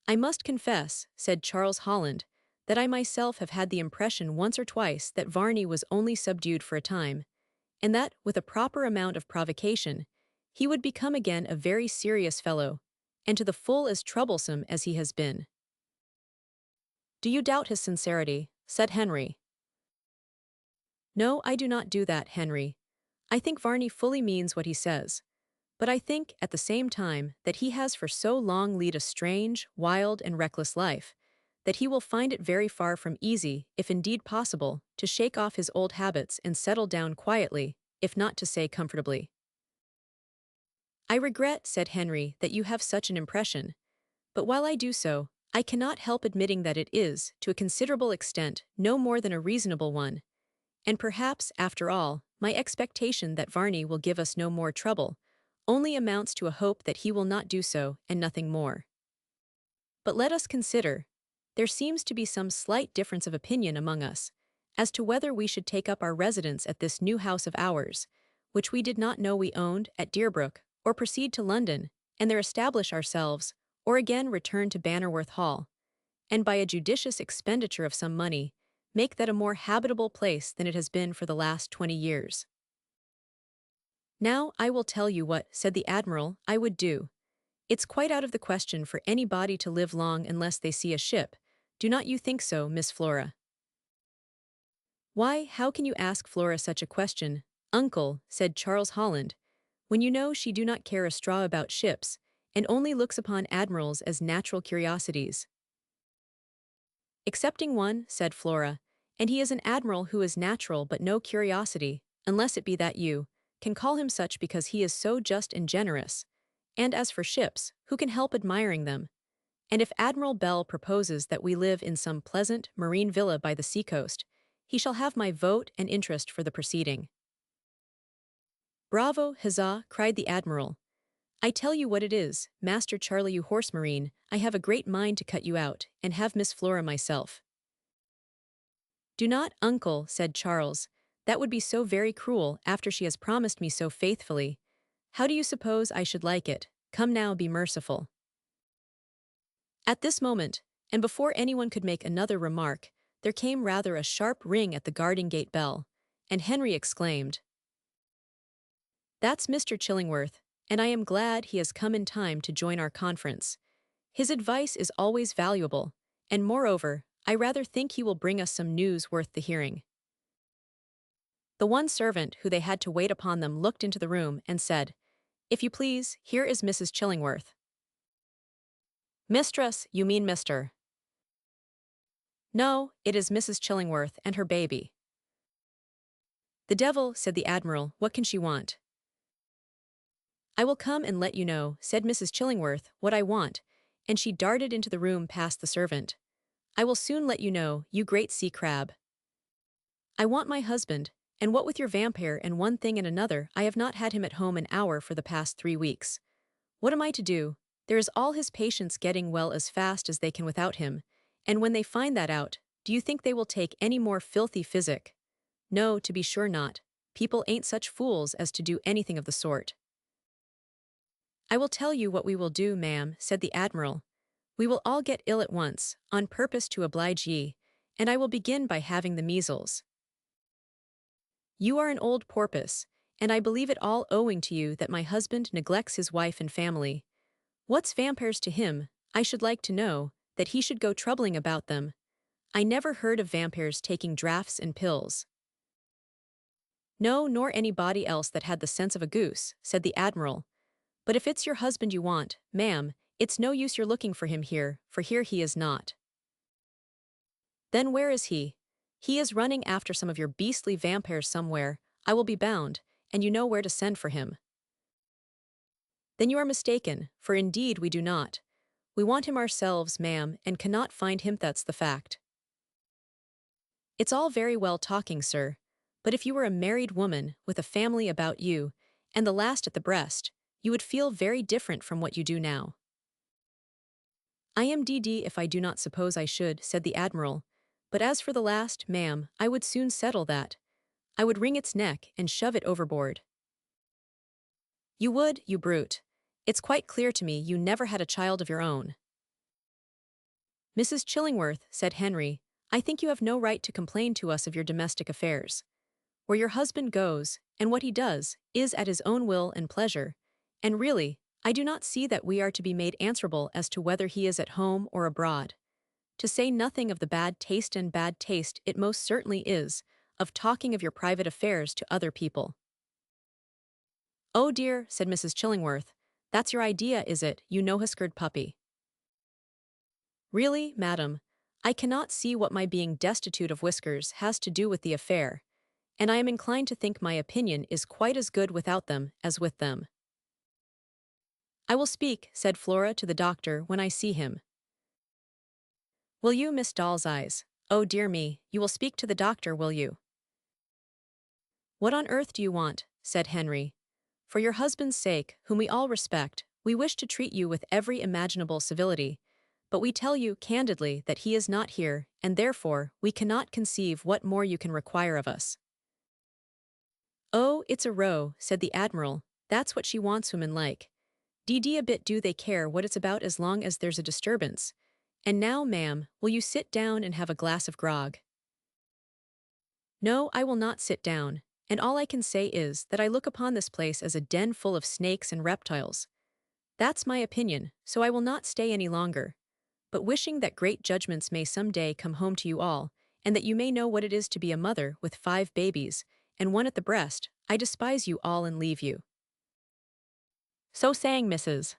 "I must confess," said Charles Holland, "that I myself have had the impression once or twice that Varney was only subdued for a time, and that, with a proper amount of provocation, he would become again a very serious fellow, and to the full as troublesome as he has been." "Do you doubt his sincerity?" said Henry. "No, I do not do that, Henry. I think Varney fully means what he says. But I think, at the same time, that he has for so long led a strange, wild, and reckless life, that he will find it very far from easy, if indeed possible, to shake off his old habits and settle down quietly, if not to say comfortably." "I regret," said Henry, "that you have such an impression. But while I do so, I cannot help admitting that it is, to a considerable extent, no more than a reasonable one. And perhaps, after all, my expectation that Varney will give us no more trouble only amounts to a hope that he will not do so, and nothing more. But let us consider. There seems to be some slight difference of opinion among us, as to whether we should take up our residence at this new house of ours, which we did not know we owned, at Deerbrook, or proceed to London, and there establish ourselves, or again return to Bannerworth Hall, and by a judicious expenditure of some money, make that a more habitable place than it has been for the last 20 years. "Now, I will tell you what," said the Admiral, "I would do. It's quite out of the question for anybody to live long unless they see a ship. Do not you think so, Miss Flora?" "Why, how can you ask Flora such a question, uncle," said Charles Holland, "when you know she do not care a straw about ships, and only looks upon admirals as natural curiosities?" "Excepting one," said Flora, "and he is an admiral who is natural but no curiosity, unless it be that you can call him such because he is so just and generous. And as for ships, who can help admiring them? And if Admiral Bell proposes that we live in some pleasant marine villa by the seacoast, he shall have my vote and interest for the proceeding." "Bravo, huzzah!" cried the Admiral. "I tell you what it is, Master Charlie, you horse marine, I have a great mind to cut you out, and have Miss Flora myself." "Do not, uncle," said Charles. "That would be so very cruel after she has promised me so faithfully. How do you suppose I should like it? Come now, be merciful." At this moment, and before anyone could make another remark, there came rather a sharp ring at the garden gate bell, and Henry exclaimed, "That's Mr. Chillingworth, and I am glad he has come in time to join our conference. His advice is always valuable, and moreover, I rather think he will bring us some news worth the hearing." The one servant who they had to wait upon them looked into the room and said, "If you please, here is Mrs. Chillingworth." "Mistress, you mean Mr." "No, it is Mrs. Chillingworth and her baby." "The devil," said the Admiral, "what can she want?" "I will come and let you know," said Mrs. Chillingworth, "what I want," and she darted into the room past the servant. "I will soon let you know, you great sea crab. I want my husband, and what with your vampire and one thing and another, I have not had him at home an hour for the past 3 weeks. What am I to do? There is all his patients getting well as fast as they can without him, And when they find that out, do you think they will take any more filthy physic? No, to be sure not. People ain't such fools as to do anything of the sort. I will tell you what we will do, ma'am, said the Admiral. We will all get ill at once, on purpose to oblige ye, and I will begin by having the measles. You are an old porpoise, and I believe it all owing to you that my husband neglects his wife and family. What's vampires to him, I should like to know, that he should go troubling about them? I never heard of vampires taking draughts and pills. No, nor anybody else that had the sense of a goose, said the Admiral. But if it's your husband you want, ma'am, it's no use your looking for him here, for here he is not. Then where is he? He is running after some of your beastly vampires somewhere, I will be bound, and you know where to send for him. Then you are mistaken, for indeed we do not. We want him ourselves, ma'am, and cannot find him, that's the fact. It's all very well talking, sir, but if you were a married woman, with a family about you, and the last at the breast, you would feel very different from what you do now. I am D.D. if I do not suppose I should, said the Admiral, but as for the last, ma'am, I would soon settle that. I would wring its neck and shove it overboard. You would, you brute. It's quite clear to me you never had a child of your own. Mrs. Chillingworth, said Henry, I think you have no right to complain to us of your domestic affairs. Where your husband goes, and what he does, is at his own will and pleasure, and really, I do not see that we are to be made answerable as to whether he is at home or abroad. To say nothing of the bad taste it most certainly is, of talking of your private affairs to other people. Oh dear, said Mrs. Chillingworth, that's your idea, is it, you no-whiskered puppy? Really, madam, I cannot see what my being destitute of whiskers has to do with the affair, and I am inclined to think my opinion is quite as good without them as with them. I will speak, said Flora to the doctor when I see him. Will you, Miss Doll's-eyes? Oh dear me, you will speak to the doctor, will you? What on earth do you want? Said Henry. For your husband's sake, whom we all respect, we wish to treat you with every imaginable civility, but we tell you candidly that he is not here, and therefore we cannot conceive what more you can require of us. Oh, it's a row, said the Admiral, that's what she wants women like. D.D. a bit do they care what it's about as long as there's a disturbance. And now, ma'am, will you sit down and have a glass of grog? No, I will not sit down, and all I can say is that I look upon this place as a den full of snakes and reptiles. That's my opinion, so I will not stay any longer. But wishing that great judgments may some day come home to you all, and that you may know what it is to be a mother with 5 babies, and one at the breast, I despise you all and leave you. So saying, Mrs.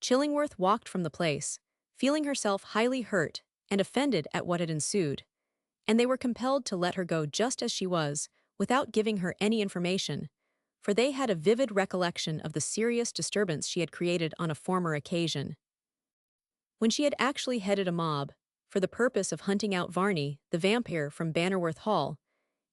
Chillingworth walked from the place, feeling herself highly hurt and offended at what had ensued, and they were compelled to let her go just as she was, without giving her any information, for they had a vivid recollection of the serious disturbance she had created on a former occasion. When she had actually headed a mob, for the purpose of hunting out Varney, the vampire from Bannerworth Hall,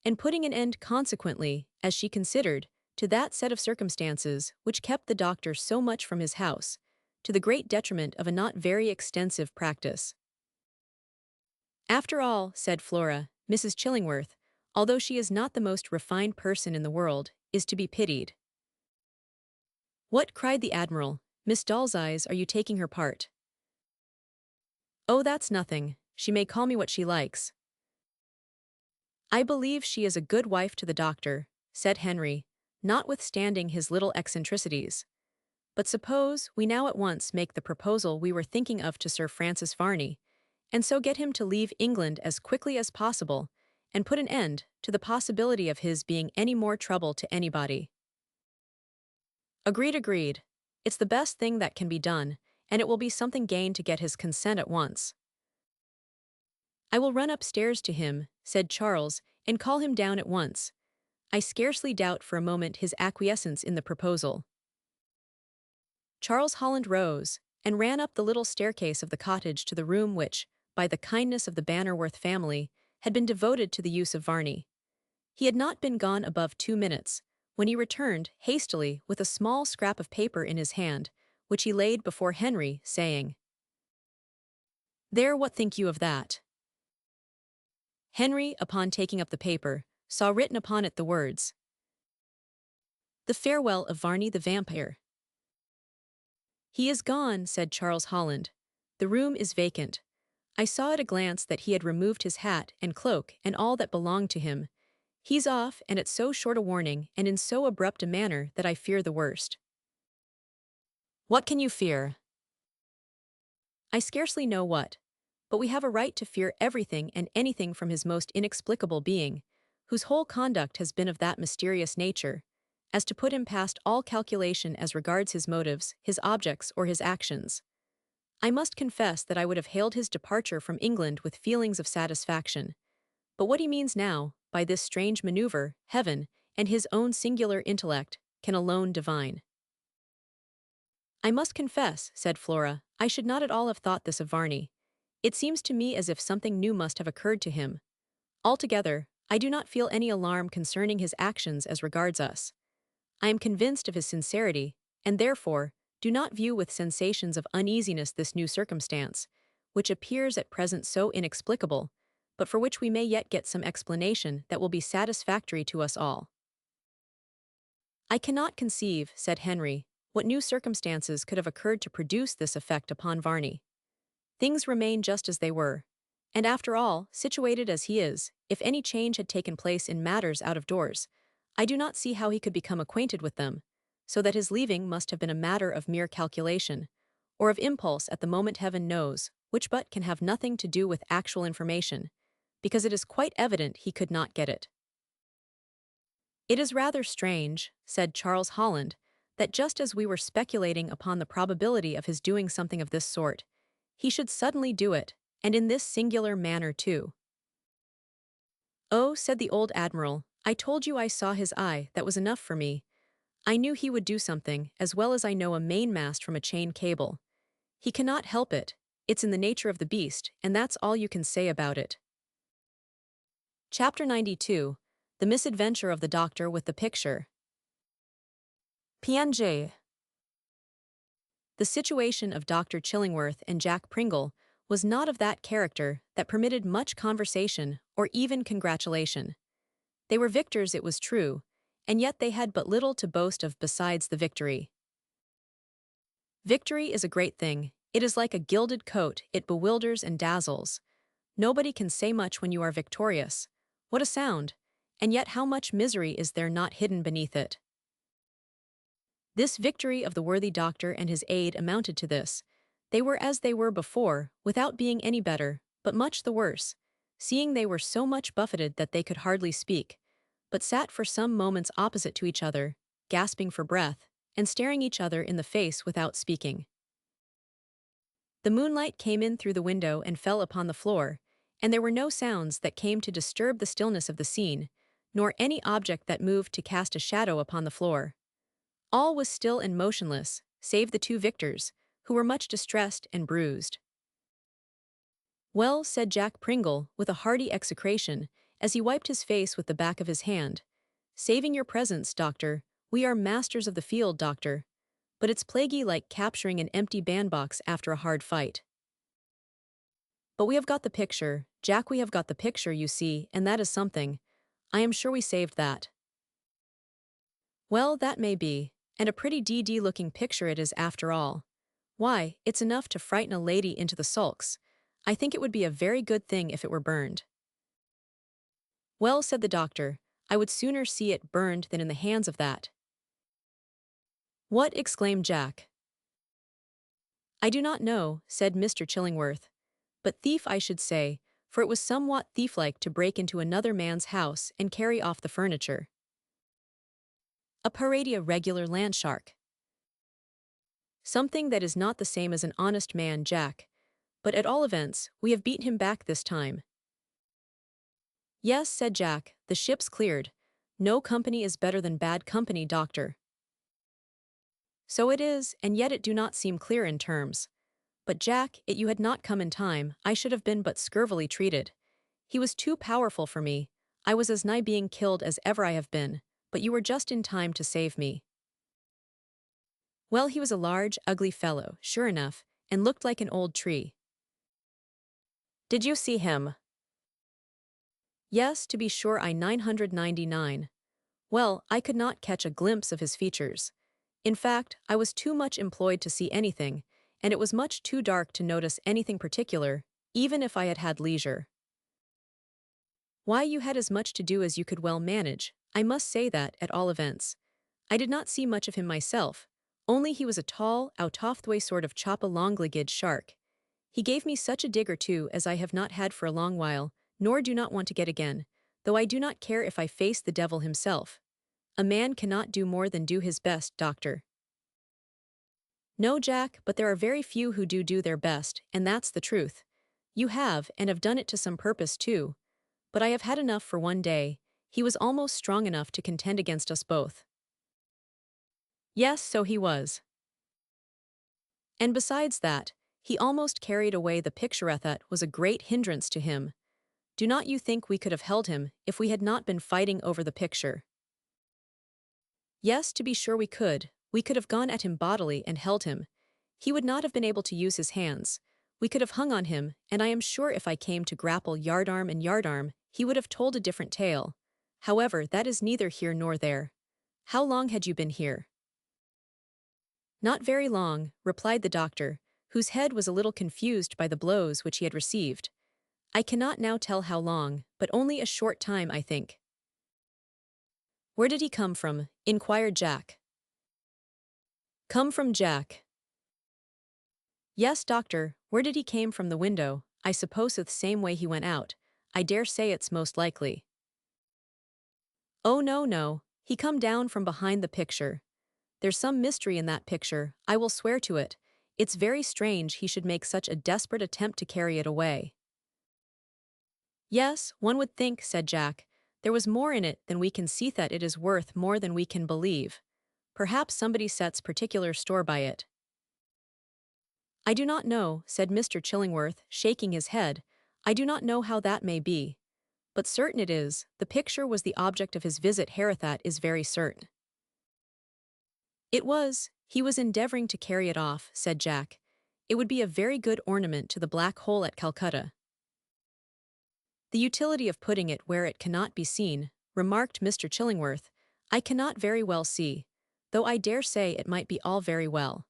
and putting an end consequently, as she considered, to that set of circumstances which kept the doctor so much from his house, to the great detriment of a not very extensive practice. After all, said Flora, Mrs. Chillingworth, although she is not the most refined person in the world, is to be pitied. What, cried the Admiral, Miss Doll's-eyes, are you taking her part? Oh, that's nothing, she may call me what she likes. I believe she is a good wife to the doctor, said Henry, notwithstanding his little eccentricities. But suppose we now at once make the proposal we were thinking of to Sir Francis Varney, and so get him to leave England as quickly as possible, and put an end to the possibility of his being any more trouble to anybody. Agreed, agreed. It's the best thing that can be done, and it will be something gained to get his consent at once. I will run upstairs to him, said Charles, and call him down at once. I scarcely doubt for a moment his acquiescence in the proposal. Charles Holland rose, and ran up the little staircase of the cottage to the room which, by the kindness of the Bannerworth family, had been devoted to the use of Varney. He had not been gone above 2 minutes, when he returned hastily with a small scrap of paper in his hand, which he laid before Henry, saying, There, what think you of that? Henry, upon taking up the paper, saw written upon it the words, "The farewell of Varney the Vampyre." "He is gone," said Charles Holland. "The room is vacant." I saw at a glance that he had removed his hat and cloak and all that belonged to him. He's off, and at so short a warning and in so abrupt a manner that I fear the worst. What can you fear? I scarcely know what. But we have a right to fear everything and anything from his most inexplicable being, whose whole conduct has been of that mysterious nature, as to put him past all calculation as regards his motives, his objects, or his actions. I must confess that I would have hailed his departure from England with feelings of satisfaction. But what he means now, by this strange maneuver, heaven, and his own singular intellect, can alone divine. I must confess, said Flora, I should not at all have thought this of Varney. It seems to me as if something new must have occurred to him. Altogether, I do not feel any alarm concerning his actions as regards us. I am convinced of his sincerity, and therefore, do not view with sensations of uneasiness this new circumstance, which appears at present so inexplicable, but for which we may yet get some explanation that will be satisfactory to us all. I cannot conceive, said Henry, what new circumstances could have occurred to produce this effect upon Varney. Things remain just as they were. And after all, situated as he is, if any change had taken place in matters out of doors, I do not see how he could become acquainted with them, so that his leaving must have been a matter of mere calculation, or of impulse at the moment heaven knows, which but can have nothing to do with actual information, because it is quite evident he could not get it. It is rather strange, said Charles Holland, that just as we were speculating upon the probability of his doing something of this sort, he should suddenly do it, and in this singular manner too. Oh, said the old admiral, I told you I saw his eye, that was enough for me. I knew he would do something, as well as I know a mainmast from a chain cable. He cannot help it, it's in the nature of the beast, and that's all you can say about it. Chapter 92, The Misadventure of the Doctor with the Picture. PNJ. The situation of Dr. Chillingworth and Jack Pringle was not of that character that permitted much conversation or even congratulation. They were victors, it was true, and yet they had but little to boast of besides the victory. Victory is a great thing. It is like a gilded coat, it bewilders and dazzles. Nobody can say much when you are victorious. What a sound! And yet how much misery is there not hidden beneath it? This victory of the worthy doctor and his aide amounted to this. They were as they were before, without being any better, but much the worse, seeing they were so much buffeted that they could hardly speak, but sat for some moments opposite to each other, gasping for breath, and staring each other in the face without speaking. The moonlight came in through the window and fell upon the floor, and there were no sounds that came to disturb the stillness of the scene, nor any object that moved to cast a shadow upon the floor. All was still and motionless, save the two victors, who were much distressed and bruised. Well, said Jack Pringle, with a hearty execration, as he wiped his face with the back of his hand, saving your presence, doctor, we are masters of the field, doctor, but it's plaguey like capturing an empty bandbox after a hard fight. But we have got the picture, Jack, we have got the picture, you see, and that is something. I am sure we saved that. Well, that may be, and a pretty DD-looking picture it is after all. Why, it's enough to frighten a lady into the sulks. I think it would be a very good thing if it were burned. Well, said the doctor, I would sooner see it burned than in the hands of that. What? Exclaimed Jack. I do not know, said Mr. Chillingworth. But thief I should say, for it was somewhat thief-like to break into another man's house and carry off the furniture. A paradia regular landshark. Something that is not the same as an honest man, Jack. But at all events, we have beaten him back this time. Yes, said Jack, the ship's cleared. No company is better than bad company, doctor. So it is, and yet it do not seem clear in terms. But Jack, it you had not come in time, I should have been but scurvily treated. He was too powerful for me. I was as nigh being killed as ever I have been, but you were just in time to save me. Well, he was a large, ugly fellow, sure enough, and looked like an old tree. Did you see him? Yes, to be sure, I 999. Well, I could not catch a glimpse of his features. In fact, I was too much employed to see anything, and it was much too dark to notice anything particular, even if I had had leisure. Why, you had as much to do as you could well manage, I must say that, at all events. I did not see much of him myself, only he was a tall, out-of-the-way sort of chop-a-long-legged shark. He gave me such a dig or two as I have not had for a long while, nor do not want to get again, though I do not care if I face the devil himself. A man cannot do more than do his best, doctor. No, Jack, but there are very few who do their best, and that's the truth. You have, and have done it to some purpose too. But I have had enough for one day. He was almost strong enough to contend against us both. Yes, so he was. And besides that, he almost carried away the picture that was a great hindrance to him. Do not you think we could have held him if we had not been fighting over the picture? Yes, to be sure we could. We could have gone at him bodily and held him. He would not have been able to use his hands. We could have hung on him, and I am sure if I came to grapple yardarm and yardarm, he would have told a different tale. However, that is neither here nor there. How long had you been here? Not very long, replied the doctor, whose head was a little confused by the blows which he had received. I cannot now tell how long, but only a short time, I think. Where did he come from? Inquired Jack. Come from Jack. Yes, doctor, where did he came from the window? I suppose the same way he went out. I dare say it's most likely. Oh no, he come down from behind the picture. There's some mystery in that picture, I will swear to it. It's very strange he should make such a desperate attempt to carry it away. Yes, one would think, said Jack, there was more in it than we can see, that it is worth more than we can believe. Perhaps somebody sets particular store by it. I do not know, said Mr. Chillingworth, shaking his head. I do not know how that may be. But certain it is, the picture was the object of his visit here, that is very certain. It was. He was endeavoring to carry it off, said Jack. It would be a very good ornament to the Black Hole at Calcutta. The utility of putting it where it cannot be seen, remarked Mr. Chillingworth, I cannot very well see, though I dare say it might be all very well.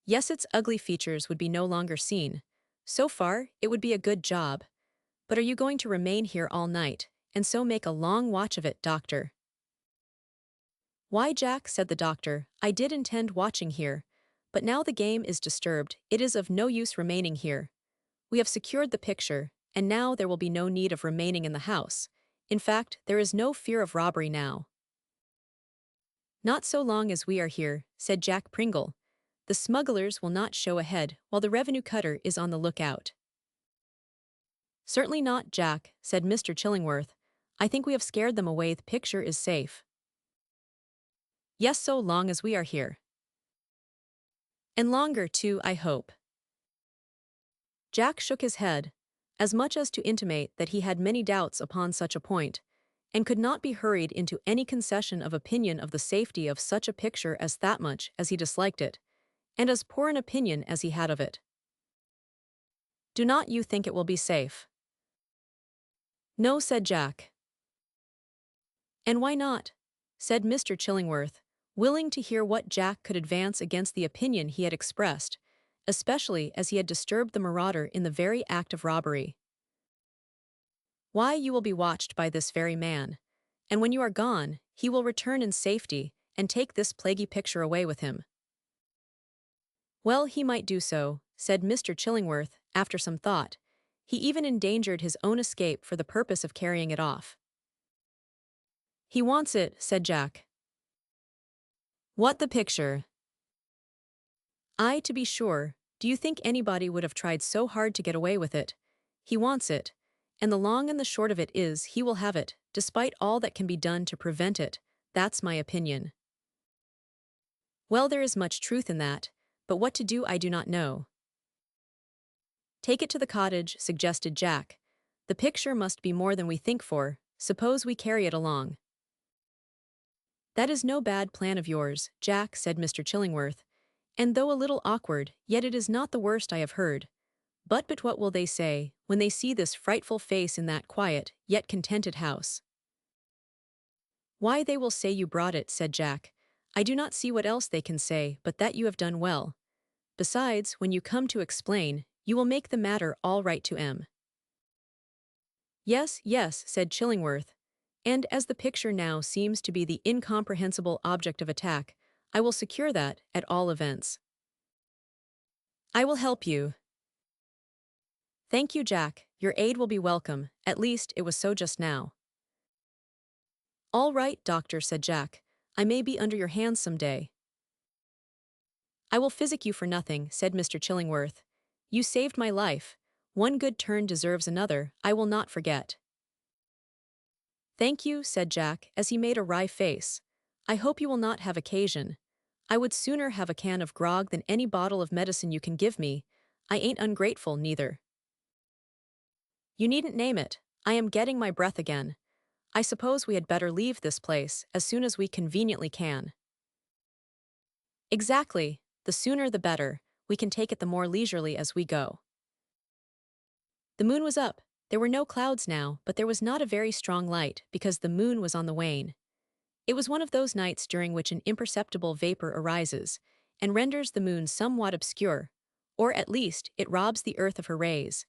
Yes, its ugly features would be no longer seen. So far, it would be a good job. But are you going to remain here all night, and so make a long watch of it, doctor? Why, Jack, said the doctor, I did intend watching here, but now the game is disturbed, it is of no use remaining here. We have secured the picture, and now there will be no need of remaining in the house. In fact, there is no fear of robbery now. Not so long as we are here, said Jack Pringle. The smugglers will not show a head while the revenue cutter is on the lookout. Certainly not, Jack, said Mr. Chillingworth. I think we have scared them away, the picture is safe. Yes, so long as we are here. And longer too, I hope. Jack shook his head, as much as to intimate that he had many doubts upon such a point, and could not be hurried into any concession of opinion of the safety of such a picture as that, much as he disliked it, and as poor an opinion as he had of it. Do not you think it will be safe? No, said Jack. And why not? Said Mr. Chillingworth, willing to hear what Jack could advance against the opinion he had expressed, especially as he had disturbed the marauder in the very act of robbery. Why, you will be watched by this very man, and when you are gone, he will return in safety and take this plaguey picture away with him. Well, he might do so, said Mr. Chillingworth, after some thought. He even endangered his own escape for the purpose of carrying it off. He wants it, said Jack. What, the picture? Aye, to be sure. Do you think anybody would have tried so hard to get away with it? He wants it, and the long and the short of it is he will have it, despite all that can be done to prevent it. That's my opinion. Well, there is much truth in that, but what to do I do not know. Take it to the cottage, suggested Jack. The picture must be more than we think for. Suppose we carry it along. That is no bad plan of yours, Jack, said Mr. Chillingworth, and though a little awkward, yet it is not the worst I have heard. But what will they say when they see this frightful face in that quiet, yet contented house? Why, they will say you brought it, said Jack. I do not see what else they can say but that you have done well. Besides, when you come to explain, you will make the matter all right to M. Yes, yes, said Chillingworth. And as the picture now seems to be the incomprehensible object of attack, I will secure that, at all events. I will help you. Thank you, Jack. Your aid will be welcome, at least it was so just now. All right, doctor, said Jack. I may be under your hands some day. I will physic you for nothing, said Mr. Chillingworth. You saved my life. One good turn deserves another, I will not forget. Thank you, said Jack, as he made a wry face. I hope you will not have occasion. I would sooner have a can of grog than any bottle of medicine you can give me. I ain't ungrateful, neither. You needn't name it. I am getting my breath again. I suppose we had better leave this place as soon as we conveniently can. Exactly. The sooner the better. We can take it the more leisurely as we go. The moon was up. There were no clouds now, but there was not a very strong light because the moon was on the wane. It was one of those nights during which an imperceptible vapor arises and renders the moon somewhat obscure, or at least it robs the earth of her rays.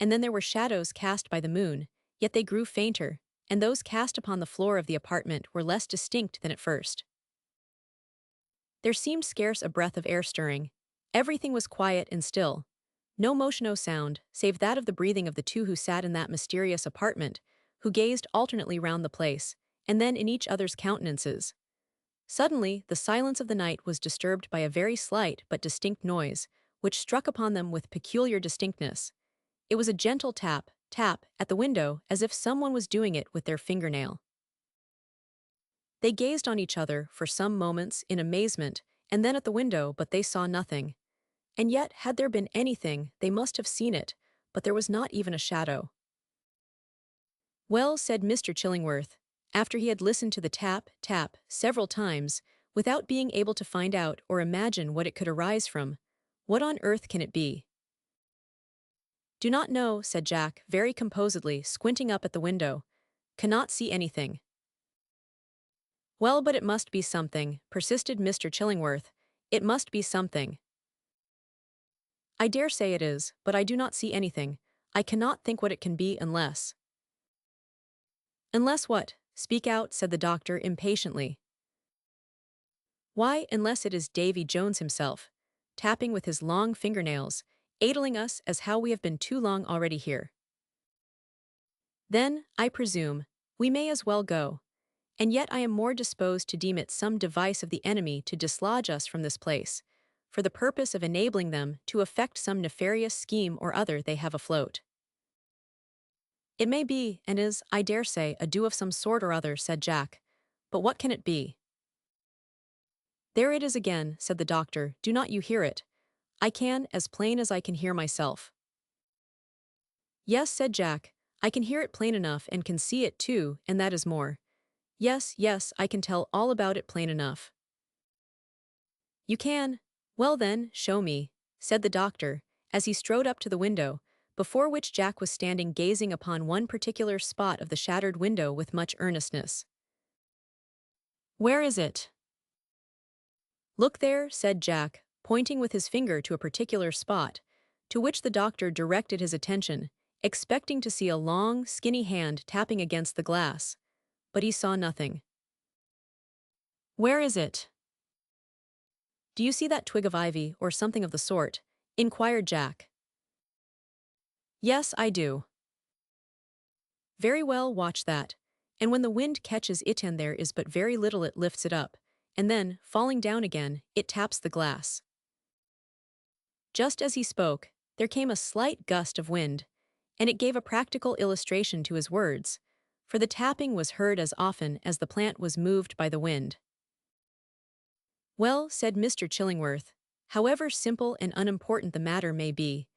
And then there were shadows cast by the moon, yet they grew fainter, and those cast upon the floor of the apartment were less distinct than at first. There seemed scarce a breath of air stirring. Everything was quiet and still. No motion, no sound, save that of the breathing of the two who sat in that mysterious apartment, who gazed alternately round the place, and then in each other's countenances. Suddenly, the silence of the night was disturbed by a very slight but distinct noise, which struck upon them with peculiar distinctness. It was a gentle tap, tap, at the window, as if someone was doing it with their fingernail. They gazed on each other for some moments in amazement, and then at the window, but they saw nothing. And yet, had there been anything, they must have seen it, but there was not even a shadow. Well, said Mr. Chillingworth, after he had listened to the tap, tap, several times, without being able to find out or imagine what it could arise from, what on earth can it be? Do not know, said Jack, very composedly, squinting up at the window. Cannot see anything. Well, but it must be something, persisted Mr. Chillingworth. It must be something. I dare say it is, but I do not see anything. I cannot think what it can be unless. Unless what? Speak out, said the doctor impatiently. Why, unless it is Davy Jones himself, tapping with his long fingernails, aidling us as how we have been too long already here. Then, I presume, we may as well go. And yet I am more disposed to deem it some device of the enemy to dislodge us from this place, for the purpose of enabling them to effect some nefarious scheme or other they have afloat. It may be, and is, I dare say, a do of some sort or other, said Jack. But what can it be? There it is again, said the doctor, do not you hear it? I can, as plain as I can hear myself. Yes, said Jack, I can hear it plain enough and can see it too, and that is more. Yes, yes, I can tell all about it plain enough. You can? Well then, show me, said the doctor, as he strode up to the window, before which Jack was standing gazing upon one particular spot of the shattered window with much earnestness. Where is it? Look there, said Jack, pointing with his finger to a particular spot, to which the doctor directed his attention, expecting to see a long, skinny hand tapping against the glass. But he saw nothing. Where is it? Do you see that twig of ivy, or something of the sort? Inquired Jack. Yes, I do. Very well, watch that. And when the wind catches it and there is but very little it lifts it up, and then, falling down again, it taps the glass. Just as he spoke, there came a slight gust of wind, and it gave a practical illustration to his words, for the tapping was heard as often as the plant was moved by the wind. Well, said Mr. Chillingworth, however simple and unimportant the matter may be,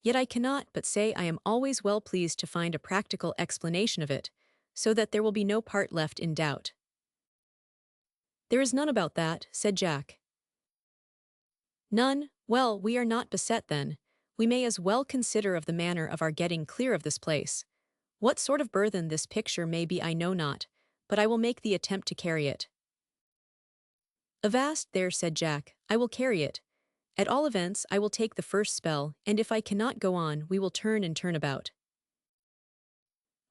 yet I cannot but say I am always well pleased to find a practical explanation of it, so that there will be no part left in doubt. There is none about that, said Jack. None? Well, we are not beset then. we may as well consider of the manner of our getting clear of this place. What sort of burthen this picture may be I know not, but I will make the attempt to carry it. Avast there, said Jack, I will carry it. At all events, I will take the first spell, and if I cannot go on, we will turn and turn about.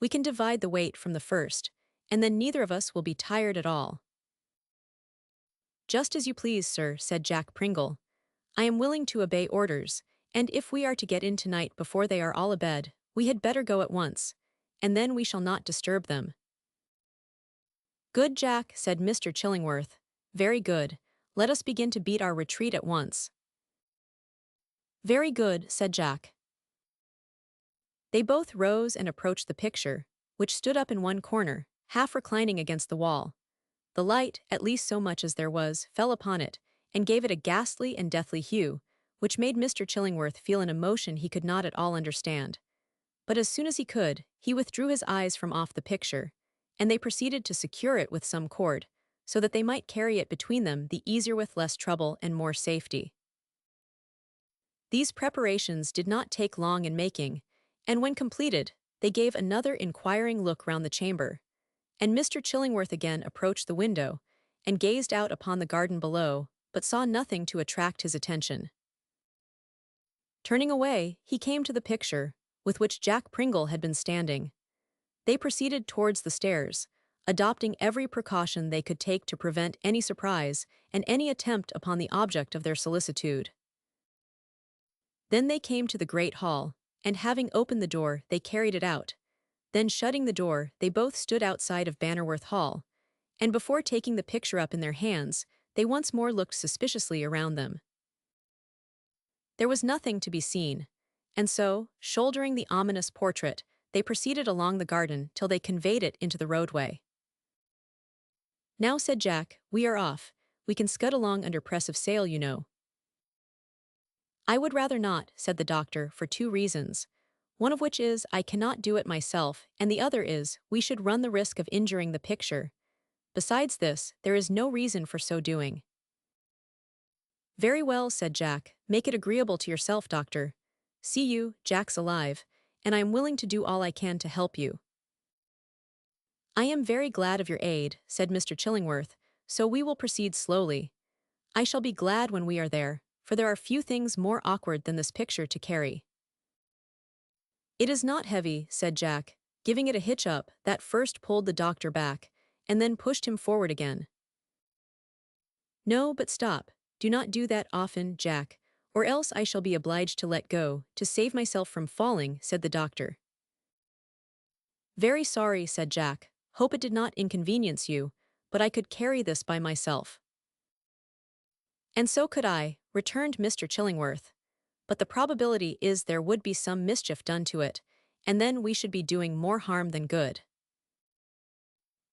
We can divide the weight from the first, and then neither of us will be tired at all. Just as you please, sir, said Jack Pringle. I am willing to obey orders, and if we are to get in tonight before they are all abed, we had better go at once, and then we shall not disturb them. Good, Jack, said Mr. Chillingworth. Very good. Let us begin to beat our retreat at once. Very good, said Jack. They both rose and approached the picture, which stood up in one corner, half reclining against the wall. The light, at least so much as there was, fell upon it, and gave it a ghastly and deathly hue, which made Mr. Chillingworth feel an emotion he could not at all understand. But as soon as he could, he withdrew his eyes from off the picture, and they proceeded to secure it with some cord, so that they might carry it between them the easier with less trouble and more safety. These preparations did not take long in making, and when completed, they gave another inquiring look round the chamber, and Mr. Chillingworth again approached the window, and gazed out upon the garden below, but saw nothing to attract his attention. Turning away, he came to the picture, with which Jack Pringle had been standing. They proceeded towards the stairs, adopting every precaution they could take to prevent any surprise and any attempt upon the object of their solicitude. Then they came to the great hall, and having opened the door, they carried it out. Then shutting the door, they both stood outside of Bannerworth Hall, and before taking the picture up in their hands, they once more looked suspiciously around them. There was nothing to be seen, and so, shouldering the ominous portrait, they proceeded along the garden till they conveyed it into the roadway. Now, said Jack, we are off. We can scud along under press of sail, you know. I would rather not, said the doctor, for two reasons. One of which is, I cannot do it myself, and the other is, we should run the risk of injuring the picture. Besides this, there is no reason for so doing. Very well, said Jack, make it agreeable to yourself, doctor. See you, Jack's alive, and I am willing to do all I can to help you. I am very glad of your aid, said Mr. Chillingworth, so we will proceed slowly. I shall be glad when we are there, for there are few things more awkward than this picture to carry. It is not heavy, said Jack, giving it a hitch up that first pulled the doctor back, and then pushed him forward again. No, but stop, do not do that often, Jack, or else I shall be obliged to let go, to save myself from falling, said the doctor. Very sorry, said Jack, hope it did not inconvenience you, but I could carry this by myself. And so could I, returned Mr. Chillingworth. But the probability is there would be some mischief done to it, and then we should be doing more harm than good.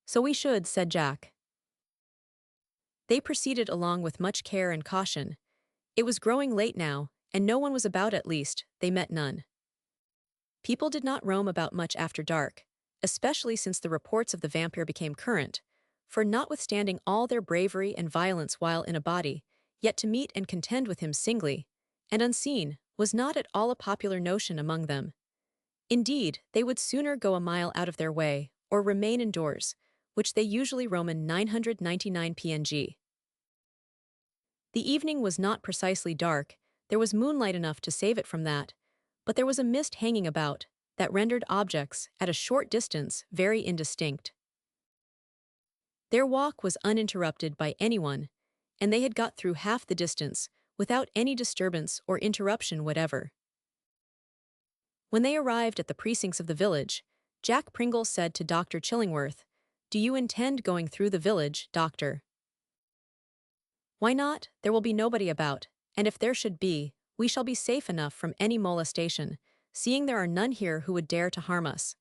So we should, said Jack. They proceeded along with much care and caution. It was growing late now, and no one was about, at least, they met none. People did not roam about much after dark, especially since the reports of the vampire became current, for notwithstanding all their bravery and violence while in a body, yet to meet and contend with him singly, and unseen, was not at all a popular notion among them. Indeed, they would sooner go a mile out of their way, or remain indoors, which they usually Roman 999 PNG. The evening was not precisely dark, there was moonlight enough to save it from that, but there was a mist hanging about, that rendered objects, at a short distance, very indistinct. Their walk was uninterrupted by anyone, and they had got through half the distance, without any disturbance or interruption whatever. When they arrived at the precincts of the village, Jack Pringle said to Dr. Chillingworth, "Do you intend going through the village, doctor?" "Why not? There will be nobody about, and if there should be, we shall be safe enough from any molestation, seeing there are none here who would dare to harm us.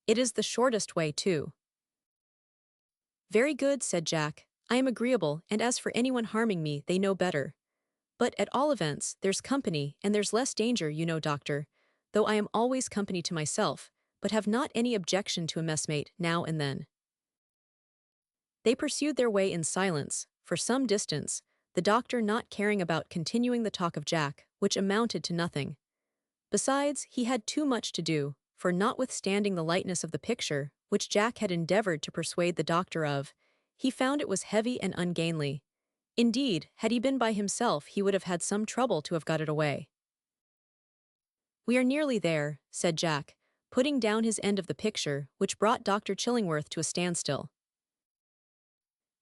It is the shortest way, too." "Very good," said Jack. "I am agreeable, and as for anyone harming me, they know better. But at all events, there's company, and there's less danger, you know, doctor, though I am always company to myself, but have not any objection to a messmate now and then." They pursued their way in silence, for some distance, the doctor not caring about continuing the talk of Jack, which amounted to nothing. Besides, he had too much to do, for notwithstanding the lightness of the picture, which Jack had endeavored to persuade the doctor of, he found it was heavy and ungainly. Indeed, had he been by himself, he would have had some trouble to have got it away. "We are nearly there," said Jack, putting down his end of the picture, which brought Dr. Chillingworth to a standstill.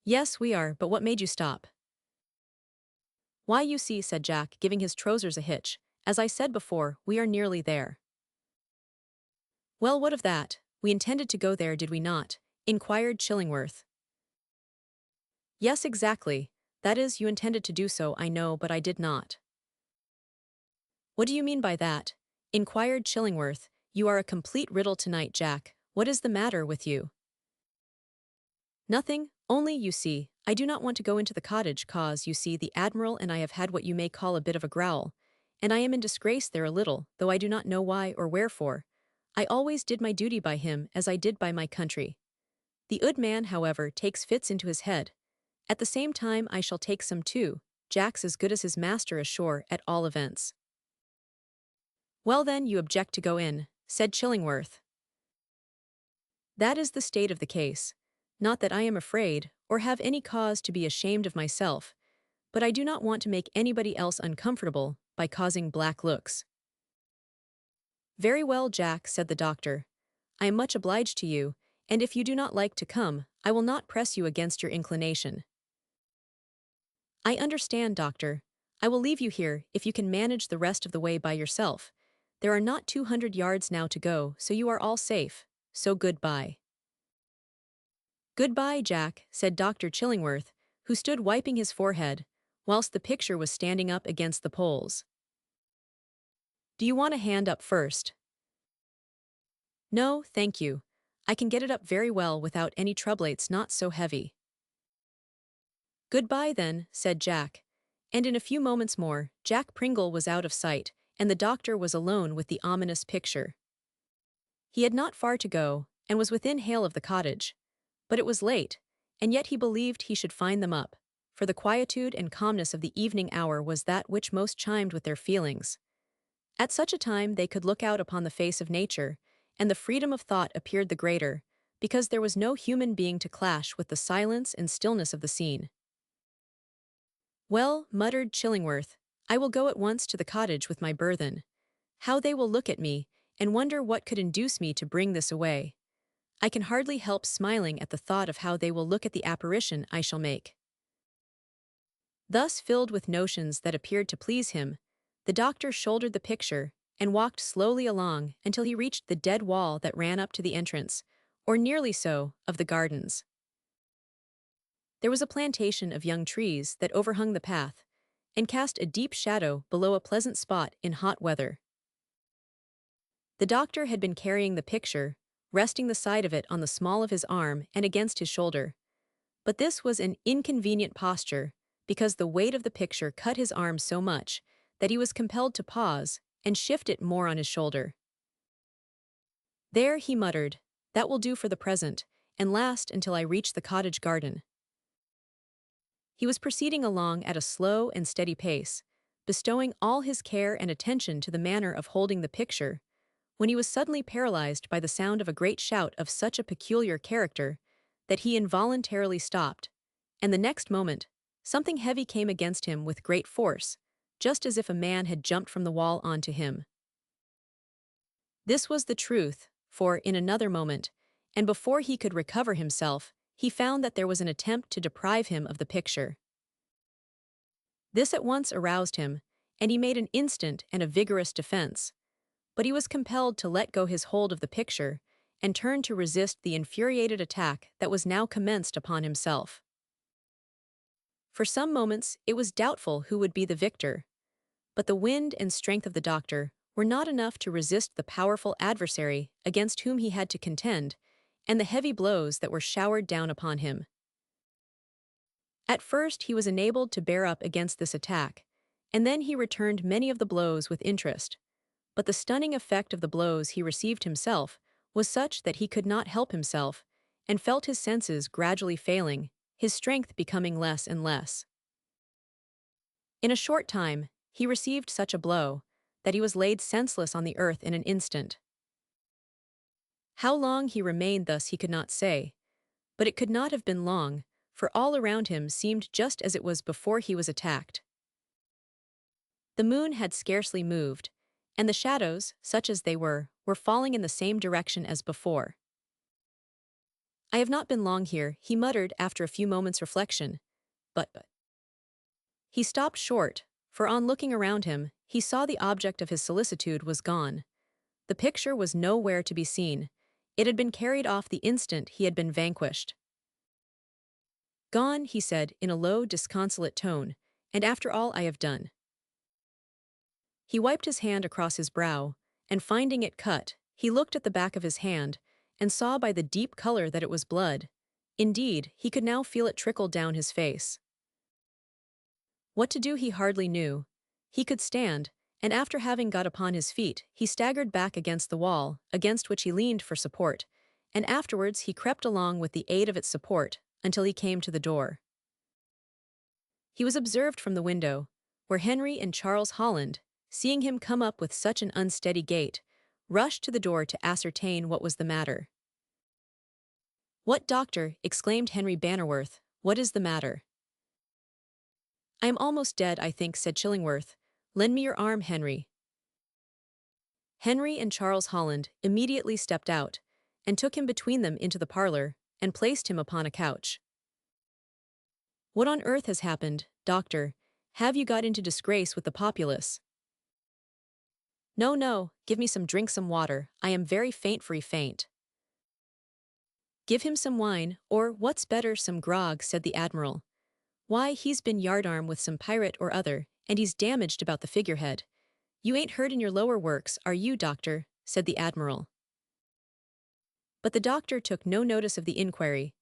"Yes, we are, but what made you stop?" "Why, you see," said Jack, giving his trousers a hitch, "as I said before, we are nearly there." "Well, what of that? We intended to go there, did we not?" inquired Chillingworth. "Yes, exactly. That is, you intended to do so, I know, but I did not." "What do you mean by that?" inquired Chillingworth. "You are a complete riddle tonight, Jack. What is the matter with you?" "Nothing, only, you see, I do not want to go into the cottage cause, you see, the Admiral and I have had what you may call a bit of a growl, and I am in disgrace there a little, though I do not know why or wherefore. I always did my duty by him as I did by my country. The ood man, however, takes fits into his head. At the same time I shall take some too. Jack's as good as his master ashore, at all events." "Well then, you object to go in," said Chillingworth. "That is the state of the case. Not that I am afraid, or have any cause to be ashamed of myself, but I do not want to make anybody else uncomfortable by causing black looks." "Very well, Jack," said the doctor. "I am much obliged to you, and if you do not like to come, I will not press you against your inclination." "I understand, doctor. I will leave you here if you can manage the rest of the way by yourself. There are not 200 yards now to go, so you are all safe. So goodbye." "Goodbye, Jack," said Dr. Chillingworth, who stood wiping his forehead, whilst the picture was standing up against the poles. "Do you want a hand up first?" "No, thank you. I can get it up very well without any trouble, it's not so heavy." "Goodbye then," said Jack. And in a few moments more, Jack Pringle was out of sight, and the doctor was alone with the ominous picture. He had not far to go, and was within hail of the cottage. But it was late, and yet he believed he should find them up, for the quietude and calmness of the evening hour was that which most chimed with their feelings. At such a time they could look out upon the face of nature, and the freedom of thought appeared the greater, because there was no human being to clash with the silence and stillness of the scene. "Well," muttered Chillingworth, "I will go at once to the cottage with my burthen. How they will look at me, and wonder what could induce me to bring this away. I can hardly help smiling at the thought of how they will look at the apparition I shall make." Thus filled with notions that appeared to please him, the doctor shouldered the picture and walked slowly along until he reached the dead wall that ran up to the entrance, or nearly so, of the gardens. There was a plantation of young trees that overhung the path, and cast a deep shadow below a pleasant spot in hot weather. The doctor had been carrying the picture, resting the side of it on the small of his arm and against his shoulder. But this was an inconvenient posture, because the weight of the picture cut his arm so much that he was compelled to pause and shift it more on his shoulder. "There," he muttered, "that will do for the present, and last until I reach the cottage garden." He was proceeding along at a slow and steady pace, bestowing all his care and attention to the manner of holding the picture, when he was suddenly paralyzed by the sound of a great shout of such a peculiar character that he involuntarily stopped, and the next moment, something heavy came against him with great force, just as if a man had jumped from the wall onto him. This was the truth, for in another moment, and before he could recover himself, he found that there was an attempt to deprive him of the picture. This at once aroused him, and he made an instant and a vigorous defense, but he was compelled to let go his hold of the picture and turn to resist the infuriated attack that was now commenced upon himself. For some moments it was doubtful who would be the victor, but the wind and strength of the doctor were not enough to resist the powerful adversary against whom he had to contend, and the heavy blows that were showered down upon him. At first he was enabled to bear up against this attack, and then he returned many of the blows with interest, but the stunning effect of the blows he received himself was such that he could not help himself, and felt his senses gradually failing, his strength becoming less and less. In a short time, he received such a blow that he was laid senseless on the earth in an instant. How long he remained thus he could not say, but it could not have been long, for all around him seemed just as it was before he was attacked. The moon had scarcely moved, and the shadows, such as they were falling in the same direction as before. "I have not been long here," he muttered after a few moments' reflection, but he stopped short, for on looking around him, he saw the object of his solicitude was gone. The picture was nowhere to be seen. It had been carried off the instant he had been vanquished. "Gone," he said in a low, disconsolate tone, "and after all I have done." He wiped his hand across his brow, and finding it cut, he looked at the back of his hand, and saw by the deep color that it was blood. Indeed, he could now feel it trickle down his face. What to do he hardly knew. He could stand, and after having got upon his feet, he staggered back against the wall, against which he leaned for support, and afterwards he crept along with the aid of its support, until he came to the door. He was observed from the window, where Henry and Charles Holland, seeing him come up with such an unsteady gait, rushed to the door to ascertain what was the matter. "What, doctor?" exclaimed Henry Bannerworth, "what is the matter?" "I am almost dead, I think," said Chillingworth. "Lend me your arm, Henry." Henry and Charles Holland immediately stepped out, and took him between them into the parlor, and placed him upon a couch. "What on earth has happened, doctor? Have you got into disgrace with the populace?" "No, no, give me some water, I am very faint. "Give him some wine, or, what's better, some grog," said the Admiral. "Why, he's been yardarm with some pirate or other, and he's damaged about the figurehead. You ain't hurt in your lower works, are you, doctor?" said the Admiral. But the doctor took no notice of the inquiry,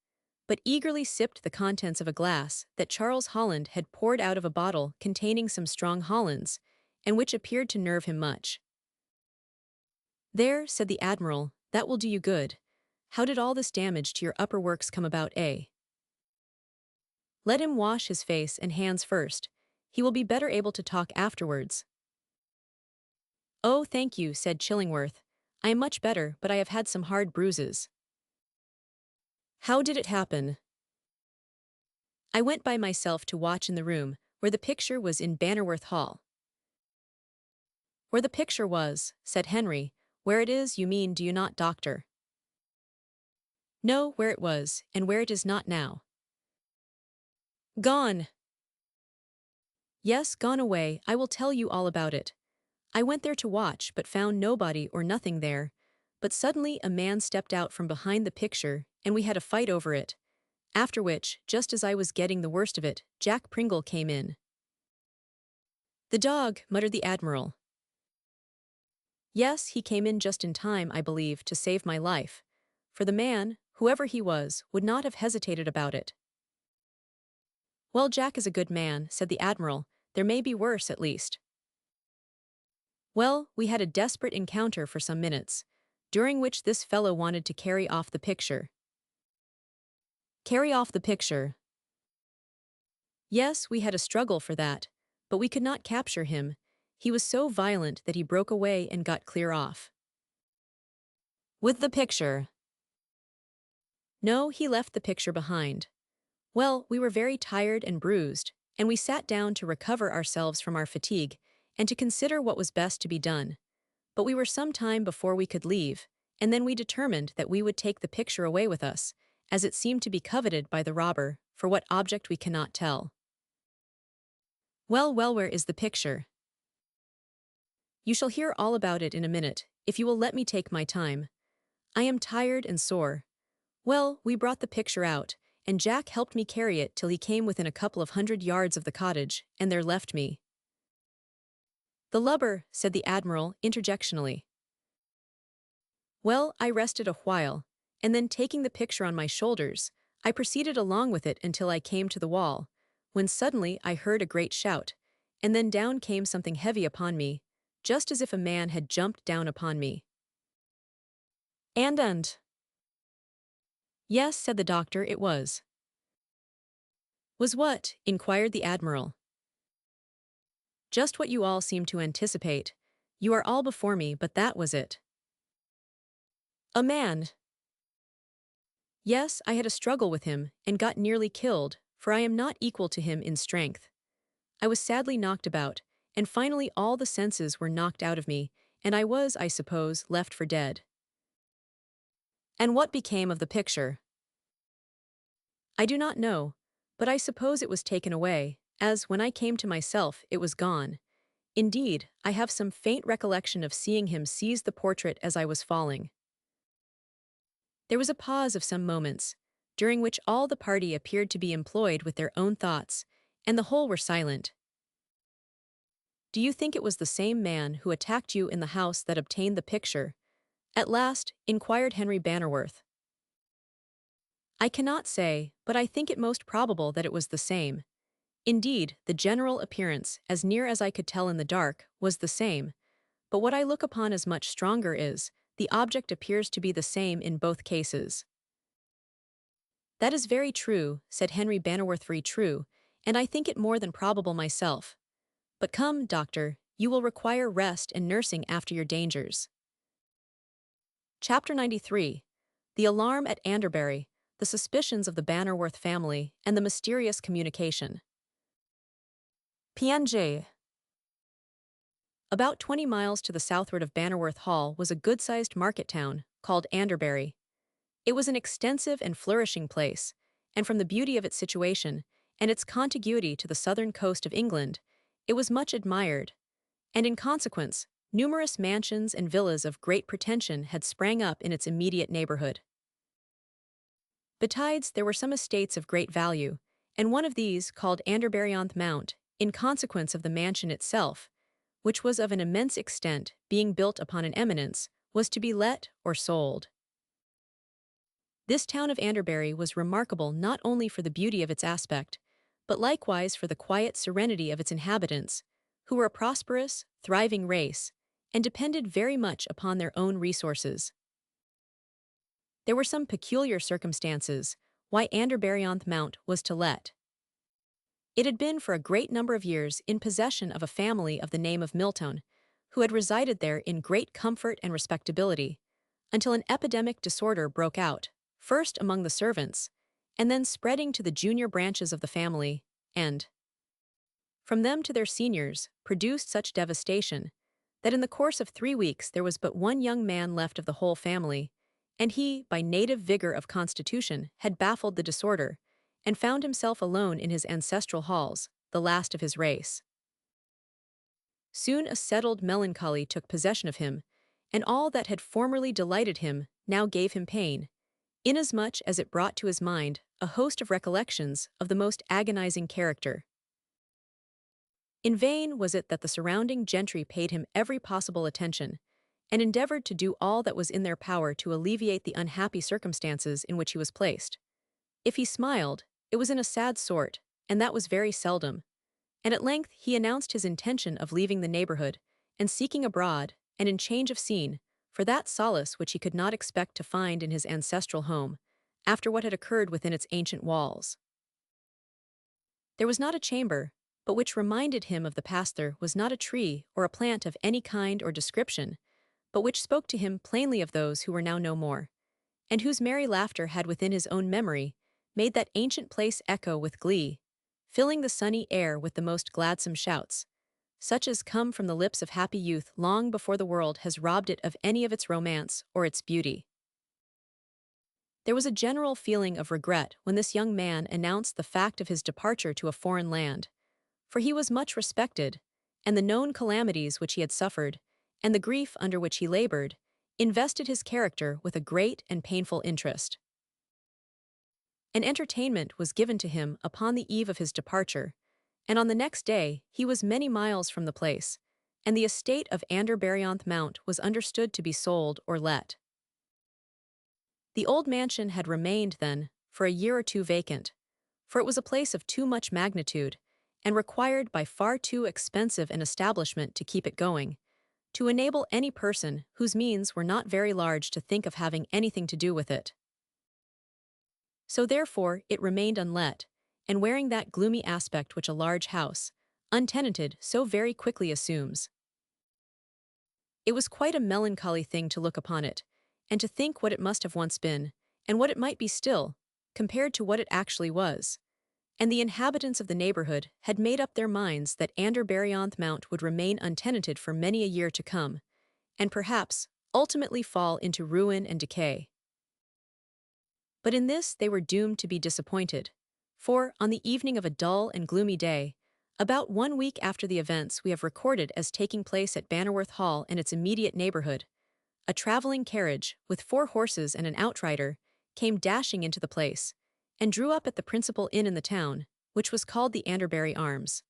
but eagerly sipped the contents of a glass that Charles Holland had poured out of a bottle containing some strong Hollands, and which appeared to nerve him much. "There," said the Admiral, "that will do you good. How did all this damage to your upper works come about, eh? Let him wash his face and hands first. He will be better able to talk afterwards." "Oh, thank you," said Chillingworth. "I am much better, but I have had some hard bruises." "How did it happen?" "I went by myself to watch in the room where the picture was in Bannerworth Hall." "Where the picture was," said Henry. "Where it is, you mean, do you not, doctor?" "No, where it was, and where it is not now." "Gone!" "Yes, gone away. I will tell you all about it. I went there to watch, but found nobody or nothing there. But suddenly a man stepped out from behind the picture, and we had a fight over it. After which, just as I was getting the worst of it, Jack Pringle came in." "The dog," muttered the Admiral. "Yes, he came in just in time, I believe, to save my life. For the man, whoever he was, would not have hesitated about it." "Well, Jack is a good man," said the Admiral. "There may be worse, at least." "Well, we had a desperate encounter for some minutes, during which this fellow wanted to carry off the picture." "Carry off the picture?" "Yes, we had a struggle for that, but we could not capture him. He was so violent that he broke away and got clear off." "With the picture?" "No, he left the picture behind. Well, we were very tired and bruised, and we sat down to recover ourselves from our fatigue, and to consider what was best to be done. But we were some time before we could leave, and then we determined that we would take the picture away with us, as it seemed to be coveted by the robber, for what object we cannot tell." "Well, well, where is the picture?" "You shall hear all about it in a minute, if you will let me take my time. I am tired and sore. Well, we brought the picture out, and Jack helped me carry it till he came within a couple of 100 yards of the cottage, and there left me." "The lubber," said the Admiral interjectionally. "Well, I rested a while, and then taking the picture on my shoulders, I proceeded along with it until I came to the wall, when suddenly I heard a great shout, and then down came something heavy upon me, just as if a man had jumped down upon me." And. "Yes," said the doctor, "it was." "Was what?" inquired the Admiral. "Just what you all seem to anticipate. You are all before me, but that was it. A man. Yes, I had a struggle with him, and got nearly killed, for I am not equal to him in strength. I was sadly knocked about, and finally all the senses were knocked out of me, and I was, I suppose, left for dead. And what became of the picture? I do not know, but I suppose it was taken away, as, when I came to myself, it was gone. Indeed, I have some faint recollection of seeing him seize the portrait as I was falling. There was a pause of some moments, during which all the party appeared to be employed with their own thoughts, and the whole were silent. Do you think it was the same man who attacked you in the house that obtained the picture? At last, inquired Henry Bannerworth. I cannot say, but I think it most probable that it was the same. Indeed, the general appearance, as near as I could tell in the dark, was the same, but what I look upon as much stronger is, the object appears to be the same in both cases. That is very true, said Henry Bannerworth, very true, and I think it more than probable myself. But come, doctor, you will require rest and nursing after your dangers. Chapter 93. The Alarm at Anderbury, the Suspicions of the Bannerworth Family, and the Mysterious Communication. PNG. About 20 miles to the southward of Bannerworth Hall was a good-sized market town, called Anderbury. It was an extensive and flourishing place, and from the beauty of its situation, and its contiguity to the southern coast of England, it was much admired, and in consequence, numerous mansions and villas of great pretension had sprang up in its immediate neighborhood. Besides, there were some estates of great value, and one of these, called Anderbury-on-Mount, in consequence of the mansion itself, which was of an immense extent, being built upon an eminence, was to be let or sold. This town of Anderbury was remarkable not only for the beauty of its aspect, but likewise for the quiet serenity of its inhabitants, who were a prosperous, thriving race, and depended very much upon their own resources. There were some peculiar circumstances why Anderbury-on-Mount was to let. It had been for a great number of years in possession of a family of the name of Milton, who had resided there in great comfort and respectability, until an epidemic disorder broke out, first among the servants, and then spreading to the junior branches of the family, and, from them to their seniors, produced such devastation, that in the course of 3 weeks there was but one young man left of the whole family, and he, by native vigor of constitution, had baffled the disorder, and found himself alone in his ancestral halls, the last of his race. Soon a settled melancholy took possession of him, and all that had formerly delighted him now gave him pain, inasmuch as it brought to his mind a host of recollections of the most agonizing character. In vain was it that the surrounding gentry paid him every possible attention, and endeavored to do all that was in their power to alleviate the unhappy circumstances in which he was placed. If he smiled, it was in a sad sort, and that was very seldom, and at length he announced his intention of leaving the neighborhood, and seeking abroad, and in change of scene, for that solace which he could not expect to find in his ancestral home, after what had occurred within its ancient walls. There was not a chamber, but which reminded him of the past. There was not a tree or a plant of any kind or description, but which spoke to him plainly of those who were now no more, and whose merry laughter had within his own memory made that ancient place echo with glee, filling the sunny air with the most gladsome shouts, such as come from the lips of happy youth long before the world has robbed it of any of its romance or its beauty. There was a general feeling of regret when this young man announced the fact of his departure to a foreign land, for he was much respected, and the known calamities which he had suffered, and the grief under which he labored, invested his character with a great and painful interest. An entertainment was given to him upon the eve of his departure, and on the next day he was many miles from the place, and the estate of Anderbury-on-Mount was understood to be sold or let. The old mansion had remained, then, for a year or two vacant, for it was a place of too much magnitude, and required by far too expensive an establishment to keep it going, to enable any person whose means were not very large to think of having anything to do with it. So therefore it remained unlet, and wearing that gloomy aspect which a large house, untenanted, so very quickly assumes. It was quite a melancholy thing to look upon it, and to think what it must have once been, and what it might be still, compared to what it actually was. And the inhabitants of the neighborhood had made up their minds that Anderbarionth Mount would remain untenanted for many a year to come, and perhaps ultimately fall into ruin and decay. But in this they were doomed to be disappointed, for, on the evening of a dull and gloomy day, about 1 week after the events we have recorded as taking place at Bannerworth Hall and its immediate neighborhood, a traveling carriage, with 4 horses and an outrider, came dashing into the place, and drew up at the principal inn in the town, which was called the Anderbury Arms.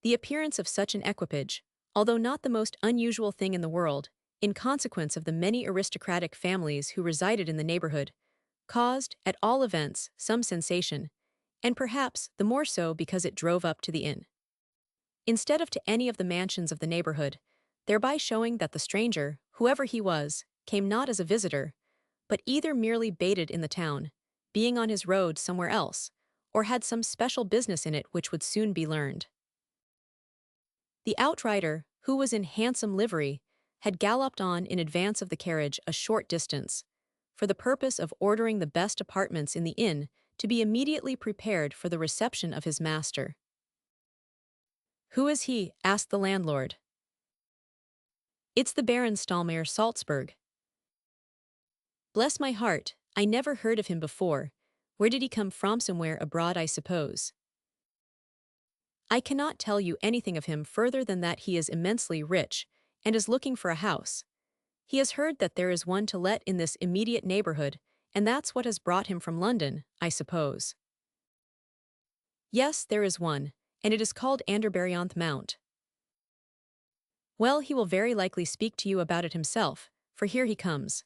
The appearance of such an equipage, although not the most unusual thing in the world, in consequence of the many aristocratic families who resided in the neighborhood, caused, at all events, some sensation, and perhaps the more so because it drove up to the inn, instead of to any of the mansions of the neighborhood, thereby showing that the stranger, whoever he was, came not as a visitor, but either merely baited in the town, being on his road somewhere else, or had some special business in it which would soon be learned. The outrider, who was in handsome livery, had galloped on in advance of the carriage a short distance, for the purpose of ordering the best apartments in the inn to be immediately prepared for the reception of his master. "Who is he?" asked the landlord. "It's the Baron Stallmeyer Salzburg." "Bless my heart, I never heard of him before. Where did he come from? Somewhere abroad, I suppose." "I cannot tell you anything of him further than that he is immensely rich, and is looking for a house. He has heard that there is one to let in this immediate neighborhood, and that's what has brought him from London, I suppose." "Yes, there is one, and it is called Anderbarionth Mount." "Well, he will very likely speak to you about it himself, for here he comes."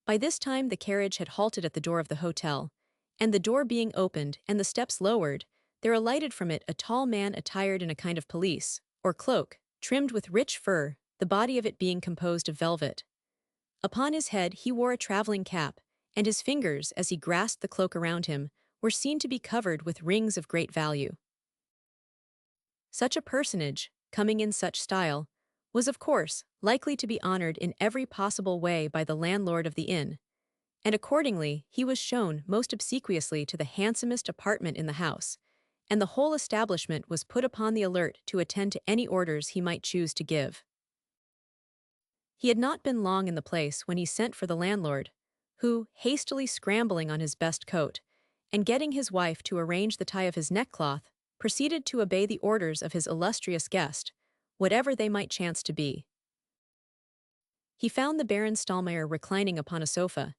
By this time the carriage had halted at the door of the hotel, and the door being opened and the steps lowered, there alighted from it a tall man attired in a kind of pelisse, or cloak, trimmed with rich fur, the body of it being composed of velvet. Upon his head he wore a traveling cap, and his fingers, as he grasped the cloak around him, were seen to be covered with rings of great value. Such a personage, coming in such style, was of course likely to be honored in every possible way by the landlord of the inn, and accordingly he was shown most obsequiously to the handsomest apartment in the house, and the whole establishment was put upon the alert to attend to any orders he might choose to give. He had not been long in the place when he sent for the landlord, who, hastily scrambling on his best coat, and getting his wife to arrange the tie of his neckcloth, proceeded to obey the orders of his illustrious guest, whatever they might chance to be. He found the Baron Stallmeyer reclining upon a sofa,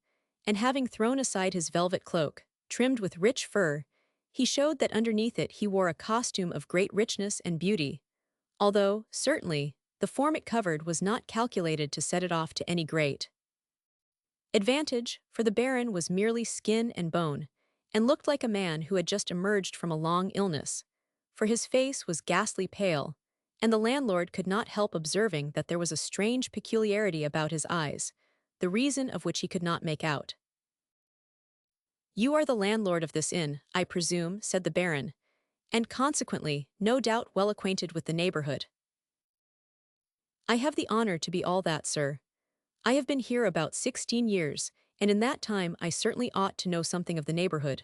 and having thrown aside his velvet cloak, trimmed with rich fur, he showed that underneath it he wore a costume of great richness and beauty, although, certainly, the form it covered was not calculated to set it off to any great advantage, for the Baron was merely skin and bone, and looked like a man who had just emerged from a long illness, for his face was ghastly pale, and the landlord could not help observing that there was a strange peculiarity about his eyes, the reason of which he could not make out. "You are the landlord of this inn, I presume," said the Baron, "and consequently, no doubt well acquainted with the neighborhood." "I have the honor to be all that, sir. I have been here about 16 years, and in that time I certainly ought to know something of the neighborhood."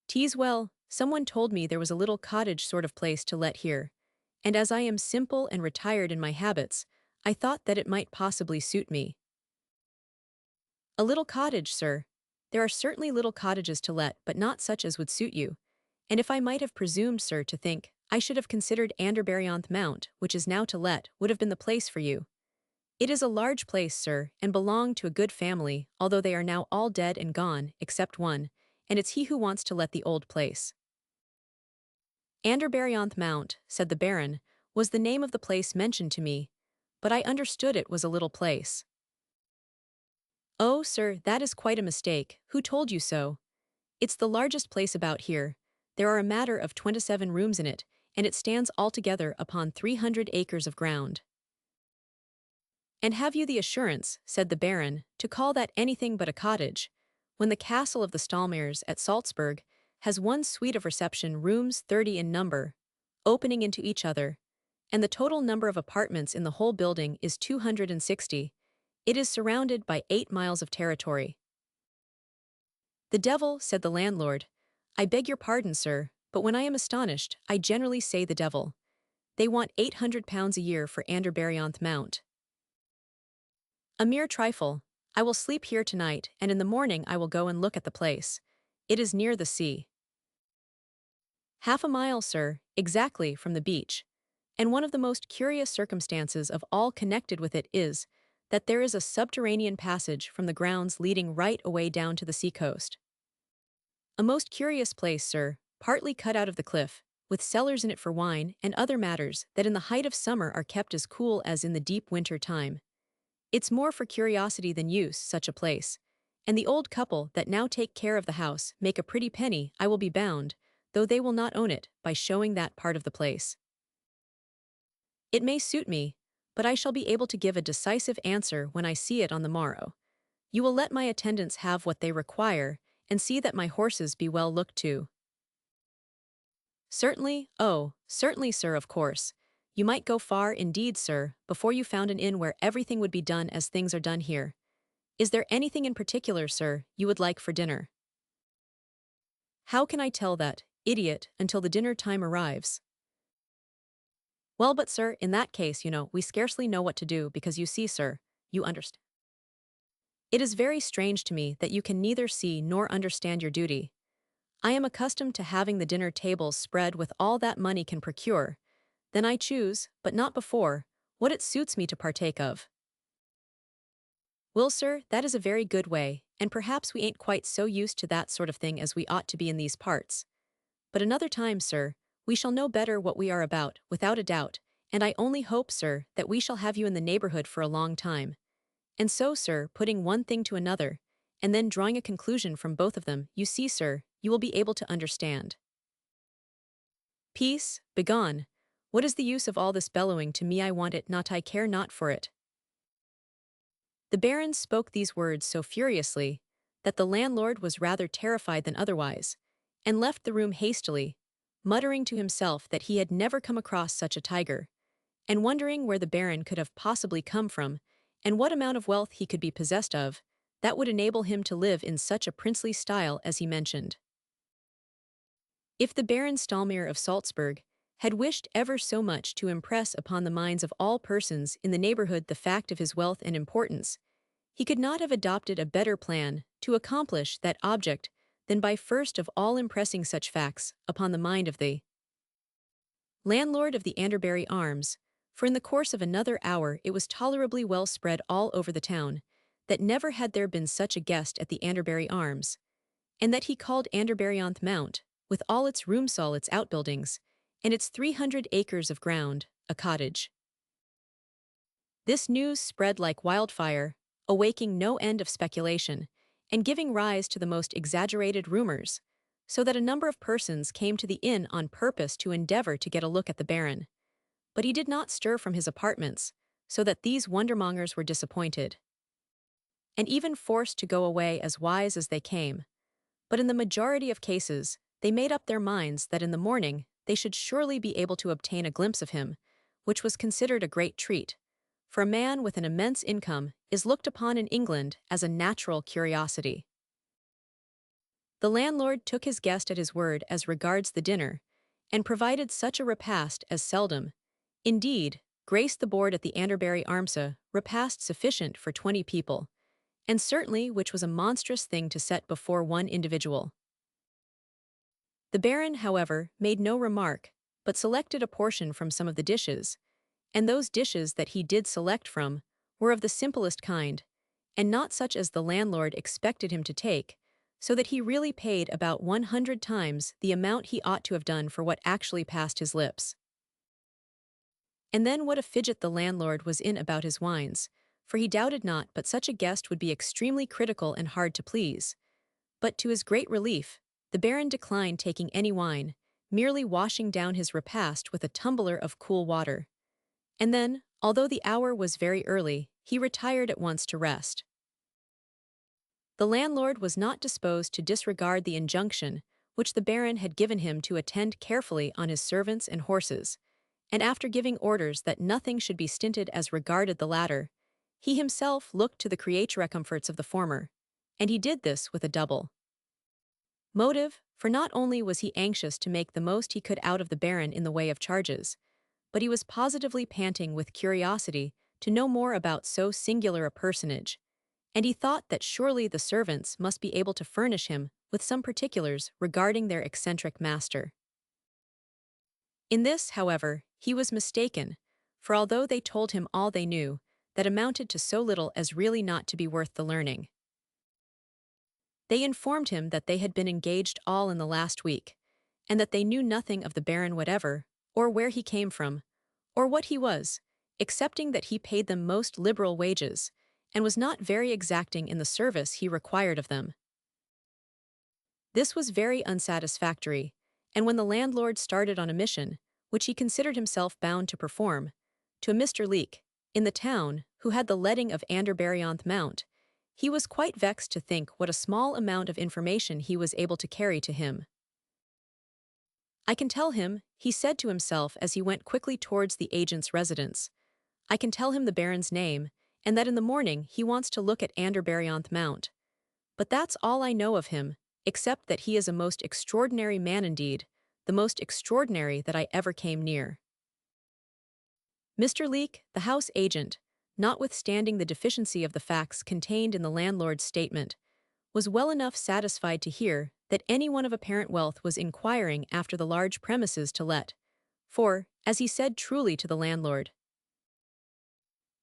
"'Tis well, someone told me there was a little cottage sort of place to let here, and as I am simple and retired in my habits, I thought that it might possibly suit me." "A little cottage, sir. There are certainly little cottages to let, but not such as would suit you, and if I might have presumed, sir, to think, I should have considered Anderbarionth Mount, which is now to let, would have been the place for you. It is a large place, sir, and belonged to a good family, although they are now all dead and gone, except one, and it's he who wants to let the old place." "Anderbarionth Mount," said the Baron, "was the name of the place mentioned to me, but I understood it was a little place." "Oh, sir, that is quite a mistake. Who told you so? It's the largest place about here. There are a matter of 27 rooms in it, and it stands altogether upon 300 acres of ground." "And have you the assurance," said the Baron, "to call that anything but a cottage, when the castle of the Stallmeyers at Salzburg has one suite of reception rooms 30 in number, opening into each other, and the total number of apartments in the whole building is 260. It is surrounded by 8 miles of territory. "The devil," said the landlord. "I beg your pardon, sir, but when I am astonished, I generally say the devil. They want £800 a year for Anderburyonth Mount." "A mere trifle. I will sleep here tonight, and in the morning I will go and look at the place. It is near the sea." "Half a mile, sir, exactly from the beach. And one of the most curious circumstances of all connected with it is that there is a subterranean passage from the grounds leading right away down to the seacoast. A most curious place, sir, partly cut out of the cliff, with cellars in it for wine and other matters that in the height of summer are kept as cool as in the deep winter time. It's more for curiosity than use, such a place. And the old couple that now take care of the house make a pretty penny, I will be bound, though they will not own it, by showing that part of the place. It may suit me, but I shall be able to give a decisive answer when I see it on the morrow. You will let my attendants have what they require, and see that my horses be well looked to." "Certainly, oh, certainly, sir, of course. You might go far, indeed, sir, before you found an inn where everything would be done as things are done here. Is there anything in particular, sir, you would like for dinner?" "How can I tell that, idiot, until the dinner time arrives?" "Well, but sir, in that case, we scarcely know what to do because you see, sir, you understand. It is very strange to me that you can neither see nor understand your duty. I am accustomed to having the dinner tables spread with all that money can procure. Then I choose, but not before, what it suits me to partake of." "Well, sir, that is a very good way, and perhaps we ain't quite so used to that sort of thing as we ought to be in these parts. But another time, sir, we shall know better what we are about, without a doubt, and I only hope, sir, that we shall have you in the neighborhood for a long time. And so, sir, putting one thing to another, and then drawing a conclusion from both of them, you see, sir, you will be able to understand." "Peace, begone. What is the use of all this bellowing? To me I want it not, I care not for it." The Baron spoke these words so furiously that the landlord was rather terrified than otherwise, and left the room hastily, muttering to himself that he had never come across such a tiger, and wondering where the Baron could have possibly come from, and what amount of wealth he could be possessed of, that would enable him to live in such a princely style as he mentioned. If the Baron Stalmere of Salzburg had wished ever so much to impress upon the minds of all persons in the neighborhood the fact of his wealth and importance, he could not have adopted a better plan to accomplish that object than by first of all impressing such facts upon the mind of the landlord of the Anderbury Arms, for in the course of another hour it was tolerably well spread all over the town that never had there been such a guest at the Anderbury Arms, and that he called Anderburyonth Mount, with all its roomsall, its outbuildings, and its 300 acres of ground, a cottage. This news spread like wildfire, awaking no end of speculation, and giving rise to the most exaggerated rumors, so that a number of persons came to the inn on purpose to endeavor to get a look at the Baron. But he did not stir from his apartments, so that these wondermongers were disappointed, and even forced to go away as wise as they came. But in the majority of cases, they made up their minds that in the morning they should surely be able to obtain a glimpse of him, which was considered a great treat, for a man with an immense income is looked upon in England as a natural curiosity. The landlord took his guest at his word as regards the dinner, and provided such a repast as seldom, indeed, graced the board at the Anderbury Armsa, repast sufficient for 20 people, and certainly which was a monstrous thing to set before one individual. The Baron, however, made no remark, but selected a portion from some of the dishes, and those dishes that he did select from were of the simplest kind, and not such as the landlord expected him to take, so that he really paid about 100 times the amount he ought to have done for what actually passed his lips. And then what a fidget the landlord was in about his wines, for he doubted not but such a guest would be extremely critical and hard to please. But to his great relief, the Baron declined taking any wine, merely washing down his repast with a tumbler of cool water. And then, although the hour was very early, he retired at once to rest. The landlord was not disposed to disregard the injunction which the Baron had given him to attend carefully on his servants and horses, and after giving orders that nothing should be stinted as regarded the latter, he himself looked to the creature comforts of the former, and he did this with a double motive, for not only was he anxious to make the most he could out of the Baron in the way of charges, but he was positively panting with curiosity to know more about so singular a personage, and he thought that surely the servants must be able to furnish him with some particulars regarding their eccentric master. In this, however, he was mistaken, for although they told him all they knew, that amounted to so little as really not to be worth the learning. They informed him that they had been engaged all in the last week, and that they knew nothing of the Baron whatever, or where he came from, or what he was, excepting that he paid them most liberal wages, and was not very exacting in the service he required of them. This was very unsatisfactory, and when the landlord started on a mission, which he considered himself bound to perform, to a Mr. Leek, in the town, who had the letting of Anderburyonth Mount, he was quite vexed to think what a small amount of information he was able to carry to him. "I can tell him," he said to himself as he went quickly towards the agent's residence, "I can tell him the Baron's name, and that in the morning he wants to look at Anderburyonth Mount. But that's all I know of him, except that he is a most extraordinary man indeed, the most extraordinary that I ever came near." Mr. Leek, the house agent, notwithstanding the deficiency of the facts contained in the landlord's statement, was well enough satisfied to hear that anyone of apparent wealth was inquiring after the large premises to let, for, as he said truly to the landlord,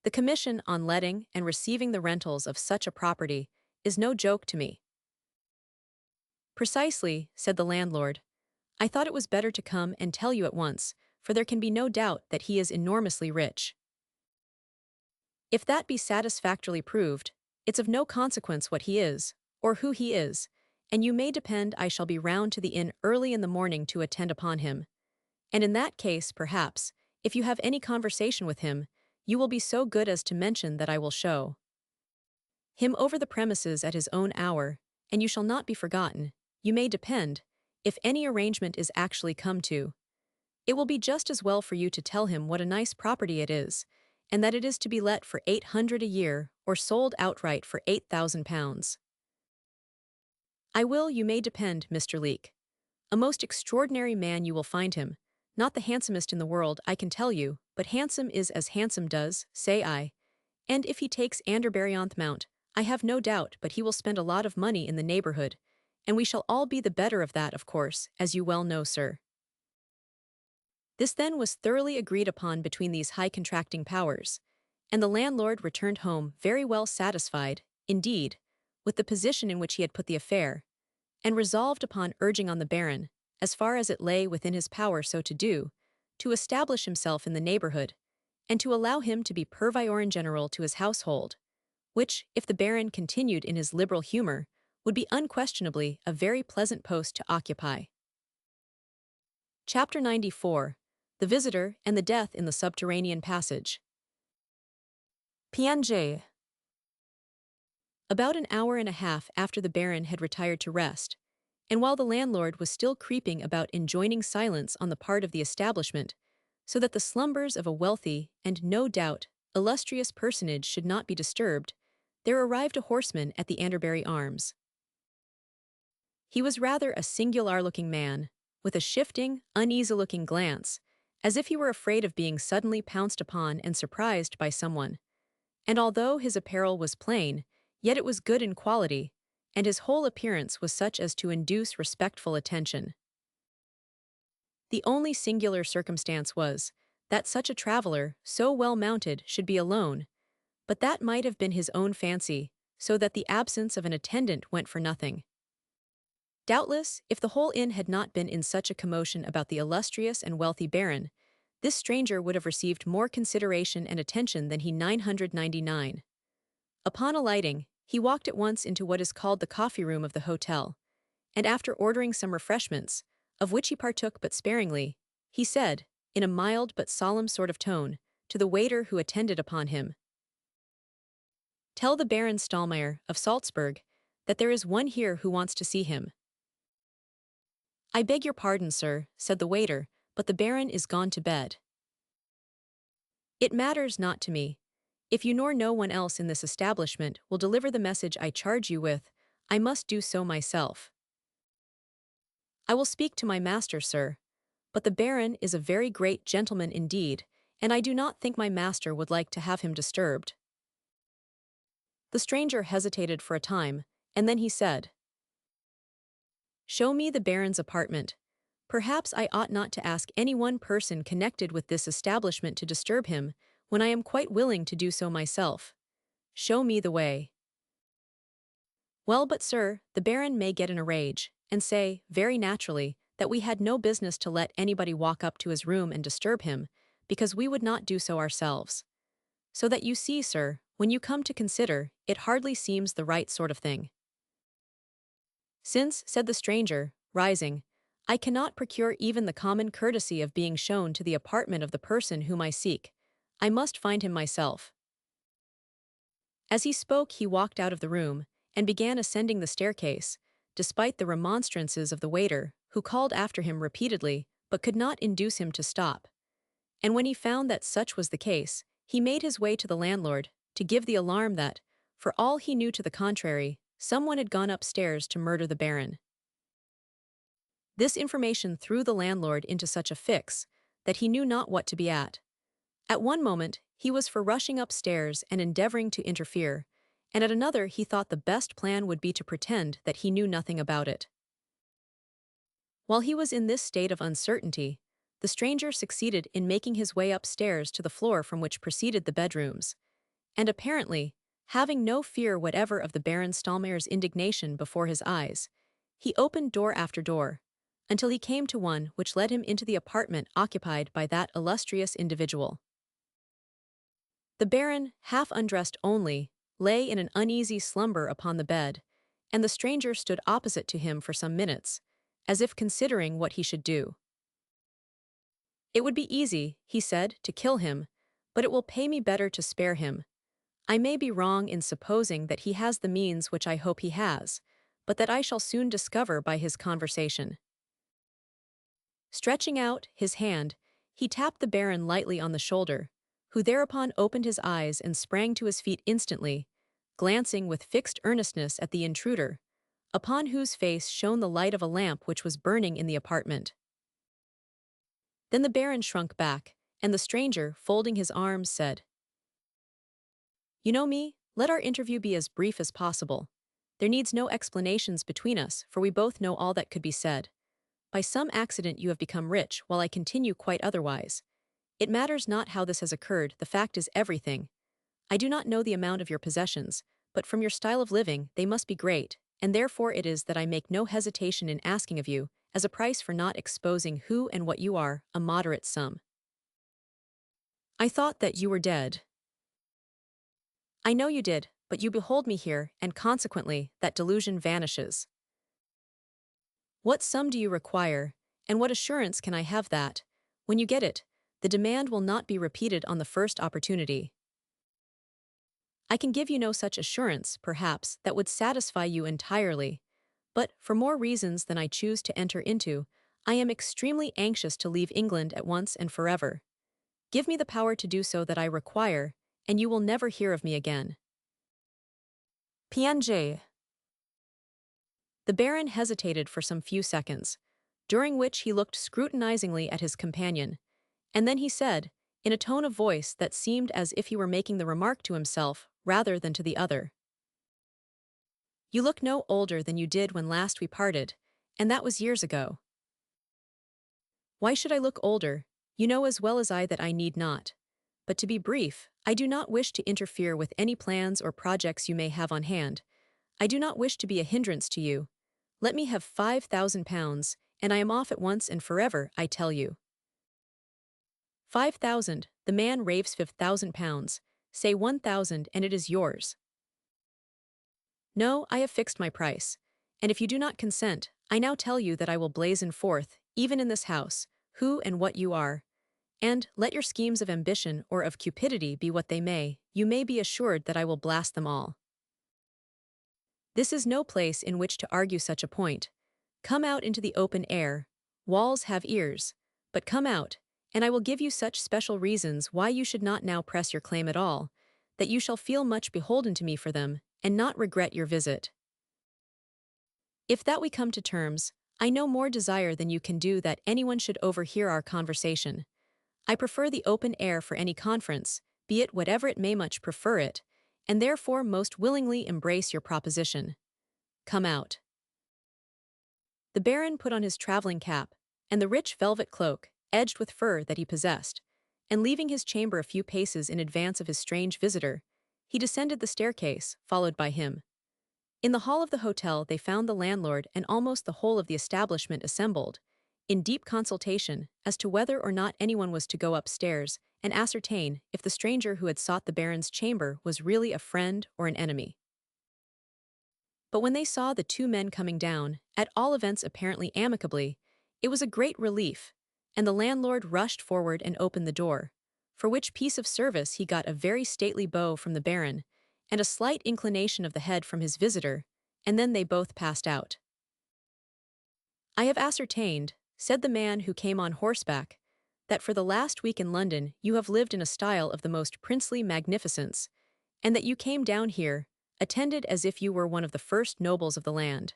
"The commission on letting and receiving the rentals of such a property is no joke to me." "Precisely," said the landlord. "I thought it was better to come and tell you at once, for there can be no doubt that he is enormously rich. If that be satisfactorily proved, it's of no consequence what he is, or who he is, and you may depend I shall be round to the inn early in the morning to attend upon him. And in that case, perhaps, if you have any conversation with him, you will be so good as to mention that I will show him over the premises at his own hour, and you shall not be forgotten, you may depend, if any arrangement is actually come to. It will be just as well for you to tell him what a nice property it is, and that it is to be let for 800 a year, or sold outright for £8,000. I will, you may depend, Mr. Leek. A most extraordinary man you will find him, not the handsomest in the world, I can tell you, but handsome is as handsome does, say I. And if he takes Anderburyonth Mount, I have no doubt but he will spend a lot of money in the neighborhood, and we shall all be the better of that, of course, as you well know, sir." This then was thoroughly agreed upon between these high contracting powers, and the landlord returned home very well satisfied, indeed, with the position in which he had put the affair, and resolved upon urging on the Baron, as far as it lay within his power so to do, to establish himself in the neighborhood, and to allow him to be purveyor in general to his household, which, if the Baron continued in his liberal humor, would be unquestionably a very pleasant post to occupy. Chapter 94. The Visitor and the Death in the Subterranean Passage. PNJ. About an hour and a half after the Baron had retired to rest, and while the landlord was still creeping about enjoining silence on the part of the establishment, so that the slumbers of a wealthy and, no doubt, illustrious personage should not be disturbed, there arrived a horseman at the Anderbury Arms. He was rather a singular-looking man, with a shifting, uneasy-looking glance, as if he were afraid of being suddenly pounced upon and surprised by someone. And although his apparel was plain, yet it was good in quality, and his whole appearance was such as to induce respectful attention. The only singular circumstance was, that such a traveller, so well mounted, should be alone, but that might have been his own fancy, so that the absence of an attendant went for nothing. Doubtless, if the whole inn had not been in such a commotion about the illustrious and wealthy Baron, this stranger would have received more consideration and attention than he 999. Upon alighting, he walked at once into what is called the coffee room of the hotel, and after ordering some refreshments, of which he partook but sparingly, he said, in a mild but solemn sort of tone, to the waiter who attended upon him, "Tell the Baron Stallmeyer, of Salzburg, that there is one here who wants to see him." "I beg your pardon, sir," said the waiter, "but the Baron is gone to bed." It matters not to me. If you nor no one else in this establishment will deliver the message I charge you with, I must do so myself. I will speak to my master, sir. But the Baron is a very great gentleman indeed, and I do not think my master would like to have him disturbed. The stranger hesitated for a time, and then he said, "Show me the Baron's apartment. Perhaps I ought not to ask any one person connected with this establishment to disturb him, when I am quite willing to do so myself. Show me the way." Well, but sir, the Baron may get in a rage, and say, very naturally, that we had no business to let anybody walk up to his room and disturb him, because we would not do so ourselves. So that you see, sir, when you come to consider, it hardly seems the right sort of thing. Since, said the stranger, rising, I cannot procure even the common courtesy of being shown to the apartment of the person whom I seek, I must find him myself. As he spoke, he walked out of the room, and began ascending the staircase, despite the remonstrances of the waiter, who called after him repeatedly, but could not induce him to stop. And when he found that such was the case, he made his way to the landlord, to give the alarm that, for all he knew to the contrary, someone had gone upstairs to murder the Baron. This information threw the landlord into such a fix that he knew not what to be at. At one moment, he was for rushing upstairs and endeavoring to interfere, and at another he thought the best plan would be to pretend that he knew nothing about it. While he was in this state of uncertainty, the stranger succeeded in making his way upstairs to the floor from which proceeded the bedrooms, and apparently, having no fear whatever of the Baron Stallmayer's indignation before his eyes, he opened door after door, until he came to one which led him into the apartment occupied by that illustrious individual. The Baron, half undressed only, lay in an uneasy slumber upon the bed, and the stranger stood opposite to him for some minutes, as if considering what he should do. It would be easy, he said, to kill him, but it will pay me better to spare him. I may be wrong in supposing that he has the means which I hope he has, but that I shall soon discover by his conversation. Stretching out his hand, he tapped the Baron lightly on the shoulder, who thereupon opened his eyes and sprang to his feet instantly, glancing with fixed earnestness at the intruder, upon whose face shone the light of a lamp which was burning in the apartment. Then the Baron shrunk back, and the stranger, folding his arms, said, "You know me, let our interview be as brief as possible. There needs no explanations between us, for we both know all that could be said. By some accident you have become rich, while I continue quite otherwise. It matters not how this has occurred, the fact is everything. I do not know the amount of your possessions, but from your style of living they must be great, and therefore it is that I make no hesitation in asking of you, as a price for not exposing who and what you are, a moderate sum." "I thought that you were dead." "I know you did, but you behold me here, and consequently, that delusion vanishes." "What sum do you require, and what assurance can I have that, when you get it, the demand will not be repeated on the first opportunity?" "I can give you no such assurance, perhaps, that would satisfy you entirely, but, for more reasons than I choose to enter into, I am extremely anxious to leave England at once and forever. Give me the power to do so that I require, and you will never hear of me again." PNG. The Baron hesitated for some few seconds, during which he looked scrutinizingly at his companion, and then he said, in a tone of voice that seemed as if he were making the remark to himself rather than to the other, "You look no older than you did when last we parted, and that was years ago." "Why should I look older? You know as well as I that I need not. But to be brief, I do not wish to interfere with any plans or projects you may have on hand. I do not wish to be a hindrance to you. Let me have £5,000, and I am off at once and forever, I tell you." 5,000, the man raves £5,000. Say 1,000 and it is yours. "No, I have fixed my price, and if you do not consent, I now tell you that I will blazon forth, even in this house, who and what you are, and, let your schemes of ambition or of cupidity be what they may, you may be assured that I will blast them all. This is no place in which to argue such a point. Come out into the open air. Walls have ears, but come out, and I will give you such special reasons why you should not now press your claim at all, that you shall feel much beholden to me for them, and not regret your visit. If that we come to terms, I no more desire than you can do that anyone should overhear our conversation. I prefer the open air for any conference, be it whatever it may much prefer it, and therefore most willingly embrace your proposition. Come out. The Baron put on his traveling cap, and the rich velvet cloak, edged with fur that he possessed, and leaving his chamber a few paces in advance of his strange visitor, he descended the staircase, followed by him. In the hall of the hotel they found the landlord and almost the whole of the establishment assembled, in deep consultation as to whether or not anyone was to go upstairs and ascertain if the stranger who had sought the Baron's chamber was really a friend or an enemy. But when they saw the two men coming down, at all events apparently amicably, it was a great relief, and the landlord rushed forward and opened the door, for which piece of service he got a very stately bow from the Baron, and a slight inclination of the head from his visitor, and then they both passed out. I have ascertained, said the man who came on horseback, that for the last week in London you have lived in a style of the most princely magnificence, and that you came down here, attended as if you were one of the first nobles of the land.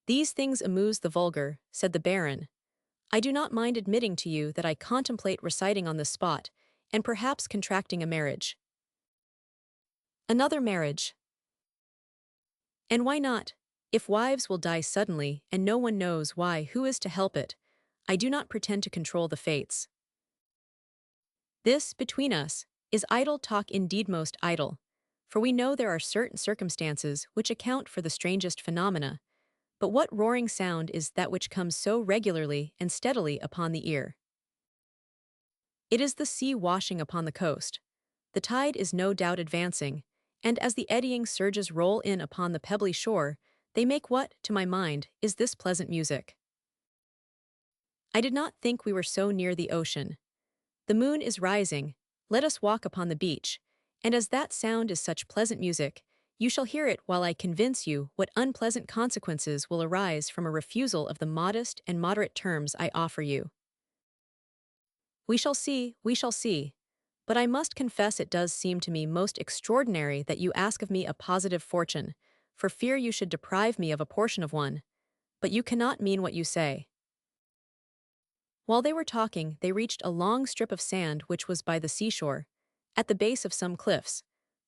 These things amuse the vulgar, said the Baron. I do not mind admitting to you that I contemplate reciting on this spot, and perhaps contracting a marriage. Another marriage. And why not? If wives will die suddenly, and no one knows why, who is to help it? I do not pretend to control the fates. This, between us, is idle talk, indeed most idle, for we know there are certain circumstances which account for the strangest phenomena, but what roaring sound is that which comes so regularly and steadily upon the ear? It is the sea washing upon the coast. The tide is no doubt advancing, and as the eddying surges roll in upon the pebbly shore, they make what, to my mind, is this pleasant music. I did not think we were so near the ocean. The moon is rising, let us walk upon the beach, and as that sound is such pleasant music, you shall hear it while I convince you what unpleasant consequences will arise from a refusal of the modest and moderate terms I offer you. We shall see, but I must confess it does seem to me most extraordinary that you ask of me a positive fortune, for fear you should deprive me of a portion of one, but you cannot mean what you say. While they were talking, they reached a long strip of sand which was by the seashore, at the base of some cliffs,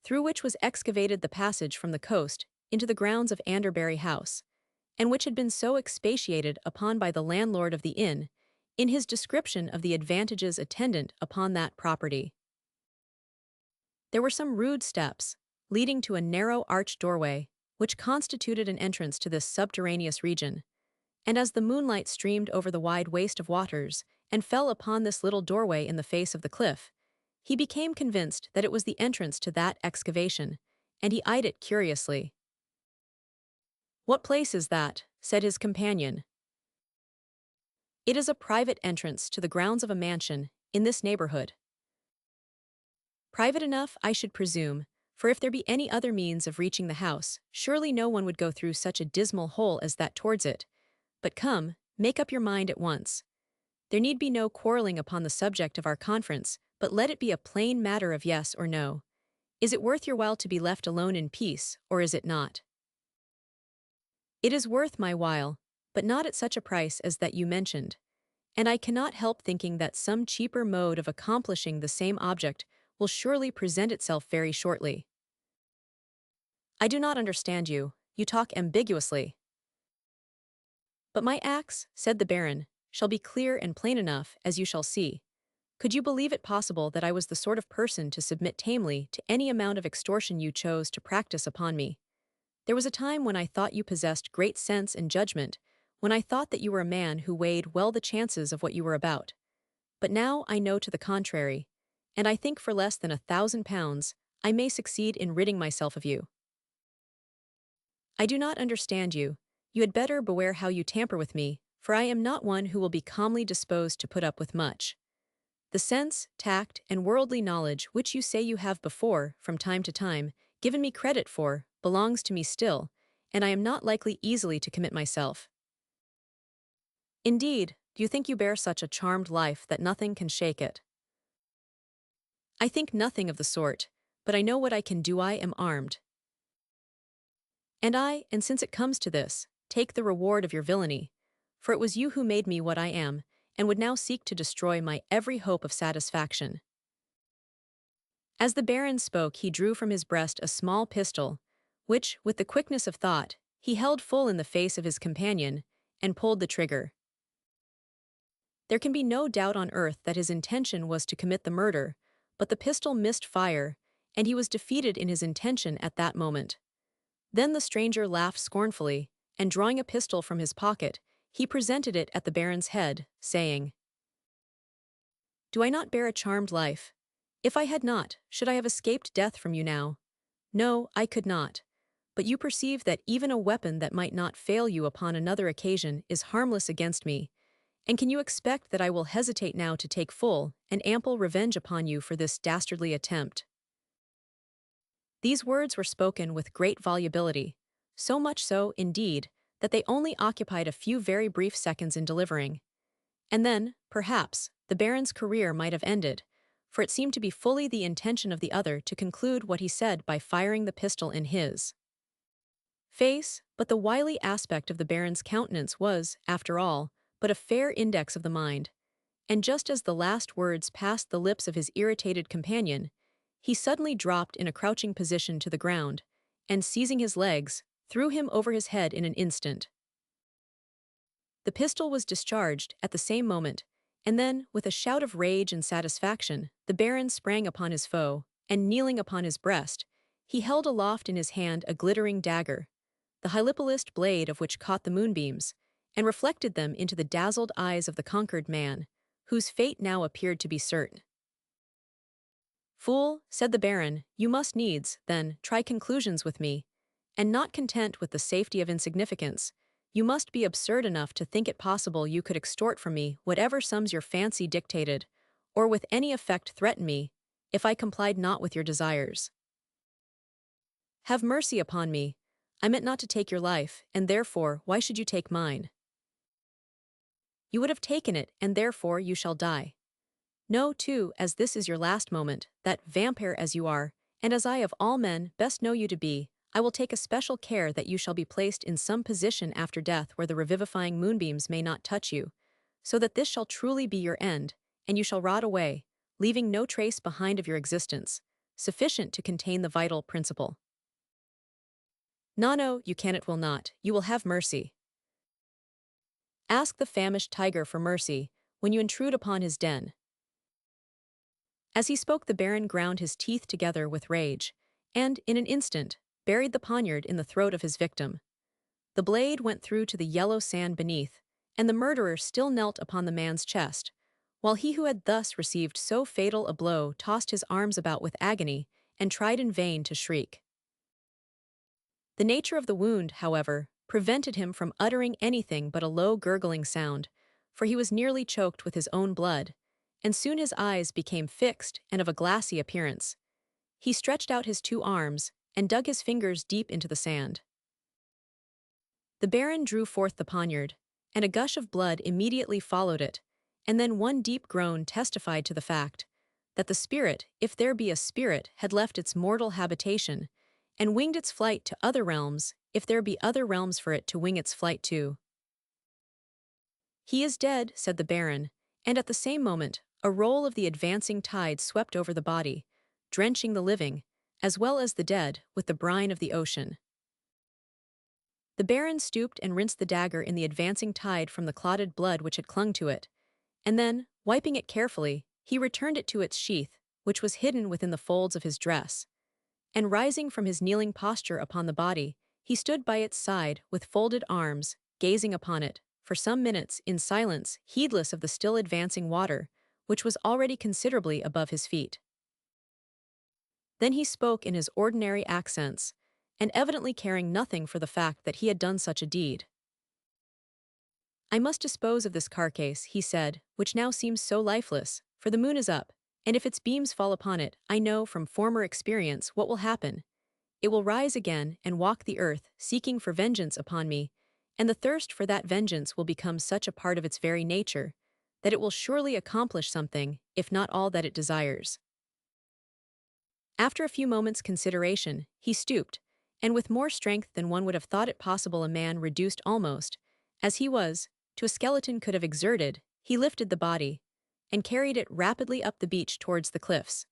through which was excavated the passage from the coast into the grounds of Anderbury House, and which had been so expatiated upon by the landlord of the inn, in his description of the advantages attendant upon that property. There were some rude steps, leading to a narrow arched doorway, which constituted an entrance to this subterraneous region, and as the moonlight streamed over the wide waste of waters and fell upon this little doorway in the face of the cliff, he became convinced that it was the entrance to that excavation, and he eyed it curiously. "What place is that?" said his companion. "It is a private entrance to the grounds of a mansion in this neighborhood." "Private enough, I should presume, for if there be any other means of reaching the house, surely no one would go through such a dismal hole as that towards it. But come, make up your mind at once. There need be no quarreling upon the subject of our conference, but let it be a plain matter of yes or no. Is it worth your while to be left alone in peace, or is it not?" "It is worth my while, but not at such a price as that you mentioned, and I cannot help thinking that some cheaper mode of accomplishing the same object will surely present itself very shortly." "I do not understand you. You talk ambiguously." "But my acts," said the Baron, "shall be clear and plain enough, as you shall see. Could you believe it possible that I was the sort of person to submit tamely to any amount of extortion you chose to practice upon me? There was a time when I thought you possessed great sense and judgment, when I thought that you were a man who weighed well the chances of what you were about. But now I know to the contrary, and I think for less than £1,000 I may succeed in ridding myself of you." "I do not understand you. You had better beware how you tamper with me, for I am not one who will be calmly disposed to put up with much. The sense, tact, and worldly knowledge which you say you have before, from time to time, given me credit for, belongs to me still, and I am not likely easily to commit myself." "Indeed, Do you think you bear such a charmed life that nothing can shake it? I think nothing of the sort, but I know what I can do. I am armed. And since it comes to this, take the reward of your villainy, for it was you who made me what I am, and would now seek to destroy my every hope of satisfaction. As the Baron spoke, he drew from his breast a small pistol, which, with the quickness of thought, he held full in the face of his companion, and pulled the trigger. There can be no doubt on earth that his intention was to commit the murder, but the pistol missed fire, and he was defeated in his intention at that moment. Then the stranger laughed scornfully, and drawing a pistol from his pocket, he presented it at the Baron's head, saying, "Do I not bear a charmed life? If I had not, should I have escaped death from you now? No, I could not. But you perceive that even a weapon that might not fail you upon another occasion is harmless against me, and can you expect that I will hesitate now to take full and ample revenge upon you for this dastardly attempt?" These words were spoken with great volubility, so much so, indeed, that they only occupied a few very brief seconds in delivering. And then, perhaps, the Baron's career might have ended, for it seemed to be fully the intention of the other to conclude what he said by firing the pistol in his face, but the wily aspect of the Baron's countenance was, after all, but a fair index of the mind, and just as the last words passed the lips of his irritated companion, he suddenly dropped in a crouching position to the ground, and seizing his legs, threw him over his head in an instant. The pistol was discharged at the same moment, and then, with a shout of rage and satisfaction, the Baron sprang upon his foe, and kneeling upon his breast, he held aloft in his hand a glittering dagger, the hylipolist blade of which caught the moonbeams, and reflected them into the dazzled eyes of the conquered man, whose fate now appeared to be certain. "Fool," said the Baron, "you must needs, then, try conclusions with me, and not content with the safety of insignificance, you must be absurd enough to think it possible you could extort from me whatever sums your fancy dictated, or with any effect threaten me, if I complied not with your desires. Have mercy upon me. I meant not to take your life, and therefore why should you take mine? You would have taken it, and therefore you shall die. Know, too, as this is your last moment, that, vampire as you are, and as I of all men best know you to be, I will take especial care that you shall be placed in some position after death where the revivifying moonbeams may not touch you, so that this shall truly be your end, and you shall rot away, leaving no trace behind of your existence, sufficient to contain the vital principle. No, you can it will not, you will have mercy. Ask the famished tiger for mercy, when you intrude upon his den." As he spoke, the Baron ground his teeth together with rage, and, in an instant, buried the poniard in the throat of his victim. The blade went through to the yellow sand beneath, and the murderer still knelt upon the man's chest, while he who had thus received so fatal a blow tossed his arms about with agony and tried in vain to shriek. The nature of the wound, however, prevented him from uttering anything but a low gurgling sound, for he was nearly choked with his own blood, and soon his eyes became fixed and of a glassy appearance. He stretched out his two arms and dug his fingers deep into the sand. The Baron drew forth the poniard, and a gush of blood immediately followed it, and then one deep groan testified to the fact that the spirit, if there be a spirit, had left its mortal habitation, and winged its flight to other realms, if there be other realms for it to wing its flight to. "He is dead," said the Baron, and at the same moment, a roll of the advancing tide swept over the body, drenching the living, as well as the dead, with the brine of the ocean. The Baron stooped and rinsed the dagger in the advancing tide from the clotted blood which had clung to it, and then, wiping it carefully, he returned it to its sheath, which was hidden within the folds of his dress. And rising from his kneeling posture upon the body, he stood by its side with folded arms, gazing upon it, for some minutes, in silence, heedless of the still advancing water, which was already considerably above his feet. Then he spoke in his ordinary accents, and evidently caring nothing for the fact that he had done such a deed. "I must dispose of this carcase," he said, "which now seems so lifeless, for the moon is up, and if its beams fall upon it, I know from former experience what will happen. It will rise again and walk the earth, seeking for vengeance upon me, and the thirst for that vengeance will become such a part of its very nature that it will surely accomplish something, if not all that it desires. After a few moments' consideration, he stooped, and with more strength than one would have thought it possible a man reduced almost, as he was, to a skeleton could have exerted, he lifted the body, and carried it rapidly up the beach towards the cliffs.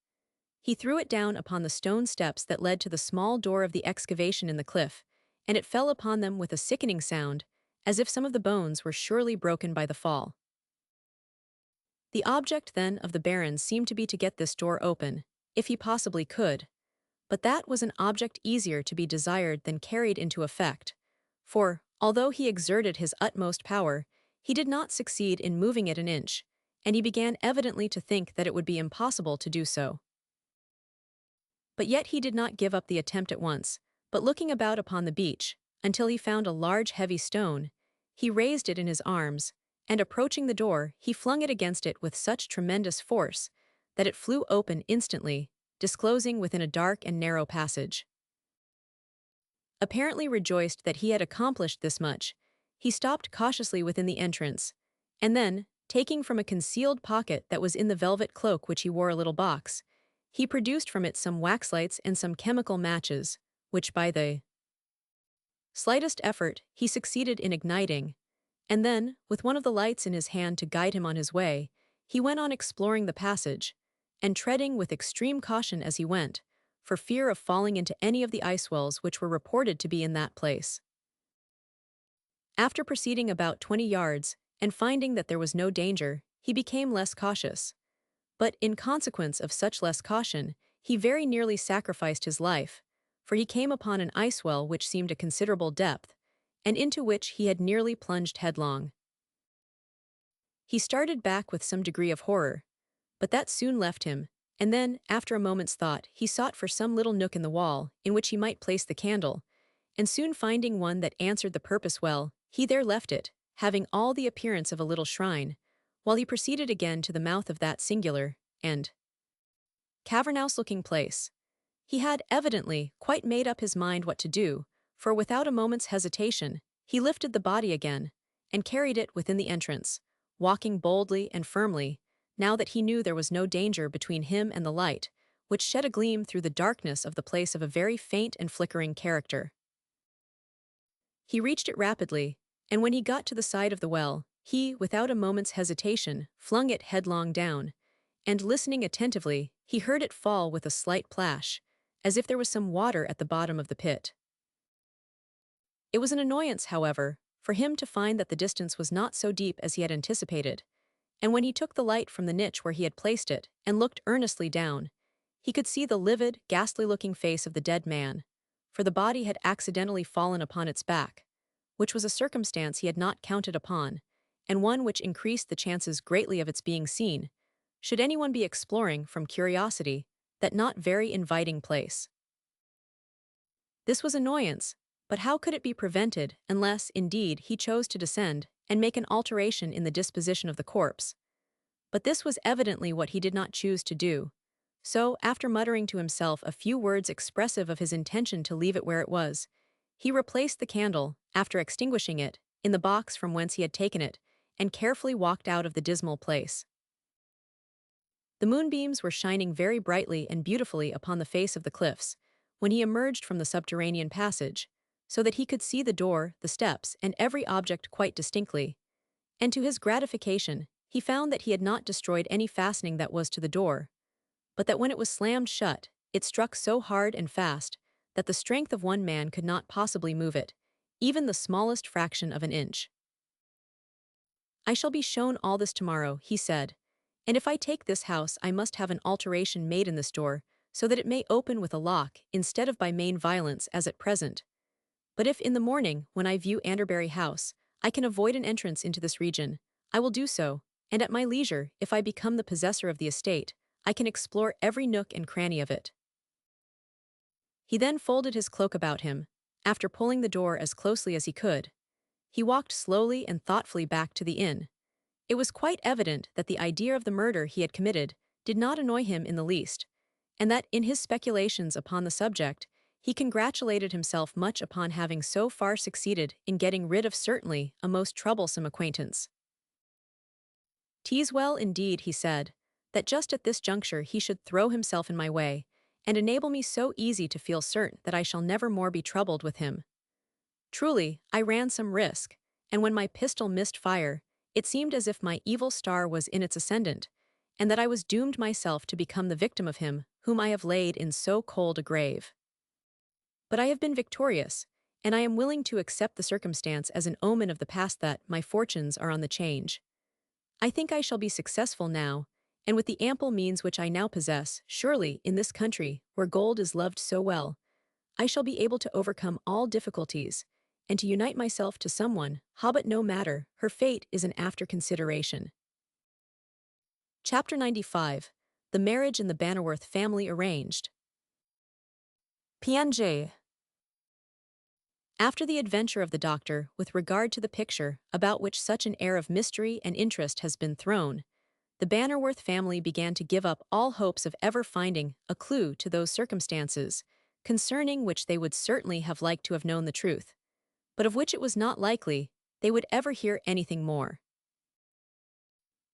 He threw it down upon the stone steps that led to the small door of the excavation in the cliff, and it fell upon them with a sickening sound, as if some of the bones were surely broken by the fall. The object, then, of the Baron seemed to be to get this door open, if he possibly could, but that was an object easier to be desired than carried into effect, for, although he exerted his utmost power, he did not succeed in moving it an inch, and he began evidently to think that it would be impossible to do so. But yet he did not give up the attempt at once, but looking about upon the beach, until he found a large heavy stone, he raised it in his arms, and approaching the door, he flung it against it with such tremendous force that it flew open instantly, disclosing within a dark and narrow passage. Apparently rejoiced that he had accomplished this much, he stopped cautiously within the entrance, and then, taking from a concealed pocket that was in the velvet cloak which he wore a little box, he produced from it some waxlights and some chemical matches, which by the slightest effort he succeeded in igniting, and then, with one of the lights in his hand to guide him on his way, he went on exploring the passage, and treading with extreme caution as he went, for fear of falling into any of the ice wells which were reported to be in that place. After proceeding about 20 yards, and finding that there was no danger, he became less cautious. But in consequence of such less caution, he very nearly sacrificed his life, for he came upon an ice well which seemed a considerable depth, and into which he had nearly plunged headlong. He started back with some degree of horror, but that soon left him, and then, after a moment's thought, he sought for some little nook in the wall in which he might place the candle, and soon finding one that answered the purpose well, he there left it, having all the appearance of a little shrine, while he proceeded again to the mouth of that singular and cavernous-looking place. He had, evidently, quite made up his mind what to do, for without a moment's hesitation, he lifted the body again, and carried it within the entrance, walking boldly and firmly, now that he knew there was no danger between him and the light, which shed a gleam through the darkness of the place of a very faint and flickering character. He reached it rapidly, and when he got to the side of the well, he, without a moment's hesitation, flung it headlong down, and listening attentively, he heard it fall with a slight plash, as if there was some water at the bottom of the pit. It was an annoyance, however, for him to find that the distance was not so deep as he had anticipated, and when he took the light from the niche where he had placed it and looked earnestly down, he could see the livid, ghastly-looking face of the dead man, for the body had accidentally fallen upon its back, which was a circumstance he had not counted upon, and one which increased the chances greatly of its being seen, should anyone be exploring, from curiosity, that not very inviting place. This was annoyance, but how could it be prevented unless, indeed, he chose to descend and make an alteration in the disposition of the corpse? But this was evidently what he did not choose to do. So, after muttering to himself a few words expressive of his intention to leave it where it was, he replaced the candle, after extinguishing it, in the box from whence he had taken it, and carefully walked out of the dismal place. The moonbeams were shining very brightly and beautifully upon the face of the cliffs, when he emerged from the subterranean passage, so that he could see the door, the steps, and every object quite distinctly. And to his gratification, he found that he had not destroyed any fastening that was to the door, but that when it was slammed shut, it struck so hard and fast that the strength of one man could not possibly move it, even the smallest fraction of an inch. "I shall be shown all this tomorrow," he said, "and if I take this house I must have an alteration made in this door, so that it may open with a lock instead of by main violence as at present. But if in the morning, when I view Anderbury House, I can avoid an entrance into this region, I will do so, and at my leisure, if I become the possessor of the estate, I can explore every nook and cranny of it." He then folded his cloak about him, after pulling the door as closely as he could. He walked slowly and thoughtfully back to the inn. It was quite evident that the idea of the murder he had committed did not annoy him in the least, and that in his speculations upon the subject, He congratulated himself much upon having so far succeeded in getting rid of certainly a most troublesome acquaintance. "'Tis well indeed," he said, "that just at this juncture he should throw himself in my way, and enable me so easy to feel certain that I shall never more be troubled with him. Truly, I ran some risk, and when my pistol missed fire, it seemed as if my evil star was in its ascendant, and that I was doomed myself to become the victim of him whom I have laid in so cold a grave. But I have been victorious, and I am willing to accept the circumstance as an omen of the past that my fortunes are on the change. I think I shall be successful now, and with the ample means which I now possess, surely, in this country, where gold is loved so well, I shall be able to overcome all difficulties, and to unite myself to someone, but no matter, her fate is an after consideration." Chapter 95. The Marriage in the Bannerworth Family Arranged. PNJ. After the adventure of the doctor with regard to the picture about which such an air of mystery and interest has been thrown, the Bannerworth family began to give up all hopes of ever finding a clue to those circumstances, concerning which they would certainly have liked to have known the truth, but of which it was not likely they would ever hear anything more.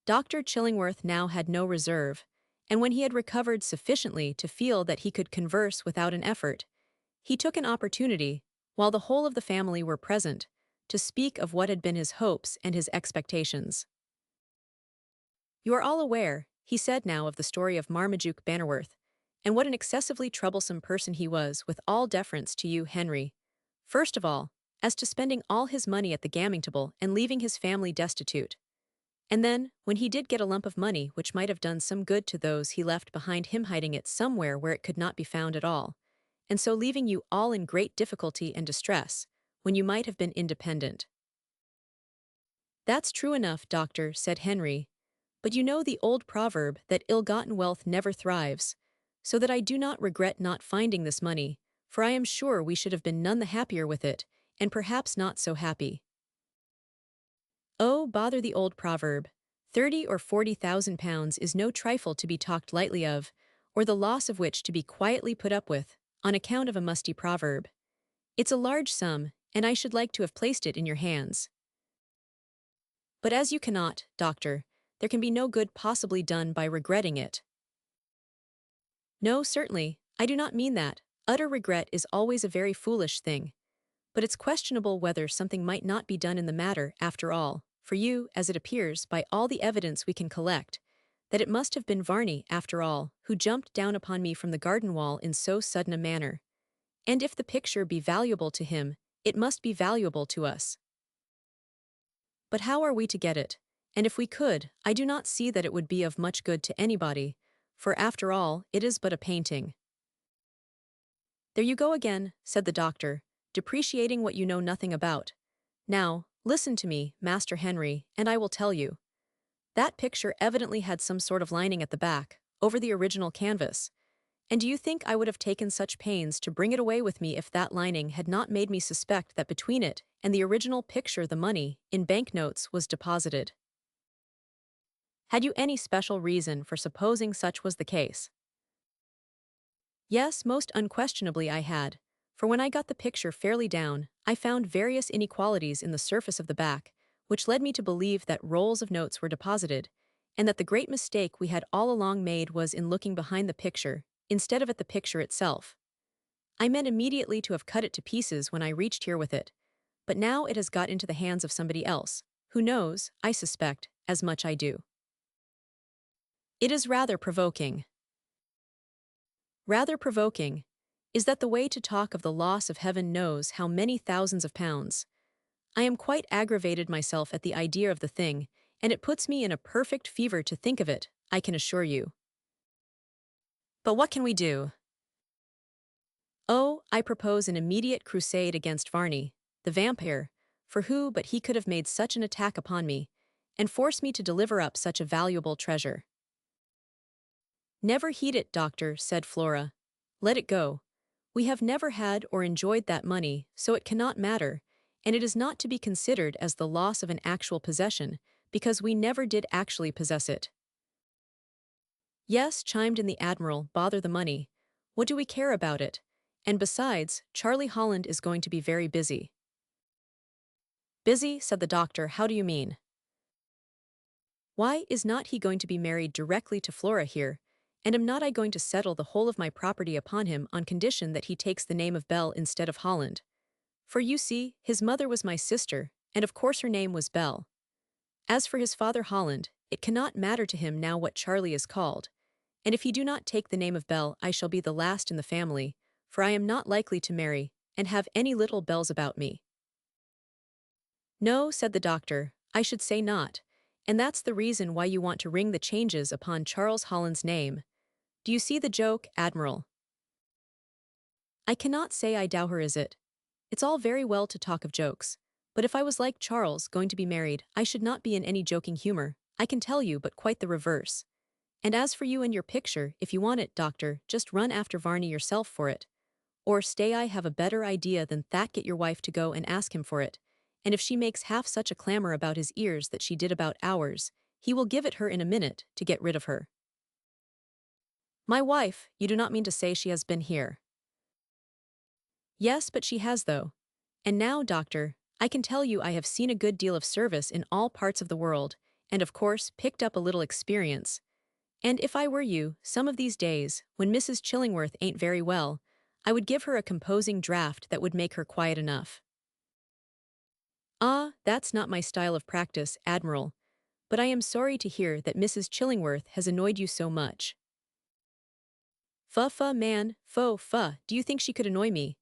Dr. Chillingworth now had no reserve, and when he had recovered sufficiently to feel that he could converse without an effort, he took an opportunity, while the whole of the family were present, to speak of what had been his hopes and his expectations. "You are all aware," he said now, "of the story of Marmaduke Bannerworth, and what an excessively troublesome person he was, with all deference to you, Henry. First of all, as to spending all his money at the gaming table and leaving his family destitute. And then, when he did get a lump of money which might have done some good to those he left behind him, hiding it somewhere where it could not be found at all, and so leaving you all in great difficulty and distress, when you might have been independent." "That's true enough, doctor," said Henry, "but you know the old proverb that ill-gotten wealth never thrives, so that I do not regret not finding this money, for I am sure we should have been none the happier with it, and perhaps not so happy." "Oh, bother the old proverb. 30 or 40,000 pounds is no trifle to be talked lightly of, or the loss of which to be quietly put up with, on account of a musty proverb. It's a large sum, and I should like to have placed it in your hands. But as you cannot, doctor, there can be no good possibly done by regretting it." "No, certainly, I do not mean that. Utter regret is always a very foolish thing. But it's questionable whether something might not be done in the matter, after all, for you, as it appears, by all the evidence we can collect, that it must have been Varney, after all, who jumped down upon me from the garden wall in so sudden a manner. And if the picture be valuable to him, it must be valuable to us. But how are we to get it? And if we could, I do not see that it would be of much good to anybody, for after all, it is but a painting." "There you go again," said the doctor, "depreciating what you know nothing about. Now, listen to me, Master Henry, and I will tell you. That picture evidently had some sort of lining at the back, over the original canvas. And do you think I would have taken such pains to bring it away with me if that lining had not made me suspect that between it and the original picture the money, in banknotes, was deposited? Had you any special reason for supposing such was the case?" "Yes, most unquestionably I had, for when I got the picture fairly down, I found various inequalities in the surface of the back, which led me to believe that rolls of notes were deposited, and that the great mistake we had all along made was in looking behind the picture, instead of at the picture itself. I meant immediately to have cut it to pieces when I reached here with it, but now it has got into the hands of somebody else, who knows, I suspect, as much I do. It is rather provoking." "Rather provoking? Is that the way to talk of the loss of heaven knows how many thousands of pounds? I am quite aggravated myself at the idea of the thing, and it puts me in a perfect fever to think of it, I can assure you. But what can we do?" "Oh, I propose an immediate crusade against Varney, the vampire, for who but he could have made such an attack upon me, and force me to deliver up such a valuable treasure?" "Never heed it, doctor," said Flora. "Let it go. We have never had or enjoyed that money, so it cannot matter, and it is not to be considered as the loss of an actual possession, because we never did actually possess it." "Yes," chimed in the Admiral, "bother the money. What do we care about it? And besides, Charlie Holland is going to be very busy. Busy, said the doctor, how do you mean? Why is not he going to be married directly to Flora here, and am not I going to settle the whole of my property upon him on condition that he takes the name of Bell instead of Holland? For you see, his mother was my sister, and of course her name was Bell. As for his father Holland, it cannot matter to him now what Charlie is called, and if he do not take the name of Bell I shall be the last in the family, for I am not likely to marry, and have any little bells about me. No, said the doctor, I should say not, and that's the reason why you want to ring the changes upon Charles Holland's name. Do you see the joke, Admiral? I cannot say I doubt her, is it? It's all very well to talk of jokes, but if I was like Charles, going to be married, I should not be in any joking humor, I can tell you, but quite the reverse. And as for you and your picture, if you want it, doctor, just run after Varney yourself for it. Or stay, I have a better idea than that, get your wife to go and ask him for it, and if she makes half such a clamor about his ears that she did about ours, he will give it her in a minute, to get rid of her. My wife, you do not mean to say she has been here? Yes, but she has though. And now, doctor, I can tell you I have seen a good deal of service in all parts of the world, and of course picked up a little experience. And if I were you, some of these days, when Mrs. Chillingworth ain't very well, I would give her a composing draught that would make her quiet enough. Ah, that's not my style of practice, Admiral, but I am sorry to hear that Mrs. Chillingworth has annoyed you so much. Fuh, man, fuh, do you think she could annoy me?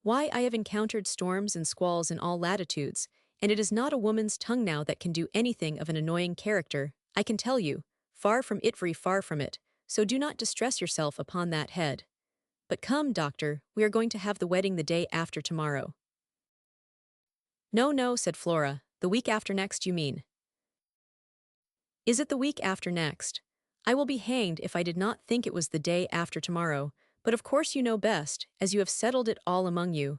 Why, I have encountered storms and squalls in all latitudes, and it is not a woman's tongue now that can do anything of an annoying character, I can tell you, far from it, very far from it, so do not distress yourself upon that head. But come, doctor, we are going to have the wedding the day after tomorrow. No, said Flora, the week after next, you mean? Is it the week after next? I will be hanged if I did not think it was the day after tomorrow, but of course you know best, as you have settled it all among you.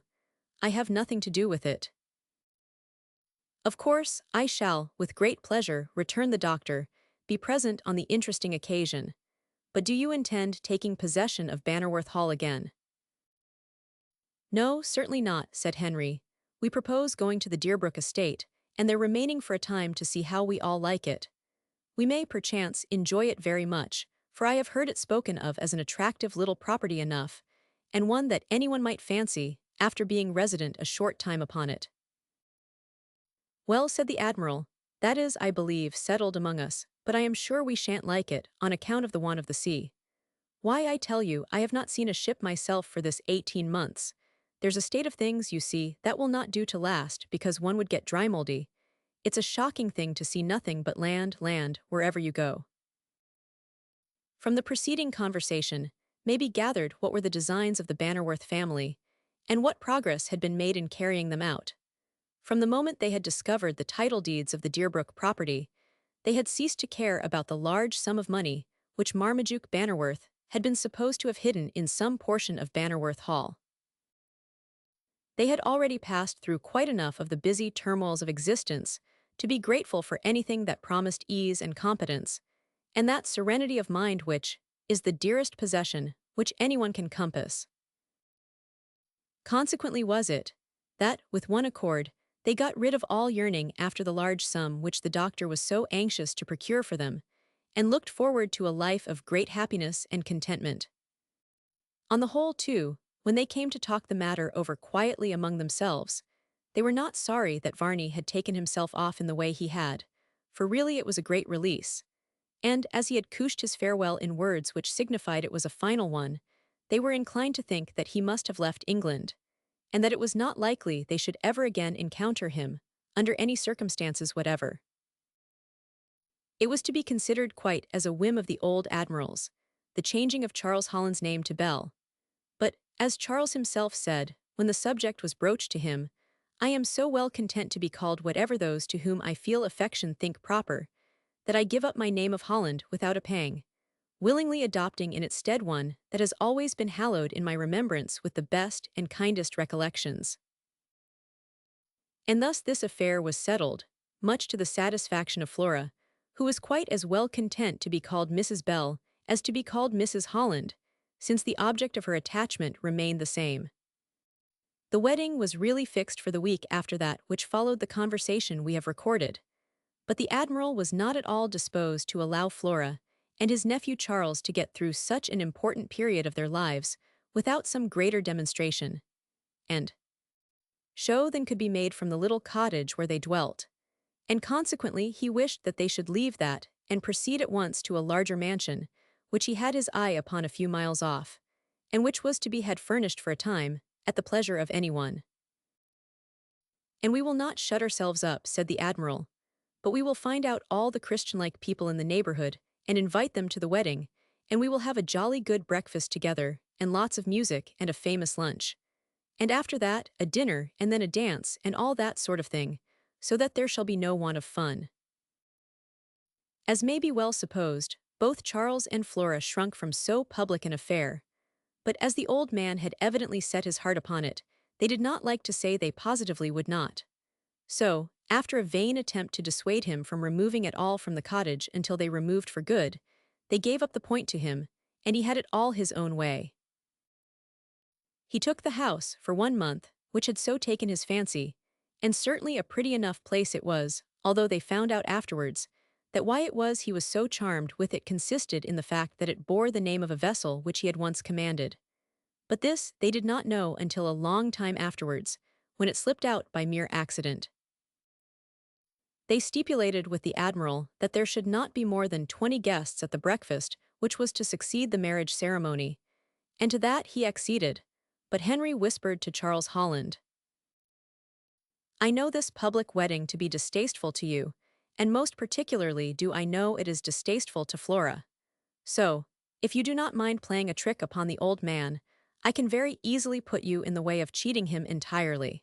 I have nothing to do with it. Of course, I shall, with great pleasure, returned the doctor, be present on the interesting occasion. But do you intend taking possession of Bannerworth Hall again? No, certainly not, said Henry. We propose going to the Deerbrook estate, and there remaining for a time to see how we all like it. We may, perchance, enjoy it very much, for I have heard it spoken of as an attractive little property enough, and one that anyone might fancy, after being resident a short time upon it. Well, said the Admiral, that is, I believe, settled among us, but I am sure we shan't like it, on account of the want of the sea. Why, I tell you, I have not seen a ship myself for this 18 months. There's a state of things, you see, that will not do to last, because one would get dry mouldy. It's a shocking thing to see nothing but land, wherever you go. From the preceding conversation may be gathered what were the designs of the Bannerworth family, and what progress had been made in carrying them out. From the moment they had discovered the title deeds of the Deerbrook property, they had ceased to care about the large sum of money which Marmaduke Bannerworth had been supposed to have hidden in some portion of Bannerworth Hall. They had already passed through quite enough of the busy turmoils of existence to be grateful for anything that promised ease and competence, and that serenity of mind which is the dearest possession which anyone can compass. Consequently was it that, with one accord, they got rid of all yearning after the large sum which the doctor was so anxious to procure for them, and looked forward to a life of great happiness and contentment. On the whole, too, when they came to talk the matter over quietly among themselves, they were not sorry that Varney had taken himself off in the way he had, for really it was a great release, and as he had couched his farewell in words which signified it was a final one, they were inclined to think that he must have left England, and that it was not likely they should ever again encounter him, under any circumstances whatever. It was to be considered quite as a whim of the old Admiral's, the changing of Charles Holland's name to Bell. But, as Charles himself said, when the subject was broached to him, I am so well content to be called whatever those to whom I feel affection think proper, that I give up my name of Holland without a pang, willingly adopting in its stead one that has always been hallowed in my remembrance with the best and kindest recollections. And thus this affair was settled, much to the satisfaction of Flora, who was quite as well content to be called Mrs. Bell as to be called Mrs. Holland, since the object of her attachment remained the same. The wedding was really fixed for the week after that which followed the conversation we have recorded. But the Admiral was not at all disposed to allow Flora and his nephew Charles to get through such an important period of their lives without some greater demonstration and show than could be made from the little cottage where they dwelt, and consequently he wished that they should leave that and proceed at once to a larger mansion, which he had his eye upon a few miles off, and which was to be had furnished for a time, at the pleasure of anyone. "And we will not shut ourselves up," said the Admiral, "but we will find out all the Christian-like people in the neighborhood and invite them to the wedding, and we will have a jolly good breakfast together, and lots of music and a famous lunch. And after that, a dinner and then a dance and all that sort of thing, so that there shall be no want of fun." As may be well supposed, both Charles and Flora shrunk from so public an affair, but as the old man had evidently set his heart upon it, they did not like to say they positively would not. So, after a vain attempt to dissuade him from removing at all from the cottage until they removed for good, they gave up the point to him, and he had it all his own way. He took the house for 1 month, which had so taken his fancy, and certainly a pretty enough place it was, although they found out afterwards that why it was he was so charmed with it consisted in the fact that it bore the name of a vessel which he had once commanded. But this they did not know until a long time afterwards, when it slipped out by mere accident. They stipulated with the Admiral that there should not be more than 20 guests at the breakfast which was to succeed the marriage ceremony, and to that he acceded, but Henry whispered to Charles Holland, "I know this public wedding to be distasteful to you, and most particularly do I know it is distasteful to Flora. So, if you do not mind playing a trick upon the old man, I can very easily put you in the way of cheating him entirely.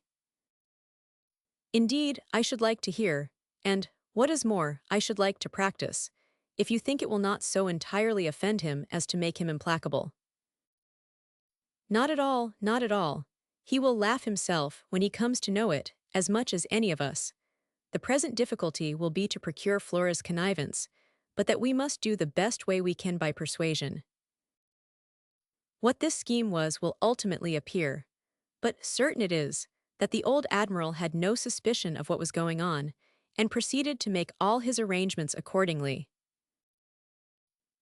Indeed, I should like to hear, and, what is more, I should like to practice, if you think it will not so entirely offend him as to make him implacable." "Not at all, not at all. He will laugh himself, when he comes to know it, as much as any of us. The present difficulty will be to procure Flora's connivance, but that we must do the best way we can by persuasion. What this scheme was will ultimately appear, but certain it is that the old Admiral had no suspicion of what was going on, and proceeded to make all his arrangements accordingly.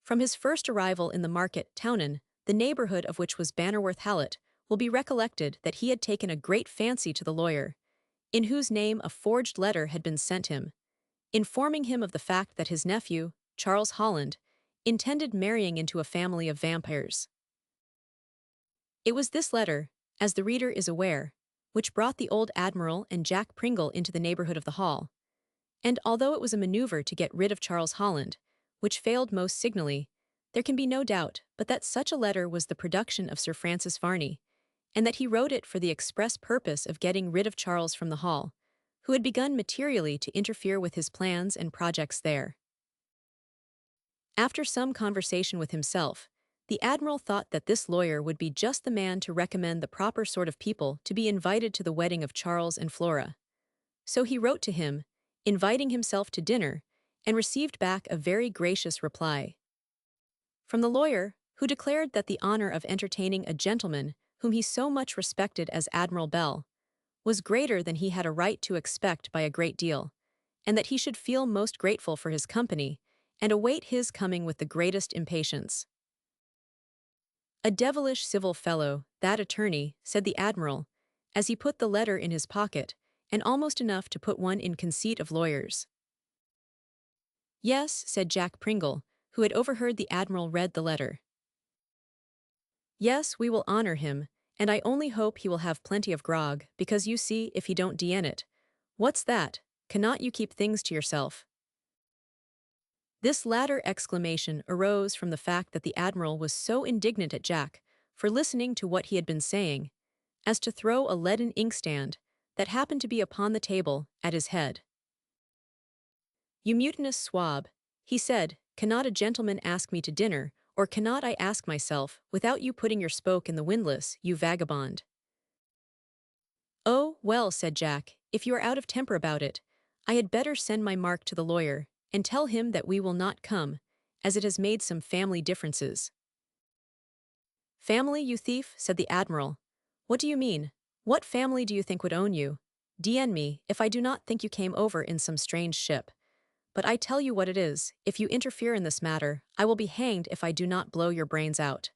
From his first arrival in the market townen, the neighborhood of which was Bannerworth Hallett, will be recollected that he had taken a great fancy to the lawyer, in whose name a forged letter had been sent him, informing him of the fact that his nephew, Charles Holland, intended marrying into a family of vampires. It was this letter, as the reader is aware, which brought the old Admiral and Jack Pringle into the neighborhood of the hall, and although it was a maneuver to get rid of Charles Holland, which failed most signally, there can be no doubt but that such a letter was the production of Sir Francis Varney, and that he wrote it for the express purpose of getting rid of Charles from the hall, who had begun materially to interfere with his plans and projects there. After some conversation with himself, the Admiral thought that this lawyer would be just the man to recommend the proper sort of people to be invited to the wedding of Charles and Flora. So he wrote to him, inviting himself to dinner, and received back a very gracious reply from the lawyer, who declared that the honor of entertaining a gentleman whom he so much respected as Admiral Bell was greater than he had a right to expect by a great deal, and that he should feel most grateful for his company and await his coming with the greatest impatience. "A devilish civil fellow, that attorney," said the Admiral, as he put the letter in his pocket, and almost enough to put one in conceit of lawyers. "Yes," said Jack Pringle, who had overheard the Admiral read the letter. "Yes, we will honor him, and I only hope he will have plenty of grog, because you see, if he don't d'en it, what's that? Cannot you keep things to yourself?" This latter exclamation arose from the fact that the Admiral was so indignant at Jack for listening to what he had been saying, as to throw a leaden inkstand, that happened to be upon the table, at his head. "You mutinous swab," he said, "cannot a gentleman ask me to dinner, or cannot I ask myself, without you putting your spoke in the windlass, you vagabond?" "Oh, well," said Jack, "if you are out of temper about it, I had better send my mark to the lawyer, and tell him that we will not come, as it has made some family differences." Family, you thief, said the admiral. What do you mean? What family do you think would own you? DN me, if I do not think you came over in some strange ship. But I tell you what it is, if you interfere in this matter, I will be hanged if I do not blow your brains out.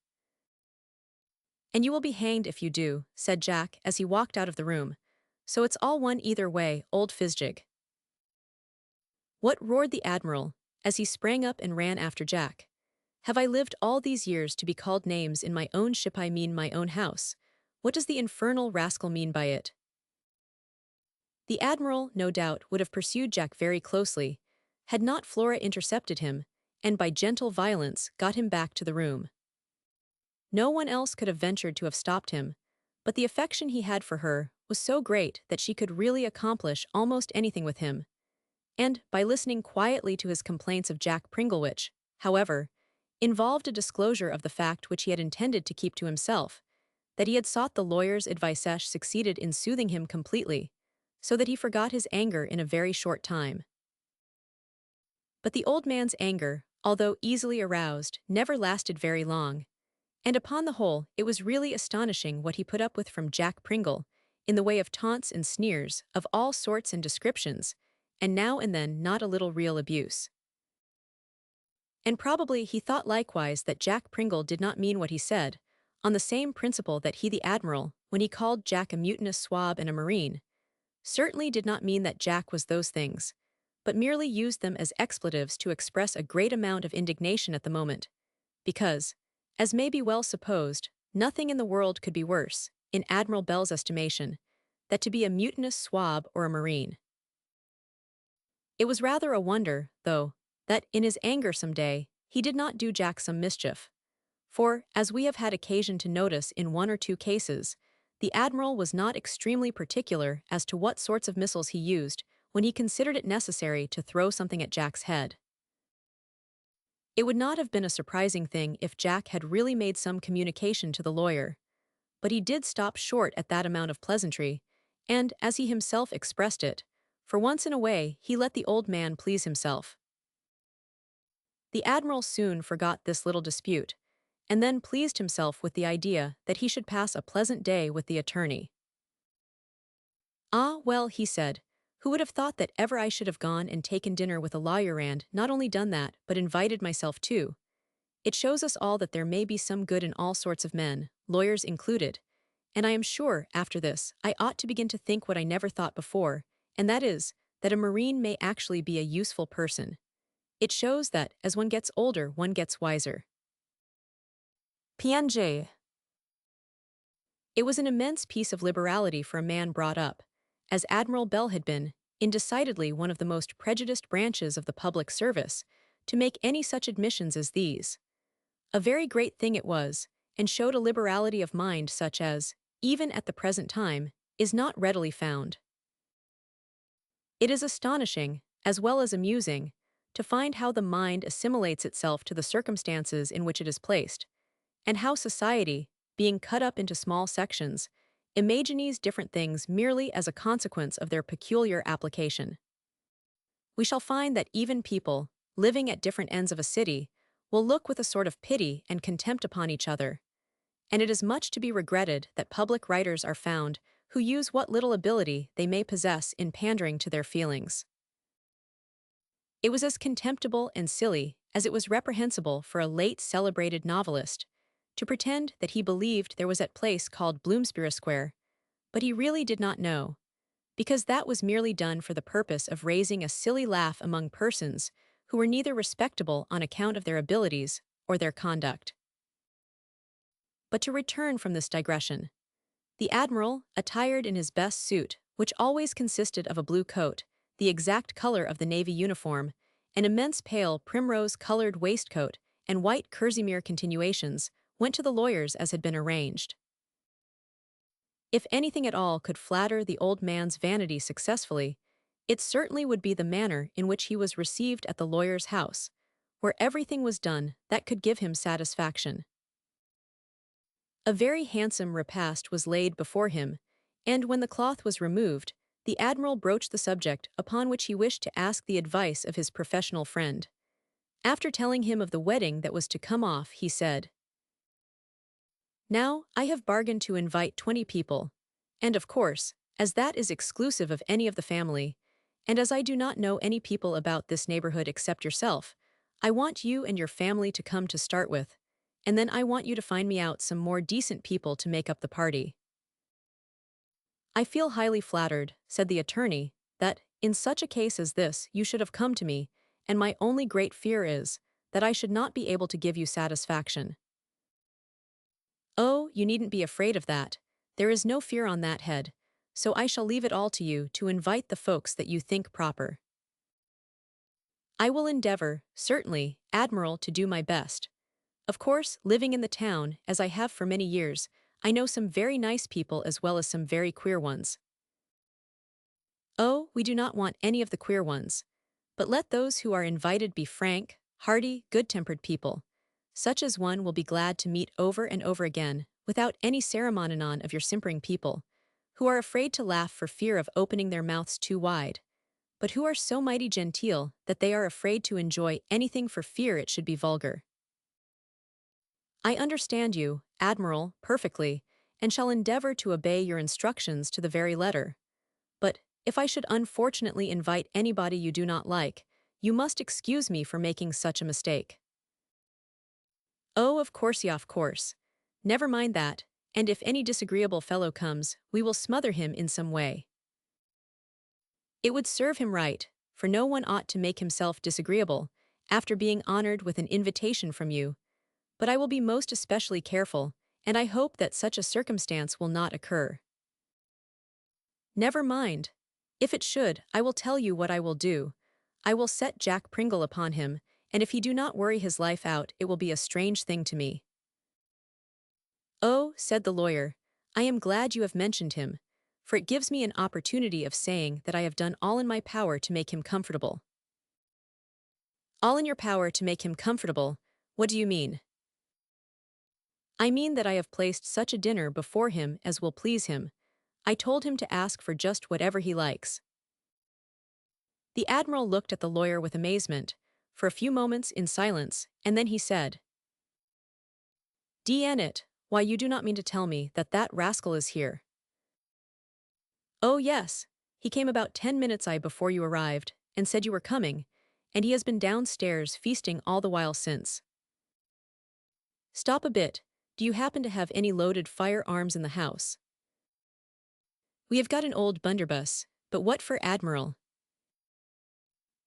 And you will be hanged if you do, said Jack as he walked out of the room. So it's all one either way, old Fizzjig. What, roared the admiral, as he sprang up and ran after Jack. Have I lived all these years to be called names in my own ship, I mean my own house? What does the infernal rascal mean by it? The admiral, no doubt, would have pursued Jack very closely, had not Flora intercepted him, and by gentle violence got him back to the room. No one else could have ventured to have stopped him, but the affection he had for her was so great that she could really accomplish almost anything with him. And, by listening quietly to his complaints of Jack Pringle, which, however, involved a disclosure of the fact which he had intended to keep to himself, that he had sought the lawyer's advice, succeeded in soothing him completely, so that he forgot his anger in a very short time. But the old man's anger, although easily aroused, never lasted very long, and upon the whole it was really astonishing what he put up with from Jack Pringle, in the way of taunts and sneers of all sorts and descriptions, and now and then not a little real abuse. And probably he thought likewise that Jack Pringle did not mean what he said, on the same principle that he, the admiral, when he called Jack a mutinous swab and a marine, certainly did not mean that Jack was those things, but merely used them as expletives to express a great amount of indignation at the moment, because, as may be well supposed, nothing in the world could be worse, in Admiral Bell's estimation, than to be a mutinous swab or a marine. It was rather a wonder, though, that, in his anger some day, he did not do Jack some mischief. For, as we have had occasion to notice in one or two cases, the admiral was not extremely particular as to what sorts of missiles he used when he considered it necessary to throw something at Jack's head. It would not have been a surprising thing if Jack had really made some communication to the lawyer, but he did stop short at that amount of pleasantry, and, as he himself expressed it, for once in a way he let the old man please himself. The admiral soon forgot this little dispute, and then pleased himself with the idea that he should pass a pleasant day with the attorney. Ah, well, he said, who would have thought that ever I should have gone and taken dinner with a lawyer and, not only done that, but invited myself too? It shows us all that there may be some good in all sorts of men, lawyers included, and I am sure, after this, I ought to begin to think what I never thought before, and that is, that a marine may actually be a useful person. It shows that, as one gets older, one gets wiser. PNJ. It was an immense piece of liberality for a man brought up, as Admiral Bell had been, in decidedly one of the most prejudiced branches of the public service, to make any such admissions as these. A very great thing it was, and showed a liberality of mind such as, even at the present time, is not readily found. It is astonishing, as well as amusing, to find how the mind assimilates itself to the circumstances in which it is placed, and how society, being cut up into small sections, imagines different things merely as a consequence of their peculiar application. We shall find that even people, living at different ends of a city, will look with a sort of pity and contempt upon each other, and it is much to be regretted that public writers are found who use what little ability they may possess in pandering to their feelings. It was as contemptible and silly as it was reprehensible for a late celebrated novelist to pretend that he believed there was a place called Bloomsbury Square, but he really did not know, because that was merely done for the purpose of raising a silly laugh among persons who were neither respectable on account of their abilities or their conduct. But to return from this digression, the admiral, attired in his best suit, which always consisted of a blue coat, the exact color of the navy uniform, an immense pale primrose-colored waistcoat, and white kerseymere continuations, went to the lawyers as had been arranged. If anything at all could flatter the old man's vanity successfully, it certainly would be the manner in which he was received at the lawyer's house, where everything was done that could give him satisfaction. A very handsome repast was laid before him, and when the cloth was removed, the admiral broached the subject upon which he wished to ask the advice of his professional friend. After telling him of the wedding that was to come off, he said, Now, I have bargained to invite 20 people. And of course, as that is exclusive of any of the family, and as I do not know any people about this neighborhood except yourself, I want you and your family to come to start with, and then I want you to find me out some more decent people to make up the party. I feel highly flattered, said the attorney, that, in such a case as this, you should have come to me, and my only great fear is that I should not be able to give you satisfaction. Oh, you needn't be afraid of that. There is no fear on that head, so I shall leave it all to you to invite the folks that you think proper. I will endeavor, certainly, Admiral, to do my best. Of course, living in the town, as I have for many years, I know some very nice people as well as some very queer ones. Oh, we do not want any of the queer ones. But let those who are invited be frank, hearty, good-tempered people. Such as one will be glad to meet over and over again, without any ceremonion of your simpering people, who are afraid to laugh for fear of opening their mouths too wide, but who are so mighty genteel that they are afraid to enjoy anything for fear it should be vulgar. I understand you, Admiral, perfectly, and shall endeavor to obey your instructions to the very letter. But, if I should unfortunately invite anybody you do not like, you must excuse me for making such a mistake. Oh, of course, yeah, of course. Never mind that, and if any disagreeable fellow comes, we will smother him in some way. It would serve him right, for no one ought to make himself disagreeable, after being honored with an invitation from you. But I will be most especially careful, and I hope that such a circumstance will not occur. Never mind. If it should, I will tell you what I will do. I will set Jack Pringle upon him, and if he do not worry his life out, it will be a strange thing to me. Oh, said the lawyer, I am glad you have mentioned him, for it gives me an opportunity of saying that I have done all in my power to make him comfortable. All in your power to make him comfortable? What do you mean? I mean that I have placed such a dinner before him as will please him. I told him to ask for just whatever he likes. The Admiral looked at the lawyer with amazement, for a few moments in silence, and then he said, "D.N. it, why you do not mean to tell me that that rascal is here?" "Oh yes, he came about 10 minutes before you arrived, and said you were coming, and he has been downstairs feasting all the while since." "Stop a bit, do you happen to have any loaded firearms in the house?" "We have got an old blunderbuss, but what for, Admiral?"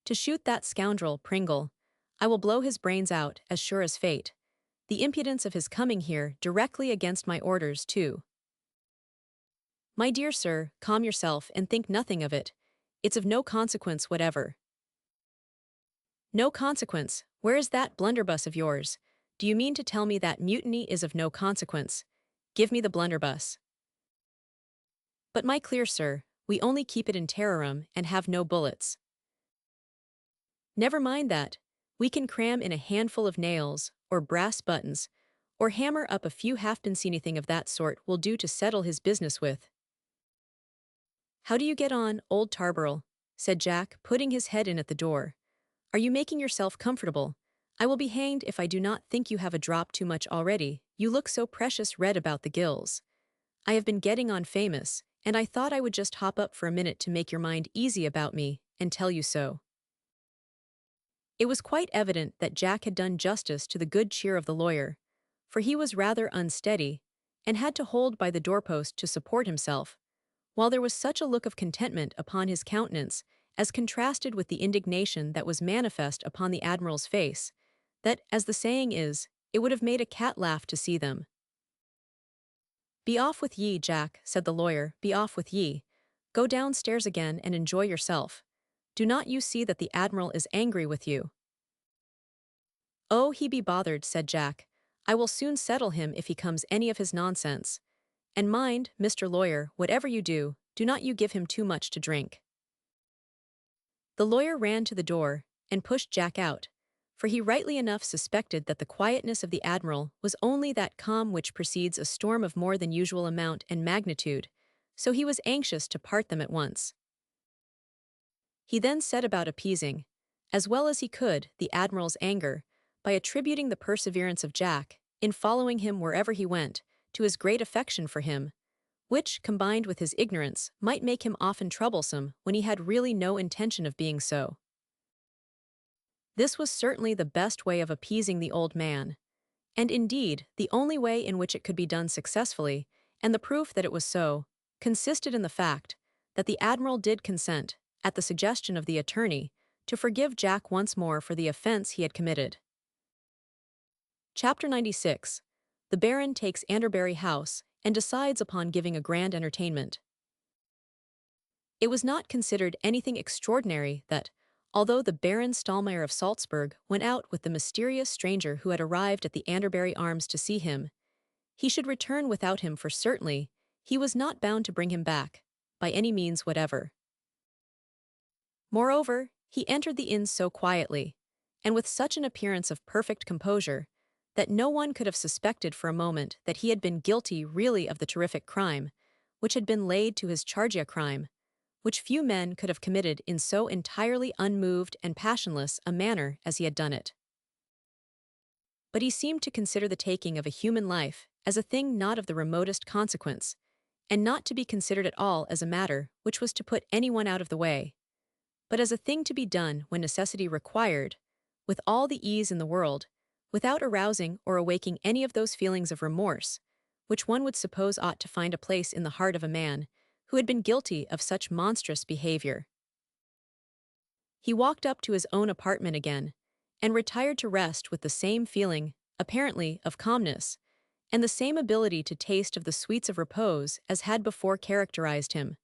"To shoot that scoundrel, Pringle. I will blow his brains out, as sure as fate. The impudence of his coming here directly against my orders, too." "My dear sir, calm yourself and think nothing of it. It's of no consequence whatever." "No consequence? Where is that blunderbuss of yours? Do you mean to tell me that mutiny is of no consequence? Give me the blunderbuss." "But my clear sir, we only keep it in terrorum and have no bullets." "Never mind that. We can cram in a handful of nails, or brass buttons, or hammer up a few halfpence. Anything of that sort will do to settle his business with." "How do you get on, old Tarbarrel?" said Jack, putting his head in at the door. "Are you making yourself comfortable? I will be hanged if I do not think you have a drop too much already. You look so precious red about the gills. I have been getting on famous, and I thought I would just hop up for a minute to make your mind easy about me, and tell you so." It was quite evident that Jack had done justice to the good cheer of the lawyer, for he was rather unsteady, and had to hold by the doorpost to support himself, while there was such a look of contentment upon his countenance, as contrasted with the indignation that was manifest upon the Admiral's face, that, as the saying is, it would have made a cat laugh to see them. "Be off with ye, Jack," said the lawyer, "be off with ye. Go downstairs again and enjoy yourself. Do not you see that the Admiral is angry with you?" "Oh, he be bothered," said Jack. "I will soon settle him if he comes any of his nonsense. And mind, Mr. Lawyer, whatever you do not you give him too much to drink." The lawyer ran to the door, and pushed Jack out, for he rightly enough suspected that the quietness of the Admiral was only that calm which precedes a storm of more than usual amount and magnitude, so he was anxious to part them at once. He then set about appeasing, as well as he could, the Admiral's anger, by attributing the perseverance of Jack, in following him wherever he went, to his great affection for him, which, combined with his ignorance, might make him often troublesome when he had really no intention of being so. This was certainly the best way of appeasing the old man, and indeed the only way in which it could be done successfully, and the proof that it was so, consisted in the fact that the admiral did consent, at the suggestion of the attorney, to forgive Jack once more for the offense he had committed. Chapter 96. The Baron takes Anderbury House and decides upon giving a grand entertainment. It was not considered anything extraordinary that, although the Baron Stallmeyer of Salzburg went out with the mysterious stranger who had arrived at the Anderbury Arms to see him, he should return without him, for certainly he was not bound to bring him back, by any means whatever. Moreover, he entered the inn so quietly, and with such an appearance of perfect composure, that no one could have suspected for a moment that he had been guilty really of the terrific crime, which had been laid to his charge, a crime which few men could have committed in so entirely unmoved and passionless a manner as he had done it. But he seemed to consider the taking of a human life as a thing not of the remotest consequence, and not to be considered at all as a matter which was to put anyone out of the way, but as a thing to be done when necessity required, with all the ease in the world, without arousing or awaking any of those feelings of remorse, which one would suppose ought to find a place in the heart of a man who had been guilty of such monstrous behavior. He walked up to his own apartment again, and retired to rest with the same feeling, apparently, of calmness, and the same ability to taste of the sweets of repose as had before characterized him.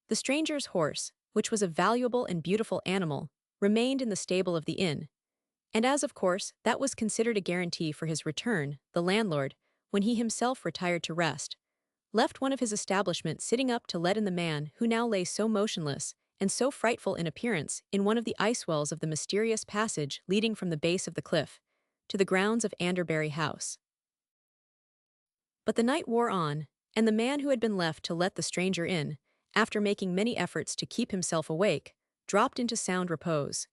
The stranger's horse, which was a valuable and beautiful animal, remained in the stable of the inn, and as of course that was considered a guarantee for his return, the landlord, when he himself retired to rest, left one of his establishment sitting up to let in the man who now lay so motionless and so frightful in appearance in one of the ice wells of the mysterious passage leading from the base of the cliff to the grounds of Anderbury House. But the night wore on, and the man who had been left to let the stranger in, after making many efforts to keep himself awake, dropped into sound repose,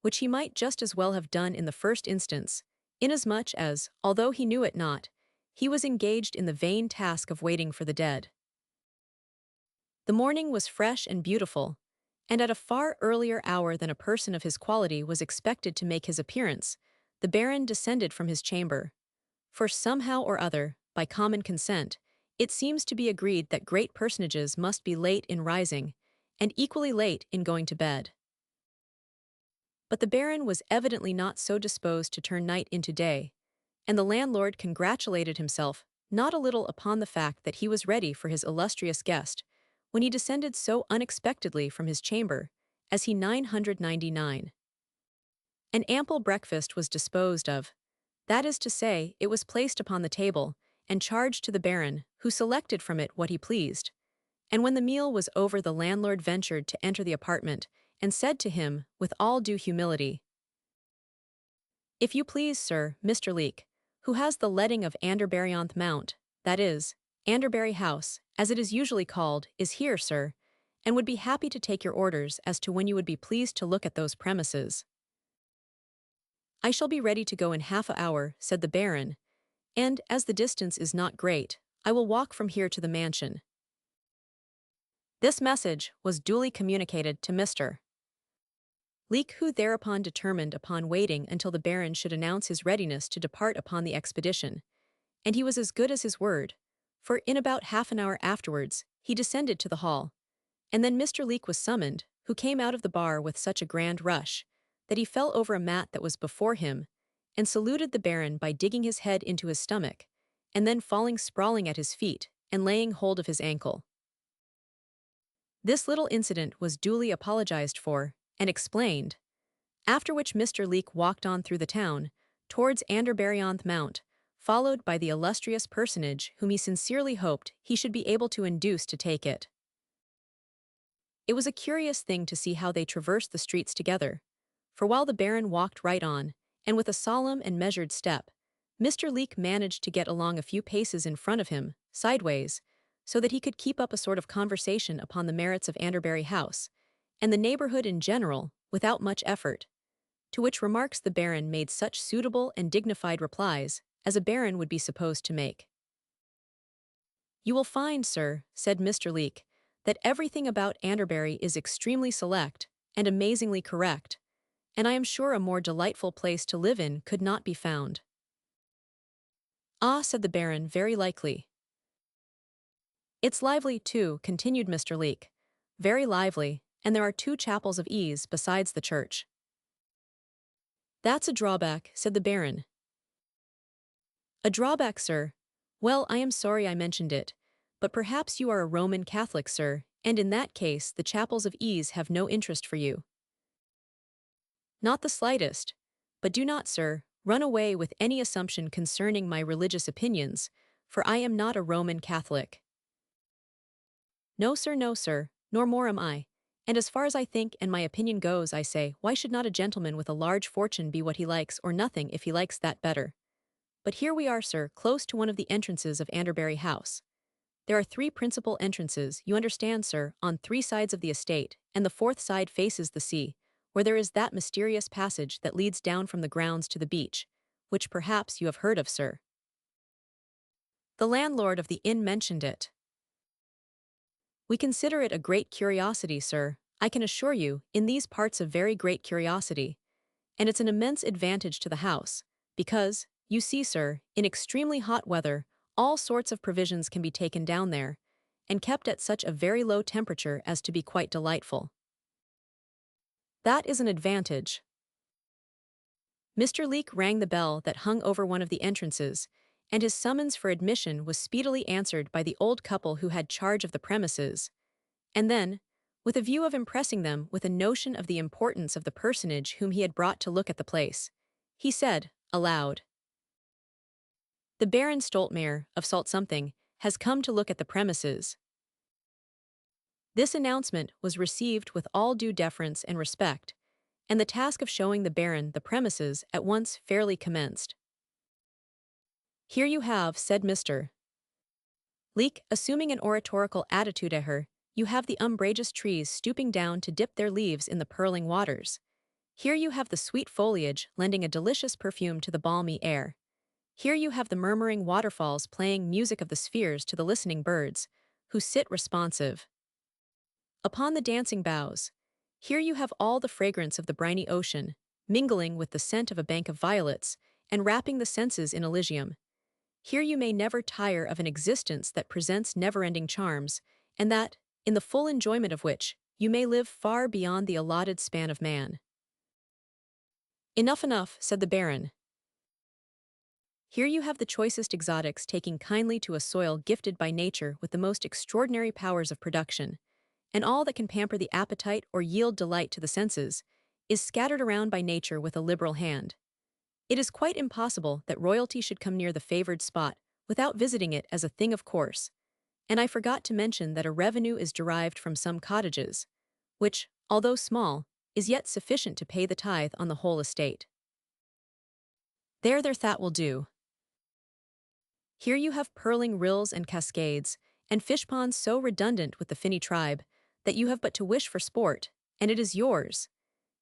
which he might just as well have done in the first instance, inasmuch as, although he knew it not, he was engaged in the vain task of waiting for the dead. The morning was fresh and beautiful, and at a far earlier hour than a person of his quality was expected to make his appearance, the Baron descended from his chamber. For somehow or other, by common consent, it seems to be agreed that great personages must be late in rising, and equally late in going to bed. But the Baron was evidently not so disposed to turn night into day, and the landlord congratulated himself not a little upon the fact that he was ready for his illustrious guest when he descended so unexpectedly from his chamber, as he 999. An ample breakfast was disposed of, that is to say, it was placed upon the table and charged to the Baron, who selected from it what he pleased, and when the meal was over the landlord ventured to enter the apartment and said to him, with all due humility, "If you please, sir, Mr. Leek, who has the letting of Anderbury Mount, that is, Anderbury House, as it is usually called, is here, sir, and would be happy to take your orders as to when you would be pleased to look at those premises." "I shall be ready to go in half an hour," said the Baron, "and, as the distance is not great, I will walk from here to the mansion." This message was duly communicated to Mr. Leek, who thereupon determined upon waiting until the Baron should announce his readiness to depart upon the expedition, and he was as good as his word, for in about half an hour afterwards he descended to the hall, and then Mr. Leek was summoned, who came out of the bar with such a grand rush that he fell over a mat that was before him, and saluted the Baron by digging his head into his stomach, and then falling sprawling at his feet and laying hold of his ankle. This little incident was duly apologized for and explained, after which Mr. Leek walked on through the town, towards Anderbury Mount, followed by the illustrious personage whom he sincerely hoped he should be able to induce to take it. It was a curious thing to see how they traversed the streets together, for while the Baron walked right on, and with a solemn and measured step, Mr. Leek managed to get along a few paces in front of him, sideways, so that he could keep up a sort of conversation upon the merits of Anderbury House, and the neighborhood in general, without much effort, to which remarks the Baron made such suitable and dignified replies as a baron would be supposed to make. "You will find, sir," said Mr. Leake, "that everything about Anderbury is extremely select and amazingly correct, and I am sure a more delightful place to live in could not be found." "Ah," said the baron, "very likely." "It's lively, too," continued Mr. Leake. "Very lively, and there are 2 chapels of ease besides the church." "That's a drawback," said the baron. "A drawback, sir? Well, I am sorry I mentioned it, but perhaps you are a Roman Catholic, sir, and in that case the chapels of ease have no interest for you." "Not the slightest. But do not, sir, run away with any assumption concerning my religious opinions, for I am not a Roman Catholic." No, sir, nor more am I. And as far as I think and my opinion goes, I say, why should not a gentleman with a large fortune be what he likes or nothing if he likes that better? But here we are, sir, close to one of the entrances of Anderbury House. There are 3 principal entrances, you understand, sir, on 3 sides of the estate, and the 4th side faces the sea, where there is that mysterious passage that leads down from the grounds to the beach, which perhaps you have heard of, sir. The landlord of the inn mentioned it. We consider it a great curiosity, sir, I can assure you, in these parts a very great curiosity, and it's an immense advantage to the house, because, you see, sir, in extremely hot weather, all sorts of provisions can be taken down there, and kept at such a very low temperature as to be quite delightful. That is an advantage. Mr. Leake rang the bell that hung over one of the entrances, and his summons for admission was speedily answered by the old couple who had charge of the premises, and then, with a view of impressing them with a notion of the importance of the personage whom he had brought to look at the place, he said, aloud, "The Baron Stoltmare, of Salt Something, has come to look at the premises." This announcement was received with all due deference and respect, and the task of showing the Baron the premises at once fairly commenced. "Here you have," said Mr. Leake, assuming an oratorical attitude at her, "you have the umbrageous trees stooping down to dip their leaves in the purling waters. Here you have the sweet foliage lending a delicious perfume to the balmy air. Here you have the murmuring waterfalls playing music of the spheres to the listening birds, who sit responsive upon the dancing boughs. Here you have all the fragrance of the briny ocean, mingling with the scent of a bank of violets, and wrapping the senses in Elysium. Here you may never tire of an existence that presents never-ending charms, and that, in the full enjoyment of which, you may live far beyond the allotted span of man." Enough, said the Baron. "Here you have the choicest exotics taking kindly to a soil gifted by nature with the most extraordinary powers of production, and all that can pamper the appetite or yield delight to the senses is scattered around by nature with a liberal hand. It is quite impossible that royalty should come near the favored spot without visiting it as a thing of course, and I forgot to mention that a revenue is derived from some cottages, which, although small, is yet sufficient to pay the tithe on the whole estate. There that will do. Here you have purling rills and cascades, and fish ponds so redundant with the finny tribe that you have but to wish for sport, and it is yours.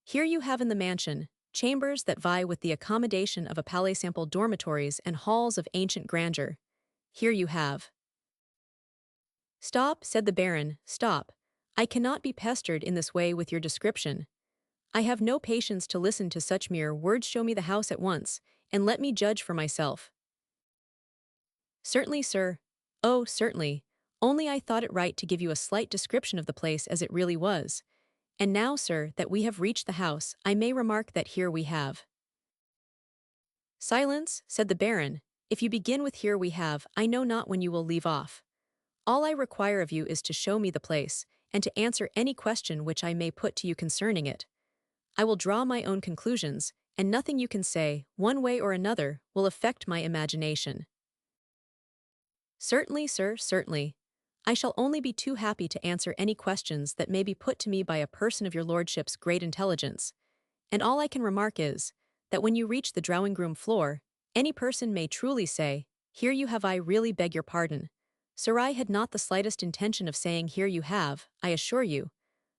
Here you have in the mansion chambers that vie with the accommodation of a palais-sample dormitories and halls of ancient grandeur. Here you have—" "Stop," said the Baron, "stop. I cannot be pestered in this way with your description. I have no patience to listen to such mere words. Show me the house at once, and let me judge for myself." "Certainly, sir. Oh, certainly. Only I thought it right to give you a slight description of the place as it really was. And now, sir, that we have reached the house, I may remark that here we have—" "Silence," said the Baron. "If you begin with here we have, I know not when you will leave off. All I require of you is to show me the place, and to answer any question which I may put to you concerning it. I will draw my own conclusions, and nothing you can say, one way or another, will affect my imagination." "Certainly, sir, certainly. I shall only be too happy to answer any questions that may be put to me by a person of your lordship's great intelligence, and all I can remark is, that when you reach the drawing-room floor, any person may truly say, 'Here you have.' I really beg your pardon, sir, I had not the slightest intention of saying 'here you have,' I assure you,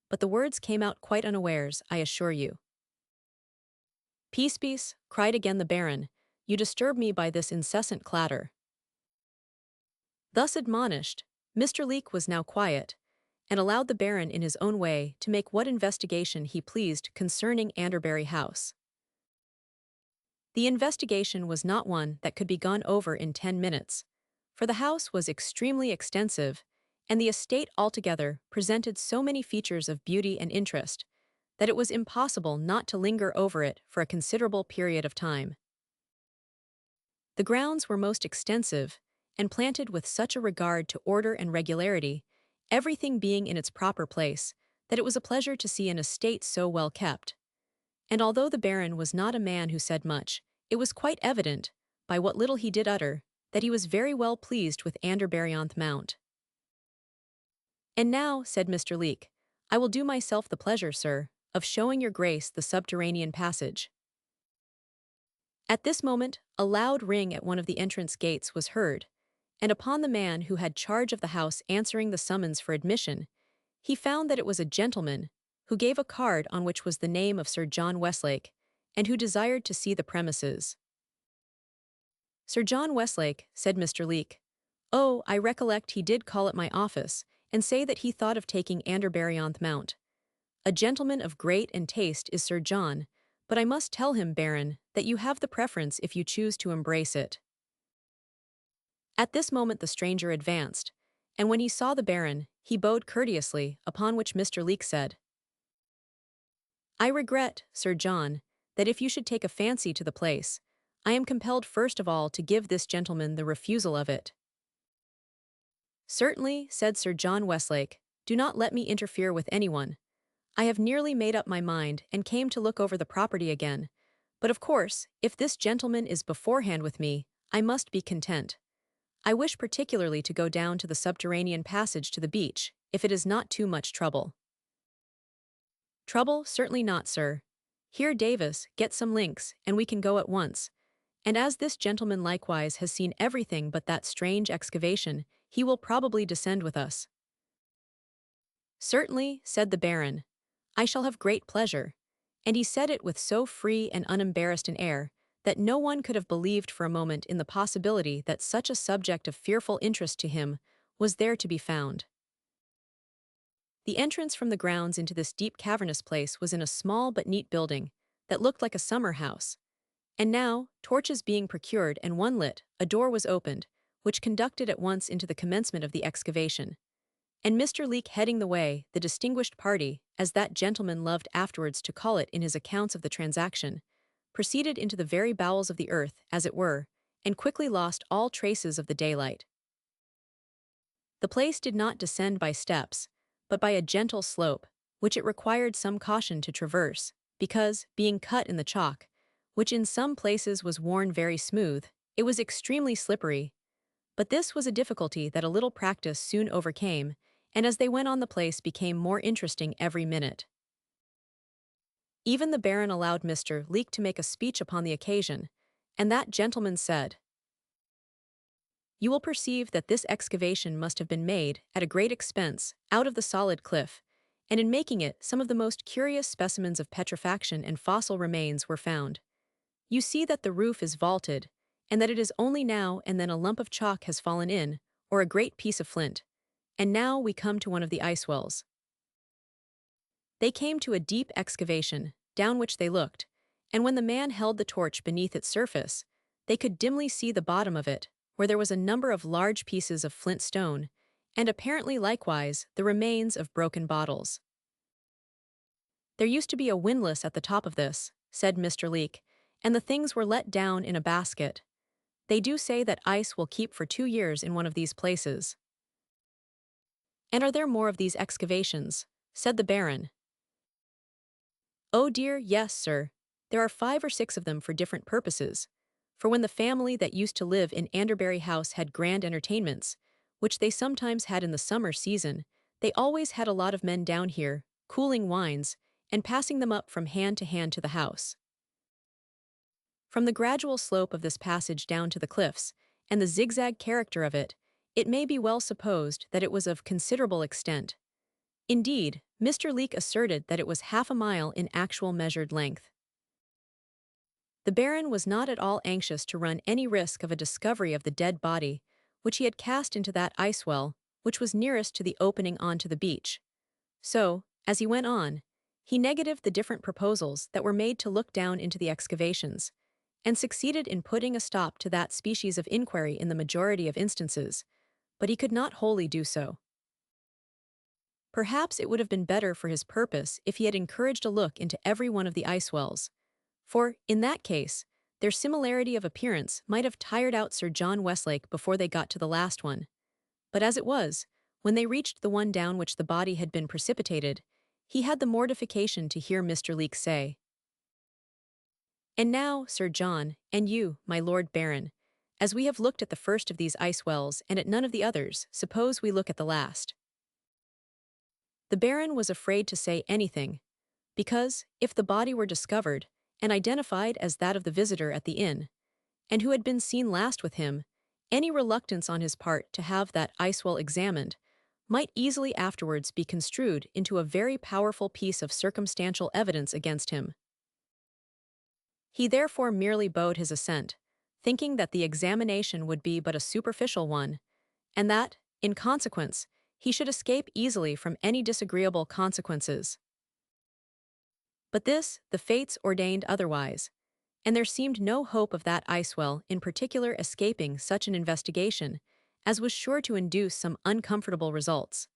but the words came out quite unawares, I assure you." Peace," cried again the Baron, you disturb me by this incessant clatter." Thus admonished, Mr. Leek was now quiet, and allowed the Baron in his own way to make what investigation he pleased concerning Anderbury House. The investigation was not one that could be gone over in 10 minutes, for the house was extremely extensive, and the estate altogether presented so many features of beauty and interest that it was impossible not to linger over it for a considerable period of time. The grounds were most extensive, and planted with such a regard to order and regularity, everything being in its proper place, that it was a pleasure to see an estate so well kept. And although the Baron was not a man who said much, it was quite evident, by what little he did utter, that he was very well pleased with Anderbury Mount. "And now," said Mr. Leek, "I will do myself the pleasure, sir, of showing your grace the subterranean passage." At this moment, a loud ring at one of the entrance gates was heard, and upon the man who had charge of the house answering the summons for admission, he found that it was a gentleman, who gave a card on which was the name of Sir John Westlake, and who desired to see the premises. "Sir John Westlake," said Mr. Leek. "Oh, I recollect he did call at my office, and say that he thought of taking Anderbury Mount. A gentleman of great and taste is Sir John, but I must tell him, Baron, that you have the preference if you choose to embrace it." At this moment the stranger advanced, and when he saw the Baron, he bowed courteously, upon which Mr. Leek said, "I regret, Sir John, that if you should take a fancy to the place, I am compelled first of all to give this gentleman the refusal of it." "Certainly," said Sir John Westlake, "do not let me interfere with anyone. I have nearly made up my mind and came to look over the property again, but of course, if this gentleman is beforehand with me, I must be content. I wish particularly to go down to the subterranean passage to the beach, if it is not too much trouble." "Trouble, certainly not, sir. Here, Davis, get some links, and we can go at once. And as this gentleman likewise has seen everything but that strange excavation, he will probably descend with us." "Certainly," said the Baron. "I shall have great pleasure." And he said it with so free and unembarrassed an air that no one could have believed for a moment in the possibility that such a subject of fearful interest to him was there to be found. The entrance from the grounds into this deep cavernous place was in a small but neat building that looked like a summer house. And now, torches being procured and one lit, a door was opened, which conducted at once into the commencement of the excavation. And Mr. Leek heading the way, the distinguished party, as that gentleman loved afterwards to call it in his accounts of the transaction, proceeded into the very bowels of the earth, as it were, and quickly lost all traces of the daylight. The place did not descend by steps, but by a gentle slope, which it required some caution to traverse, because, being cut in the chalk, which in some places was worn very smooth, it was extremely slippery. But this was a difficulty that a little practice soon overcame, and as they went on the place became more interesting every minute. Even the Baron allowed Mr. Leek to make a speech upon the occasion, and that gentleman said, "You will perceive that this excavation must have been made, at a great expense, out of the solid cliff, and in making it some of the most curious specimens of petrifaction and fossil remains were found. You see that the roof is vaulted, and that it is only now and then a lump of chalk has fallen in, or a great piece of flint. And now we come to one of the ice wells." They came to a deep excavation, down which they looked, and when the man held the torch beneath its surface, they could dimly see the bottom of it, where there was a number of large pieces of flint stone, and apparently likewise the remains of broken bottles. "There used to be a windlass at the top of this," said Mr. Leek, "and the things were let down in a basket. They do say that ice will keep for 2 years in one of these places." "And are there more of these excavations?" said the Baron. "Oh dear, yes, sir. There are 5 or 6 of them for different purposes. For when the family that used to live in Anderbury House had grand entertainments, which they sometimes had in the summer season, they always had a lot of men down here, cooling wines, and passing them up from hand to hand to the house." From the gradual slope of this passage down to the cliffs, and the zigzag character of it, it may be well supposed that it was of considerable extent. Indeed, Mr. Leek asserted that it was half a mile in actual measured length. The Baron was not at all anxious to run any risk of a discovery of the dead body, which he had cast into that ice well, which was nearest to the opening onto the beach. So, as he went on, he negatived the different proposals that were made to look down into the excavations, and succeeded in putting a stop to that species of inquiry in the majority of instances, but he could not wholly do so. Perhaps it would have been better for his purpose if he had encouraged a look into every one of the ice wells, for, in that case, their similarity of appearance might have tired out Sir John Westlake before they got to the last one. But as it was, when they reached the one down which the body had been precipitated, he had the mortification to hear Mr. Leake say, "And now, Sir John, and you, my Lord Baron, as we have looked at the first of these ice wells and at none of the others, suppose we look at the last." The Baron was afraid to say anything, because, if the body were discovered, and identified as that of the visitor at the inn, and who had been seen last with him, any reluctance on his part to have that ice well examined might easily afterwards be construed into a very powerful piece of circumstantial evidence against him. He therefore merely bowed his assent, thinking that the examination would be but a superficial one, and that, in consequence, he should escape easily from any disagreeable consequences. But this, the fates ordained otherwise, and there seemed no hope of that ice well in particular escaping such an investigation as was sure to induce some uncomfortable results.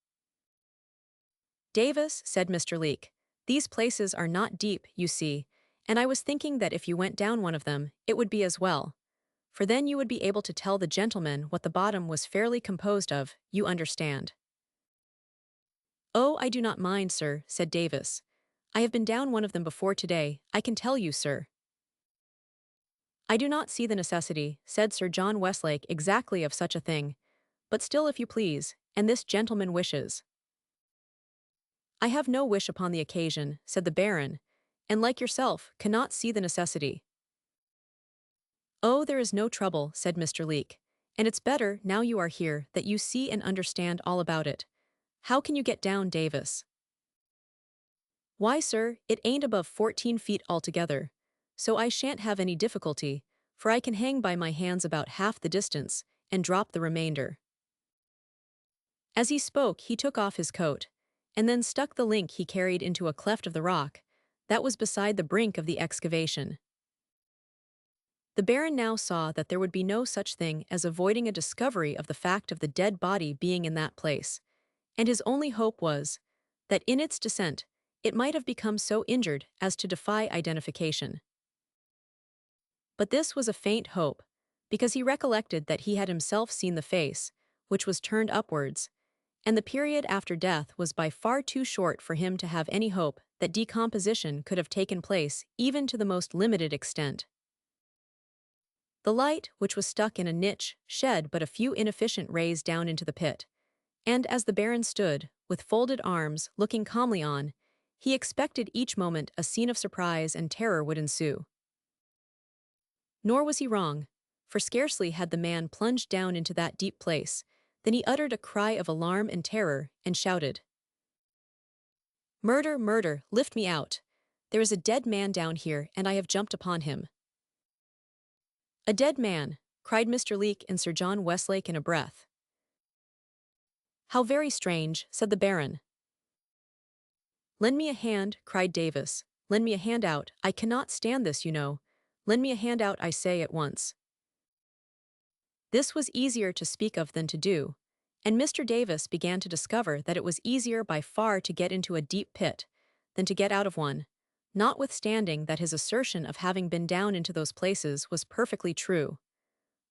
"Davis," said Mr. Leake, "these places are not deep, you see, and I was thinking that if you went down one of them, it would be as well, for then you would be able to tell the gentleman what the bottom was fairly composed of, you understand." "Oh, I do not mind, sir," said Davis. "I have been down one of them before today, I can tell you, sir." "I do not see the necessity," said Sir John Westlake, "exactly of such a thing, but still if you please, and this gentleman wishes." "I have no wish upon the occasion," said the Baron, "and like yourself, cannot see the necessity." "Oh, there is no trouble," said Mr. Leake, "and it's better, now you are here, that you see and understand all about it. How can you get down, Davis?" "Why, sir, it ain't above 14 feet altogether, so I shan't have any difficulty, for I can hang by my hands about half the distance, and drop the remainder." As he spoke, he took off his coat, and then stuck the link he carried into a cleft of the rock that was beside the brink of the excavation. The Baron now saw that there would be no such thing as avoiding a discovery of the fact of the dead body being in that place, and his only hope was that in its descent it might have become so injured as to defy identification. But this was a faint hope, because he recollected that he had himself seen the face, which was turned upwards, and the period after death was by far too short for him to have any hope that decomposition could have taken place even to the most limited extent. The light, which was stuck in a niche, shed but a few inefficient rays down into the pit, and as the Baron stood, with folded arms, looking calmly on, he expected each moment a scene of surprise and terror would ensue. Nor was he wrong, for scarcely had the man plunged down into that deep place than he uttered a cry of alarm and terror, and shouted, "Murder, murder, lift me out! There is a dead man down here, and I have jumped upon him." "A dead man," cried Mr. Leake and Sir John Westlake in a breath. "How very strange," said the Baron. "Lend me a hand," cried Davis. "Lend me a hand out, I cannot stand this, you know. Lend me a hand out, I say, at once." This was easier to speak of than to do, and Mr. Davis began to discover that it was easier by far to get into a deep pit than to get out of one, notwithstanding that his assertion of having been down into those places was perfectly true.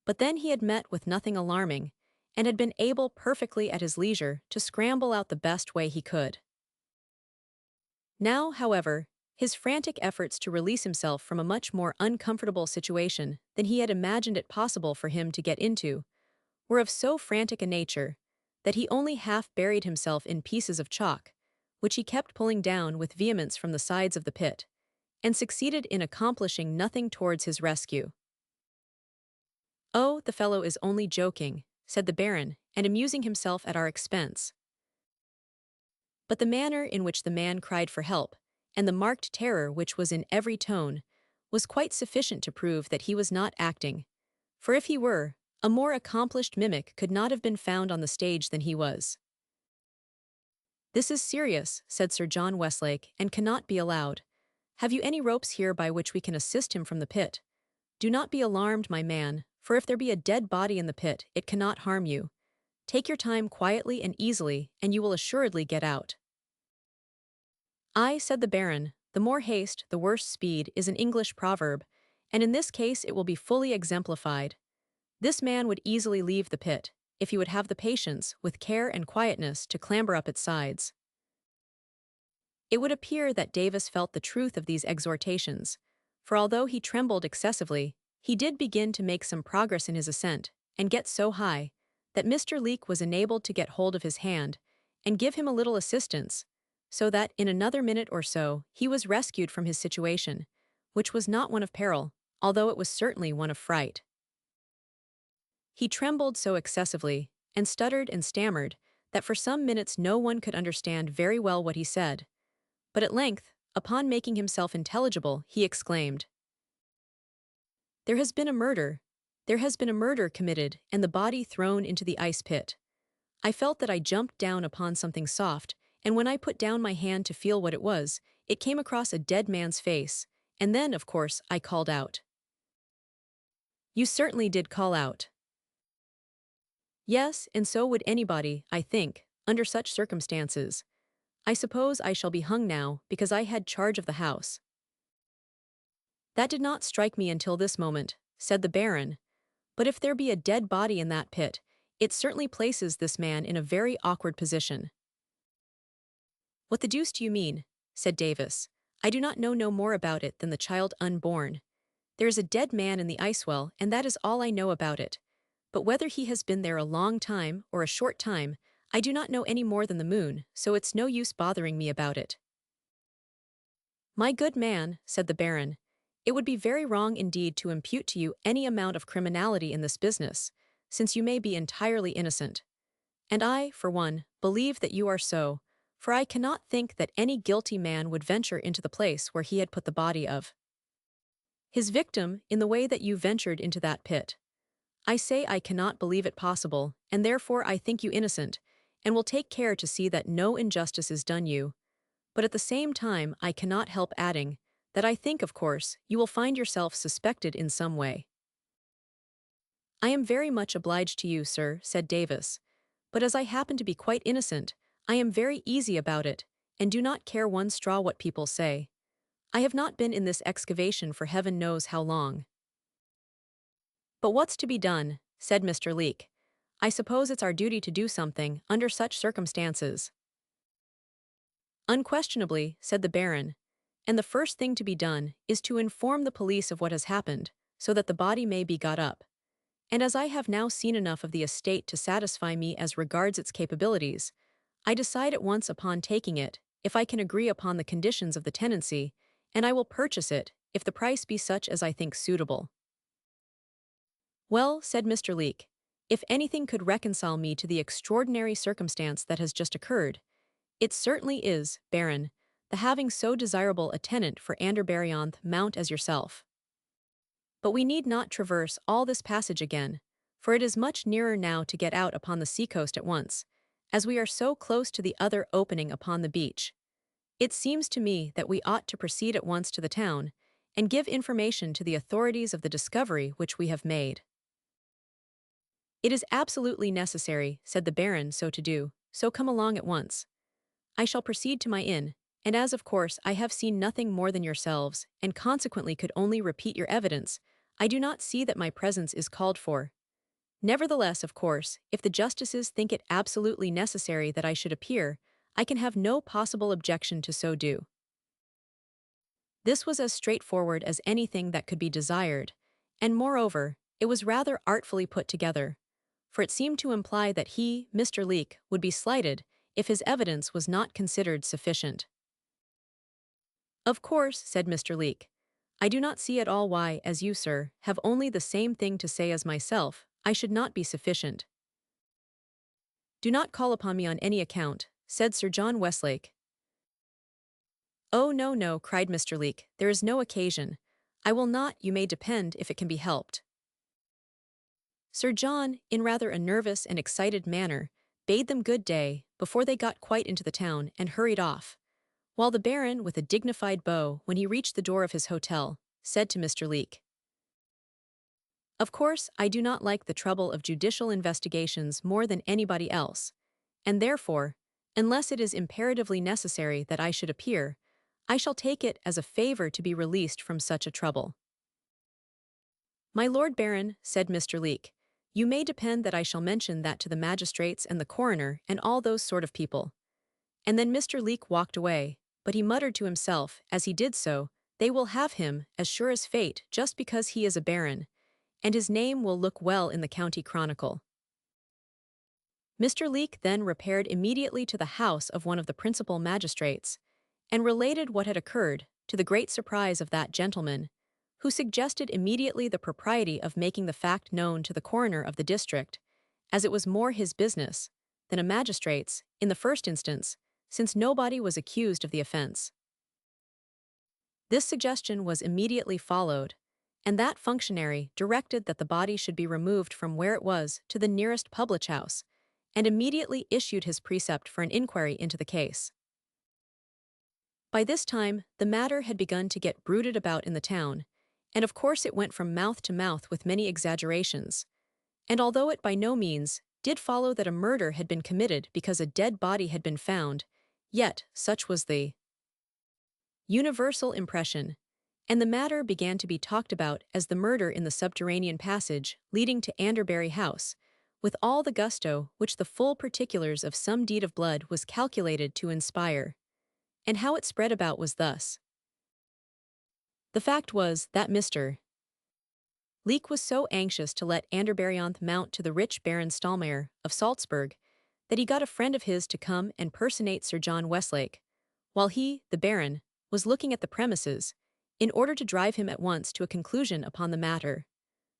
But then he had met with nothing alarming, and had been able perfectly at his leisure to scramble out the best way he could. Now, however, his frantic efforts to release himself from a much more uncomfortable situation than he had imagined it possible for him to get into were of so frantic a nature that he only half buried himself in pieces of chalk, which he kept pulling down with vehemence from the sides of the pit, and succeeded in accomplishing nothing towards his rescue. "Oh, the fellow is only joking," said the Baron, "and amusing himself at our expense." But the manner in which the man cried for help, and the marked terror which was in every tone, was quite sufficient to prove that he was not acting. For if he were, a more accomplished mimic could not have been found on the stage than he was. "This is serious," said Sir John Westlake, "and cannot be allowed. Have you any ropes here by which we can assist him from the pit? Do not be alarmed, my man, for if there be a dead body in the pit, it cannot harm you. Take your time quietly and easily, and you will assuredly get out." "Aye," said the Baron, "the more haste, the worse speed is an English proverb, and in this case it will be fully exemplified. This man would easily leave the pit, if he would have the patience, with care and quietness, to clamber up its sides." It would appear that Davis felt the truth of these exhortations, for although he trembled excessively, he did begin to make some progress in his ascent, and get so high, that Mr. Leake was enabled to get hold of his hand, and give him a little assistance, so that in another minute or so he was rescued from his situation, which was not one of peril, although it was certainly one of fright. He trembled so excessively, and stuttered and stammered, that for some minutes no one could understand very well what he said. But at length, upon making himself intelligible, he exclaimed, "There has been a murder. There has been a murder committed, and the body thrown into the ice pit. I felt that I jumped down upon something soft, and when I put down my hand to feel what it was, it came across a dead man's face, and then, of course, I called out." "You certainly did call out." "Yes, and so would anybody, I think, under such circumstances. I suppose I shall be hung now, because I had charge of the house." "That did not strike me until this moment," said the Baron, "but if there be a dead body in that pit, it certainly places this man in a very awkward position." "What the deuce do you mean?" said Davis. "I do not know no more about it than the child unborn. There is a dead man in the ice-well, and that is all I know about it. But whether he has been there a long time or a short time, I do not know any more than the moon, so it's no use bothering me about it." "My good man," said the Baron, "it would be very wrong indeed to impute to you any amount of criminality in this business, since you may be entirely innocent. And I, for one, believe that you are so, for I cannot think that any guilty man would venture into the place where he had put the body of his victim in the way that you ventured into that pit. I say I cannot believe it possible, and therefore I think you innocent, and will take care to see that no injustice is done you. But at the same time I cannot help adding that I think, of course, you will find yourself suspected in some way." "I am very much obliged to you, sir," said Davis, "but as I happen to be quite innocent, I am very easy about it, and do not care one straw what people say. I have not been in this excavation for heaven knows how long." "But what's to be done?" said Mr. Leake. "I suppose it's our duty to do something, under such circumstances." "Unquestionably," said the Baron, "and the first thing to be done is to inform the police of what has happened, so that the body may be got up. And as I have now seen enough of the estate to satisfy me as regards its capabilities, I decide at once upon taking it, if I can agree upon the conditions of the tenancy, and I will purchase it, if the price be such as I think suitable." "Well," said Mr. Leake, "if anything could reconcile me to the extraordinary circumstance that has just occurred, it certainly is, Baron, the having so desirable a tenant for Anderbarionth Mount as yourself. But we need not traverse all this passage again, for it is much nearer now to get out upon the sea-coast at once, as we are so close to the other opening upon the beach. It seems to me that we ought to proceed at once to the town, and give information to the authorities of the discovery which we have made." "It is absolutely necessary," said the Baron, "so to do, so come along at once. I shall proceed to my inn, and as of course I have seen nothing more than yourselves, and consequently could only repeat your evidence, I do not see that my presence is called for. Nevertheless, of course, if the justices think it absolutely necessary that I should appear, I can have no possible objection to so do." This was as straightforward as anything that could be desired, and moreover, it was rather artfully put together, for it seemed to imply that he, Mr. Leake, would be slighted if his evidence was not considered sufficient. "Of course," said Mr. Leake, "I do not see at all why, as you, sir, have only the same thing to say as myself, I should not be sufficient." "Do not call upon me on any account," said Sir John Westlake. "Oh, no, no," cried Mr. Leake, "there is no occasion. I will not, you may depend, if it can be helped. Sir John, in rather a nervous and excited manner, bade them good day before they got quite into the town and hurried off, while the Baron, with a dignified bow when he reached the door of his hotel, said to Mr. Leake, "Of course, I do not like the trouble of judicial investigations more than anybody else, and therefore, unless it is imperatively necessary that I should appear, I shall take it as a favor to be released from such a trouble." "My Lord Baron," said Mr. Leake, "you may depend that I shall mention that to the magistrates and the coroner and all those sort of people." And then Mr. Leake walked away, but he muttered to himself, as he did so, "They will have him, as sure as fate, just because he is a baron, and his name will look well in the county chronicle." Mr. Leake then repaired immediately to the house of one of the principal magistrates, and related what had occurred, to the great surprise of that gentleman, who suggested immediately the propriety of making the fact known to the coroner of the district, as it was more his business than a magistrate's, in the first instance, since nobody was accused of the offense. This suggestion was immediately followed, and that functionary directed that the body should be removed from where it was to the nearest public house, and immediately issued his precept for an inquiry into the case. By this time, the matter had begun to get bruited about in the town, and of course it went from mouth to mouth with many exaggerations, and although it by no means did follow that a murder had been committed because a dead body had been found, yet such was the universal impression, and the matter began to be talked about as the murder in the subterranean passage leading to Anderbury House, with all the gusto which the full particulars of some deed of blood was calculated to inspire. And how it spread about was thus. The fact was that Mr. Leake was so anxious to let Anderbury mount to the rich Baron Stallmeyer of Salzburg that he got a friend of his to come and personate Sir John Westlake, while he, the Baron, was looking at the premises, in order to drive him at once to a conclusion upon the matter.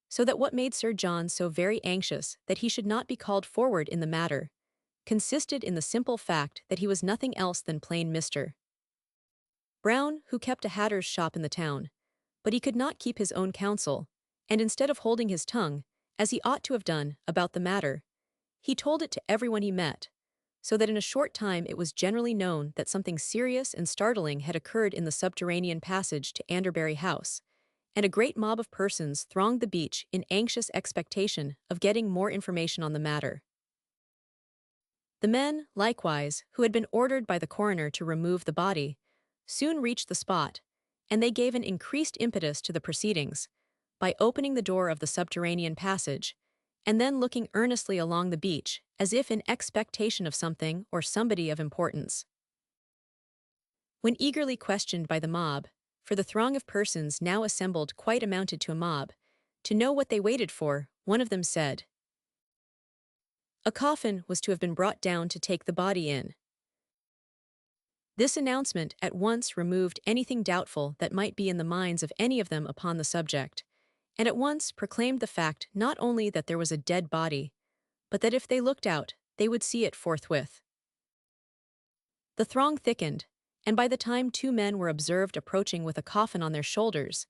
So that what made Sir John so very anxious that he should not be called forward in the matter consisted in the simple fact that he was nothing else than plain Mr. Brown, who kept a hatter's shop in the town, but he could not keep his own counsel, and instead of holding his tongue, as he ought to have done, about the matter, he told it to everyone he met, so that in a short time it was generally known that something serious and startling had occurred in the subterranean passage to Anderbury House, and a great mob of persons thronged the beach in anxious expectation of getting more information on the matter. The men, likewise, who had been ordered by the coroner to remove the body, soon reached the spot, and they gave an increased impetus to the proceedings, by opening the door of the subterranean passage, and then looking earnestly along the beach, as if in expectation of something or somebody of importance. When eagerly questioned by the mob, for the throng of persons now assembled quite amounted to a mob, to know what they waited for, one of them said, "A coffin was to have been brought down to take the body in." This announcement at once removed anything doubtful that might be in the minds of any of them upon the subject, and at once proclaimed the fact not only that there was a dead body, but that if they looked out, they would see it forthwith. The throng thickened, and by the time two men were observed approaching with a coffin on their shoulders,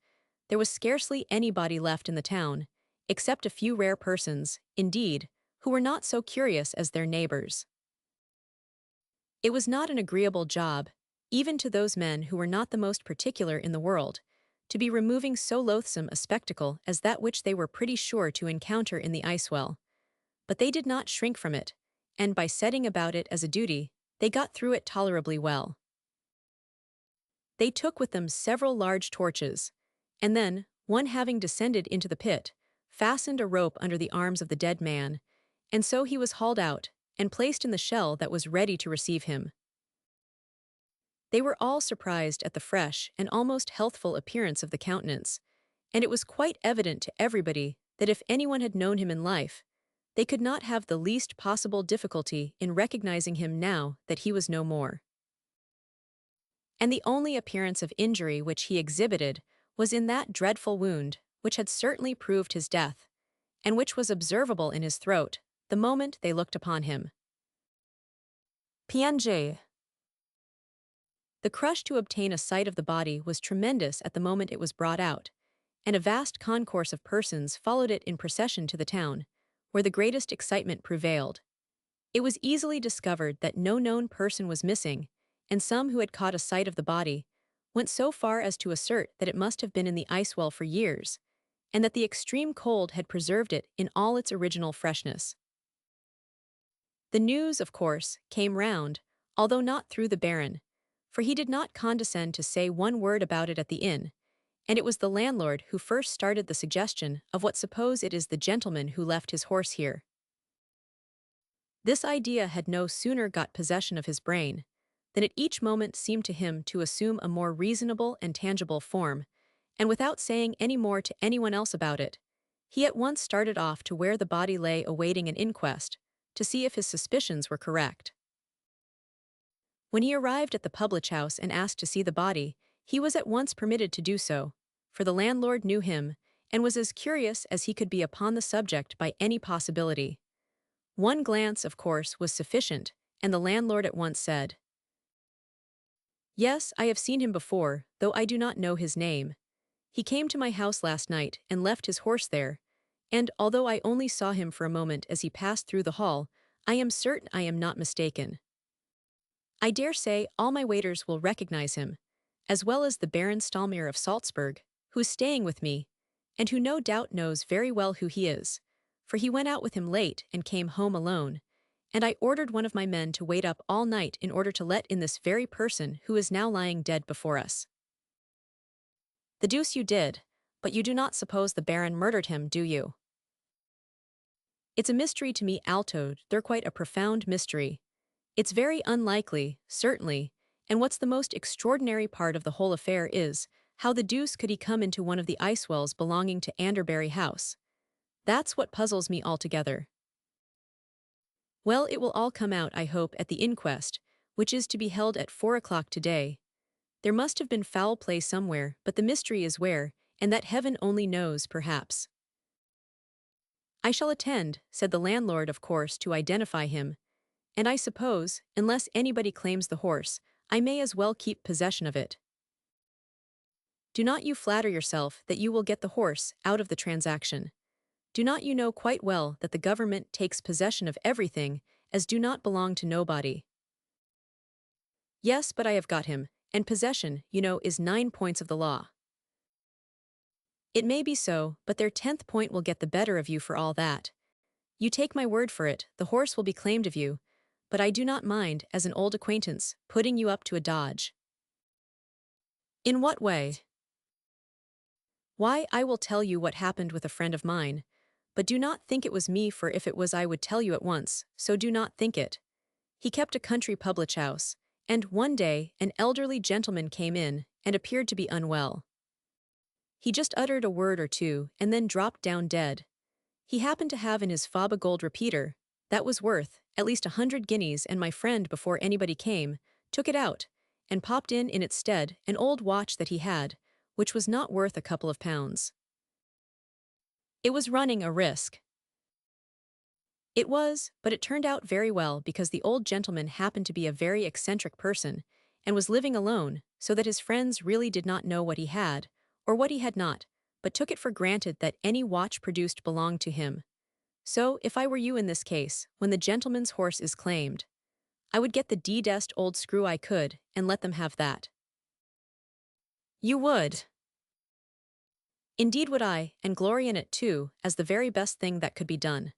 there was scarcely anybody left in the town, except a few rare persons, indeed, who were not so curious as their neighbors. It was not an agreeable job, even to those men who were not the most particular in the world, to be removing so loathsome a spectacle as that which they were pretty sure to encounter in the ice-well. But they did not shrink from it, and by setting about it as a duty, they got through it tolerably well. They took with them several large torches, and then, one having descended into the pit, fastened a rope under the arms of the dead man, and so he was hauled out, and placed in the shell that was ready to receive him. They were all surprised at the fresh and almost healthful appearance of the countenance, and it was quite evident to everybody that if anyone had known him in life, they could not have the least possible difficulty in recognizing him now that he was no more. And the only appearance of injury which he exhibited was in that dreadful wound, which had certainly proved his death, and which was observable in his throat the moment they looked upon him. PNG. The crush to obtain a sight of the body was tremendous at the moment it was brought out, and a vast concourse of persons followed it in procession to the town, where the greatest excitement prevailed. It was easily discovered that no known person was missing, and some who had caught a sight of the body went so far as to assert that it must have been in the ice well for years, and that the extreme cold had preserved it in all its original freshness. The news, of course, came round, although not through the Baron, for he did not condescend to say one word about it at the inn, and it was the landlord who first started the suggestion of what suppose it is the gentleman who left his horse here. This idea had no sooner got possession of his brain than it each moment seemed to him to assume a more reasonable and tangible form, and without saying any more to anyone else about it, he at once started off to where the body lay awaiting an inquest, to see if his suspicions were correct. When he arrived at the public house and asked to see the body, he was at once permitted to do so, for the landlord knew him, and was as curious as he could be upon the subject by any possibility. One glance, of course, was sufficient, and the landlord at once said, "Yes, I have seen him before, though I do not know his name. He came to my house last night and left his horse there, and although I only saw him for a moment as he passed through the hall, I am certain I am not mistaken. I dare say all my waiters will recognize him, as well as the Baron Stallmere of Salzburg, who is staying with me, and who no doubt knows very well who he is, for he went out with him late and came home alone, and I ordered one of my men to wait up all night in order to let in this very person who is now lying dead before us." "The deuce you did, but you do not suppose the Baron murdered him, do you?" "It's a mystery to me, Alto, they're quite a profound mystery. It's very unlikely, certainly, and what's the most extraordinary part of the whole affair is, how the deuce could he come into one of the ice wells belonging to Anderbury House? That's what puzzles me altogether." "Well, it will all come out, I hope, at the inquest, which is to be held at 4 o'clock today. There must have been foul play somewhere, but the mystery is where, and that heaven only knows, perhaps." "I shall attend," said the landlord, of course, to identify him, "and I suppose, unless anybody claims the horse, I may as well keep possession of it." "Do not you flatter yourself that you will get the horse out of the transaction. Do not you know quite well that the government takes possession of everything as do not belong to nobody?" "Yes, but I have got him, and possession, you know, is 9 points of the law." "It may be so, but their 10th point will get the better of you for all that. You take my word for it, the horse will be claimed of you, but I do not mind, as an old acquaintance, putting you up to a dodge." "In what way?" "Why, I will tell you what happened with a friend of mine, but do not think it was me, for if it was I would tell you at once, so do not think it. He kept a country public house, and one day an elderly gentleman came in and appeared to be unwell. He just uttered a word or two and then dropped down dead. He happened to have in his fob a gold repeater that was worth at least 100 guineas, and my friend, before anybody came, took it out and popped in its stead an old watch that he had, which was not worth a couple of pounds. It was running a risk. It was, but it turned out very well because the old gentleman happened to be a very eccentric person and was living alone, so that his friends really did not know what he had, or what he had not, but took it for granted that any watch produced belonged to him. So, if I were you in this case, when the gentleman's horse is claimed, I would get the d-dest old screw I could, and let them have that." "You would?" "Indeed would I, and glory in it too, as the very best thing that could be done.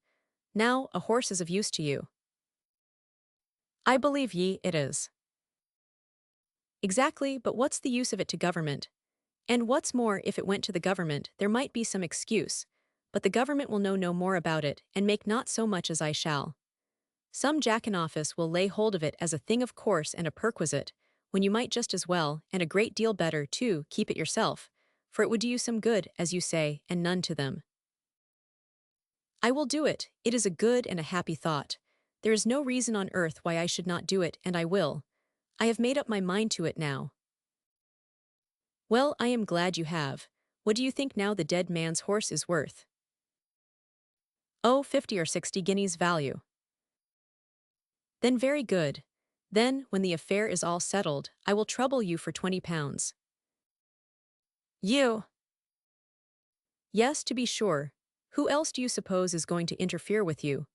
Now, a horse is of use to you." "I believe ye, it is." "Exactly, but what's the use of it to government? And what's more, if it went to the government, there might be some excuse, but the government will know no more about it, and make not so much as I shall. Some jack in office will lay hold of it as a thing of course and a perquisite, when you might just as well, and a great deal better, too, keep it yourself, for it would do you some good, as you say, and none to them." "I will do it, it is a good and a happy thought. There is no reason on earth why I should not do it, and I will. I have made up my mind to it now." "Well, I am glad you have. What do you think now the dead man's horse is worth?" "Oh, 50 or 60 guineas value." "Then very good. Then, when the affair is all settled, I will trouble you for 20 pounds. "You Yes, to be sure. Who else do you suppose is going to interfere with you?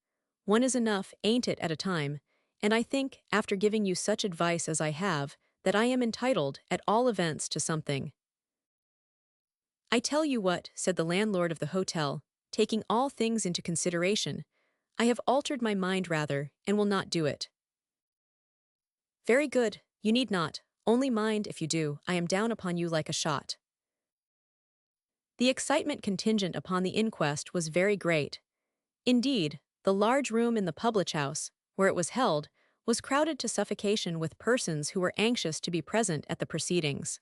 One is enough, ain't it, at a time, and I think, after giving you such advice as I have, that I am entitled, at all events, to something. I tell you what, said the landlord of the hotel, taking all things into consideration, I have altered my mind rather, and will not do it. Very good, you need not, only mind if you do, I am down upon you like a shot. The excitement contingent upon the inquest was very great. Indeed, the large room in the public house, where it was held, was crowded to suffocation with persons who were anxious to be present at the proceedings.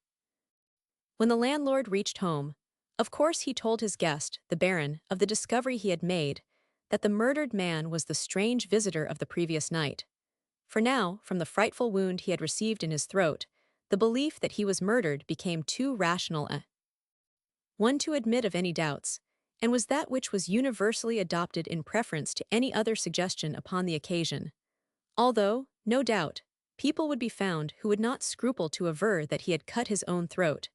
When the landlord reached home, of course he told his guest, the Baron, of the discovery he had made, that the murdered man was the strange visitor of the previous night. For now, from the frightful wound he had received in his throat, the belief that he was murdered became too rational a one to admit of any doubts, and was that which was universally adopted in preference to any other suggestion upon the occasion. Although, no doubt, people would be found who would not scruple to aver that he had cut his own throat,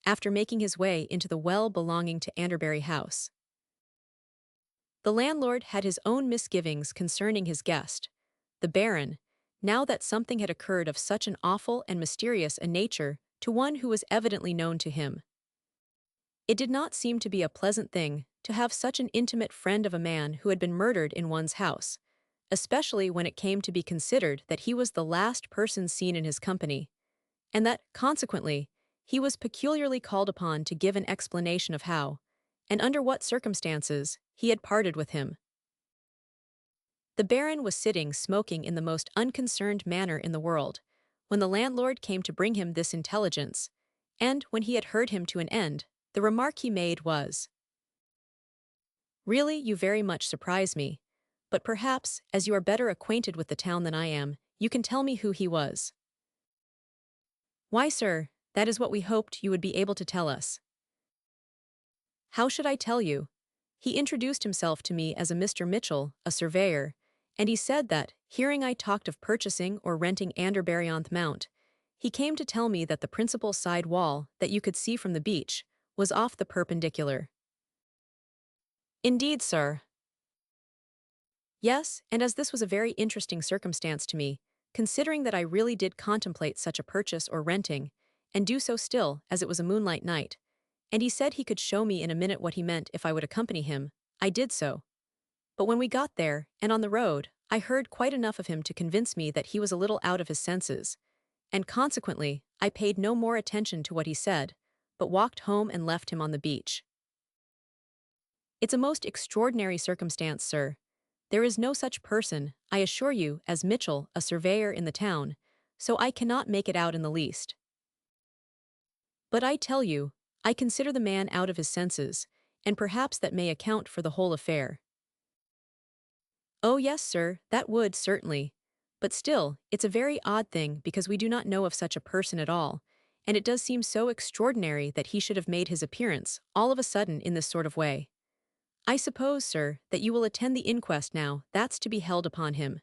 after making his way into the well belonging to Anderbury House. The landlord had his own misgivings concerning his guest, the Baron, now that something had occurred of such an awful and mysterious a nature to one who was evidently known to him. It did not seem to be a pleasant thing to have such an intimate friend of a man who had been murdered in one's house, especially when it came to be considered that he was the last person seen in his company, and that, consequently, he was peculiarly called upon to give an explanation of how, and under what circumstances, he had parted with him. The Baron was sitting smoking in the most unconcerned manner in the world, when the landlord came to bring him this intelligence, and when he had heard him to an end, the remark he made was, "Really, you very much surprise me, but perhaps, as you are better acquainted with the town than I am, you can tell me who he was." "Why, sir, that is what we hoped you would be able to tell us." "How should I tell you? He introduced himself to me as a Mr. Mitchell, a surveyor, and he said that, hearing I talked of purchasing or renting Anderbury-on-Mount, he came to tell me that the principal side wall, that you could see from the beach, was off the perpendicular." "Indeed, sir." "Yes, and as this was a very interesting circumstance to me, considering that I really did contemplate such a purchase or renting, and do so still, as it was a moonlight night, and he said he could show me in a minute what he meant if I would accompany him, I did so. But when we got there, and on the road, I heard quite enough of him to convince me that he was a little out of his senses, and consequently, I paid no more attention to what he said, but walked home and left him on the beach. It's a most extraordinary circumstance, sir. There is no such person, I assure you, as Mitchell, a surveyor in the town, so I cannot make it out in the least. But I tell you, I consider the man out of his senses, and perhaps that may account for the whole affair. Oh yes, sir, that would, certainly. But still, it's a very odd thing because we do not know of such a person at all, and it does seem so extraordinary that he should have made his appearance, all of a sudden, in this sort of way. I suppose, sir, that you will attend the inquest now that's to be held upon him.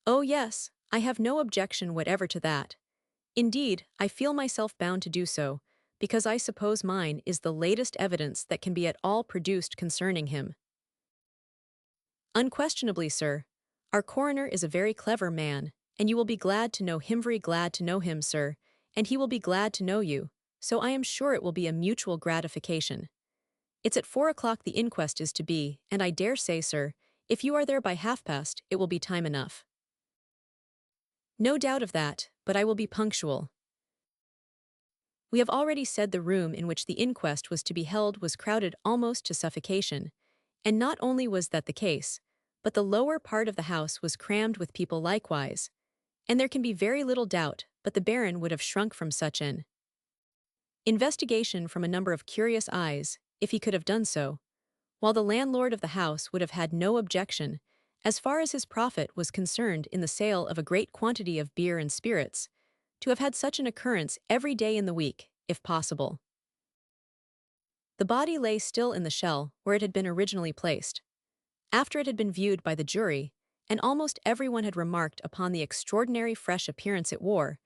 Oh yes, I have no objection whatever to that. Indeed, I feel myself bound to do so, because I suppose mine is the latest evidence that can be at all produced concerning him. Unquestionably, sir. Our coroner is a very clever man, and you will be glad to know him, very glad to know him, sir, and he will be glad to know you, so I am sure it will be a mutual gratification. It's at 4 o'clock the inquest is to be, and I dare say, sir, if you are there by 1:30, it will be time enough. No doubt of that, but I will be punctual. We have already said the room in which the inquest was to be held was crowded almost to suffocation, and not only was that the case, but the lower part of the house was crammed with people likewise, and there can be very little doubt but the Baron would have shrunk from such an investigation from a number of curious eyes, if he could have done so, while the landlord of the house would have had no objection, as far as his profit was concerned in the sale of a great quantity of beer and spirits, to have had such an occurrence every day in the week, if possible. The body lay still in the shell where it had been originally placed. After it had been viewed by the jury, and almost everyone had remarked upon the extraordinary fresh appearance it wore,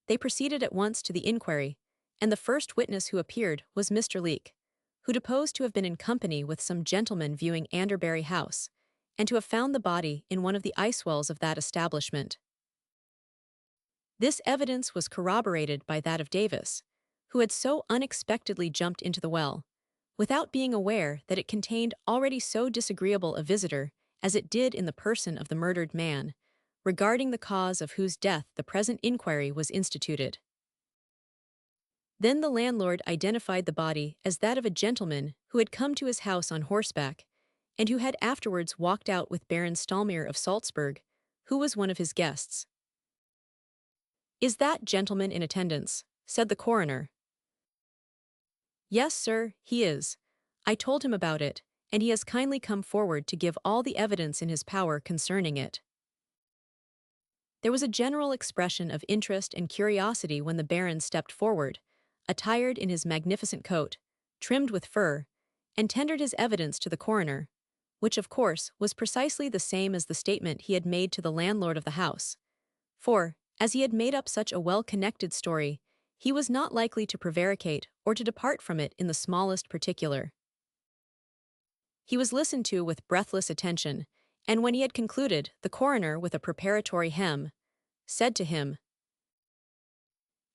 they proceeded at once to the inquiry, and the first witness who appeared was Mr. Leake, who deposed to have been in company with some gentlemen viewing Anderbury House, and to have found the body in one of the ice wells of that establishment. This evidence was corroborated by that of Davis, who had so unexpectedly jumped into the well, without being aware that it contained already so disagreeable a visitor as it did in the person of the murdered man, regarding the cause of whose death the present inquiry was instituted. Then the landlord identified the body as that of a gentleman who had come to his house on horseback, and who had afterwards walked out with Baron Stalmere of Salzburg, who was one of his guests. "Is that gentleman in attendance?" said the coroner. "Yes, sir, he is. I told him about it, and he has kindly come forward to give all the evidence in his power concerning it." There was a general expression of interest and curiosity when the Baron stepped forward, attired in his magnificent coat, trimmed with fur, and tendered his evidence to the coroner, which of course was precisely the same as the statement he had made to the landlord of the house. For, as he had made up such a well-connected story, he was not likely to prevaricate or to depart from it in the smallest particular. He was listened to with breathless attention, and when he had concluded, the coroner, with a preparatory hem, said to him,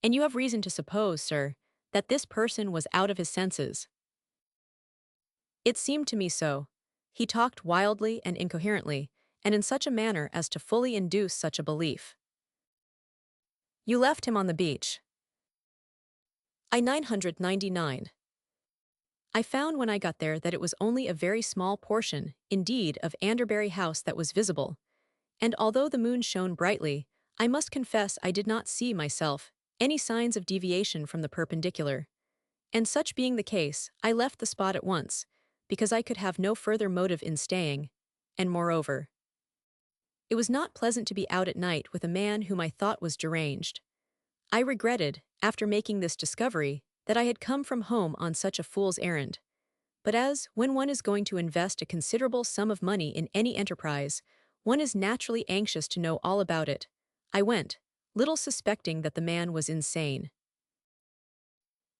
"And you have reason to suppose, sir, that this person was out of his senses?" "It seemed to me so. He talked wildly and incoherently, and in such a manner as to fully induce such a belief." "You left him on the beach?" I 999. I found when I got there that it was only a very small portion, indeed, of Anderbury House that was visible, and although the moon shone brightly, I must confess I did not see, myself, any signs of deviation from the perpendicular. And such being the case, I left the spot at once, because I could have no further motive in staying, and moreover, it was not pleasant to be out at night with a man whom I thought was deranged. I regretted, after making this discovery, that I had come from home on such a fool's errand. But as, when one is going to invest a considerable sum of money in any enterprise, one is naturally anxious to know all about it, I went, little suspecting that the man was insane.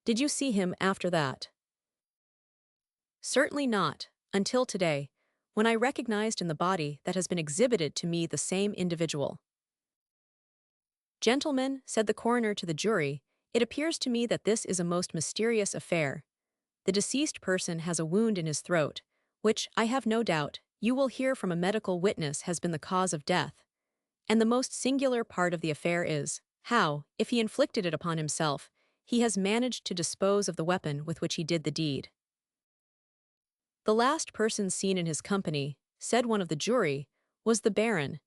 Did you see him after that? Certainly not, until today, when I recognized in the body that has been exhibited to me the same individual. "Gentlemen," said the coroner to the jury, "it appears to me that this is a most mysterious affair. The deceased person has a wound in his throat, which, I have no doubt, you will hear from a medical witness has been the cause of death. And the most singular part of the affair is, how, if he inflicted it upon himself, he has managed to dispose of the weapon with which he did the deed." "The last person seen in his company," said one of the jury, "was the Baron,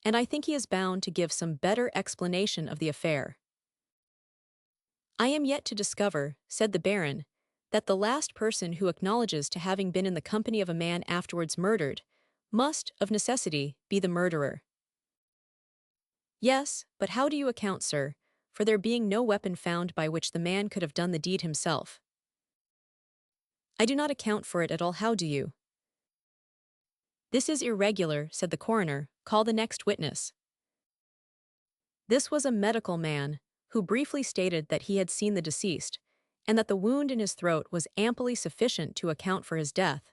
and I think he is bound to give some better explanation of the affair." "I am yet to discover," said the Baron, "that the last person who acknowledges to having been in the company of a man afterwards murdered must, of necessity, be the murderer." "Yes, but how do you account, sir, for there being no weapon found by which the man could have done the deed himself?" "I do not account for it at all. How do you?" "This is irregular," said the coroner. "Call the next witness." This was a medical man, who briefly stated that he had seen the deceased, and that the wound in his throat was amply sufficient to account for his death,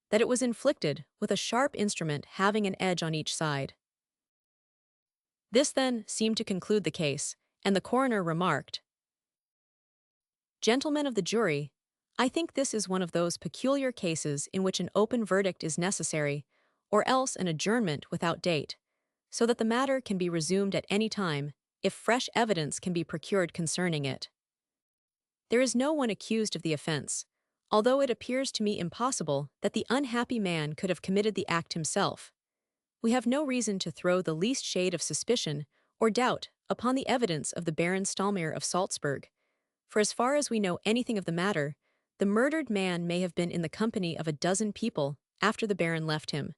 that it was inflicted with a sharp instrument having an edge on each side. This, then, seemed to conclude the case, and the coroner remarked, "Gentlemen of the jury, I think this is one of those peculiar cases in which an open verdict is necessary, or else an adjournment without date, so that the matter can be resumed at any time, if fresh evidence can be procured concerning it. There is no one accused of the offense, although it appears to me impossible that the unhappy man could have committed the act himself. We have no reason to throw the least shade of suspicion or doubt upon the evidence of the Baron Stalmere of Salzburg, for as far as we know anything of the matter, the murdered man may have been in the company of a dozen people after the Baron left him."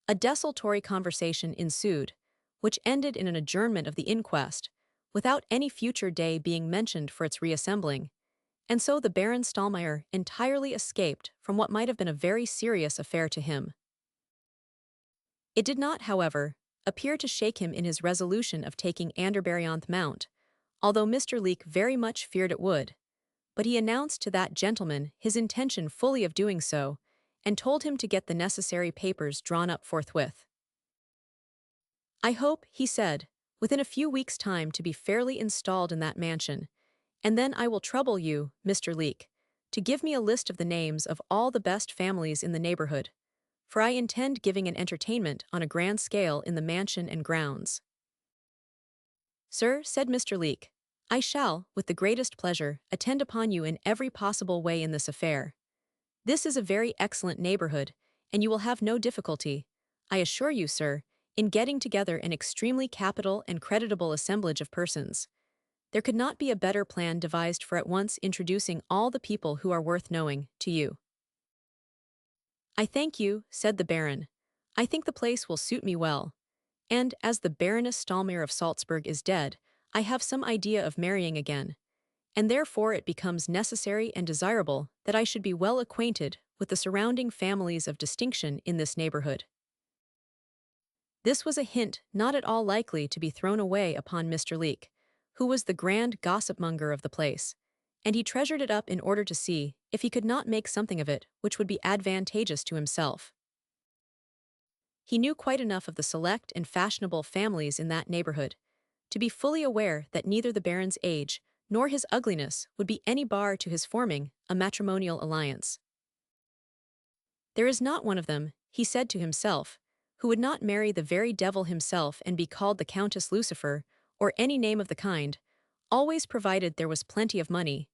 A desultory conversation ensued, which ended in an adjournment of the inquest, without any future day being mentioned for its reassembling, and so the Baron Stalmere entirely escaped from what might have been a very serious affair to him. It did not, however, appear to shake him in his resolution of taking Anderbury-on-Mount, although Mr. Leake very much feared it would, but he announced to that gentleman his intention fully of doing so, and told him to get the necessary papers drawn up forthwith. "I hope," he said, "within a few weeks' time to be fairly installed in that mansion, and then I will trouble you, Mr. Leake, to give me a list of the names of all the best families in the neighborhood, for I intend giving an entertainment on a grand scale in the mansion and grounds." "Sir," said Mr. Leake, "I shall, with the greatest pleasure, attend upon you in every possible way in this affair. This is a very excellent neighborhood, and you will have no difficulty, I assure you, sir, in getting together an extremely capital and creditable assemblage of persons. There could not be a better plan devised for at once introducing all the people who are worth knowing to you." "I thank you," said the Baron. "I think the place will suit me well. And as the Baroness Stallmere of Salzburg is dead, I have some idea of marrying again, and therefore it becomes necessary and desirable that I should be well acquainted with the surrounding families of distinction in this neighborhood." This was a hint not at all likely to be thrown away upon Mr. Leake, who was the grand gossip-monger of the place, and he treasured it up in order to see if he could not make something of it which would be advantageous to himself. He knew quite enough of the select and fashionable families in that neighborhood to be fully aware that neither the Baron's age nor his ugliness would be any bar to his forming a matrimonial alliance. "There is not one of them," he said to himself, "who would not marry the very devil himself and be called the Countess Lucifer, or any name of the kind, always provided there was plenty of money,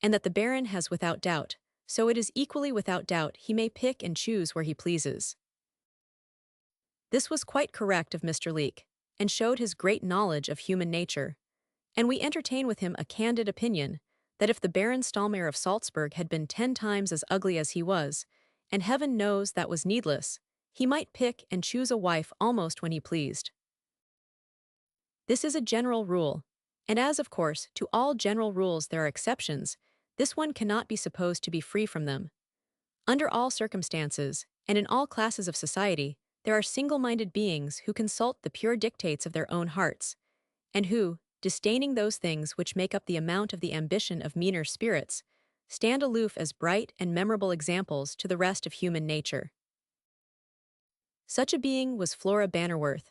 and that the Baron has without doubt, so it is equally without doubt he may pick and choose where he pleases." This was quite correct of Mr. Leake, and showed his great knowledge of human nature, and we entertain with him a candid opinion that if the Baron Stallmere of Salzburg had been 10 times as ugly as he was, and heaven knows that was needless, he might pick and choose a wife almost when he pleased. This is a general rule, and as of course to all general rules there are exceptions, this one cannot be supposed to be free from them. Under all circumstances, and in all classes of society, there are single-minded beings who consult the pure dictates of their own hearts, and who, disdaining those things which make up the amount of the ambition of meaner spirits, stand aloof as bright and memorable examples to the rest of human nature. Such a being was Flora Bannerworth.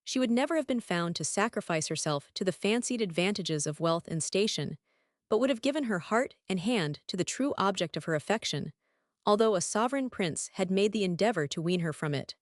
She would never have been found to sacrifice herself to the fancied advantages of wealth and station, but would have given her heart and hand to the true object of her affection, although a sovereign prince had made the endeavor to wean her from it.